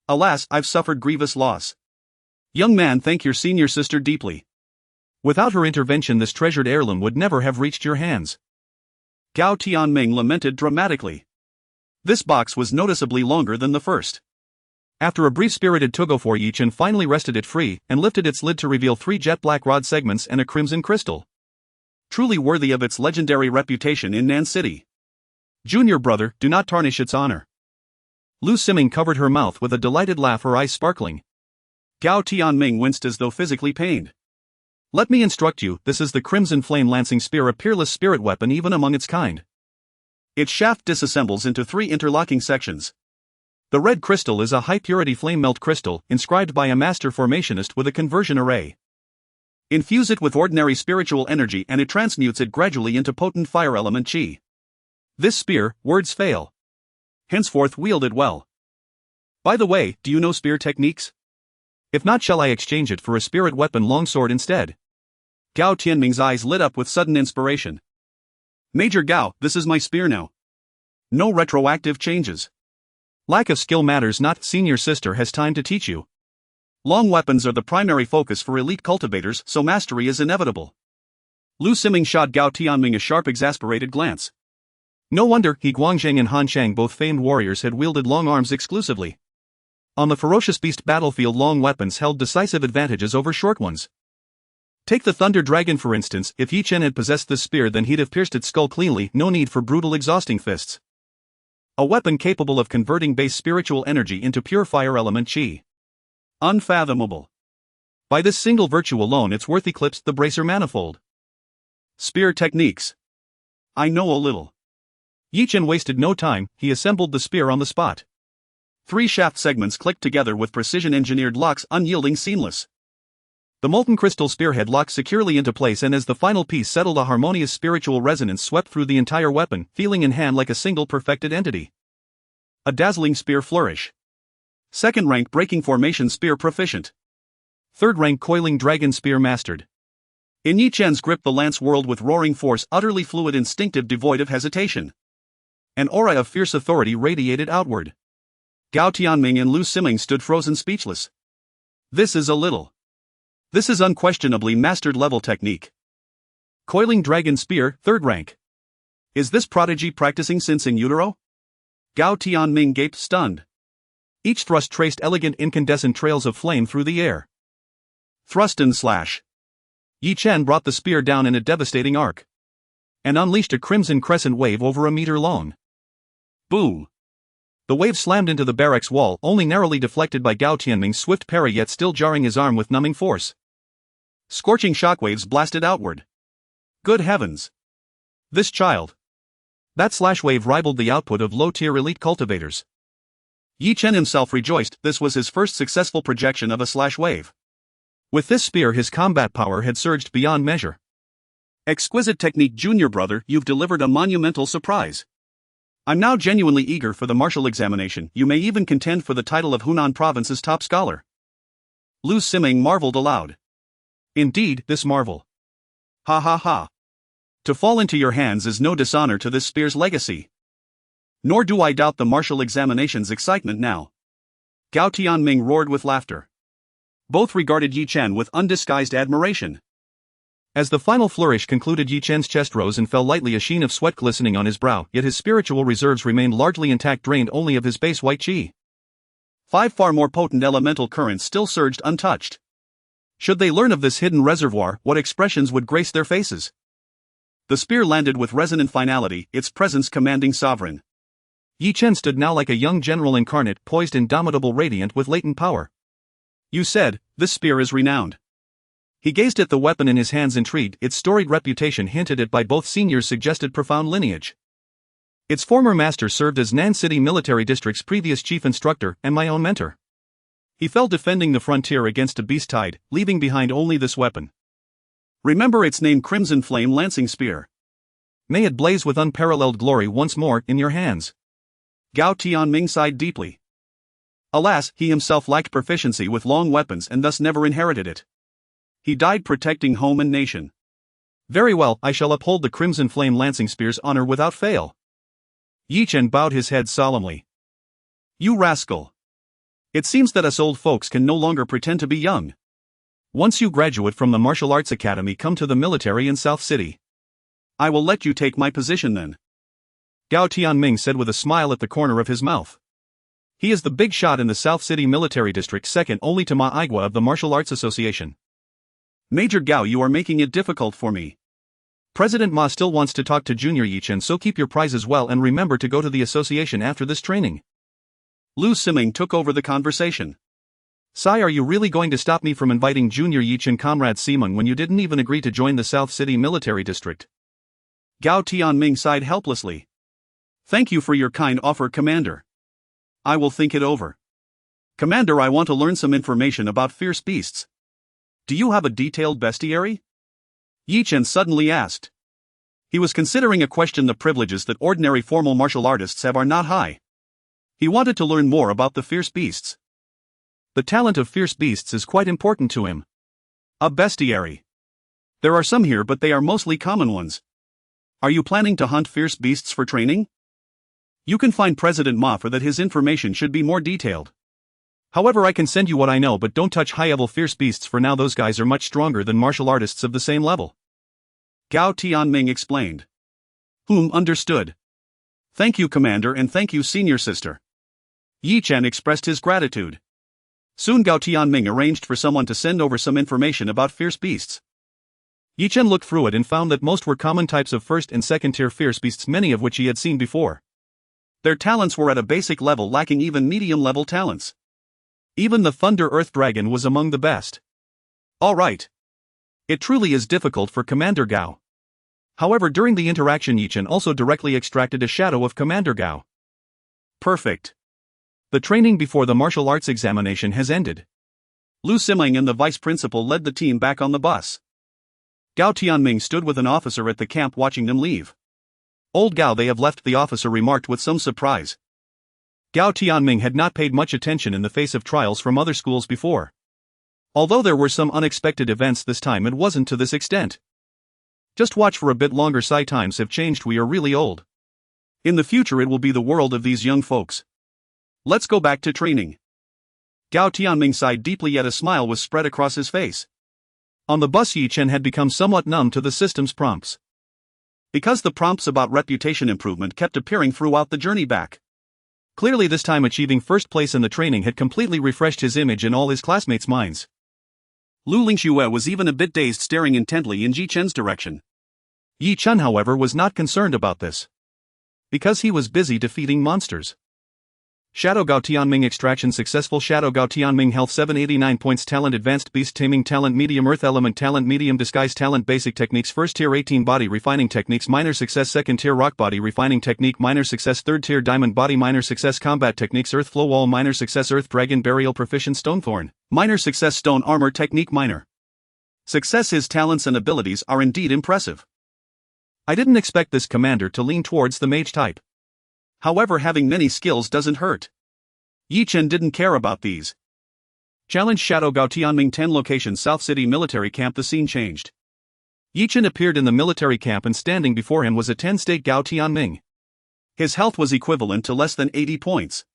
Alas, I've suffered grievous loss. Young man, thank your senior sister deeply. Without her intervention, this treasured heirloom would never have reached your hands. Gao Tianming lamented dramatically. This box was noticeably longer than the first. After a brief spirited tug-of-war, Yi Chen finally wrested it free and lifted its lid to reveal 3 jet black rod segments and a crimson crystal. truly worthy of its legendary reputation in Nan City. Junior brother, do not tarnish its honor. Lu Siming covered her mouth with a delighted laugh, her eyes sparkling. Gao Tianming winced as though physically pained. Let me instruct you, this is the Crimson Flame Lancing Spear, a peerless spirit weapon even among its kind. Its shaft disassembles into 3 interlocking sections. The red crystal is a high-purity flame melt crystal, inscribed by a master formationist with a conversion array. Infuse it with ordinary spiritual energy and it transmutes it gradually into potent fire element chi. This spear, words fail. Henceforth wield it well. By the way, do you know spear techniques? If not, shall I exchange it for a spirit weapon longsword instead? Gao Tianming's eyes lit up with sudden inspiration. Major Gao, this is my spear now. No retroactive changes. Lack of skill matters not, senior sister has time to teach you. Long weapons are the primary focus for elite cultivators, so mastery is inevitable. Lu Siming shot Gao Tianming a sharp, exasperated glance. No wonder He Guangzheng and Han Shang, both famed warriors, had wielded long arms exclusively. On the ferocious beast battlefield, long weapons held decisive advantages over short ones. Take the Thunder Dragon for instance, if Yi Chen had possessed this spear then he'd have pierced its skull cleanly, no need for brutal exhausting fists. A weapon capable of converting base spiritual energy into pure fire element chi. Unfathomable. By this single virtue alone its worth eclipsed the bracer manifold. Spear techniques. I know a little. Yi Chen wasted no time, he assembled the spear on the spot. 3 shaft segments clicked together with precision-engineered locks, unyielding, seamless. The molten crystal spearhead locked securely into place, and as the final piece settled, a harmonious spiritual resonance swept through the entire weapon, feeling in hand like a single perfected entity. A dazzling spear flourish. 2nd rank breaking formation spear proficient. 3rd rank coiling dragon spear mastered. In Yi Chen's grip the lance whirled with roaring force, utterly fluid, instinctive, devoid of hesitation. An aura of fierce authority radiated outward. Gao Tianming and Lu Siming stood frozen, speechless. This is unquestionably mastered level technique. Coiling dragon spear, 3rd rank. Is this prodigy practicing since in utero? Gao Tianming gaped, stunned. Each thrust traced elegant incandescent trails of flame through the air. Thrust and slash. Yi Chen brought the spear down in a devastating arc. And unleashed a crimson crescent wave over a meter long. Boom. The wave slammed into the barracks wall, only narrowly deflected by Gao Tianming's swift parry, yet still jarring his arm with numbing force. Scorching shockwaves blasted outward. Good heavens. This child. That slash wave rivaled the output of low-tier elite cultivators. Yi Chen himself rejoiced, this was his first successful projection of a slash wave. With this spear his combat power had surged beyond measure. Exquisite technique, junior brother, you've delivered a monumental surprise. I'm now genuinely eager for the martial examination, you may even contend for the title of Hunan Province's top scholar. Lu Siming marveled aloud. Indeed, this marvel. Ha ha ha. To fall into your hands is no dishonor to this spear's legacy. Nor do I doubt the martial examination's excitement now. Gao Tianming roared with laughter. Both regarded Yi Chen with undisguised admiration. As the final flourish concluded, Yi Chen's chest rose and fell lightly, a sheen of sweat glistening on his brow, yet his spiritual reserves remained largely intact, drained only of his base white chi. 5 far more potent elemental currents still surged untouched. Should they learn of this hidden reservoir, what expressions would grace their faces? The spear landed with resonant finality, its presence commanding sovereign. Yi Chen stood now like a young general incarnate, poised, indomitable, radiant with latent power. You said, this spear is renowned. He gazed at the weapon in his hands, intrigued. Its storied reputation, hinted at by both seniors, suggested profound lineage. Its former master served as Nan City Military District's previous chief instructor, and my own mentor. He fell defending the frontier against a beast tide, leaving behind only this weapon. Remember its name, Crimson Flame Lancing Spear. May it blaze with unparalleled glory once more in your hands. Gao Tianming sighed deeply. Alas, he himself lacked proficiency with long weapons and thus never inherited it. He died protecting home and nation. Very well, I shall uphold the Crimson Flame Lancing Spear's honor without fail. Yi Chen bowed his head solemnly. You rascal. It seems that us old folks can no longer pretend to be young. Once you graduate from the Martial Arts Academy, come to the military in South City. I will let you take my position then. Gao Tianming said with a smile at the corner of his mouth. He is the big shot in the South City Military District, second only to Ma Igua of the Martial Arts Association. Major Gao, you are making it difficult for me. President Ma still wants to talk to Junior Yi Chen, so keep your prizes well and remember to go to the association after this training. Lu Siming took over the conversation. Sai, are you really going to stop me from inviting Junior Yi Chen comrade Simon when you didn't even agree to join the South City Military District? Gao Tianming sighed helplessly. Thank you for your kind offer, Commander. I will think it over. Commander, I want to learn some information about fierce beasts. Do you have a detailed bestiary? Yi Chen suddenly asked. He was considering a question. The privileges that ordinary formal martial artists have are not high. He wanted to learn more about the fierce beasts. The talent of fierce beasts is quite important to him. A bestiary. There are some here, but they are mostly common ones. Are you planning to hunt fierce beasts for training? You can find President Ma for that. His information should be more detailed. However, I can send you what I know, but don't touch high-level fierce beasts for now. Those guys are much stronger than martial artists of the same level. Gao Tianming explained. Understood. Thank you, Commander, and thank you, Senior Sister. Yi Chen expressed his gratitude. Soon Gao Tianming arranged for someone to send over some information about fierce beasts. Yi Chen looked through it and found that most were common types of first and second tier fierce beasts, many of which he had seen before. Their talents were at a basic level, lacking even medium-level talents. Even the Thunder Earth Dragon was among the best. Alright. It truly is difficult for Commander Gao. However, during the interaction, Yi Chen also directly extracted a shadow of Commander Gao. Perfect. The training before the martial arts examination has ended. Lu Siming and the vice principal led the team back on the bus. Gao Tianming stood with an officer at the camp watching them leave. Old Gao, they have left, the officer remarked with some surprise. Gao Tianming had not paid much attention in the face of trials from other schools before. Although there were some unexpected events this time, it wasn't to this extent. Just watch for a bit longer. Times have changed, we are really old. In the future it will be the world of these young folks. Let's go back to training. Gao Tianming sighed deeply, yet a smile was spread across his face. On the bus, Yi Chen had become somewhat numb to the system's prompts. Because the prompts about reputation improvement kept appearing throughout the journey back. Clearly this time achieving first place in the training had completely refreshed his image in all his classmates' minds. Lu Lingxue was even a bit dazed, staring intently in Yi Chen's direction. Yi Chen, however, was not concerned about this. Because he was busy defeating monsters. Shadow Gao Tianming extraction successful. Shadow Gao Tianming health 789 points. Talent advanced beast taming talent medium earth element talent medium disguise talent basic techniques first tier 18 body refining techniques minor success second tier rock body refining technique minor success third tier diamond body minor success combat techniques earth flow wall minor success earth dragon burial proficient stone thorn minor success stone armor technique minor success. His talents and abilities are indeed impressive. I didn't expect this commander to lean towards the mage type. However, having many skills doesn't hurt. Yi Chen didn't care about these. Challenge Shadow Gao Tianming 10 location South City Military Camp. The scene changed. Yi Chen appeared in the military camp and standing before him was a 10-state Gao Tianming. His health was equivalent to less than 80 points.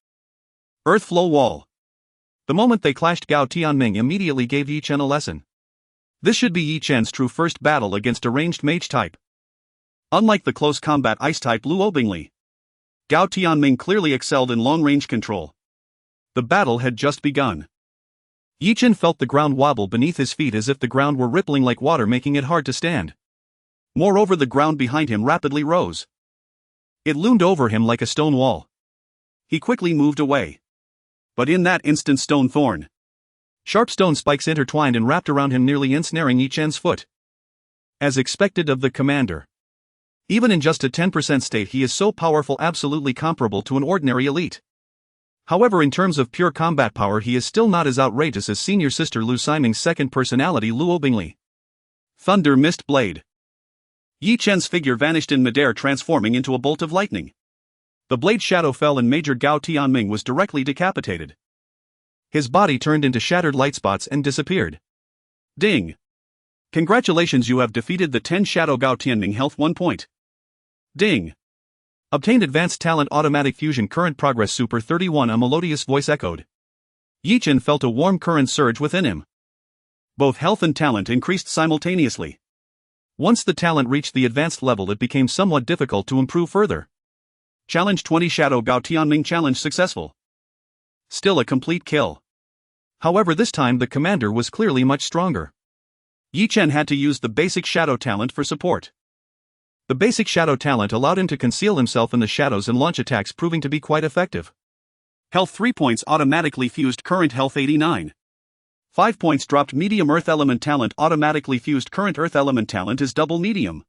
Earth Flow Wall. The moment they clashed, Gao Tianming immediately gave Yi Chen a lesson. This should be Yi Chen's true first battle against a ranged mage type. Unlike the close combat ice type Luo Bingli, Gao Tianming clearly excelled in long-range control. The battle had just begun. Yi Chen felt the ground wobble beneath his feet as if the ground were rippling like water, making it hard to stand. Moreover, the ground behind him rapidly rose. It loomed over him like a stone wall. He quickly moved away. But in that instant, stone thorn. Sharp stone spikes intertwined and wrapped around him, nearly ensnaring Yi Chen's foot. As expected of the commander. Even in just a 10% state, he is so powerful, absolutely comparable to an ordinary elite. However, in terms of pure combat power, he is still not as outrageous as senior sister Lu Siming's second personality, Luo Bingli. Thunder Mist Blade. Yi Chen's figure vanished in midair, transforming into a bolt of lightning. The blade shadow fell and Major Gao Tianming was directly decapitated. His body turned into shattered light spots and disappeared. Ding! Congratulations, you have defeated the 10 Shadow Gao Tianming, health 1 point. Ding! Obtained advanced talent automatic fusion current progress super 31. A melodious voice echoed. Yi Chen felt a warm current surge within him. Both health and talent increased simultaneously. Once the talent reached the advanced level, it became somewhat difficult to improve further. Challenge 20 Shadow Gao Tianming challenge successful. Still a complete kill. However, this time the commander was clearly much stronger. Yi Chen had to use the basic shadow talent for support. The basic shadow talent allowed him to conceal himself in the shadows and launch attacks, proving to be quite effective. Health 3 points automatically fused, current health 89. 5 points dropped, medium earth element talent automatically fused, current earth element talent is double medium.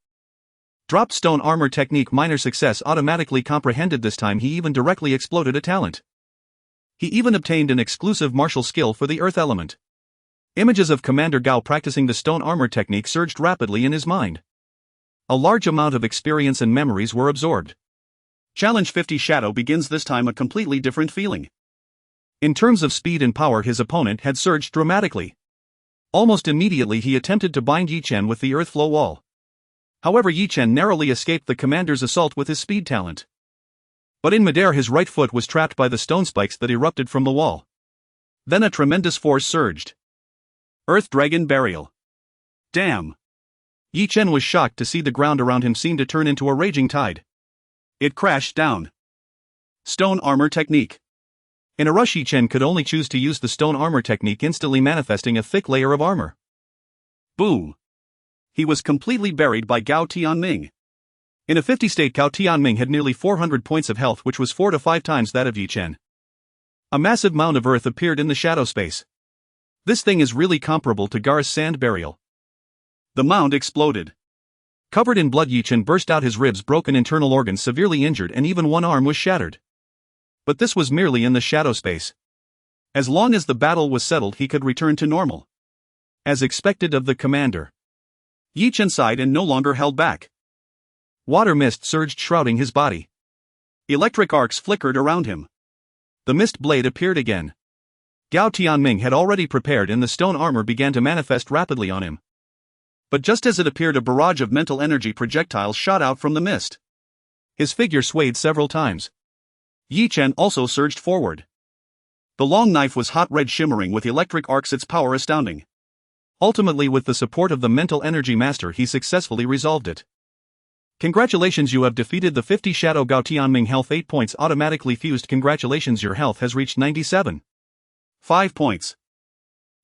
Dropped stone armor technique, minor success, automatically comprehended. This time he even directly exploded a talent. He even obtained an exclusive martial skill for the earth element. Images of Commander Gao practicing the stone armor technique surged rapidly in his mind. A large amount of experience and memories were absorbed. Challenge 50 Shadow begins, this time a completely different feeling. In terms of speed and power, his opponent had surged dramatically. Almost immediately he attempted to bind Chen with the earth flow wall. However, Chen narrowly escaped the commander's assault with his speed talent. But in midair his right foot was trapped by the stone spikes that erupted from the wall. Then a tremendous force surged. Earth Dragon Burial. Damn! Chen was shocked to see the ground around him seem to turn into a raging tide. It crashed down. Stone Armor Technique. In a rush, Chen could only choose to use the stone armor technique, instantly manifesting a thick layer of armor. Boom! He was completely buried by Gao Tianming. In a 50 state, Gao Tianming had nearly 400 points of health, which was 4 to 5 times that of Chen. A massive mound of earth appeared in the shadow space. This thing is really comparable to Gar's sand burial. The mound exploded. Covered in blood, Chen burst out, his ribs broken, internal organs severely injured, and even one arm was shattered. But this was merely in the shadow space. As long as the battle was settled, he could return to normal. As expected of the commander, Chen sighed and no longer held back. Water mist surged, shrouding his body. Electric arcs flickered around him. The mist blade appeared again. Gao Tianming had already prepared, and the stone armor began to manifest rapidly on him. But just as it appeared, a barrage of mental energy projectiles shot out from the mist. His figure swayed several times. Chen also surged forward. The long knife was hot red, shimmering with electric arcs, its power astounding. Ultimately, with the support of the mental energy master, he successfully resolved it. Congratulations, you have defeated the 50 Shadow. Gao Tianming, health 8 points automatically fused. Congratulations, your health has reached 97. 5 points.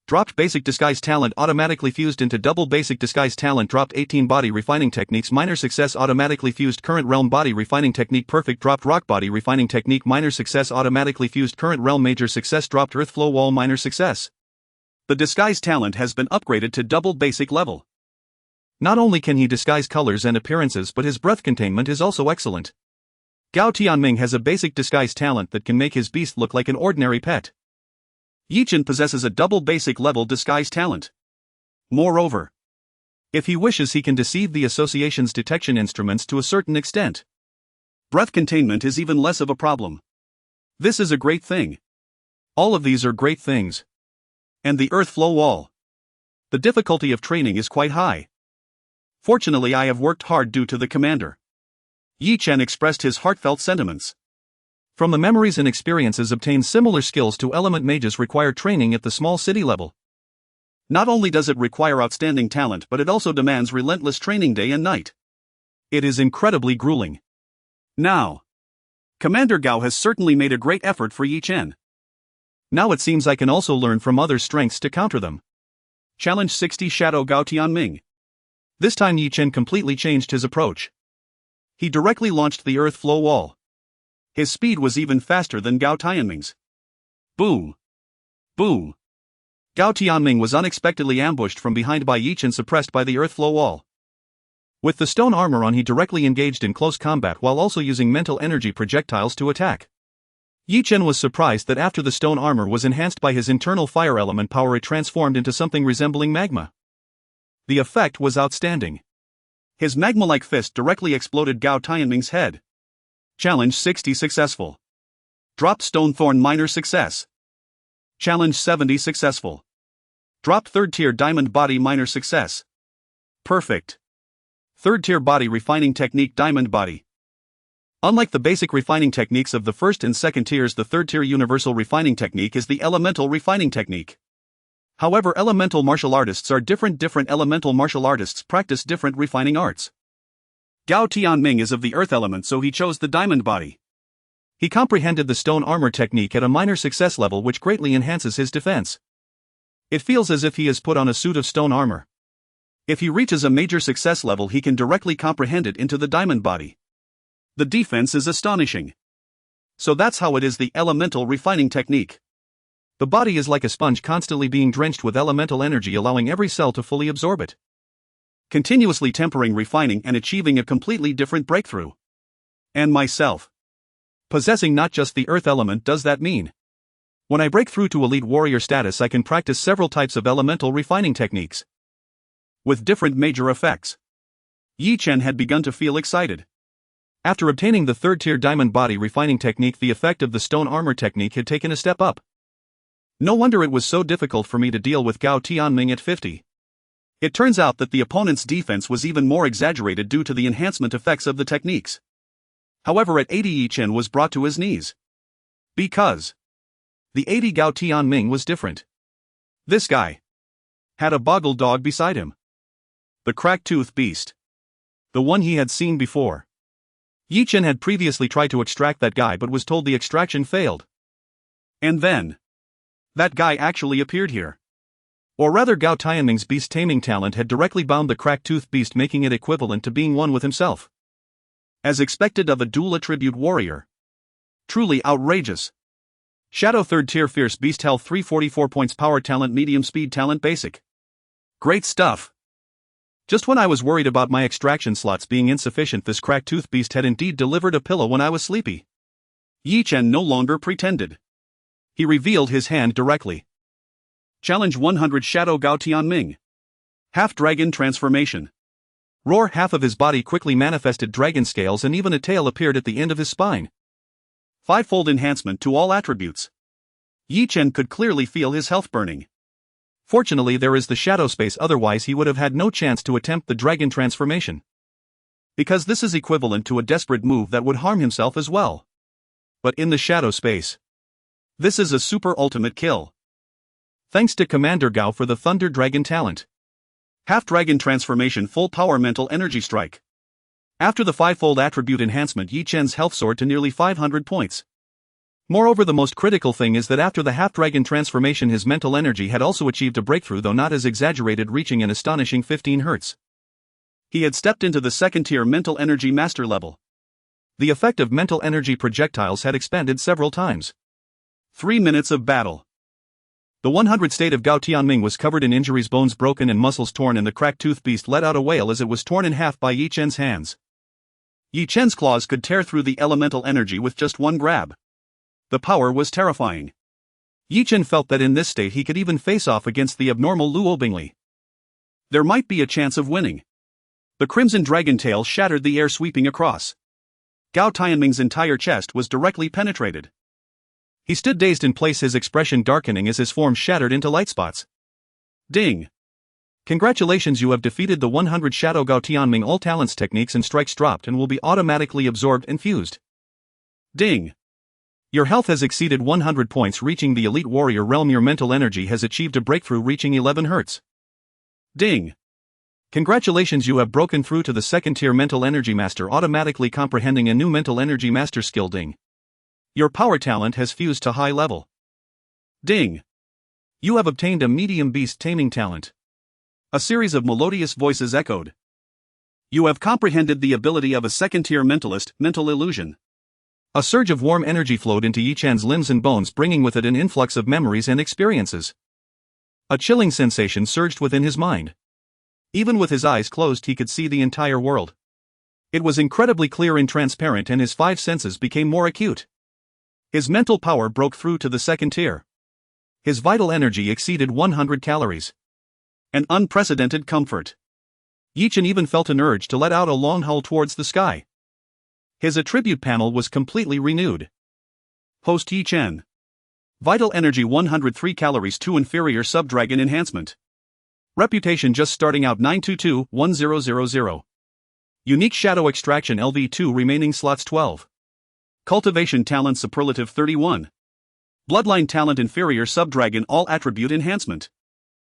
Dropped basic disguise talent automatically fused into double basic disguise talent. Dropped 18 body refining techniques, minor success, automatically fused current realm body refining technique perfect. Dropped rock body refining technique, minor success, automatically fused current realm major success. Dropped earth flow wall, minor success. The disguise talent has been upgraded to double basic level. Not only can he disguise colors and appearances, but his breath containment is also excellent. Gao Tianming has a basic disguise talent that can make his beast look like an ordinary pet. Chen possesses a double basic level disguise talent. Moreover, if he wishes, he can deceive the association's detection instruments to a certain extent. Breath containment is even less of a problem. This is a great thing. All of these are great things. And the earth flow wall. The difficulty of training is quite high. Fortunately, I have worked hard due to the commander. Chen expressed his heartfelt sentiments. From the memories and experiences obtained, similar skills to element mages require training at the small city level. Not only does it require outstanding talent, but it also demands relentless training day and night. It is incredibly grueling. Now, Commander Gao has certainly made a great effort for Chen. Now it seems I can also learn from others' strengths to counter them. Challenge 60 Shadow. Gao Tianming. This time Chen completely changed his approach. He directly launched the earth flow wall. His speed was even faster than Gao Tianming's. Boom! Boom! Gao Tianming was unexpectedly ambushed from behind by Chen, suppressed by the earth flow wall. With the stone armor on, he directly engaged in close combat while also using mental energy projectiles to attack. Chen was surprised that after the stone armor was enhanced by his internal fire element power, it transformed into something resembling magma. The effect was outstanding. His magma-like fist directly exploded Gao Tianming's head. Challenge 60 successful. Dropped stone thorn, minor success. Challenge 70 successful. Dropped third tier diamond body, minor success. Perfect. Third tier body refining technique, diamond body. Unlike the basic refining techniques of the first and second tiers, the third tier universal refining technique is the elemental refining technique. However, elemental martial artists are different. Different elemental martial artists practice different refining arts. Gao Tianming is of the earth element, so he chose the diamond body. He comprehended the stone armor technique at a minor success level, which greatly enhances his defense. It feels as if he has put on a suit of stone armor. If he reaches a major success level, he can directly comprehend it into the diamond body. The defense is astonishing. So that's how it is, the elemental refining technique. The body is like a sponge, constantly being drenched with elemental energy, allowing every cell to fully absorb it. Continuously tempering, refining, and achieving a completely different breakthrough. And myself. Possessing not just the earth element does that mean. When I break through to elite warrior status, I can practice several types of elemental refining techniques. With different major effects. Chen had begun to feel excited. After obtaining the third-tier diamond body refining technique, the effect of the stone armor technique had taken a step up. No wonder it was so difficult for me to deal with Gao Tianming at 50. It turns out that the opponent's defense was even more exaggerated due to the enhancement effects of the techniques. However, at 80 Chen was brought to his knees. Because the 80 Gao Tianming was different. This guy had a boggle dog beside him. The crack-tooth beast. The one he had seen before. Chen had previously tried to extract that guy but was told the extraction failed. And then that guy actually appeared here. Or rather, Gao Tianming's beast taming talent had directly bound the crack-tooth beast, making it equivalent to being one with himself. As expected of a dual attribute warrior. Truly outrageous. Shadow 3rd tier fierce beast, health 344 points, power talent medium, speed talent basic. Great stuff. Just when I was worried about my extraction slots being insufficient, this crack-tooth beast had indeed delivered a pillow when I was sleepy. Chen no longer pretended. He revealed his hand directly. Challenge 100 Shadow Gao Tianming. Half-dragon transformation. Roar. Half of his body quickly manifested dragon scales and even a tail appeared at the end of his spine. Fivefold enhancement to all attributes. Chen could clearly feel his health burning. Fortunately, there is the shadow space, otherwise he would have had no chance to attempt the dragon transformation. Because this is equivalent to a desperate move that would harm himself as well. But in the shadow space, this is a super ultimate kill. Thanks to Commander Gao for the Thunder Dragon talent. Half-dragon transformation, full power mental energy strike. After the fivefold attribute enhancement, Chen's health soared to nearly 500 points. Moreover, the most critical thing is that after the half-dragon transformation, his mental energy had also achieved a breakthrough, though not as exaggerated, reaching an astonishing 15 Hz. He had stepped into the second-tier mental energy master level. The effect of mental energy projectiles had expanded several times. 3 minutes of battle. The 100 state of Gao Tianming was covered in injuries, bones broken and muscles torn, and the crack-tooth beast let out a wail as it was torn in half by Chen's hands. Chen's claws could tear through the elemental energy with just one grab. The power was terrifying. Chen felt that in this state he could even face off against the abnormal Luo Bingli. There might be a chance of winning. The crimson dragon tail shattered the air, sweeping across. Gao Tianming's entire chest was directly penetrated. He stood dazed in place, his expression darkening as his form shattered into light spots. Ding! Congratulations, you have defeated the 100 Shadow Gao Tianming. All talents, techniques and strikes dropped and will be automatically absorbed and fused. Ding! Your health has exceeded 100 points, reaching the elite warrior realm. Your mental energy has achieved a breakthrough, reaching 11 Hz. Ding! Congratulations, you have broken through to the second-tier mental energy master, automatically comprehending a new mental energy master skill. Ding! Your power talent has fused to high level. Ding! You have obtained a medium beast taming talent. A series of melodious voices echoed. You have comprehended the ability of a second-tier mentalist, mental illusion. A surge of warm energy flowed into Chen's limbs and bones, bringing with it an influx of memories and experiences. A chilling sensation surged within his mind. Even with his eyes closed, he could see the entire world. It was incredibly clear and transparent, and his 5 senses became more acute. His mental power broke through to the second tier. His vital energy exceeded 100 calories. An unprecedented comfort. Chen even felt an urge to let out a long howl towards the sky. His attribute panel was completely renewed. Post Chen. Vital energy 103 calories, 2 inferior sub-dragon enhancement. Reputation just starting out 922-1000. Unique shadow extraction LV2 remaining slots 12. Cultivation talent superlative 31. Bloodline talent inferior sub-dragon all attribute enhancement.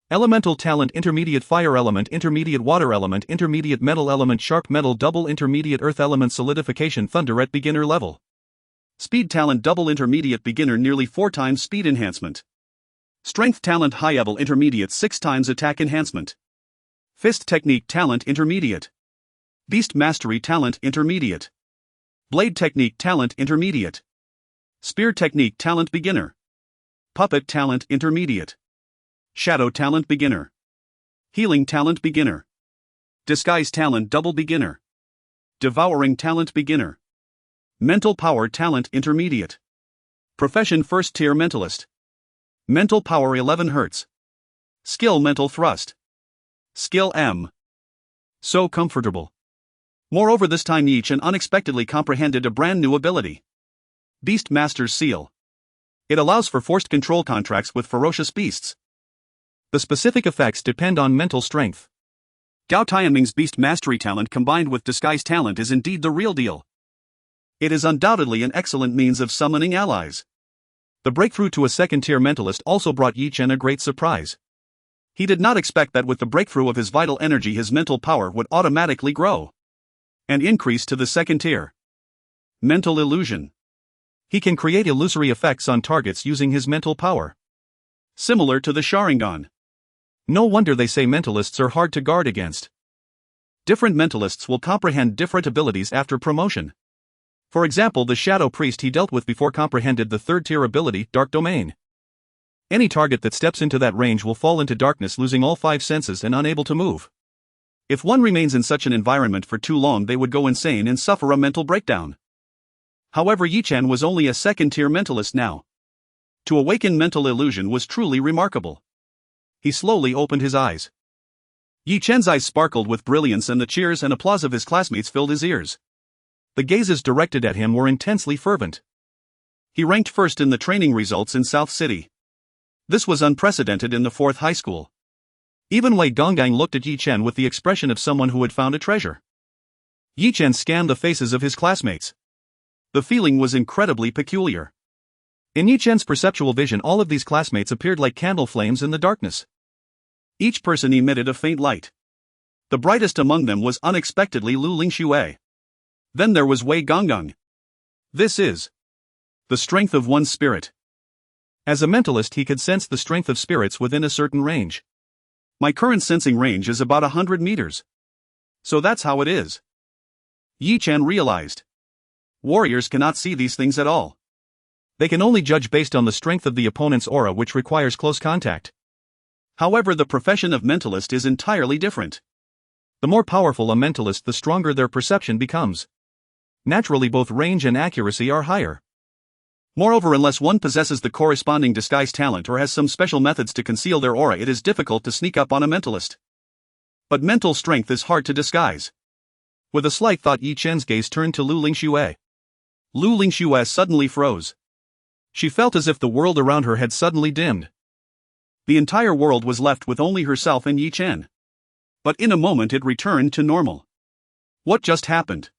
Elemental talent intermediate fire element, intermediate water element, intermediate metal element, sharp metal, double intermediate earth element, solidification thunder at beginner level. Speed talent double intermediate beginner, nearly 4 times speed enhancement. Strength talent high level intermediate 6 times attack enhancement. Fist Technique Talent Intermediate. Beast Mastery Talent Intermediate. Blade Technique Talent Intermediate. Spear Technique Talent Beginner. Puppet Talent Intermediate. Shadow Talent Beginner. Healing Talent Beginner. Disguise Talent Double Beginner. Devouring Talent Beginner. Mental Power Talent Intermediate. Profession First Tier Mentalist. Mental Power 11 Hz. Skill Mental Thrust. Skill M. So comfortable. Moreover, this time Chen unexpectedly comprehended a brand new ability. Beast Master's Seal. It allows for forced control contracts with ferocious beasts. The specific effects depend on mental strength. Gao Tianming's Beast Mastery talent combined with Disguise talent is indeed the real deal. It is undoubtedly an excellent means of summoning allies. The breakthrough to a second-tier mentalist also brought Chen a great surprise. He did not expect that with the breakthrough of his vital energy his mental power would automatically grow and increase to the second tier. Mental Illusion. He can create illusory effects on targets using his mental power. Similar to the Sharingan. No wonder they say mentalists are hard to guard against. Different mentalists will comprehend different abilities after promotion. For example, the Shadow Priest he dealt with before comprehended the third-tier ability, Dark Domain. Any target that steps into that range will fall into darkness, losing all 5 senses and unable to move. If one remains in such an environment for too long, they would go insane and suffer a mental breakdown. However, Chen was only a second-tier mentalist now. To awaken mental illusion was truly remarkable. He slowly opened his eyes. Chen's eyes sparkled with brilliance and the cheers and applause of his classmates filled his ears. The gazes directed at him were intensely fervent. He ranked first in the training results in South City. This was unprecedented in the 4th high school. Even Wei Gonggang looked at Chen with the expression of someone who had found a treasure. Chen scanned the faces of his classmates. The feeling was incredibly peculiar. In Chen's perceptual vision, all of these classmates appeared like candle flames in the darkness. Each person emitted a faint light. The brightest among them was unexpectedly Lu Lingxue. Then there was Wei Gonggang. This is the strength of one's spirit. As a mentalist, he could sense the strength of spirits within a certain range. My current sensing range is about 100 meters. So that's how it is. Chen realized. Warriors cannot see these things at all. They can only judge based on the strength of the opponent's aura, which requires close contact. However, the profession of mentalist is entirely different. The more powerful a mentalist, the stronger their perception becomes. Naturally, both range and accuracy are higher. Moreover, unless one possesses the corresponding disguise talent or has some special methods to conceal their aura, it is difficult to sneak up on a mentalist. But mental strength is hard to disguise. With a slight thought, Chen's gaze turned to Lu Lingxue. Lu Lingxue suddenly froze. She felt as if the world around her had suddenly dimmed. The entire world was left with only herself and Chen. But in a moment it returned to normal. What just happened?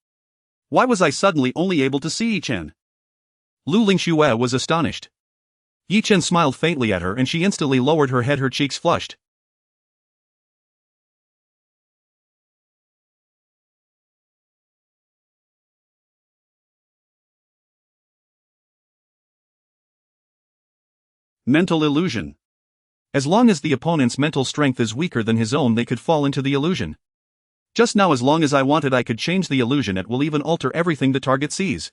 Why was I suddenly only able to see Chen? Lu Lingxue was astonished. Chen smiled faintly at her and she instantly lowered her head, her cheeks flushed. Mental illusion. As long as the opponent's mental strength is weaker than his own, they could fall into the illusion. Just now, as long as I wanted, I could change the illusion. It will even alter everything the target sees.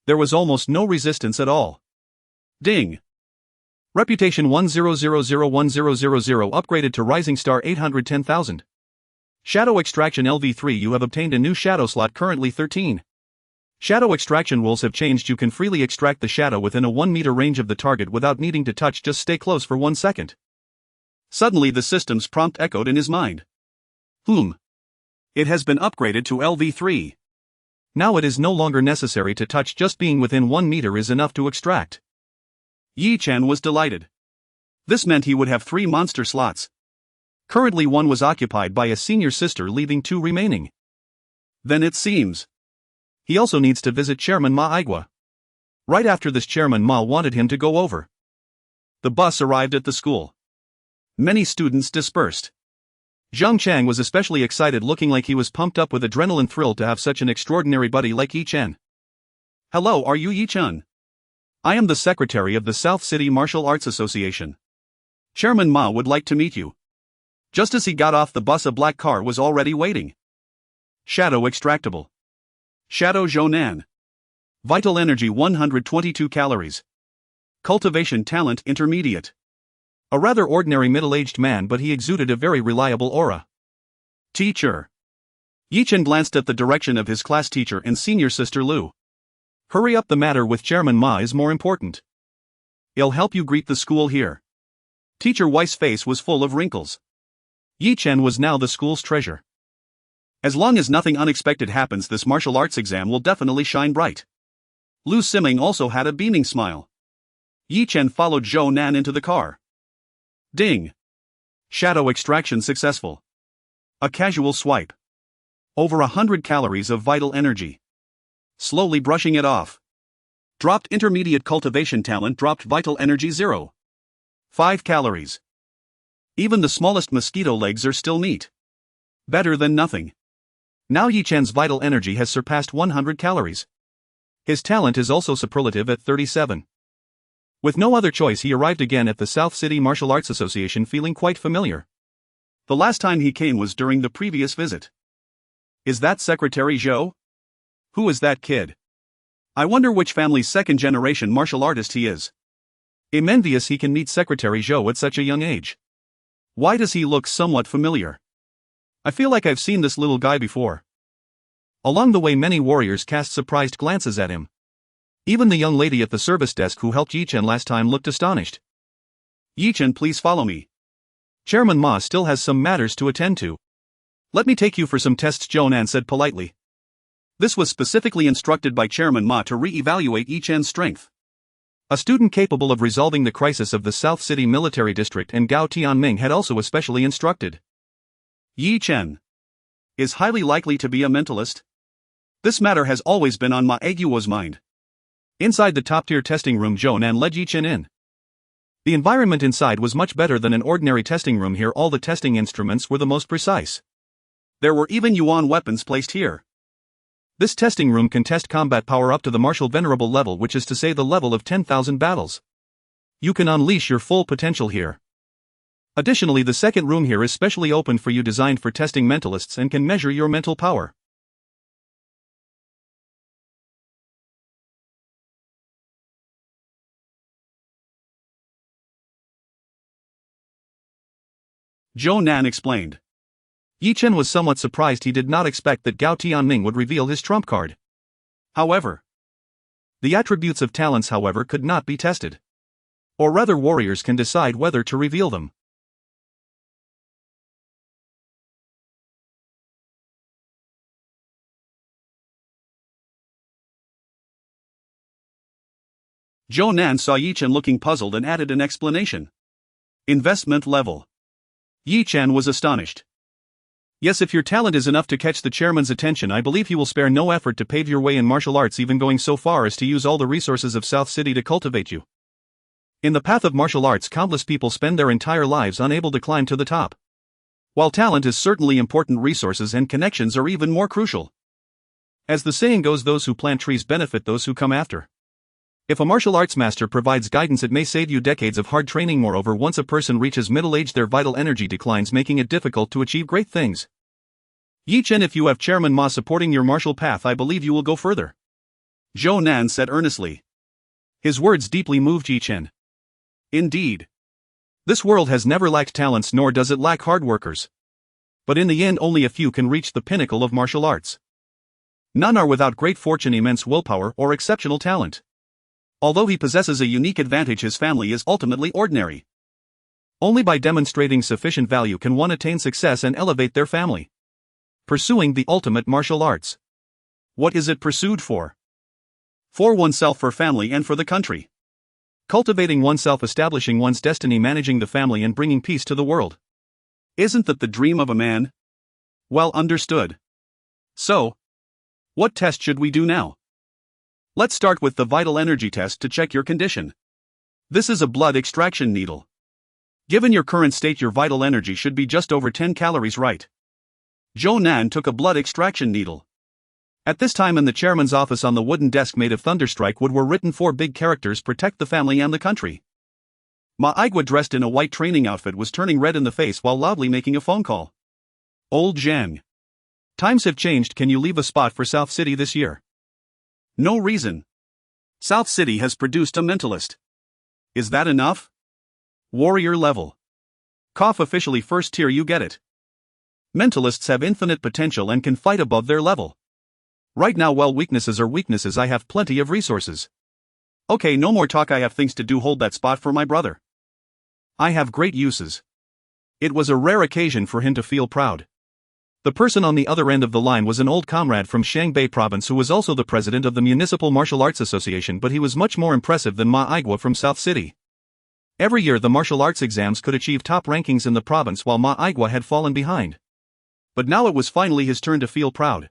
There was almost no resistance at all. Ding! Reputation 10001000 upgraded to Rising Star 810,000. Shadow Extraction LV3. You have obtained a new shadow slot, currently 13. Shadow extraction rules have changed. You can freely extract the shadow within a 1 meter range of the target without needing to touch. Just stay close for 1 second. Suddenly the system's prompt echoed in his mind. It has been upgraded to LV3. Now it is no longer necessary to touch, just being within 1 meter is enough to extract. Chen was delighted. This meant he would have 3 monster slots. Currently one was occupied by a senior sister, leaving 2 remaining. Then it seems he also needs to visit Chairman Ma Aigua. Right after this, Chairman Ma wanted him to go over. The bus arrived at the school. Many students dispersed. Zhang Chang was especially excited, looking like he was pumped up with adrenaline, thrilled to have such an extraordinary buddy like Chen. Hello, are you Chen? I am the secretary of the South City Martial Arts Association. Chairman Ma would like to meet you. Just as he got off the bus, a black car was already waiting. Shadow extractable. Shadow Zhounan. Vital energy 122 calories. Cultivation talent intermediate. A rather ordinary middle-aged man, but he exuded a very reliable aura. Teacher. Yi Chen glanced at the direction of his class teacher and senior sister Lu. Hurry up, the matter with Chairman Ma is more important. I'll help you greet the school here. Teacher Weiss' face was full of wrinkles. Yi Chen was now the school's treasure. As long as nothing unexpected happens, this martial arts exam will definitely shine bright. Lu Siming also had a beaming smile. Yi Chen followed Zhou Nan into the car. Ding. Shadow extraction successful. A casual swipe. Over 100 calories of vital energy. Slowly brushing it off. Dropped intermediate cultivation talent, dropped vital energy 0. 5 calories. Even the smallest mosquito legs are still neat. Better than nothing. Now Yi Chen's vital energy has surpassed 100 calories. His talent is also superlative at 37. With no other choice, he arrived again at the South City Martial Arts Association feeling quite familiar. The last time he came was during the previous visit. Is that Secretary Zhou? Who is that kid? I wonder which family's second-generation martial artist he is. I'm envious he can meet Secretary Zhou at such a young age. Why does he look somewhat familiar? I feel like I've seen this little guy before. Along the way, many warriors cast surprised glances at him. Even the young lady at the service desk who helped Yi Chen last time looked astonished. Yi Chen, please follow me. Chairman Ma still has some matters to attend to. Let me take you for some tests, Zhou Nan said politely. This was specifically instructed by Chairman Ma to re-evaluate Yi Chen's strength. A student capable of resolving the crisis of the South City Military District and Gao Tianming had also especially instructed. Yi Chen is highly likely to be a mentalist. This matter has always been on Ma Aguo's mind. Inside the top-tier testing room, Zhou Nan led Yi Chen in. The environment inside was much better than an ordinary testing room here. All the testing instruments were the most precise. There were even yuan weapons placed here. This testing room can test combat power up to the martial venerable level, which is to say the level of 10,000 battles. You can unleash your full potential here. Additionally, the second room here is specially opened for you, designed for testing mentalists, and can measure your mental power. Zhou Nan explained. Yi Chen was somewhat surprised. He did not expect that Gao Tianming would reveal his trump card. However, the attributes of talents, however, could not be tested. Or rather, warriors can decide whether to reveal them. Zhou Nan saw Yi Chen looking puzzled and added an explanation. Investment level. Yi Chen was astonished. Yes, if your talent is enough to catch the chairman's attention, I believe he will spare no effort to pave your way in martial arts, even going so far as to use all the resources of South City to cultivate you. In the path of martial arts, countless people spend their entire lives unable to climb to the top. While talent is certainly important, resources and connections are even more crucial. As the saying goes, those who plant trees benefit those who come after. If a martial arts master provides guidance, it may save you decades of hard training. Moreover, once a person reaches middle age, their vital energy declines, making it difficult to achieve great things. Yi Chen, if you have Chairman Ma supporting your martial path, I believe you will go further. Zhou Nan said earnestly. His words deeply moved Yi Chen. Indeed. This world has never lacked talents, nor does it lack hard workers. But in the end, only a few can reach the pinnacle of martial arts. None are without great fortune, immense willpower, or exceptional talent. Although he possesses a unique advantage, his family is ultimately ordinary. Only by demonstrating sufficient value can one attain success and elevate their family. Pursuing the ultimate martial arts. What is it pursued for? For oneself, for family, and for the country. Cultivating oneself, establishing one's destiny, managing the family, and bringing peace to the world. Isn't that the dream of a man? Well understood. So, what test should we do now? Let's start with the vital energy test to check your condition. This is a blood extraction needle. Given your current state, your vital energy should be just over 10 calories, right? Zhou Nan took a blood extraction needle. At this time, in the chairman's office, on the wooden desk made of thunderstrike wood were written 4 big characters: protect the family and the country. Ma'aigwa, dressed in a white training outfit, was turning red in the face while loudly making a phone call. Old Zhang. Times have changed. Can you leave a spot for South City this year? No reason. South City has produced a mentalist. Is that enough? Warrior level. Cough, officially first tier, you get it. Mentalists have infinite potential and can fight above their level. Right now, well, weaknesses are weaknesses. I have plenty of resources. Okay, no more talk, I have things to do. Hold that spot for my brother. I have great uses. It was a rare occasion for him to feel proud. The person on the other end of the line was an old comrade from Shangbei province who was also the president of the Municipal Martial Arts Association, but he was much more impressive than Ma'aigwa from South City. Every year the martial arts exams could achieve top rankings in the province while Ma'aigwa had fallen behind. But now it was finally his turn to feel proud.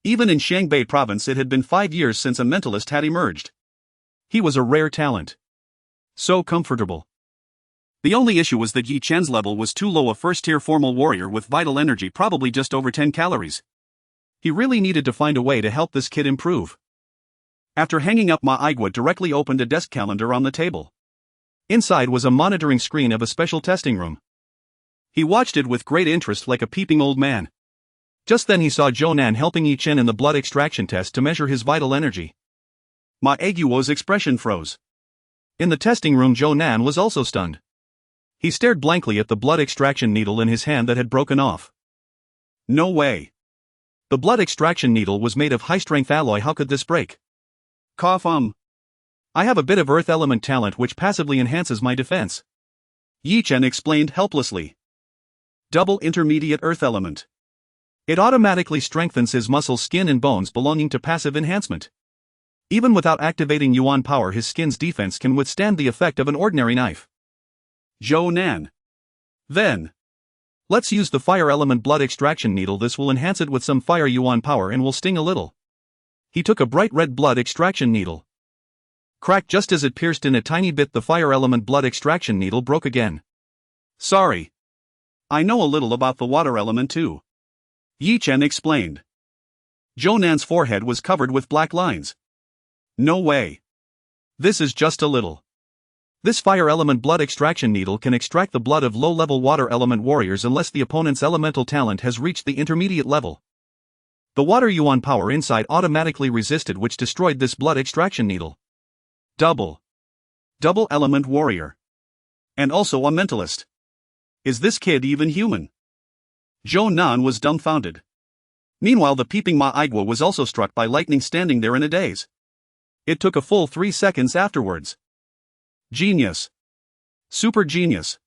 Even in Shangbei province it had been 5 years since a mentalist had emerged. He was a rare talent. So comfortable. The only issue was that Yi Chen's level was too low, a first-tier formal warrior with vital energy probably just over 10 calories. He really needed to find a way to help this kid improve. After hanging up, Ma'aigwa directly opened a desk calendar on the table. Inside was a monitoring screen of a special testing room. He watched it with great interest like a peeping old man. Just then he saw Zhou helping Yi Chen in the blood extraction test to measure his vital energy. Ma'aigwa's expression froze. In the testing room, Zhou was also stunned. He stared blankly at the blood extraction needle in his hand that had broken off. No way. The blood extraction needle was made of high-strength alloy. How could this break? Cough. I have a bit of earth element talent which passively enhances my defense. Yi Chen explained helplessly. Double intermediate earth element. It automatically strengthens his muscles, skin and bones belonging to passive enhancement. Even without activating Yuan power, his skin's defense can withstand the effect of an ordinary knife. Zhou. Then, let's use the fire element blood extraction needle. This will enhance it with some fire Yuan power and will sting a little. He took a bright red blood extraction needle. Crack! Just as it pierced in a tiny bit, the fire element blood extraction needle broke again. Sorry. I know a little about the water element too. Yi Chen explained. Zhou forehead was covered with black lines. No way. This is just a little. This fire element blood extraction needle can extract the blood of low-level water element warriors unless the opponent's elemental talent has reached the intermediate level. The water Yuan power inside automatically resisted, which destroyed this blood extraction needle. Double element warrior. And also a mentalist. Is this kid even human? Zhou was dumbfounded. Meanwhile, the peeping Ma'aigwa was also struck by lightning, standing there in a daze. It took a full 3 seconds afterwards. Genius. Super genius.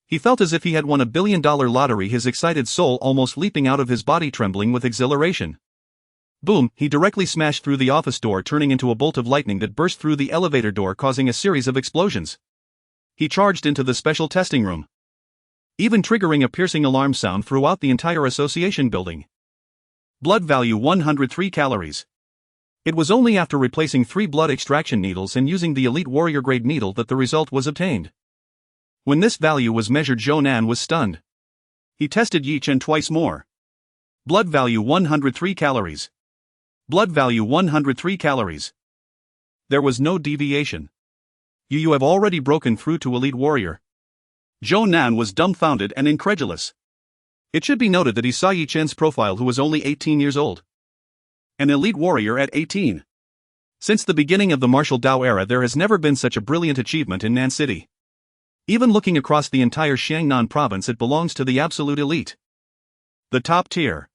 He felt as if he had won $1 billion lottery, his excited soul almost leaping out of his body, trembling with exhilaration. Boom! He directly smashed through the office door, turning into a bolt of lightning that burst through the elevator door, causing a series of explosions. He charged into the special testing room, even triggering a piercing alarm sound throughout the entire association building. Blood value 103 calories. It was only after replacing 3 blood extraction needles and using the elite warrior grade needle that the result was obtained. When this value was measured, Zhou was stunned. He tested Yi Chen twice more. Blood value 103 calories. Blood value 103 calories. There was no deviation. You have already broken through to elite warrior. Zhou was dumbfounded and incredulous. It should be noted that he saw Yi Chen's profile, who was only 18 years old. An elite warrior at 18. Since the beginning of the martial Dao era, there has never been such a brilliant achievement in Nan City. Even looking across the entire Xiangnan province, it belongs to the absolute elite. The top tier.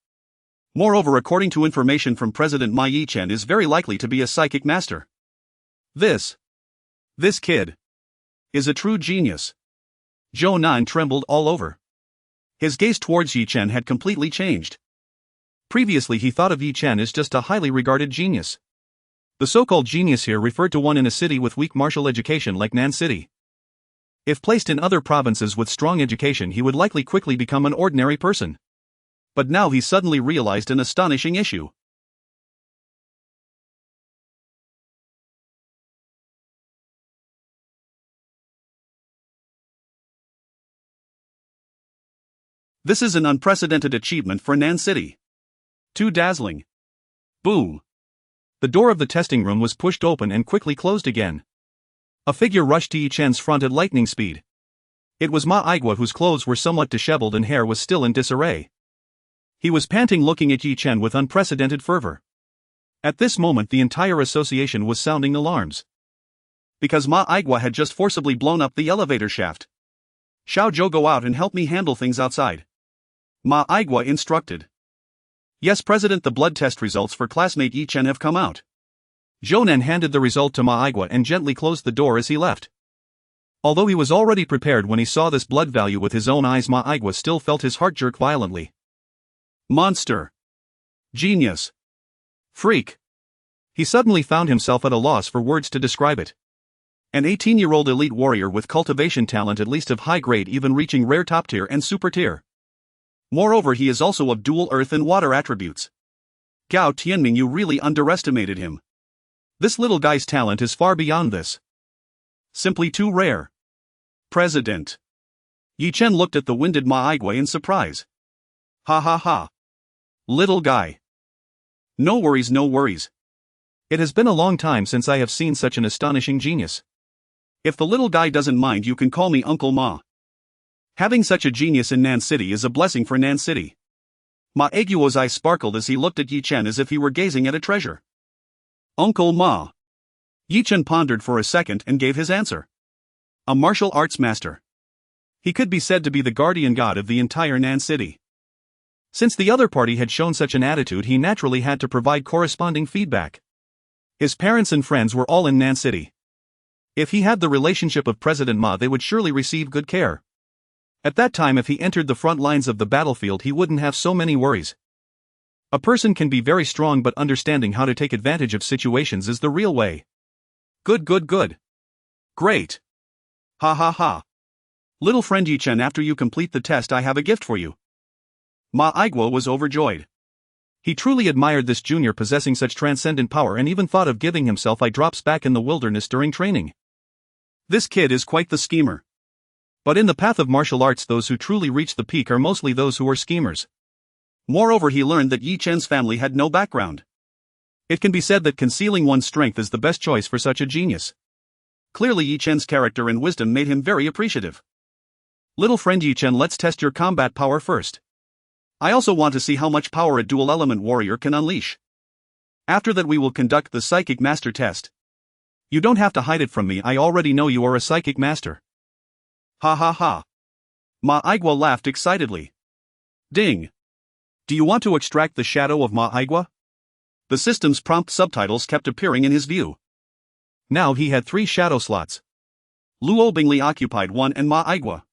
Moreover, according to information from President Ma, Yi Chen is very likely to be a psychic master. This kid is a true genius. Zhou trembled all over. His gaze towards Yi Chen had completely changed. Previously he thought of Yi Chen as just a highly regarded genius. The so-called genius here referred to one in a city with weak martial education like Nan City. If placed in other provinces with strong education, he would likely quickly become an ordinary person. But now he suddenly realized an astonishing issue. This is an unprecedented achievement for Nan City. Too dazzling. Boom. The door of the testing room was pushed open and quickly closed again. A figure rushed to Yi Chen's front at lightning speed. It was Ma Aigua, whose clothes were somewhat disheveled and hair was still in disarray. He was panting, looking at Yi Chen with unprecedented fervor. At this moment the entire association was sounding alarms. Because Ma Aigua had just forcibly blown up the elevator shaft. Xiao Zhou, go out and help me handle things outside. Ma Aigua instructed. Yes, President, the blood test results for classmate Yi Chen have come out. Zhounan handed the result to Ma Aigua and gently closed the door as he left. Although he was already prepared when he saw this blood value with his own eyes, Ma Aigua still felt his heart jerk violently. Monster. Genius. Freak. He suddenly found himself at a loss for words to describe it. An 18-year-old elite warrior with cultivation talent at least of high grade, even reaching rare top tier and super tier. Moreover, he is also of dual earth and water attributes. Gao Tianming, you really underestimated him. This little guy's talent is far beyond this. Simply too rare. President. Yi Chen looked at the winded Ma Aigua in surprise. Ha ha ha. Little guy. No worries, no worries. It has been a long time since I have seen such an astonishing genius. If the little guy doesn't mind, you can call me Uncle Ma. Having such a genius in Nan City is a blessing for Nan City. Ma Aigua's eyes sparkled as he looked at Yi Chen as if he were gazing at a treasure. Uncle Ma. Yi Chen pondered for a second and gave his answer. A martial arts master. He could be said to be the guardian god of the entire Nan City. Since the other party had shown such an attitude, he naturally had to provide corresponding feedback. His parents and friends were all in Nan City. If he had the relationship of President Ma, they would surely receive good care. At that time, if he entered the front lines of the battlefield, he wouldn't have so many worries. A person can be very strong, but understanding how to take advantage of situations is the real way. Good, good, good. Great. Ha ha ha. Little friend Yi Chen, after you complete the test, I have a gift for you. Ma Aigua was overjoyed. He truly admired this junior possessing such transcendent power and even thought of giving himself eye drops back in the wilderness during training. This kid is quite the schemer. But in the path of martial arts, those who truly reach the peak are mostly those who are schemers. Moreover, he learned that Yi Chen's family had no background. It can be said that concealing one's strength is the best choice for such a genius. Clearly, Yi Chen's character and wisdom made him very appreciative. Little friend Yi Chen, let's test your combat power first. I also want to see how much power a dual element warrior can unleash. After that, we will conduct the psychic master test. You don't have to hide it from me, I already know you are a psychic master. Ha ha ha. Ma Aigua laughed excitedly. Ding. Do you want to extract the shadow of Ma Aigua? The system's prompt subtitles kept appearing in his view. Now he had 3 shadow slots. Luo Bingli occupied 1 and Ma Aigua.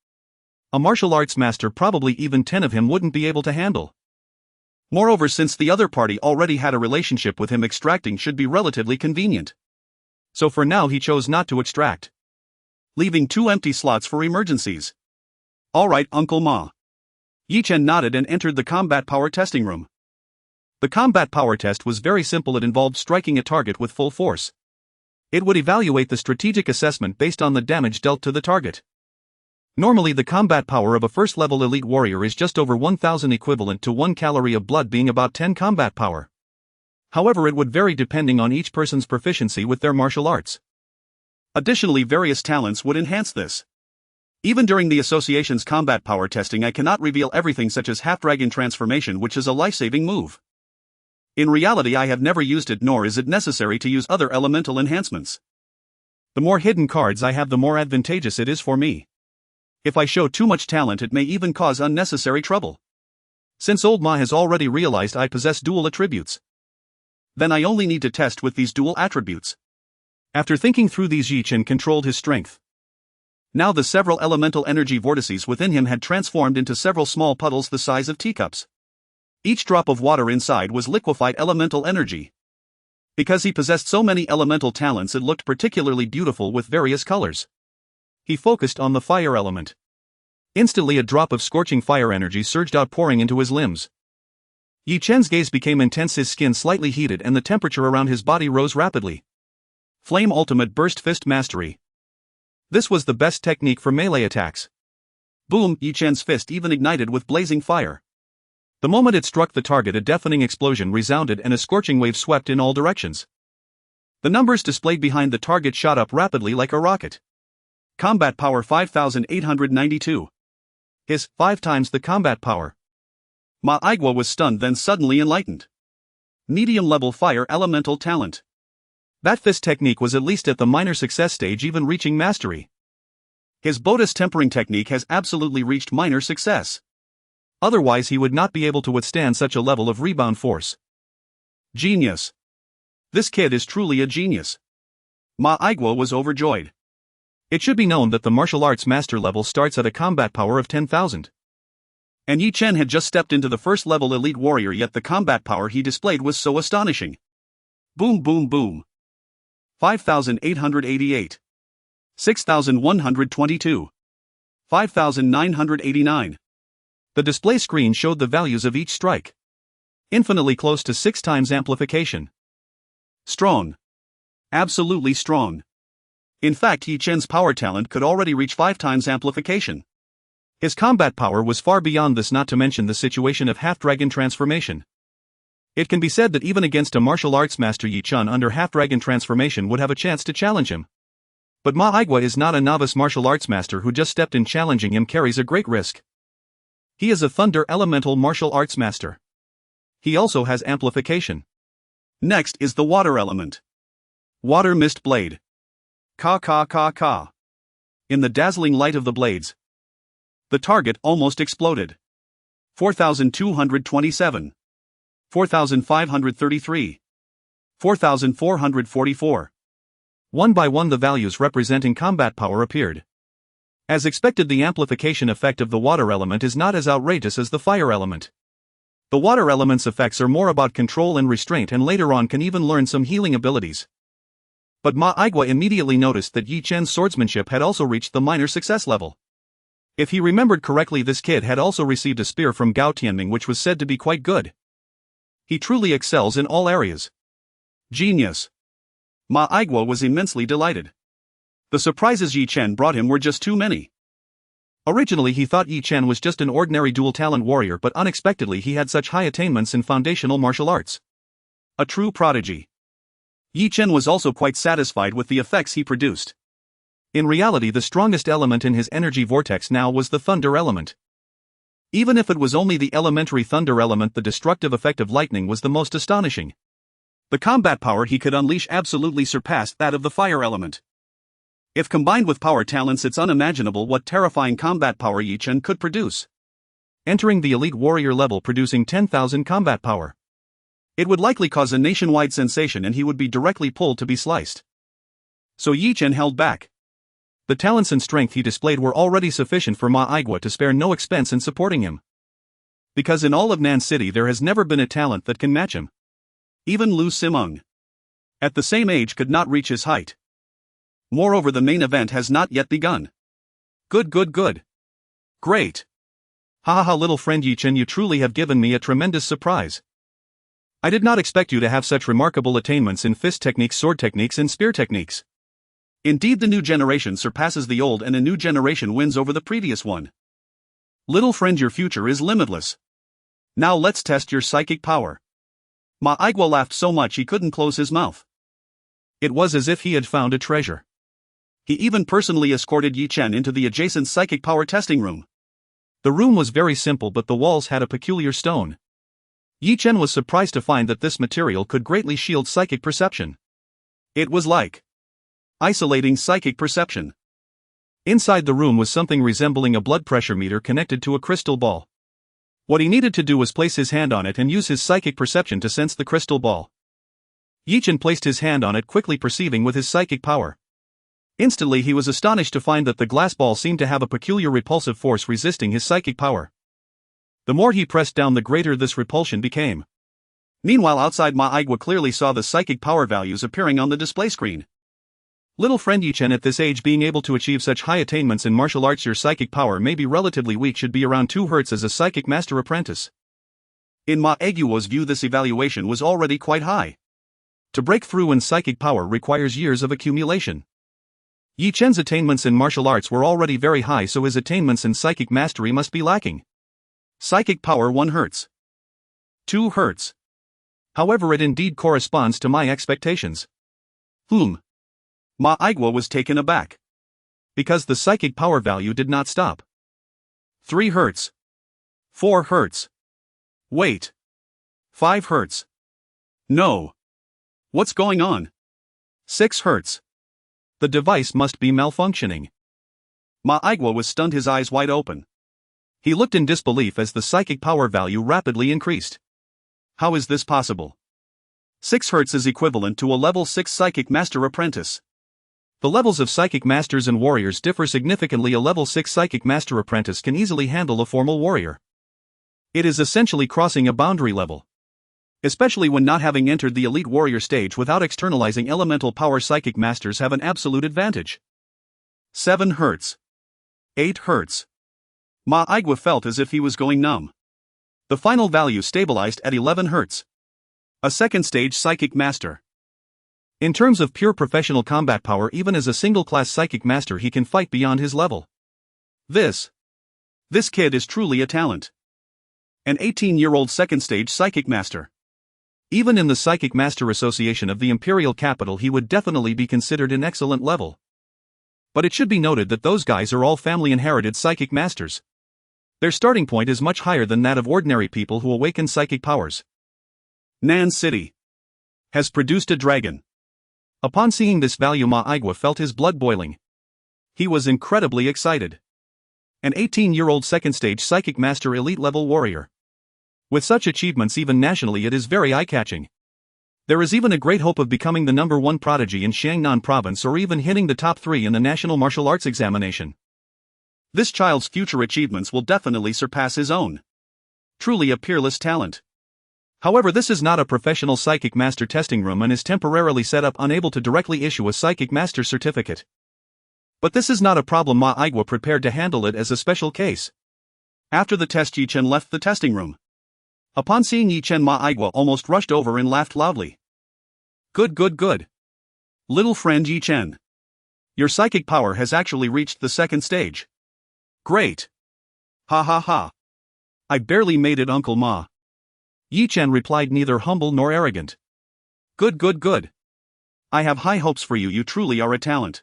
A martial arts master, probably even 10 of him, wouldn't be able to handle. Moreover, since the other party already had a relationship with him, extracting should be relatively convenient. So for now he chose not to extract, leaving 2 empty slots for emergencies. Alright, Uncle Ma. Yi Chen nodded and entered the combat power testing room. The combat power test was very simple. It involved striking a target with full force. It would evaluate the strategic assessment based on the damage dealt to the target. Normally, the combat power of a first-level elite warrior is just over 1000, equivalent to 1 calorie of blood, being about 10 combat power. However, it would vary depending on each person's proficiency with their martial arts. Additionally, various talents would enhance this. Even during the association's combat power testing, I cannot reveal everything, such as half-dragon transformation, which is a life-saving move. In reality, I have never used it, nor is it necessary to use other elemental enhancements. The more hidden cards I have, the more advantageous it is for me. If I show too much talent, it may even cause unnecessary trouble. Since old Ma has already realized I possess dual attributes, then I only need to test with these dual attributes. After thinking through these, Yi Chen controlled his strength. Now the several elemental energy vortices within him had transformed into several small puddles the size of teacups. Each drop of water inside was liquefied elemental energy. Because he possessed so many elemental talents, it looked particularly beautiful with various colors. He focused on the fire element. Instantly, a drop of scorching fire energy surged out, pouring into his limbs. Yi Chen's gaze became intense, his skin slightly heated, and the temperature around his body rose rapidly. Flame Ultimate Burst Fist Mastery. This was the best technique for melee attacks. Boom! Yi Chen's fist even ignited with blazing fire. The moment it struck the target, a deafening explosion resounded and a scorching wave swept in all directions. The numbers displayed behind the target shot up rapidly like a rocket. Combat power 5,892. His 5 times the combat power. Ma Igwa was stunned then suddenly enlightened. Medium-level fire elemental talent. That fist technique was at least at the minor success stage, even reaching mastery. His Bodis tempering technique has absolutely reached minor success. Otherwise he would not be able to withstand such a level of rebound force. Genius. This kid is truly a genius. Ma Igwa was overjoyed. It should be known that the martial arts master level starts at a combat power of 10,000. And Yi Chen had just stepped into the first level elite warrior, yet the combat power he displayed was so astonishing. Boom boom boom. 5,888. 6,122. 5,989. The display screen showed the values of each strike. Infinitely close to 6 times amplification. Strong. Absolutely strong. In fact, Yi Chen's power talent could already reach 5 times amplification. His combat power was far beyond this, not to mention the situation of half-dragon transformation. It can be said that even against a martial arts master, Yi Chen under half-dragon transformation would have a chance to challenge him. But Ma Igwa is not a novice martial arts master who just stepped in. Challenging him carries a great risk. He is a thunder elemental martial arts master. He also has amplification. Next is the water element. Water mist blade. Ka ka ka ka. In the dazzling light of the blades, the target almost exploded. 4,227. 4,533. 4,444. One by one the values representing combat power appeared. As expected, the amplification effect of the water element is not as outrageous as the fire element. The water element's effects are more about control and restraint, and later on can even learn some healing abilities. But Ma Igwa immediately noticed that Yi Chen's swordsmanship had also reached the minor success level. If he remembered correctly, this kid had also received a spear from Gao Tianming which was said to be quite good. He truly excels in all areas. Genius. Ma Igwa was immensely delighted. The surprises Yi Chen brought him were just too many. Originally he thought Yi Chen was just an ordinary dual talent warrior, but unexpectedly he had such high attainments in foundational martial arts. A true prodigy. Yi Chen was also quite satisfied with the effects he produced. In reality, the strongest element in his energy vortex now was the thunder element. Even if it was only the elementary thunder element, the destructive effect of lightning was the most astonishing. The combat power he could unleash absolutely surpassed that of the fire element. If combined with power talents, it's unimaginable what terrifying combat power Yi Chen could produce. Entering the elite warrior level producing 10,000 combat power. It would likely cause a nationwide sensation and he would be directly pulled to be sliced. So Yi Chen held back. The talents and strength he displayed were already sufficient for Ma Igwa to spare no expense in supporting him. Because in all of Nan City there has never been a talent that can match him. Even Lu Simeng, at the same age, could not reach his height. Moreover, the main event has not yet begun. Good. Great. Ha, little friend Yi Chen, you truly have given me a tremendous surprise. I did not expect you to have such remarkable attainments in fist techniques, sword techniques, and spear techniques. Indeed, the new generation surpasses the old and a new generation wins over the previous one. Little friend, your future is limitless. Now let's test your psychic power. Ma Igwa laughed so much he couldn't close his mouth. It was as if he had found a treasure. He even personally escorted Yi Chen into the adjacent psychic power testing room. The room was very simple, but the walls had a peculiar stone. Yi Chen was surprised to find that this material could greatly shield psychic perception. It was like isolating psychic perception. Inside the room was something resembling a blood pressure meter connected to a crystal ball. What he needed to do was place his hand on it and use his psychic perception to sense the crystal ball. Yi Chen placed his hand on it, quickly perceiving with his psychic power. Instantly he was astonished to find that the glass ball seemed to have a peculiar repulsive force resisting his psychic power. The more he pressed down, the greater this repulsion became. Meanwhile, outside, Ma Igwa clearly saw the psychic power values appearing on the display screen. Little friend Yi Chen, at this age being able to achieve such high attainments in martial arts, your psychic power may be relatively weak, should be around 2 Hz as a psychic master apprentice. In Ma Igwa's view, this evaluation was already quite high. To break through in psychic power requires years of accumulation. Yi Chen's attainments in martial arts were already very high, so his attainments in psychic mastery must be lacking. Psychic power 1 Hz. 2 Hz. However, it indeed corresponds to my expectations. Ma Igua was taken aback. Because the psychic power value did not stop. 3 hertz. 4 hertz. Wait. 5 hertz. No. What's going on? 6 hertz. The device must be malfunctioning. Ma Igua was stunned, his eyes wide open. He looked in disbelief as the psychic power value rapidly increased. How is this possible? 6 hertz is equivalent to a level 6 psychic master apprentice. The levels of psychic masters and warriors differ significantly. A level 6 psychic master apprentice can easily handle a formal warrior. It is essentially crossing a boundary level. Especially when not having entered the elite warrior stage without externalizing elemental power, psychic masters have an absolute advantage. 7 hertz. 8 hertz. Ma Igua felt as if he was going numb. The final value stabilized at 11 hertz. A second stage psychic master. In terms of pure professional combat power, even as a single-class psychic master he can fight beyond his level. This kid is truly a talent. An 18-year-old second-stage psychic master. Even in the Psychic Master Association of the Imperial Capital he would definitely be considered an excellent level. But it should be noted that those guys are all family-inherited psychic masters. Their starting point is much higher than that of ordinary people who awaken psychic powers. Nan City has produced a dragon. Upon seeing this value, Ma Igua felt his blood boiling. He was incredibly excited. An 18-year-old second-stage psychic master elite-level warrior. With such achievements even nationally it is very eye-catching. There is even a great hope of becoming the #1 prodigy in Xiangnan province or even hitting the top 3 in the national martial arts examination. This child's future achievements will definitely surpass his own. Truly a peerless talent. However, this is not a professional psychic master testing room and is temporarily set up, unable to directly issue a psychic master certificate. But this is not a problem. Ma Igua prepared to handle it as a special case. After the test, Yi Chen left the testing room. Upon seeing Yi Chen, Ma Igua almost rushed over and laughed loudly. Good. Little friend Yi Chen. Your psychic power has actually reached the second stage. Great. Ha. I barely made it, Uncle Ma. Yi Chen replied, neither humble nor arrogant. Good. I have high hopes for you. You truly are a talent.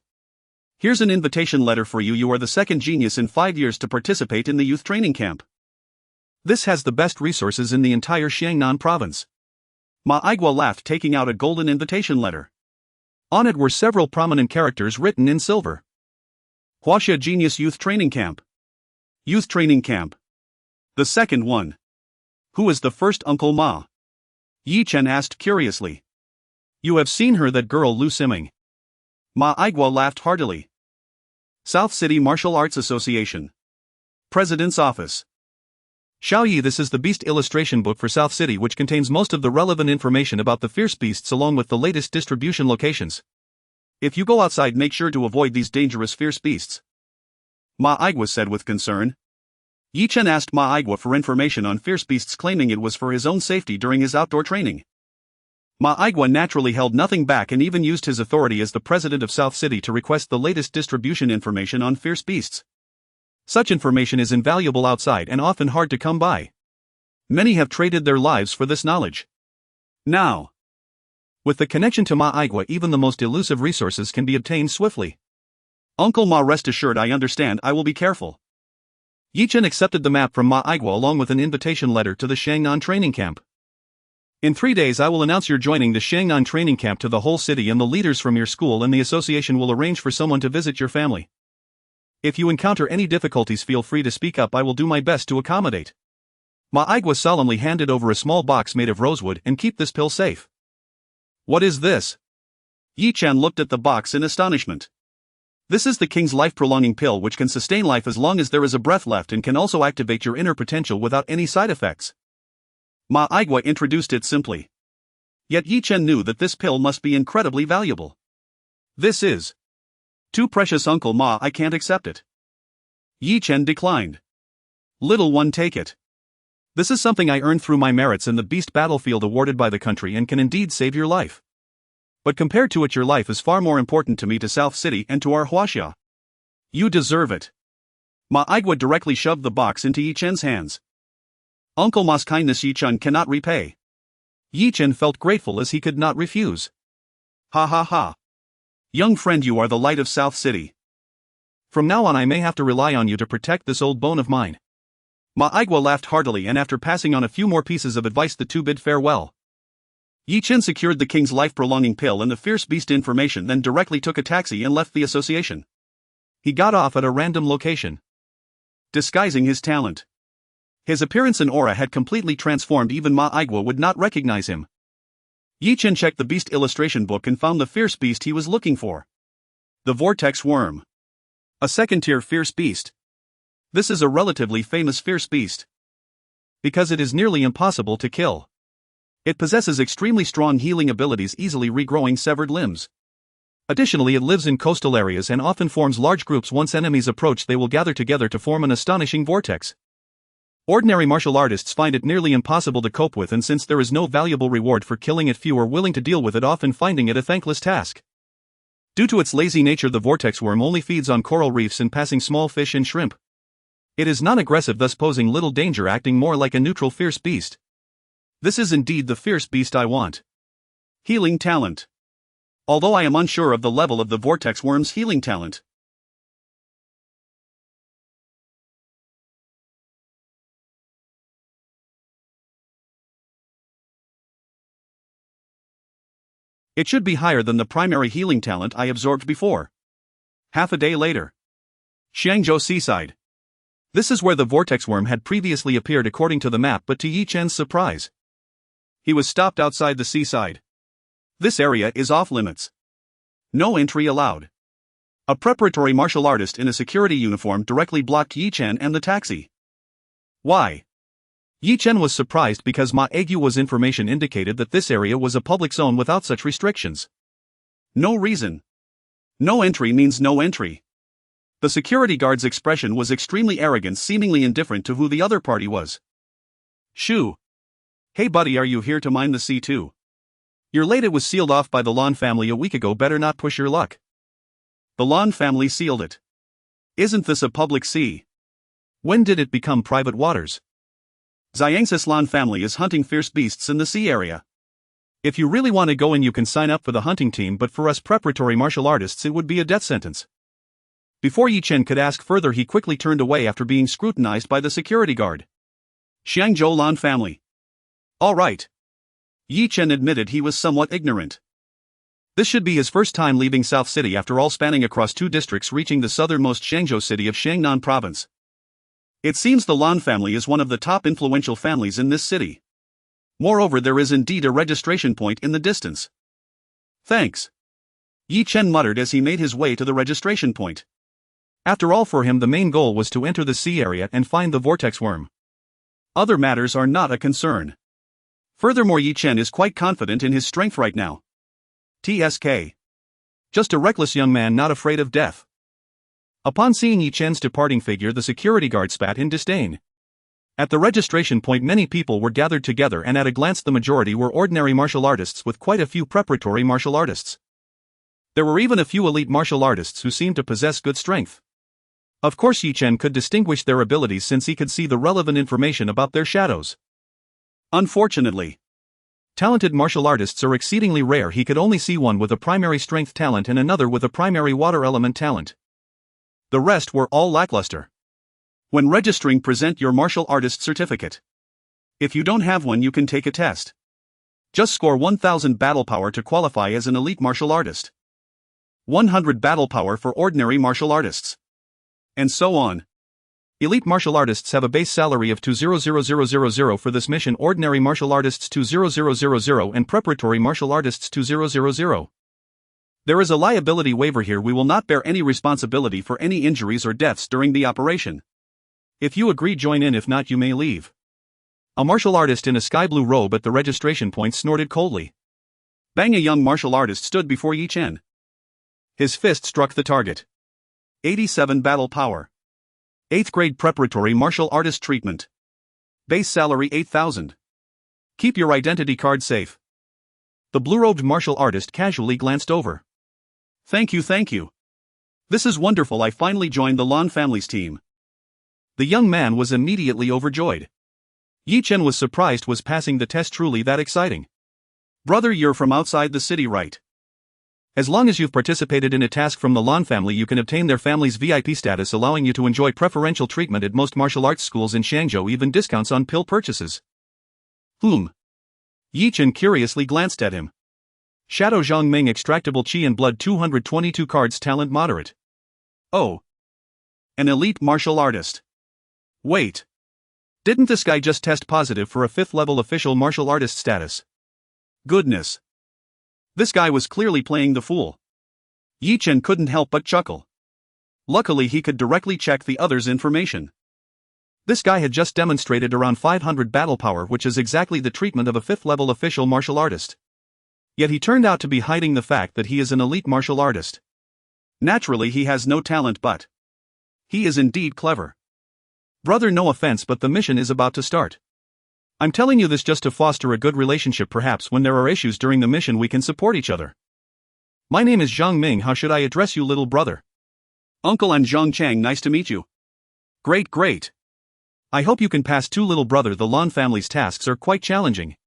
Here's an invitation letter for you. You are the second genius in 5 years to participate in the youth training camp. This has the best resources in the entire Xiangnan province. Ma Igua laughed, taking out a golden invitation letter. On it were several prominent characters written in silver. Huaxia Genius Youth Training Camp. Youth Training Camp. The second one. Who is the first, Uncle Ma? Yi Chen asked curiously. You have seen her, that girl Lu Siming. Ma Igua laughed heartily. South City Martial Arts Association. President's Office. Xiaoyi, this is the Beast illustration book for South City, which contains most of the relevant information about the fierce beasts along with the latest distribution locations. If you go outside, make sure to avoid these dangerous fierce beasts. Ma Igua said with concern. Yi Chen asked Ma Igua for information on fierce beasts, claiming it was for his own safety during his outdoor training. Ma Igua naturally held nothing back and even used his authority as the president of South City to request the latest distribution information on fierce beasts. Such information is invaluable outside and often hard to come by. Many have traded their lives for this knowledge. Now, with the connection to Ma Igua, even the most elusive resources can be obtained swiftly. Uncle Ma, rest assured, I understand. I will be careful. Yi Chen accepted the map from Ma Igua along with an invitation letter to the Xiangnan training camp. In 3 days I will announce your joining the Xiangnan training camp to the whole city, and the leaders from your school and the association will arrange for someone to visit your family. If you encounter any difficulties, feel free to speak up. I will do my best to accommodate. Ma Igua solemnly handed over a small box made of rosewood. And keep this pill safe. What is this? Yi Chen looked at the box in astonishment. This is the king's life-prolonging pill, which can sustain life as long as there is a breath left and can also activate your inner potential without any side effects. Ma Igua introduced it simply. Yet Yi Chen knew that this pill must be incredibly valuable. This is too precious, Uncle Ma, I can't accept it. Yi Chen declined. Little one, take it. This is something I earned through my merits in the beast battlefield awarded by the country and can indeed save your life. But compared to it, your life is far more important to me, to South City, and to our Huaxia. You deserve it. Ma Igua directly shoved the box into Yi Chen's hands. Uncle Ma's kindness Yi Chen cannot repay. Yi Chen felt grateful as he could not refuse. Ha. Young friend, you are the light of South City. From now on I may have to rely on you to protect this old bone of mine. Ma Igua laughed heartily, and after passing on a few more pieces of advice the two bid farewell. Yi Chen secured the king's life-prolonging pill and the fierce beast information, then directly took a taxi and left the association. He got off at a random location, disguising his talent. His appearance and aura had completely transformed, even Ma Igua would not recognize him. Yi Chen checked the beast illustration book and found the fierce beast he was looking for. The Vortex Worm. A second-tier fierce beast. This is a relatively famous fierce beast, because it is nearly impossible to kill. It possesses extremely strong healing abilities, easily regrowing severed limbs. Additionally, it lives in coastal areas and often forms large groups. Once enemies approach, they will gather together to form an astonishing vortex. Ordinary martial artists find it nearly impossible to cope with, and since there is no valuable reward for killing it, few are willing to deal with it, often finding it a thankless task. Due to its lazy nature, the vortex worm only feeds on coral reefs and passing small fish and shrimp. It is non-aggressive, thus posing little danger, acting more like a neutral fierce beast. This is indeed the fierce beast I want. Healing talent. Although I am unsure of the level of the vortex worm's healing talent, it should be higher than the primary healing talent I absorbed before. Half a day later. Xiangzhou Seaside. This is where the vortex worm had previously appeared according to the map, but to Yi Chen's surprise, he was stopped outside the seaside. This area is off limits. No entry allowed. A preparatory martial artist in a security uniform directly blocked Yi Chen and the taxi. Why? Yi Chen was surprised because Ma Igua's information indicated that this area was a public zone without such restrictions. No reason. No entry means no entry. The security guard's expression was extremely arrogant, seemingly indifferent to who the other party was. Shoo. Hey buddy, are you here to mine the sea too? You're late, it was sealed off by the Lan family a week ago, better not push your luck. The Lan family sealed it. Isn't this a public sea? When did it become private waters? Xiangsis Lan family is hunting fierce beasts in the sea area. If you really want to go in, you can sign up for the hunting team, but for us preparatory martial artists it would be a death sentence. Before Yi Chen could ask further, he quickly turned away after being scrutinized by the security guard. Xiangzhou Lan family. All right. Yi Chen admitted he was somewhat ignorant. This should be his first time leaving South City, after all, spanning across 2 districts, reaching the southernmost Xiangzhou city of Shangnan province. It seems the Lan family is one of the top influential families in this city. Moreover, there is indeed a registration point in the distance. Thanks. Yi Chen muttered as he made his way to the registration point. After all, for him the main goal was to enter the sea area and find the vortex worm. Other matters are not a concern. Furthermore, Yi Chen is quite confident in his strength right now. TSK. Just a reckless young man not afraid of death. Upon seeing Yi Chen's departing figure, the security guard spat in disdain. At the registration point many people were gathered together, and at a glance the majority were ordinary martial artists, with quite a few preparatory martial artists. There were even a few elite martial artists who seemed to possess good strength. Of course, Yi Chen could distinguish their abilities since he could see the relevant information about their shadows. Unfortunately, talented martial artists are exceedingly rare. He could only see one with a primary strength talent and another with a primary water element talent. The rest were all lackluster. When registering, present your martial artist certificate. If you don't have one, you can take a test. Just score 1000 battle power to qualify as an elite martial artist. 100 battle power for ordinary martial artists. And so on. Elite martial artists have a base salary of 200,000 for this mission, ordinary martial artists 200,000, and preparatory martial artists 200,000. There is a liability waiver here. We will not bear any responsibility for any injuries or deaths during the operation. If you agree, join in. If not, you may leave. A martial artist in a sky blue robe at the registration point snorted coldly. Bang! A young martial artist stood before Yi Chen. His fist struck the target. 87 battle power. 8th grade preparatory martial artist treatment. Base salary 8,000. Keep your identity card safe. The blue-robed martial artist casually glanced over. Thank you, thank you. This is wonderful. I finally joined the Lan family's team. The young man was immediately overjoyed. Yi Chen was surprised. Was passing the test truly that exciting? Brother, you're from outside the city, right? As long as you've participated in a task from the Lan family, you can obtain their family's VIP status, allowing you to enjoy preferential treatment at most martial arts schools in Shangzhou, even discounts on pill purchases. Yi Chen curiously glanced at him. Shadow Zhongming extractable Qi and blood 222 cards talent moderate. Oh. An elite martial artist. Wait. Didn't this guy just test positive for a 5th level official martial artist status? Goodness. This guy was clearly playing the fool. Yi Chen couldn't help but chuckle. Luckily he could directly check the other's information. This guy had just demonstrated around 500 battle power, which is exactly the treatment of a 5th level official martial artist. Yet he turned out to be hiding the fact that he is an elite martial artist. Naturally he has no talent, but he is indeed clever. Brother, no offense, but the mission is about to start. I'm telling you this just to foster a good relationship. Perhaps when there are issues during the mission we can support each other. My name is Zhang Ming. How should I address you, little brother? Uncle and Zhang Chang, nice to meet you. Great. I hope you can pass too, little brother. The Lan family's tasks are quite challenging.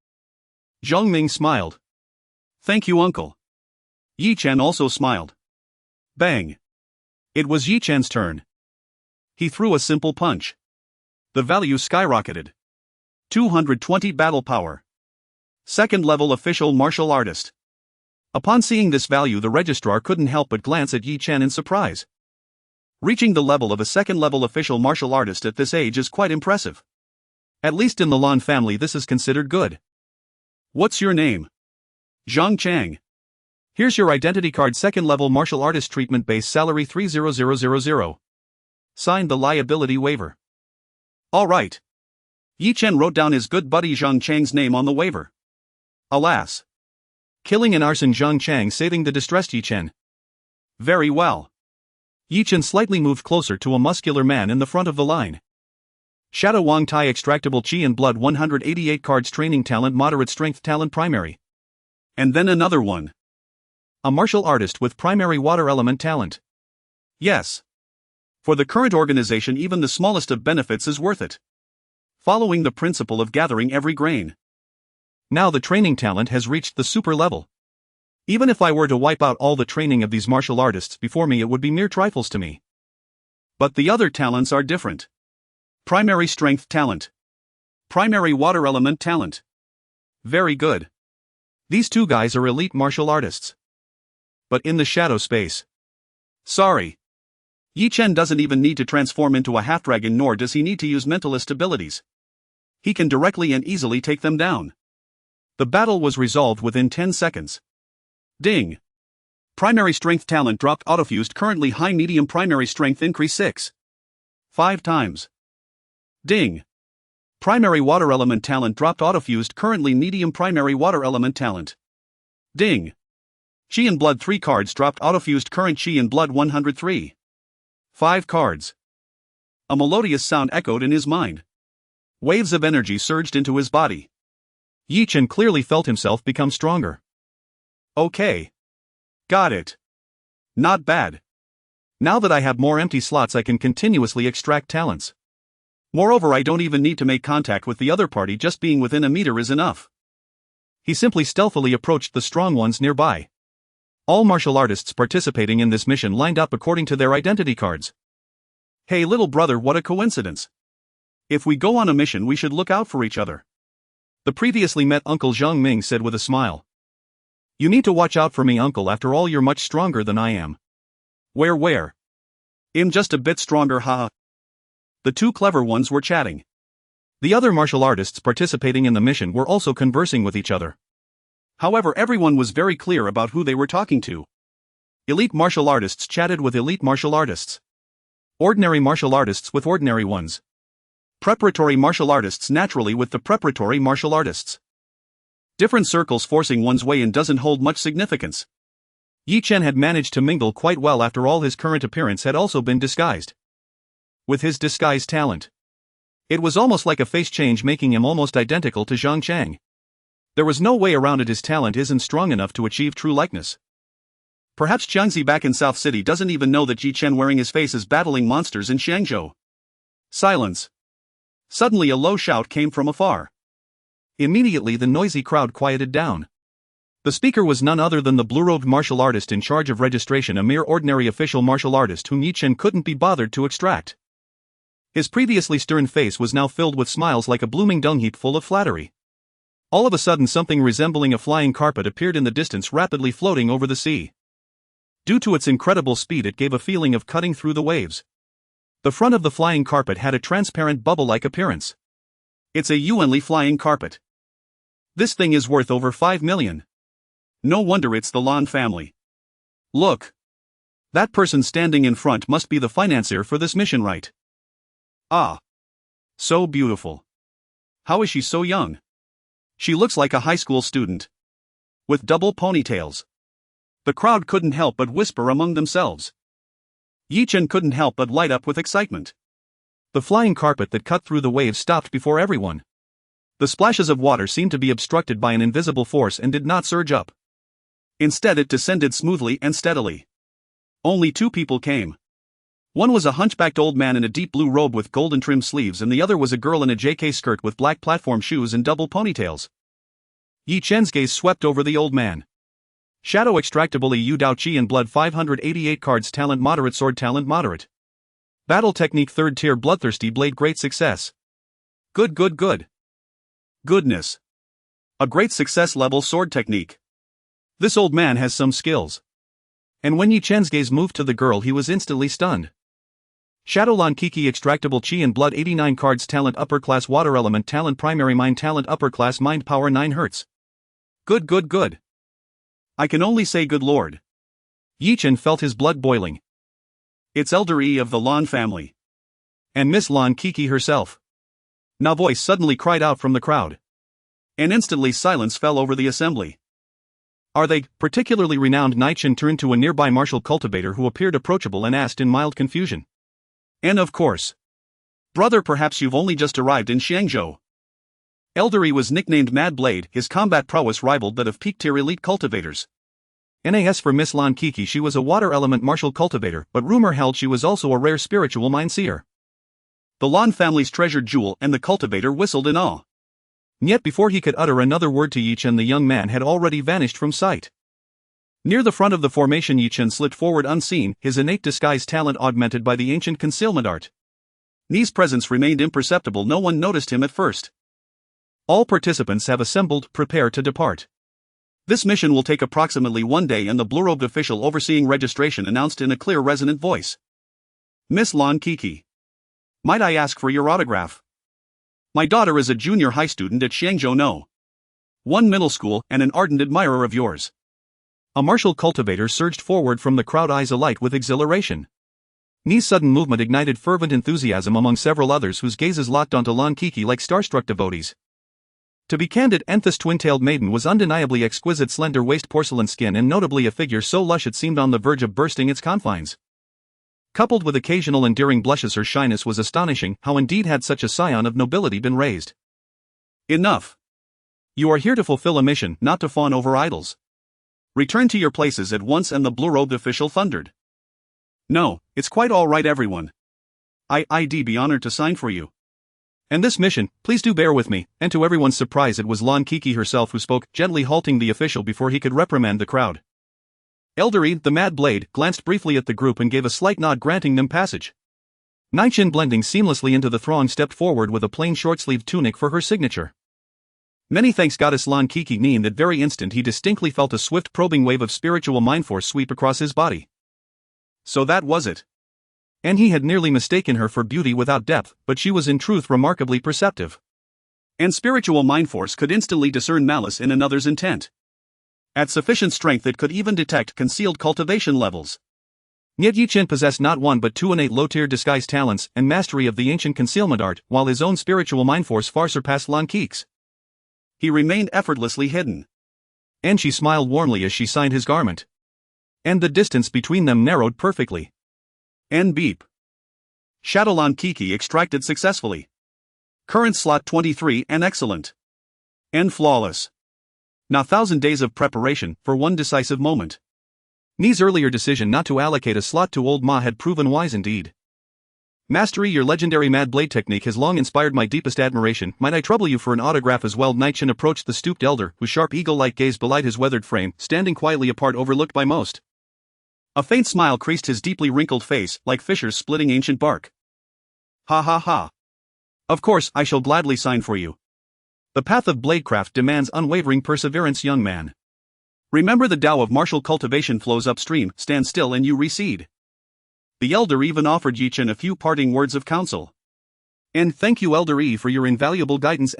Zhang Ming smiled. Thank you, uncle. Yi Chen also smiled. Bang. It was Yi Chen's turn. He threw a simple punch. The value skyrocketed. 220 battle power. 2nd level official martial artist. Upon seeing this value, the registrar couldn't help but glance at Yi Chen in surprise. Reaching the level of a 2nd level official martial artist at this age is quite impressive. At least in the Lan family this is considered good. What's your name? Zhang Chang. Here's your identity card. 2nd level martial artist treatment, base salary 30000. Signed, the liability waiver. Alright. Yi Chen wrote down his good buddy Zhang Chang's name on the waiver. Alas. Killing and arson. Zhang Chang saving the distressed Yi Chen. Very well. Yi Chen slightly moved closer to a muscular man in the front of the line. Shadow Wang Tai extractable Qi and blood 188 cards training talent moderate strength talent primary. And then another one. A martial artist with primary water element talent. Yes. For the current organization even the smallest of benefits is worth it. Following the principle of gathering every grain. Now the training talent has reached the super level. Even if I were to wipe out all the training of these martial artists before me, it would be mere trifles to me. But the other talents are different. Primary strength talent. Primary water element talent. Very good. These two guys are elite martial artists. But in the shadow space. Sorry. Yi Chen doesn't even need to transform into a half-dragon, nor does he need to use mentalist abilities. He can directly and easily take them down. The battle was resolved within 10 seconds. Ding. Primary strength talent dropped autofused, currently high medium primary strength increase 5 times. Ding. Primary water element talent dropped autofused, currently medium primary water element talent. Ding. Qi and blood 3 cards dropped autofused, current Qi and blood 103. 5 cards. A melodious sound echoed in his mind. Waves of energy surged into his body. Yi Chen clearly felt himself become stronger. Okay. Got it. Not bad. Now that I have more empty slots, I can continuously extract talents. Moreover, I don't even need to make contact with the other party, just being within a meter is enough. He simply stealthily approached the strong ones nearby. All martial artists participating in this mission lined up according to their identity cards. Hey little brother, what a coincidence. If we go on a mission we should look out for each other. The previously met Uncle Zhang Ming said with a smile. You need to watch out for me, uncle, after all you're much stronger than I am. Where? I'm just a bit stronger, haha. The two clever ones were chatting. The other martial artists participating in the mission were also conversing with each other. However, everyone was very clear about who they were talking to. Elite martial artists chatted with elite martial artists. Ordinary martial artists with ordinary ones. Preparatory martial artists naturally with the preparatory martial artists. Different circles forcing one's way in doesn't hold much significance. Yi Chen had managed to mingle quite well after all. His current appearance had also been disguised. With his disguise talent, it was almost like a face change, making him almost identical to Zhang Chang. There was no way around it, his talent isn't strong enough to achieve true likeness. Perhaps Jiangxi back in South City doesn't even know that Yi Chen wearing his face is battling monsters in Shangzhou. Silence. Suddenly a low shout came from afar. Immediately the noisy crowd quieted down. The speaker was none other than the blue-robed martial artist in charge of registration, a mere ordinary official martial artist whom Chen couldn't be bothered to extract. His previously stern face was now filled with smiles like a blooming dung heap full of flattery. All of a sudden something resembling a flying carpet appeared in the distance, rapidly floating over the sea. Due to its incredible speed, it gave a feeling of cutting through the waves. The front of the flying carpet had a transparent bubble-like appearance. It's a Yuanli flying carpet. This thing is worth over 5 million. No wonder it's the Lan family. Look. That person standing in front must be the financier for this mission, right? Ah. So beautiful. How is she so young? She looks like a high school student. With double ponytails. The crowd couldn't help but whisper among themselves. Chen couldn't help but light up with excitement. The flying carpet that cut through the waves stopped before everyone. The splashes of water seemed to be obstructed by an invisible force and did not surge up. Instead, it descended smoothly and steadily. Only 2 people came. One was a hunchbacked old man in a deep blue robe with golden trimmed sleeves, and the other was a girl in a JK skirt with black platform shoes and double ponytails. Chen's gaze swept over the old man. Shadow extractable Yu Dao Qi and Blood 588 cards talent moderate sword talent moderate. Battle technique 3rd tier bloodthirsty blade great success. Good. Goodness. A great success level sword technique. This old man has some skills. And when Chen's gaze moved to the girl, he was instantly stunned. Shadow Lan Kiki extractable Qi and Blood 89 cards talent upper class water element talent primary mind talent upper class mind power 9 Hz. Good. I can only say good lord. Chen felt his blood boiling. It's Elder E of the Lan family. And Miss Lan Kiki herself. Now voice suddenly cried out from the crowd. And instantly silence fell over the assembly. Are they particularly renowned? Chen turned to a nearby martial cultivator who appeared approachable and asked in mild confusion. And of course. Brother, perhaps you've only just arrived in Xiangzhou. Elder E was nicknamed Mad Blade, his combat prowess rivaled that of peak-tier elite cultivators. NAS for Miss Lan Kiki, she was a water element martial cultivator, but rumor held she was also a rare spiritual mind seer. The Lan family's treasured jewel, and the cultivator whistled in awe. Yet before he could utter another word to Chen, the young man had already vanished from sight. Near the front of the formation, Chen slipped forward unseen, his innate disguise talent augmented by the ancient concealment art. Ni's presence remained imperceptible, no one noticed him at first. All participants have assembled, prepare to depart. This mission will take approximately 1 day, and the blue-robed official overseeing registration announced in a clear, resonant voice. Miss Lan Kiki. Might I ask for your autograph? My daughter is a junior high student at Xiangzhou No. 1 middle school and an ardent admirer of yours. A martial cultivator surged forward from the crowd, eyes alight with exhilaration. Ni's sudden movement ignited fervent enthusiasm among several others whose gazes locked onto Lan Kiki like starstruck devotees. To be candid, this twin-tailed maiden was undeniably exquisite, slender waist, porcelain skin, and notably a figure so lush it seemed on the verge of bursting its confines. Coupled with occasional endearing blushes, her shyness was astonishing. How indeed had such a scion of nobility been raised? Enough. You are here to fulfill a mission, not to fawn over idols. Return to your places at once, and the blue-robed official thundered. No, it's quite all right, everyone. I'd be honored to sign for you. And this mission, please do bear with me. And to everyone's surprise, it was Lan Kiki herself who spoke, gently halting the official before he could reprimand the crowd. Elder E, the Mad Blade, glanced briefly at the group and gave a slight nod, granting them passage. Chen, blending seamlessly into the throng, stepped forward with a plain short-sleeved tunic for her signature. Many thanks, Goddess Lan Kiki. In that very instant he distinctly felt a swift probing wave of spiritual mind force sweep across his body. So that was it. And he had nearly mistaken her for beauty without depth, but she was in truth remarkably perceptive. And spiritual mind force could instantly discern malice in another's intent. At sufficient strength it could even detect concealed cultivation levels. Yet Chen possessed not 1 but 2 innate low-tier disguise talents and mastery of the ancient concealment art, while his own spiritual mind force far surpassed Lan Kiki's. He remained effortlessly hidden. And she smiled warmly as she signed his garment. And the distance between them narrowed perfectly. And beep. Shadow Lan Kiki extracted successfully. Current slot 23 and excellent. And flawless. Now 1,000 days of preparation for one decisive moment. Ni's earlier decision not to allocate a slot to old Ma had proven wise indeed. Mastery, your legendary mad blade technique has long inspired my deepest admiration. Might I trouble you for an autograph as well? Chen approached the stooped elder, whose sharp eagle-like gaze belied his weathered frame, standing quietly apart, overlooked by most. A faint smile creased his deeply wrinkled face, like fissures splitting ancient bark. Ha ha ha. Of course, I shall gladly sign for you. The path of bladecraft demands unwavering perseverance, young man. Remember, the Tao of martial cultivation flows upstream. Stand still and you recede. The elder even offered Chen a few parting words of counsel. And thank you, Elder E, for your invaluable guidance.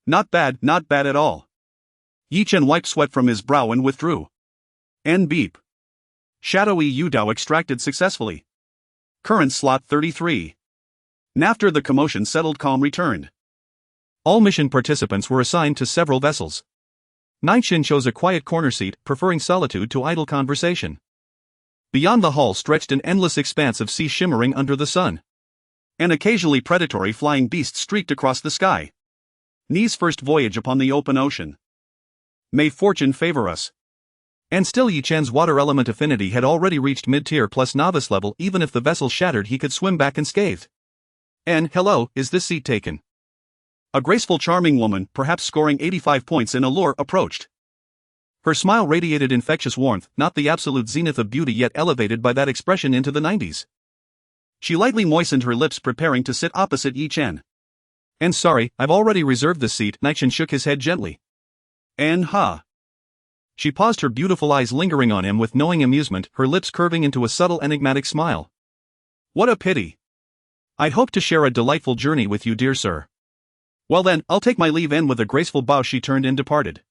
Not bad at all. Chen wiped sweat from his brow and withdrew. Beep. Shadowy Udao extracted successfully. Current slot 33. After the commotion settled, calm returned. All mission participants were assigned to several vessels. Chen chose a quiet corner seat, preferring solitude to idle conversation. Beyond the hull stretched an endless expanse of sea shimmering under the sun. An occasionally predatory flying beast streaked across the sky. Ni's first voyage upon the open ocean. May fortune favor us. And still Chen's water element affinity had already reached mid-tier plus novice level. Even if the vessel shattered, he could swim back unscathed. Hello, is this seat taken? A graceful, charming woman, perhaps scoring 85 points in allure, approached. Her smile radiated infectious warmth, not the absolute zenith of beauty yet elevated by that expression into the 90s. She lightly moistened her lips, preparing to sit opposite Chen. Sorry, I've already reserved this seat. Chen shook his head gently. She paused, her beautiful eyes lingering on him with knowing amusement, her lips curving into a subtle enigmatic smile. What a pity. I'd hoped to share a delightful journey with you, dear sir. Well then, I'll take my leave. And with a graceful bow she turned and departed.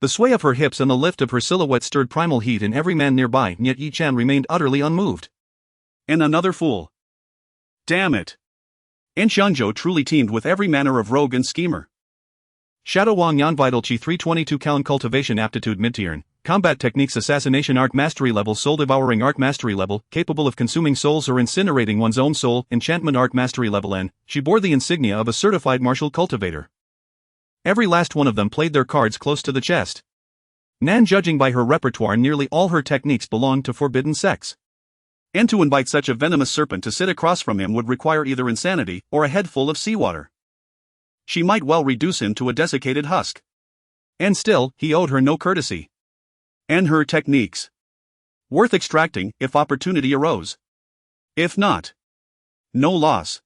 The sway of her hips and the lift of her silhouette stirred primal heat in every man nearby, yet Chen remained utterly unmoved. Another fool. Damn it. Xiangzhou truly teemed with every manner of rogue and schemer. Shadow Wang Yan Vital Chi 322 Callan Cultivation Aptitude Mid-tier. Combat Techniques Assassination Art Mastery Level Soul Devouring Art Mastery Level, capable of consuming souls or incinerating one's own soul. Enchantment Art Mastery Level N. She bore the insignia of a certified martial cultivator. Every last one of them played their cards close to the chest. Judging by her repertoire, nearly all her techniques belonged to forbidden sex. And to invite such a venomous serpent to sit across from him would require either insanity or a head full of seawater. She might well reduce him to a desiccated husk. And still, he owed her no courtesy. And her techniques. Worth extracting, if opportunity arose. If not, no loss.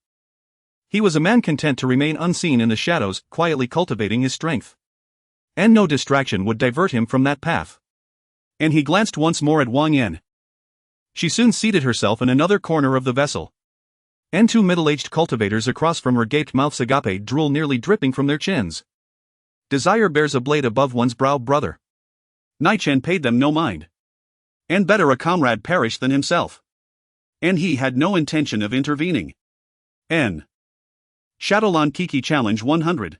He was a man content to remain unseen in the shadows, quietly cultivating his strength. And no distraction would divert him from that path. And he glanced once more at Wang Yan. She soon seated herself in another corner of the vessel. And two middle-aged cultivators across from her gaped mouths, agape drool nearly dripping from their chins. Desire bears a blade above one's brow, brother. Chen paid them no mind. And better a comrade perish than himself. And he had no intention of intervening. Shadowlan Kiki Challenge 100.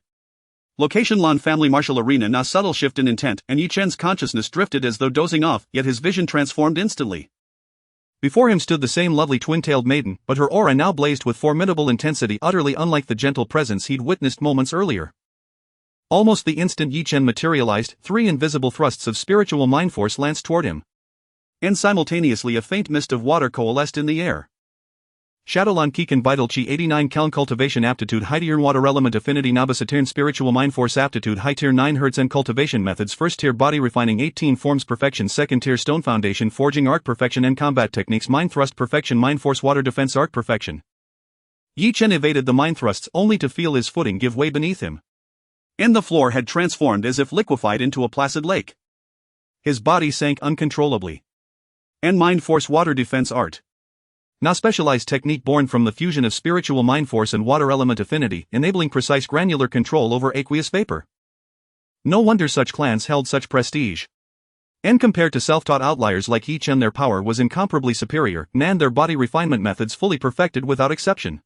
Location: Lan Family Martial Arena. A subtle shift in intent, and Chen's consciousness drifted as though dozing off, yet his vision transformed instantly. Before him stood the same lovely twin-tailed maiden, but her aura now blazed with formidable intensity, utterly unlike the gentle presence he'd witnessed moments earlier. Almost the instant Chen materialized, three invisible thrusts of spiritual mind force lanced toward him. And simultaneously a faint mist of water coalesced in the air. Shadowlan Kikan Vital Chi 89 Caln Cultivation Aptitude High Tier Water Element Affinity Nabasatern Spiritual Mind Force Aptitude High Tier 9 Hertz and Cultivation Methods First Tier Body Refining 18 Forms Perfection Second Tier Stone Foundation Forging Art Perfection and Combat Techniques Mind Thrust Perfection Mind Force Water Defense Art Perfection. Chen evaded the mind thrusts only to feel his footing give way beneath him. And the floor had transformed as if liquefied into a placid lake. His body sank uncontrollably. And Mind Force Water Defense Art. Now specialized technique born from the fusion of spiritual mind force and water element affinity, enabling precise granular control over aqueous vapor. No wonder such clans held such prestige. And compared to self-taught outliers like Chen, their power was incomparably superior, and their body refinement methods fully perfected without exception.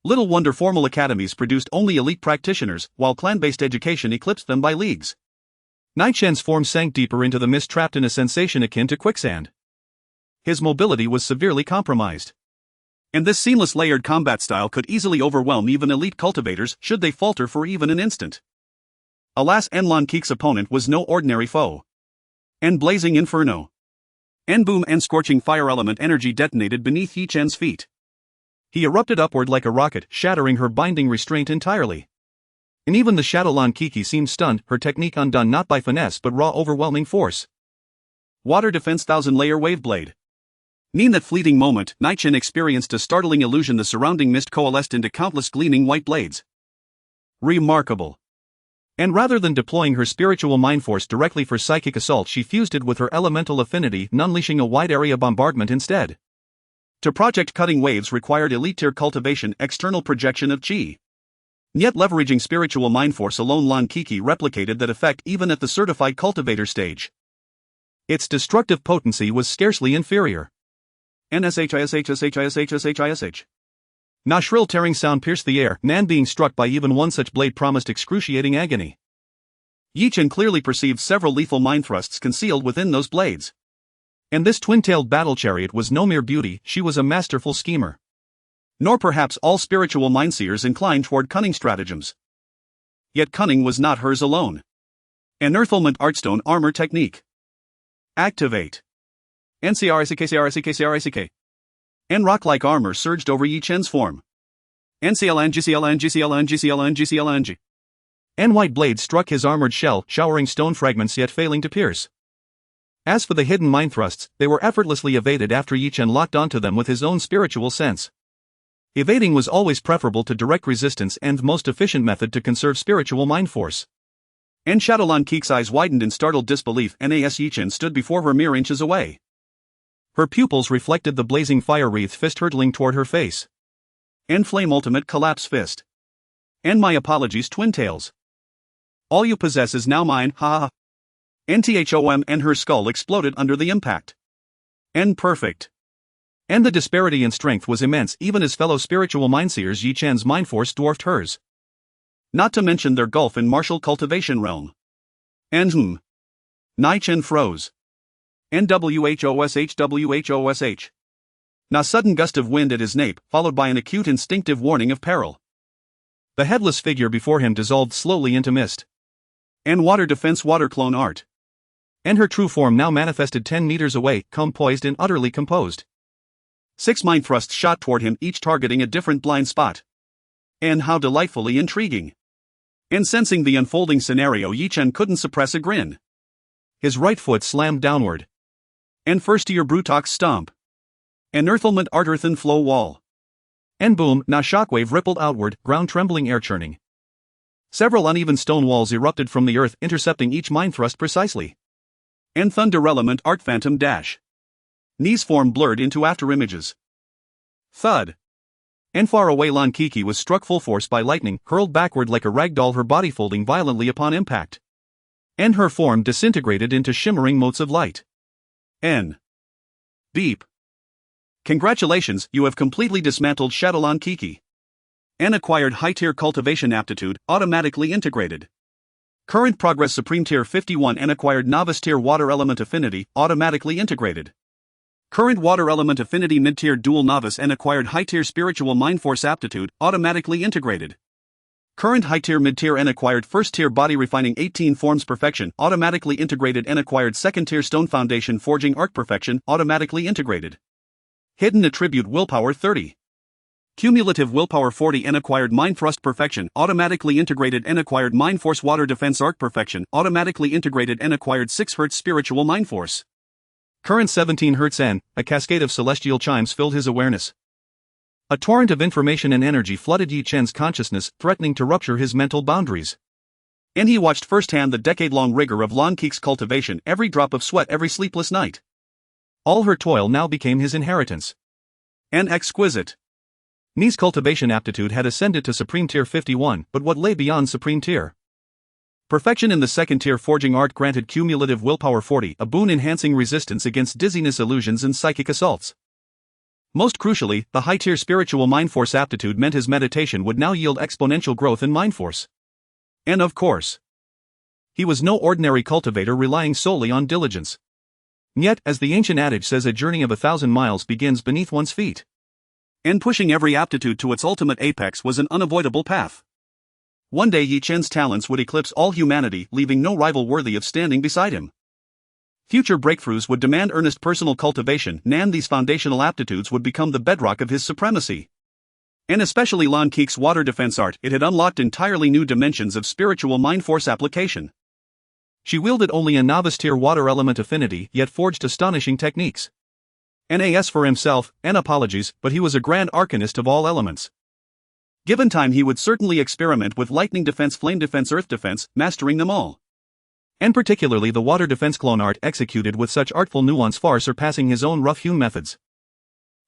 Little wonder formal academies produced only elite practitioners, while clan-based education eclipsed them by leagues. Chen's form sank deeper into the mist, trapped in a sensation akin to quicksand. His mobility was severely compromised. And this seamless layered combat style could easily overwhelm even elite cultivators should they falter for even an instant. Alas, Enlon Keek's opponent was no ordinary foe. And blazing inferno. And boom and scorching fire element energy detonated beneath Chen's feet. He erupted upward like a rocket, shattering her binding restraint entirely. And even the Shadowlan Kiki seemed stunned, her technique undone not by finesse but raw overwhelming force. Water Defense 1000-layer Wave Blade. In that fleeting moment, Chen experienced a startling illusion. The surrounding mist coalesced into countless gleaming white blades. Remarkable. And rather than deploying her spiritual mind force directly for psychic assault, she fused it with her elemental affinity, unleashing a wide area bombardment instead. To project cutting waves required elite-tier cultivation, external projection of chi. Yet leveraging spiritual mind force alone, Lan Kiki replicated that effect even at the certified cultivator stage. Its destructive potency was scarcely inferior. NSHISHSHISHSHISH. Na shrill tearing sound pierced the air. Nan being struck by even one such blade promised excruciating agony. Chen clearly perceived several lethal mind thrusts concealed within those blades. And this twin-tailed battle chariot was no mere beauty, she was a masterful schemer. Nor perhaps all spiritual mindseers inclined toward cunning stratagems. Yet cunning was not hers alone. Unearthlement Artstone Armor Technique. Activate. NCRICK. And rock-like armor surged over Chen's form. NCLNG. And white blades struck his armored shell, showering stone fragments yet failing to pierce. As for the hidden mind thrusts, they were effortlessly evaded after Chen locked onto them with his own spiritual sense. Evading was always preferable to direct resistance and most efficient method to conserve spiritual mind force. And Shadowlan Kiki's eyes widened in startled disbelief. Nas Chen stood before her mere inches away. Her pupils reflected the blazing fire-wreathed fist hurtling toward her face. And Flame Ultimate Collapse Fist. And my apologies, Twin Tails. All you possess is now mine, ha ha. NTHOM, and her skull exploded under the impact. And perfect. And the disparity in strength was immense, even as fellow spiritual mindseers Chen's mind force dwarfed hers. Not to mention their gulf in martial cultivation realm. And Chen froze. NWHOSH. Na sudden gust of wind at his nape, followed by an acute instinctive warning of peril. The headless figure before him dissolved slowly into mist. And Water Defense Water Clone Art. And her true form now manifested 10 meters away, calm poised and utterly composed. 6 mind thrusts shot toward him, each targeting a different blind spot. And how delightfully intriguing. And sensing the unfolding scenario, Chen couldn't suppress a grin. His right foot slammed downward. And first to your Brutox Stomp. Unearthlement Art Earthen Flow Wall. And boom, na shockwave rippled outward, ground trembling, air churning. Several uneven stone walls erupted from the earth, intercepting each mind thrust precisely. And Thunder Element Art Phantom Dash. Knees form blurred into afterimages. Thud. And far away Lan Kiki was struck full force by lightning, hurled backward like a ragdoll, her body folding violently upon impact. And her form disintegrated into shimmering motes of light. Beep. Congratulations, you have completely dismantled Shadowlan Kiki. Acquired high-tier cultivation aptitude, automatically integrated. Current progress Supreme Tier 51 and acquired Novice Tier Water Element Affinity, automatically integrated. Current Water Element Affinity Mid-Tier Dual Novice and acquired High-Tier Spiritual Mind Force Aptitude, automatically integrated. Current High-Tier Mid-Tier and acquired First-Tier Body Refining 18 Forms Perfection, automatically integrated and acquired Second-Tier Stone Foundation Forging Arc Perfection, automatically integrated. Hidden Attribute Willpower 30. Cumulative Willpower 40 and acquired Mind Thrust Perfection, automatically integrated and acquired Mind Force Water Defense Arc Perfection, automatically integrated and acquired 6 Hz Spiritual Mind Force. Current 17 Hz N, a cascade of celestial chimes filled his awareness. A torrent of information and energy flooded Chen's consciousness, threatening to rupture his mental boundaries. And he watched firsthand the decade-long rigor of Lan Kiki's cultivation, every drop of sweat, every sleepless night. All her toil now became his inheritance. And exquisite. Ni's cultivation aptitude had ascended to Supreme Tier 51, but what lay beyond Supreme Tier? Perfection in the Second Tier Forging Art granted cumulative Willpower 40, a boon enhancing resistance against dizziness, illusions and psychic assaults. Most crucially, the high-tier Spiritual Mind Force aptitude meant his meditation would now yield exponential growth in mind force. And of course, he was no ordinary cultivator relying solely on diligence. Yet, as the ancient adage says, a journey of 1,000 miles begins beneath one's feet. And pushing every aptitude to its ultimate apex was an unavoidable path. One day Chen's talents would eclipse all humanity, leaving no rival worthy of standing beside him. Future breakthroughs would demand earnest personal cultivation, and these foundational aptitudes would become the bedrock of his supremacy. And especially Lan Keek's water defense art, it had unlocked entirely new dimensions of spiritual mind force application. She wielded only a novice-tier water element affinity, yet forged astonishing techniques. NAS for himself, and apologies, but he was a grand arcanist of all elements. Given time, he would certainly experiment with lightning defense, flame defense, earth defense, mastering them all. And particularly the water defense clone art executed with such artful nuance far surpassing his own rough-hewn methods.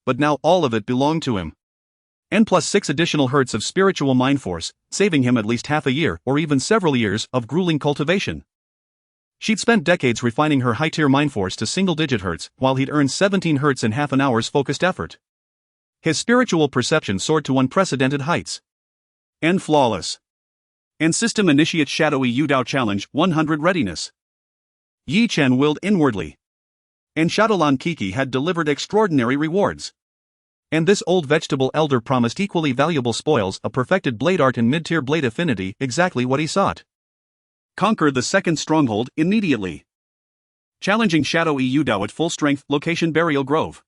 But now all of it belonged to him. N plus 6 additional hertz of spiritual mind force, saving him at least half a year or even several years of grueling cultivation. She'd spent decades refining her high-tier mind force to single-digit hertz, while he'd earned 17 hertz in half an hour's focused effort. His spiritual perception soared to unprecedented heights. And flawless. And System Initiate Shadowy Yudao Challenge 100 Readiness. Yi Chen willed inwardly. And Shadowlan Kiki had delivered extraordinary rewards. And this old vegetable elder promised equally valuable spoils, a perfected blade art and mid-tier blade affinity, exactly what he sought. Conquer the second stronghold immediately. Challenging Shadowy Yudao at full strength, location Burial Grove.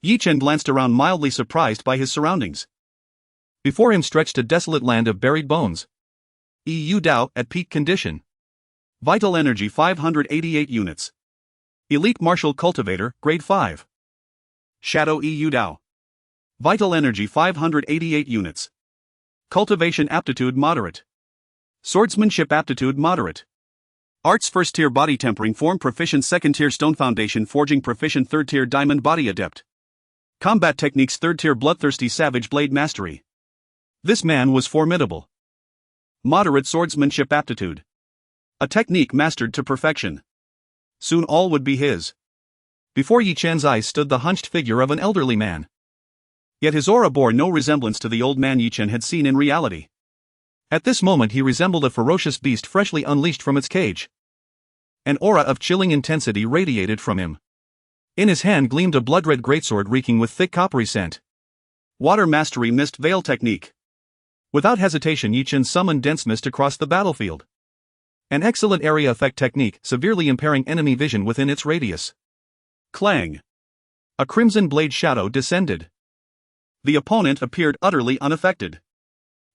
Yi Chen glanced around mildly surprised by his surroundings. Before him stretched a desolate land of buried bones. Yudao at peak condition. Vital energy 588 units. Elite Martial Cultivator, grade 5. Shadow Yudao. Vital energy 588 units. Cultivation aptitude moderate. Swordsmanship aptitude moderate. Arts first tier body tempering form proficient, second tier stone foundation forging proficient, third tier diamond body adept. Combat techniques third tier bloodthirsty savage blade mastery. This man was formidable. Moderate swordsmanship aptitude. A technique mastered to perfection. Soon all would be his. Before Yi Chen's eyes stood the hunched figure of an elderly man. Yet his aura bore no resemblance to the old man Yi Chen had seen in reality. At this moment he resembled a ferocious beast freshly unleashed from its cage. An aura of chilling intensity radiated from him. In his hand gleamed a blood-red greatsword reeking with thick coppery scent. Water Mastery Mist Veil Technique. Without hesitation Yi Chen summoned dense mist across the battlefield. An excellent area effect technique, severely impairing enemy vision within its radius. Clang. A crimson blade shadow descended. The opponent appeared utterly unaffected.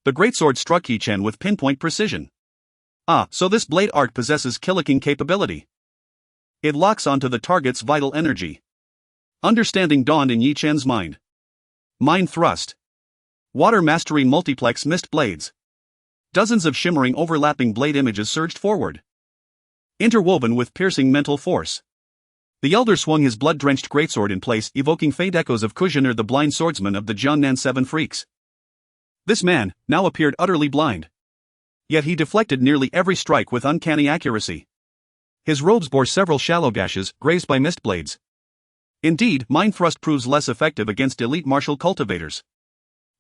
The greatsword struck Yi Chen with pinpoint precision. Ah, so this blade art possesses killing capability. It locks onto the target's vital energy. Understanding dawned in Yi Chen's mind. Mind thrust. Water Mastery Multiplex Mist Blades. Dozens of shimmering overlapping blade images surged forward. Interwoven with piercing mental force. The elder swung his blood-drenched greatsword in place, evoking faint echoes of Kujaner, the blind swordsman of the Jiangnan Seven Freaks. This man now appeared utterly blind. Yet he deflected nearly every strike with uncanny accuracy. His robes bore several shallow gashes, grazed by mist blades. Indeed, Mind Thrust proves less effective against elite martial cultivators.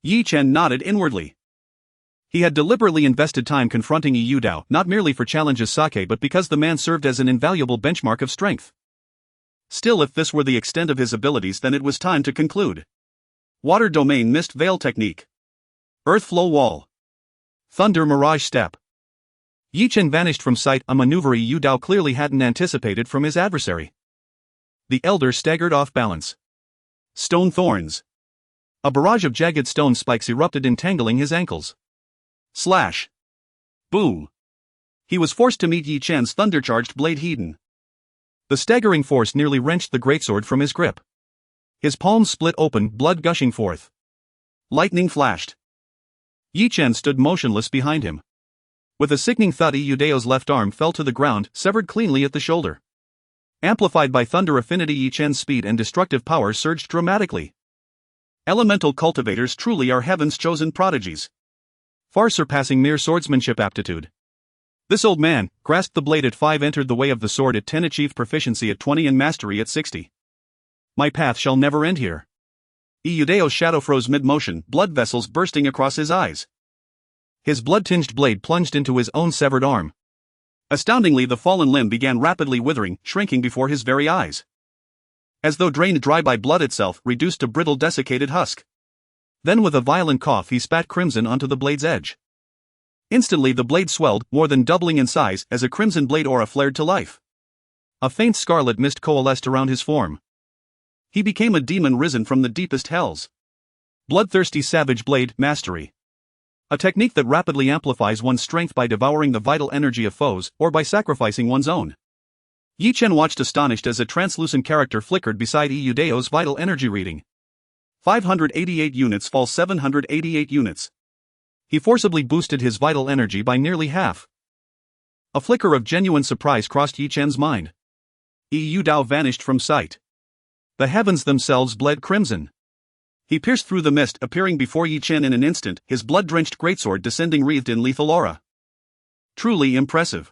Yi Chen nodded inwardly. He had deliberately invested time confronting Yudao, not merely for challenges sake but because the man served as an invaluable benchmark of strength. Still, if this were the extent of his abilities, then it was time to conclude. Water Domain Mist Veil Technique. Earth Flow Wall. Thunder Mirage Step. Yi Chen vanished from sight, a maneuver Yudao clearly hadn't anticipated from his adversary. The elder staggered off balance. Stone Thorns. A barrage of jagged stone spikes erupted, entangling his ankles. Slash. Boom. He was forced to meet Yi Chen's thunder-charged blade Hedon. The staggering force nearly wrenched the greatsword from his grip. His palms split open, blood gushing forth. Lightning flashed. Yi Chen stood motionless behind him. With a sickening thud, Yudao's left arm fell to the ground, severed cleanly at the shoulder. Amplified by thunder affinity, Yi Chen's speed and destructive power surged dramatically. Elemental cultivators truly are heaven's chosen prodigies. Far surpassing mere swordsmanship aptitude. This old man grasped the blade at 5, entered the way of the sword at 10, achieved proficiency at 20 and mastery at 60. My path shall never end here. Yudao's shadow froze mid-motion, blood vessels bursting across his eyes. His blood-tinged blade plunged into his own severed arm. Astoundingly, the fallen limb began rapidly withering, shrinking before his very eyes. As though drained dry by blood itself, reduced to brittle desiccated husk. Then with a violent cough he spat crimson onto the blade's edge. Instantly the blade swelled, more than doubling in size, as a crimson blade aura flared to life. A faint scarlet mist coalesced around his form. He became a demon risen from the deepest hells. Bloodthirsty Savage Blade Mastery. A technique that rapidly amplifies one's strength by devouring the vital energy of foes, or by sacrificing one's own. Yi Chen watched astonished as a translucent character flickered beside Iyudeo's vital energy reading. 588 units fall 788 units. He forcibly boosted his vital energy by nearly half. A flicker of genuine surprise crossed Yi Chen's mind. Iyudao vanished from sight. The heavens themselves bled crimson. He pierced through the mist, appearing before Yi Chen in an instant, his blood-drenched greatsword descending wreathed in lethal aura. Truly impressive.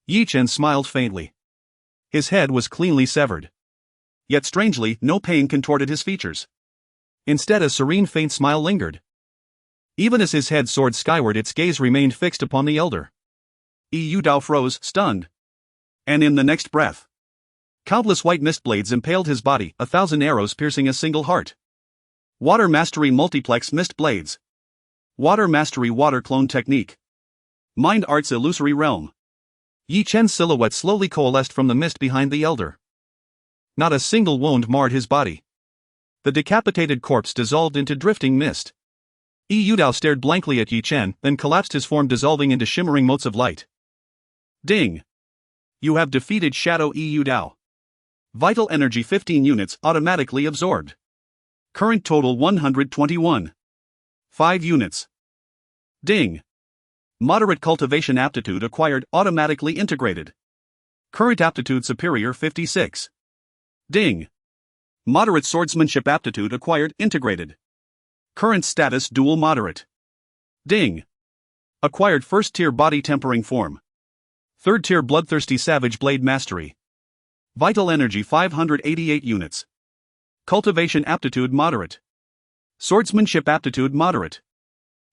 Yi Chen smiled faintly. His head was cleanly severed. Yet strangely, no pain contorted his features. Instead, a serene faint smile lingered. Even as his head soared skyward, its gaze remained fixed upon the elder. Iyudao froze, stunned. And in the next breath, countless white mist blades impaled his body, 1,000 arrows piercing a single heart. Water Mastery Multiplex Mist Blades. Water Mastery Water Clone Technique. Mind Art's Illusory Realm. Yi Chen's silhouette slowly coalesced from the mist behind the elder. Not a single wound marred his body. The decapitated corpse dissolved into drifting mist. Iyudao stared blankly at Yi Chen, then collapsed, his form dissolving into shimmering motes of light. Ding! You have defeated Shadow Iyudao. Vital energy 15 units automatically absorbed. Current total 121. 5 units. Ding! Moderate cultivation aptitude acquired, automatically integrated. Current aptitude superior 56. Ding! Moderate swordsmanship aptitude acquired, integrated. Current status dual moderate. Ding! Acquired first tier body tempering form. Third tier bloodthirsty savage blade mastery. Vital energy 588 units. Cultivation aptitude moderate. Swordsmanship aptitude moderate.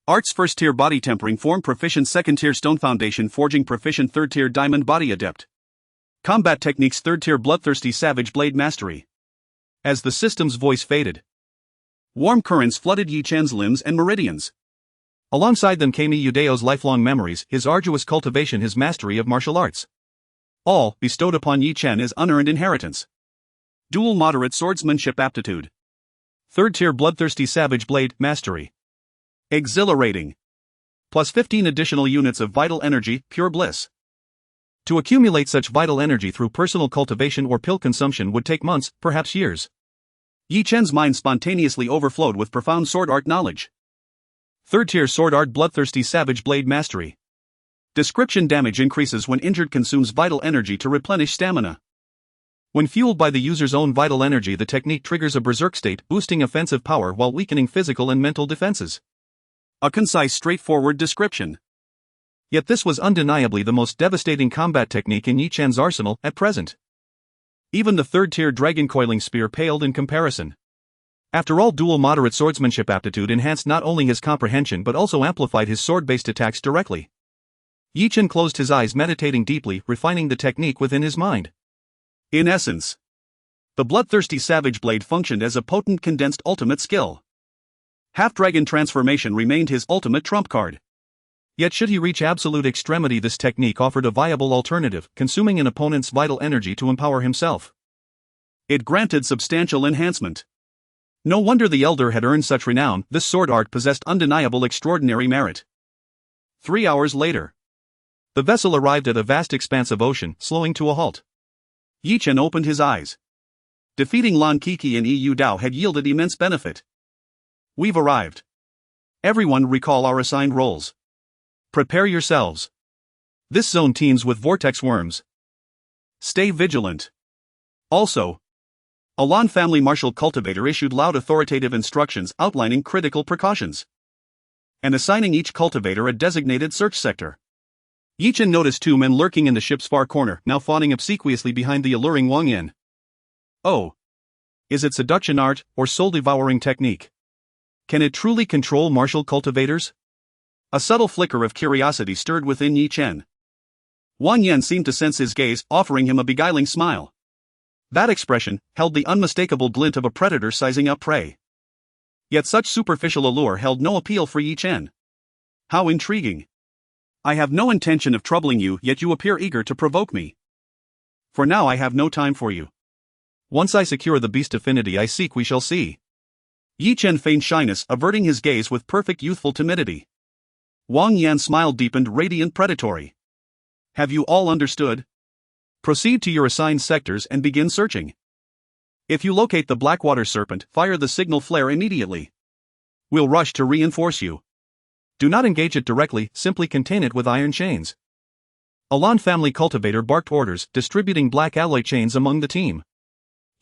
Arts first tier body tempering form proficient, second tier stone foundation forging proficient, third tier diamond body adept. Combat techniques third tier bloodthirsty savage blade mastery. As the system's voice faded, warm currents flooded Yi Chen's limbs and meridians. Alongside them came Iyudeo's lifelong memories, his arduous cultivation, his mastery of martial arts. All bestowed upon Yi Chen as unearned inheritance. Dual moderate swordsmanship aptitude. Third tier bloodthirsty savage blade mastery. Exhilarating. Plus 15 additional units of vital energy, pure bliss. To accumulate such vital energy through personal cultivation or pill consumption would take months, perhaps years. Yi Chen's mind spontaneously overflowed with profound sword art knowledge. Third tier sword art bloodthirsty savage blade mastery. Description: damage increases when injured, consumes vital energy to replenish stamina. When fueled by the user's own vital energy, the technique triggers a berserk state, boosting offensive power while weakening physical and mental defenses. A concise, straightforward description. Yet this was undeniably the most devastating combat technique in Yi Chen's arsenal at present. Even the third-tier dragon coiling spear paled in comparison. After all, dual moderate swordsmanship aptitude enhanced not only his comprehension but also amplified his sword-based attacks directly. Yi Chen closed his eyes, meditating deeply, refining the technique within his mind. In essence, the bloodthirsty savage blade functioned as a potent condensed ultimate skill. Half-dragon transformation remained his ultimate trump card. Yet should he reach absolute extremity, this technique offered a viable alternative, consuming an opponent's vital energy to empower himself. It granted substantial enhancement. No wonder the elder had earned such renown. This sword art possessed undeniable extraordinary merit. 3 hours later, the vessel arrived at a vast expanse of ocean, slowing to a halt. Yi Chen opened his eyes. Defeating Lan Kiki and Iyudao had yielded immense benefit. We've arrived. Everyone recall our assigned roles. Prepare yourselves. This zone teems with vortex worms. Stay vigilant. Also, a Lan family martial cultivator issued loud authoritative instructions outlining critical precautions and assigning each cultivator a designated search sector. Yi Chen noticed 2 men lurking in the ship's far corner, now fawning obsequiously behind the alluring Wang Yin. Oh. Is it seduction art, or soul-devouring technique? Can it truly control martial cultivators? A subtle flicker of curiosity stirred within Yi Chen. Wang Yin seemed to sense his gaze, offering him a beguiling smile. That expression held the unmistakable glint of a predator sizing up prey. Yet such superficial allure held no appeal for Yi Chen. How intriguing. I have no intention of troubling you, yet you appear eager to provoke me. For now I have no time for you. Once I secure the beast affinity I seek, we shall see. Yi Chen feigned shyness, averting his gaze with perfect youthful timidity. Wang Yan's smile deepened, radiant predatory. Have you all understood? Proceed to your assigned sectors and begin searching. If you locate the Blackwater Serpent, fire the signal flare immediately. We'll rush to reinforce you. Do not engage it directly, simply contain it with iron chains. Alan family cultivator barked orders, distributing black alloy chains among the team.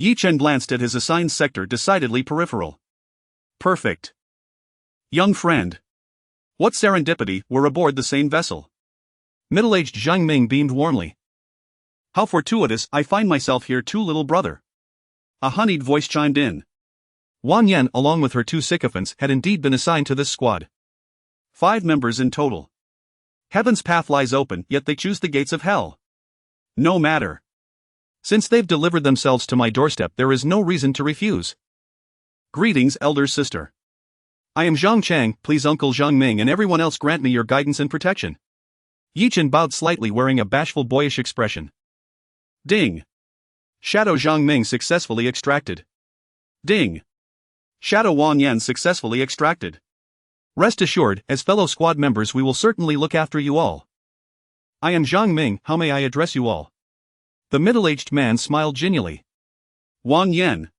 Yi Chen glanced at his assigned sector, decidedly peripheral. Perfect. Young friend. What serendipity, we're aboard the same vessel. Middle-aged Zhang Ming beamed warmly. How fortuitous, I find myself here too, little brother. A honeyed voice chimed in. Wang Yan, along with her 2 sycophants, had indeed been assigned to this squad. 5 members in total. Heaven's path lies open, yet they choose the gates of hell. No matter. Since they've delivered themselves to my doorstep, there is no reason to refuse. Greetings, elder sister. I am Zhang Chang, please Uncle Zhang Ming and everyone else grant me your guidance and protection. Yi Chen bowed slightly, wearing a bashful boyish expression. Ding. Shadow Zhang Ming successfully extracted. Ding. Shadow Wang Yan successfully extracted. Rest assured, as fellow squad members we will certainly look after you all. I am Zhang Ming, how may I address you all? The middle-aged man smiled genially. Wang Yan.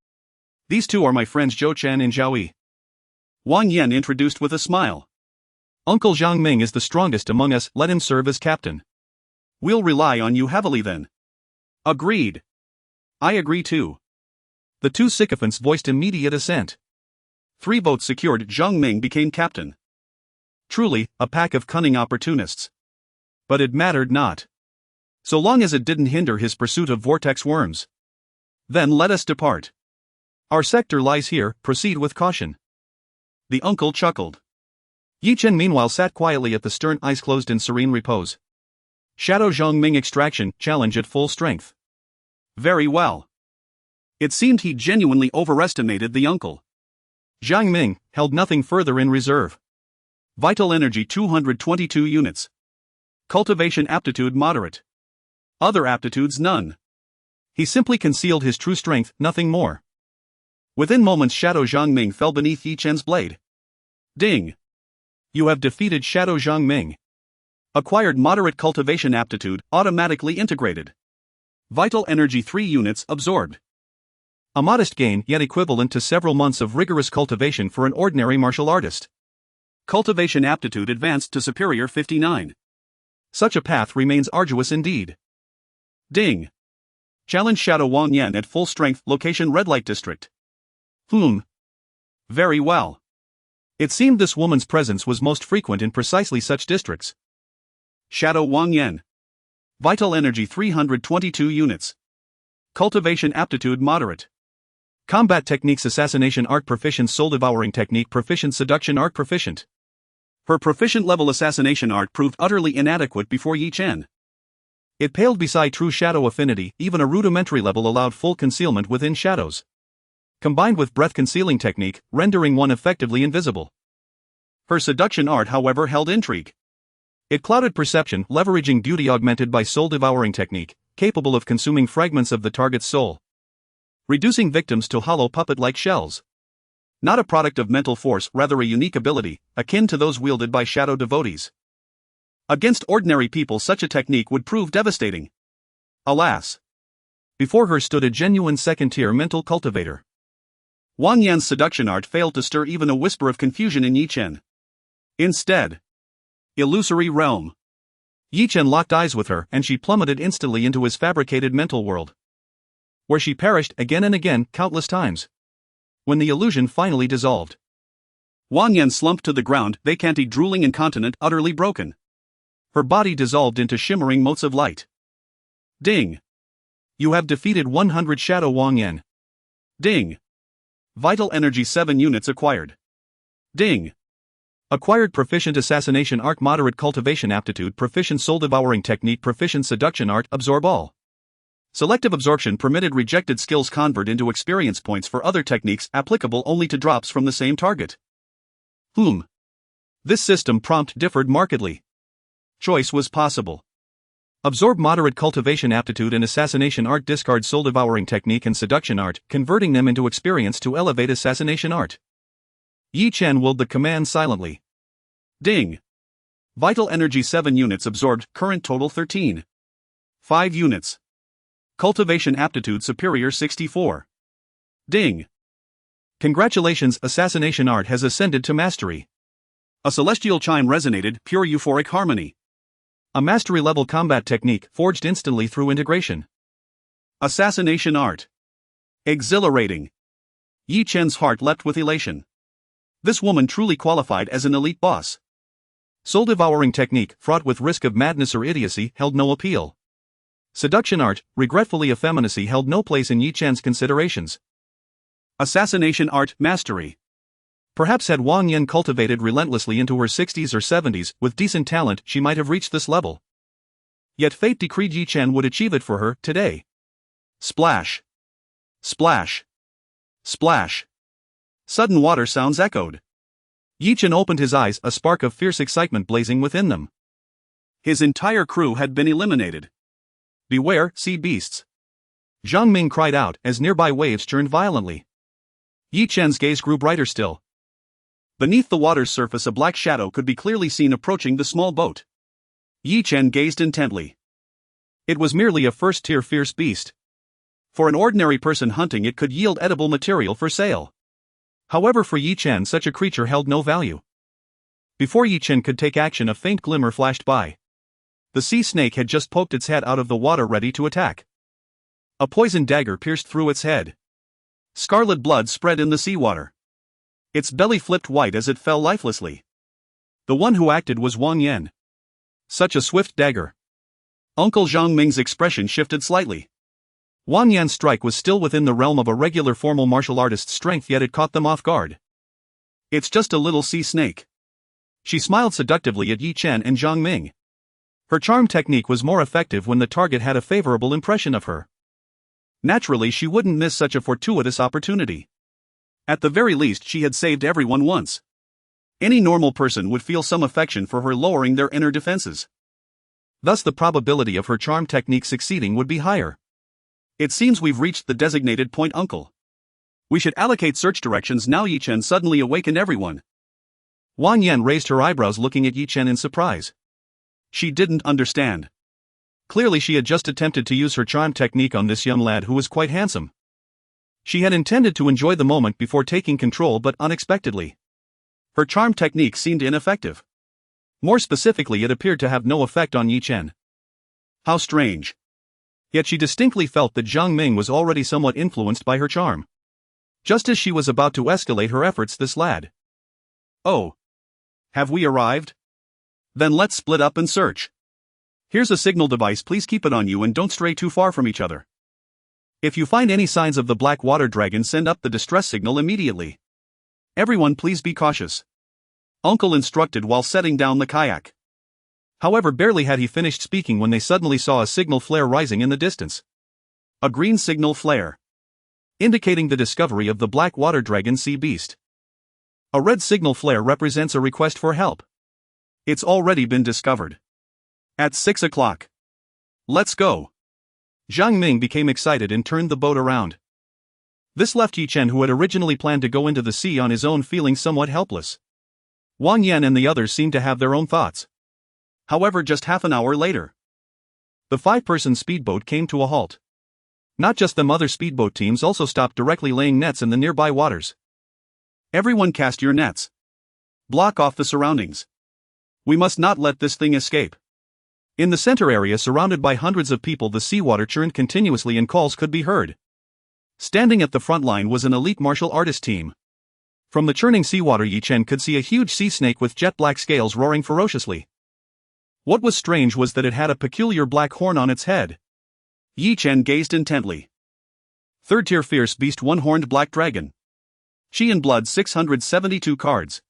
These 2 are my friends Zhou Chen and Zhao Yi. Wang Yan introduced with a smile. Uncle Zhang Ming is the strongest among us, let him serve as captain. We'll rely on you heavily then. Agreed. I agree too. The 2 sycophants voiced immediate assent. 3 votes secured, Zhang Ming became captain. Truly, a pack of cunning opportunists. But it mattered not. So long as it didn't hinder his pursuit of vortex worms. Then let us depart. Our sector lies here, proceed with caution. The uncle chuckled. Yi Chen meanwhile sat quietly at the stern, eyes closed in serene repose. Shadow Zhang Ming extraction, challenge at full strength. Very well. It seemed he genuinely overestimated the uncle. Zhang Ming held nothing further in reserve. Vital energy 222 units. Cultivation aptitude moderate. Other aptitudes none. He simply concealed his true strength, nothing more. Within moments Shadow Zhang Ming fell beneath Yi Chen's blade. Ding. You have defeated Shadow Zhang Ming. Acquired moderate cultivation aptitude, automatically integrated. Vital energy 3 units absorbed. A modest gain, yet equivalent to several months of rigorous cultivation for an ordinary martial artist. Cultivation aptitude advanced to superior 59. Such a path remains arduous indeed. Ding. Challenge Shadow Wang Yan at full strength, location Red Light District. Very well. It seemed this woman's presence was most frequent in precisely such districts. Shadow Wang Yan. Vital energy 322 units. Cultivation aptitude moderate. Combat techniques assassination art proficient soul devouring technique proficient seduction art proficient. Her proficient level assassination art proved utterly inadequate before Yi Chen. It paled beside true shadow affinity, even a rudimentary level allowed full concealment within shadows. Combined with breath concealing technique, rendering one effectively invisible. Her seduction art however held intrigue. It clouded perception, leveraging beauty augmented by soul devouring technique, capable of consuming fragments of the target's soul. Reducing victims to hollow puppet-like shells. Not a product of mental force, rather a unique ability, akin to those wielded by shadow devotees. Against ordinary people such a technique would prove devastating. Alas. Before her stood a genuine second-tier mental cultivator. Wang Yan's seduction art failed to stir even a whisper of confusion in Yi Chen. Instead. Illusory realm. Yi Chen locked eyes with her and she plummeted instantly into his fabricated mental world. Where she perished again and again, countless times. When the illusion finally dissolved. Wang Yan slumped to the ground, vacanty drooling incontinent, utterly broken. Her body dissolved into shimmering motes of light. Ding. You have defeated 100 Shadow Wang Yan. Ding. Vital energy 7 units acquired. Ding. Acquired proficient assassination art moderate cultivation aptitude proficient soul devouring technique proficient seduction art absorb all. Selective absorption permitted rejected skills convert into experience points for other techniques applicable only to drops from the same target. This system prompt differed markedly. Choice was possible. Absorb moderate cultivation aptitude and assassination art discard soul devouring technique and seduction art, converting them into experience to elevate assassination art. Yi Chen willed the command silently. Ding. Vital energy 7 units absorbed, current total 13. 5 units. Cultivation aptitude superior 64. Ding. Congratulations, assassination art has ascended to mastery. A celestial chime resonated, pure euphoric harmony. A mastery level combat technique forged instantly through integration. Assassination art. Exhilarating. Yi Chen's heart leapt with elation. This woman truly qualified as an elite boss. Soul-devouring technique, fraught with risk of madness or idiocy, held no appeal. Seduction art, regretfully effeminacy, held no place in Yi Chen's considerations. Assassination art, mastery. Perhaps had Wang Yan cultivated relentlessly into her 60s or 70s, with decent talent, she might have reached this level. Yet fate decreed Yi Chen would achieve it for her, today. Splash. Splash. Splash. Sudden water sounds echoed. Yi Chen opened his eyes, a spark of fierce excitement blazing within them. His entire crew had been eliminated. Beware, sea beasts. Zhang Ming cried out, as nearby waves churned violently. Yi Chen's gaze grew brighter still. Beneath the water's surface a black shadow could be clearly seen approaching the small boat. Yi Chen gazed intently. It was merely a first-tier fierce beast. For an ordinary person hunting it could yield edible material for sale. However, for Yi Chen such a creature held no value. Before Yi Chen could take action, a faint glimmer flashed by. The sea snake had just poked its head out of the water ready to attack. A poisoned dagger pierced through its head. Scarlet blood spread in the seawater. Its belly flipped white as it fell lifelessly. The one who acted was Wang Yan. Such a swift dagger. Uncle Zhang Ming's expression shifted slightly. Wang Yan's strike was still within the realm of a regular formal martial artist's strength, yet it caught them off guard. It's just a little sea snake. She smiled seductively at Yi Chen and Zhang Ming. Her charm technique was more effective when the target had a favorable impression of her. Naturally, she wouldn't miss such a fortuitous opportunity. At the very least, she had saved everyone once. Any normal person would feel some affection for her, lowering their inner defenses. Thus the probability of her charm technique succeeding would be higher. It seems we've reached the designated point, Uncle. We should allocate search directions now. Yi Chen suddenly awakened everyone. Wang Yan raised her eyebrows, looking at Yi Chen in surprise. She didn't understand. Clearly she had just attempted to use her charm technique on this young lad who was quite handsome. She had intended to enjoy the moment before taking control, but unexpectedly. Her charm technique seemed ineffective. More specifically, it appeared to have no effect on Yi Chen. How strange. Yet she distinctly felt that Zhang Ming was already somewhat influenced by her charm. Just as she was about to escalate her efforts, this lad. Oh. Have we arrived? Then let's split up and search. Here's a signal device, please keep it on you and don't stray too far from each other. If you find any signs of the black water dragon, send up the distress signal immediately. Everyone please be cautious. Uncle instructed while setting down the kayak. However, barely had he finished speaking when they suddenly saw a signal flare rising in the distance. A green signal flare. Indicating the discovery of the black water dragon sea beast. A red signal flare represents a request for help. It's already been discovered. At 6 o'clock. Let's go. Zhang Ming became excited and turned the boat around. This left Yi Chen, who had originally planned to go into the sea on his own, feeling somewhat helpless. Wang Yan and the others seemed to have their own thoughts. However, just half an hour later, the 5-person speedboat came to a halt. Not just them, other speedboat teams also stopped, directly laying nets in the nearby waters. Everyone cast your nets. Block off the surroundings. We must not let this thing escape. In the center area, surrounded by hundreds of people, the seawater churned continuously and calls could be heard. Standing at the front line was an elite martial artist team. From the churning seawater, Yi Chen could see a huge sea snake with jet black scales roaring ferociously. What was strange was that it had a peculiar black horn on its head. Yi Chen gazed intently. 3rd tier fierce beast, one-horned black dragon. Chi and blood 672 cards.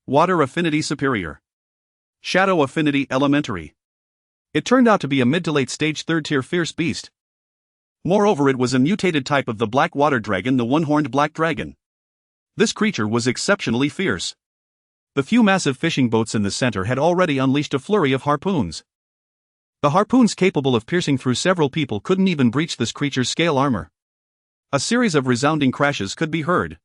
Water affinity superior. Shadow affinity elementary. It turned out to be a mid to late stage 3rd tier fierce beast. Moreover, it was a mutated type of the black water dragon, the one-horned black dragon. This creature was exceptionally fierce. The few massive fishing boats in the center had already unleashed a flurry of harpoons. The harpoons capable of piercing through several people couldn't even breach this creature's scale armor. A series of resounding crashes could be heard.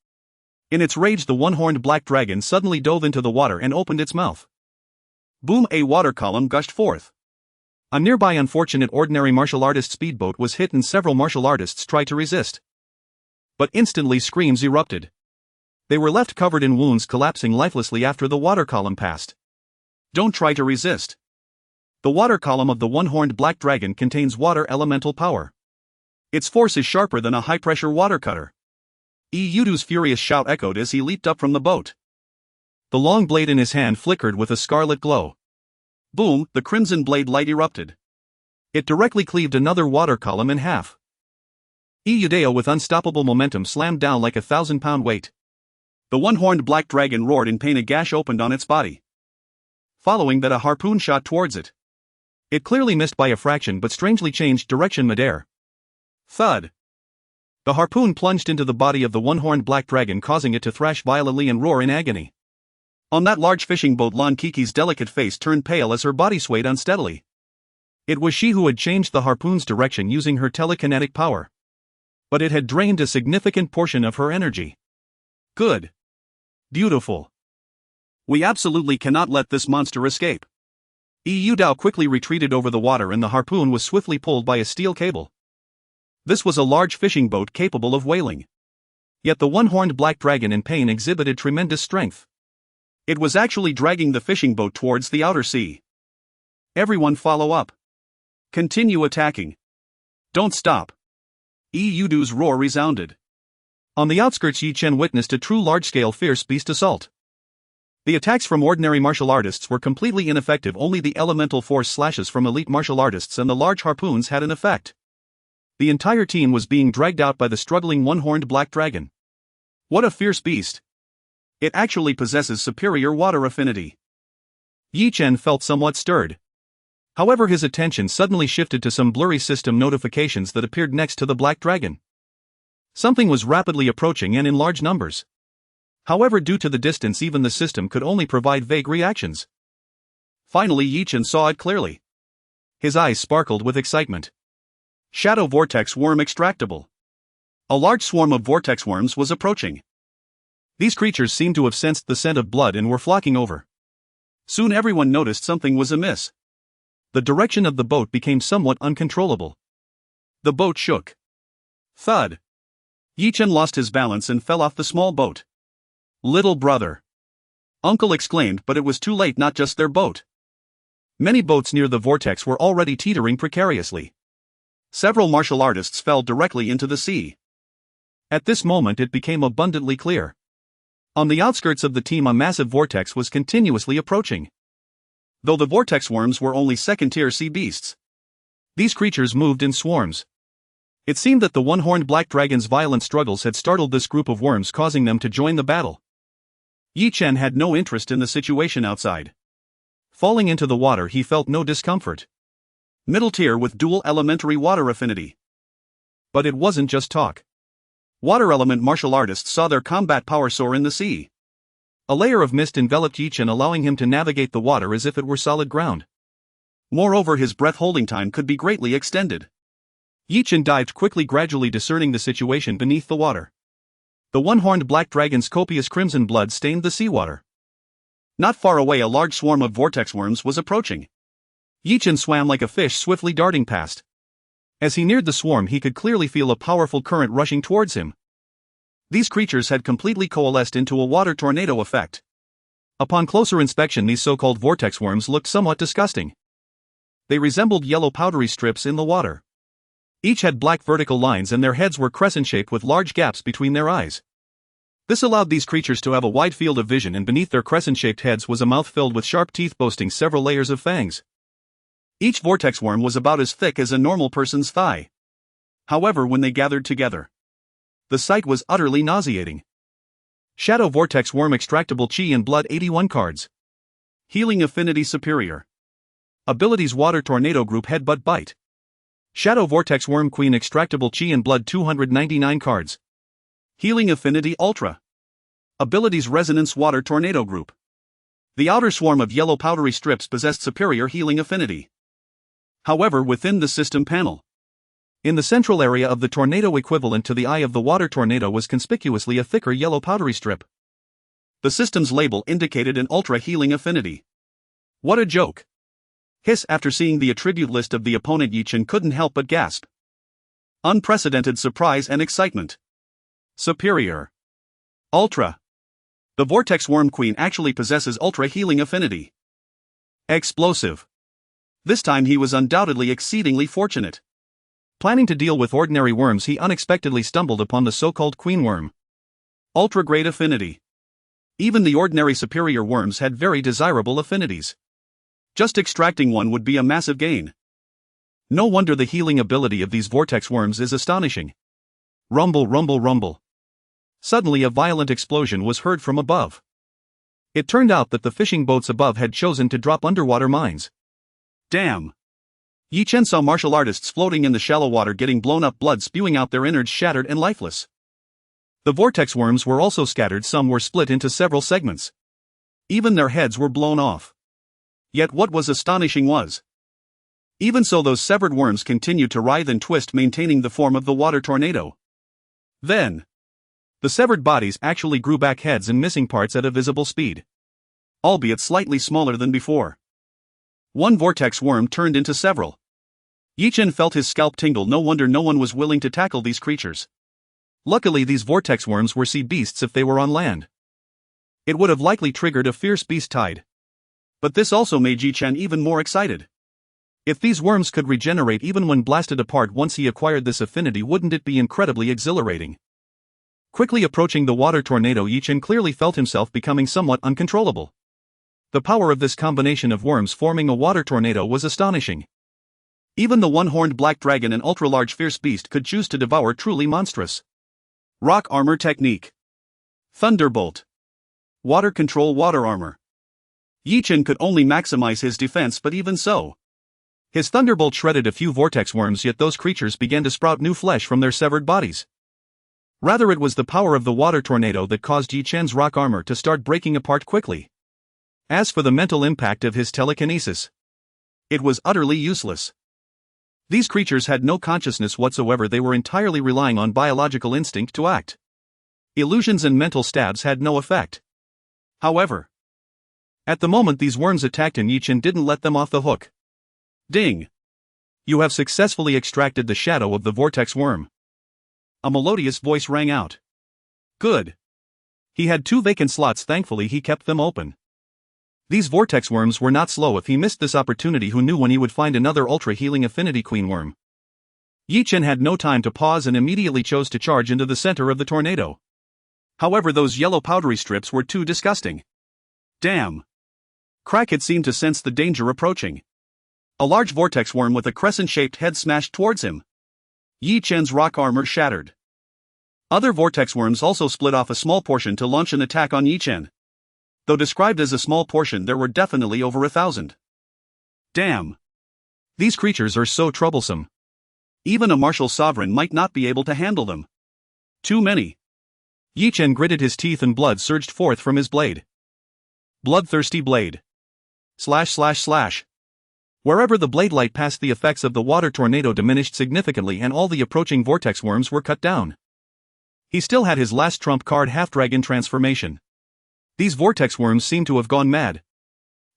In its rage, the one-horned black dragon suddenly dove into the water and opened its mouth. Boom! A water column gushed forth. A nearby unfortunate ordinary martial artist speedboat was hit and several martial artists tried to resist. But instantly screams erupted. They were left covered in wounds, collapsing lifelessly after the water column passed. Don't try to resist. The water column of the one-horned black dragon contains water elemental power. Its force is sharper than a high-pressure water cutter. Yudu's furious shout echoed as he leaped up from the boat. The long blade in his hand flickered with a scarlet glow. Boom! The crimson blade light erupted. It directly cleaved another water column in half. Iyudeo with unstoppable momentum slammed down like a 1,000-pound weight. The one-horned black dragon roared in pain. A gash opened on its body. Following that, a harpoon shot towards it. It clearly missed by a fraction but strangely changed direction midair. Thud! The harpoon plunged into the body of the one-horned black dragon, causing it to thrash violently and roar in agony. On that large fishing boat, Lan Kiki's delicate face turned pale as her body swayed unsteadily. It was she who had changed the harpoon's direction using her telekinetic power. But it had drained a significant portion of her energy. Good. Beautiful. We absolutely cannot let this monster escape. Iyudao quickly retreated over the water and the harpoon was swiftly pulled by a steel cable. This was a large fishing boat capable of whaling. Yet the one-horned black dragon in pain exhibited tremendous strength. It was actually dragging the fishing boat towards the outer sea. Everyone follow up. Continue attacking. Don't stop. Iyudu's roar resounded. On the outskirts, Chen witnessed a true large-scale fierce beast assault. The attacks from ordinary martial artists were completely ineffective. Only the elemental force slashes from elite martial artists and the large harpoons had an effect. The entire team was being dragged out by the struggling one-horned black dragon. What a fierce beast! It actually possesses superior water affinity. Chen felt somewhat stirred. However, his attention suddenly shifted to some blurry system notifications that appeared next to the black dragon. Something was rapidly approaching and in large numbers. However, due to the distance, even the system could only provide vague reactions. Finally, Chen saw it clearly. His eyes sparkled with excitement. Shadow Vortex Worm Extractable. A large swarm of vortex worms was approaching. These creatures seemed to have sensed the scent of blood and were flocking over. Soon everyone noticed something was amiss. The direction of the boat became somewhat uncontrollable. The boat shook. Thud! Chen lost his balance and fell off the small boat. Little brother! Uncle exclaimed, but it was too late. Not just their boat. Many boats near the vortex were already teetering precariously. Several martial artists fell directly into the sea. At this moment it became abundantly clear. On the outskirts of the team, a massive vortex was continuously approaching. Though the vortex worms were only second-tier sea beasts, these creatures moved in swarms. It seemed that the one-horned black dragon's violent struggles had startled this group of worms, causing them to join the battle. Chen had no interest in the situation outside. Falling into the water, he felt no discomfort. Middle tier with dual elementary water affinity. But it wasn't just talk. Water element martial artists saw their combat power soar in the sea. A layer of mist enveloped Chen, allowing him to navigate the water as if it were solid ground. Moreover, his breath-holding time could be greatly extended. Chen dived quickly, gradually discerning the situation beneath the water. The one-horned black dragon's copious crimson blood stained the seawater. Not far away, a large swarm of vortex worms was approaching. Chen swam like a fish, swiftly darting past. As he neared the swarm, he could clearly feel a powerful current rushing towards him. These creatures had completely coalesced into a water tornado effect. Upon closer inspection, these so-called vortex worms looked somewhat disgusting. They resembled yellow powdery strips in the water. Each had black vertical lines and their heads were crescent-shaped with large gaps between their eyes. This allowed these creatures to have a wide field of vision, and beneath their crescent-shaped heads was a mouth filled with sharp teeth boasting several layers of fangs. Each vortex worm was about as thick as a normal person's thigh. However, when they gathered together, the sight was utterly nauseating. Shadow Vortex Worm Extractable Chi and Blood 81 cards. Healing Affinity Superior. Abilities: Water Tornado Group Headbutt Bite. Shadow Vortex Worm Queen Extractable Chi and Blood 299 cards. Healing Affinity Ultra. Abilities: Resonance Water Tornado Group. The outer swarm of yellow powdery strips possessed superior healing affinity. However, within the system panel, In the central area of the tornado equivalent to the eye of the water tornado was conspicuously a thicker yellow powdery strip. The system's label indicated an ultra-healing affinity. What a joke! Hiss after seeing the attribute list of the opponent. Chen couldn't help but gasp. Unprecedented surprise and excitement. Superior. Ultra. The Vortex Worm Queen actually possesses ultra-healing affinity. Explosive. This time he was undoubtedly exceedingly fortunate. Planning to deal with ordinary worms, he unexpectedly stumbled upon the so-called queen worm. Ultra-great affinity. Even the ordinary superior worms had very desirable affinities. Just extracting one would be a massive gain. No wonder the healing ability of these vortex worms is astonishing. Rumble, rumble, rumble. Suddenly a violent explosion was heard from above. It turned out that the fishing boats above had chosen to drop underwater mines. Damn! Chen saw martial artists floating in the shallow water getting blown up, blood spewing out, their innards shattered and lifeless. The vortex worms were also scattered, some were split into several segments. Even their heads were blown off. Yet what was astonishing was, even so, those severed worms continued to writhe and twist, maintaining the form of the water tornado. Then, the severed bodies actually grew back heads and missing parts at a visible speed, albeit slightly smaller than before. One vortex worm turned into several. Chen felt his scalp tingle. No wonder no one was willing to tackle these creatures. Luckily, these vortex worms were sea beasts. If they were on land, it would have likely triggered a fierce beast tide. But this also made Chen even more excited. If these worms could regenerate even when blasted apart once he acquired this affinity, wouldn't it be incredibly exhilarating? Quickly approaching the water tornado, Chen clearly felt himself becoming somewhat uncontrollable. The power of this combination of worms forming a water tornado was astonishing. Even the one-horned black dragon, an ultra-large fierce beast, could choose to devour. Truly monstrous. Rock armor technique. Thunderbolt. Water control, water armor. Chen could only maximize his defense, but even so, his thunderbolt shredded a few vortex worms, yet those creatures began to sprout new flesh from their severed bodies. Rather, it was the power of the water tornado that caused Chen's rock armor to start breaking apart quickly. As for the mental impact of his telekinesis, it was utterly useless. These creatures had no consciousness whatsoever, they were entirely relying on biological instinct to act. Illusions and mental stabs had no effect. However, at the moment these worms attacked him, Chen didn't let them off the hook. Ding! You have successfully extracted the shadow of the vortex worm. A melodious voice rang out. Good. He had 2 vacant slots, thankfully he kept them open. These vortex worms were not slow. If he missed this opportunity, who knew when he would find another ultra-healing affinity queen worm? Chen had no time to pause and immediately chose to charge into the center of the tornado. However, those yellow powdery strips were too disgusting. Damn! Crack had seemed to sense the danger approaching. A large vortex worm with a crescent-shaped head smashed towards him. Chen's rock armor shattered. Other vortex worms also split off a small portion to launch an attack on Chen. Though described as a small portion, there were definitely over 1,000. Damn! These creatures are so troublesome. Even a martial sovereign might not be able to handle them. Too many. Chen gritted his teeth and blood surged forth from his blade. Bloodthirsty blade. Slash slash slash. Wherever the blade light passed, the effects of the water tornado diminished significantly and all the approaching vortex worms were cut down. He still had his last trump card, half-dragon transformation. These vortex worms seemed to have gone mad.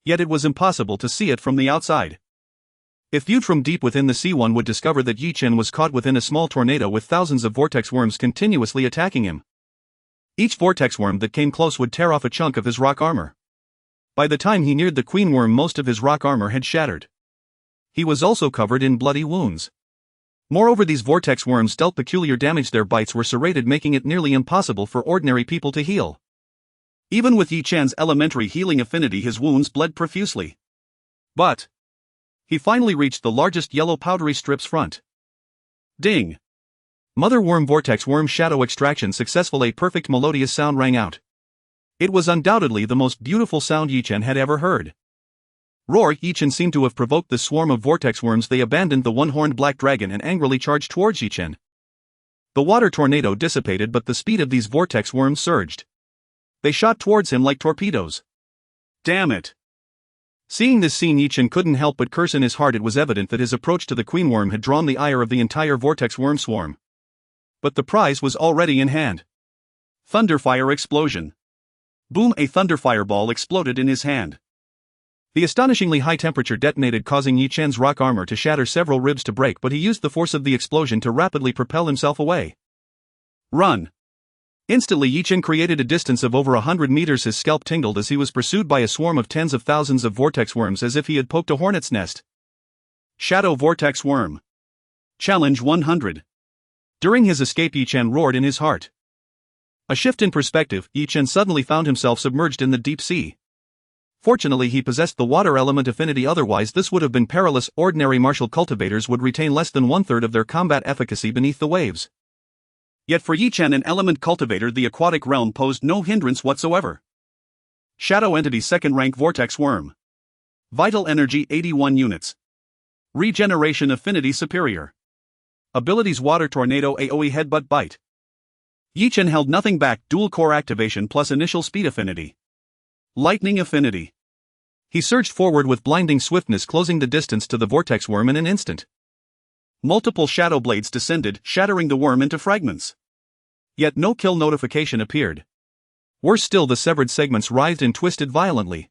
Yet it was impossible to see it from the outside. If viewed from deep within the sea, one would discover that Chen was caught within a small tornado with thousands of vortex worms continuously attacking him. Each vortex worm that came close would tear off a chunk of his rock armor. By the time he neared the queen worm, most of his rock armor had shattered. He was also covered in bloody wounds. Moreover, these vortex worms dealt peculiar damage. Their bites were serrated, making it nearly impossible for ordinary people to heal. Even with Chen's elementary healing affinity, his wounds bled profusely. But he finally reached the largest yellow powdery strip's front. Ding! Mother worm vortex worm shadow extraction successful. A perfect melodious sound rang out. It was undoubtedly the most beautiful sound Chen had ever heard. Roar! Chen seemed to have provoked the swarm of vortex worms. They abandoned the one-horned black dragon and angrily charged towards Chen. The water tornado dissipated, but the speed of these vortex worms surged. They shot towards him like torpedoes. Damn it! Seeing this scene, Chen couldn't help but curse in his heart. It was evident that his approach to the queen worm had drawn the ire of the entire vortex worm swarm. But the prize was already in hand. Thunderfire explosion. Boom! A thunderfireball exploded in his hand. The astonishingly high temperature detonated, causing Chen's rock armor to shatter, several ribs to break, but he used the force of the explosion to rapidly propel himself away. Run! Instantly, Chen created a distance of over 100 meters. His scalp tingled as he was pursued by a swarm of tens of thousands of vortex worms, as if he had poked a hornet's nest. Shadow Vortex Worm. Challenge 100. During his escape, Chen roared in his heart. A shift in perspective, Chen suddenly found himself submerged in the deep sea. Fortunately, he possessed the water element affinity, otherwise this would have been perilous. Ordinary martial cultivators would retain less than one-third of their combat efficacy beneath the waves. Yet for Chen, an element cultivator, the aquatic realm posed no hindrance whatsoever. Shadow Entity Second Rank Vortex Worm. Vital Energy 81 units. Regeneration Affinity Superior. Abilities Water Tornado, AoE Headbutt Bite. Chen held nothing back, dual core activation plus initial speed affinity. Lightning Affinity. He surged forward with blinding swiftness, closing the distance to the vortex worm in an instant. Multiple shadow blades descended, shattering the worm into fragments. Yet no kill notification appeared. Worse still, the severed segments writhed and twisted violently.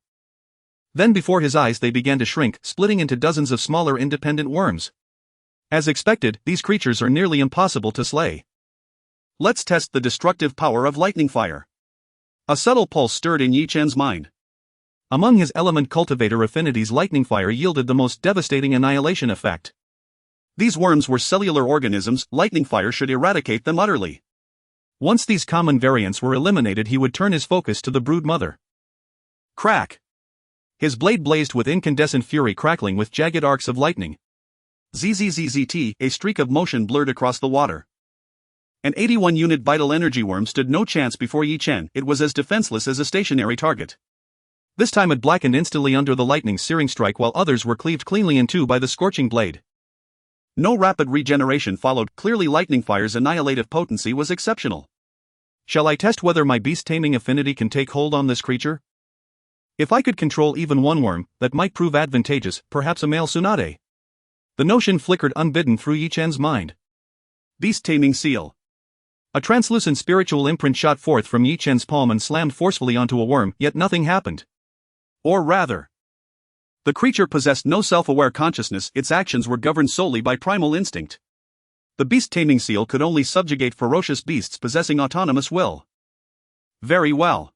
Then before his eyes they began to shrink, splitting into dozens of smaller independent worms. As expected, these creatures are nearly impossible to slay. Let's test the destructive power of lightning fire. A subtle pulse stirred in Chen's mind. Among his element cultivator affinities, lightning fire yielded the most devastating annihilation effect. These worms were cellular organisms, lightning fire should eradicate them utterly. Once these common variants were eliminated, he would turn his focus to the brood mother. Crack! His blade blazed with incandescent fury, crackling with jagged arcs of lightning. ZZZZT, a streak of motion blurred across the water. An 81-unit vital energy worm stood no chance before Chen. It was as defenseless as a stationary target. This time it blackened instantly under the lightning's searing strike, while others were cleaved cleanly in two by the scorching blade. No rapid regeneration followed. Clearly, lightning fire's annihilative potency was exceptional. Shall I test whether my beast-taming affinity can take hold on this creature? If I could control even one worm, that might prove advantageous, perhaps a male Tsunade. The notion flickered unbidden through Chen's mind. Beast-taming seal. A translucent spiritual imprint shot forth from Chen's palm and slammed forcefully onto a worm, yet nothing happened. Or rather, the creature possessed no self-aware consciousness. Its actions were governed solely by primal instinct. The beast-taming seal could only subjugate ferocious beasts possessing autonomous will. Very well.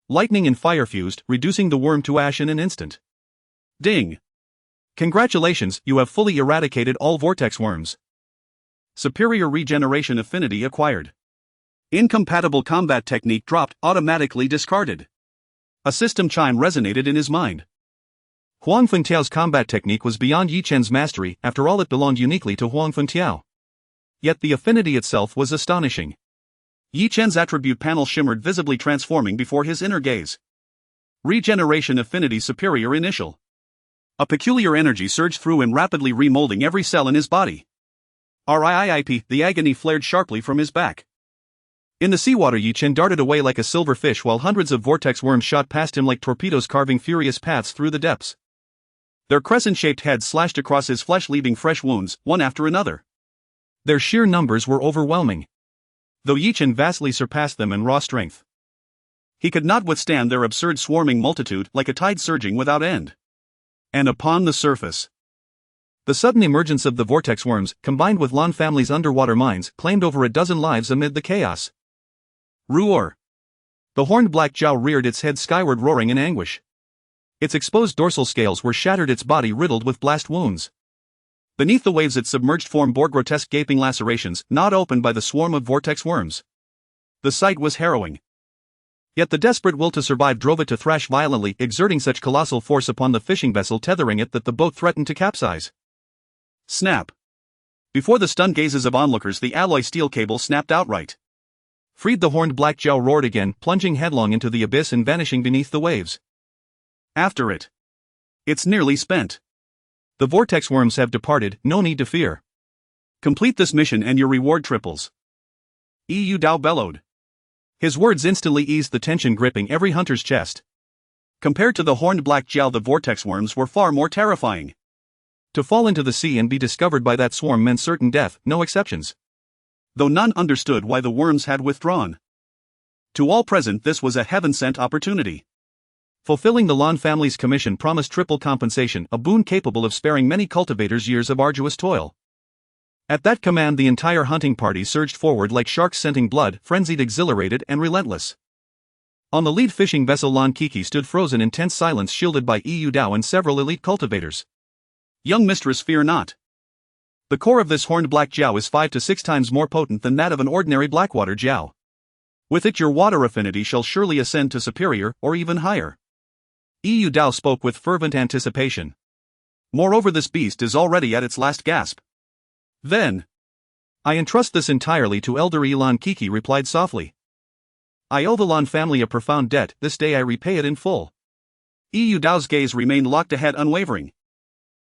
Lightning and fire fused, reducing the worm to ash in an instant. Ding! Congratulations, you have fully eradicated all vortex worms. Superior regeneration affinity acquired. Incompatible combat technique dropped, automatically discarded. A system chime resonated in his mind. Huang Funtiao's combat technique was beyond Chen's mastery. After all, it belonged uniquely to Huang Funtiao. Yet the affinity itself was astonishing. Chen's attribute panel shimmered, visibly transforming before his inner gaze. Regeneration affinity superior initial. A peculiar energy surged through him, rapidly remolding every cell in his body. RIIP, the agony flared sharply from his back. In the seawater, Chen darted away like a silver fish, while hundreds of vortex worms shot past him like torpedoes, carving furious paths through the depths. Their crescent-shaped heads slashed across his flesh, leaving fresh wounds, one after another. Their sheer numbers were overwhelming. Though Chen vastly surpassed them in raw strength, he could not withstand their absurd swarming multitude, like a tide surging without end. And upon the surface, the sudden emergence of the vortex worms, combined with Lan family's underwater mines, claimed over a dozen lives amid the chaos. Roar! The horned black Jiao reared its head skyward, roaring in anguish. Its exposed dorsal scales were shattered, its body riddled with blast wounds. Beneath the waves its submerged form bore grotesque gaping lacerations, gnawed open by the swarm of vortex worms. The sight was harrowing. Yet the desperate will to survive drove it to thrash violently, exerting such colossal force upon the fishing vessel tethering it that the boat threatened to capsize. Snap! Before the stunned gazes of onlookers, the alloy steel cable snapped outright. Freed, the horned black Jiao roared again, plunging headlong into the abyss and vanishing beneath the waves. After it. It's nearly spent. The vortex worms have departed, no need to fear. Complete this mission and your reward triples. Yu Dao bellowed. His words instantly eased the tension gripping every hunter's chest. Compared to the horned black Jiao, the vortex worms were far more terrifying. To fall into the sea and be discovered by that swarm meant certain death, no exceptions. Though none understood why the worms had withdrawn. To all present, this was a heaven-sent opportunity. Fulfilling the Lan family's commission promised triple compensation, a boon capable of sparing many cultivators years of arduous toil. At that command, the entire hunting party surged forward like sharks scenting blood, frenzied, exhilarated, and relentless. On the lead fishing vessel, Lan Kiki stood frozen in tense silence, shielded by Yu Dao and several elite cultivators. Young mistress, fear not. The core of this horned black Jiao is 5 to 6 times more potent than that of an ordinary blackwater Jiao. With it, your water affinity shall surely ascend to superior, or even higher. Yu Dao spoke with fervent anticipation. Moreover, this beast is already at its last gasp. Then, I entrust this entirely to Elder Lan Kiki replied softly. I owe the Lan family a profound debt, this day I repay it in full. Yu Dao's gaze remained locked ahead, unwavering.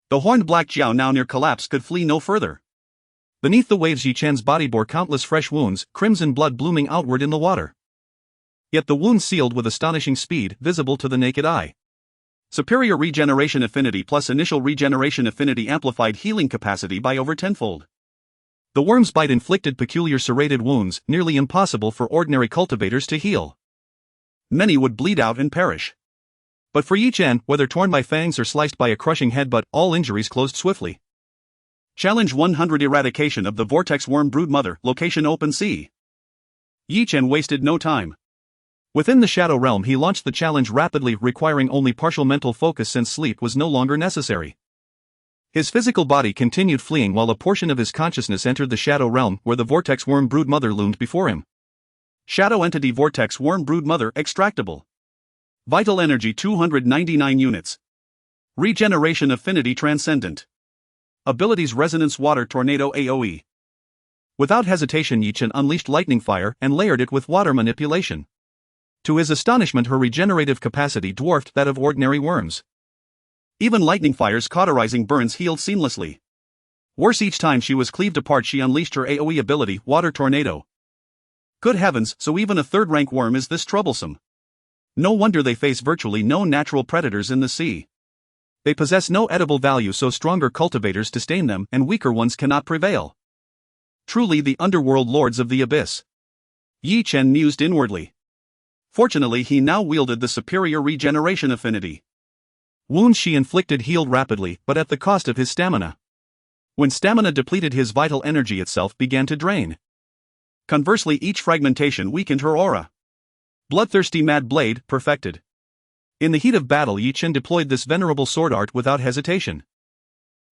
The horned black Jiao, now near collapse, could flee no further. Beneath the waves, Yi Chen's body bore countless fresh wounds, crimson blood blooming outward in the water. Yet the wounds sealed with astonishing speed, visible to the naked eye. Superior regeneration affinity plus initial regeneration affinity amplified healing capacity by over tenfold. The worm's bite inflicted peculiar serrated wounds, nearly impossible for ordinary cultivators to heal. Many would bleed out and perish. But for Yi Chen, whether torn by fangs or sliced by a crushing headbutt, all injuries closed swiftly. Challenge 100: Eradication of the Vortex Worm Broodmother, location open sea. Yi Chen wasted no time. Within the Shadow Realm, he launched the challenge rapidly, requiring only partial mental focus since sleep was no longer necessary. His physical body continued fleeing while a portion of his consciousness entered the Shadow Realm, where the Vortex Worm Broodmother loomed before him. Shadow Entity Vortex Worm Broodmother extractable. Vital Energy 299 units. Regeneration Affinity Transcendent. Abilities: Resonance Water Tornado AoE. Without hesitation, Yi Chen unleashed lightning fire and layered it with water manipulation. To his astonishment, her regenerative capacity dwarfed that of ordinary worms. Even lightning fire's cauterizing burns healed seamlessly. Worse, each time she was cleaved apart, she unleashed her AoE ability, Water Tornado. Good heavens, so even a third-rank worm is this troublesome. No wonder they face virtually no natural predators in the sea. They possess no edible value, so stronger cultivators disdain them and weaker ones cannot prevail. Truly the underworld lords of the abyss. Yi Chen mused inwardly. Fortunately, he now wielded the superior regeneration affinity. Wounds she inflicted healed rapidly, but at the cost of his stamina. When stamina depleted, his vital energy itself began to drain. Conversely, each fragmentation weakened her aura. Bloodthirsty Mad Blade, perfected. In the heat of battle, Yi Chen deployed this venerable sword art without hesitation.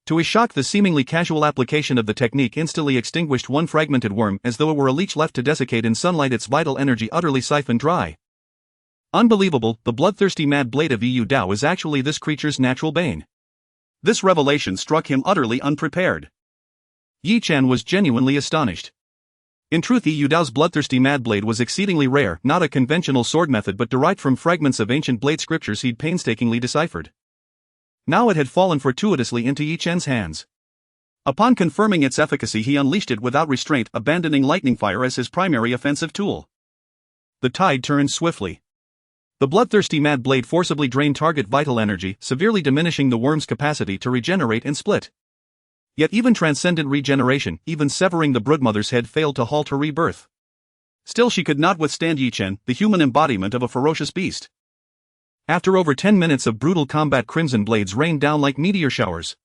To his shock, the seemingly casual application of the technique instantly extinguished one fragmented worm, as though it were a leech left to desiccate in sunlight, its vital energy utterly siphoned dry. Unbelievable, the bloodthirsty Mad Blade of Yu Dao is actually this creature's natural bane. This revelation struck him utterly unprepared. Yi Chen was genuinely astonished. In truth, Yu Dao's bloodthirsty Mad Blade was exceedingly rare, not a conventional sword method but derived from fragments of ancient blade scriptures he'd painstakingly deciphered. Now it had fallen fortuitously into Yi Chen's hands. Upon confirming its efficacy, he unleashed it without restraint, abandoning lightning fire as his primary offensive tool. The tide turned swiftly. The bloodthirsty Mad Blade forcibly drained target vital energy, severely diminishing the worm's capacity to regenerate and split. Yet even transcendent regeneration, even severing the broodmother's head, failed to halt her rebirth. Still, she could not withstand Yi Chen, the human embodiment of a ferocious beast. After over 10 minutes of brutal combat, crimson blades rained down like meteor showers.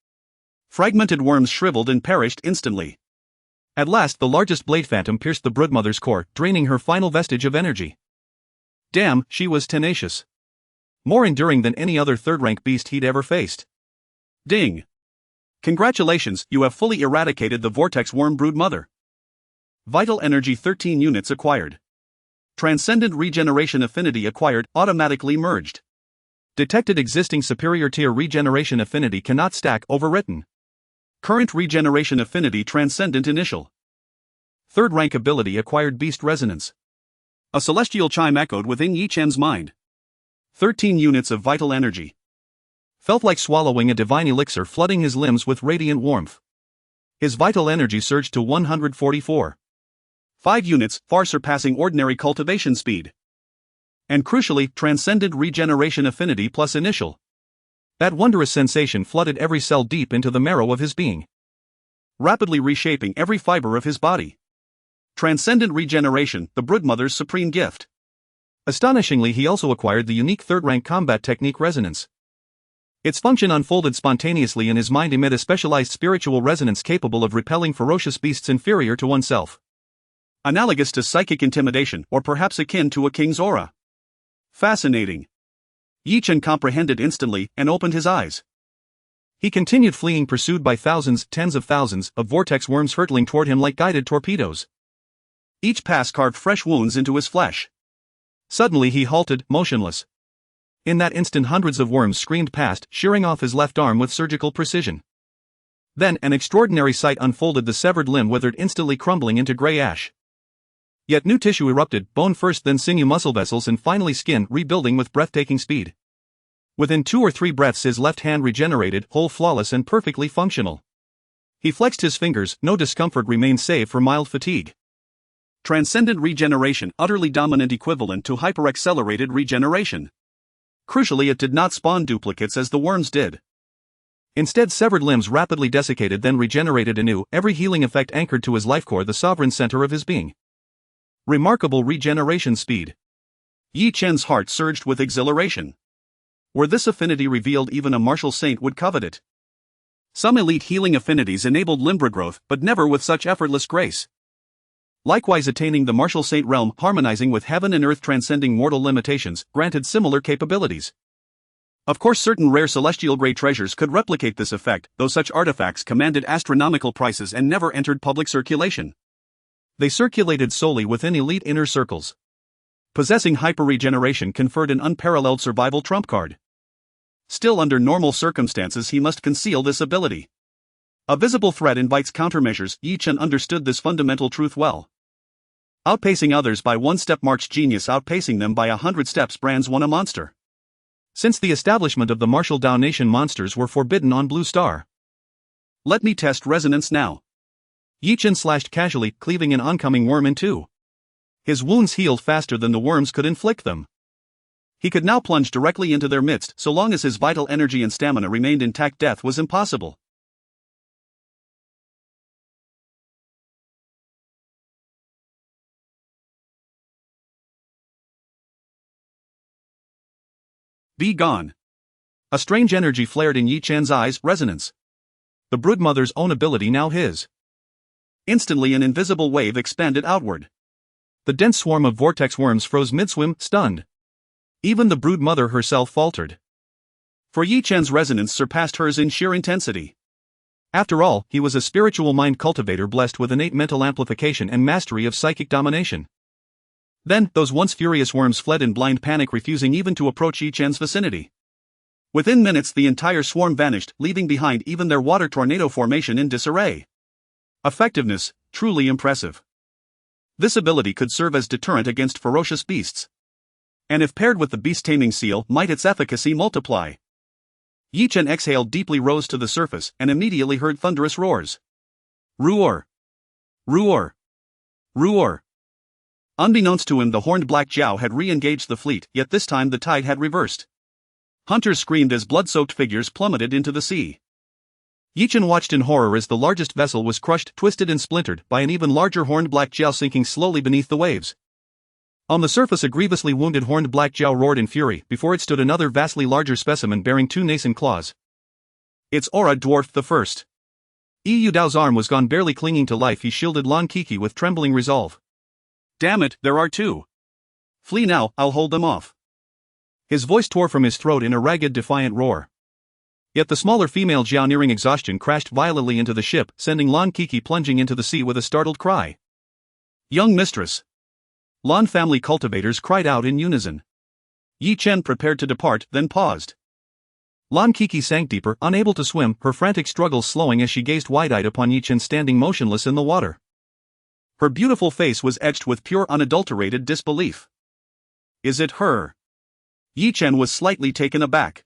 Fragmented worms shriveled and perished instantly. At last, the largest blade phantom pierced the broodmother's core, draining her final vestige of energy. Damn, she was tenacious. More enduring than any other third-rank beast he'd ever faced. Ding. Congratulations, you have fully eradicated the Vortex Worm Broodmother. Vital Energy 13 units acquired. Transcendent Regeneration Affinity acquired, automatically merged. Detected existing superior tier regeneration affinity cannot stack, overwritten. Current regeneration affinity transcendent initial. Third rank ability acquired, Beast Resonance. A celestial chime echoed within Yi Chen's mind. 13 units of vital energy. Felt like swallowing a divine elixir, flooding his limbs with radiant warmth. His vital energy surged to 144. 5 units, far surpassing ordinary cultivation speed. And crucially, transcendent regeneration affinity plus initial. That wondrous sensation flooded every cell deep into the marrow of his being, rapidly reshaping every fiber of his body. Transcendent regeneration, the broodmother's supreme gift. Astonishingly, he also acquired the unique third-rank combat technique resonance. Its function unfolded spontaneously in his mind amid a specialized spiritual resonance capable of repelling ferocious beasts inferior to oneself. Analogous to psychic intimidation, or perhaps akin to a king's aura. Fascinating. Yi Chen comprehended instantly and opened his eyes. He continued fleeing, pursued by thousands, tens of thousands, of vortex worms hurtling toward him like guided torpedoes. Each pass carved fresh wounds into his flesh. Suddenly he halted, motionless. In that instant hundreds of worms screamed past, shearing off his left arm with surgical precision. Then an extraordinary sight unfolded, the severed limb withered, instantly crumbling into gray ash. Yet new tissue erupted, bone first, then sinew, muscle vessels, and finally skin, rebuilding with breathtaking speed. Within 2 or 3 breaths his left hand regenerated, whole, flawless, and perfectly functional. He flexed his fingers, no discomfort remained save for mild fatigue. Transcendent regeneration, utterly dominant, equivalent to hyper-accelerated regeneration. Crucially, it did not spawn duplicates as the worms did. Instead, severed limbs rapidly desiccated, then regenerated anew, every healing effect anchored to his life core, the sovereign center of his being. Remarkable regeneration speed. Yi Chen's heart surged with exhilaration. Were this affinity revealed, even a martial saint would covet it. Some elite healing affinities enabled limb regrowth, but never with such effortless grace. Likewise, attaining the martial saint realm, harmonizing with heaven and earth, transcending mortal limitations, granted similar capabilities. Of course, certain rare celestial grade treasures could replicate this effect, though such artifacts commanded astronomical prices and never entered public circulation. They circulated solely within elite inner circles. Possessing hyper-regeneration conferred an unparalleled survival trump card. Still, under normal circumstances, he must conceal this ability. A visible threat invites countermeasures. Yi Chen understood this fundamental truth well. Outpacing others by 1 step marks genius, outpacing them by 100 steps brands one a monster. Since the establishment of the martial Dao nation, monsters were forbidden on Blue Star. Let me test resonance now. Yi Chen slashed casually, cleaving an oncoming worm in two. His wounds healed faster than the worms could inflict them. He could now plunge directly into their midst. So long as his vital energy and stamina remained intact, death was impossible. Be gone. A strange energy flared in Yi Chen's eyes, resonance. The broodmother's own ability, now his. Instantly an invisible wave expanded outward. The dense swarm of vortex worms froze mid-swim, stunned. Even the broodmother herself faltered. For Yi Chen's resonance surpassed hers in sheer intensity. After all, he was a spiritual mind cultivator blessed with innate mental amplification and mastery of psychic domination. Then, those once furious worms fled in blind panic, refusing even to approach Yi Chen's vicinity. Within minutes the entire swarm vanished, leaving behind even their water tornado formation in disarray. Effectiveness, truly impressive. This ability could serve as deterrent against ferocious beasts. And if paired with the beast-taming seal, might its efficacy multiply. Yi Chen exhaled deeply, rose to the surface, and immediately heard thunderous roars. Roar! Roar! Roar! Unbeknownst to him, the horned black Jiao had re-engaged the fleet, yet this time the tide had reversed. Hunters screamed as blood-soaked figures plummeted into the sea. Yi Chen watched in horror as the largest vessel was crushed, twisted and splintered, by an even larger horned black Jiao sinking slowly beneath the waves. On the surface a grievously wounded horned black Jiao roared in fury. Before it stood another vastly larger specimen bearing 2 nascent claws. Its aura dwarfed the first. Yu Dao's arm was gone, barely clinging to life. He shielded Lan Kiki with trembling resolve. Damn it, there are 2. Flee now, I'll hold them off. His voice tore from his throat in a ragged, defiant roar. Yet the smaller female Jiao, nearing exhaustion, crashed violently into the ship, sending Lan Kiki plunging into the sea with a startled cry. Young mistress! Lan family cultivators cried out in unison. Yi Chen prepared to depart, then paused. Lan Kiki sank deeper, unable to swim, her frantic struggles slowing as she gazed wide-eyed upon Yi Chen standing motionless in the water. Her beautiful face was etched with pure unadulterated disbelief. Is it her? Yi Chen was slightly taken aback.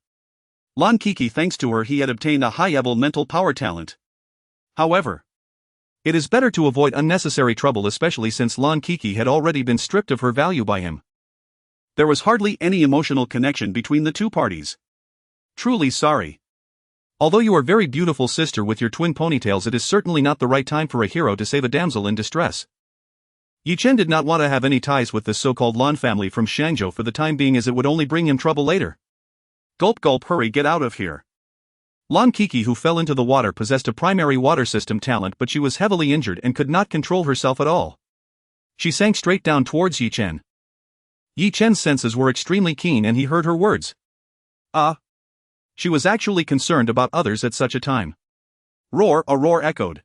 Lan Kiki, thanks to her he had obtained a high-level mental power talent. However, it is better to avoid unnecessary trouble, especially since Lan Kiki had already been stripped of her value by him. There was hardly any emotional connection between the two parties. Truly sorry. Although you are very beautiful sister with your twin ponytails, it is certainly not the right time for a hero to save a damsel in distress. Chen did not want to have any ties with this so-called Lan family from Shangzhou for the time being, as it would only bring him trouble later. Gulp gulp, hurry, get out of here. Lan Kiki, who fell into the water, possessed a primary water system talent, but she was heavily injured and could not control herself at all. She sank straight down towards Chen. Chen's senses were extremely keen and he heard her words. She was actually concerned about others at such a time. Roar, a roar echoed.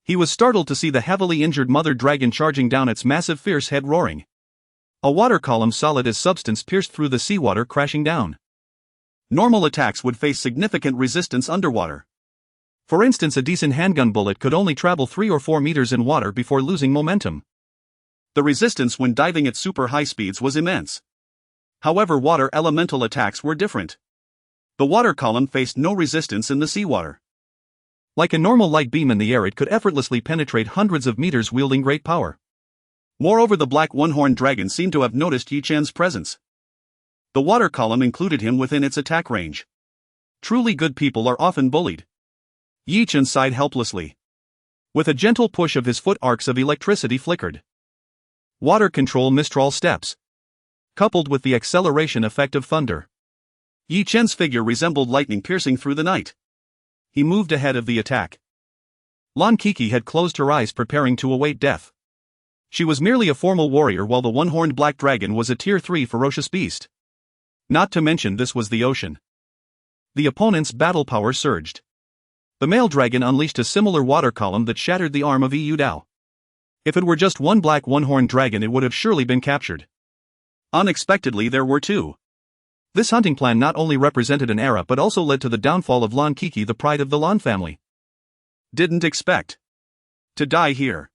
He was startled to see the heavily injured mother dragon charging down, its massive fierce head roaring. A water column solid as substance pierced through the seawater, crashing down. Normal attacks would face significant resistance underwater. For instance, a decent handgun bullet could only travel 3 or 4 meters in water before losing momentum. The resistance when diving at super high speeds was immense. However, water elemental attacks were different. The water column faced no resistance in the seawater. Like a normal light beam in the air, it could effortlessly penetrate hundreds of meters, wielding great power. Moreover, the black one-horned dragon seemed to have noticed Chen's presence. The water column included him within its attack range. Truly good people are often bullied. Chen sighed helplessly. With a gentle push of his foot, arcs of electricity flickered. Water control Mistral steps. Coupled with the acceleration effect of thunder. Chen's figure resembled lightning piercing through the night. He moved ahead of the attack. Lan Kiki had closed her eyes, preparing to await death. She was merely a formal warrior, while the one-horned black dragon was a tier 3 ferocious beast. Not to mention, this was the ocean. The opponent's battle power surged. The male dragon unleashed a similar water column that shattered the arm of Yu Dao. If it were just one black one-horned dragon, it would have surely been captured. Unexpectedly, there were 2. This hunting plan not only represented an era but also led to the downfall of Lan Kiki, the pride of the Lan family. Didn't expect to die here.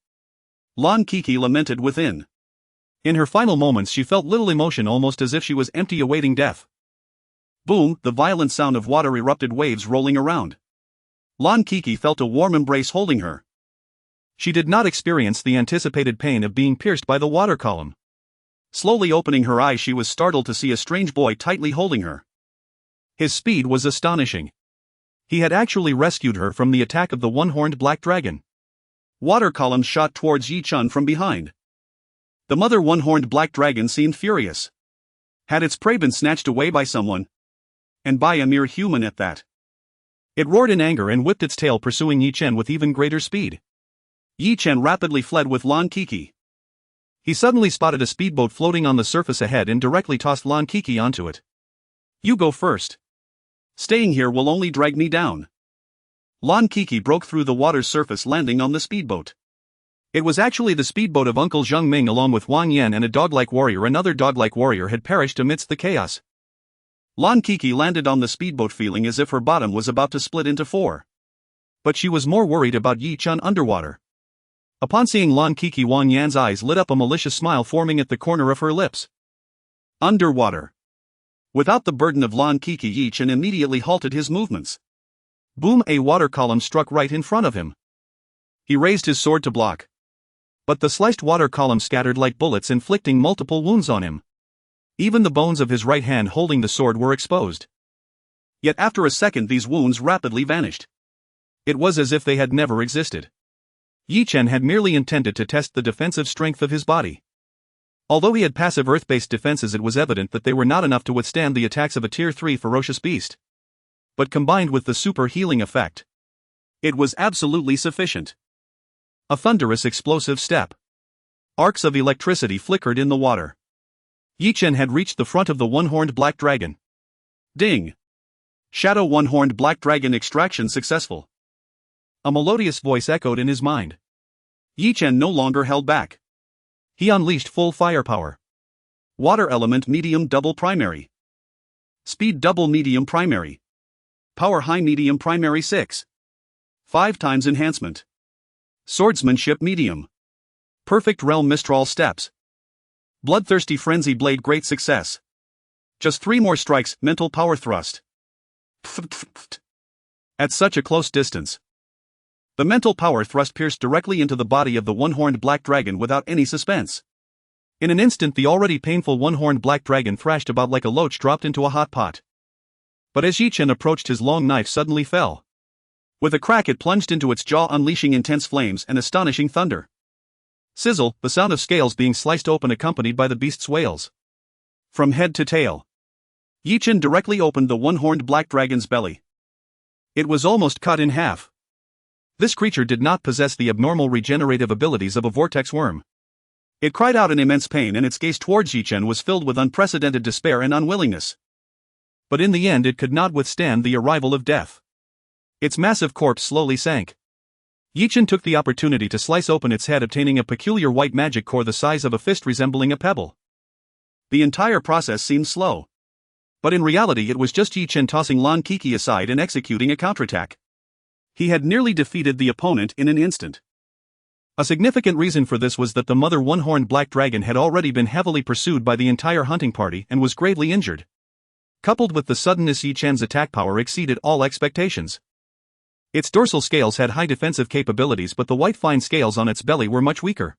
Lan Kiki lamented within. In her final moments she felt little emotion, almost as if she was empty, awaiting death. Boom, the violent sound of water erupted, waves rolling around. Lan Kiki felt a warm embrace holding her. She did not experience the anticipated pain of being pierced by the water column. Slowly opening her eyes, she was startled to see a strange boy tightly holding her. His speed was astonishing. He had actually rescued her from the attack of the one-horned black dragon. Water column shot towards Chen from behind. The mother one-horned black dragon seemed furious. Had its prey been snatched away by someone? And by a mere human at that. It roared in anger and whipped its tail, pursuing Chen with even greater speed. Chen rapidly fled with Lan Kiki. He suddenly spotted a speedboat floating on the surface ahead and directly tossed Lan Kiki onto it. You go first. Staying here will only drag me down. Lan Kiki broke through the water's surface, landing on the speedboat. It was actually the speedboat of Uncle Zheng Ming, along with Wang Yan and a dog-like warrior. Another dog-like warrior had perished amidst the chaos. Lan Kiki landed on the speedboat feeling as if her bottom was about to split into 4. But she was more worried about Chen underwater. Upon seeing Lan Kiki, Wang Yan's eyes lit up, a malicious smile forming at the corner of her lips. Underwater. Without the burden of Lan Kiki, Chen immediately halted his movements. Boom, a water column struck right in front of him. He raised his sword to block. But the sliced water column scattered like bullets, inflicting multiple wounds on him. Even the bones of his right hand holding the sword were exposed. Yet after a second these wounds rapidly vanished. It was as if they had never existed. Chen had merely intended to test the defensive strength of his body. Although he had passive earth-based defenses, it was evident that they were not enough to withstand the attacks of a tier 3 ferocious beast. But combined with the super healing effect, it was absolutely sufficient. A thunderous explosive step. Arcs of electricity flickered in the water. Chen had reached the front of the one-horned black dragon. Ding! Shadow one-horned black dragon extraction successful. A melodious voice echoed in his mind. Chen no longer held back. He unleashed full firepower. Water element medium double primary. Speed double medium primary. Power high medium primary 6. 5 times enhancement. Swordsmanship medium. Perfect realm Mistral steps. Bloodthirsty frenzy blade great success. Just 3 more strikes, mental power thrust. At such a close distance. The mental power thrust pierced directly into the body of the one-horned black dragon without any suspense. In an instant the already painful one-horned black dragon thrashed about like a loach dropped into a hot pot. But as Yi Chen approached, his long knife suddenly fell. With a crack it plunged into its jaw, unleashing intense flames and astonishing thunder. Sizzle, the sound of scales being sliced open accompanied by the beast's wails. From head to tail, Yi Chen directly opened the one-horned black dragon's belly. It was almost cut in half. This creature did not possess the abnormal regenerative abilities of a vortex worm. It cried out in immense pain, and its gaze towards Yi Chen was filled with unprecedented despair and unwillingness. But in the end it could not withstand the arrival of death. Its massive corpse slowly sank. Yi Chen took the opportunity to slice open its head, obtaining a peculiar white magic core the size of a fist resembling a pebble. The entire process seemed slow. But in reality it was just Yi Chen tossing Lan Kiki aside and executing a counterattack. He had nearly defeated the opponent in an instant. A significant reason for this was that the mother one-horned black dragon had already been heavily pursued by the entire hunting party and was gravely injured. Coupled with the suddenness, Yi Chen's attack power exceeded all expectations. Its dorsal scales had high defensive capabilities, but the white fine scales on its belly were much weaker.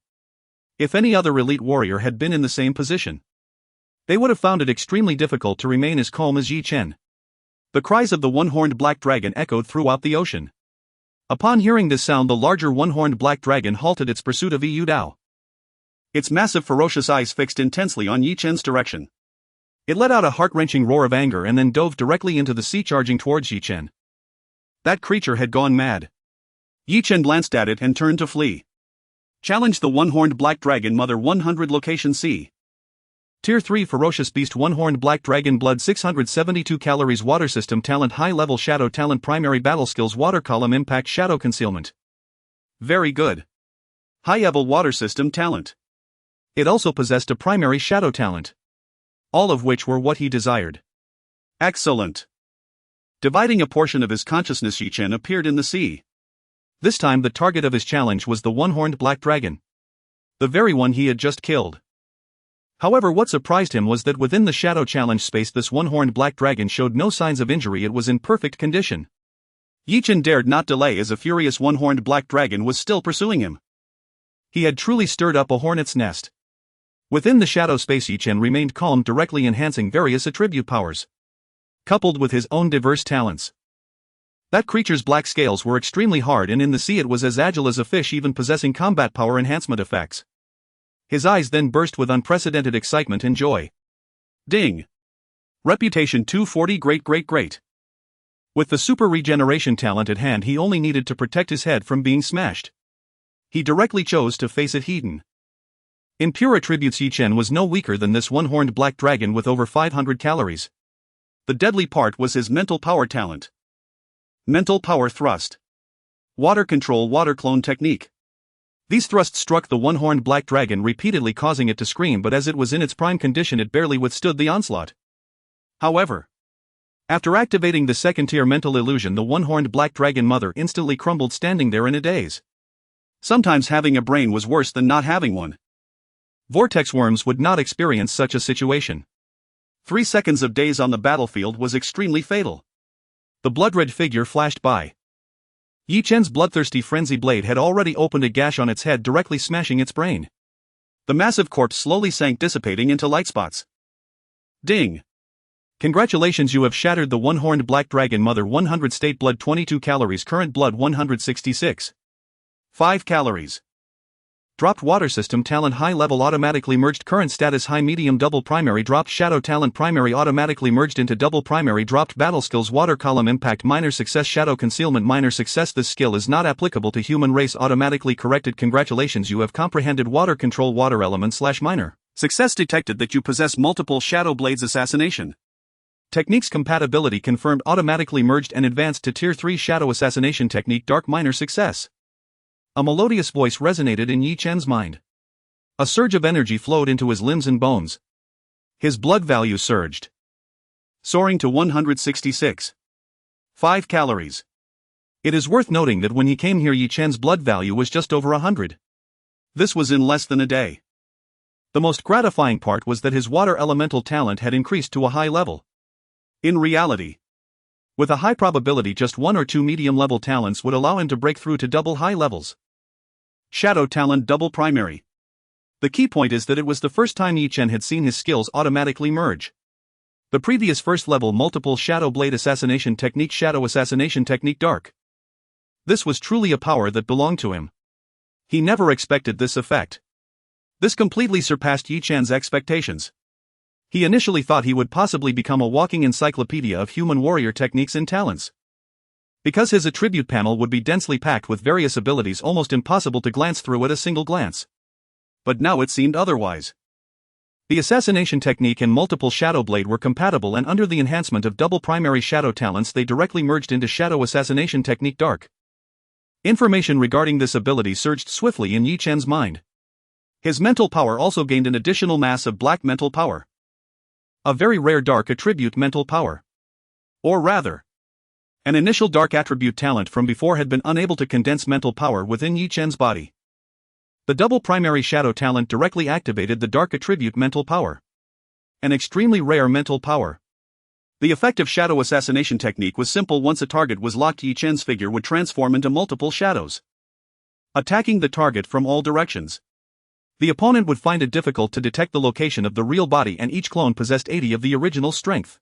If any other elite warrior had been in the same position, they would have found it extremely difficult to remain as calm as Yi Chen. The cries of the one-horned black dragon echoed throughout the ocean. Upon hearing this sound, the larger one-horned black dragon halted its pursuit of Yu Dao. Its massive ferocious eyes fixed intensely on Yi Chen's direction. It let out a heart-wrenching roar of anger and then dove directly into the sea, charging towards Yi Chen. That creature had gone mad. Yi Chen glanced at it and turned to flee. Challenge the one-horned black dragon mother 100 location C. Tier 3 Ferocious Beast One-Horned Black Dragon Blood 672 Calories Water System Talent High Level Shadow Talent Primary Battle Skills Water Column Impact Shadow Concealment. Very good. High Level Water System Talent. It also possessed a primary Shadow Talent. All of which were what he desired. Excellent. Dividing a portion of his consciousness, Yi Chen appeared in the sea. This time the target of his challenge was the one-horned black dragon. The very one he had just killed. However, what surprised him was that within the shadow challenge space this one-horned black dragon showed no signs of injury. It was in perfect condition. Yi Chen dared not delay, as a furious one-horned black dragon was still pursuing him. He had truly stirred up a hornet's nest. Within the shadow space, Yi Chen remained calm, directly enhancing various attribute powers, coupled with his own diverse talents. That creature's black scales were extremely hard, and in the sea it was as agile as a fish, even possessing combat power enhancement effects. His eyes then burst with unprecedented excitement and joy. Ding! Reputation 240 great. With the super regeneration talent at hand, he only needed to protect his head from being smashed. He directly chose to face it head-on. In pure attributes, Yi Chen was no weaker than this one-horned black dragon with over 500 calories. The deadly part was his mental power talent. Mental Power Thrust. Water Control Water Clone Technique. These thrusts struck the one-horned black dragon repeatedly, causing it to scream, but as it was in its prime condition it barely withstood the onslaught. However, after activating the second-tier mental illusion, the one-horned black dragon mother instantly crumbled, standing there in a daze. Sometimes having a brain was worse than not having one. Vortex worms would not experience such a situation. 3 seconds of daze on the battlefield was extremely fatal. The blood-red figure flashed by. Yi Chen's bloodthirsty frenzy blade had already opened a gash on its head, directly smashing its brain. The massive corpse slowly sank, dissipating into light spots. Ding! Congratulations, you have shattered the one-horned black dragon mother 100. State blood 22 calories, current blood 166. 5 calories. Dropped water system talent high level automatically merged, current status high medium double primary, dropped shadow talent primary automatically merged into double primary, dropped battle skills water column impact minor success shadow concealment minor success. This skill is not applicable to human race, automatically corrected. Congratulations, you have comprehended water control water element / minor success detected that you possess multiple shadow blades assassination techniques. Compatibility confirmed, automatically merged and advanced to tier 3 shadow assassination technique dark minor success. A melodious voice resonated in Yi Chen's mind. A surge of energy flowed into his limbs and bones. His blood value surged, soaring to 166. 5 calories. It is worth noting that when he came here, Yi Chen's blood value was just over 100. This was in less than a day. The most gratifying part was that his water elemental talent had increased to a high level. In reality, with a high probability, just 1 or 2 medium-level talents would allow him to break through to double high levels. Shadow talent double primary. The key point is that it was the first time Chen had seen his skills automatically merge. The previous first-level multiple Shadow Blade Assassination Technique Shadow Assassination Technique Dark. This was truly a power that belonged to him. He never expected this effect. This completely surpassed Chen's expectations. He initially thought he would possibly become a walking encyclopedia of human warrior techniques and talents. Because his attribute panel would be densely packed with various abilities almost impossible to glance through at a single glance. But now it seemed otherwise. The assassination technique and multiple Shadow Blade were compatible, and under the enhancement of double primary shadow talents they directly merged into Shadow Assassination Technique Dark. Information regarding this ability surged swiftly in Chen's mind. His mental power also gained an additional mass of black mental power. A very rare dark attribute mental power. Or rather, an initial dark attribute talent from before had been unable to condense mental power within Chen's body. The double primary shadow talent directly activated the dark attribute mental power. An extremely rare mental power. The effective shadow assassination technique was simple. Once a target was locked, Chen's figure would transform into multiple shadows, attacking the target from all directions. The opponent would find it difficult to detect the location of the real body, and each clone possessed 80 of the original strength.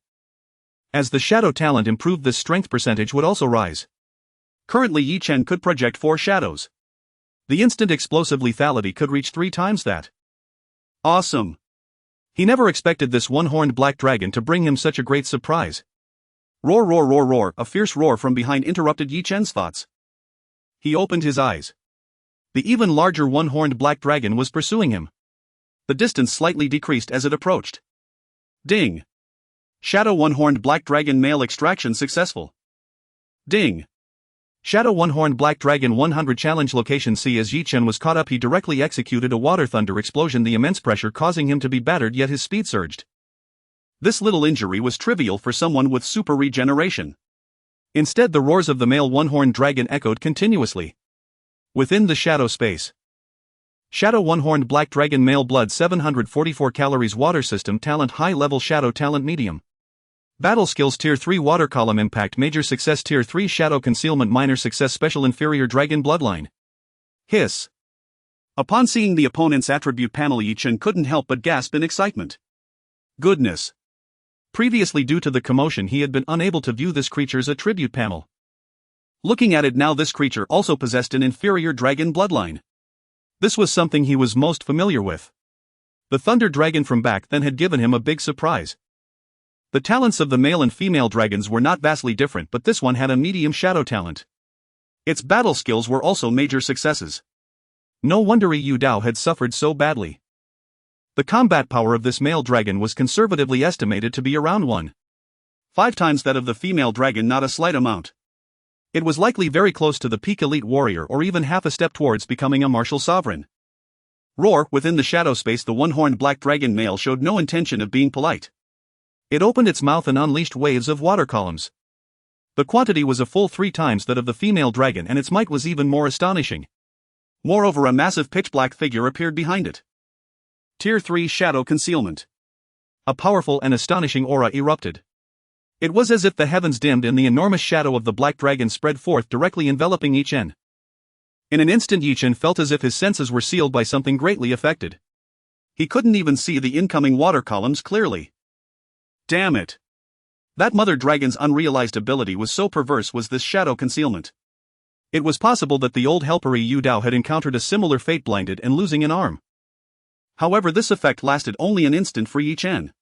As the shadow talent improved, this strength percentage would also rise. Currently Chen could project 4 shadows. The instant explosive lethality could reach 3 times that. Awesome! He never expected this one-horned black dragon to bring him such a great surprise. Roar, roar, roar, roar! A fierce roar from behind interrupted Chen's thoughts. He opened his eyes. The even larger one-horned black dragon was pursuing him. The distance slightly decreased as it approached. Ding! Shadow one-horned black dragon male extraction successful. Ding! Shadow one-horned black dragon 100 challenge location C. As Chen was caught up, he directly executed a water thunder explosion, the immense pressure causing him to be battered, yet his speed surged. This little injury was trivial for someone with super regeneration. Instead, the roars of the male one-horned dragon echoed continuously within the shadow space. Shadow one-horned black dragon male blood 744 calories water system talent high level shadow talent medium. Battle skills tier 3 water column impact major success tier 3 shadow concealment minor success special inferior dragon bloodline. Hiss. Upon seeing the opponent's attribute panel, Chen couldn't help but gasp in excitement. Goodness. Previously, due to the commotion, he had been unable to view this creature's attribute panel. Looking at it now, this creature also possessed an inferior dragon bloodline. This was something he was most familiar with. The thunder dragon from back then had given him a big surprise. The talents of the male and female dragons were not vastly different, but this one had a medium shadow talent. Its battle skills were also major successes. No wonder Yu Dao had suffered so badly. The combat power of this male dragon was conservatively estimated to be around 1.5 times that of the female dragon, not a slight amount. It was likely very close to the peak elite warrior, or even half a step towards becoming a martial sovereign. Roar! Within the shadow space, the one-horned black dragon male showed no intention of being polite. It opened its mouth and unleashed waves of water columns. The quantity was a full 3 times that of the female dragon, and its might was even more astonishing. Moreover, a massive pitch-black figure appeared behind it. Tier 3 Shadow Concealment. A powerful and astonishing aura erupted. It was as if the heavens dimmed and the enormous shadow of the black dragon spread forth, directly enveloping Chen. In an instant, Chen felt as if his senses were sealed by something greatly affected. He couldn't even see the incoming water columns clearly. Damn it! That mother dragon's unrealized ability was so perverse. Was this shadow concealment? It was possible that the old helper Yu Dao had encountered a similar fate, blinded and losing an arm. However, this effect lasted only an instant for Chen.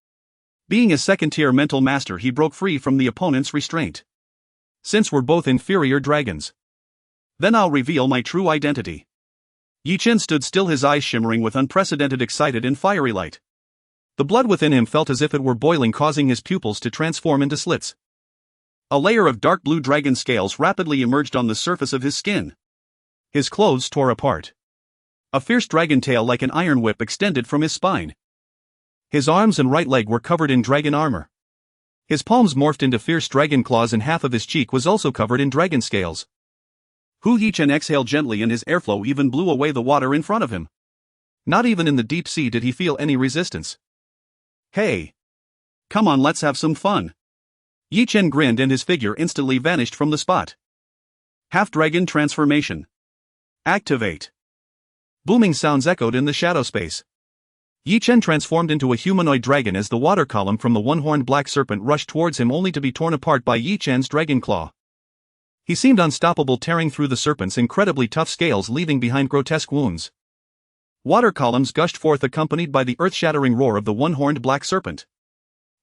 Being a second-tier mental master, he broke free from the opponent's restraint. Since we're both inferior dragons, then I'll reveal my true identity. Chen stood still, his eyes shimmering with unprecedented excited and fiery light. The blood within him felt as if it were boiling, causing his pupils to transform into slits. A layer of dark blue dragon scales rapidly emerged on the surface of his skin. His clothes tore apart. A fierce dragon tail like an iron whip extended from his spine. His arms and right leg were covered in dragon armor. His palms morphed into fierce dragon claws, and half of his cheek was also covered in dragon scales. Chen exhaled gently, and his airflow even blew away the water in front of him. Not even in the deep sea did he feel any resistance. Hey! Come on, let's have some fun. Chen grinned, and his figure instantly vanished from the spot. Half-dragon transformation. Activate. Booming sounds echoed in the shadow space. Yi Chen transformed into a humanoid dragon as the water column from the one-horned black serpent rushed towards him only to be torn apart by Yi Chen's dragon claw. He seemed unstoppable, tearing through the serpent's incredibly tough scales, leaving behind grotesque wounds. Water columns gushed forth, accompanied by the earth-shattering roar of the one-horned black serpent.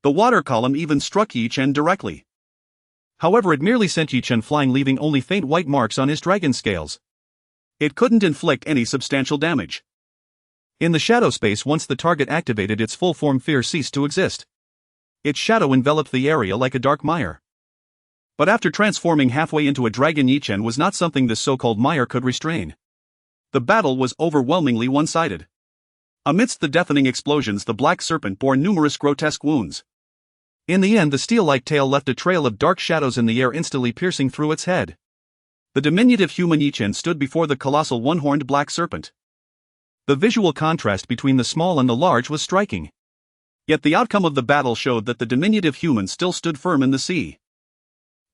The water column even struck Yi Chen directly. However, it merely sent Yi Chen flying, leaving only faint white marks on his dragon scales. It couldn't inflict any substantial damage. In the shadow space, once the target activated its full form, fear ceased to exist. Its shadow enveloped the area like a dark mire. But after transforming halfway into a dragon, Yi Chen was not something this so-called mire could restrain. The battle was overwhelmingly one-sided. Amidst the deafening explosions, the black serpent bore numerous grotesque wounds. In the end, the steel-like tail left a trail of dark shadows in the air, instantly piercing through its head. The diminutive human Yi Chen stood before the colossal one-horned black serpent. The visual contrast between the small and the large was striking. Yet the outcome of the battle showed that the diminutive human still stood firm in the sea.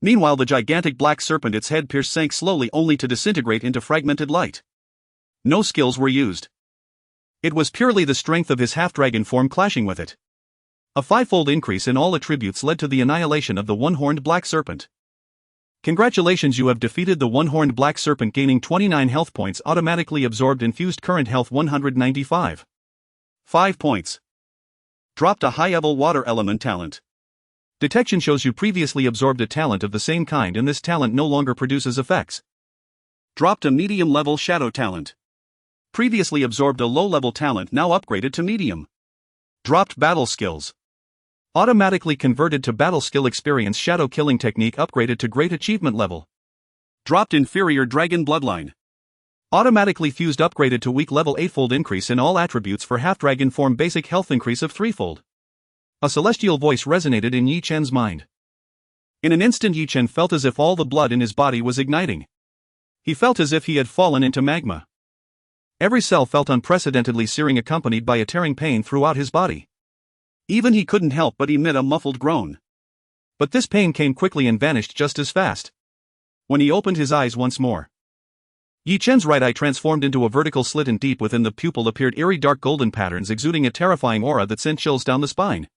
Meanwhile, the gigantic black serpent, its head pierced, sank slowly, only to disintegrate into fragmented light. No skills were used. It was purely the strength of his half-dragon form clashing with it. A fivefold increase in all attributes led to the annihilation of the one-horned black serpent. Congratulations, you have defeated the one-horned black serpent, gaining 29 health points, automatically absorbed infused current health 195. 5 points. Dropped a high-level water element talent. Detection shows you previously absorbed a talent of the same kind and this talent no longer produces effects. Dropped a medium-level shadow talent. Previously absorbed a low-level talent, now upgraded to medium. Dropped battle skills. Automatically converted to battle skill experience, shadow killing technique upgraded to great achievement level. Dropped inferior dragon bloodline. Automatically fused upgraded to weak level, 8-fold increase in all attributes for half-dragon form, basic health increase of 3-fold. A celestial voice resonated in Yi Chen's mind. In an instant, Yi Chen felt as if all the blood in his body was igniting. He felt as if he had fallen into magma. Every cell felt unprecedentedly searing, accompanied by a tearing pain throughout his body. Even he couldn't help but emit a muffled groan. But this pain came quickly and vanished just as fast. When he opened his eyes once more, Yi Chen's right eye transformed into a vertical slit, and deep within the pupil appeared eerie dark golden patterns, exuding a terrifying aura that sent chills down the spine.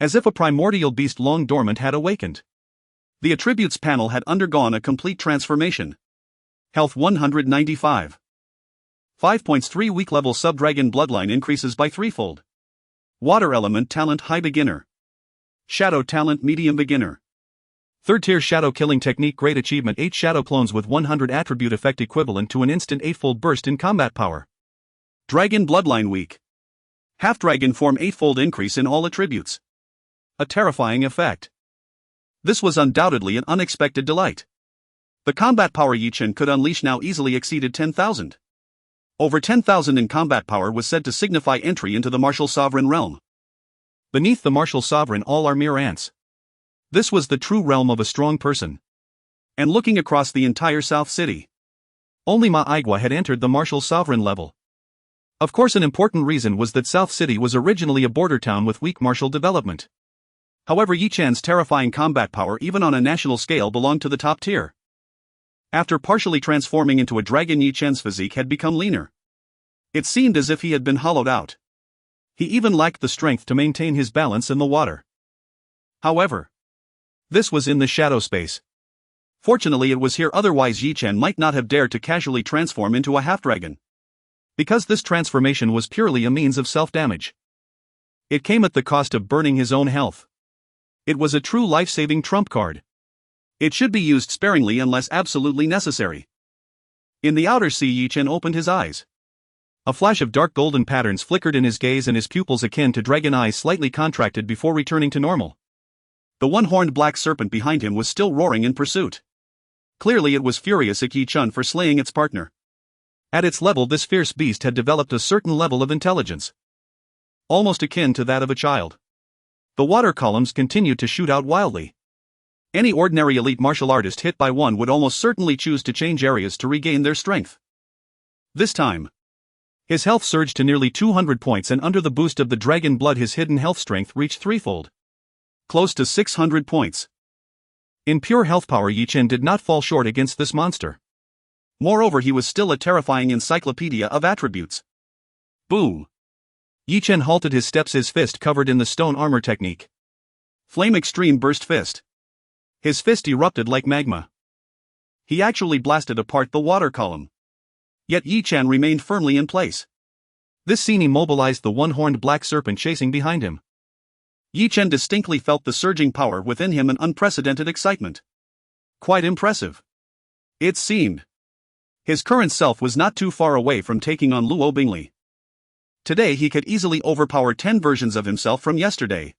As if a primordial beast long dormant had awakened. The attributes panel had undergone a complete transformation. Health 195. 5 points. 3 weak level sub-dragon bloodline increases by 3-fold. Water element talent high beginner. Shadow talent medium beginner. 3rd tier shadow killing technique great achievement, 8 shadow clones with 100 attribute effect equivalent to an instant 8-fold burst in combat power. Dragon bloodline weak. Half dragon form, 8-fold increase in all attributes. A terrifying effect. This was undoubtedly an unexpected delight. The combat power Yi Chen could unleash now easily exceeded 10,000. Over 10,000 in combat power was said to signify entry into the martial sovereign realm. Beneath the martial sovereign, all are mere ants. This was the true realm of a strong person. And looking across the entire South City, only Ma'aigua had entered the martial sovereign level. Of course, an important reason was that South City was originally a border town with weak martial development. However, Yi Chen's terrifying combat power, even on a national scale, belonged to the top tier. After partially transforming into a dragon, Yi Chen's physique had become leaner. It seemed as if he had been hollowed out. He even lacked the strength to maintain his balance in the water. However, this was in the shadow space. Fortunately, it was here, otherwise Yi Chen might not have dared to casually transform into a half-dragon. Because this transformation was purely a means of self-damage. It came at the cost of burning his own health. It was a true life-saving trump card. It should be used sparingly unless absolutely necessary. In the outer sea, Yi Chen opened his eyes. A flash of dark golden patterns flickered in his gaze, and his pupils akin to dragon eyes slightly contracted before returning to normal. The one-horned black serpent behind him was still roaring in pursuit. Clearly it was furious at Yi Chen for slaying its partner. At its level, this fierce beast had developed a certain level of intelligence, almost akin to that of a child. The water columns continued to shoot out wildly. Any ordinary elite martial artist hit by one would almost certainly choose to change areas to regain their strength. This time, his health surged to nearly 200 points, and under the boost of the dragon blood his hidden health strength reached 3-fold. Close to 600 points. In pure health power, Yi Chen did not fall short against this monster. Moreover, he was still a terrifying encyclopedia of attributes. Boom! Yi Chen halted his steps, his fist covered in the stone armor technique. Flame Extreme Burst Fist. His fist erupted like magma. He actually blasted apart the water column. Yet Yi Chen remained firmly in place. This scene immobilized the one-horned black serpent chasing behind him. Yi Chen distinctly felt the surging power within him and unprecedented excitement. Quite impressive. It seemed. His current self was not too far away from taking on Luo Bingli. Today he could easily overpower 10 versions of himself from yesterday.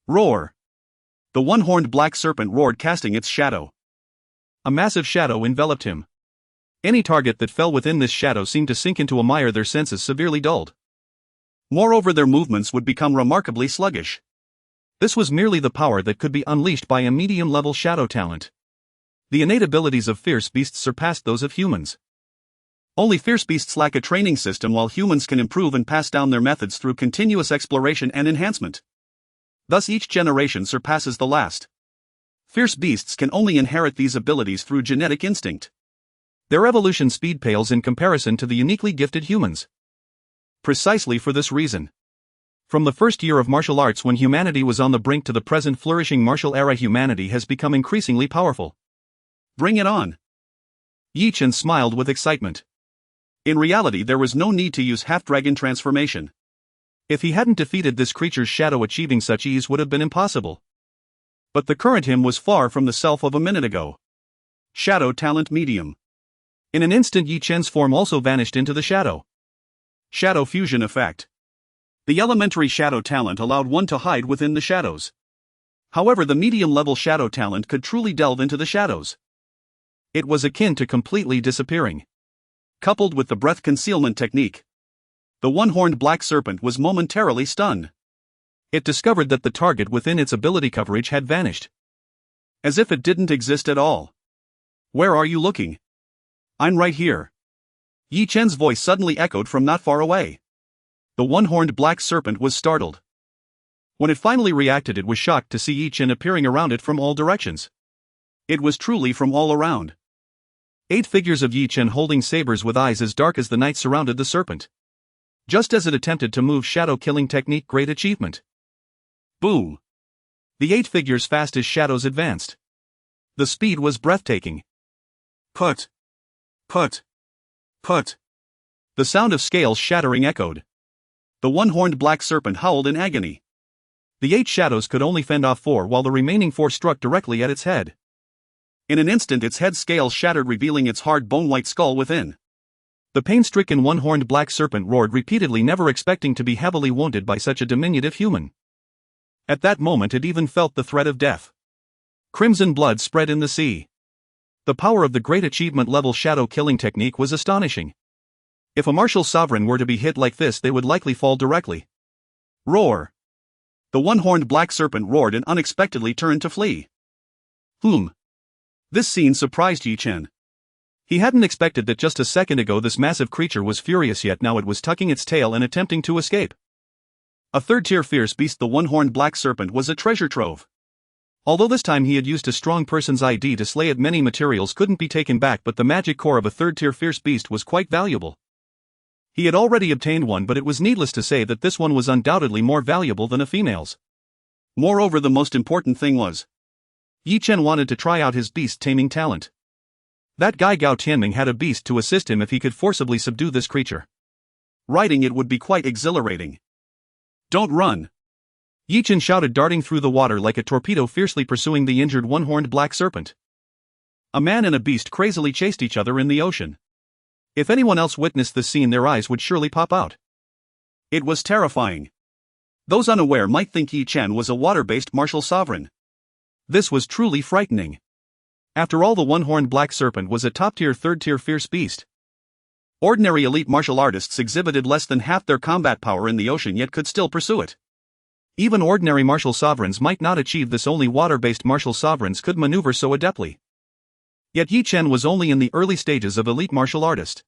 Roar! The one-horned black serpent roared, casting its shadow. A massive shadow enveloped him. Any target that fell within this shadow seemed to sink into a mire, their senses severely dulled. Moreover, their movements would become remarkably sluggish. This was merely the power that could be unleashed by a medium-level shadow talent. The innate abilities of fierce beasts surpassed those of humans. Only fierce beasts lack a training system, while humans can improve and pass down their methods through continuous exploration and enhancement. Thus each generation surpasses the last. Fierce beasts can only inherit these abilities through genetic instinct. Their evolution speed pales in comparison to the uniquely gifted humans. Precisely for this reason. From the first year of martial arts, when humanity was on the brink, to the present flourishing martial era, humanity has become increasingly powerful. Bring it on! Yi Chen smiled with excitement. In reality, there was no need to use half-dragon transformation. If he hadn't defeated this creature's shadow, achieving such ease would have been impossible. But the current him was far from the self of a minute ago. Shadow Talent Medium. In an instant, Yi Chen's form also vanished into the shadow. Shadow Fusion Effect. The elementary shadow talent allowed one to hide within the shadows. However, the medium-level shadow talent could truly delve into the shadows. It was akin to completely disappearing. Coupled with the breath concealment technique, the one-horned black serpent was momentarily stunned. It discovered that the target within its ability coverage had vanished. As if it didn't exist at all. Where are you looking? I'm right here. Yi Chen's voice suddenly echoed from not far away. The one-horned black serpent was startled. When it finally reacted, it was shocked to see Yi Chen appearing around it from all directions. It was truly from all around. 8 figures of Yi Chen holding sabers with eyes as dark as the night surrounded the serpent. Just as it attempted to move shadow killing technique, great achievement. Boom! The 8 figures fast as shadows advanced. The speed was breathtaking. Put! Put! Put! The sound of scales shattering echoed. The one-horned black serpent howled in agony. The 8 shadows could only fend off 4, while the remaining 4 struck directly at its head. In an instant, its head scales shattered, revealing its hard bone-white skull within. The pain-stricken one-horned black serpent roared repeatedly, never expecting to be heavily wounded by such a diminutive human. At that moment, it even felt the threat of death. Crimson blood spread in the sea. The power of the great achievement-level shadow killing technique was astonishing. If a martial sovereign were to be hit like this, they would likely fall directly. Roar! The one-horned black serpent roared and unexpectedly turned to flee. This scene surprised Yi Chen. He hadn't expected that just a second ago this massive creature was furious, yet now it was tucking its tail and attempting to escape. A third-tier fierce beast, the one-horned black serpent was a treasure trove. Although this time he had used a strong person's ID to slay it, many materials couldn't be taken back, but the magic core of a third-tier fierce beast was quite valuable. He had already obtained one, but it was needless to say that this one was undoubtedly more valuable than a female's. Moreover, the most important thing was, Yi Chen wanted to try out his beast-taming talent. That guy Gao Tianming had a beast to assist him if he could forcibly subdue this creature. Riding it would be quite exhilarating. Don't run! Yi Chen shouted, darting through the water like a torpedo, fiercely pursuing the injured one-horned black serpent. A man and a beast crazily chased each other in the ocean. If anyone else witnessed the scene, their eyes would surely pop out. It was terrifying. Those unaware might think Yi Chen was a water-based martial sovereign. This was truly frightening. After all, the one-horned black serpent was a top-tier, third-tier fierce beast. Ordinary elite martial artists exhibited less than half their combat power in the ocean, yet could still pursue it. Even ordinary martial sovereigns might not achieve this, only water-based martial sovereigns could maneuver so adeptly. Yet Yi Chen was only in the early stages of elite martial artist.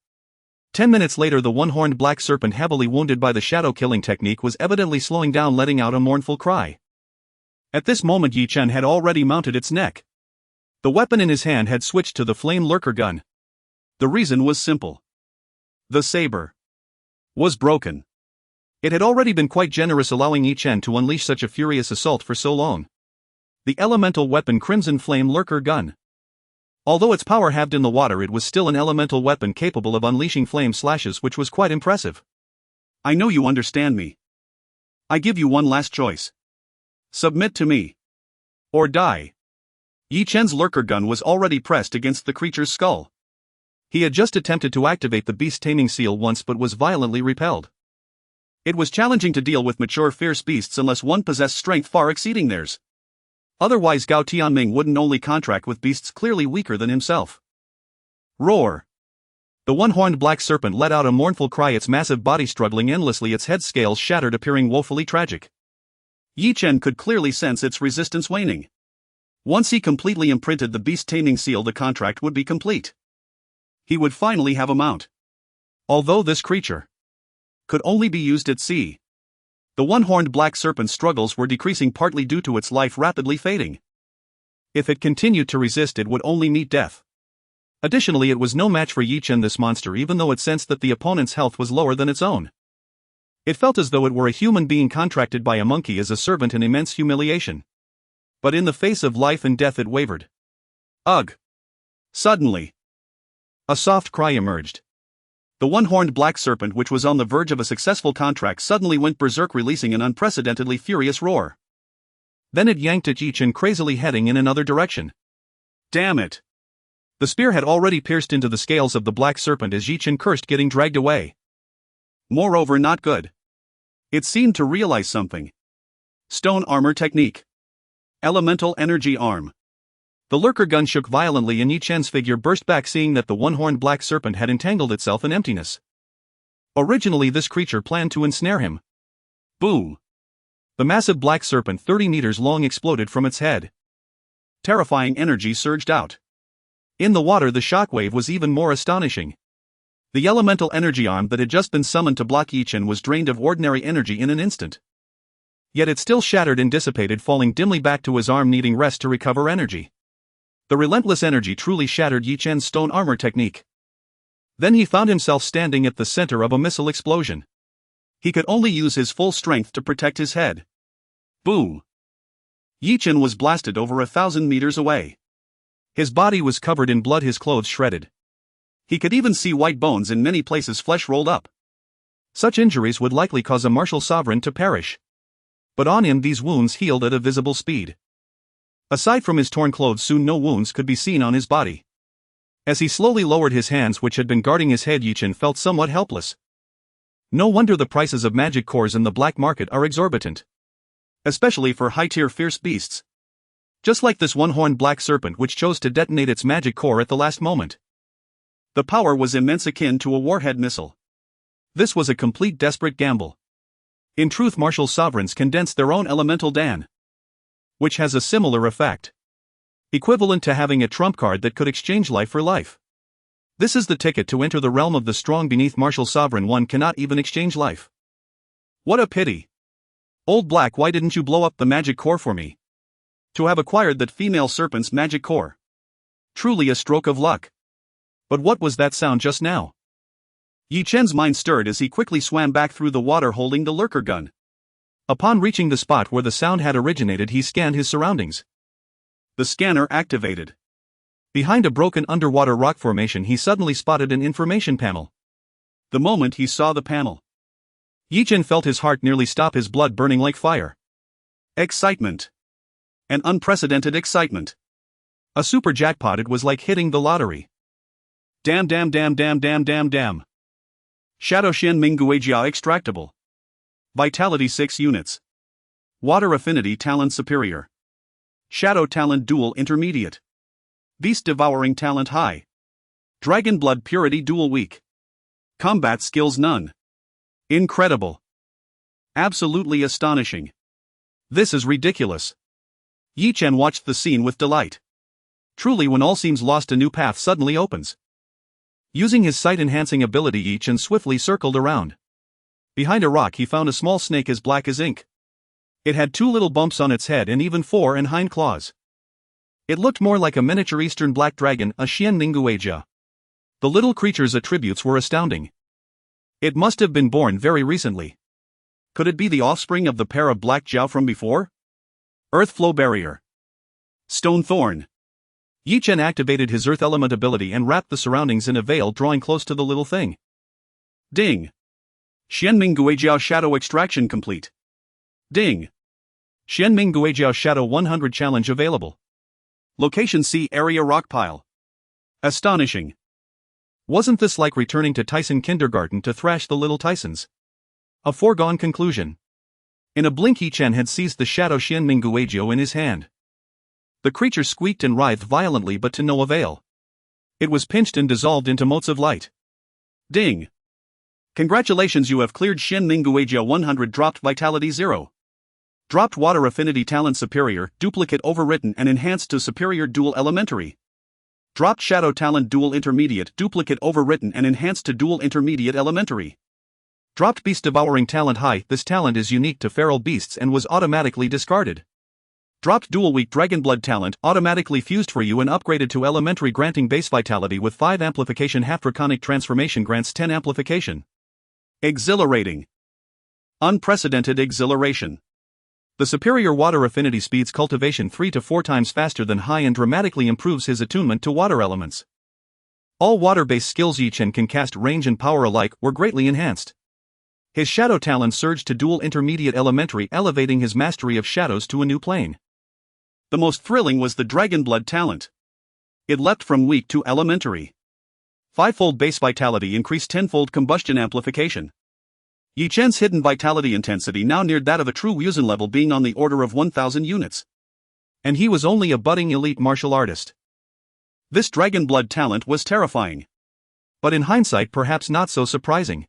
10 minutes later, the one-horned black serpent, heavily wounded by the shadow killing technique, was evidently slowing down, letting out a mournful cry. At this moment, Yi Chen had already mounted its neck. The weapon in his hand had switched to the flame lurker gun. The reason was simple. The saber was broken. It had already been quite generous allowing Chen to unleash such a furious assault for so long. The elemental weapon Crimson Flame Lurker Gun. Although its power halved in the water, it was still an elemental weapon capable of unleashing flame slashes, which was quite impressive. I know you understand me. I give you one last choice. Submit to me. Or die. Chen's lurker gun was already pressed against the creature's skull. He had just attempted to activate the beast taming seal once but was violently repelled. It was challenging to deal with mature fierce beasts unless one possessed strength far exceeding theirs. Otherwise Gao Tianming wouldn't only contract with beasts clearly weaker than himself. Roar! The one-horned black serpent let out a mournful cry, its massive body struggling endlessly, its head scales shattered, appearing woefully tragic. Chen could clearly sense its resistance waning. Once he completely imprinted the beast taming seal, the contract would be complete. He would finally have a mount. Although this creature could only be used at sea, the one-horned black serpent's struggles were decreasing, partly due to its life rapidly fading. If it continued to resist, it would only meet death. Additionally, it was no match for Chen, this monster, even though it sensed that the opponent's health was lower than its own. It felt as though it were a human being contracted by a monkey as a servant, in immense humiliation. But in the face of life and death it wavered. Ugh! Suddenly, a soft cry emerged. The one-horned black serpent, which was on the verge of a successful contract, suddenly went berserk, releasing an unprecedentedly furious roar. Then it yanked at Chen, crazily heading in another direction. Damn it! The spear had already pierced into the scales of the black serpent as Chen cursed, getting dragged away. Moreover, not good. It seemed to realize something. Stone armor technique. Elemental energy arm. The lurker gun shook violently and Chen's figure burst back, seeing that the one-horned black serpent had entangled itself in emptiness. Originally this creature planned to ensnare him. Boom! The massive black serpent, 30 meters long, exploded from its head. Terrifying energy surged out. In the water the shockwave was even more astonishing. The elemental energy arm that had just been summoned to block Chen was drained of ordinary energy in an instant. Yet it still shattered and dissipated, falling dimly back to his arm, needing rest to recover energy. The relentless energy truly shattered Chen's stone armor technique. Then he found himself standing at the center of a missile explosion. He could only use his full strength to protect his head. Boom! Chen was blasted over 1,000 meters away. His body was covered in blood, his clothes shredded. He could even see white bones, in many places flesh rolled up. Such injuries would likely cause a martial sovereign to perish. But on him these wounds healed at a visible speed. Aside from his torn clothes, soon no wounds could be seen on his body. As he slowly lowered his hands, which had been guarding his head, Chen felt somewhat helpless. No wonder the prices of magic cores in the black market are exorbitant. Especially for high-tier fierce beasts. Just like this one-horned black serpent, which chose to detonate its magic core at the last moment. The power was immense, akin to a warhead missile. This was a complete desperate gamble. In truth, martial sovereigns condense their own elemental Dan, which has a similar effect. Equivalent to having a trump card that could exchange life for life. This is the ticket to enter the realm of the strong. Beneath martial sovereign, one cannot even exchange life. What a pity. Old Black, why didn't you blow up the magic core for me? To have acquired that female serpent's magic core. Truly a stroke of luck. But what was that sound just now? Chen's mind stirred as he quickly swam back through the water holding the lurker gun. Upon reaching the spot where the sound had originated, he scanned his surroundings. The scanner activated. Behind a broken underwater rock formation, he suddenly spotted an information panel. The moment he saw the panel, Chen felt his heart nearly stop, his blood burning like fire. Excitement. An unprecedented excitement. A super jackpot. It was like hitting the lottery. Damn. Shadow Shen Minguijia extractable. Vitality 6 units. Water affinity talent superior. Shadow talent dual intermediate. Beast devouring talent high. Dragon blood purity dual weak. Combat skills none. Incredible. Absolutely astonishing. This is ridiculous. Chen watched the scene with delight. Truly, when all seems lost, a new path suddenly opens. Using his sight-enhancing ability, Chen swiftly circled around. Behind a rock he found a small snake as black as ink. It had 2 little bumps on its head and even 4 in hind claws. It looked more like a miniature eastern black dragon, a Xian Ningueja. The little creature's attributes were astounding. It must have been born very recently. Could it be the offspring of the pair of black Jiao from before? Earth Flow Barrier. Stone Thorn. Yi Chen activated his Earth Element ability and wrapped the surroundings in a veil, drawing close to the little thing. Ding. Xianming Guijiao Shadow Extraction complete. Ding. Xianming Guijiao Shadow 100 challenge available. Location C Area Rock Pile. Astonishing. Wasn't this like returning to Tyson Kindergarten to thrash the little Tysons? A foregone conclusion. In a blink Yi Chen had seized the shadow Xianming Guijiao in his hand. The creature squeaked and writhed violently, but to no avail. It was pinched and dissolved into motes of light. Ding. Congratulations, you have cleared Xianming Guijiao 100. Dropped Vitality 0. Dropped Water Affinity Talent Superior, Duplicate overwritten and enhanced to Superior Dual Elementary. Dropped Shadow Talent Dual Intermediate, Duplicate overwritten and enhanced to Dual Intermediate Elementary. Dropped Beast Devouring Talent High. This talent is unique to feral beasts and was automatically discarded. Dropped Dual Weak Dragon Blood Talent, automatically fused for you and upgraded to Elementary, granting base vitality with 5 amplification. Half Draconic Transformation grants 10 amplification. Exhilarating. Unprecedented exhilaration. The superior water affinity speeds cultivation 3 to 4 times faster than high and dramatically improves his attunement to water elements. All water-based skills Yi Chen can cast, range and power alike, were greatly enhanced. His shadow talent surged to dual intermediate elementary, elevating his mastery of shadows to a new plane. The most thrilling was the Dragon Blood talent. It leapt from weak to elementary. 5-fold base vitality increased, 10-fold combustion amplification. Yi Chen's hidden vitality intensity now neared that of a true Wuzen level, being on the order of 1,000 units. And he was only a budding elite martial artist. This Dragon Blood talent was terrifying. But in hindsight, perhaps not so surprising.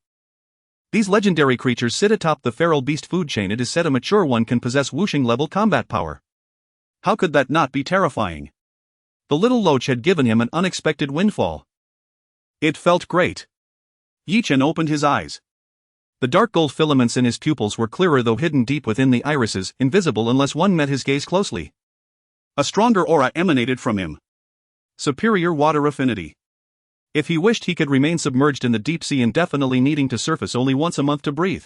These legendary creatures sit atop the feral beast food chain. It is said a mature one can possess Wuxing level combat power. How could that not be terrifying? The little loach had given him an unexpected windfall. It felt great. Yi Chen opened his eyes. The dark gold filaments in his pupils were clearer, though hidden deep within the irises, invisible unless one met his gaze closely. A stronger aura emanated from him. Superior water affinity. If he wished, he could remain submerged in the deep sea, indefinitely, needing to surface only once a month to breathe.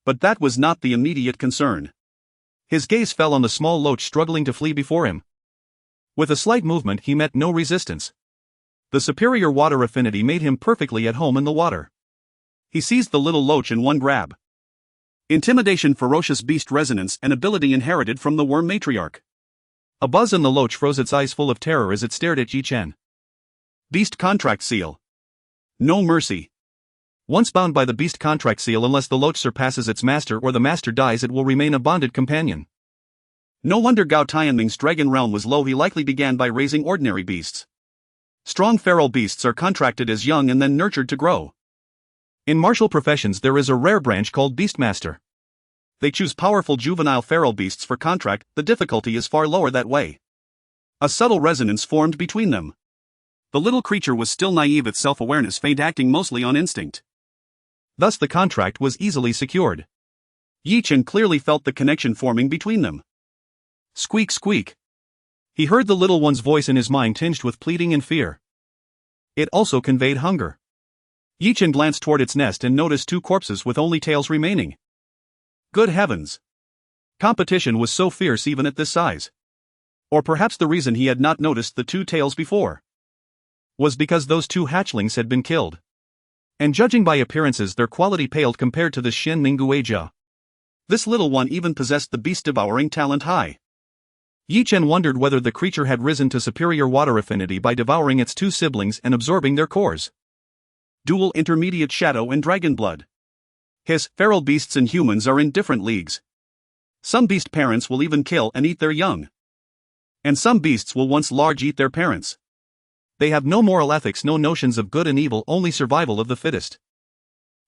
But that was not the immediate concern. His gaze fell on the small loach struggling to flee before him. With a slight movement, he met no resistance. The superior water affinity made him perfectly at home in the water. He seized the little loach in one grab. Intimidation, Ferocious Beast Resonance, an ability inherited from the Worm Matriarch. A buzz, and the loach froze, its eyes full of terror as it stared at Yi Chen. Beast Contract Seal. No mercy. Once bound by the Beast Contract Seal, unless the loach surpasses its master or the master dies, it will remain a bonded companion. No wonder Gao Tianming's dragon realm was low. He likely began by raising ordinary beasts. Strong feral beasts are contracted as young and then nurtured to grow. In martial professions, there is a rare branch called Beastmaster. They choose powerful juvenile feral beasts for contract. The difficulty is far lower that way. A subtle resonance formed between them. The little creature was still naive, its self-awareness faint, acting mostly on instinct. Thus the contract was easily secured. Yi Chen clearly felt the connection forming between them. Squeak, squeak. He heard the little one's voice in his mind, tinged with pleading and fear. It also conveyed hunger. Yi Chen glanced toward its nest and noticed 2 corpses with only tails remaining. Good heavens! Competition was so fierce even at this size. Or perhaps the reason he had not noticed the 2 tails before was because those 2 hatchlings had been killed. And judging by appearances, their quality paled compared to the Xianming Guijiao. This little one even possessed the Beast Devouring Talent High. Yi Chen wondered whether the creature had risen to superior water affinity by devouring its 2 siblings and absorbing their cores. Dual Intermediate Shadow and Dragon Blood. His feral beasts and humans are in different leagues. Some beast parents will even kill and eat their young. And some beasts will once large eat their parents. They have no moral ethics, no notions of good and evil, only survival of the fittest.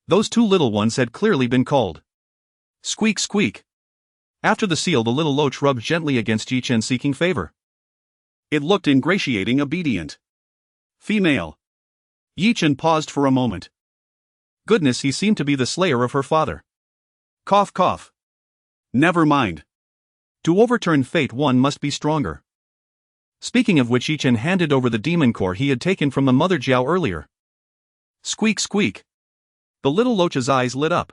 Those 2 little ones had clearly been called. Squeak, squeak. After the seal, the little loach rubbed gently against Yi Chen, seeking favor. It looked ingratiating, obedient. Female. Yi Chen paused for a moment. Goodness, he seemed to be the slayer of her father. Cough, cough. Never mind. To overturn fate, one must be stronger. Speaking of which, Chen handed over the demon core he had taken from the Mother Jiao earlier. Squeak squeak. The little loach's eyes lit up.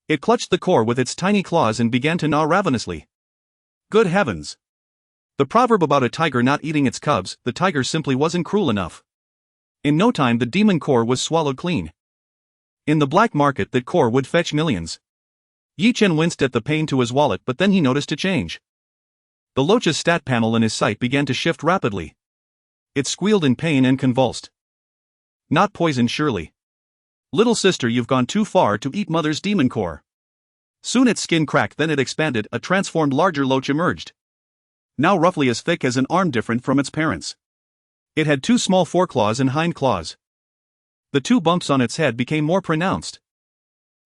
It clutched the core with its tiny claws and began to gnaw ravenously. Good heavens! The proverb about a tiger not eating its cubs, the tiger simply wasn't cruel enough. In no time the demon core was swallowed clean. In the black market that core would fetch millions. Chen winced at the pain to his wallet, but then he noticed a change. The loach's stat panel in his sight began to shift rapidly. It squealed in pain and convulsed. Not poison surely. Little sister, you've gone too far to eat mother's demon core. Soon its skin cracked, then it expanded, a transformed larger loach emerged. Now roughly as thick as an arm, different from its parents. It had 2 small foreclaws and hind claws. The 2 bumps on its head became more pronounced.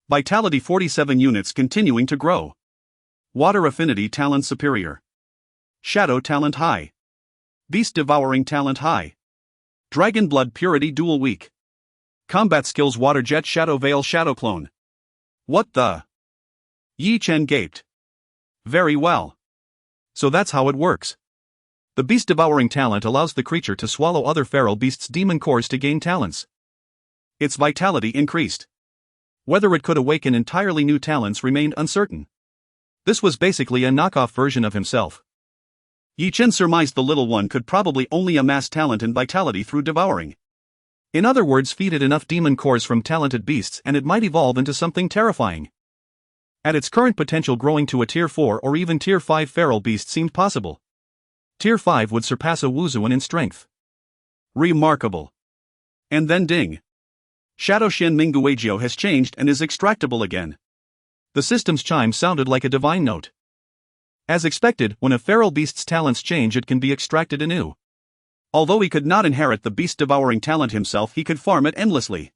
Vitality 47 units, continuing to grow. Water affinity talent superior. Shadow talent high. Beast devouring talent high. Dragon blood purity dual weak. Combat skills water jet shadow veil shadow clone. What the? Chen gaped. Very well. So that's how it works. The beast devouring talent allows the creature to swallow other feral beasts' demon cores to gain talents. Its vitality increased. Whether it could awaken entirely new talents remained uncertain. This was basically a knockoff version of himself. Chen surmised the little one could probably only amass talent and vitality through devouring. In other words, feed it enough demon cores from talented beasts and it might evolve into something terrifying. At its current potential, growing to a Tier 4 or even Tier 5 feral beast seemed possible. Tier 5 would surpass a Wuzuan in strength. Remarkable. And then ding. Shadow Shin Minguagio has changed and is extractable again. The system's chime sounded like a divine note. As expected, when a feral beast's talents change, it can be extracted anew. Although he could not inherit the beast-devouring talent himself, he could farm it endlessly.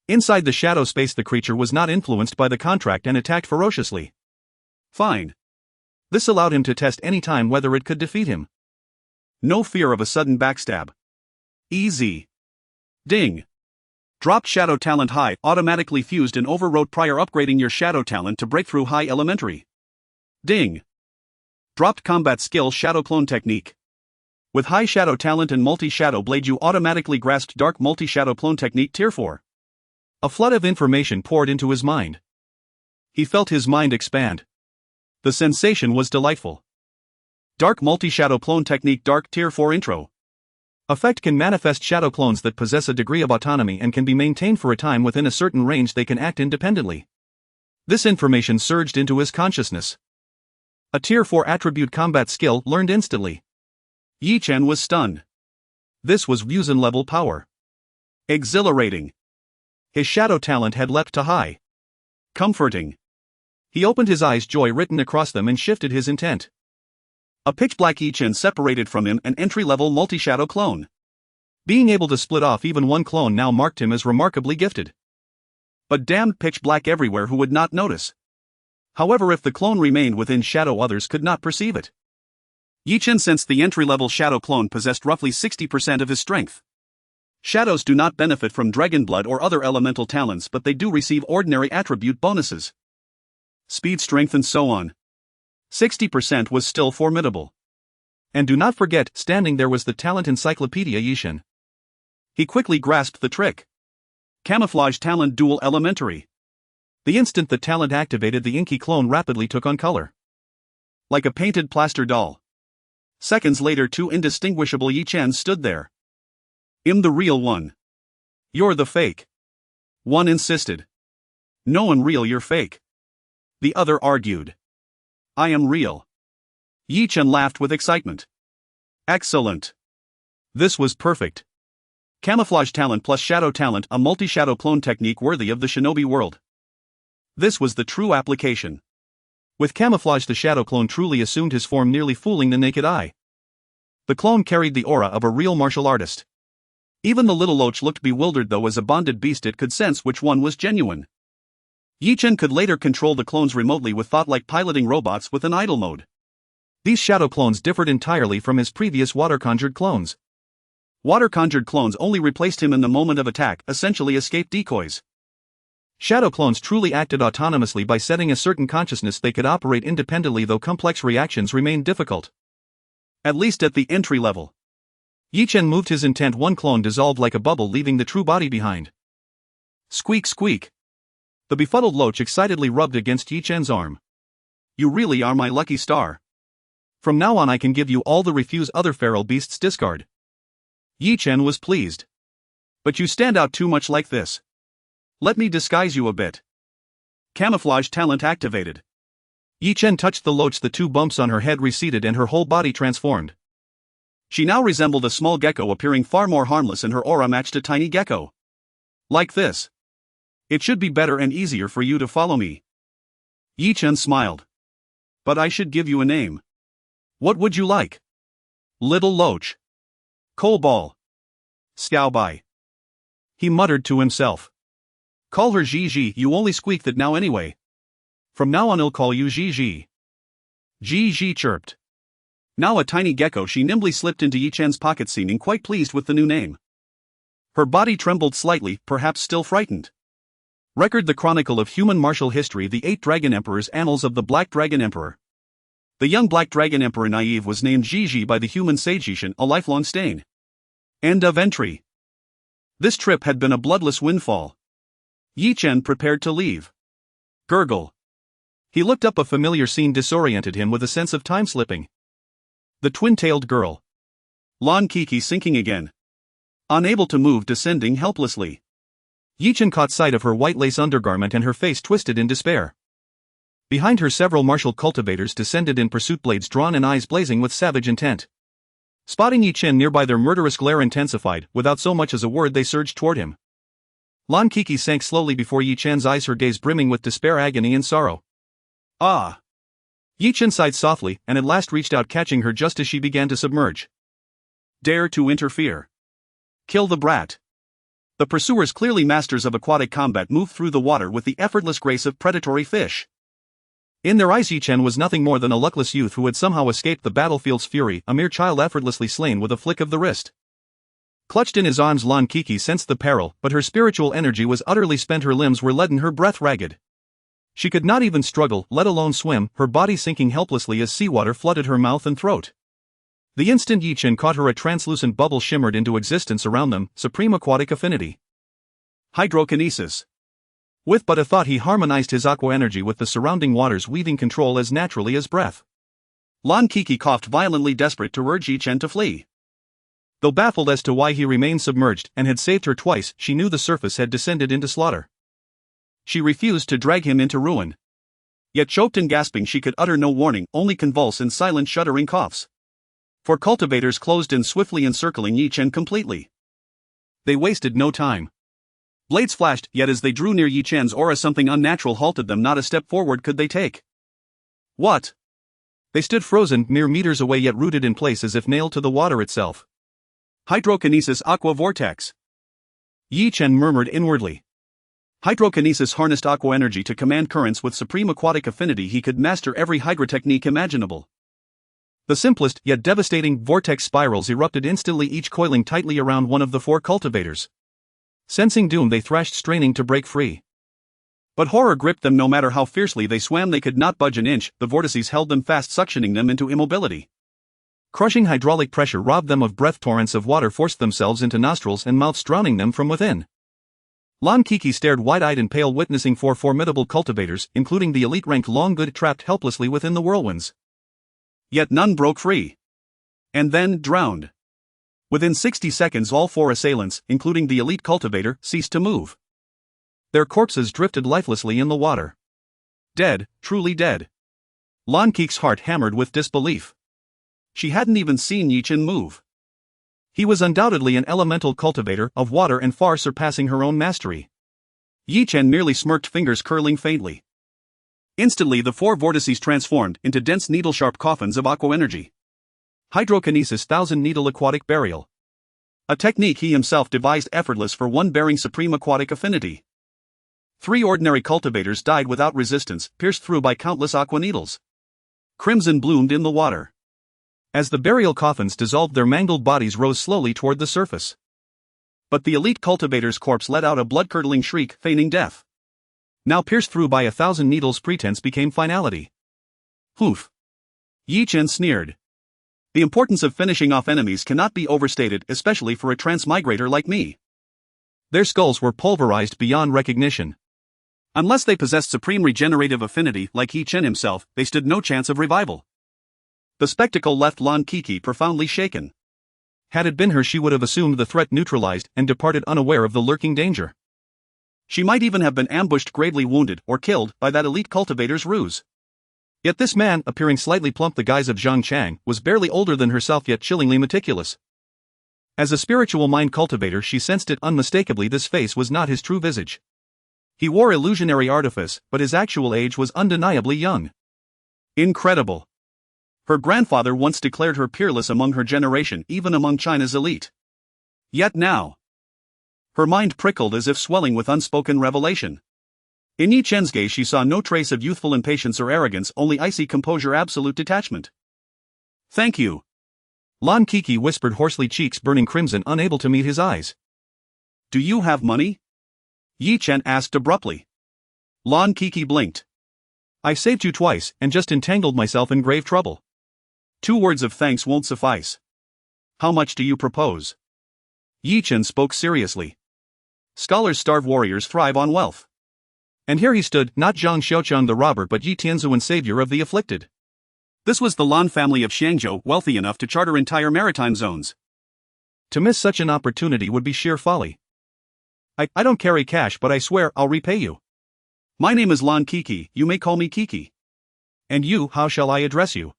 Inside the shadow space, the creature was not influenced by the contract and attacked ferociously. Fine. This allowed him to test any time whether it could defeat him. No fear of a sudden backstab. Easy. Ding. Dropped shadow talent high, automatically fused and overwrote prior upgrading your shadow talent to breakthrough high elementary. Ding. Dropped combat skill shadow clone technique. With high shadow talent and multi-shadow blade, you automatically grasped dark multi-shadow clone technique Tier 4. A flood of information poured into his mind. He felt his mind expand. The sensation was delightful. Dark multi-shadow clone technique Dark Tier 4 intro. Effect can manifest shadow clones that possess a degree of autonomy and can be maintained for a time within a certain range. They can act independently. This information surged into his consciousness. A Tier 4 attribute combat skill learned instantly. Chen was stunned. This was Wuzuan level power. Exhilarating. His shadow talent had leapt to high. Comforting. He opened his eyes, joy written across them, and shifted his intent. A pitch-black Chen separated from him, an entry-level multi-shadow clone. Being able to split off even one clone now marked him as remarkably gifted. But damned pitch-black everywhere, who would not notice? However, if the clone remained within shadow, others could not perceive it. Chen sensed the entry-level shadow clone possessed roughly 60% of his strength. Shadows do not benefit from dragon blood or other elemental talents, but they do receive ordinary attribute bonuses. Speed, strength and so on. 60% was still formidable. And do not forget, standing there was the talent encyclopedia Chen. He quickly grasped the trick. Camouflage talent dual elementary. The instant the talent activated, the inky clone rapidly took on color. Like a painted plaster doll. Seconds later, 2 indistinguishable Chen stood there. I'm the real one. You're the fake. One insisted. No, I'm real, you're fake. The other argued. I am real. Chen laughed with excitement. Excellent. This was perfect. Camouflage talent plus shadow talent, a multi-shadow clone technique worthy of the shinobi world. This was the true application. With camouflage, the shadow clone truly assumed his form, nearly fooling the naked eye. The clone carried the aura of a real martial artist. Even the little loach looked bewildered, though as a bonded beast it could sense which one was genuine. Chen could later control the clones remotely with thought, like piloting robots with an idle mode. These shadow clones differed entirely from his previous water-conjured clones. Water-conjured clones only replaced him in the moment of attack, essentially escape decoys. Shadow clones truly acted autonomously by setting a certain consciousness they could operate independently, though complex reactions remained difficult. At least at the entry level. Chen moved his intent, one clone dissolved like a bubble, leaving the true body behind. Squeak squeak. The befuddled loach excitedly rubbed against Chen's arm. You really are my lucky star. From now on I can give you all the refuse other feral beasts discard. Chen was pleased. But you stand out too much like this. Let me disguise you a bit. Camouflage talent activated. Chen touched the loach, the two bumps on her head receded and her whole body transformed. She now resembled a small gecko, appearing far more harmless, and her aura matched a tiny gecko. Like this. It should be better and easier for you to follow me. Chen smiled. But I should give you a name. What would you like? Little Loach. Coal Ball. Scowby. He muttered to himself. Call her Gigi, you only squeak that now anyway. From now on I'll call you Gigi. Gigi chirped. Now a tiny gecko, she nimbly slipped into Chen's pocket, seeming quite pleased with the new name. Her body trembled slightly, perhaps still frightened. Record the chronicle of human martial history, the 8 Dragon Emperors, Annals of the Black Dragon Emperor. The young Black Dragon Emperor Naive was named Gigi by the human sage Chen, a lifelong stain. End of entry. This trip had been a bloodless windfall. Chen prepared to leave. Gurgle. He looked up, a familiar scene disoriented him with a sense of time slipping. The twin-tailed girl. Lan Kiki sinking again. Unable to move, descending helplessly. Chen caught sight of her white lace undergarment and her face twisted in despair. Behind her several martial cultivators descended in pursuit, blades drawn and eyes blazing with savage intent. Spotting Chen nearby, their murderous glare intensified. Without so much as a word they surged toward him. Lan Kiki sank slowly before Chen's eyes, her gaze brimming with despair, agony and sorrow. Ah! Chen sighed softly, and at last reached out, catching her just as she began to submerge. Dare to interfere. Kill the brat. The pursuers, clearly masters of aquatic combat, moved through the water with the effortless grace of predatory fish. In their eyes Chen was nothing more than a luckless youth who had somehow escaped the battlefield's fury, a mere child effortlessly slain with a flick of the wrist. Clutched in his arms, Lan Kiki sensed the peril, but her spiritual energy was utterly spent, her limbs were leaden, her breath ragged. She could not even struggle, let alone swim, her body sinking helplessly as seawater flooded her mouth and throat. The instant Chen caught her, a translucent bubble shimmered into existence around them, supreme aquatic affinity. Hydrokinesis. With but a thought he harmonized his aqua energy with the surrounding waters, weaving control as naturally as breath. Lan Kiki coughed violently, desperate to urge Chen to flee. Though baffled as to why he remained submerged and had saved her twice, she knew the surface had descended into slaughter. She refused to drag him into ruin. Yet choked and gasping, she could utter no warning, only convulse in silent shuddering coughs. For cultivators closed in, swiftly encircling Chen completely. They wasted no time. Blades flashed, yet as they drew near Chen's aura something unnatural halted them, not a step forward could they take. What? They stood frozen, mere meters away, yet rooted in place as if nailed to the water itself. Hydrokinesis aqua vortex. Chen murmured inwardly. Hydrokinesis harnessed aqua energy to command currents with supreme aquatic affinity. He could master every hydro technique imaginable. The simplest, yet devastating, vortex spirals erupted instantly, each coiling tightly around one of the 4 cultivators. Sensing doom, they thrashed, straining to break free. But horror gripped them. No matter how fiercely they swam, they could not budge an inch. The vortices held them fast, suctioning them into immobility. Crushing hydraulic pressure robbed them of breath. Torrents of water forced themselves into nostrils and mouths, drowning them from within. Lan Kiki stared wide-eyed and pale, witnessing 4 formidable cultivators, including the elite rank Long Good, trapped helplessly within the whirlwinds. Yet none broke free. And then drowned. Within 60 seconds all 4 assailants, including the elite cultivator, ceased to move. Their corpses drifted lifelessly in the water. Dead, truly dead. Lan Kiki's heart hammered with disbelief. She hadn't even seen Chen move. He was undoubtedly an elemental cultivator of water and far surpassing her own mastery. Chen merely smirked, fingers curling faintly. Instantly the 4 vortices transformed into dense needle-sharp coffins of aqua energy. Hydrokinesis 1000-needle aquatic burial. A technique he himself devised, effortless for one bearing supreme aquatic affinity. 3 ordinary cultivators died without resistance, pierced through by countless aqua needles. Crimson bloomed in the water. As the burial coffins dissolved, their mangled bodies rose slowly toward the surface. But the elite cultivator's corpse let out a blood-curdling shriek, feigning death. Now pierced through by 1,000 needles, pretense became finality. Hoof. Yi Chen sneered. The importance of finishing off enemies cannot be overstated, especially for a transmigrator like me. Their skulls were pulverized beyond recognition. Unless they possessed supreme regenerative affinity like Yi Chen himself, they stood no chance of revival. The spectacle left Lan Kiki profoundly shaken. Had it been her, she would have assumed the threat neutralized and departed unaware of the lurking danger. She might even have been ambushed, gravely wounded, or killed by that elite cultivator's ruse. Yet this man, appearing slightly plump the guise of Zhang Chang, was barely older than herself, yet chillingly meticulous. As a spiritual mind cultivator, she sensed it unmistakably. This face was not his true visage. He wore illusionary artifice, but his actual age was undeniably young. Incredible. Her grandfather once declared her peerless among her generation, even among China's elite. Yet now, her mind prickled as if swelling with unspoken revelation. In Yi Chen's gaze she saw no trace of youthful impatience or arrogance, only icy composure, absolute detachment. Thank you. Lan Kiki whispered hoarsely, cheeks burning crimson, unable to meet his eyes. Do you have money? Yi Chen asked abruptly. Lan Kiki blinked. I saved you twice, and just entangled myself in grave trouble. 2 words of thanks won't suffice. How much do you propose? Yi Chen spoke seriously. Scholars starve, warriors thrive on wealth. And here he stood, not Zhang Xiaochang the robber, but Yi Tianzuan, savior of the afflicted. This was the Lan family of Xiangzhou, wealthy enough to charter entire maritime zones. To miss such an opportunity would be sheer folly. I don't carry cash, but I swear I'll repay you. My name is Lan Kiki, you may call me Kiki. And you, how shall I address you?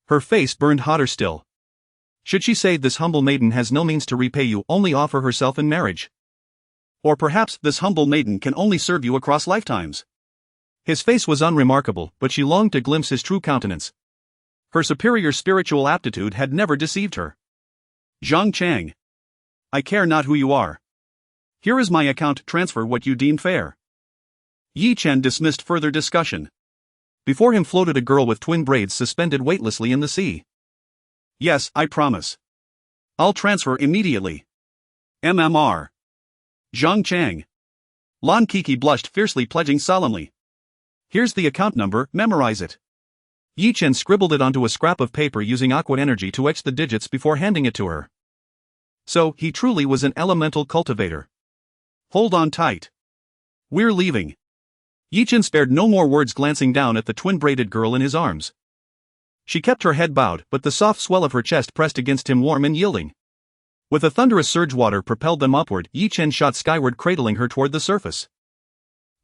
Her face burned hotter still. Should she say, this humble maiden has no means to repay you, only offer herself in marriage? Or perhaps this humble maiden can only serve you across lifetimes? His face was unremarkable, but she longed to glimpse his true countenance. Her superior spiritual aptitude had never deceived her. Zhang Chang. I care not who you are. Here is my account, transfer what you deem fair. Yi Chen dismissed further discussion. Before him floated a girl with twin braids suspended weightlessly in the sea. Yes, I promise. I'll transfer immediately. MMR. Zhang Chang. Lan Kiki blushed fiercely, pledging solemnly. Here's the account number, memorize it. Yi Chen scribbled it onto a scrap of paper using aqua energy to etch the digits before handing it to her. So, he truly was an elemental cultivator. Hold on tight. We're leaving. Yi Chen spared no more words, glancing down at the twin-braided girl in his arms. She kept her head bowed, but the soft swell of her chest pressed against him, warm and yielding. With a thunderous surge, water propelled them upward. Yi Chen shot skyward, cradling her toward the surface.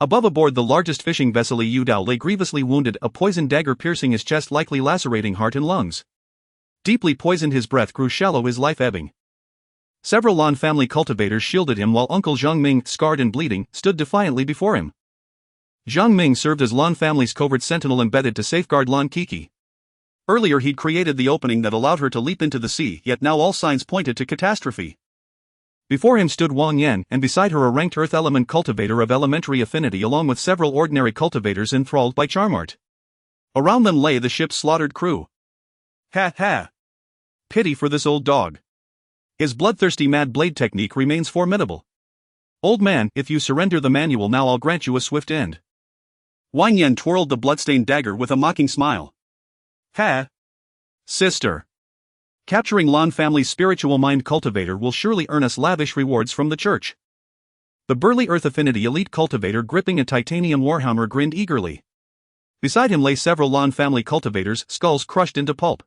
Above, aboard the largest fishing vessel, Yu Dao lay grievously wounded, a poisoned dagger piercing his chest, likely lacerating heart and lungs. Deeply poisoned, his breath grew shallow, his life ebbing. Several Lan family cultivators shielded him, while Uncle Zhang Ming, scarred and bleeding, stood defiantly before him. Zhang Ming served as Lan family's covert sentinel, embedded to safeguard Lan Kiki. Earlier he'd created the opening that allowed her to leap into the sea, yet now all signs pointed to catastrophe. Before him stood Wang Yan, and beside her a ranked earth element cultivator of elementary affinity, along with several ordinary cultivators enthralled by charm art. Around them lay the ship's slaughtered crew. Ha ha! Pity for this old dog. His bloodthirsty mad blade technique remains formidable. Old man, if you surrender the manual now, I'll grant you a swift end. Wang Yan twirled the bloodstained dagger with a mocking smile. Ha! Sister. Capturing Lan family's spiritual mind cultivator will surely earn us lavish rewards from the church. The burly earth affinity elite cultivator gripping a titanium warhammer grinned eagerly. Beside him lay several Lan family cultivators, skulls crushed into pulp.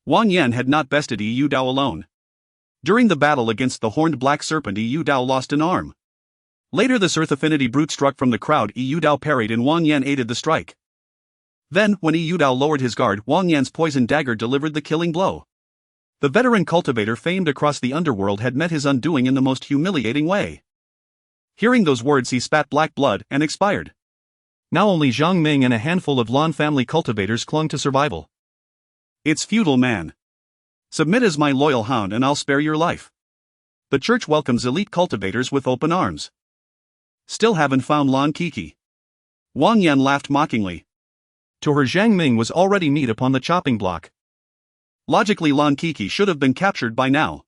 Wang Yan had not bested Yu Dao alone. During the battle against the horned black serpent, Yu Dao lost an arm. Later this earth affinity brute struck from the crowd, Yu Dao parried and Wang Yan aided the strike. Then, when Yu Dao lowered his guard, Wang Yan's poisoned dagger delivered the killing blow. The veteran cultivator famed across the underworld had met his undoing in the most humiliating way. Hearing those words he spat black blood and expired. Now only Zhang Ming and a handful of Lan family cultivators clung to survival. It's futile, man. Submit as my loyal hound and I'll spare your life. The church welcomes elite cultivators with open arms. Still haven't found Lan Kiki. Wang Yan laughed mockingly. To her, Zhang Ming was already meat upon the chopping block. Logically, Lan Kiki should have been captured by now.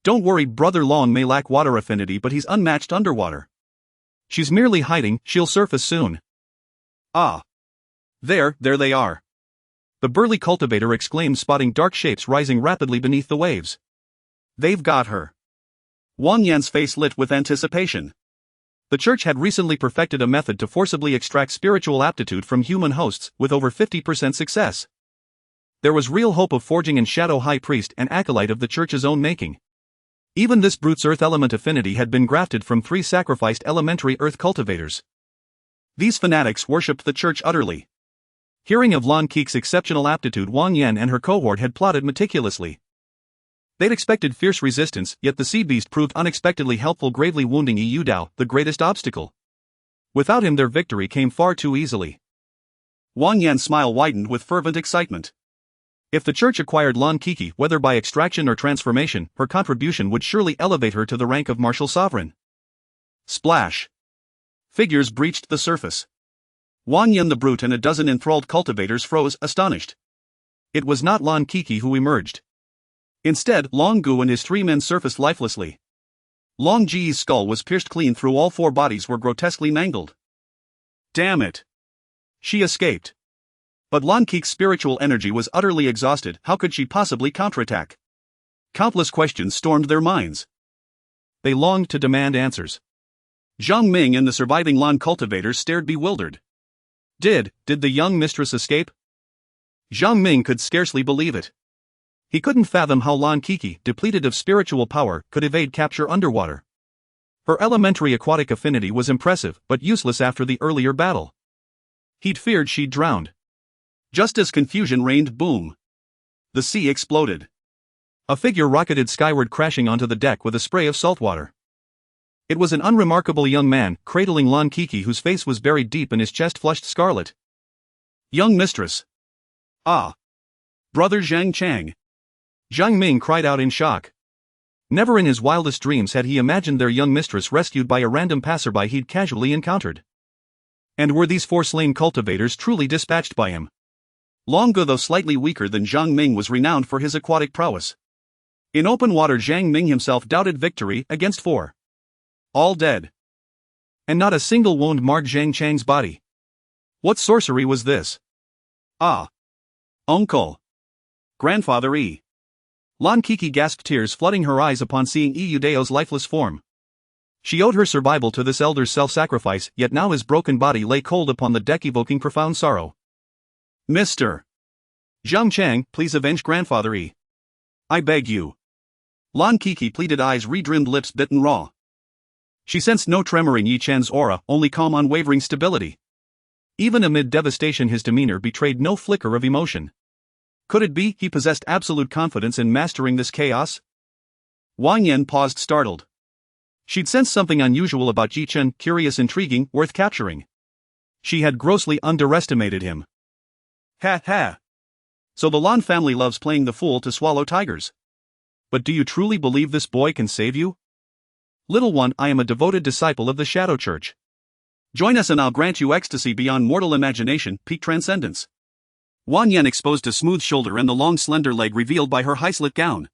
Don't worry, Brother Long may lack water affinity, but he's unmatched underwater. She's merely hiding, she'll surface soon. Ah. There they are. The burly cultivator exclaimed, spotting dark shapes rising rapidly beneath the waves. They've got her. Wang Yan's face lit with anticipation. The church had recently perfected a method to forcibly extract spiritual aptitude from human hosts, with over 50% success. There was real hope of forging in Shadow High Priest and acolyte of the church's own making. Even this brute's earth element affinity had been grafted from 3 sacrificed elementary earth cultivators. These fanatics worshipped the church utterly. Hearing of Lan Kiki's exceptional aptitude, Wang Yan and her cohort had plotted meticulously. They'd expected fierce resistance, yet the sea beast proved unexpectedly helpful, gravely wounding Yu Dao, the greatest obstacle. Without him, their victory came far too easily. Wang Yan's smile widened with fervent excitement. If the church acquired Lan Kiki, whether by extraction or transformation, her contribution would surely elevate her to the rank of martial sovereign. Splash! Figures breached the surface. Wang Yan the brute and a dozen enthralled cultivators froze, astonished. It was not Lan Kiki who emerged. Instead, Long Gu and his 3 men surfaced lifelessly. Long Ji's skull was pierced clean through, all 4 bodies were grotesquely mangled. Damn it! She escaped. But Lan Kiki's spiritual energy was utterly exhausted. How could she possibly counterattack? Countless questions stormed their minds. They longed to demand answers. Zhang Ming and the surviving Lan cultivators stared bewildered. Did the young mistress escape? Zhang Ming could scarcely believe it. He couldn't fathom how Lan Kiki, depleted of spiritual power, could evade capture underwater. Her elementary aquatic affinity was impressive, but useless after the earlier battle. He'd feared she'd drowned. Just as confusion reigned, boom! The sea exploded. A figure rocketed skyward, crashing onto the deck with a spray of salt water. It was an unremarkable young man, cradling Lan Kiki, whose face was buried deep in his chest, flushed scarlet. Young mistress! Ah! Brother Zhang Chang! Zhang Ming cried out in shock. Never in his wildest dreams had he imagined their young mistress rescued by a random passerby he'd casually encountered. And were these 4 slain cultivators truly dispatched by him? Long Gu, though slightly weaker than Zhang Ming, was renowned for his aquatic prowess. In open water, Zhang Ming himself doubted victory against 4. All dead. And not a single wound marred Zhang Chang's body. What sorcery was this? Ah! Uncle! Grandfather E! Lan Kiki gasped, tears flooding her eyes upon seeing Yu Dao's lifeless form. She owed her survival to this elder's self-sacrifice, yet now his broken body lay cold upon the deck, evoking profound sorrow. Mr. Zhang Chang, please avenge Grandfather E. I beg you. Lan Kiki pleaded, eyes redrimmed, lips bitten raw. She sensed no tremor in Yi Chen's aura, only calm, unwavering stability. Even amid devastation, his demeanor betrayed no flicker of emotion. Could it be he possessed absolute confidence in mastering this chaos? Wang Yan paused, startled. She'd sensed something unusual about Yi Chen, curious, intriguing, worth capturing. She had grossly underestimated him. Ha ha! So the Lan family loves playing the fool to swallow tigers. But do you truly believe this boy can save you? Little one, I am a devoted disciple of the Shadow Church. Join us and I'll grant you ecstasy beyond mortal imagination, peak transcendence. Wang Yan exposed a smooth shoulder and the long slender leg revealed by her high-slit gown.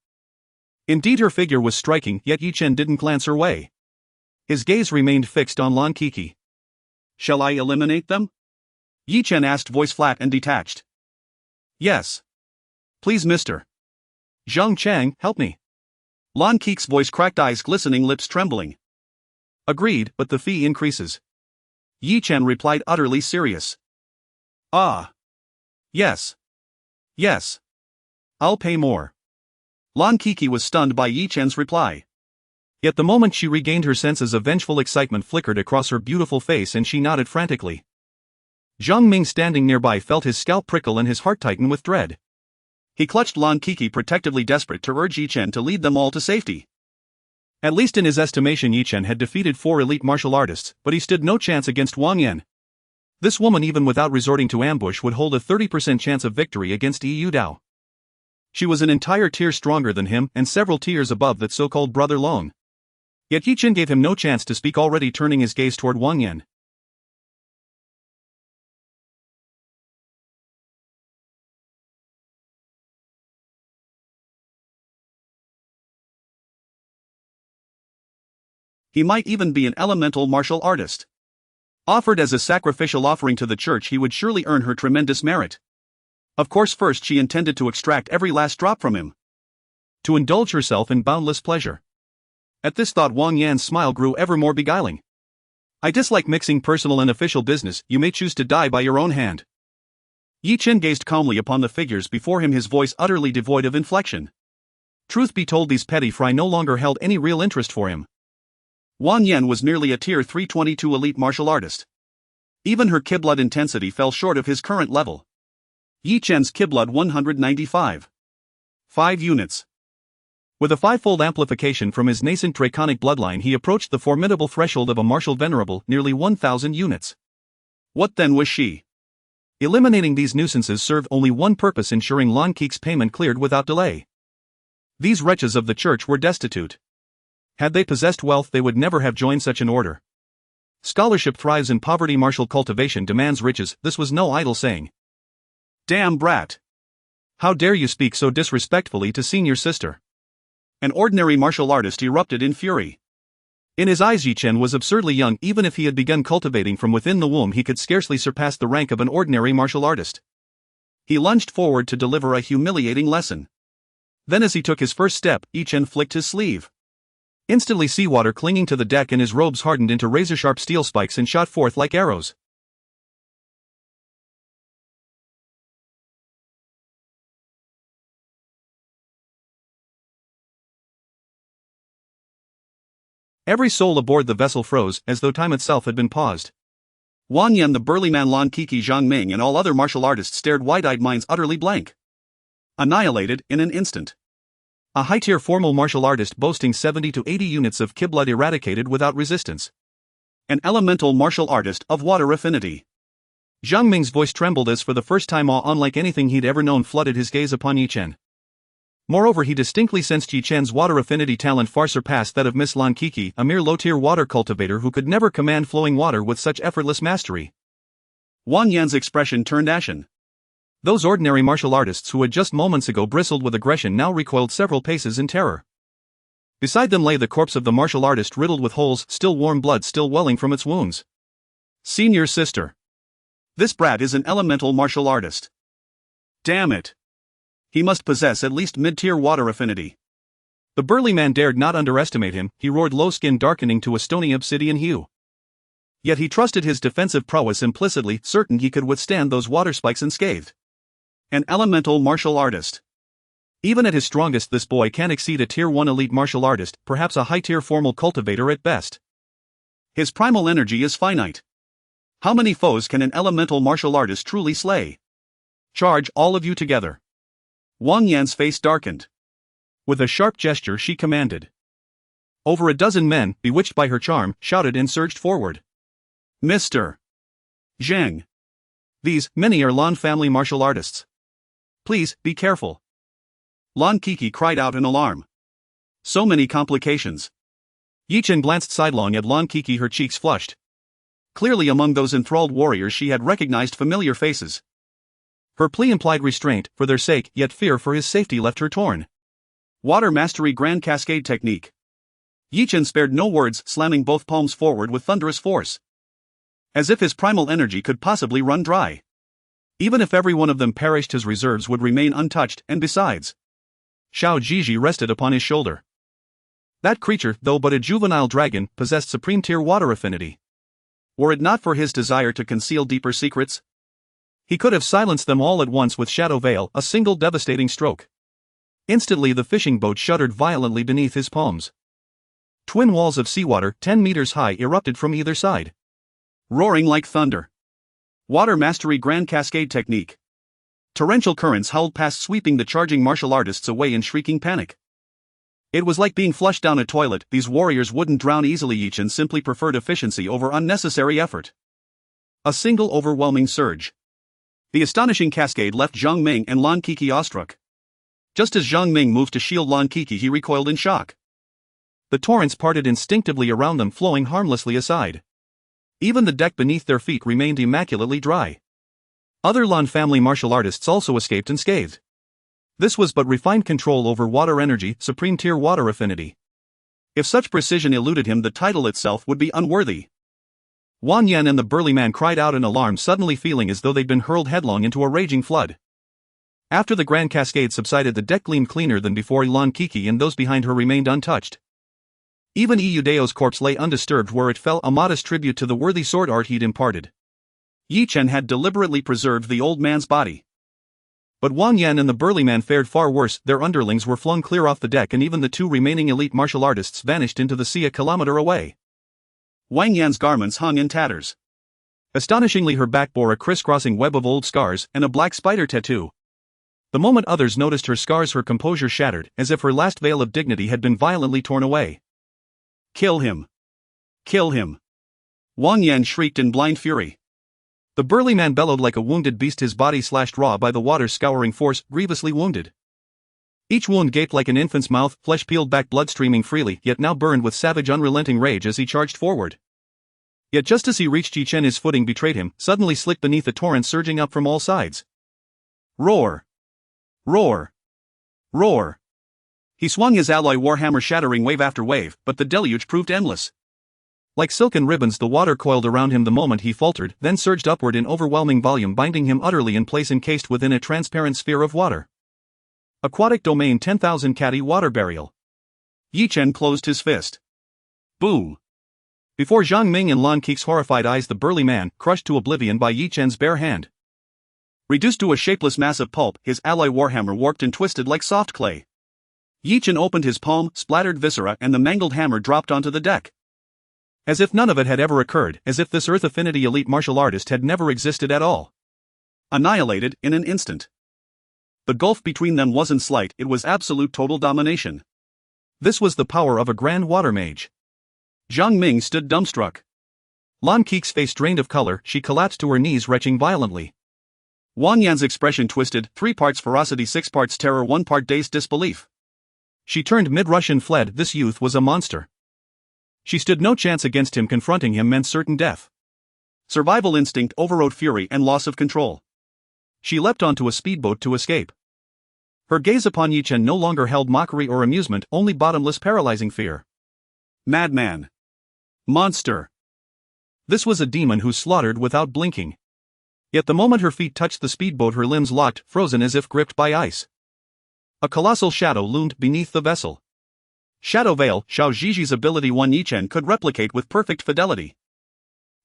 Indeed, her figure was striking, yet Yi Chen didn't glance her way. His gaze remained fixed on Lan Kiki. Shall I eliminate them? Yi Chen asked, voice flat and detached. Yes. Please, Mr. Zhang Chang, help me. Lan Kiki's voice cracked, eyes glistening, lips trembling. Agreed, but the fee increases. Yi Chen replied, utterly serious. Ah. Yes. Yes. I'll pay more. Lan Kiki was stunned by Yi Chen's reply. Yet the moment she regained her senses, a vengeful excitement flickered across her beautiful face and she nodded frantically. Zhang Ming, standing nearby, felt his scalp prickle and his heart tighten with dread. He clutched Lan Kiki protectively, desperate to urge Yi Chen to lead them all to safety. At least in his estimation, Yi Chen had defeated 4 elite martial artists, but he stood no chance against Wang Yan. This woman, even without resorting to ambush, would hold a 30% chance of victory against Yu Dao. She was an entire tier stronger than him and several tiers above that so-called Brother Long. Yet Yi Chen gave him no chance to speak, already turning his gaze toward Wang Yan. He might even be an elemental martial artist. Offered as a sacrificial offering to the church, he would surely earn her tremendous merit. Of course, first she intended to extract every last drop from him, to indulge herself in boundless pleasure. At this thought, Wang Yan's smile grew ever more beguiling. I dislike mixing personal and official business. You may choose to die by your own hand. Yi Chen gazed calmly upon the figures before him, his voice utterly devoid of inflection. Truth be told, these petty fry no longer held any real interest for him. Wang Yan was merely a tier 322 elite martial artist. Even her Ki-blood intensity fell short of his current level. Yi Chen's Ki-blood 195. 5 units. With a 5-fold amplification from his nascent draconic bloodline, he approached the formidable threshold of a martial venerable, nearly 1,000 units. What then was she? Eliminating these nuisances served only one purpose: ensuring Lan Kik's payment cleared without delay. These wretches of the church were destitute. Had they possessed wealth, they would never have joined such an order. Scholarship thrives in poverty, martial cultivation demands riches. This was no idle saying. Damn brat! How dare you speak so disrespectfully to senior sister? An ordinary martial artist erupted in fury. In his eyes, Yi Chen was absurdly young. Even if he had begun cultivating from within the womb, he could scarcely surpass the rank of an ordinary martial artist. He lunged forward to deliver a humiliating lesson. Then, as he took his first step, Yi Chen flicked his sleeve. Instantly, seawater clinging to the deck and his robes hardened into razor-sharp steel spikes and shot forth like arrows. Every soul aboard the vessel froze, as though time itself had been paused. Wang Yan, the burly man, Lan Kiki, Zhang Ming, and all other martial artists stared, wide-eyed, minds utterly blank. Annihilated in an instant. A high-tier formal martial artist boasting 70 to 80 units of Ki-blood eradicated without resistance. An elemental martial artist of water affinity. Zhang Ming's voice trembled as for the first time awe unlike anything he'd ever known flooded his gaze upon Yi Chen. Moreover, he distinctly sensed Yi Chen's water affinity talent far surpassed that of Miss Lan Kiki, a mere low-tier water cultivator who could never command flowing water with such effortless mastery. Wang Yan's expression turned ashen. Those ordinary martial artists who had just moments ago bristled with aggression now recoiled several paces in terror. Beside them lay the corpse of the martial artist, riddled with holes, still warm, blood still welling from its wounds. Senior sister. This brat is an elemental martial artist. Damn it. He must possess at least mid-tier water affinity. The burly man dared not underestimate him. He roared, low, skin darkening to a stony obsidian hue. Yet he trusted his defensive prowess implicitly, certain he could withstand those water spikes unscathed. An elemental martial artist. Even at his strongest, this boy can't exceed a tier 1 elite martial artist, perhaps a high-tier formal cultivator at best. His primal energy is finite. How many foes can an elemental martial artist truly slay? Charge, all of you together. Wang Yan's face darkened. With a sharp gesture, she commanded. Over a dozen men, bewitched by her charm, shouted and surged forward. Mr. Zheng. These, many are Lan family martial artists. Please, be careful. Lan Kiki cried out in alarm. So many complications. Yi Chen glanced sidelong at Lan Kiki, her cheeks flushed. Clearly among those enthralled warriors she had recognized familiar faces. Her plea implied restraint, for their sake, yet fear for his safety left her torn. Water Mastery Grand Cascade Technique. Yi Chen spared no words, slamming both palms forward with thunderous force. As if his primal energy could possibly run dry. Even if every one of them perished, his reserves would remain untouched, and besides. Xiao Jiji rested upon his shoulder. That creature, though but a juvenile dragon, possessed supreme tier water affinity. Were it not for his desire to conceal deeper secrets, he could have silenced them all at once with Shadow Veil, a single devastating stroke. Instantly the fishing boat shuddered violently beneath his palms. Twin walls of seawater, 10 meters high, erupted from either side. Roaring like thunder. Water Mastery Grand Cascade Technique. Torrential currents howled past, sweeping the charging martial artists away in shrieking panic. It was like being flushed down a toilet. These warriors wouldn't drown easily. Yi Chen simply preferred efficiency over unnecessary effort. A single overwhelming surge. The astonishing cascade left Zhang Ming and Lan Kiki awestruck. Just as Zhang Ming moved to shield Lan Kiki, he recoiled in shock. The torrents parted instinctively around them, flowing harmlessly aside. Even the deck beneath their feet remained immaculately dry. Other Lan family martial artists also escaped unscathed. This was but refined control over water energy, supreme tier water affinity. If such precision eluded him, the title itself would be unworthy. Wang Yan and the burly man cried out in alarm, suddenly feeling as though they'd been hurled headlong into a raging flood. After the grand cascade subsided, the deck gleamed cleaner than before. Lan Kiki and those behind her remained untouched. Even Iyudeo's corpse lay undisturbed where it fell, a modest tribute to the worthy sword art he'd imparted. Yi Chen had deliberately preserved the old man's body. But Wang Yan and the burly man fared far worse. Their underlings were flung clear off the deck, and even the two remaining elite martial artists vanished into the sea a kilometer away. Wang Yan's garments hung in tatters. Astonishingly, her back bore a crisscrossing web of old scars and a black spider tattoo. The moment others noticed her scars, her composure shattered, as if her last veil of dignity had been violently torn away. "Kill him! Kill him!" Wang Yan shrieked in blind fury. The burly man bellowed like a wounded beast, his body slashed raw by the water's scouring force, grievously wounded. Each wound gaped like an infant's mouth, flesh peeled back, blood streaming freely, yet now burned with savage, unrelenting rage as he charged forward. Yet just as he reached Yi Chen, his footing betrayed him, suddenly slick beneath a torrent surging up from all sides. Roar! Roar! Roar! He swung his alloy warhammer, shattering wave after wave, but the deluge proved endless. Like silken ribbons, the water coiled around him the moment he faltered, then surged upward in overwhelming volume, binding him utterly in place, encased within a transparent sphere of water. Aquatic domain, 10,000 catty water burial. Yi Chen closed his fist. Boom! Before Zhang Ming and Lan Kik's horrified eyes, the burly man, crushed to oblivion by Yi Chen's bare hand. Reduced to a shapeless mass of pulp, his alloy warhammer warped and twisted like soft clay. Yi Chen opened his palm, splattered viscera, and the mangled hammer dropped onto the deck. As if none of it had ever occurred, as if this Earth Affinity elite martial artist had never existed at all. Annihilated in an instant. The gulf between them wasn't slight, it was absolute, total domination. This was the power of a grand water mage. Zhang Ming stood dumbstruck. Lan Kik's face drained of color, she collapsed to her knees, retching violently. Wang Yan's expression twisted, 3 parts ferocity, 6 parts terror, 1 part dazed disbelief. She turned mid-rush and fled. This youth was a monster. She stood no chance against him. Confronting him meant certain death. Survival instinct overrode fury and loss of control. She leapt onto a speedboat to escape. Her gaze upon Yi Chen no longer held mockery or amusement, only bottomless, paralyzing fear. Madman. Monster. This was a demon who slaughtered without blinking. Yet the moment her feet touched the speedboat, her limbs locked, frozen as if gripped by ice. A colossal shadow loomed beneath the vessel. Shadow Veil, Xiao Zhiji's ability, one Yi Chen could replicate with perfect fidelity.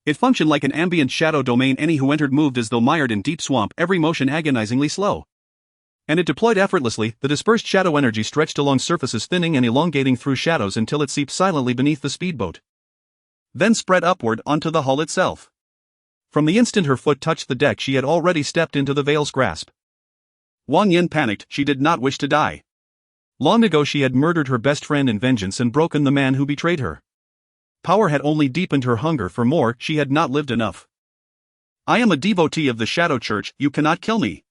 It functioned like an ambient shadow domain. Any who entered moved as though mired in deep swamp, every motion agonizingly slow. And it deployed effortlessly. The dispersed shadow energy stretched along surfaces, thinning and elongating through shadows until it seeped silently beneath the speedboat. Then spread upward onto the hull itself. From the instant her foot touched the deck, she had already stepped into the veil's grasp. Wang Yan panicked. She did not wish to die. Long ago she had murdered her best friend in vengeance and broken the man who betrayed her. Power had only deepened her hunger for more. She had not lived enough. I am a devotee of the Shadow Church. You cannot kill me.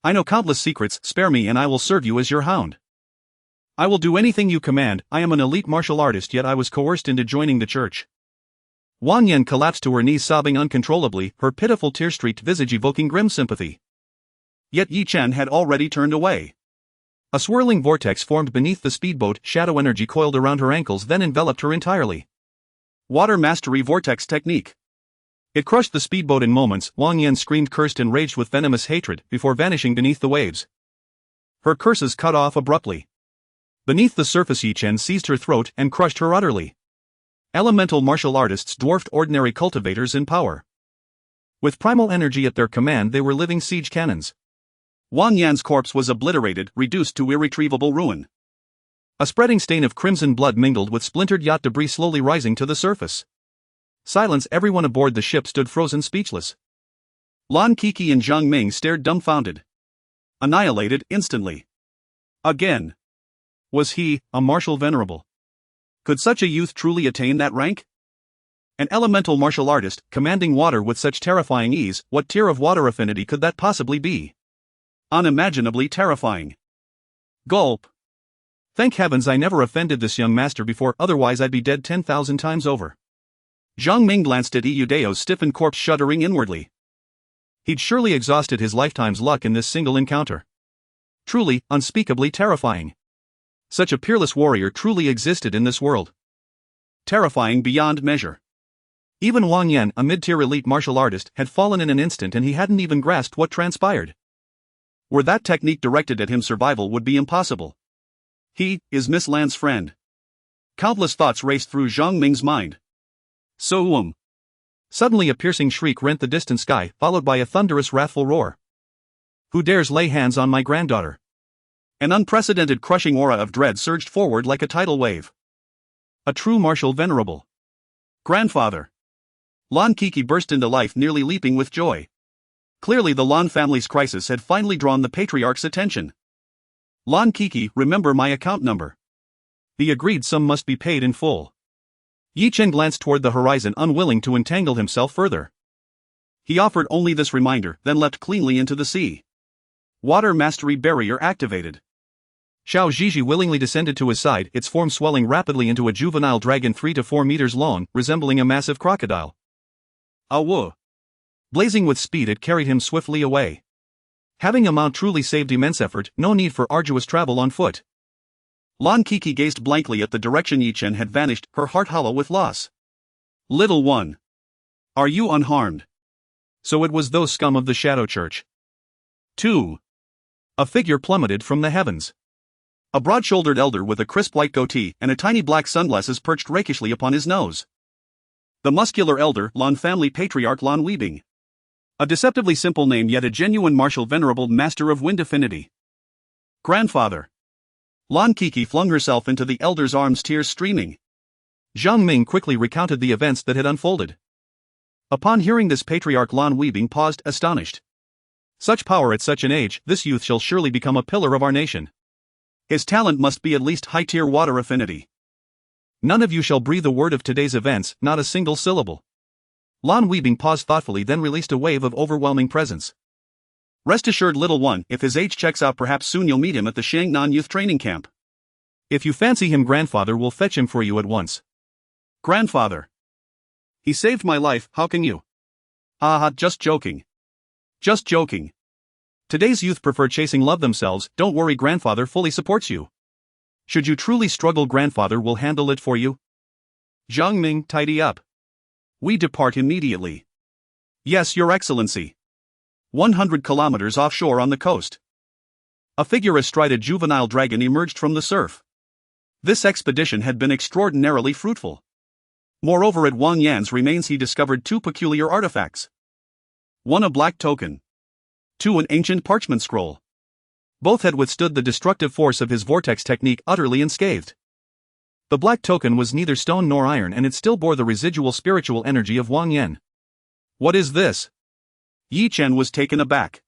I know countless secrets. Spare me and I will serve you as your hound. I will do anything you command. I am an elite martial artist, yet I was coerced into joining the church. Wang Yan collapsed to her knees, sobbing uncontrollably, her pitiful tear-streaked visage evoking grim sympathy. Yet Yi Chen had already turned away. A swirling vortex formed beneath the speedboat. Shadow energy coiled around her ankles, then enveloped her entirely. Water Mastery Vortex Technique. It crushed the speedboat in moments. Wang Yan screamed, cursed and raged with venomous hatred, before vanishing beneath the waves. Her curses cut off abruptly. Beneath the surface, Yi Chen seized her throat and crushed her utterly. Elemental martial artists dwarfed ordinary cultivators in power. With primal energy at their command, they were living siege cannons. Wang Yan's corpse was obliterated, reduced to irretrievable ruin. A spreading stain of crimson blood mingled with splintered yacht debris, slowly rising to the surface. Silence. Everyone aboard the ship stood frozen, speechless. Lan Kiki and Zhang Ming stared dumbfounded. Annihilated instantly. Again. Was he a martial venerable? Could such a youth truly attain that rank? An elemental martial artist, commanding water with such terrifying ease. What tier of water affinity could that possibly be? Unimaginably terrifying. Gulp. Thank heavens I never offended this young master before, otherwise I'd be dead 10,000 times over. Zhang Ming glanced at Iyudeo's stiffened corpse, shuddering inwardly. He'd surely exhausted his lifetime's luck in this single encounter. Truly, unspeakably terrifying. Such a peerless warrior truly existed in this world. Terrifying beyond measure. Even Wang Yan, a mid-tier elite martial artist, had fallen in an instant and he hadn't even grasped what transpired. Were that technique directed at him, survival would be impossible. He is Miss Lan's friend. Countless thoughts raced through Zhang Ming's mind. So Suddenly a piercing shriek rent the distant sky, followed by a thunderous wrathful roar. Who dares lay hands on my granddaughter? An unprecedented crushing aura of dread surged forward like a tidal wave. A true martial venerable. Grandfather. Lan Kiki burst into life, nearly leaping with joy. Clearly the Lan family's crisis had finally drawn the patriarch's attention. Lan Kiki, remember my account number. The agreed sum must be paid in full. Yi Chen glanced toward the horizon, unwilling to entangle himself further. He offered only this reminder, then leapt cleanly into the sea. Water mastery barrier activated. Xiao Zhizhi willingly descended to his side, its form swelling rapidly into a juvenile dragon 3 to 4 meters long, resembling a massive crocodile. Awoo! Blazing with speed, it carried him swiftly away. Having a mount truly saved immense effort, no need for arduous travel on foot. Lan Kiki gazed blankly at the direction Yi Chen had vanished, her heart hollow with loss. Little one. Are you unharmed? So it was those scum of the Shadow Church. 2. A figure plummeted from the heavens. A broad-shouldered elder with a crisp white goatee and a tiny black sunglasses perched rakishly upon his nose. The muscular elder, Lan family patriarch Lan Weibing. A deceptively simple name, yet a genuine martial venerable master of wind affinity. Grandfather. Lan Kiki flung herself into the elder's arms, tears streaming. Zhang Ming quickly recounted the events that had unfolded. Upon hearing this, patriarch Lan Weibing paused, astonished. Such power at such an age, this youth shall surely become a pillar of our nation. His talent must be at least high-tier water affinity. None of you shall breathe a word of today's events, not a single syllable. Lan Weibing paused thoughtfully, then released a wave of overwhelming presence. Rest assured, little one, if his age checks out, perhaps soon you'll meet him at the Shangnan Youth Training Camp. If you fancy him, grandfather will fetch him for you at once. Grandfather. He saved my life, how can you? Just joking. Just joking. Today's youth prefer chasing love themselves, don't worry, grandfather fully supports you. Should you truly struggle, grandfather will handle it for you. Zhang Ming, tidy up. We depart immediately. Yes, your excellency. 100 kilometers offshore on the coast. A figure astride a juvenile dragon emerged from the surf. This expedition had been extraordinarily fruitful. Moreover, at Wang Yan's remains he discovered 2 peculiar artifacts. 1 a black token. 2 an ancient parchment scroll. Both had withstood the destructive force of his vortex technique utterly unscathed. The black token was neither stone nor iron, and it still bore the residual spiritual energy of Wang Yan. What is this? Yi Chen was taken aback.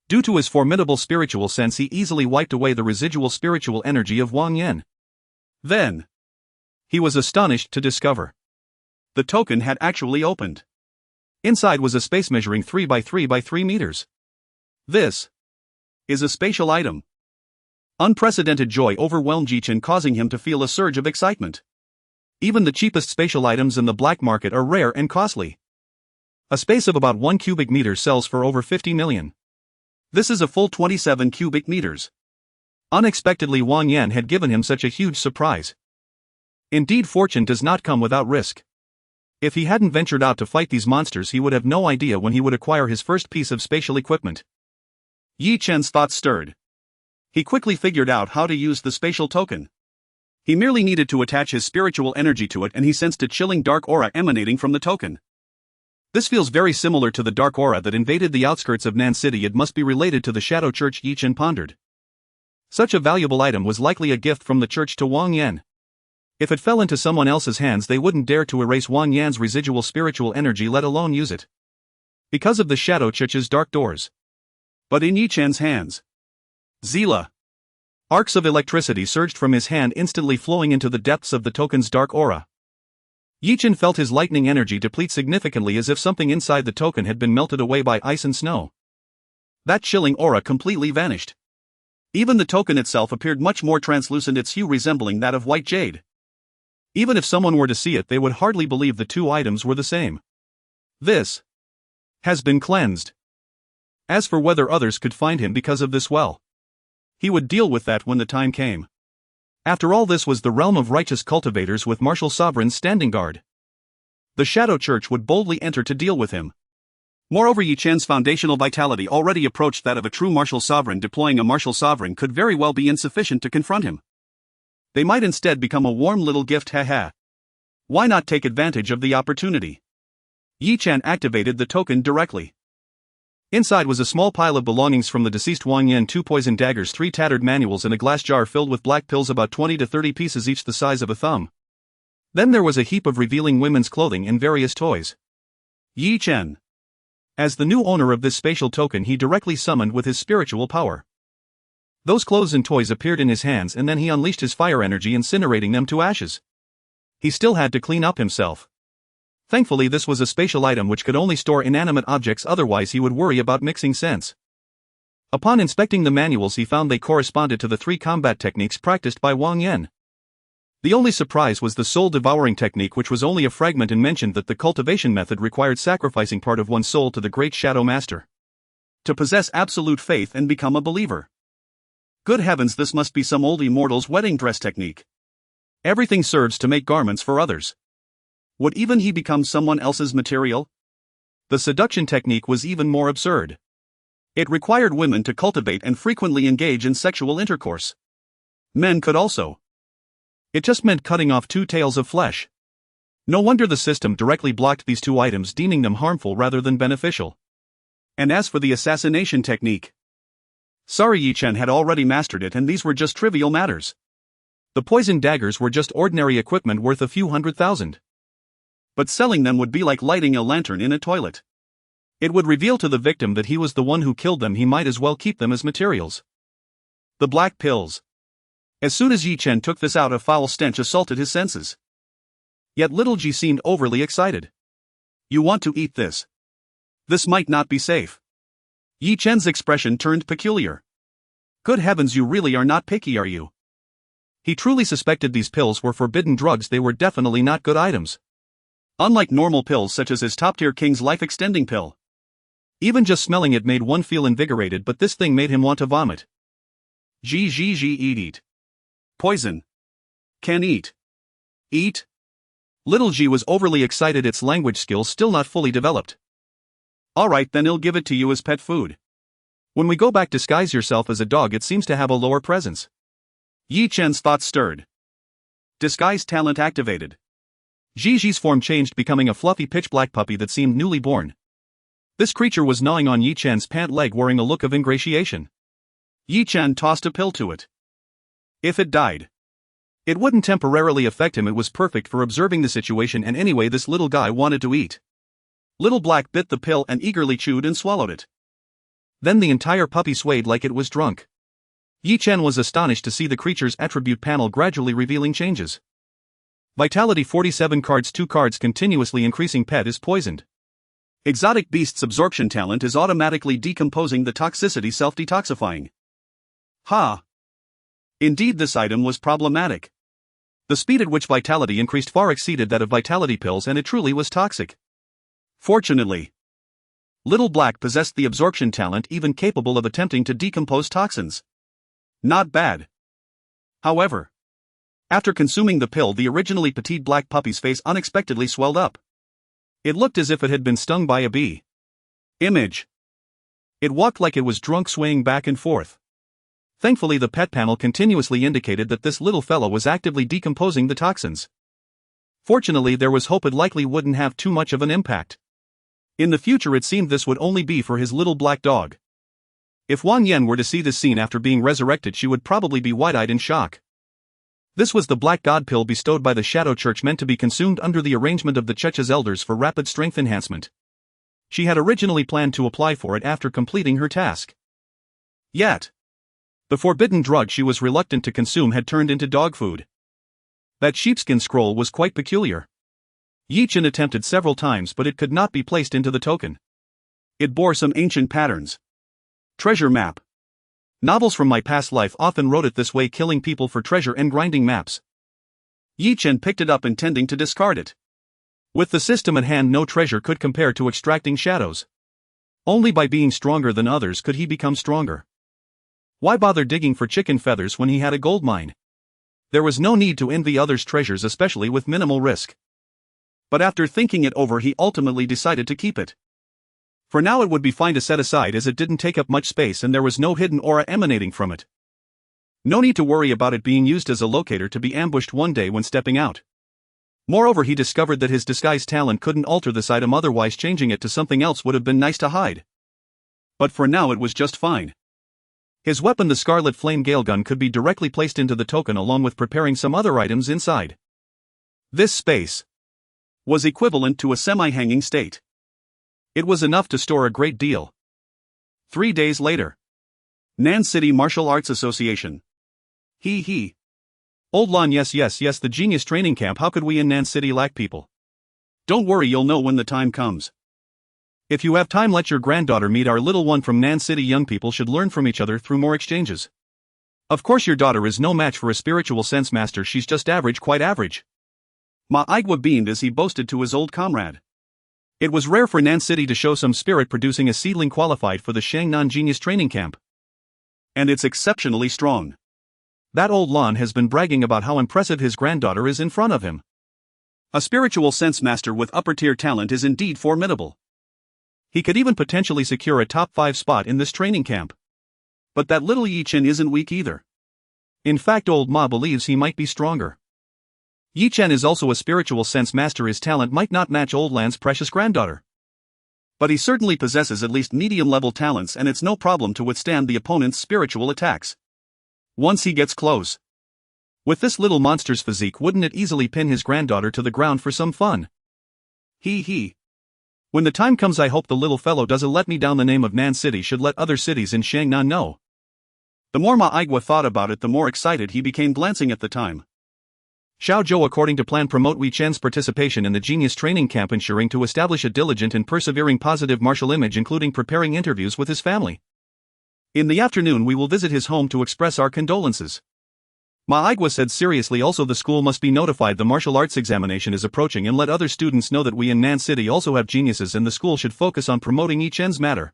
Due to his formidable spiritual sense, he easily wiped away the residual spiritual energy of Wang Yan. Then, he was astonished to discover the token had actually opened. Inside was a space measuring 3 by 3 by 3 meters. This is a spatial item. Unprecedented joy overwhelmed Yi Chen, causing him to feel a surge of excitement. Even the cheapest spatial items in the black market are rare and costly. A space of about 1 cubic meter sells for over 50 million. This is a full 27 cubic meters. Unexpectedly, Wang Yan had given him such a huge surprise. Indeed, fortune does not come without risk. If he hadn't ventured out to fight these monsters, he would have no idea when he would acquire his first piece of spatial equipment. Yi Chen's thoughts stirred. He quickly figured out how to use the spatial token. He merely needed to attach his spiritual energy to it, and he sensed a chilling dark aura emanating from the token. This feels very similar to the dark aura that invaded the outskirts of Nan City. It must be related to the Shadow Church, Yi Chen pondered. Such a valuable item was likely a gift from the church to Wang Yan. If it fell into someone else's hands, they wouldn't dare to erase Wang Yan's residual spiritual energy, let alone use it. Because of the Shadow Church's dark doors. But in Yi Chen's hands. Zila. Arcs of electricity surged from his hand, instantly flowing into the depths of the token's dark aura. Yi Chen felt his lightning energy deplete significantly, as if something inside the token had been melted away by ice and snow. That chilling aura completely vanished. Even the token itself appeared much more translucent, its hue resembling that of white jade. Even if someone were to see it, they would hardly believe the 2 items were the same. This has been cleansed. As for whether others could find him because of this, well, he would deal with that when the time came. After all, this was the realm of righteous cultivators with martial sovereigns standing guard. The Shadow Church would boldly enter to deal with him. Moreover, Yi Chen's foundational vitality already approached that of a true martial sovereign. Deploying a martial sovereign could very well be insufficient to confront him. They might instead become a warm little gift, haha. Why not take advantage of the opportunity? Yi Chen activated the token directly. Inside was a small pile of belongings from the deceased Wang Yan: 2 poison daggers, 3 tattered manuals, and a glass jar filled with black pills, about 20 to 30 pieces each, the size of a thumb. Then there was a heap of revealing women's clothing and various toys. Yi Chen. As the new owner of this spatial token, he directly summoned with his spiritual power. Those clothes and toys appeared in his hands, and then he unleashed his fire energy, incinerating them to ashes. He still had to clean up himself. Thankfully, this was a spatial item which could only store inanimate objects, otherwise he would worry about mixing sense. Upon inspecting the manuals, he found they corresponded to the 3 combat techniques practiced by Wang Yan. The only surprise was the soul-devouring technique, which was only a fragment, and mentioned that the cultivation method required sacrificing part of one's soul to the great Shadow Master to possess absolute faith and become a believer. Good heavens, this must be some old immortal's wedding dress technique. Everything serves to make garments for others. Would even he become someone else's material? The seduction technique was even more absurd. It required women to cultivate and frequently engage in sexual intercourse. Men could also. It just meant cutting off 2 tails of flesh. No wonder the system directly blocked these 2 items, deeming them harmful rather than beneficial. And as for the assassination technique, sorry, Yi Chen had already mastered it, and these were just trivial matters. The poison daggers were just ordinary equipment worth a few $100,000. But selling them would be like lighting a lantern in a toilet. It would reveal to the victim that he was the one who killed them. He might as well keep them as materials. The black pills. As soon as Yi Chen took this out, a foul stench assaulted his senses. Yet little Ji seemed overly excited. You want to eat this? This might not be safe. Yi Chen's expression turned peculiar. Good heavens, you really are not picky, are you? He truly suspected these pills were forbidden drugs. They were definitely not good items. Unlike normal pills such as his top-tier King's life-extending pill. Even just smelling it made one feel invigorated, but this thing made him want to vomit. Eat. Poison. Can eat. Eat? Little G was overly excited, its language skills still not fully developed. Alright, then I'll give it to you as pet food. When we go back, disguise yourself as a dog. It seems to have a lower presence. Yi Chen's thoughts stirred. Disguise talent activated. Gigi's form changed, becoming a fluffy pitch-black puppy that seemed newly born. This creature was gnawing on Yi Chen's pant leg, wearing a look of ingratiation. Yi Chen tossed a pill to it. If it died, it wouldn't temporarily affect him. It was perfect for observing the situation, and anyway, this little guy wanted to eat. Little Black bit the pill and eagerly chewed and swallowed it. Then the entire puppy swayed like it was drunk. Yi Chen was astonished to see the creature's attribute panel gradually revealing changes. Vitality 47 cards, 2 cards continuously increasing. Pet is poisoned. Exotic Beast's absorption talent is automatically decomposing the toxicity, self-detoxifying. Ha! Indeed, this item was problematic. The speed at which vitality increased far exceeded that of vitality pills, and it truly was toxic. Fortunately, Little Black possessed the absorption talent, even capable of attempting to decompose toxins. Not bad. However, after consuming the pill, the originally petite black puppy's face unexpectedly swelled up. It looked as if it had been stung by a bee. Image. It walked like it was drunk, swaying back and forth. Thankfully, the pet panel continuously indicated that this little fellow was actively decomposing the toxins. Fortunately, there was hope. It likely wouldn't have too much of an impact. In the future, it seemed this would only be for his little black dog. If Wang Yan were to see this scene after being resurrected, she would probably be wide-eyed in shock. This was the Black God pill bestowed by the Shadow Church, meant to be consumed under the arrangement of the Church's elders for rapid strength enhancement. She had originally planned to apply for it after completing her task. Yet, the forbidden drug she was reluctant to consume had turned into dog food. That sheepskin scroll was quite peculiar. Yi Chen attempted several times, but it could not be placed into the token. It bore some ancient patterns. Treasure map. Novels from my past life often wrote it this way, killing people for treasure and grinding maps. Yi Chen picked it up, intending to discard it. With the system at hand, no treasure could compare to extracting shadows. Only by being stronger than others could he become stronger. Why bother digging for chicken feathers when he had a gold mine? There was no need to envy others' treasures, especially with minimal risk. But after thinking it over, he ultimately decided to keep it. For now it would be fine to set aside, as it didn't take up much space and there was no hidden aura emanating from it. No need to worry about it being used as a locator to be ambushed one day when stepping out. Moreover, he discovered that his disguise talent couldn't alter this item, otherwise changing it to something else would have been nice to hide. But for now it was just fine. His weapon, the Scarlet Flame Gale Gun, could be directly placed into the token along with preparing some other items inside. This space was equivalent to a semi-hanging state. It was enough to store a great deal. 3 days later. Nan City Martial Arts Association. He. Old Lon, yes, the genius training camp. How could we in Nan City lack people? Don't worry, you'll know when the time comes. If you have time, let your granddaughter meet our little one from Nan City. Young people should learn from each other through more exchanges. Of course your daughter is no match for a spiritual sense master, she's just average, quite average. Ma Igwa beamed as he boasted to his old comrade. It was rare for Nan City to show some spirit, producing a seedling qualified for the Shangnan Genius Training Camp. And it's exceptionally strong. That old Lon has been bragging about how impressive his granddaughter is in front of him. A spiritual sense master with upper-tier talent is indeed formidable. He could even potentially secure a top 5 spot in this training camp. But that little Yi Chen isn't weak either. In fact, old Ma believes he might be stronger. Yi Chen is also a spiritual sense master. His talent might not match old Lan's precious granddaughter, but he certainly possesses at least medium-level talents, and it's no problem to withstand the opponent's spiritual attacks. Once he gets close. With this little monster's physique, wouldn't it easily pin his granddaughter to the ground for some fun? He. When the time comes, I hope the little fellow doesn't let me down. The name of Nan City should let other cities in Shangnan know. The more Ma Igwa thought about it, the more excited he became. Glancing at the time. Xiao Zhou, according to plan, promote Wei Chen's participation in the Genius Training Camp, ensuring to establish a diligent and persevering positive martial image, including preparing interviews with his family. In the afternoon we will visit his home to express our condolences. Ma Igwa said seriously. Also, the school must be notified. The martial arts examination is approaching, and let other students know that we in Nan City also have geniuses, and the school should focus on promoting Yi Chen's matter.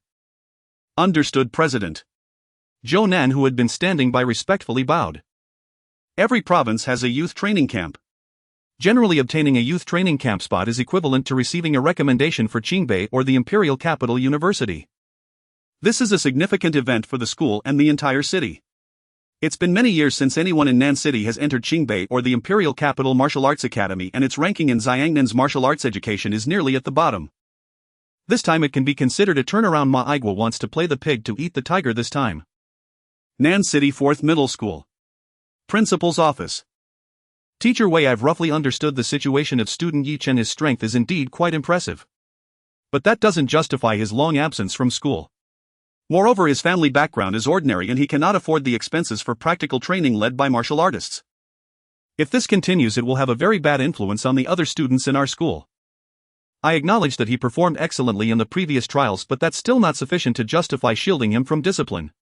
Understood, President. Zhou Nan, who had been standing by, respectfully bowed. Every province has a youth training camp. Generally, obtaining a youth training camp spot is equivalent to receiving a recommendation for Qingbei or the Imperial Capital University. This is a significant event for the school and the entire city. It's been many years since anyone in Nan City has entered Qingbei or the Imperial Capital Martial Arts Academy, and its ranking in Xiangnan's martial arts education is nearly at the bottom. This time it can be considered a turnaround. Ma Igwa wants to play the pig to eat the tiger this time. Nan City 4th Middle School. Principal's Office. Teacher Wei, I've roughly understood the situation of student Yi Chen. His strength is indeed quite impressive. But that doesn't justify his long absence from school. Moreover, his family background is ordinary and he cannot afford the expenses for practical training led by martial artists. If this continues, it will have a very bad influence on the other students in our school. I acknowledge that he performed excellently in the previous trials, but that's still not sufficient to justify shielding him from discipline.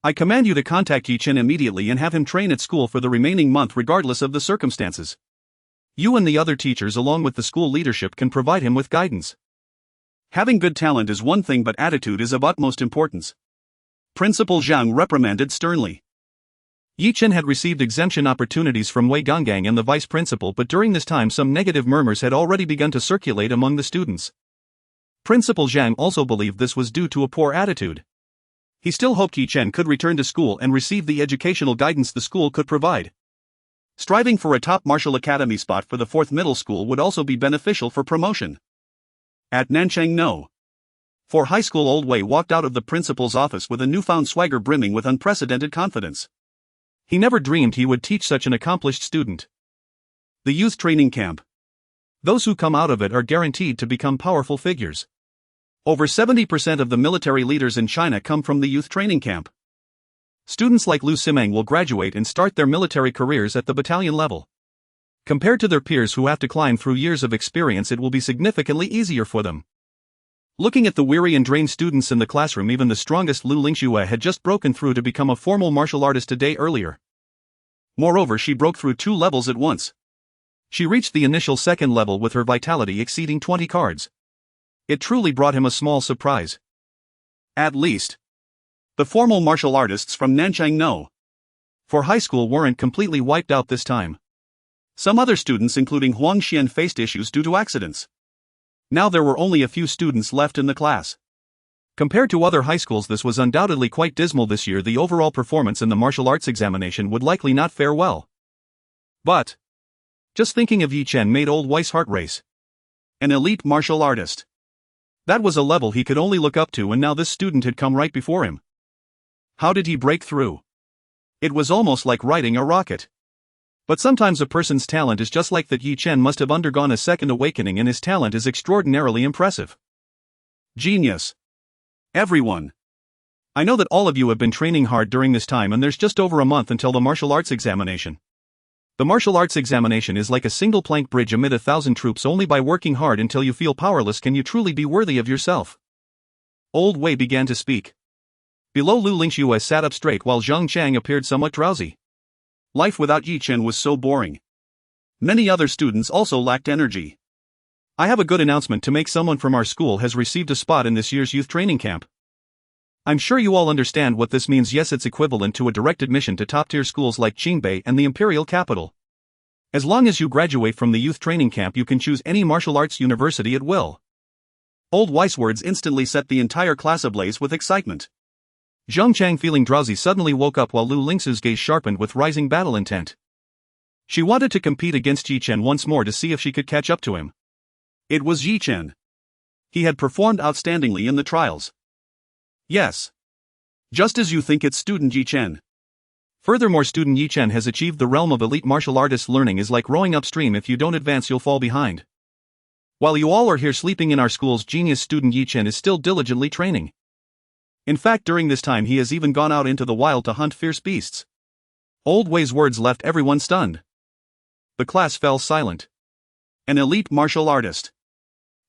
I command you to contact Yi Chen immediately and have him train at school for the remaining month regardless of the circumstances. You and the other teachers along with the school leadership can provide him with guidance. Having good talent is one thing, but attitude is of utmost importance. Principal Zhang reprimanded sternly. Yi Chen had received exemption opportunities from Wei Gonggang and the vice principal, but during this time some negative murmurs had already begun to circulate among the students. Principal Zhang also believed this was due to a poor attitude. He still hoped Yi Chen could return to school and receive the educational guidance the school could provide. Striving for a top martial academy spot for the 4th middle school would also be beneficial for promotion. At Nanchang No. For high school, old Wei walked out of the principal's office with a newfound swagger, brimming with unprecedented confidence. He never dreamed he would teach such an accomplished student. The youth training camp. Those who come out of it are guaranteed to become powerful figures. Over 70% of the military leaders in China come from the youth training camp. Students like Lu Simeng will graduate and start their military careers at the battalion level. Compared to their peers who have to climb through years of experience, it will be significantly easier for them. Looking at the weary and drained students in the classroom, even the strongest Lu Lingxue had just broken through to become a formal martial artist a day earlier. Moreover, she broke through 2 levels at once. She reached the initial 2nd level with her vitality exceeding 20 cards. It truly brought him a small surprise. At least, the formal martial artists from Nanchang No. For high school weren't completely wiped out this time. Some other students including Huang Xian faced issues due to accidents. Now there were only a few students left in the class. Compared to other high schools, this was undoubtedly quite dismal this year. The overall performance in the martial arts examination would likely not fare well. But just thinking of Yi Chen made old Weiss heart race. An elite martial artist. That was a level he could only look up to, and now this student had come right before him. How did he break through? It was almost like riding a rocket. But sometimes a person's talent is just like that. Yi Chen must have undergone a second awakening, and his talent is extraordinarily impressive. Genius. Everyone. I know that all of you have been training hard during this time, and there's just over a month until the martial arts examination. The martial arts examination is like a single plank bridge amid 1,000 troops. Only by working hard until you feel powerless can you truly be worthy of yourself. Old Wei began to speak. Below, Lu Lingxue sat up straight while Zhang Chang appeared somewhat drowsy. Life without Yi Chen was so boring. Many other students also lacked energy. I have a good announcement to make. Someone from our school has received a spot in this year's youth training camp. I'm sure you all understand what this means. Yes, it's equivalent to a direct admission to top-tier schools like Qingbei and the imperial capital. As long as you graduate from the youth training camp, you can choose any martial arts university at will. Old Weiss words instantly set the entire class ablaze with excitement. Zhang Chang, feeling drowsy, suddenly woke up while Lu Lingxu's gaze sharpened with rising battle intent. She wanted to compete against Yi Chen once more to see if she could catch up to him. It was Yi Chen. He had performed outstandingly in the trials. Yes. Just as you think, it's student Yi Chen. Furthermore, student Yi Chen has achieved the realm of elite martial artists. Learning is like rowing upstream. If you don't advance, you'll fall behind. While you all are here sleeping in our school's genius, student Yi Chen is still diligently training. In fact, during this time he has even gone out into the wild to hunt fierce beasts. Old Wei's words left everyone stunned. The class fell silent. An elite martial artist.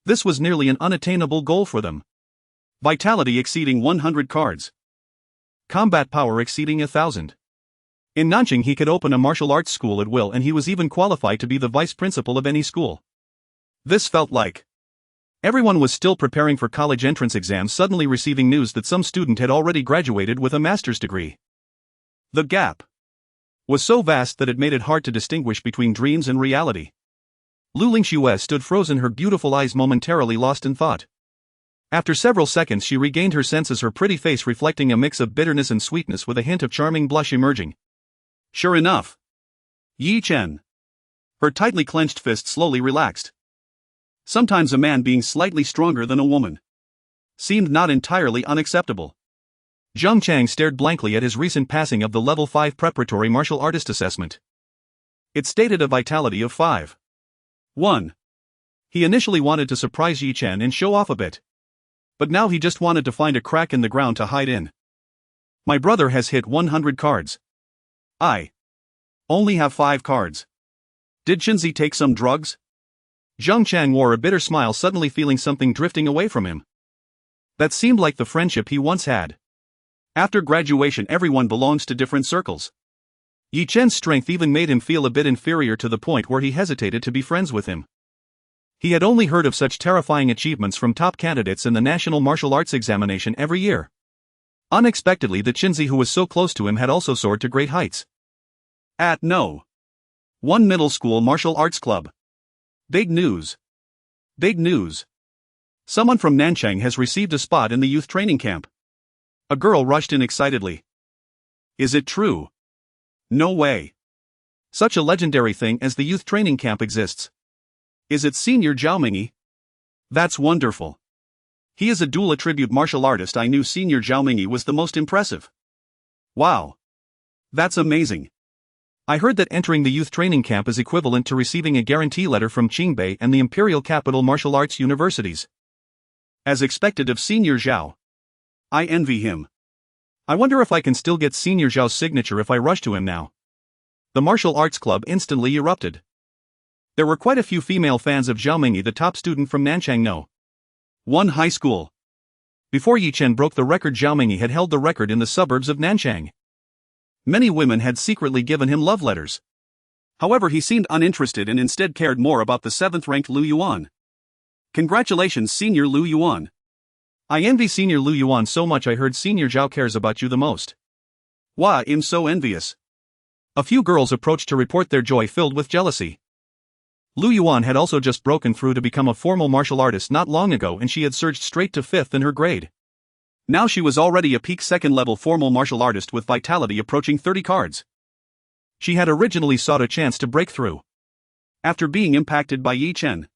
This was nearly an unattainable goal for them. Vitality exceeding 100 cards. Combat power exceeding 1,000. In Nanjing he could open a martial arts school at will, and he was even qualified to be the vice principal of any school. This felt like everyone was still preparing for college entrance exams, suddenly receiving news that some student had already graduated with a master's degree. The gap was so vast that it made it hard to distinguish between dreams and reality. Lu Lingxue stood frozen, her beautiful eyes momentarily lost in thought. After several seconds she regained her senses, her pretty face reflecting a mix of bitterness and sweetness with a hint of charming blush emerging. Sure enough. Yi Chen. Her tightly clenched fist slowly relaxed. Sometimes a man being slightly stronger than a woman seemed not entirely unacceptable. Zhang Chang stared blankly at his recent passing of the level 5 preparatory martial artist assessment. It stated a vitality of 5. 1. He initially wanted to surprise Yi Chen and show off a bit. But now he just wanted to find a crack in the ground to hide in. My brother has hit 100 cards. I only have 5 cards. Did Chenzi take some drugs? Zhang Chang wore a bitter smile, suddenly feeling something drifting away from him. That seemed like the friendship he once had. After graduation everyone belongs to different circles. Yi Chen's strength even made him feel a bit inferior, to the point where he hesitated to be friends with him. He had only heard of such terrifying achievements from top candidates in the national martial arts examination every year. Unexpectedly, the Chenzi who was so close to him had also soared to great heights. At No. 1 middle school martial arts club. Big news. Big news. Someone from Nanchang has received a spot in the youth training camp. A girl rushed in excitedly. Is it true? No way. Such a legendary thing as the youth training camp exists. Is it Senior Zhao Mingyi? That's wonderful. He is a dual attribute martial artist. I knew Senior Zhao Mingyi was the most impressive. Wow. That's amazing. I heard that entering the youth training camp is equivalent to receiving a guarantee letter from Qingbei and the imperial capital martial arts universities. As expected of Senior Zhao. I envy him. I wonder if I can still get Senior Zhao's signature if I rush to him now. The martial arts club instantly erupted. There were quite a few female fans of Zhao Mingyi, the top student from Nanchang No. 1 high school. Before Yi Chen broke the record, Zhao Mingyi had held the record in the suburbs of Nanchang. Many women had secretly given him love letters. However, he seemed uninterested and instead cared more about the 7th-ranked Lu Yuan. Congratulations, Senior Lu Yuan. I envy Senior Lu Yuan so much. I heard Senior Zhao cares about you the most. Why, I'm so envious. A few girls approached to report their joy filled with jealousy. Lu Yuan had also just broken through to become a formal martial artist not long ago, and she had surged straight to 5th in her grade. Now she was already a peak 2nd level formal martial artist with vitality approaching 30 cards. She had originally sought a chance to break through. After being impacted by Yi Chen,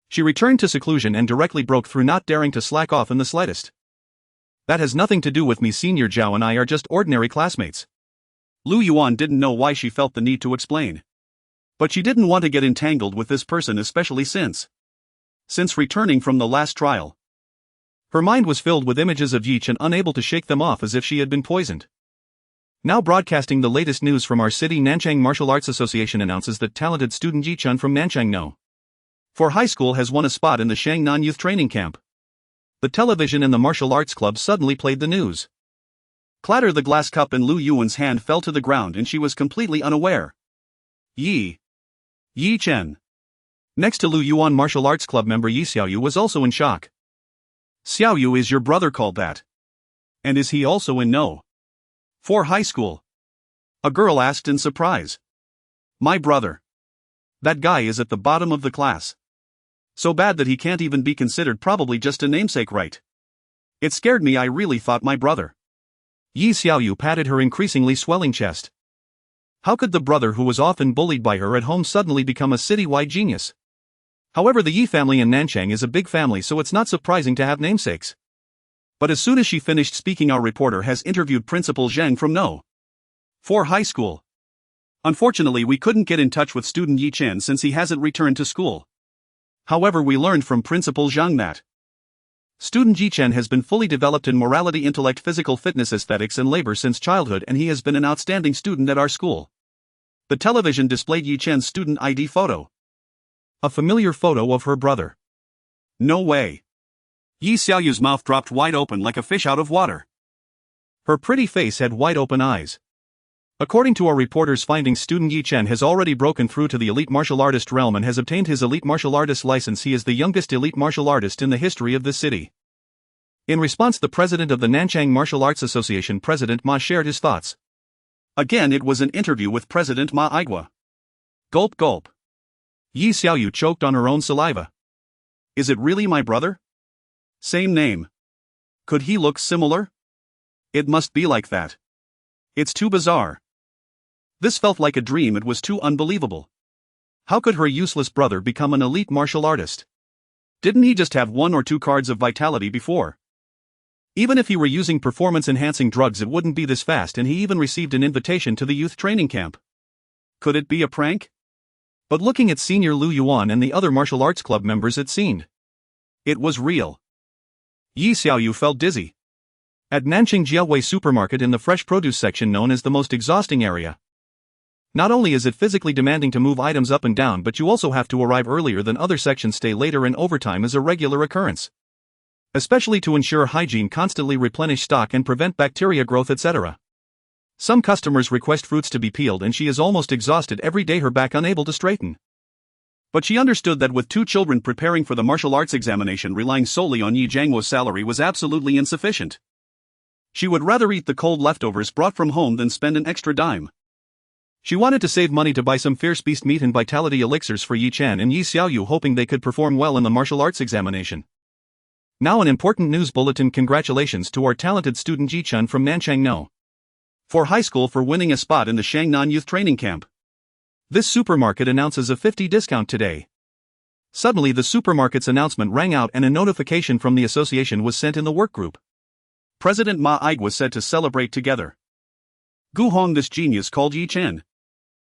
she returned to seclusion and directly broke through, not daring to slack off in the slightest. That has nothing to do with me. Senior Zhao and I are just ordinary classmates. Lu Yuan didn't know why she felt the need to explain. But she didn't want to get entangled with this person, especially since returning from the last trial, her mind was filled with images of Yi Chen, unable to shake them off as if she had been poisoned. Now broadcasting the latest news from our city, Nanchang Martial Arts Association announces that talented student Yi Chen from Nanchang No. 4 High School has won a spot in the Shangnan Youth Training Camp. The television and the martial arts club suddenly played the news. Clatter! The glass cup in Lu Yuan's hand fell to the ground and she was completely unaware. Yi Chen. Next to Lu Yuan, martial arts club member Yi Xiaoyu was also in shock. Xiaoyu, is your brother called that? And is he also in No. 4 High School? A girl asked in surprise. My brother. That guy is at the bottom of the class. So bad that he can't even be considered, probably just a namesake, right? It scared me. I really thought my brother. Yi Xiaoyu patted her increasingly swelling chest. How could the brother who was often bullied by her at home suddenly become a city-wide genius? However, the Yi family in Nanchang is a big family, so it's not surprising to have namesakes. But as soon as she finished speaking, our reporter has interviewed Principal Zheng from No. 4 High School. Unfortunately, we couldn't get in touch with student Yi Chen since he hasn't returned to school. However, we learned from Principal Zhang that student Yi Chen has been fully developed in morality, intellect, physical fitness, aesthetics and labor since childhood, and he has been an outstanding student at our school. The television displayed Yi Chen's student ID photo. A familiar photo of her brother. No way. Yi Xiaoyu's mouth dropped wide open like a fish out of water. Her pretty face had wide open eyes. According to our reporter's findings, student Yi Chen has already broken through to the elite martial artist realm and has obtained his elite martial artist license. He is the youngest elite martial artist in the history of this city. In response, the president of the Nanchang Martial Arts Association, President Ma, shared his thoughts. Again, it was an interview with President Ma Igua. Gulp gulp. Yi Xiaoyu choked on her own saliva. Is it really my brother? Same name. Could he look similar? It must be like that. It's too bizarre. This felt like a dream. It was too unbelievable. How could her useless brother become an elite martial artist? Didn't he just have 1 or 2 cards of vitality before? Even if he were using performance-enhancing drugs, it wouldn't be this fast, and he even received an invitation to the youth training camp. Could it be a prank? But looking at senior Lu Yuan and the other martial arts club members, it seemed it was real. Yi Xiaoyu felt dizzy. At Nanchang Jiaowei supermarket, in the fresh produce section known as the most exhausting area, not only is it physically demanding to move items up and down, but you also have to arrive earlier than other sections, stay later, and overtime is a regular occurrence. Especially to ensure hygiene, constantly replenish stock and prevent bacteria growth, etc. Some customers request fruits to be peeled, and she is almost exhausted every day, her back unable to straighten. But she understood that with 2 children preparing for the martial arts examination, relying solely on Yi Jiangwo's salary was absolutely insufficient. She would rather eat the cold leftovers brought from home than spend an extra dime. She wanted to save money to buy some fierce beast meat and vitality elixirs for Yi Chen and Yi Xiaoyu, hoping they could perform well in the martial arts examination. Now an important news bulletin. Congratulations to our talented student Yi Chen from Nanchang No. 4 High School for winning a spot in the Shangnan Youth Training Camp. This supermarket announces a 50% discount today. Suddenly the supermarket's announcement rang out and a notification from the association was sent in the work group. President Ma Igua said to celebrate together. Gu Hong, this genius called Yi Chen.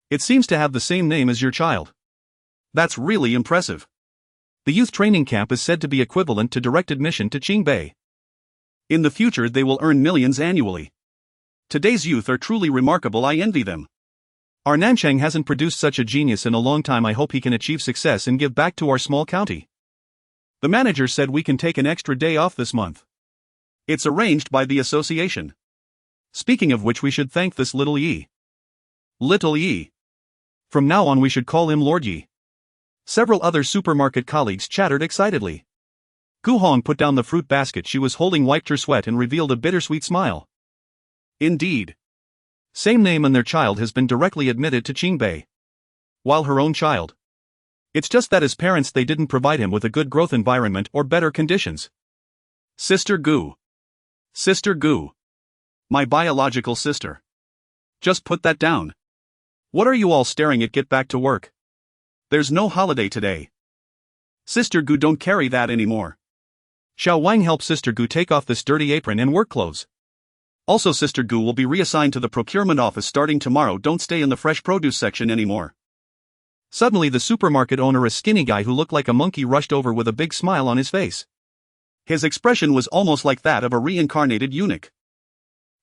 It seems to have the same name as your child. That's really impressive. The youth training camp is said to be equivalent to direct admission to Qingbei. In the future they will earn millions annually. Today's youth are truly remarkable. I envy them. Our Nanchang hasn't produced such a genius in a long time. I hope he can achieve success and give back to our small county. The manager said we can take an extra day off this month. It's arranged by the association. Speaking of which, we should thank this little Yi. Little Yi. From now on we should call him Lord Yi. Several other supermarket colleagues chattered excitedly. Gu Hong put down the fruit basket she was holding, wiped her sweat and revealed a bittersweet smile. Indeed. Same name, and their child has been directly admitted to Qingbei. While her own child. It's just that as parents they didn't provide him with a good growth environment or better conditions. Sister Gu. Sister Gu. My biological sister. Just put that down. What are you all staring at? Get back to work. There's no holiday today. Sister Gu, don't carry that anymore. Xiao Wang, help Sister Gu take off this dirty apron and work clothes. Also, Sister Gu will be reassigned to the procurement office starting tomorrow. Don't stay in the fresh produce section anymore. Suddenly the supermarket owner, a skinny guy who looked like a monkey, rushed over with a big smile on his face. His expression was almost like that of a reincarnated eunuch.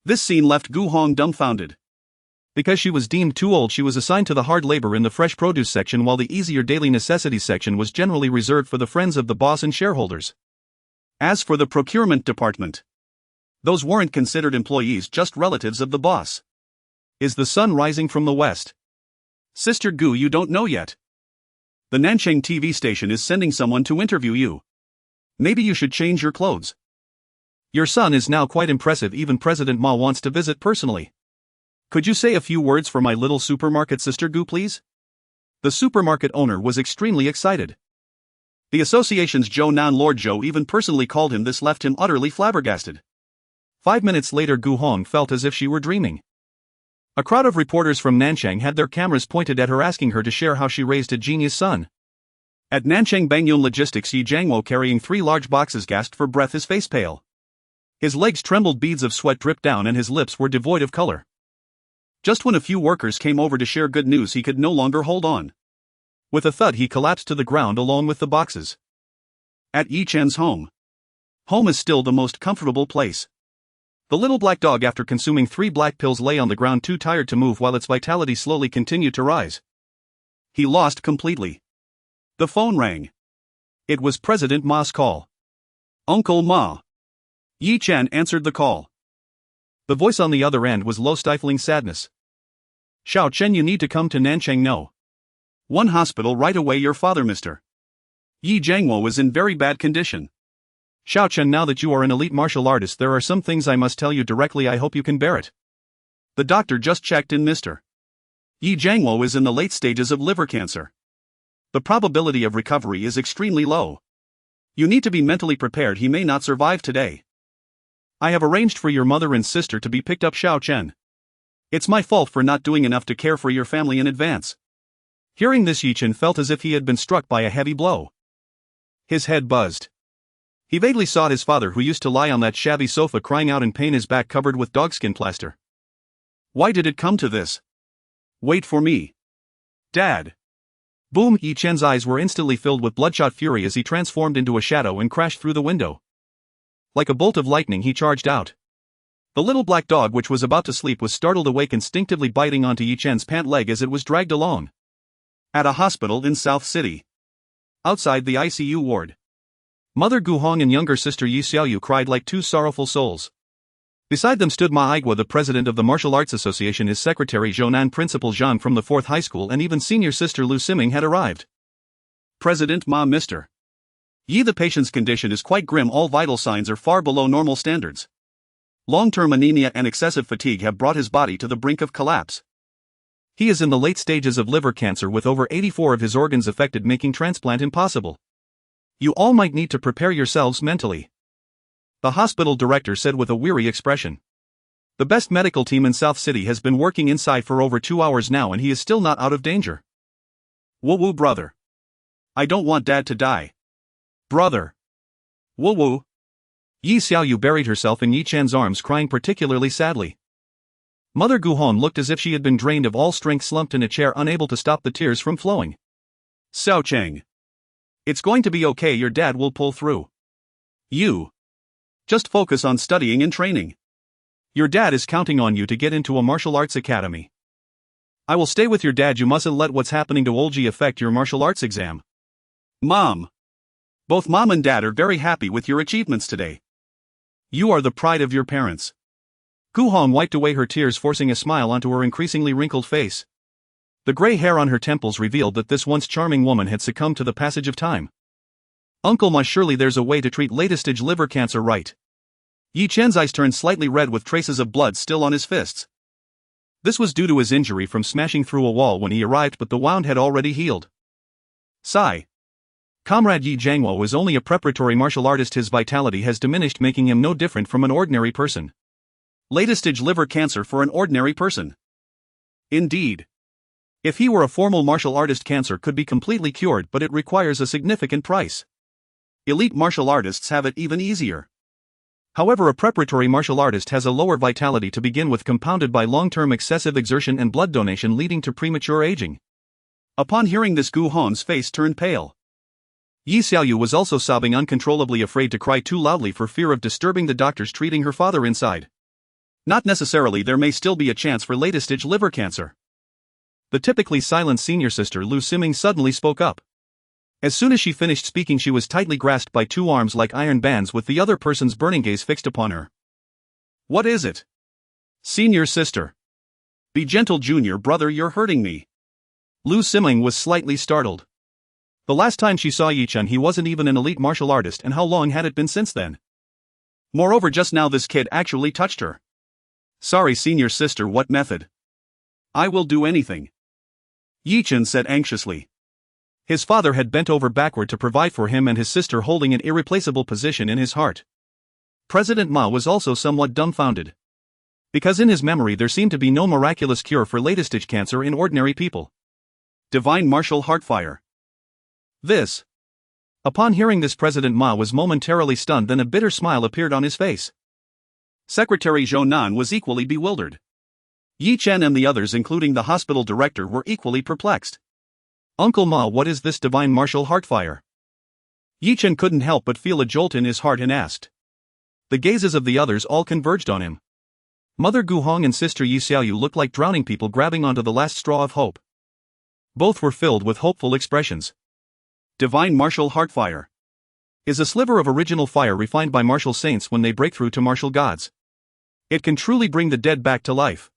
This scene left Gu Hong dumbfounded. Because she was deemed too old, she was assigned to the hard labor in the fresh produce section, while the easier daily necessities section was generally reserved for the friends of the boss and shareholders. As for the procurement department, those weren't considered employees, just relatives of the boss. Is the sun rising from the west? Sister Gu, you don't know yet. The Nancheng TV station is sending someone to interview you. Maybe you should change your clothes. Your son is now quite impressive. Even President Ma wants to visit personally. Could you say a few words for my little supermarket, Sister Gu, please? The supermarket owner was extremely excited. The association's Zhou Nan Lord Zhou even personally called him. This left him utterly flabbergasted. 5 minutes later, Gu Hong felt as if she were dreaming. A crowd of reporters from Nanchang had their cameras pointed at her, asking her to share how she raised a genius son. At Nanchang Bangyun Logistics, Yi Jiangwo, carrying 3 large boxes, gasped for breath, his face pale. His legs trembled, beads of sweat dripped down, and his lips were devoid of color. Just when a few workers came over to share good news, he could no longer hold on. With a thud, he collapsed to the ground along with the boxes. At Yi Chen's home. Home is still the most comfortable place. The little black dog, after consuming 3 black pills, lay on the ground too tired to move, while its vitality slowly continued to rise. He lost completely. The phone rang. It was President Ma's call. Uncle Ma. Yi Chen answered the call. The voice on the other end was low, stifling sadness. Xiao Chen, you need to come to Nanchang. No. 1 hospital right away. Your father, Mr. Yi Jiangwo, is in very bad condition. Xiao Chen, now that you are an elite martial artist, there are some things I must tell you directly. I hope you can bear it. The doctor just checked in. Mr. Yi Jiangwo is in the late stages of liver cancer. The probability of recovery is extremely low. You need to be mentally prepared. He may not survive today. I have arranged for your mother and sister to be picked up. Xiao Chen. It's my fault for not doing enough to care for your family in advance. Hearing this, Yi Chen felt as if he had been struck by a heavy blow. His head buzzed. He vaguely saw his father, who used to lie on that shabby sofa crying out in pain, his back covered with dogskin plaster. Why did it come to this? Wait for me. Dad. Boom! Yi Chen's eyes were instantly filled with bloodshot fury as he transformed into a shadow and crashed through the window. Like a bolt of lightning, he charged out. The little black dog, which was about to sleep, was startled awake, instinctively biting onto Yi Chen's pant leg as it was dragged along. At a hospital in South City. Outside the ICU ward. Mother Gu Hong and younger sister Yi Xiaoyu cried like 2 sorrowful souls. Beside them stood Ma Aigua, the president of the Martial Arts Association, his secretary Zhounan, Principal Zhang from the 4th High School, and even senior sister Lu Siming had arrived. President Ma, Mr. Yi, the patient's condition is quite grim. All vital signs are far below normal standards. Long-term anemia and excessive fatigue have brought his body to the brink of collapse. He is in the late stages of liver cancer, with over 84 of his organs affected, making transplant impossible. You all might need to prepare yourselves mentally. The hospital director said with a weary expression. The best medical team in South City has been working inside for over 2 hours now, and he is still not out of danger. Woo-woo, brother. I don't want Dad to die. Brother. Woo-woo. Yi Xiaoyu buried herself in Yi Chen's arms, crying particularly sadly. Mother Gu Hong looked as if she had been drained of all strength, slumped in a chair, unable to stop the tears from flowing. Xiao Cheng. It's going to be okay. Your dad will pull through. You. Just focus on studying and training. Your dad is counting on you to get into a martial arts academy. I will stay with your dad. You mustn't let what's happening to Olji affect your martial arts exam. Mom. Both Mom and Dad are very happy with your achievements today. You are the pride of your parents. Gu Hong wiped away her tears, forcing a smile onto her increasingly wrinkled face. The gray hair on her temples revealed that this once charming woman had succumbed to the passage of time. Uncle Ma, surely there's a way to treat late-stage liver cancer, right? Yi Chen's eyes turned slightly red with traces of blood still on his fists. This was due to his injury from smashing through a wall when he arrived, but the wound had already healed. Sigh. Comrade Yi Jiangwo is only a preparatory martial artist. His vitality has diminished, making him no different from an ordinary person. Latest stage liver cancer for an ordinary person. Indeed. If he were a formal martial artist, cancer could be completely cured, but it requires a significant price. Elite martial artists have it even easier. However, a preparatory martial artist has a lower vitality to begin with, compounded by long-term excessive exertion and blood donation, leading to premature aging. Upon hearing this, Gu Hon's face turned pale. Yi Xiaoyu was also sobbing uncontrollably, afraid to cry too loudly for fear of disturbing the doctors treating her father inside. Not necessarily, there may still be a chance for latest stage liver cancer. The typically silent senior sister Lu Siming suddenly spoke up. As soon as she finished speaking, she was tightly grasped by two arms like iron bands, with the other person's burning gaze fixed upon her. What is it? Senior sister. Be gentle, junior brother, you're hurting me. Lu Siming was slightly startled. The last time she saw Yi Chen, he wasn't even an elite martial artist, and how long had it been since then? Moreover, just now this kid actually touched her. Sorry, senior sister, what method? I will do anything. Yi Chen said anxiously. His father had bent over backward to provide for him and his sister, holding an irreplaceable position in his heart. President Ma was also somewhat dumbfounded. Because in his memory there seemed to be no miraculous cure for latest stage cancer in ordinary people. Divine martial heartfire. This. Upon hearing this, President Ma was momentarily stunned, then a bitter smile appeared on his face. Secretary Zhou Nan was equally bewildered. Yi Chen and the others, including the hospital director, were equally perplexed. Uncle Ma, what is this divine martial heartfire? Yi Chen couldn't help but feel a jolt in his heart and asked. The gazes of the others all converged on him. Mother Gu Hong and sister Yi Xiaoyu looked like drowning people grabbing onto the last straw of hope. Both were filled with hopeful expressions. Divine martial heartfire is a sliver of original fire refined by martial saints when they break through to martial gods. It can truly bring the dead back to life.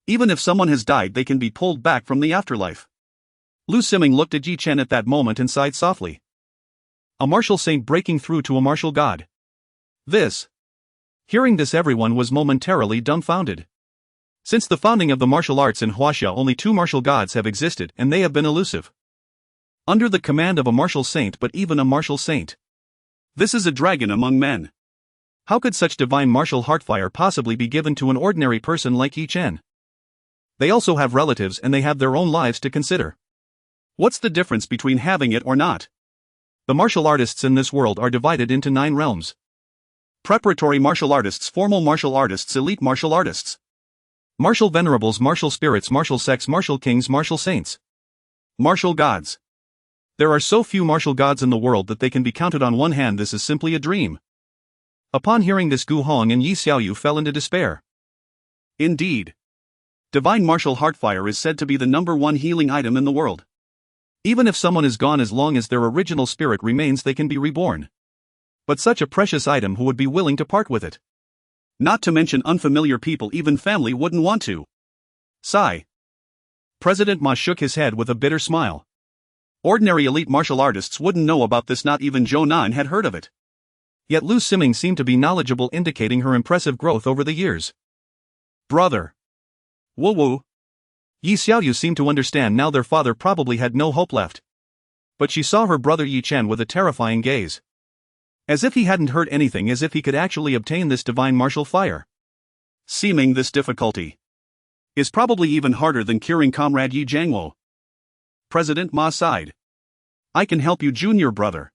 Even if someone has died, they can be pulled back from the afterlife. Lu Siming looked at Yi Chen at that moment and sighed softly. A martial saint breaking through to a martial god. This. Hearing this, everyone was momentarily dumbfounded. Since the founding of the martial arts in Huaxia, only two martial gods have existed, and they have been elusive. Under the command of a martial saint, but even a martial saint. This is a dragon among men. How could such divine martial heartfire possibly be given to an ordinary person like Yi Chen? They also have relatives and they have their own lives to consider. What's the difference between having it or not? The martial artists in this world are divided into 9 realms. Preparatory martial artists, formal martial artists, elite martial artists. Martial venerables, martial spirits, martial sects, martial kings, martial saints. Martial gods. There are so few martial gods in the world that they can be counted on one hand. This is simply a dream. Upon hearing this, Gu Hong and Yi Xiaoyu fell into despair. Indeed. Divine martial heartfire is said to be the #1 healing item in the world. Even if someone is gone, as long as their original spirit remains, they can be reborn. But such a precious item, who would be willing to part with it? Not to mention unfamiliar people, even family wouldn't want to. Sigh. President Ma shook his head with a bitter smile. Ordinary elite martial artists wouldn't know about this, not even Zhou Nan had heard of it. Yet Lu Siming seemed to be knowledgeable, indicating her impressive growth over the years. Brother. Woo-woo. Yi Xiaoyu seemed to understand now. Their father probably had no hope left. But she saw her brother Yi Chen with a terrifying gaze. As if he hadn't heard anything, as if he could actually obtain this divine martial fire. Seeming this difficulty is probably even harder than curing Comrade Yi Jiangwo. President Ma sighed. I can help you, junior brother.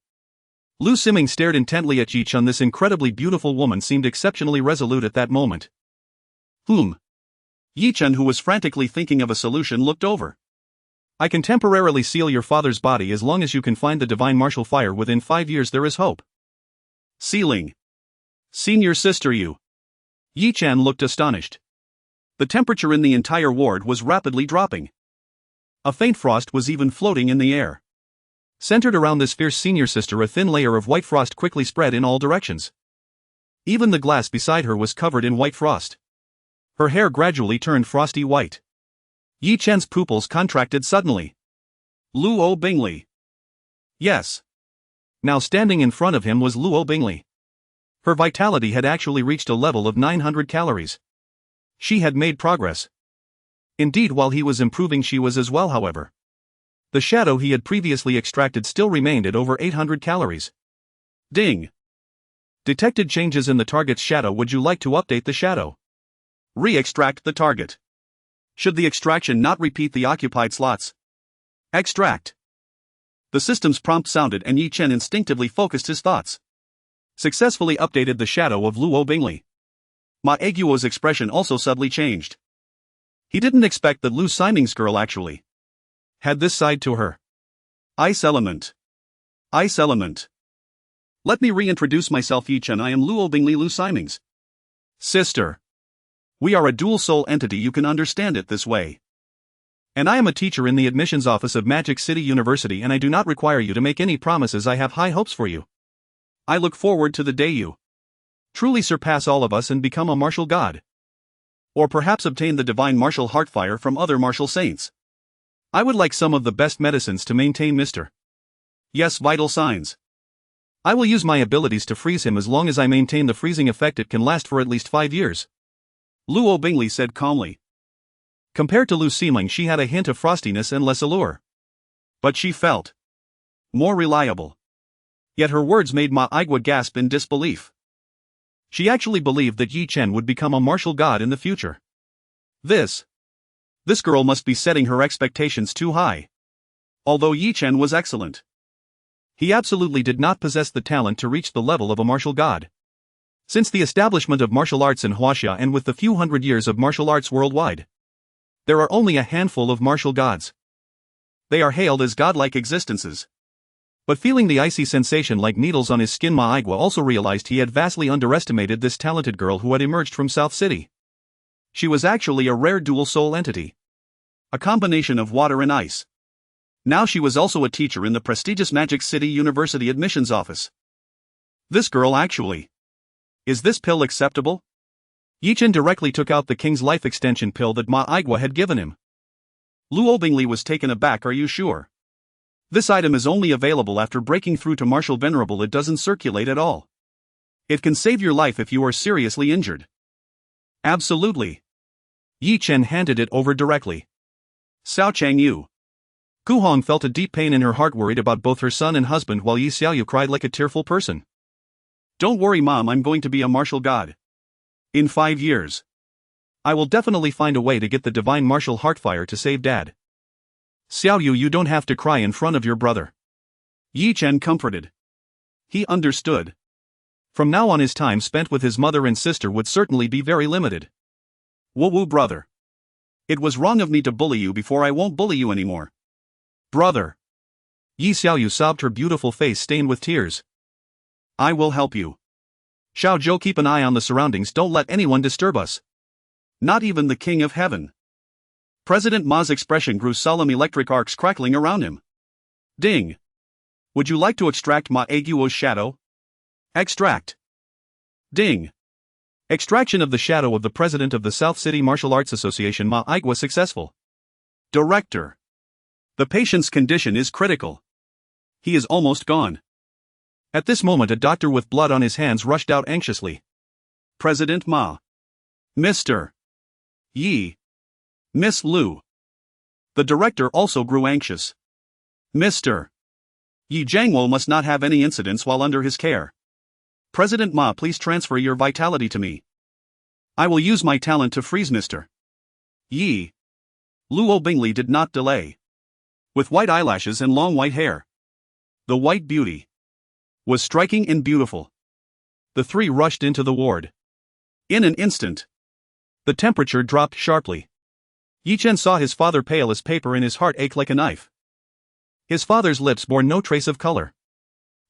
Lu Siming stared intently at Yi Chen. This incredibly beautiful woman seemed exceptionally resolute at that moment. Yi Chen, who was frantically thinking of a solution, looked over. I can temporarily seal your father's body as long as you can find the divine martial fire. Within 5 years there is hope. Sealing. Senior sister, you. Yi Chen looked astonished. The temperature in the entire ward was rapidly dropping. A faint frost was even floating in the air. Centered around this fierce senior sister, a thin layer of white frost quickly spread in all directions. Even the glass beside her was covered in white frost. Her hair gradually turned frosty white. Yi Chen's pupils contracted suddenly. Luo Bingli. Yes. Now standing in front of him was Luo Bingli. Her vitality had actually reached a level of 900 calories. She had made progress. Indeed, while he was improving, she was as well, however. The shadow he had previously extracted still remained at over 800 calories. Ding! Detected changes in the target's shadow. Would you like to update the shadow? Re-extract the target. Should the extraction not repeat the occupied slots? Extract. The system's prompt sounded and Yi Chen instinctively focused his thoughts. Successfully updated the shadow of Luo Bingli. Ma Aiguo's expression also subtly changed. He didn't expect that Lu Ximing's girl actually had this side to her. Ice element. Ice element. Let me reintroduce myself, Yi Chen. I am Luo Bingli, Lu Ximing's sister. We are a dual soul entity, you can understand it this way. And I am a teacher in the admissions office of Magic City University, and I do not require you to make any promises. I have high hopes for you. I look forward to the day you truly surpass all of us and become a martial god. Or perhaps obtain the divine martial heartfire from other martial saints. I would like some of the best medicines to maintain Mr. Yes, vital signs. I will use my abilities to freeze him. As long as I maintain the freezing effect, it can last for at least 5 years. Luo Bingli said calmly. Compared to Lu Ximing, she had a hint of frostiness and less allure. But she felt more reliable. Yet her words made Ma Aigua gasp in disbelief. She actually believed that Yi Chen would become a martial god in the future. This girl must be setting her expectations too high. Although Yi Chen was excellent, he absolutely did not possess the talent to reach the level of a martial god. Since the establishment of martial arts in Huaxia and with the few hundred years of martial arts worldwide, there are only a handful of martial gods. They are hailed as godlike existences. But feeling the icy sensation like needles on his skin, Ma Aigua also realized he had vastly underestimated this talented girl who had emerged from South City. She was actually a rare dual soul entity. A combination of water and ice. Now she was also a teacher in the prestigious Magic City University admissions office. This girl actually. Is this pill acceptable? Yi Chen directly took out the king's life extension pill that Ma Aigua had given him. Luo Bingli was taken aback. Are you sure? This item is only available after breaking through to Martial Venerable. It doesn't circulate at all. It can save your life if you are seriously injured. Absolutely. Yi Chen handed it over directly. Cao Changyu. Gu Hong felt a deep pain in her heart, worried about both her son and husband, while Yi Xiaoyu cried like a tearful person. Don't worry, Mom, I'm going to be a martial god. In 5 years. I will definitely find a way to get the divine martial heartfire to save Dad. Xiaoyu, you don't have to cry in front of your brother. Yi Chen comforted. He understood. From now on his time spent with his mother and sister would certainly be very limited. Woo brother. It was wrong of me to bully you before. I won't bully you anymore. Brother. Yi Xiaoyu sobbed, her beautiful face stained with tears. I will help you. Xiao Zhou, keep an eye on the surroundings. Don't let anyone disturb us. Not even the King of Heaven. President Ma's expression grew solemn, electric arcs crackling around him. Ding. Would you like to extract Ma Aiguo's shadow? Extract. Ding. Extraction of the shadow of the president of the South City Martial Arts Association, Ma Aigua, successful. Director. The patient's condition is critical. He is almost gone. At this moment, a doctor with blood on his hands rushed out anxiously. President Ma. Mr. Yi. Miss Lu. The director also grew anxious. Mr. Yi Jiangwo must not have any incidents while under his care. President Ma, please transfer your vitality to me. I will use my talent to freeze Mr. Yi. Luo Bingli did not delay. With white eyelashes and long white hair, the white beauty was striking and beautiful. The three rushed into the ward. In an instant, the temperature dropped sharply. Yi Chen saw his father pale as paper and his heart ached like a knife. His father's lips bore no trace of color.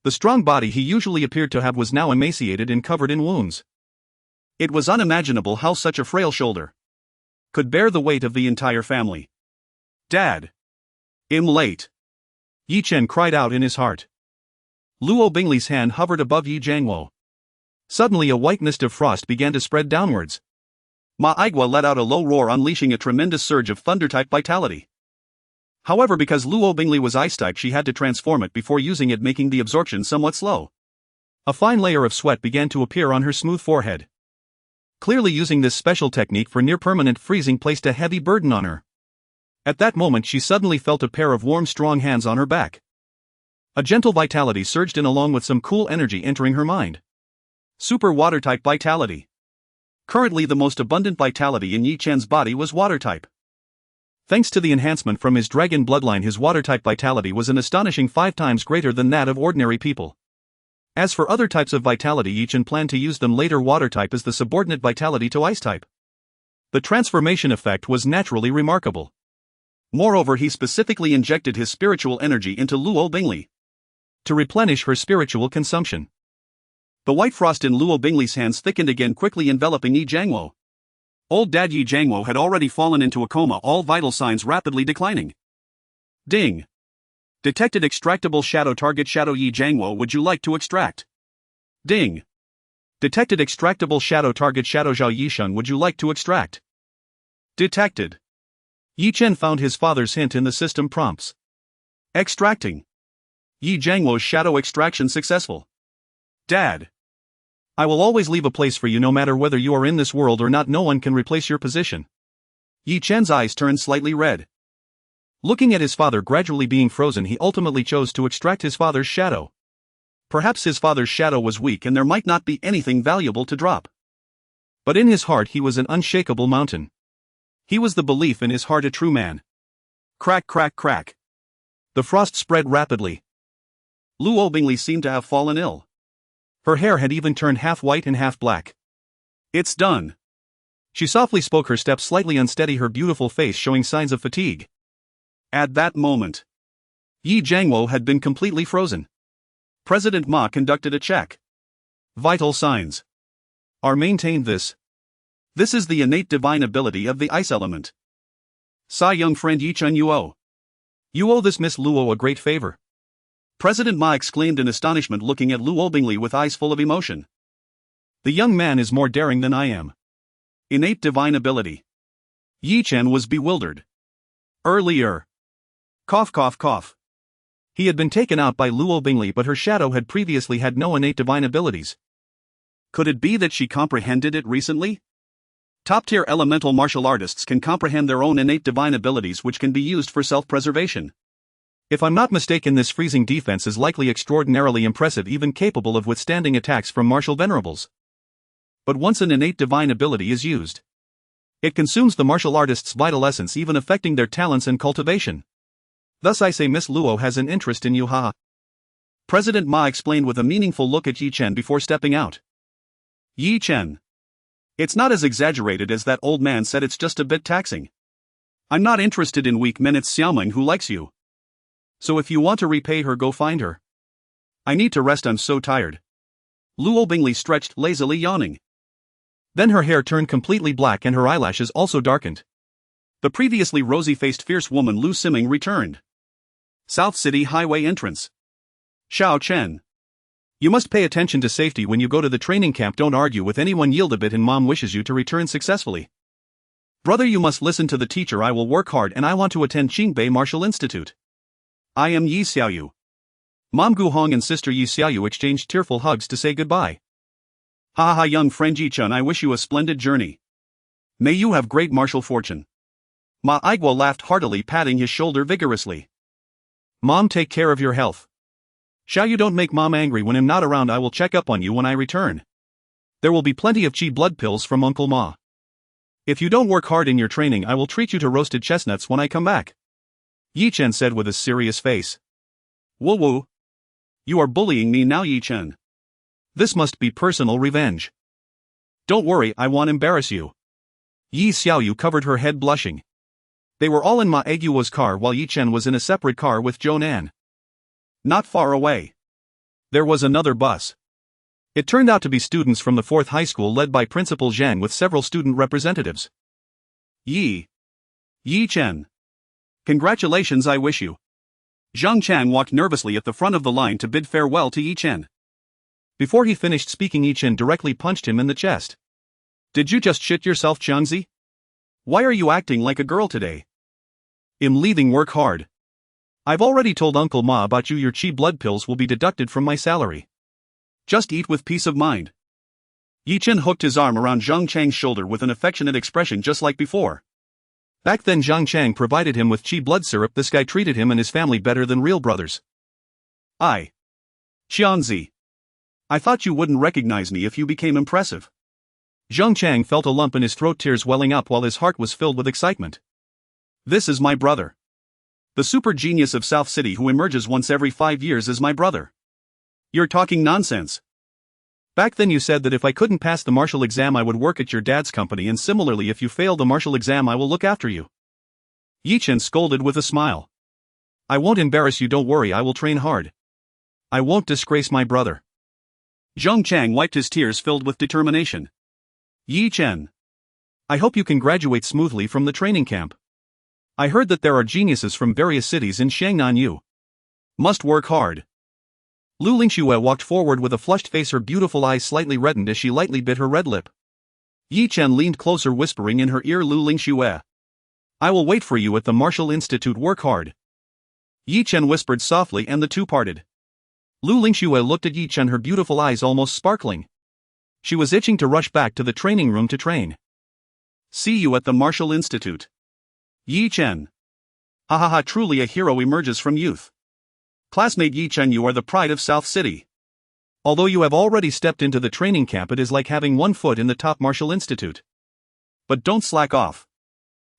The strong body he usually appeared to have was now emaciated and covered in wounds. It was unimaginable how such a frail shoulder could bear the weight of the entire family. Dad. I'm late. Yi Chen cried out in his heart. Luo Bingli's hand hovered above Yi Jiangwo. Suddenly a white mist of frost began to spread downwards. Ma Aigua let out a low roar, unleashing a tremendous surge of thunder-type vitality. However, because Luo Bingli was ice-type, she had to transform it before using it, making the absorption somewhat slow. A fine layer of sweat began to appear on her smooth forehead. Clearly using this special technique for near-permanent freezing placed a heavy burden on her. At that moment she suddenly felt a pair of warm strong hands on her back. A gentle vitality surged in along with some cool energy entering her mind. Super water-type vitality. Currently the most abundant vitality in Yi Chen's body was water-type. Thanks to the enhancement from his dragon bloodline, his water-type vitality was an astonishing 5 times greater than that of ordinary people. As for other types of vitality, Yi Chen planned to use them later. Water-type is the subordinate vitality to ice-type. The transformation effect was naturally remarkable. Moreover, he specifically injected his spiritual energy into Luo Bingli to replenish her spiritual consumption. The white frost in Luo Bingli's hands thickened again, quickly enveloping Yi Jiangwo. Old Dad Yi Jiangwo had already fallen into a coma, all vital signs rapidly declining. Ding. Detected extractable shadow target. Shadow Yi Jiangwo, would you like to extract? Ding. Detected extractable shadow target. Shadow Zhao Yishun, would you like to extract? Detected. Yi Chen found his father's hint in the system prompts. Extracting. Yi Jiangwo's shadow extraction successful. Dad. I will always leave a place for you no matter whether you are in this world or not. No one can replace your position. Yi Chen's eyes turned slightly red. Looking at his father gradually being frozen, he ultimately chose to extract his father's shadow. Perhaps his father's shadow was weak and there might not be anything valuable to drop. But in his heart he was an unshakable mountain. He was the belief in his heart, a true man. Crack, crack, crack. The frost spread rapidly. Luo Bingli seemed to have fallen ill. Her hair had even turned half white and half black. It's done. She softly spoke, her step slightly unsteady, her beautiful face showing signs of fatigue. At that moment, Yi Jiangwo had been completely frozen. President Ma conducted a check. Vital signs are maintained. This is the innate divine ability of the ice element. Sai young friend Yi Chen, you owe this Miss Luo a great favor. President Ma exclaimed in astonishment, looking at Luo Bingli with eyes full of emotion. The young man is more daring than I am. Innate divine ability. Yi Chen was bewildered. Earlier. Cough, cough, cough. He had been taken out by Luo Bingli, but her shadow had previously had no innate divine abilities. Could it be that she comprehended it recently? Top-tier elemental martial artists can comprehend their own innate divine abilities, which can be used for self-preservation. If I'm not mistaken, this freezing defense is likely extraordinarily impressive, even capable of withstanding attacks from martial venerables. But once an innate divine ability is used, it consumes the martial artist's vital essence, even affecting their talents and cultivation. Thus I say Miss Luo has an interest in you, haha. President Ma explained with a meaningful look at Yi Chen before stepping out. Yi Chen. It's not as exaggerated as that old man said, it's just a bit taxing. I'm not interested in weak men, it's Xiaoming who likes you. So if you want to repay her, go find her. I need to rest, I'm so tired. Luo Bingli stretched lazily, yawning. Then her hair turned completely black and her eyelashes also darkened. The previously rosy-faced fierce woman Lu Siming returned. South City Highway entrance. Xiao Chen. You must pay attention to safety when you go to the training camp. Don't argue with anyone, yield a bit, and Mom wishes you to return successfully. Brother, you must listen to the teacher. I will work hard and I want to attend Qingbei Martial Institute. I am Yi Xiaoyu. Mom Gu Hong and sister Yi Xiaoyu exchanged tearful hugs to say goodbye. Ha ha, young friend Yi Chen, I wish you a splendid journey. May you have great martial fortune. Ma Aiguo laughed heartily, patting his shoulder vigorously. Mom, take care of your health. Xiaoyu, don't make Mom angry. When I'm not around, I will check up on you when I return. There will be plenty of qi blood pills from Uncle Ma. If you don't work hard in your training, I will treat you to roasted chestnuts when I come back. Yi Chen said with a serious face. Woo woo. You are bullying me now, Yi Chen. This must be personal revenge. Don't worry, I won't embarrass you. Yi Xiaoyu covered her head, blushing. They were all in Ma Aiguo's car while Yi Chen was in a separate car with Zhou Nan. Not far away, there was another bus. It turned out to be students from the 4th high school led by Principal Zhang with several student representatives. Yi Chen. Congratulations, I wish you. Zhang Chan walked nervously at the front of the line to bid farewell to Yi Chen. Before he finished speaking, Yi Chen directly punched him in the chest. Did you just shit yourself, Jiangzi? Why are you acting like a girl today? I'm leaving work hard. I've already told Uncle Ma about you. Your qi blood pills will be deducted from my salary. Just eat with peace of mind. Yi Chen hooked his arm around Zhang Chang's shoulder with an affectionate expression just like before. Back then Zhang Chang provided him with chi blood syrup. This guy treated him and his family better than real brothers. Xianzi. I thought you wouldn't recognize me if you became impressive. Zhang Chang felt a lump in his throat, tears welling up while his heart was filled with excitement. This is my brother. The super genius of South City who emerges once every 5 years is my brother. You're talking nonsense. Back then you said that if I couldn't pass the martial exam I would work at your dad's company, and similarly if you fail the martial exam I will look after you. Yi Chen scolded with a smile. I won't embarrass you, don't worry, I will train hard. I won't disgrace my brother. Zhang Chang wiped his tears filled with determination. Yi Chen. I hope you can graduate smoothly from the training camp. I heard that there are geniuses from various cities in Shangnan. You must work hard. Lu Lingxue walked forward with a flushed face, her beautiful eyes slightly reddened as she lightly bit her red lip. Yi Chen leaned closer, whispering in her ear, Lu Lingxue. I will wait for you at the Martial Institute, work hard. Yi Chen whispered softly and the two parted. Lu Lingxue looked at Yi Chen, her beautiful eyes almost sparkling. She was itching to rush back to the training room to train. See you at the Martial Institute. Yi Chen. Ha ha ha, truly a hero emerges from youth. Classmate Yi Chen, you are the pride of South City. Although you have already stepped into the training camp, it is like having one foot in the top martial institute. But don't slack off.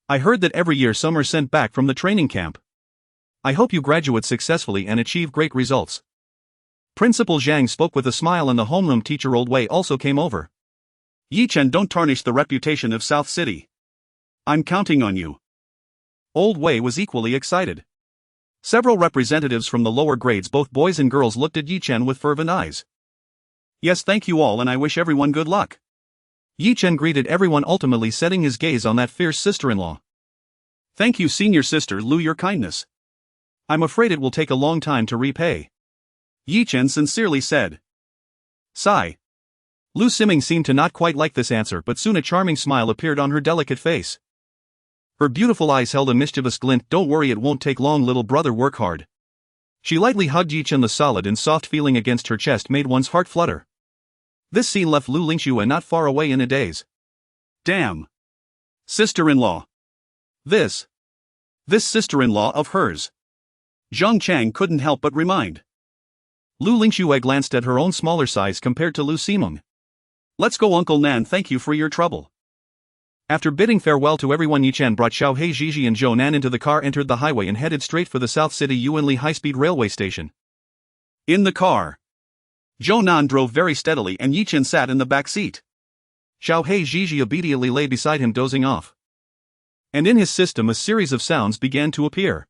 I heard that every year some are sent back from the training camp. I hope you graduate successfully and achieve great results. Principal Zhang spoke with a smile, and the homeroom teacher Old Wei also came over. Yi Chen, don't tarnish the reputation of South City. I'm counting on you. Old Wei was equally excited. Several representatives from the lower grades, both boys and girls, looked at Yi Chen with fervent eyes. Yes, thank you all, and I wish everyone good luck. Yi Chen greeted everyone, ultimately setting his gaze on that fierce sister-in-law. Thank you, senior sister Lu, your kindness. I'm afraid it will take a long time to repay. Yi Chen sincerely said. Sigh. Lu Siming seemed to not quite like this answer, but soon a charming smile appeared on her delicate face. Her beautiful eyes held a mischievous glint. Don't worry, it won't take long, little brother, work hard. She lightly hugged Yi Chen. The solid and soft feeling against her chest made one's heart flutter. This scene left Lu Lingxue not far away in a daze. Damn. Sister-in-law. This sister-in-law of hers. Zhang Chang couldn't help but remind. Lu Lingxue glanced at her own smaller size compared to Lu Siming. Let's go, Uncle Nan, thank you for your trouble. After bidding farewell to everyone, Yi Chen brought Xiao Hei, Gigi and Zhou Nan into the car, entered the highway and headed straight for the South City Yuanli high-speed railway station. In the car, Zhou Nan drove very steadily and Yi Chen sat in the back seat. Xiao Hei, Gigi obediently lay beside him, dozing off. And in his system a series of sounds began to appear.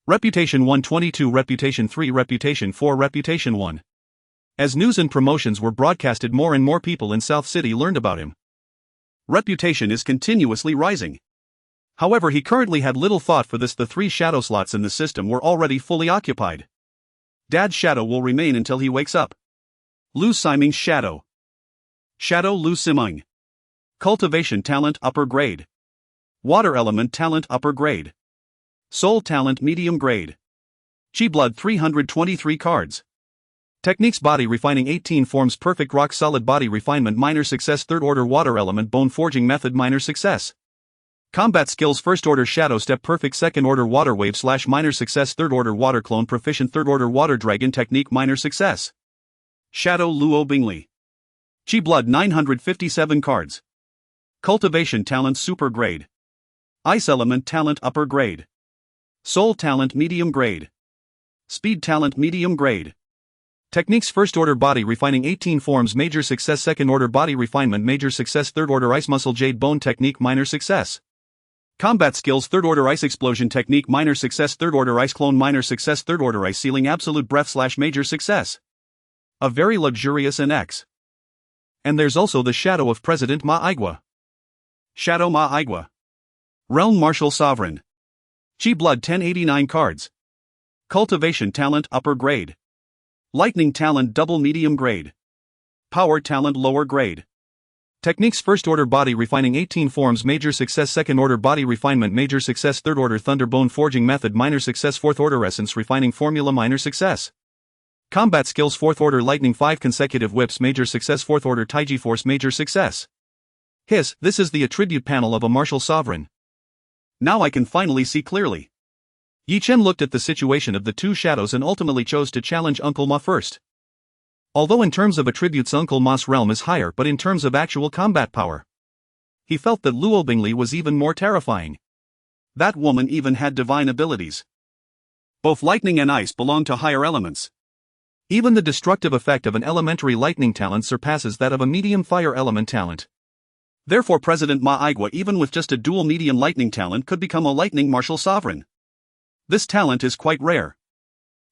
Reputation 122, Reputation 3, Reputation 4, Reputation 1. As news and promotions were broadcasted, more and more people in South City learned about him. Reputation is continuously rising. However, he currently had little thought for this. The 3 shadow slots in the system were already fully occupied. Dad's shadow will remain until he wakes up. Lu Siming's shadow. Shadow Lu Siming. Cultivation talent upper grade. Water element talent upper grade. Soul talent medium grade. Chi blood 323 cards. Techniques body refining 18 forms perfect rock solid body refinement minor success 3rd order water element bone forging method minor success. Combat skills 1st order shadow step perfect 2nd order water wave / minor success 3rd order water clone proficient 3rd order water dragon technique minor success. Shadow Luo Bingli. Chi blood 957 cards. Cultivation talent super grade. Ice element talent upper grade. Soul talent medium grade. Speed talent medium grade. Techniques 1st order body refining 18 forms major success 2nd order body refinement major success 3rd order ice muscle jade bone technique minor success. Combat skills 3rd order ice explosion technique minor success 3rd order ice clone minor success 3rd order ice ceiling absolute breath / major success. A very luxurious and X. And there's also the shadow of President Ma Igua. Shadow Ma Igua. Realm Martial Sovereign. Chi blood 1089 cards. Cultivation talent upper grade. Lightning talent double medium grade. Power talent lower grade. Techniques 1st order body refining 18 forms major success 2nd order body refinement major success 3rd order thunderbone forging method minor success 4th order essence refining formula minor success. Combat skills 4th order lightning 5 consecutive whips major success 4th order Taiji force major success. Hiss, this is the attribute panel of a martial sovereign. Now I can finally see clearly. Yi Chen looked at the situation of the two shadows and ultimately chose to challenge Uncle Ma first. Although in terms of attributes Uncle Ma's realm is higher, but in terms of actual combat power, he felt that Luo Bingli was even more terrifying. That woman even had divine abilities. Both lightning and ice belong to higher elements. Even the destructive effect of an elementary lightning talent surpasses that of a medium fire element talent. Therefore President Ma Aigua, even with just a dual medium lightning talent, could become a lightning martial sovereign. This talent is quite rare.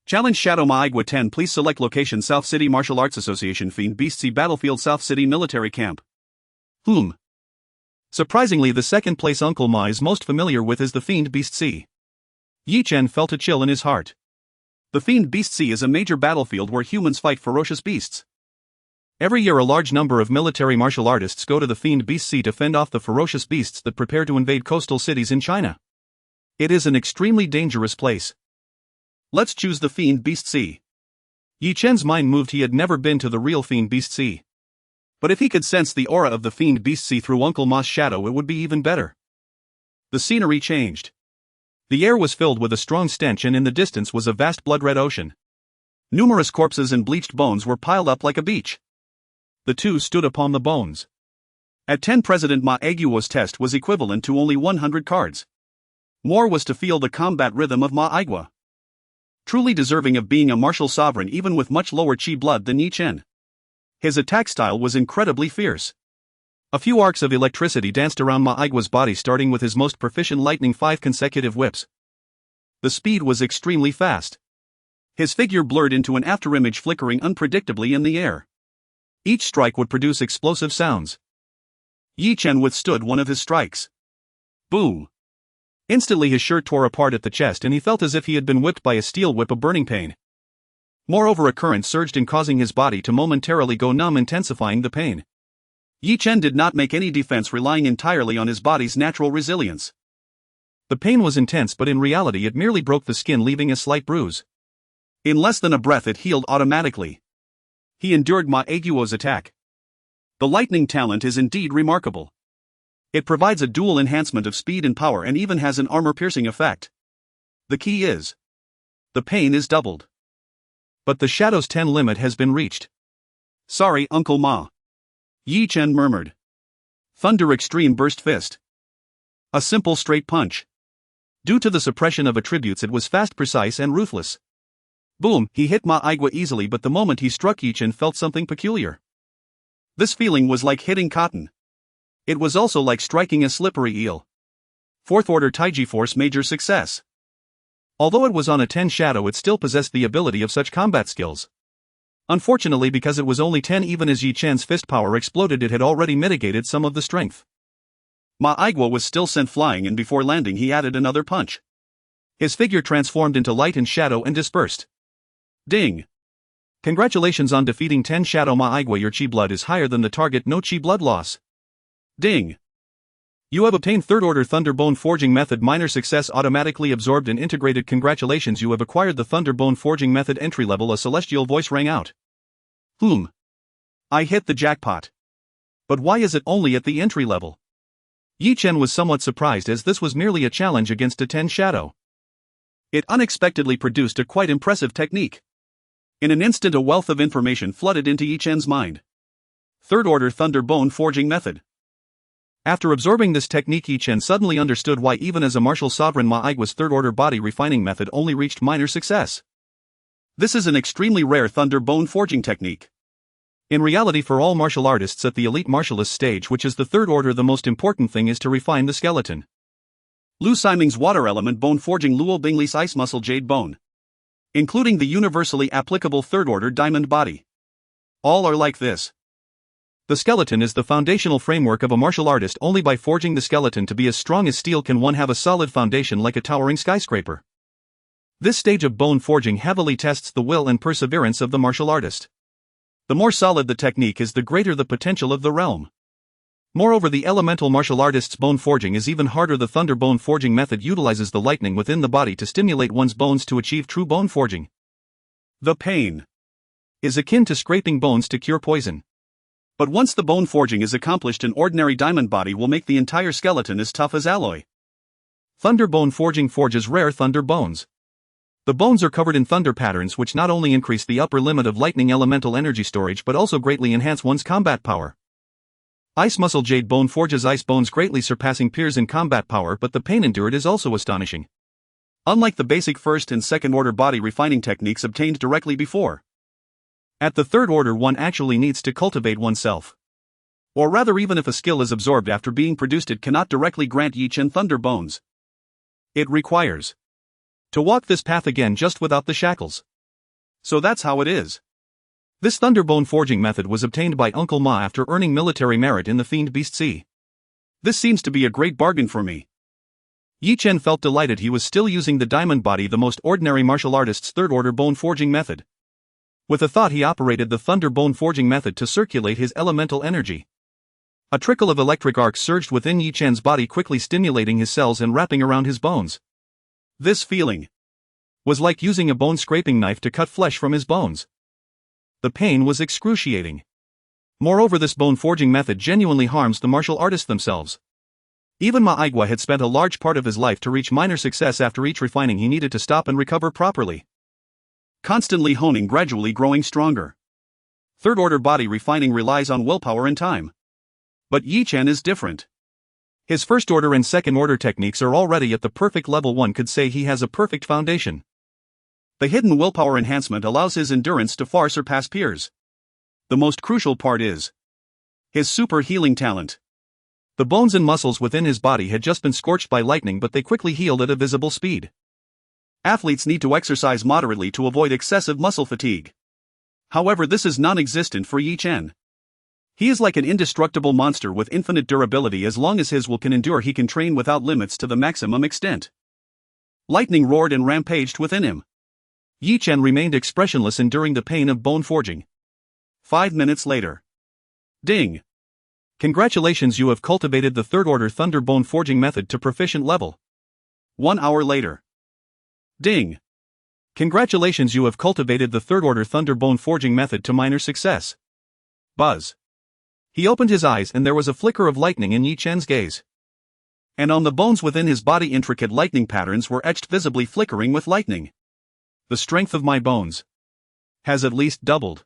Challenge Shadow Ma Aigua 10. Please select location South City Martial Arts Association Fiend Beast Sea Battlefield South City Military Camp. Surprisingly, the second place Uncle Ma is most familiar with is the Fiend Beast Sea. Yi Chen felt a chill in his heart. The Fiend Beast Sea is a major battlefield where humans fight ferocious beasts. Every year a large number of military martial artists go to the Fiend Beast Sea to fend off the ferocious beasts that prepare to invade coastal cities in China. It is an extremely dangerous place. Let's choose the Fiend Beast Sea. Yi Chen's mind moved. He had never been to the real Fiend Beast Sea. But if he could sense the aura of the Fiend Beast Sea through Uncle Ma's shadow, it would be even better. The scenery changed. The air was filled with a strong stench, and in the distance was a vast blood-red ocean. Numerous corpses and bleached bones were piled up like a beach. The two stood upon the bones. At 10, President Ma Aigua's test was equivalent to only 100 cards. More was to feel the combat rhythm of Ma Aigua. Truly deserving of being a martial sovereign even with much lower chi blood than Yi Chen. His attack style was incredibly fierce. A few arcs of electricity danced around Ma Aigua's body, starting with his most proficient lightning 5 consecutive whips. The speed was extremely fast. His figure blurred into an afterimage, flickering unpredictably in the air. Each strike would produce explosive sounds. Yi Chen withstood one of his strikes. Boom! Instantly his shirt tore apart at the chest and he felt as if he had been whipped by a steel whip, a burning pain. Moreover, a current surged in, causing his body to momentarily go numb, intensifying the pain. Yi Chen did not make any defense, relying entirely on his body's natural resilience. The pain was intense, but in reality it merely broke the skin, leaving a slight bruise. In less than a breath it healed automatically. He endured Ma Aigua's attack. The lightning talent is indeed remarkable. It provides a dual enhancement of speed and power and even has an armor-piercing effect. The key is, the pain is doubled. But the Shadow's 10 limit has been reached. Sorry, Uncle Ma. Yi Chen murmured. Thunder Extreme Burst Fist. A simple straight punch. Due to the suppression of attributes, it was fast, precise, and ruthless. Boom! He hit Ma Aigua easily, but the moment he struck, Yi Chen felt something peculiar. This feeling was like hitting cotton. It was also like striking a slippery eel. 4th order Taiji force major success. Although it was on a 10 shadow, it still possessed the ability of such combat skills. Unfortunately, because it was only 10, even as Yi Chen's fist power exploded, it had already mitigated some of the strength. Ma Aigua was still sent flying, and before landing he added another punch. His figure transformed into light and shadow and dispersed. Ding! Congratulations on defeating 10 shadow Ma Aigua. Your chi blood is higher than the target, no chi blood loss. Ding! You have obtained 3rd order Thunderbone Forging Method minor success, automatically absorbed and integrated. Congratulations, you have acquired the Thunderbone Forging Method entry level. A celestial voice rang out. I hit the jackpot. But why is it only at the entry level? Yi Chen was somewhat surprised, as this was merely a challenge against a 10 shadow. It unexpectedly produced a quite impressive technique. In an instant a wealth of information flooded into Yi Chen's mind. 3rd order Thunderbone Forging Method. After absorbing this technique, Yi Chen suddenly understood why even as a martial sovereign Ma Aigua's 3rd order body refining method only reached minor success. This is an extremely rare Thunderbone forging technique. In reality, for all martial artists at the elite martialist stage, which is the 3rd order, the most important thing is to refine the skeleton. Lu Siming's water element bone forging, Luo Bingli's ice muscle jade bone. Including the universally applicable 3rd order diamond body. All are like this. The skeleton is the foundational framework of a martial artist. Only by forging the skeleton to be as strong as steel can one have a solid foundation like a towering skyscraper. This stage of bone forging heavily tests the will and perseverance of the martial artist. The more solid the technique is, the greater the potential of the realm. Moreover, the elemental martial artist's bone forging is even harder. The Thunderbone Forging Method utilizes the lightning within the body to stimulate one's bones to achieve true bone forging. The pain. is akin to scraping bones to cure poison. But once the bone forging is accomplished, an ordinary diamond body will make the entire skeleton as tough as alloy. Thunder bone forging forges rare thunder bones. The bones are covered in thunder patterns which not only increase the upper limit of lightning elemental energy storage but also greatly enhance one's combat power. Ice muscle jade bone forges ice bones, greatly surpassing peers in combat power, but the pain endured is also astonishing. Unlike the basic first and second order body refining techniques obtained directly before, at the third order one actually needs to cultivate oneself. Or rather, even if a skill is absorbed after being produced, it cannot directly grant Yi Chen thunder bones. It requires to walk this path again just without the shackles. So that's how it is. This thunderbone forging method was obtained by Uncle Ma after earning military merit in the Fiend Beast Sea. This seems to be a great bargain for me. Yi Chen felt delighted he was still using the diamond body, the most ordinary martial artist's third order bone forging method. With a thought, he operated the thunder bone forging method to circulate his elemental energy. A trickle of electric arcs surged within Yi Chen's body, quickly stimulating his cells and wrapping around his bones. This feeling was like using a bone scraping knife to cut flesh from his bones. The pain was excruciating. Moreover, this bone forging method genuinely harms the martial artists themselves. Even Ma Aigua had spent a large part of his life to reach minor success. After each refining, he needed to stop and recover properly. Constantly honing, gradually growing stronger. Third order body refining relies on willpower and time. But Yi Chen is different. His first order and second order techniques are already at the perfect level. One could say he has a perfect foundation. The hidden willpower enhancement allows his endurance to far surpass peers. The most crucial part is his super healing talent. The bones and muscles within his body had just been scorched by lightning, but they quickly healed at a visible speed. Athletes need to exercise moderately to avoid excessive muscle fatigue. However, this is non-existent for Yi Chen. He is like an indestructible monster with infinite durability. As long as his will can endure, he can train without limits to the maximum extent. Lightning roared and rampaged within him. Yi Chen remained expressionless, enduring the pain of bone forging. 5 minutes later. Ding! Congratulations, you have cultivated the third order thunder bone forging method to proficient level. 1 hour later. Ding! Congratulations, you have cultivated the third order thunder bone forging method to minor success. Buzz! He opened his eyes and there was a flicker of lightning in Yi Chen's gaze. And on the bones within his body, intricate lightning patterns were etched, visibly flickering with lightning. The strength of my bones has at least doubled.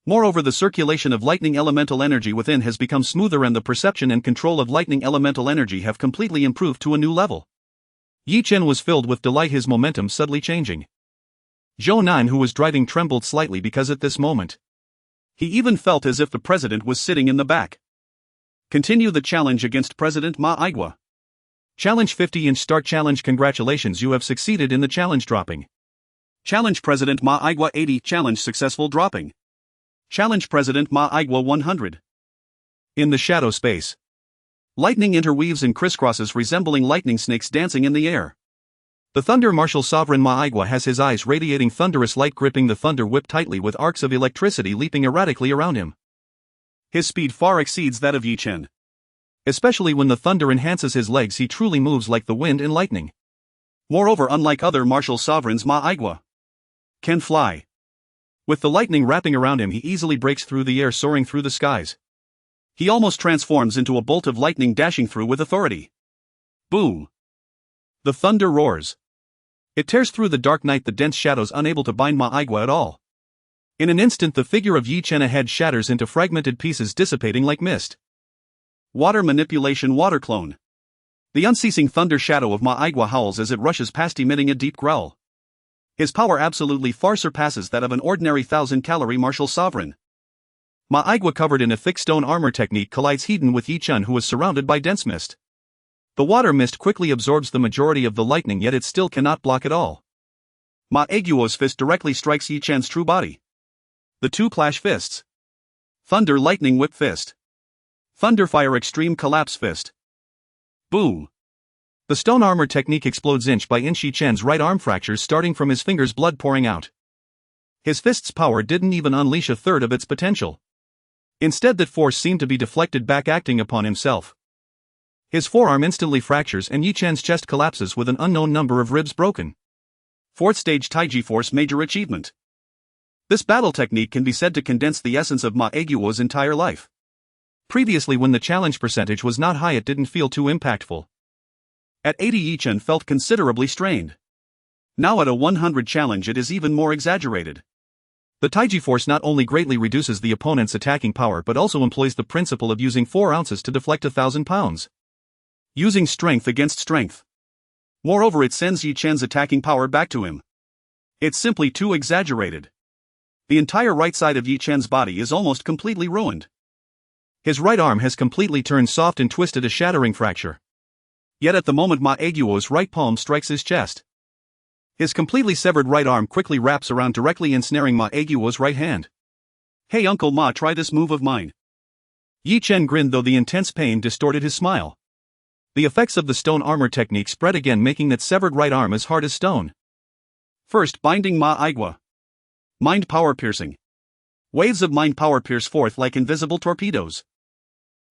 Moreover, the circulation of lightning elemental energy within has become smoother, and the perception and control of lightning elemental energy have completely improved to a new level. Yi Chen was filled with delight, his momentum subtly changing. Zhou Nan, who was driving, trembled slightly because at this moment he even felt as if the president was sitting in the back. Continue the challenge against President Ma Aigua. Challenge 50-inch start challenge. Congratulations, you have succeeded in the challenge dropping. Challenge President Ma Aigua 80. Challenge successful dropping. Challenge President Ma Aigua 100. In the shadow space, lightning interweaves and crisscrosses, resembling lightning snakes dancing in the air. The Thunder Martial Sovereign Ma Aigua has his eyes radiating thunderous light, gripping the thunder whip tightly, with arcs of electricity leaping erratically around him. His speed far exceeds that of Yi Chen. Especially when the thunder enhances his legs, he truly moves like the wind and lightning. Moreover, unlike other martial sovereigns, Ma Aigua can fly. With the lightning wrapping around him, he easily breaks through the air, soaring through the skies. He almost transforms into a bolt of lightning, dashing through with authority. Boom! The thunder roars. It tears through the dark night, the dense shadows unable to bind Ma Aigua at all. In an instant, the figure of Yi Chen ahead shatters into fragmented pieces, dissipating like mist. Water manipulation. Water clone. The unceasing thunder shadow of Ma Aigua howls as it rushes past, emitting a deep growl. His power absolutely far surpasses that of an ordinary 1,000-calorie martial sovereign. Ma Aigua, covered in a thick stone armor technique, collides head-on with Yi Chen, who is surrounded by dense mist. The water mist quickly absorbs the majority of the lightning, yet it still cannot block it all. Ma Aigua's fist directly strikes Yi Chen's true body. The two clash fists. Thunder Lightning Whip Fist. Thunder Fire Extreme Collapse Fist. Boom! The stone armor technique explodes inch by inch. Yi Chen's right arm fractures, starting from his fingers, blood pouring out. His fist's power didn't even unleash a third of its potential. Instead, that force seemed to be deflected back, acting upon himself. His forearm instantly fractures and Yi Chen's chest collapses with an unknown number of ribs broken. 4th stage Taiji Force major achievement. This battle technique can be said to condense the essence of Ma Aiguo's entire life. Previously, when the challenge percentage was not high, it didn't feel too impactful. At 80, Yi-Chen felt considerably strained. Now at a 100 challenge, it is even more exaggerated. The Taiji force not only greatly reduces the opponent's attacking power but also employs the principle of using 4 ounces to deflect 1,000 pounds. Using strength against strength. Moreover, it sends Yi-Chen's attacking power back to him. It's simply too exaggerated. The entire right side of Yi-Chen's body is almost completely ruined. His right arm has completely turned soft and twisted, a shattering fracture. Yet at the moment Ma Aiguo's right palm strikes his chest, his completely severed right arm quickly wraps around, directly ensnaring Ma Aiguo's right hand. "Hey Uncle Ma, try this move of mine." Yi-Chen grinned, though the intense pain distorted his smile. The effects of the stone armor technique spread again, making that severed right arm as hard as stone. First, binding Ma Aigua. Mind power piercing. Waves of mind power pierce forth like invisible torpedoes.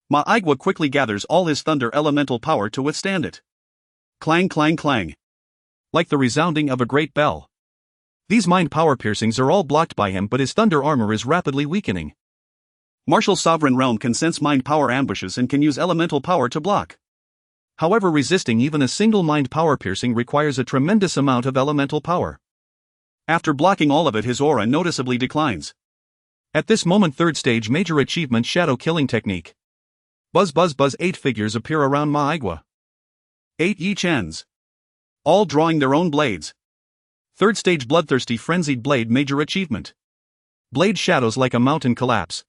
Ma Aigua quickly gathers all his thunder elemental power to withstand it. Clang clang clang. Like the resounding of a great bell. These mind power piercings are all blocked by him, but his thunder armor is rapidly weakening. Martial Sovereign Realm can sense mind power ambushes and can use elemental power to block. However, resisting even a single mind power piercing requires a tremendous amount of elemental power. After blocking all of it, his aura noticeably declines. At this moment, 3rd stage major achievement, shadow killing technique. Buzz buzz buzz, 8 figures appear around Ma Aigua. 8 Yi-Chens. All drawing their own blades. 3rd stage bloodthirsty frenzied blade major achievement. Blade shadows like a mountain collapse.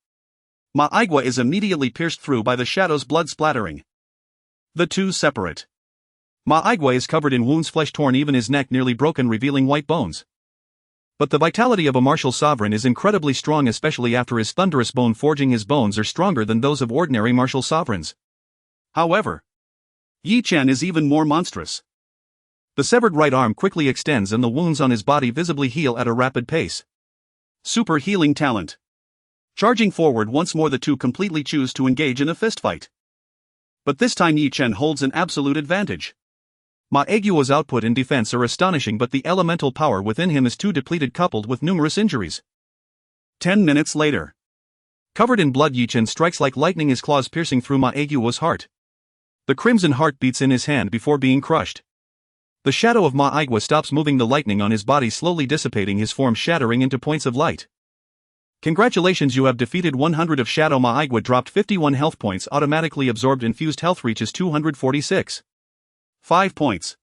Ma Aigua is immediately pierced through by the shadow's blood splattering. The two separate. Ma Aigua is covered in wounds, flesh torn, even his neck nearly broken, revealing white bones. But the vitality of a martial sovereign is incredibly strong, especially after his thunderous bone forging. His bones are stronger than those of ordinary martial sovereigns. However, Yi-Chen is even more monstrous. The severed right arm quickly extends and the wounds on his body visibly heal at a rapid pace. Super healing talent. Charging forward once more, the two completely choose to engage in a fistfight. But this time Yi-Chen holds an absolute advantage. Ma Aiguo's output and defense are astonishing, but the elemental power within him is too depleted, coupled with numerous injuries. 10 minutes later. Covered in blood, Yi-Chen strikes like lightning, his claws piercing through Ma Aiguo's heart. The crimson heart beats in his hand before being crushed. The shadow of Ma Aigua stops moving, the lightning on his body slowly dissipating, his form shattering into points of light. Congratulations, you have defeated 100 of shadow. Ma Aigua dropped 51 health points, automatically absorbed. Infused health reaches 246. 5 points.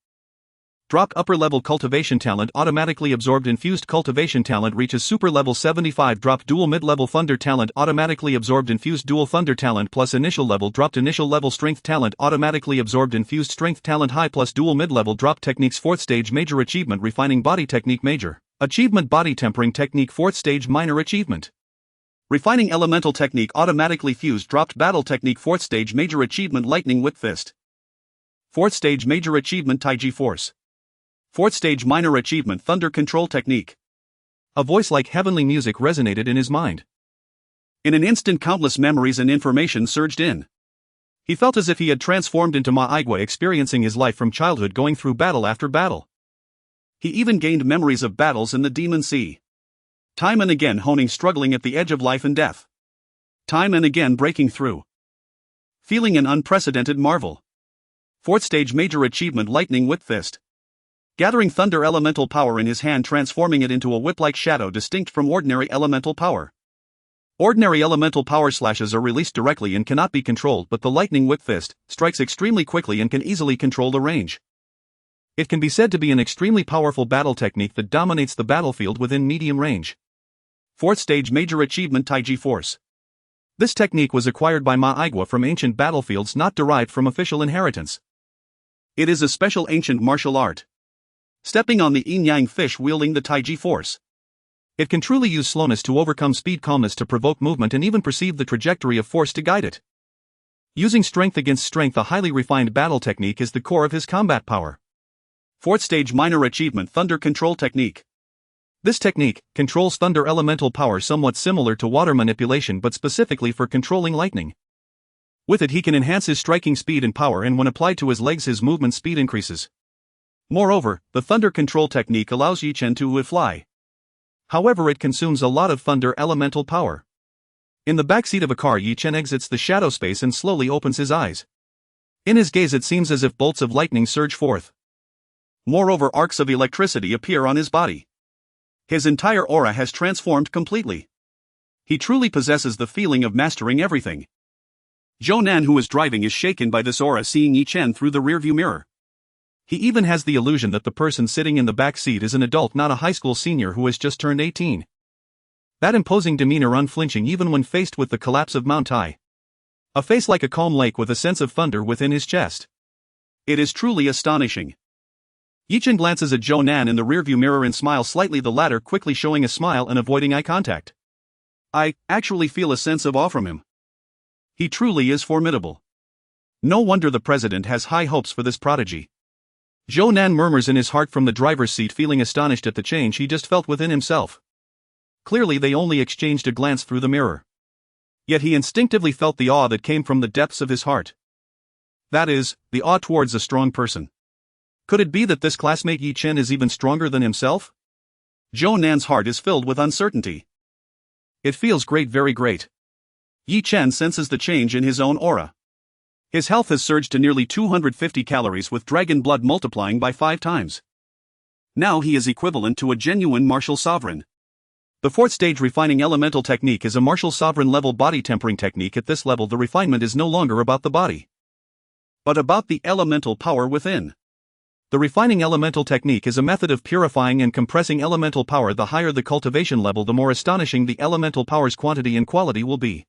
Dropped upper level cultivation talent, automatically absorbed. Infused cultivation talent reaches super level 75. Dropped dual mid-level thunder talent, automatically absorbed. Infused dual thunder talent plus initial level. Dropped initial level strength talent, automatically absorbed. Infused strength talent high plus dual mid-level. Dropped techniques, 4th stage major achievement, refining body technique major achievement, body tempering technique, 4th stage minor achievement. Refining elemental technique, automatically fused. Dropped battle technique, 4th stage major achievement, lightning whip fist. 4th stage major achievement, Taiji force. 4th stage minor achievement, thunder control technique. A voice like heavenly music resonated in his mind. In an instant, countless memories and information surged in. He felt as if he had transformed into Ma Aigua, experiencing his life from childhood, going through battle after battle. He even gained memories of battles in the Demon Sea. Time and again honing, struggling at the edge of life and death. Time and again breaking through. Feeling an unprecedented marvel. 4th stage major achievement, lightning whip fist. Gathering thunder elemental power in his hand, transforming it into a whip-like shadow distinct from ordinary elemental power. Ordinary elemental power slashes are released directly and cannot be controlled, but the lightning whip fist strikes extremely quickly and can easily control the range. It can be said to be an extremely powerful battle technique that dominates the battlefield within medium range. 4th stage major achievement, Taiji force. This technique was acquired by Ma Aigua from ancient battlefields, not derived from official inheritance. It is a special ancient martial art. Stepping on the yin-yang fish, wielding the Taiji force. It can truly use slowness to overcome speed, calmness to provoke movement, and even perceive the trajectory of force to guide it. Using strength against strength, a highly refined battle technique, is the core of his combat power. 4th stage minor achievement, thunder control technique. This technique controls thunder elemental power, somewhat similar to water manipulation but specifically for controlling lightning. With it he can enhance his striking speed and power, and when applied to his legs his movement speed increases. Moreover, the thunder control technique allows Yi-Chen to fly However, it consumes a lot of thunder elemental power. In the backseat of a car, Chen exits the shadow space and slowly opens his eyes. In his gaze it seems as if bolts of lightning surge forth. Moreover, arcs of electricity appear on his body. His entire aura has transformed completely. He truly possesses the feeling of mastering everything. Nan, who is driving, is shaken by this aura, seeing Chen through the rearview mirror. He even has the illusion that the person sitting in the back seat is an adult, not a high school senior who has just turned 18. That imposing demeanor, unflinching even when faced with the collapse of Mount Tai. A face like a calm lake with a sense of thunder within his chest. It is truly astonishing. Chen glances at Nan in the rearview mirror and smiles slightly, the latter quickly showing a smile and avoiding eye contact. I actually feel a sense of awe from him. He truly is formidable. No wonder the president has high hopes for this prodigy. Nan murmurs in his heart from the driver's seat, feeling astonished at the change he just felt within himself. Clearly they only exchanged a glance through the mirror. Yet he instinctively felt the awe that came from the depths of his heart. That is, the awe towards a strong person. Could it be that this classmate Chen is even stronger than himself? Nan's heart is filled with uncertainty. It feels great, very great. Chen senses the change in his own aura. His health has surged to nearly 250 calories, with dragon blood multiplying by 5 times. Now he is equivalent to a genuine martial sovereign. The 4th stage refining elemental technique is a martial sovereign level body tempering technique. At this level the refinement is no longer about the body, but about the elemental power within. The refining elemental technique is a method of purifying and compressing elemental power. The higher the cultivation level, the more astonishing the elemental power's quantity and quality will be.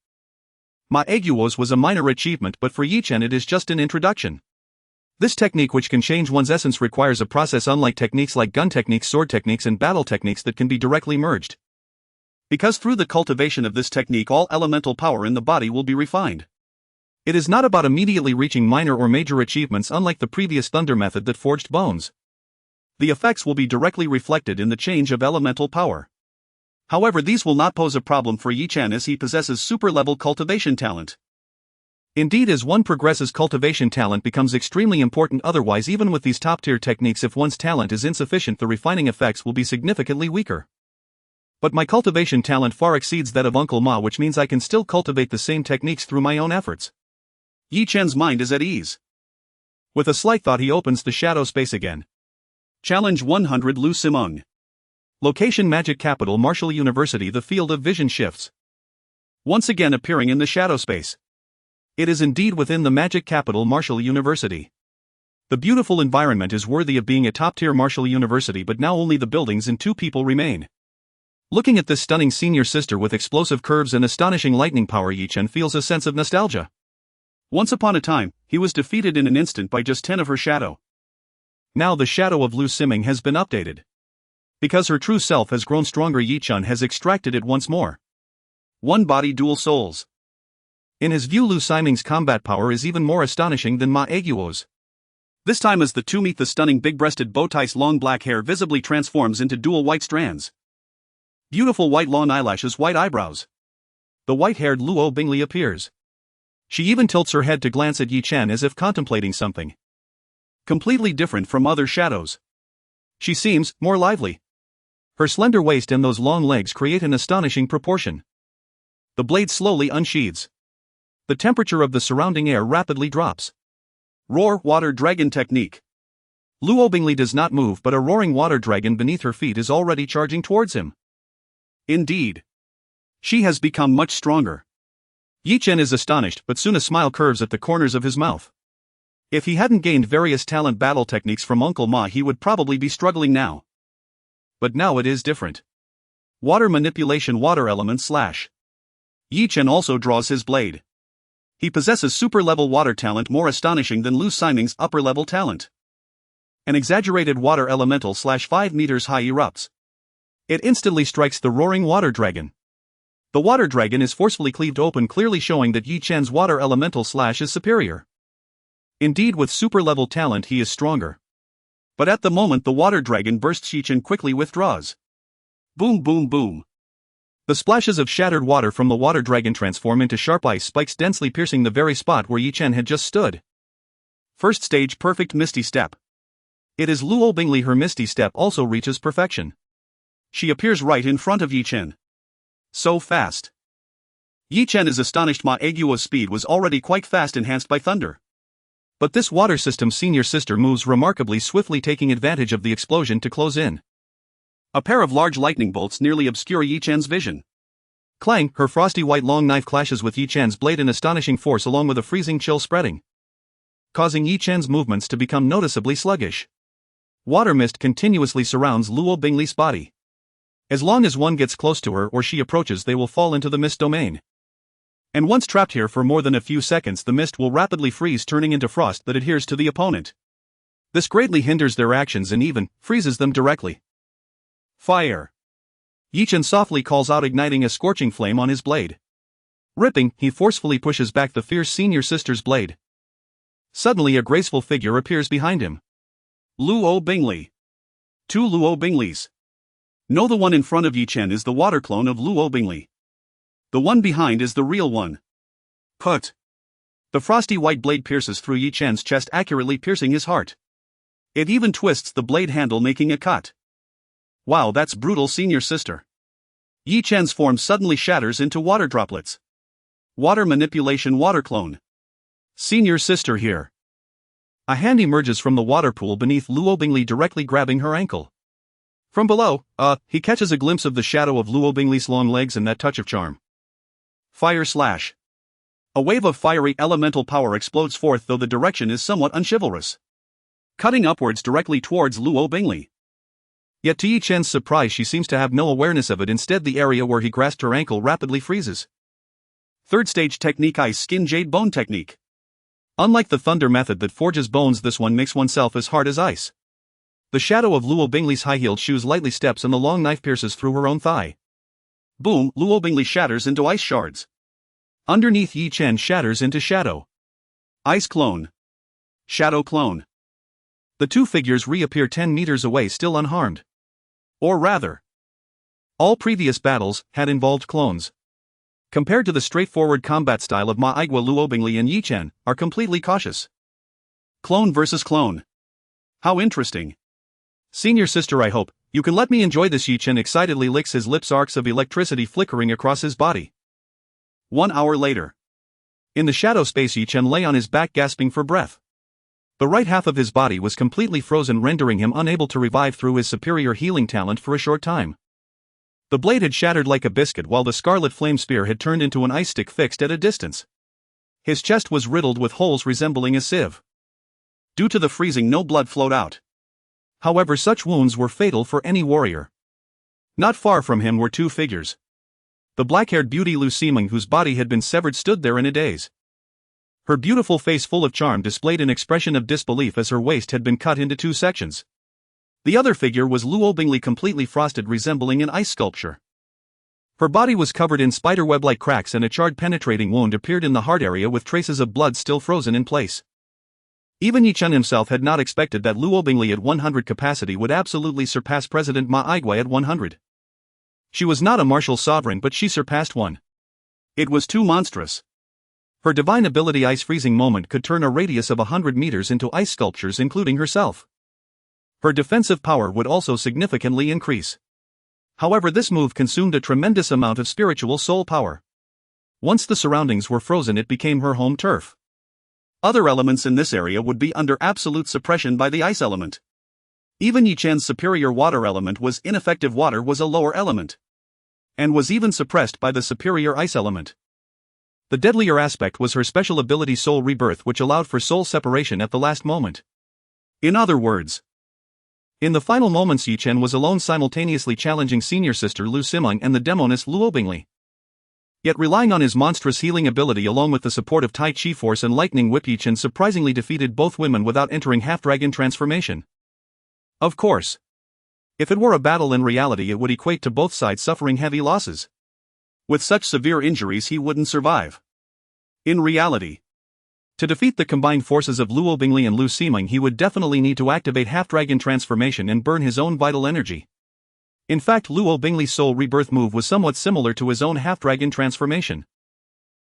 Ma Aguos was a minor achievement, but for Chen it is just an introduction. This technique, which can change one's essence, requires a process unlike techniques like gun techniques, sword techniques and battle techniques that can be directly merged. Because through the cultivation of this technique all elemental power in the body will be refined. It is not about immediately reaching minor or major achievements unlike the previous thunder method that forged bones. The effects will be directly reflected in the change of elemental power. However, these will not pose a problem for Chen as he possesses super-level cultivation talent. Indeed, as one progresses, cultivation talent becomes extremely important. Otherwise, even with these top-tier techniques, if one's talent is insufficient, the refining effects will be significantly weaker. But my cultivation talent far exceeds that of Uncle Ma, which means I can still cultivate the same techniques through my own efforts. Chen's mind is at ease. With a slight thought, he opens the shadow space again. Challenge 100, Lu Simeng. Location: Magic Capital Martial University. The field of vision shifts, once again appearing in the shadow space. It is indeed within the Magic Capital Martial University. The beautiful environment is worthy of being a top-tier martial university, but now only the buildings and 2 people remain. Looking at this stunning senior sister with explosive curves and astonishing lightning power, Chen feels a sense of nostalgia. Once upon a time, he was defeated in an instant by just 10 of her shadow. Now the shadow of Lu Simeng has been updated. Because her true self has grown stronger, Chen has extracted it once more. One body, dual souls. In his view, Lu Simeng's combat power is even more astonishing than Ma Aguo's. This time as the 2 meet, the stunning big-breasted Bowtai's long black hair visibly transforms into dual white strands. Beautiful white long eyelashes, white eyebrows. The white-haired Luo Bingli appears. She even tilts her head to glance at Chen as if contemplating something completely different from other shadows. She seems more lively. Her slender waist and those long legs create an astonishing proportion. The blade slowly unsheathes. The temperature of the surrounding air rapidly drops. Roar Water Dragon Technique. Luo Bingli does not move, but a roaring water dragon beneath her feet is already charging towards him. Indeed. She has become much stronger. Chen is astonished, but soon a smile curves at the corners of his mouth. If he hadn't gained various talent battle techniques from Uncle Ma, he would probably be struggling now. But now it is different. Water manipulation, water element slash. Chen also draws his blade. He possesses super-level water talent, more astonishing than Lu Simeng's upper-level talent. An exaggerated water elemental slash 5 meters high erupts. It instantly strikes the roaring water dragon. The water dragon is forcefully cleaved open, clearly showing that Chen's water elemental slash is superior. Indeed, with super-level talent he is stronger. But at the moment the water dragon bursts, Chen quickly withdraws. Boom boom boom. The splashes of shattered water from the water dragon transform into sharp ice spikes, densely piercing the very spot where Chen had just stood. First stage, perfect Misty Step. It is Luo Bingli, her Misty Step also reaches perfection. She appears right in front of Yi Chen. So fast. Yi Chen is astonished. Ma Agua's speed was already quite fast, enhanced by thunder. But this water system's senior sister moves remarkably swiftly, taking advantage of the explosion to close in. A pair of large lightning bolts nearly obscure Yi Chen's vision. Clang, her frosty white long knife clashes with Yi Chen's blade in astonishing force, along with a freezing chill spreading, causing Yi Chen's movements to become noticeably sluggish. Water mist continuously surrounds Luo Bingli's body. As long as one gets close to her or she approaches, they will fall into the mist domain. And once trapped here for more than a few seconds, the mist will rapidly freeze, turning into frost that adheres to the opponent. This greatly hinders their actions and even freezes them directly. Fire! Yi Chen softly calls out, igniting a scorching flame on his blade. Ripping, he forcefully pushes back the fierce senior sister's blade. Suddenly a graceful figure appears behind him. Luo Bingli. Two Luo Binglis. No, the one in front of Yi Chen is the water clone of Luo Bingli. The one behind is the real one. Put. The frosty white blade pierces through Yi Chen's chest, accurately piercing his heart. It even twists the blade handle, making a cut. Wow, that's brutal, senior sister. Yi Chen's form suddenly shatters into water droplets. Water manipulation, water clone. Senior sister here. A hand emerges from the water pool beneath Luo Bingli, directly grabbing her ankle. From below, he catches a glimpse of the shadow of Luo Bingli's long legs and that touch of charm. Fire slash. A wave of fiery elemental power explodes forth, though the direction is somewhat unchivalrous, cutting upwards directly towards Luo Bingli. Yet to Yi Chen's surprise, she seems to have no awareness of it. Instead, the area where he grasped her ankle rapidly freezes. Third stage technique, Ice Skin Jade Bone technique. Unlike the thunder method that forges bones, this one makes oneself as hard as ice. The shadow of Luo Bingli's high-heeled shoes lightly steps and the long knife pierces through her own thigh. Boom, Luo Bingli shatters into ice shards. Underneath, Yi Chen shatters into shadow. Ice clone. Shadow clone. The two figures reappear 10 meters away, still unharmed. Or rather, all previous battles had involved clones. Compared to the straightforward combat style of Ma Aigua, Luo Bingli and Yi Chen are completely cautious. Clone versus clone. How interesting. Senior sister, I hope you can let me enjoy this. Yi Chen excitedly licks his lips, arcs of electricity flickering across his body. 1 hour later. In the shadow space, Yi Chen lay on his back, gasping for breath. The right half of his body was completely frozen, rendering him unable to revive through his superior healing talent for a short time. The blade had shattered like a biscuit, while the scarlet flame spear had turned into an ice stick fixed at a distance. His chest was riddled with holes resembling a sieve. Due to the freezing, no blood flowed out. However, such wounds were fatal for any warrior. Not far from him were two figures. The black-haired beauty Lu Simeng, whose body had been severed, stood there in a daze. Her beautiful face, full of charm, displayed an expression of disbelief as her waist had been cut into 2 sections. The other figure was Luo Bingli, completely frosted, resembling an ice sculpture. Her body was covered in spiderweb-like cracks, and a charred penetrating wound appeared in the heart area with traces of blood still frozen in place. Even Yi Chen himself had not expected that Luo Bingli at 100 capacity would absolutely surpass President Ma Aigua at 100. She was not a martial sovereign, but she surpassed one. It was too monstrous. Her divine ability, Ice Freezing Moment, could turn a radius of 100 meters into ice sculptures, including herself. Her defensive power would also significantly increase. However, this move consumed a tremendous amount of spiritual soul power. Once the surroundings were frozen, it became her home turf. Other elements in this area would be under absolute suppression by the ice element. Even Yi Chen's superior water element was ineffective. Water was a lower element, and was even suppressed by the superior ice element. The deadlier aspect was her special ability Soul Rebirth, which allowed for soul separation at the last moment. In other words, in the final moments, Yi Chen was alone, simultaneously challenging senior sister Lu Simeng and the demoness Luo Bingli. Yet relying on his monstrous healing ability along with the support of Tai Chi Force and Lightning Whip, Yi Chen surprisingly defeated both women without entering half-dragon transformation. Of course, if it were a battle in reality, it would equate to both sides suffering heavy losses. With such severe injuries, he wouldn't survive. In reality, to defeat the combined forces of Luo Bingli and Lu Simeng, he would definitely need to activate half-dragon transformation and burn his own vital energy. In fact, Luo Bingli's soul rebirth move was somewhat similar to his own half-dragon transformation,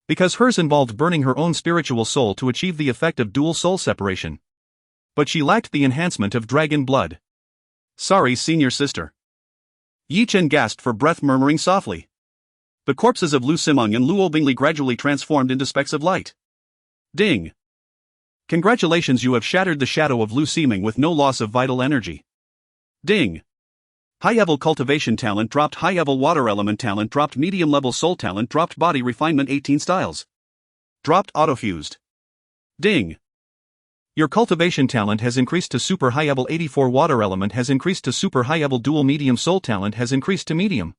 because hers involved burning her own spiritual soul to achieve the effect of dual soul separation. But she lacked the enhancement of dragon blood. Sorry, senior sister. Yi Chen gasped for breath, murmuring softly. The corpses of Lu Simeng and Lu Obingli gradually transformed into specks of light. Ding! Congratulations, you have shattered the shadow of Lu Simeng with no loss of vital energy. Ding! High-level cultivation talent dropped, high-level water element talent dropped, medium-level soul talent dropped, body refinement 18 styles. Dropped, auto-fused. Ding! Your cultivation talent has increased to super high-level 84, water element has increased to super high-level, dual medium soul talent has increased to medium.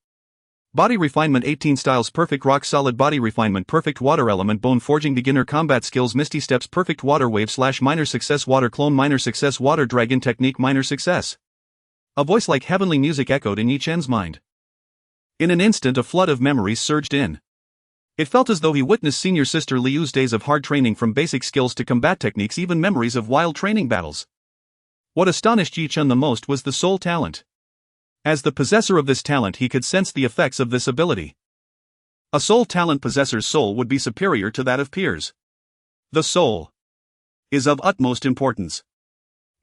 Body refinement 18 styles, perfect rock solid body refinement, perfect water element, bone forging, beginner combat skills, misty steps, perfect water wave / minor success, water clone, minor success, water dragon technique, minor success. A voice like heavenly music echoed in Yi Chen's mind. In an instant a flood of memories surged in. It felt as though he witnessed senior sister Liu's days of hard training, from basic skills to combat techniques, even memories of wild training battles. What astonished Yi Chen the most was the soul talent. As the possessor of this talent, he could sense the effects of this ability. A soul talent possessor's soul would be superior to that of peers. The soul is of utmost importance.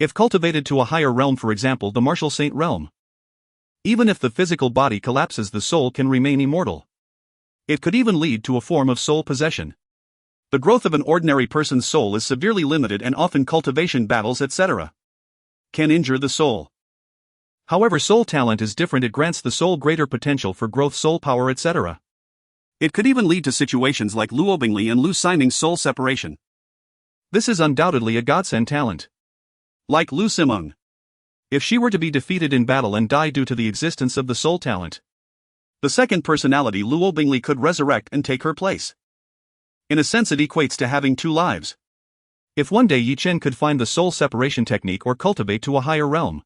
If cultivated to a higher realm, for example the martial saint realm, even if the physical body collapses, the soul can remain immortal. It could even lead to a form of soul possession. The growth of an ordinary person's soul is severely limited, and often cultivation battles, etc., can injure the soul. However, soul talent is different. It grants the soul greater potential for growth, soul power, etc. It could even lead to situations like Lu Obingli and Lu Simeng's soul separation. This is undoubtedly a godsend talent. Like Lu Simeng, if she were to be defeated in battle and die due to the existence of the soul talent, the second personality Lu Obingli could resurrect and take her place. In a sense, it equates to having two lives. If one day Yi Chen could find the soul separation technique or cultivate to a higher realm,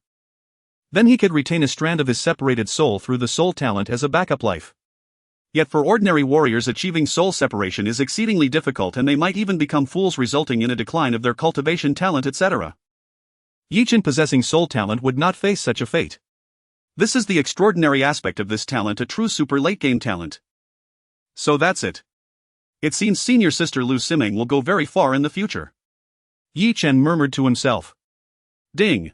then he could retain a strand of his separated soul through the soul talent as a backup life. Yet for ordinary warriors, achieving soul separation is exceedingly difficult, and they might even become fools, resulting in a decline of their cultivation talent, etc. Yi Chen possessing soul talent would not face such a fate. This is the extraordinary aspect of this talent, a true super late-game talent. So that's it. It seems senior sister Lu Simeng will go very far in the future. Yi Chen murmured to himself. Ding!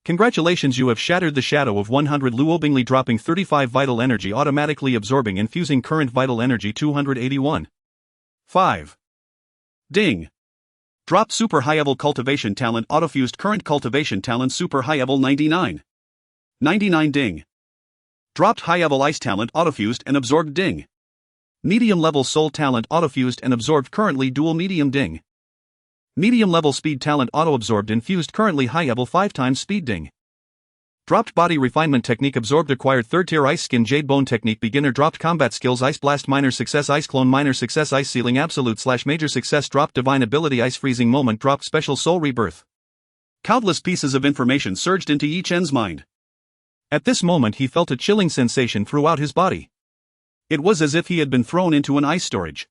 Congratulations, you have shattered the shadow of 100. Lu Obingli dropping 35 vital energy, automatically absorbing and fusing current vital energy 281. 5. Ding! Dropped super high-level cultivation talent, autofused current cultivation talent, super high-level 99. 99 ding. Dropped high-level ice talent, autofused and absorbed ding. Medium-level soul talent, autofused and absorbed currently dual medium ding. Medium-level speed talent, auto-absorbed and fused currently high-level 5 times speed ding. Dropped body refinement technique, absorbed acquired 3rd tier ice skin jade bone technique, beginner dropped combat skills, ice blast minor success, ice clone minor success, ice sealing absolute / major success, dropped divine ability, ice freezing moment, dropped special soul rebirth. Countless pieces of information surged into Yi Chen's mind. At this moment he felt a chilling sensation throughout his body. It was as if he had been thrown into an ice storage.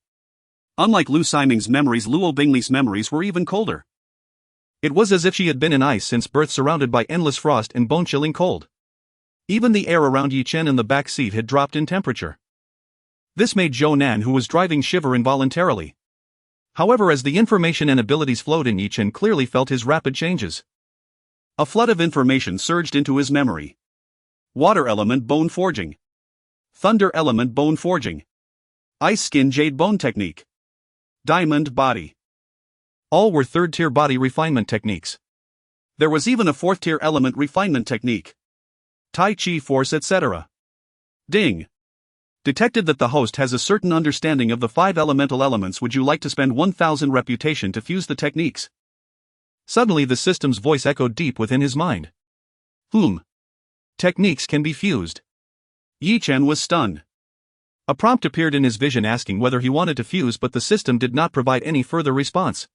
Unlike Lu Simeng's memories, Lu Obingli's memories were even colder. It was as if she had been in ice since birth, surrounded by endless frost and bone-chilling cold. Even the air around Yi Chen in the back seat had dropped in temperature. This made Zhou Nan, who was driving, shiver involuntarily. However, as the information and abilities flowed in, Yi Chen clearly felt his rapid changes. A flood of information surged into his memory. Water element bone forging. Thunder element bone forging. Ice skin jade bone technique. Diamond body. All were 3rd tier body refinement techniques. There was even a 4th tier element refinement technique. Tai Chi force, etc. Ding! Detected that the host has a certain understanding of the 5 elemental elements. Would you like to spend 1000 reputation to fuse the techniques? Suddenly the system's voice echoed deep within his mind. Techniques can be fused. Yi Chen was stunned. A prompt appeared in his vision asking whether he wanted to fuse, but the system did not provide any further response.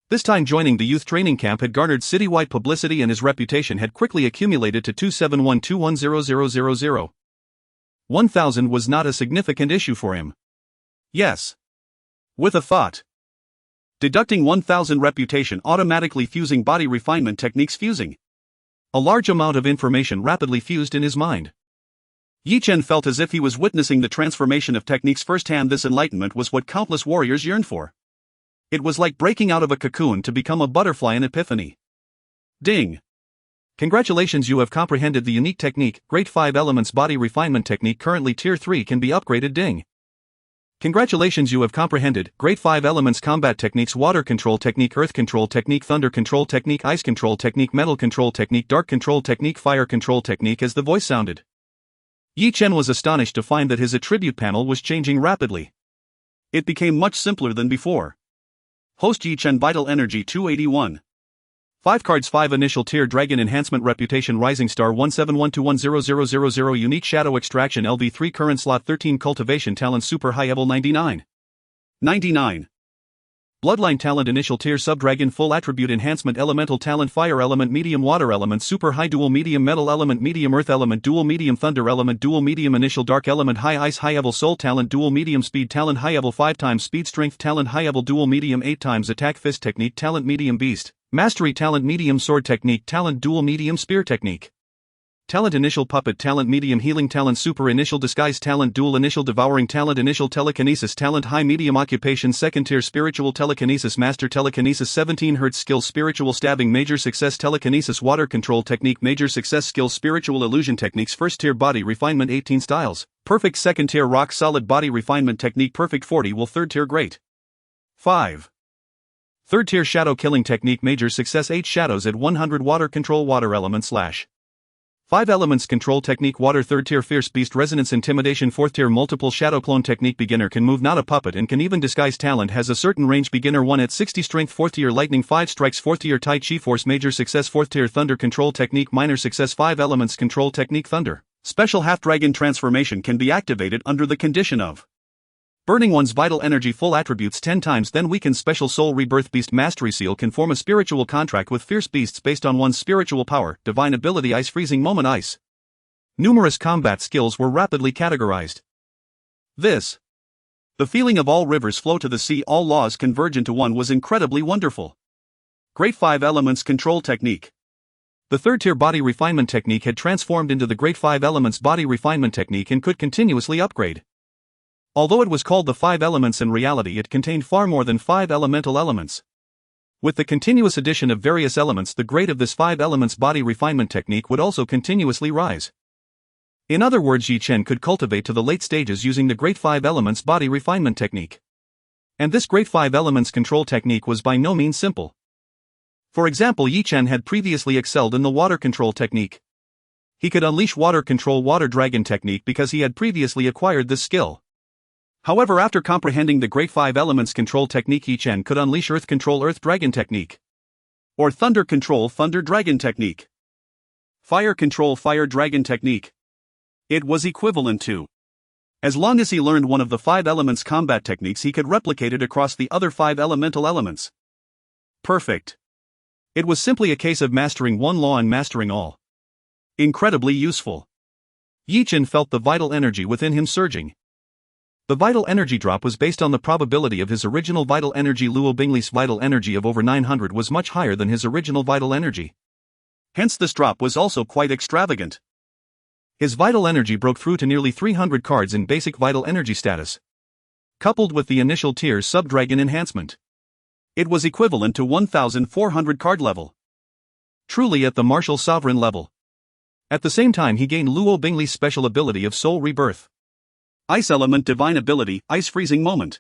This time joining the youth training camp had garnered citywide publicity, and his reputation had quickly accumulated to 271210000. 1000 was not a significant issue for him. Yes. With a thought. Deducting 1000 reputation, automatically fusing body refinement techniques, fusing. A large amount of information rapidly fused in his mind. Yi Chen felt as if he was witnessing the transformation of techniques firsthand. This enlightenment was what countless warriors yearned for. It was like breaking out of a cocoon to become a butterfly, an epiphany. Ding! Congratulations, you have comprehended the unique technique. Great 5 Elements Body Refinement Technique currently Tier 3 can be upgraded. Ding. Congratulations, you have comprehended Great 5 Elements Combat Techniques: Water Control Technique, Earth Control Technique, Thunder Control Technique, Ice Control Technique, Metal Control Technique, Dark Control Technique, Fire Control Technique. As the voice sounded, Chen was astonished to find that his attribute panel was changing rapidly. It became much simpler than before. Host Chen Vital Energy 281. 5 cards. 5 Initial Tier Dragon Enhancement Reputation Rising Star 171210000 Unique Shadow Extraction LV3 Current Slot 13 Cultivation Talent Super High Level 99. Bloodline Talent Initial Tier Subdragon Full Attribute Enhancement Elemental Talent Fire Element Medium Water Element Super High Dual Medium Metal Element Medium Earth Element Dual Medium Thunder Element Dual Medium Initial Dark Element High Ice High Level Soul Talent Dual Medium Speed Talent High Level 5 times Speed Strength Talent High Level Dual Medium 8 times Attack Fist Technique Talent Medium Beast Mastery Talent Medium Sword Technique Talent Dual Medium Spear Technique Talent Initial Puppet Talent Medium Healing Talent Super Initial Disguise Talent Dual Initial Devouring Talent Initial Telekinesis Talent High Medium Occupation Second Tier Spiritual Telekinesis Master Telekinesis 17 Hz Skill Spiritual Stabbing Major Success Telekinesis Water Control Technique Major Success Skill Spiritual Illusion Techniques First Tier Body Refinement 18 Styles Perfect Second Tier Rock Solid Body Refinement Technique Perfect 40 Will Third Tier Great 5 Third Tier Shadow Killing Technique Major Success 8 Shadows at 100 Water Control Water Element / 5 Elements Control Technique Water Third Tier Fierce Beast Resonance Intimidation 4th Tier Multiple Shadow Clone Technique Beginner can move not a puppet and can even disguise talent has a certain range Beginner 1 at 60 Strength 4th Tier Lightning 5 Strikes 4th Tier Tai Chi Force Major Success 4th Tier Thunder Control Technique Minor Success 5 Elements Control Technique Thunder Special Half Dragon Transformation can be activated under the condition of burning one's vital energy full attributes 10 times, then weakens Special Soul Rebirth Beast Mastery Seal can form a spiritual contract with fierce beasts based on one's spiritual power, divine ability Ice Freezing Moment Ice. Numerous combat skills were rapidly categorized. The feeling of all rivers flow to the sea, all laws converge into one was incredibly wonderful. Great 5 Elements Control Technique. The third tier body refinement technique had transformed into the Great 5 Elements Body Refinement Technique and could continuously upgrade. Although it was called the 5 Elements, in reality it contained far more than 5 elemental elements. With the continuous addition of various elements, the grade of this 5 Elements Body Refinement Technique would also continuously rise. In other words, Chen could cultivate to the late stages using the Great 5 Elements Body Refinement Technique. And this Great 5 Elements Control Technique was by no means simple. For example, Chen had previously excelled in the Water Control Technique. He could unleash Water Control Water Dragon Technique because he had previously acquired this skill. However, after comprehending the Great 5 Elements Control Technique, Chen could unleash Earth Control Earth Dragon Technique, or Thunder Control Thunder Dragon Technique, Fire Control Fire Dragon Technique. It was equivalent to, as long as he learned one of the 5 elements combat techniques, he could replicate it across the other 5 elemental elements. Perfect. It was simply a case of mastering one law and mastering all. Incredibly useful. Chen felt the vital energy within him surging. The vital energy drop was based on the probability of his original vital energy. Luo Bingli's vital energy of over 900 was much higher than his original vital energy. Hence this drop was also quite extravagant. His vital energy broke through to nearly 300 cards in basic vital energy status. Coupled with the initial tier sub-dragon enhancement, it was equivalent to 1400 card level. Truly at the martial sovereign level. At the same time, he gained Luo Bingli's special ability of soul rebirth. Ice element divine ability, Ice Freezing Moment.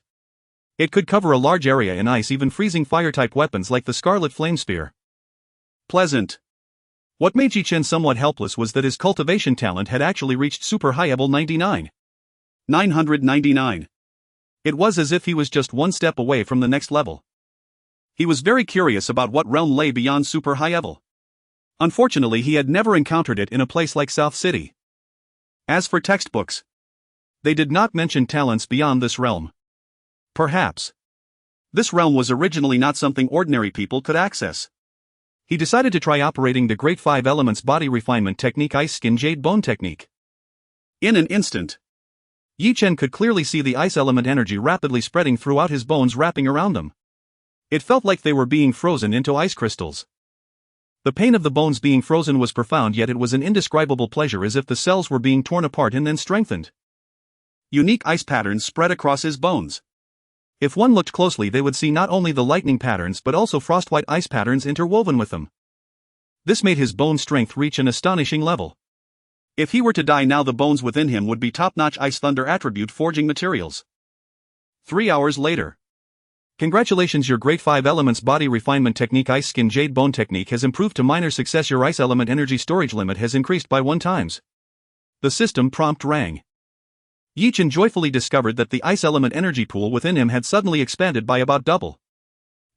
It could cover a large area in ice, even freezing fire-type weapons like the Scarlet Flame Spear. Pleasant. What made Chen somewhat helpless was that his cultivation talent had actually reached super high level 99. 999. It was as if he was just one step away from the next level. He was very curious about what realm lay beyond super high level. Unfortunately, he had never encountered it in a place like South City. As for textbooks, they did not mention talents beyond this realm. Perhaps this realm was originally not something ordinary people could access. He decided to try operating the Great 5 Elements Body Refinement Technique Ice Skin Jade Bone Technique. In an instant, Chen could clearly see the ice element energy rapidly spreading throughout his bones, wrapping around them. It felt like they were being frozen into ice crystals. The pain of the bones being frozen was profound, yet it was an indescribable pleasure, as if the cells were being torn apart and then strengthened. Unique ice patterns spread across his bones. If one looked closely, they would see not only the lightning patterns but also frostwhite ice patterns interwoven with them. This made his bone strength reach an astonishing level. If he were to die now, the bones within him would be top-notch Ice Thunder attribute forging materials. 3 hours later. Congratulations, your great 5 elements body refinement technique Ice Skin Jade Bone technique has improved to minor success. Your ice element energy storage limit has increased by 1 times. The system prompt rang. Yi Chen joyfully discovered that the ice element energy pool within him had suddenly expanded by about double.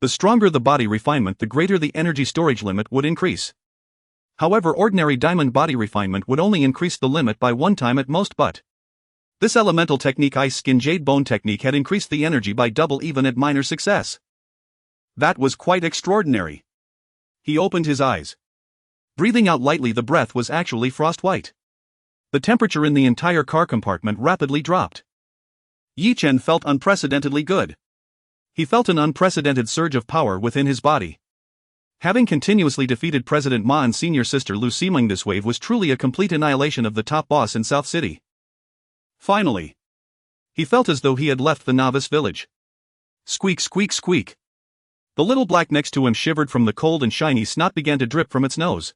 The stronger the body refinement, the greater the energy storage limit would increase. However, ordinary diamond body refinement would only increase the limit by 1 time at most, but this elemental technique Ice Skin Jade Bone technique had increased the energy by double even at minor success. That was quite extraordinary. He opened his eyes. Breathing out lightly, the breath was actually frost white. The temperature in the entire car compartment rapidly dropped. Yi Chen felt unprecedentedly good. He felt an unprecedented surge of power within his body. Having continuously defeated President Ma and senior sister Lu Simeng, this wave was truly a complete annihilation of the top boss in South City. Finally, he felt as though he had left the novice village. Squeak, squeak, squeak. The little black next to him shivered from the cold and shiny snot began to drip from its nose.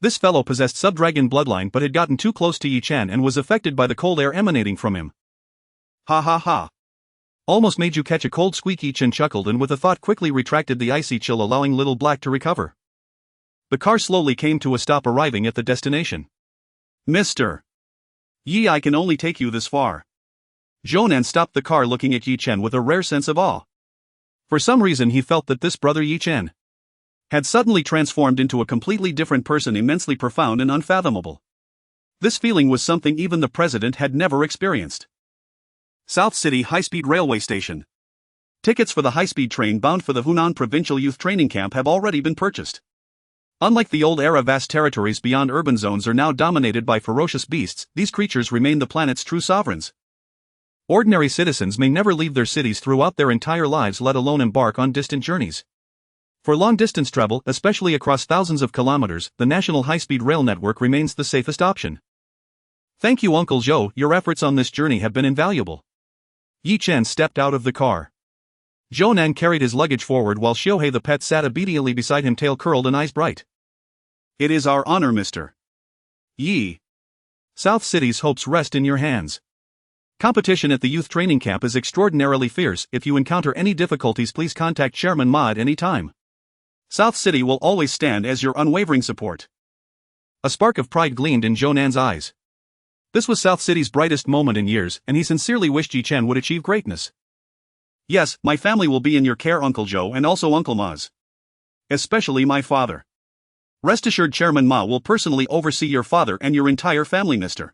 This fellow possessed sub-dragon bloodline but had gotten too close to Yi Chen and was affected by the cold air emanating from him. Ha ha ha. Almost made you catch a cold, squeak. Yi Chen chuckled and with a thought quickly retracted the icy chill, allowing little black to recover. The car slowly came to a stop, arriving at the destination. Mr. Yi, I can only take you this far. Zhounan stopped the car, looking at Yi Chen with a rare sense of awe. For some reason he felt that this brother Yi Chen had suddenly transformed into a completely different person, immensely profound and unfathomable. This feeling was something even the president had never experienced. South City High-Speed Railway Station. Tickets for the high-speed train bound for the Hunan Provincial Youth Training Camp have already been purchased. Unlike the old era, vast territories beyond urban zones are now dominated by ferocious beasts. These creatures remain the planet's true sovereigns. Ordinary citizens may never leave their cities throughout their entire lives, let alone embark on distant journeys. For long-distance travel, especially across thousands of kilometers, the National High-Speed Rail Network remains the safest option. Thank you, Uncle Zhou, your efforts on this journey have been invaluable. Yi Chen stepped out of the car. Zhounan carried his luggage forward while Xiuhei the pet sat obediently beside him, tail curled and eyes bright. It is our honor, Mr. Yi. South City's hopes rest in your hands. Competition at the youth training camp is extraordinarily fierce. If you encounter any difficulties, please contact Chairman Ma at any time. South City will always stand as your unwavering support. A spark of pride gleamed in Zhounan's eyes. This was South City's brightest moment in years, and he sincerely wished Yi Chen would achieve greatness. Yes, my family will be in your care, Uncle Zhou, and also Uncle Ma's. Especially my father. Rest assured, Chairman Ma will personally oversee your father and your entire family, Mr.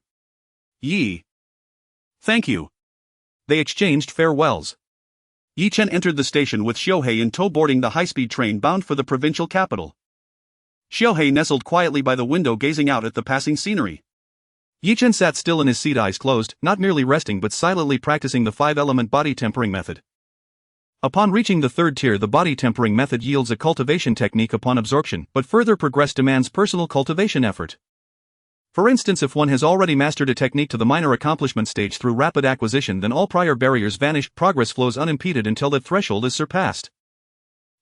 Yi. Thank you. They exchanged farewells. Yi Chen entered the station with Xiuhei in tow, boarding the high-speed train bound for the provincial capital. Xiuhei nestled quietly by the window, gazing out at the passing scenery. Yi Chen sat still in his seat, eyes closed, not merely resting but silently practicing the 5-element body tempering method. Upon reaching the 3rd tier, the body tempering method yields a cultivation technique upon absorption, but further progress demands personal cultivation effort. For instance, if one has already mastered a technique to the minor accomplishment stage through rapid acquisition, then all prior barriers vanish, progress flows unimpeded until that threshold is surpassed.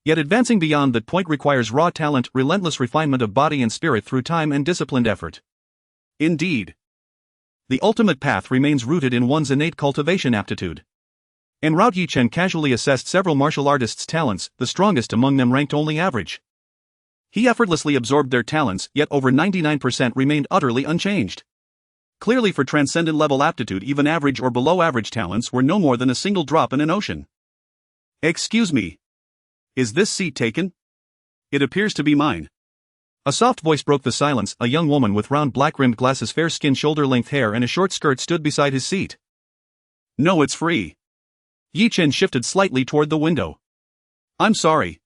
Yet advancing beyond that point requires raw talent, relentless refinement of body and spirit through time and disciplined effort. Indeed, the ultimate path remains rooted in one's innate cultivation aptitude. En route, Yi Chen casually assessed several martial artists' talents, the strongest among them ranked only average. He effortlessly absorbed their talents, yet over 99% remained utterly unchanged. Clearly, for transcendent level aptitude, even average or below average talents were no more than a single drop in an ocean. Excuse me. Is this seat taken? It appears to be mine. A soft voice broke the silence. A young woman with round black-rimmed glasses, fair skin, shoulder-length hair and a short skirt stood beside his seat. No, it's free. Yi Chen shifted slightly toward the window. I'm sorry.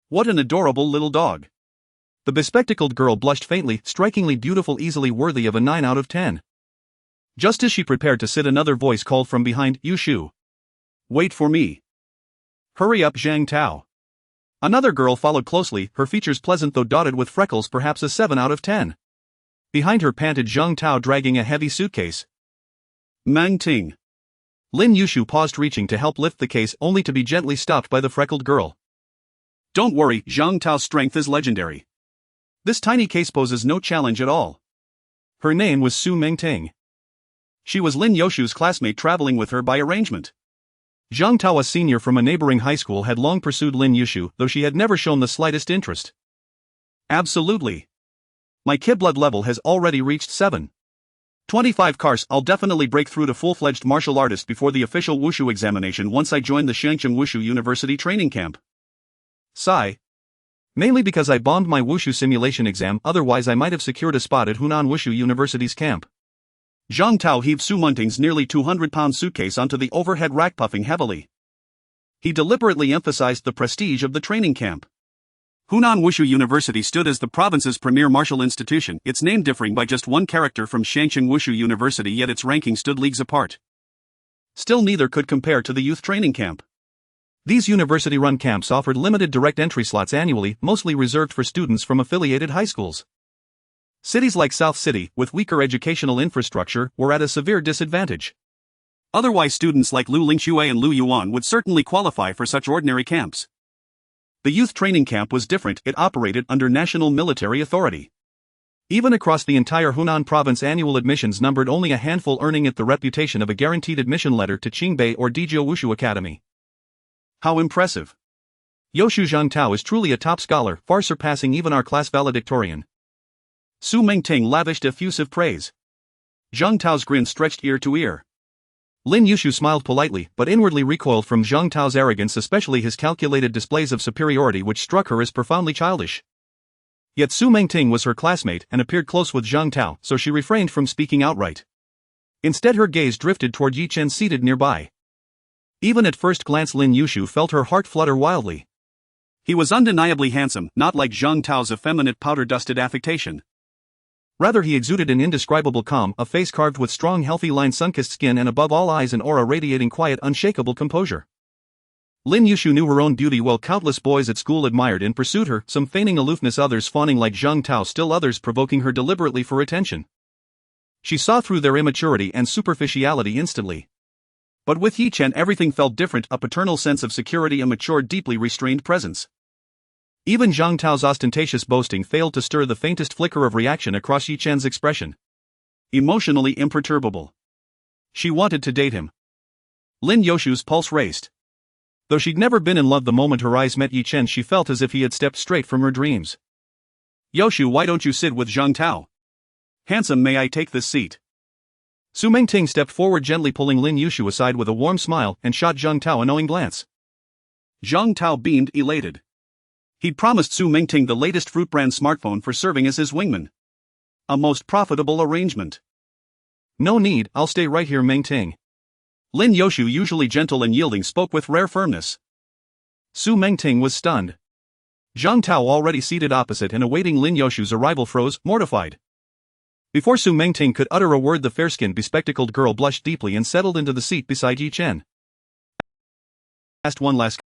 What an adorable little dog. The bespectacled girl blushed faintly, strikingly beautiful, easily worthy of a 9 out of 10. Just as she prepared to sit, another voice called from behind, Yu Shu. Wait for me. Hurry up, Zhang Tao. Another girl followed closely, her features pleasant though dotted with freckles, perhaps a 7 out of 10. Behind her panted Zhang Tao, dragging a heavy suitcase. Mang Ting. Lin Yushu paused, reaching to help lift the case, only to be gently stopped by the freckled girl. Don't worry, Zhang Tao's strength is legendary. This tiny case poses no challenge at all. Her name was Su Mengting. She was Lin Yoshu's classmate traveling with her by arrangement. Zhang Tao, a senior from a neighboring high school, had long pursued Lin Yoshu, though she had never shown the slightest interest. Absolutely. My ki blood level has already reached 725 cars. I'll definitely break through to full-fledged martial artist before the official wushu examination once I join the Shangcheng Wushu University training camp. Sigh. Mainly because I bombed my wushu simulation exam, otherwise I might have secured a spot at Hunan Wushu University's camp. Zhang Tao heaved Su Mengting's nearly 200-pound suitcase onto the overhead rack, puffing heavily. He deliberately emphasized the prestige of the training camp. Hunan Wushu University stood as the province's premier martial institution, its name differing by just one character from Shangcheng Wushu University, yet its ranking stood leagues apart. Still, neither could compare to the youth training camp. These university-run camps offered limited direct entry slots annually, mostly reserved for students from affiliated high schools. Cities like South City, with weaker educational infrastructure, were at a severe disadvantage. Otherwise, students like Lu Lingxue and Lu Yuan would certainly qualify for such ordinary camps. The youth training camp was different. It operated under national military authority. Even across the entire Hunan province, annual admissions numbered only a handful, earning it the reputation of a guaranteed admission letter to Qingbei or Dizhou Wushu Academy. How impressive! Yoshu Zhang Tao is truly a top scholar, far surpassing even our class valedictorian. Su Mengting lavished effusive praise. Zhang Tao's grin stretched ear to ear. Lin Yoshu smiled politely, but inwardly recoiled from Zhang Tao's arrogance, especially his calculated displays of superiority, which struck her as profoundly childish. Yet Su Mengting was her classmate and appeared close with Zhang Tao, so she refrained from speaking outright. Instead, her gaze drifted toward Yi Chen, seated nearby. Even at first glance, Lin Yoshu felt her heart flutter wildly. He was undeniably handsome, not like Zhang Tao's effeminate powder-dusted affectation. Rather, he exuded an indescribable calm, a face carved with strong, healthy lines, sun-kissed skin, and above all, eyes and aura radiating quiet, unshakable composure. Lin Yoshu knew her own beauty well. Countless boys at school admired and pursued her, some feigning aloofness, others fawning like Zhang Tao, still others provoking her deliberately for attention. She saw through their immaturity and superficiality instantly. But with Yi Chen, everything felt different, a paternal sense of security, a mature, deeply restrained presence. Even Zhang Tao's ostentatious boasting failed to stir the faintest flicker of reaction across Yi Chen's expression. Emotionally imperturbable. She wanted to date him. Lin Yoshu's pulse raced. Though she'd never been in love, the moment her eyes met Yi Chen, she felt as if he had stepped straight from her dreams. Yoshu, why don't you sit with Zhang Tao? Handsome, may I take this seat? Su Mengting stepped forward, gently pulling Lin Yoshu aside with a warm smile, and shot Zhang Tao a knowing glance. Zhang Tao beamed, elated. He'd promised Su Mengting the latest fruit brand smartphone for serving as his wingman. A most profitable arrangement. No need, I'll stay right here, Mengting. Lin Yoshu, usually gentle and yielding, spoke with rare firmness. Su Mengting was stunned. Zhang Tao, already seated opposite and awaiting Lin Yoshu's arrival, froze, mortified. Before Su Mengting could utter a word, the fair-skinned, bespectacled girl blushed deeply and settled into the seat beside Yi Chen. Asked one last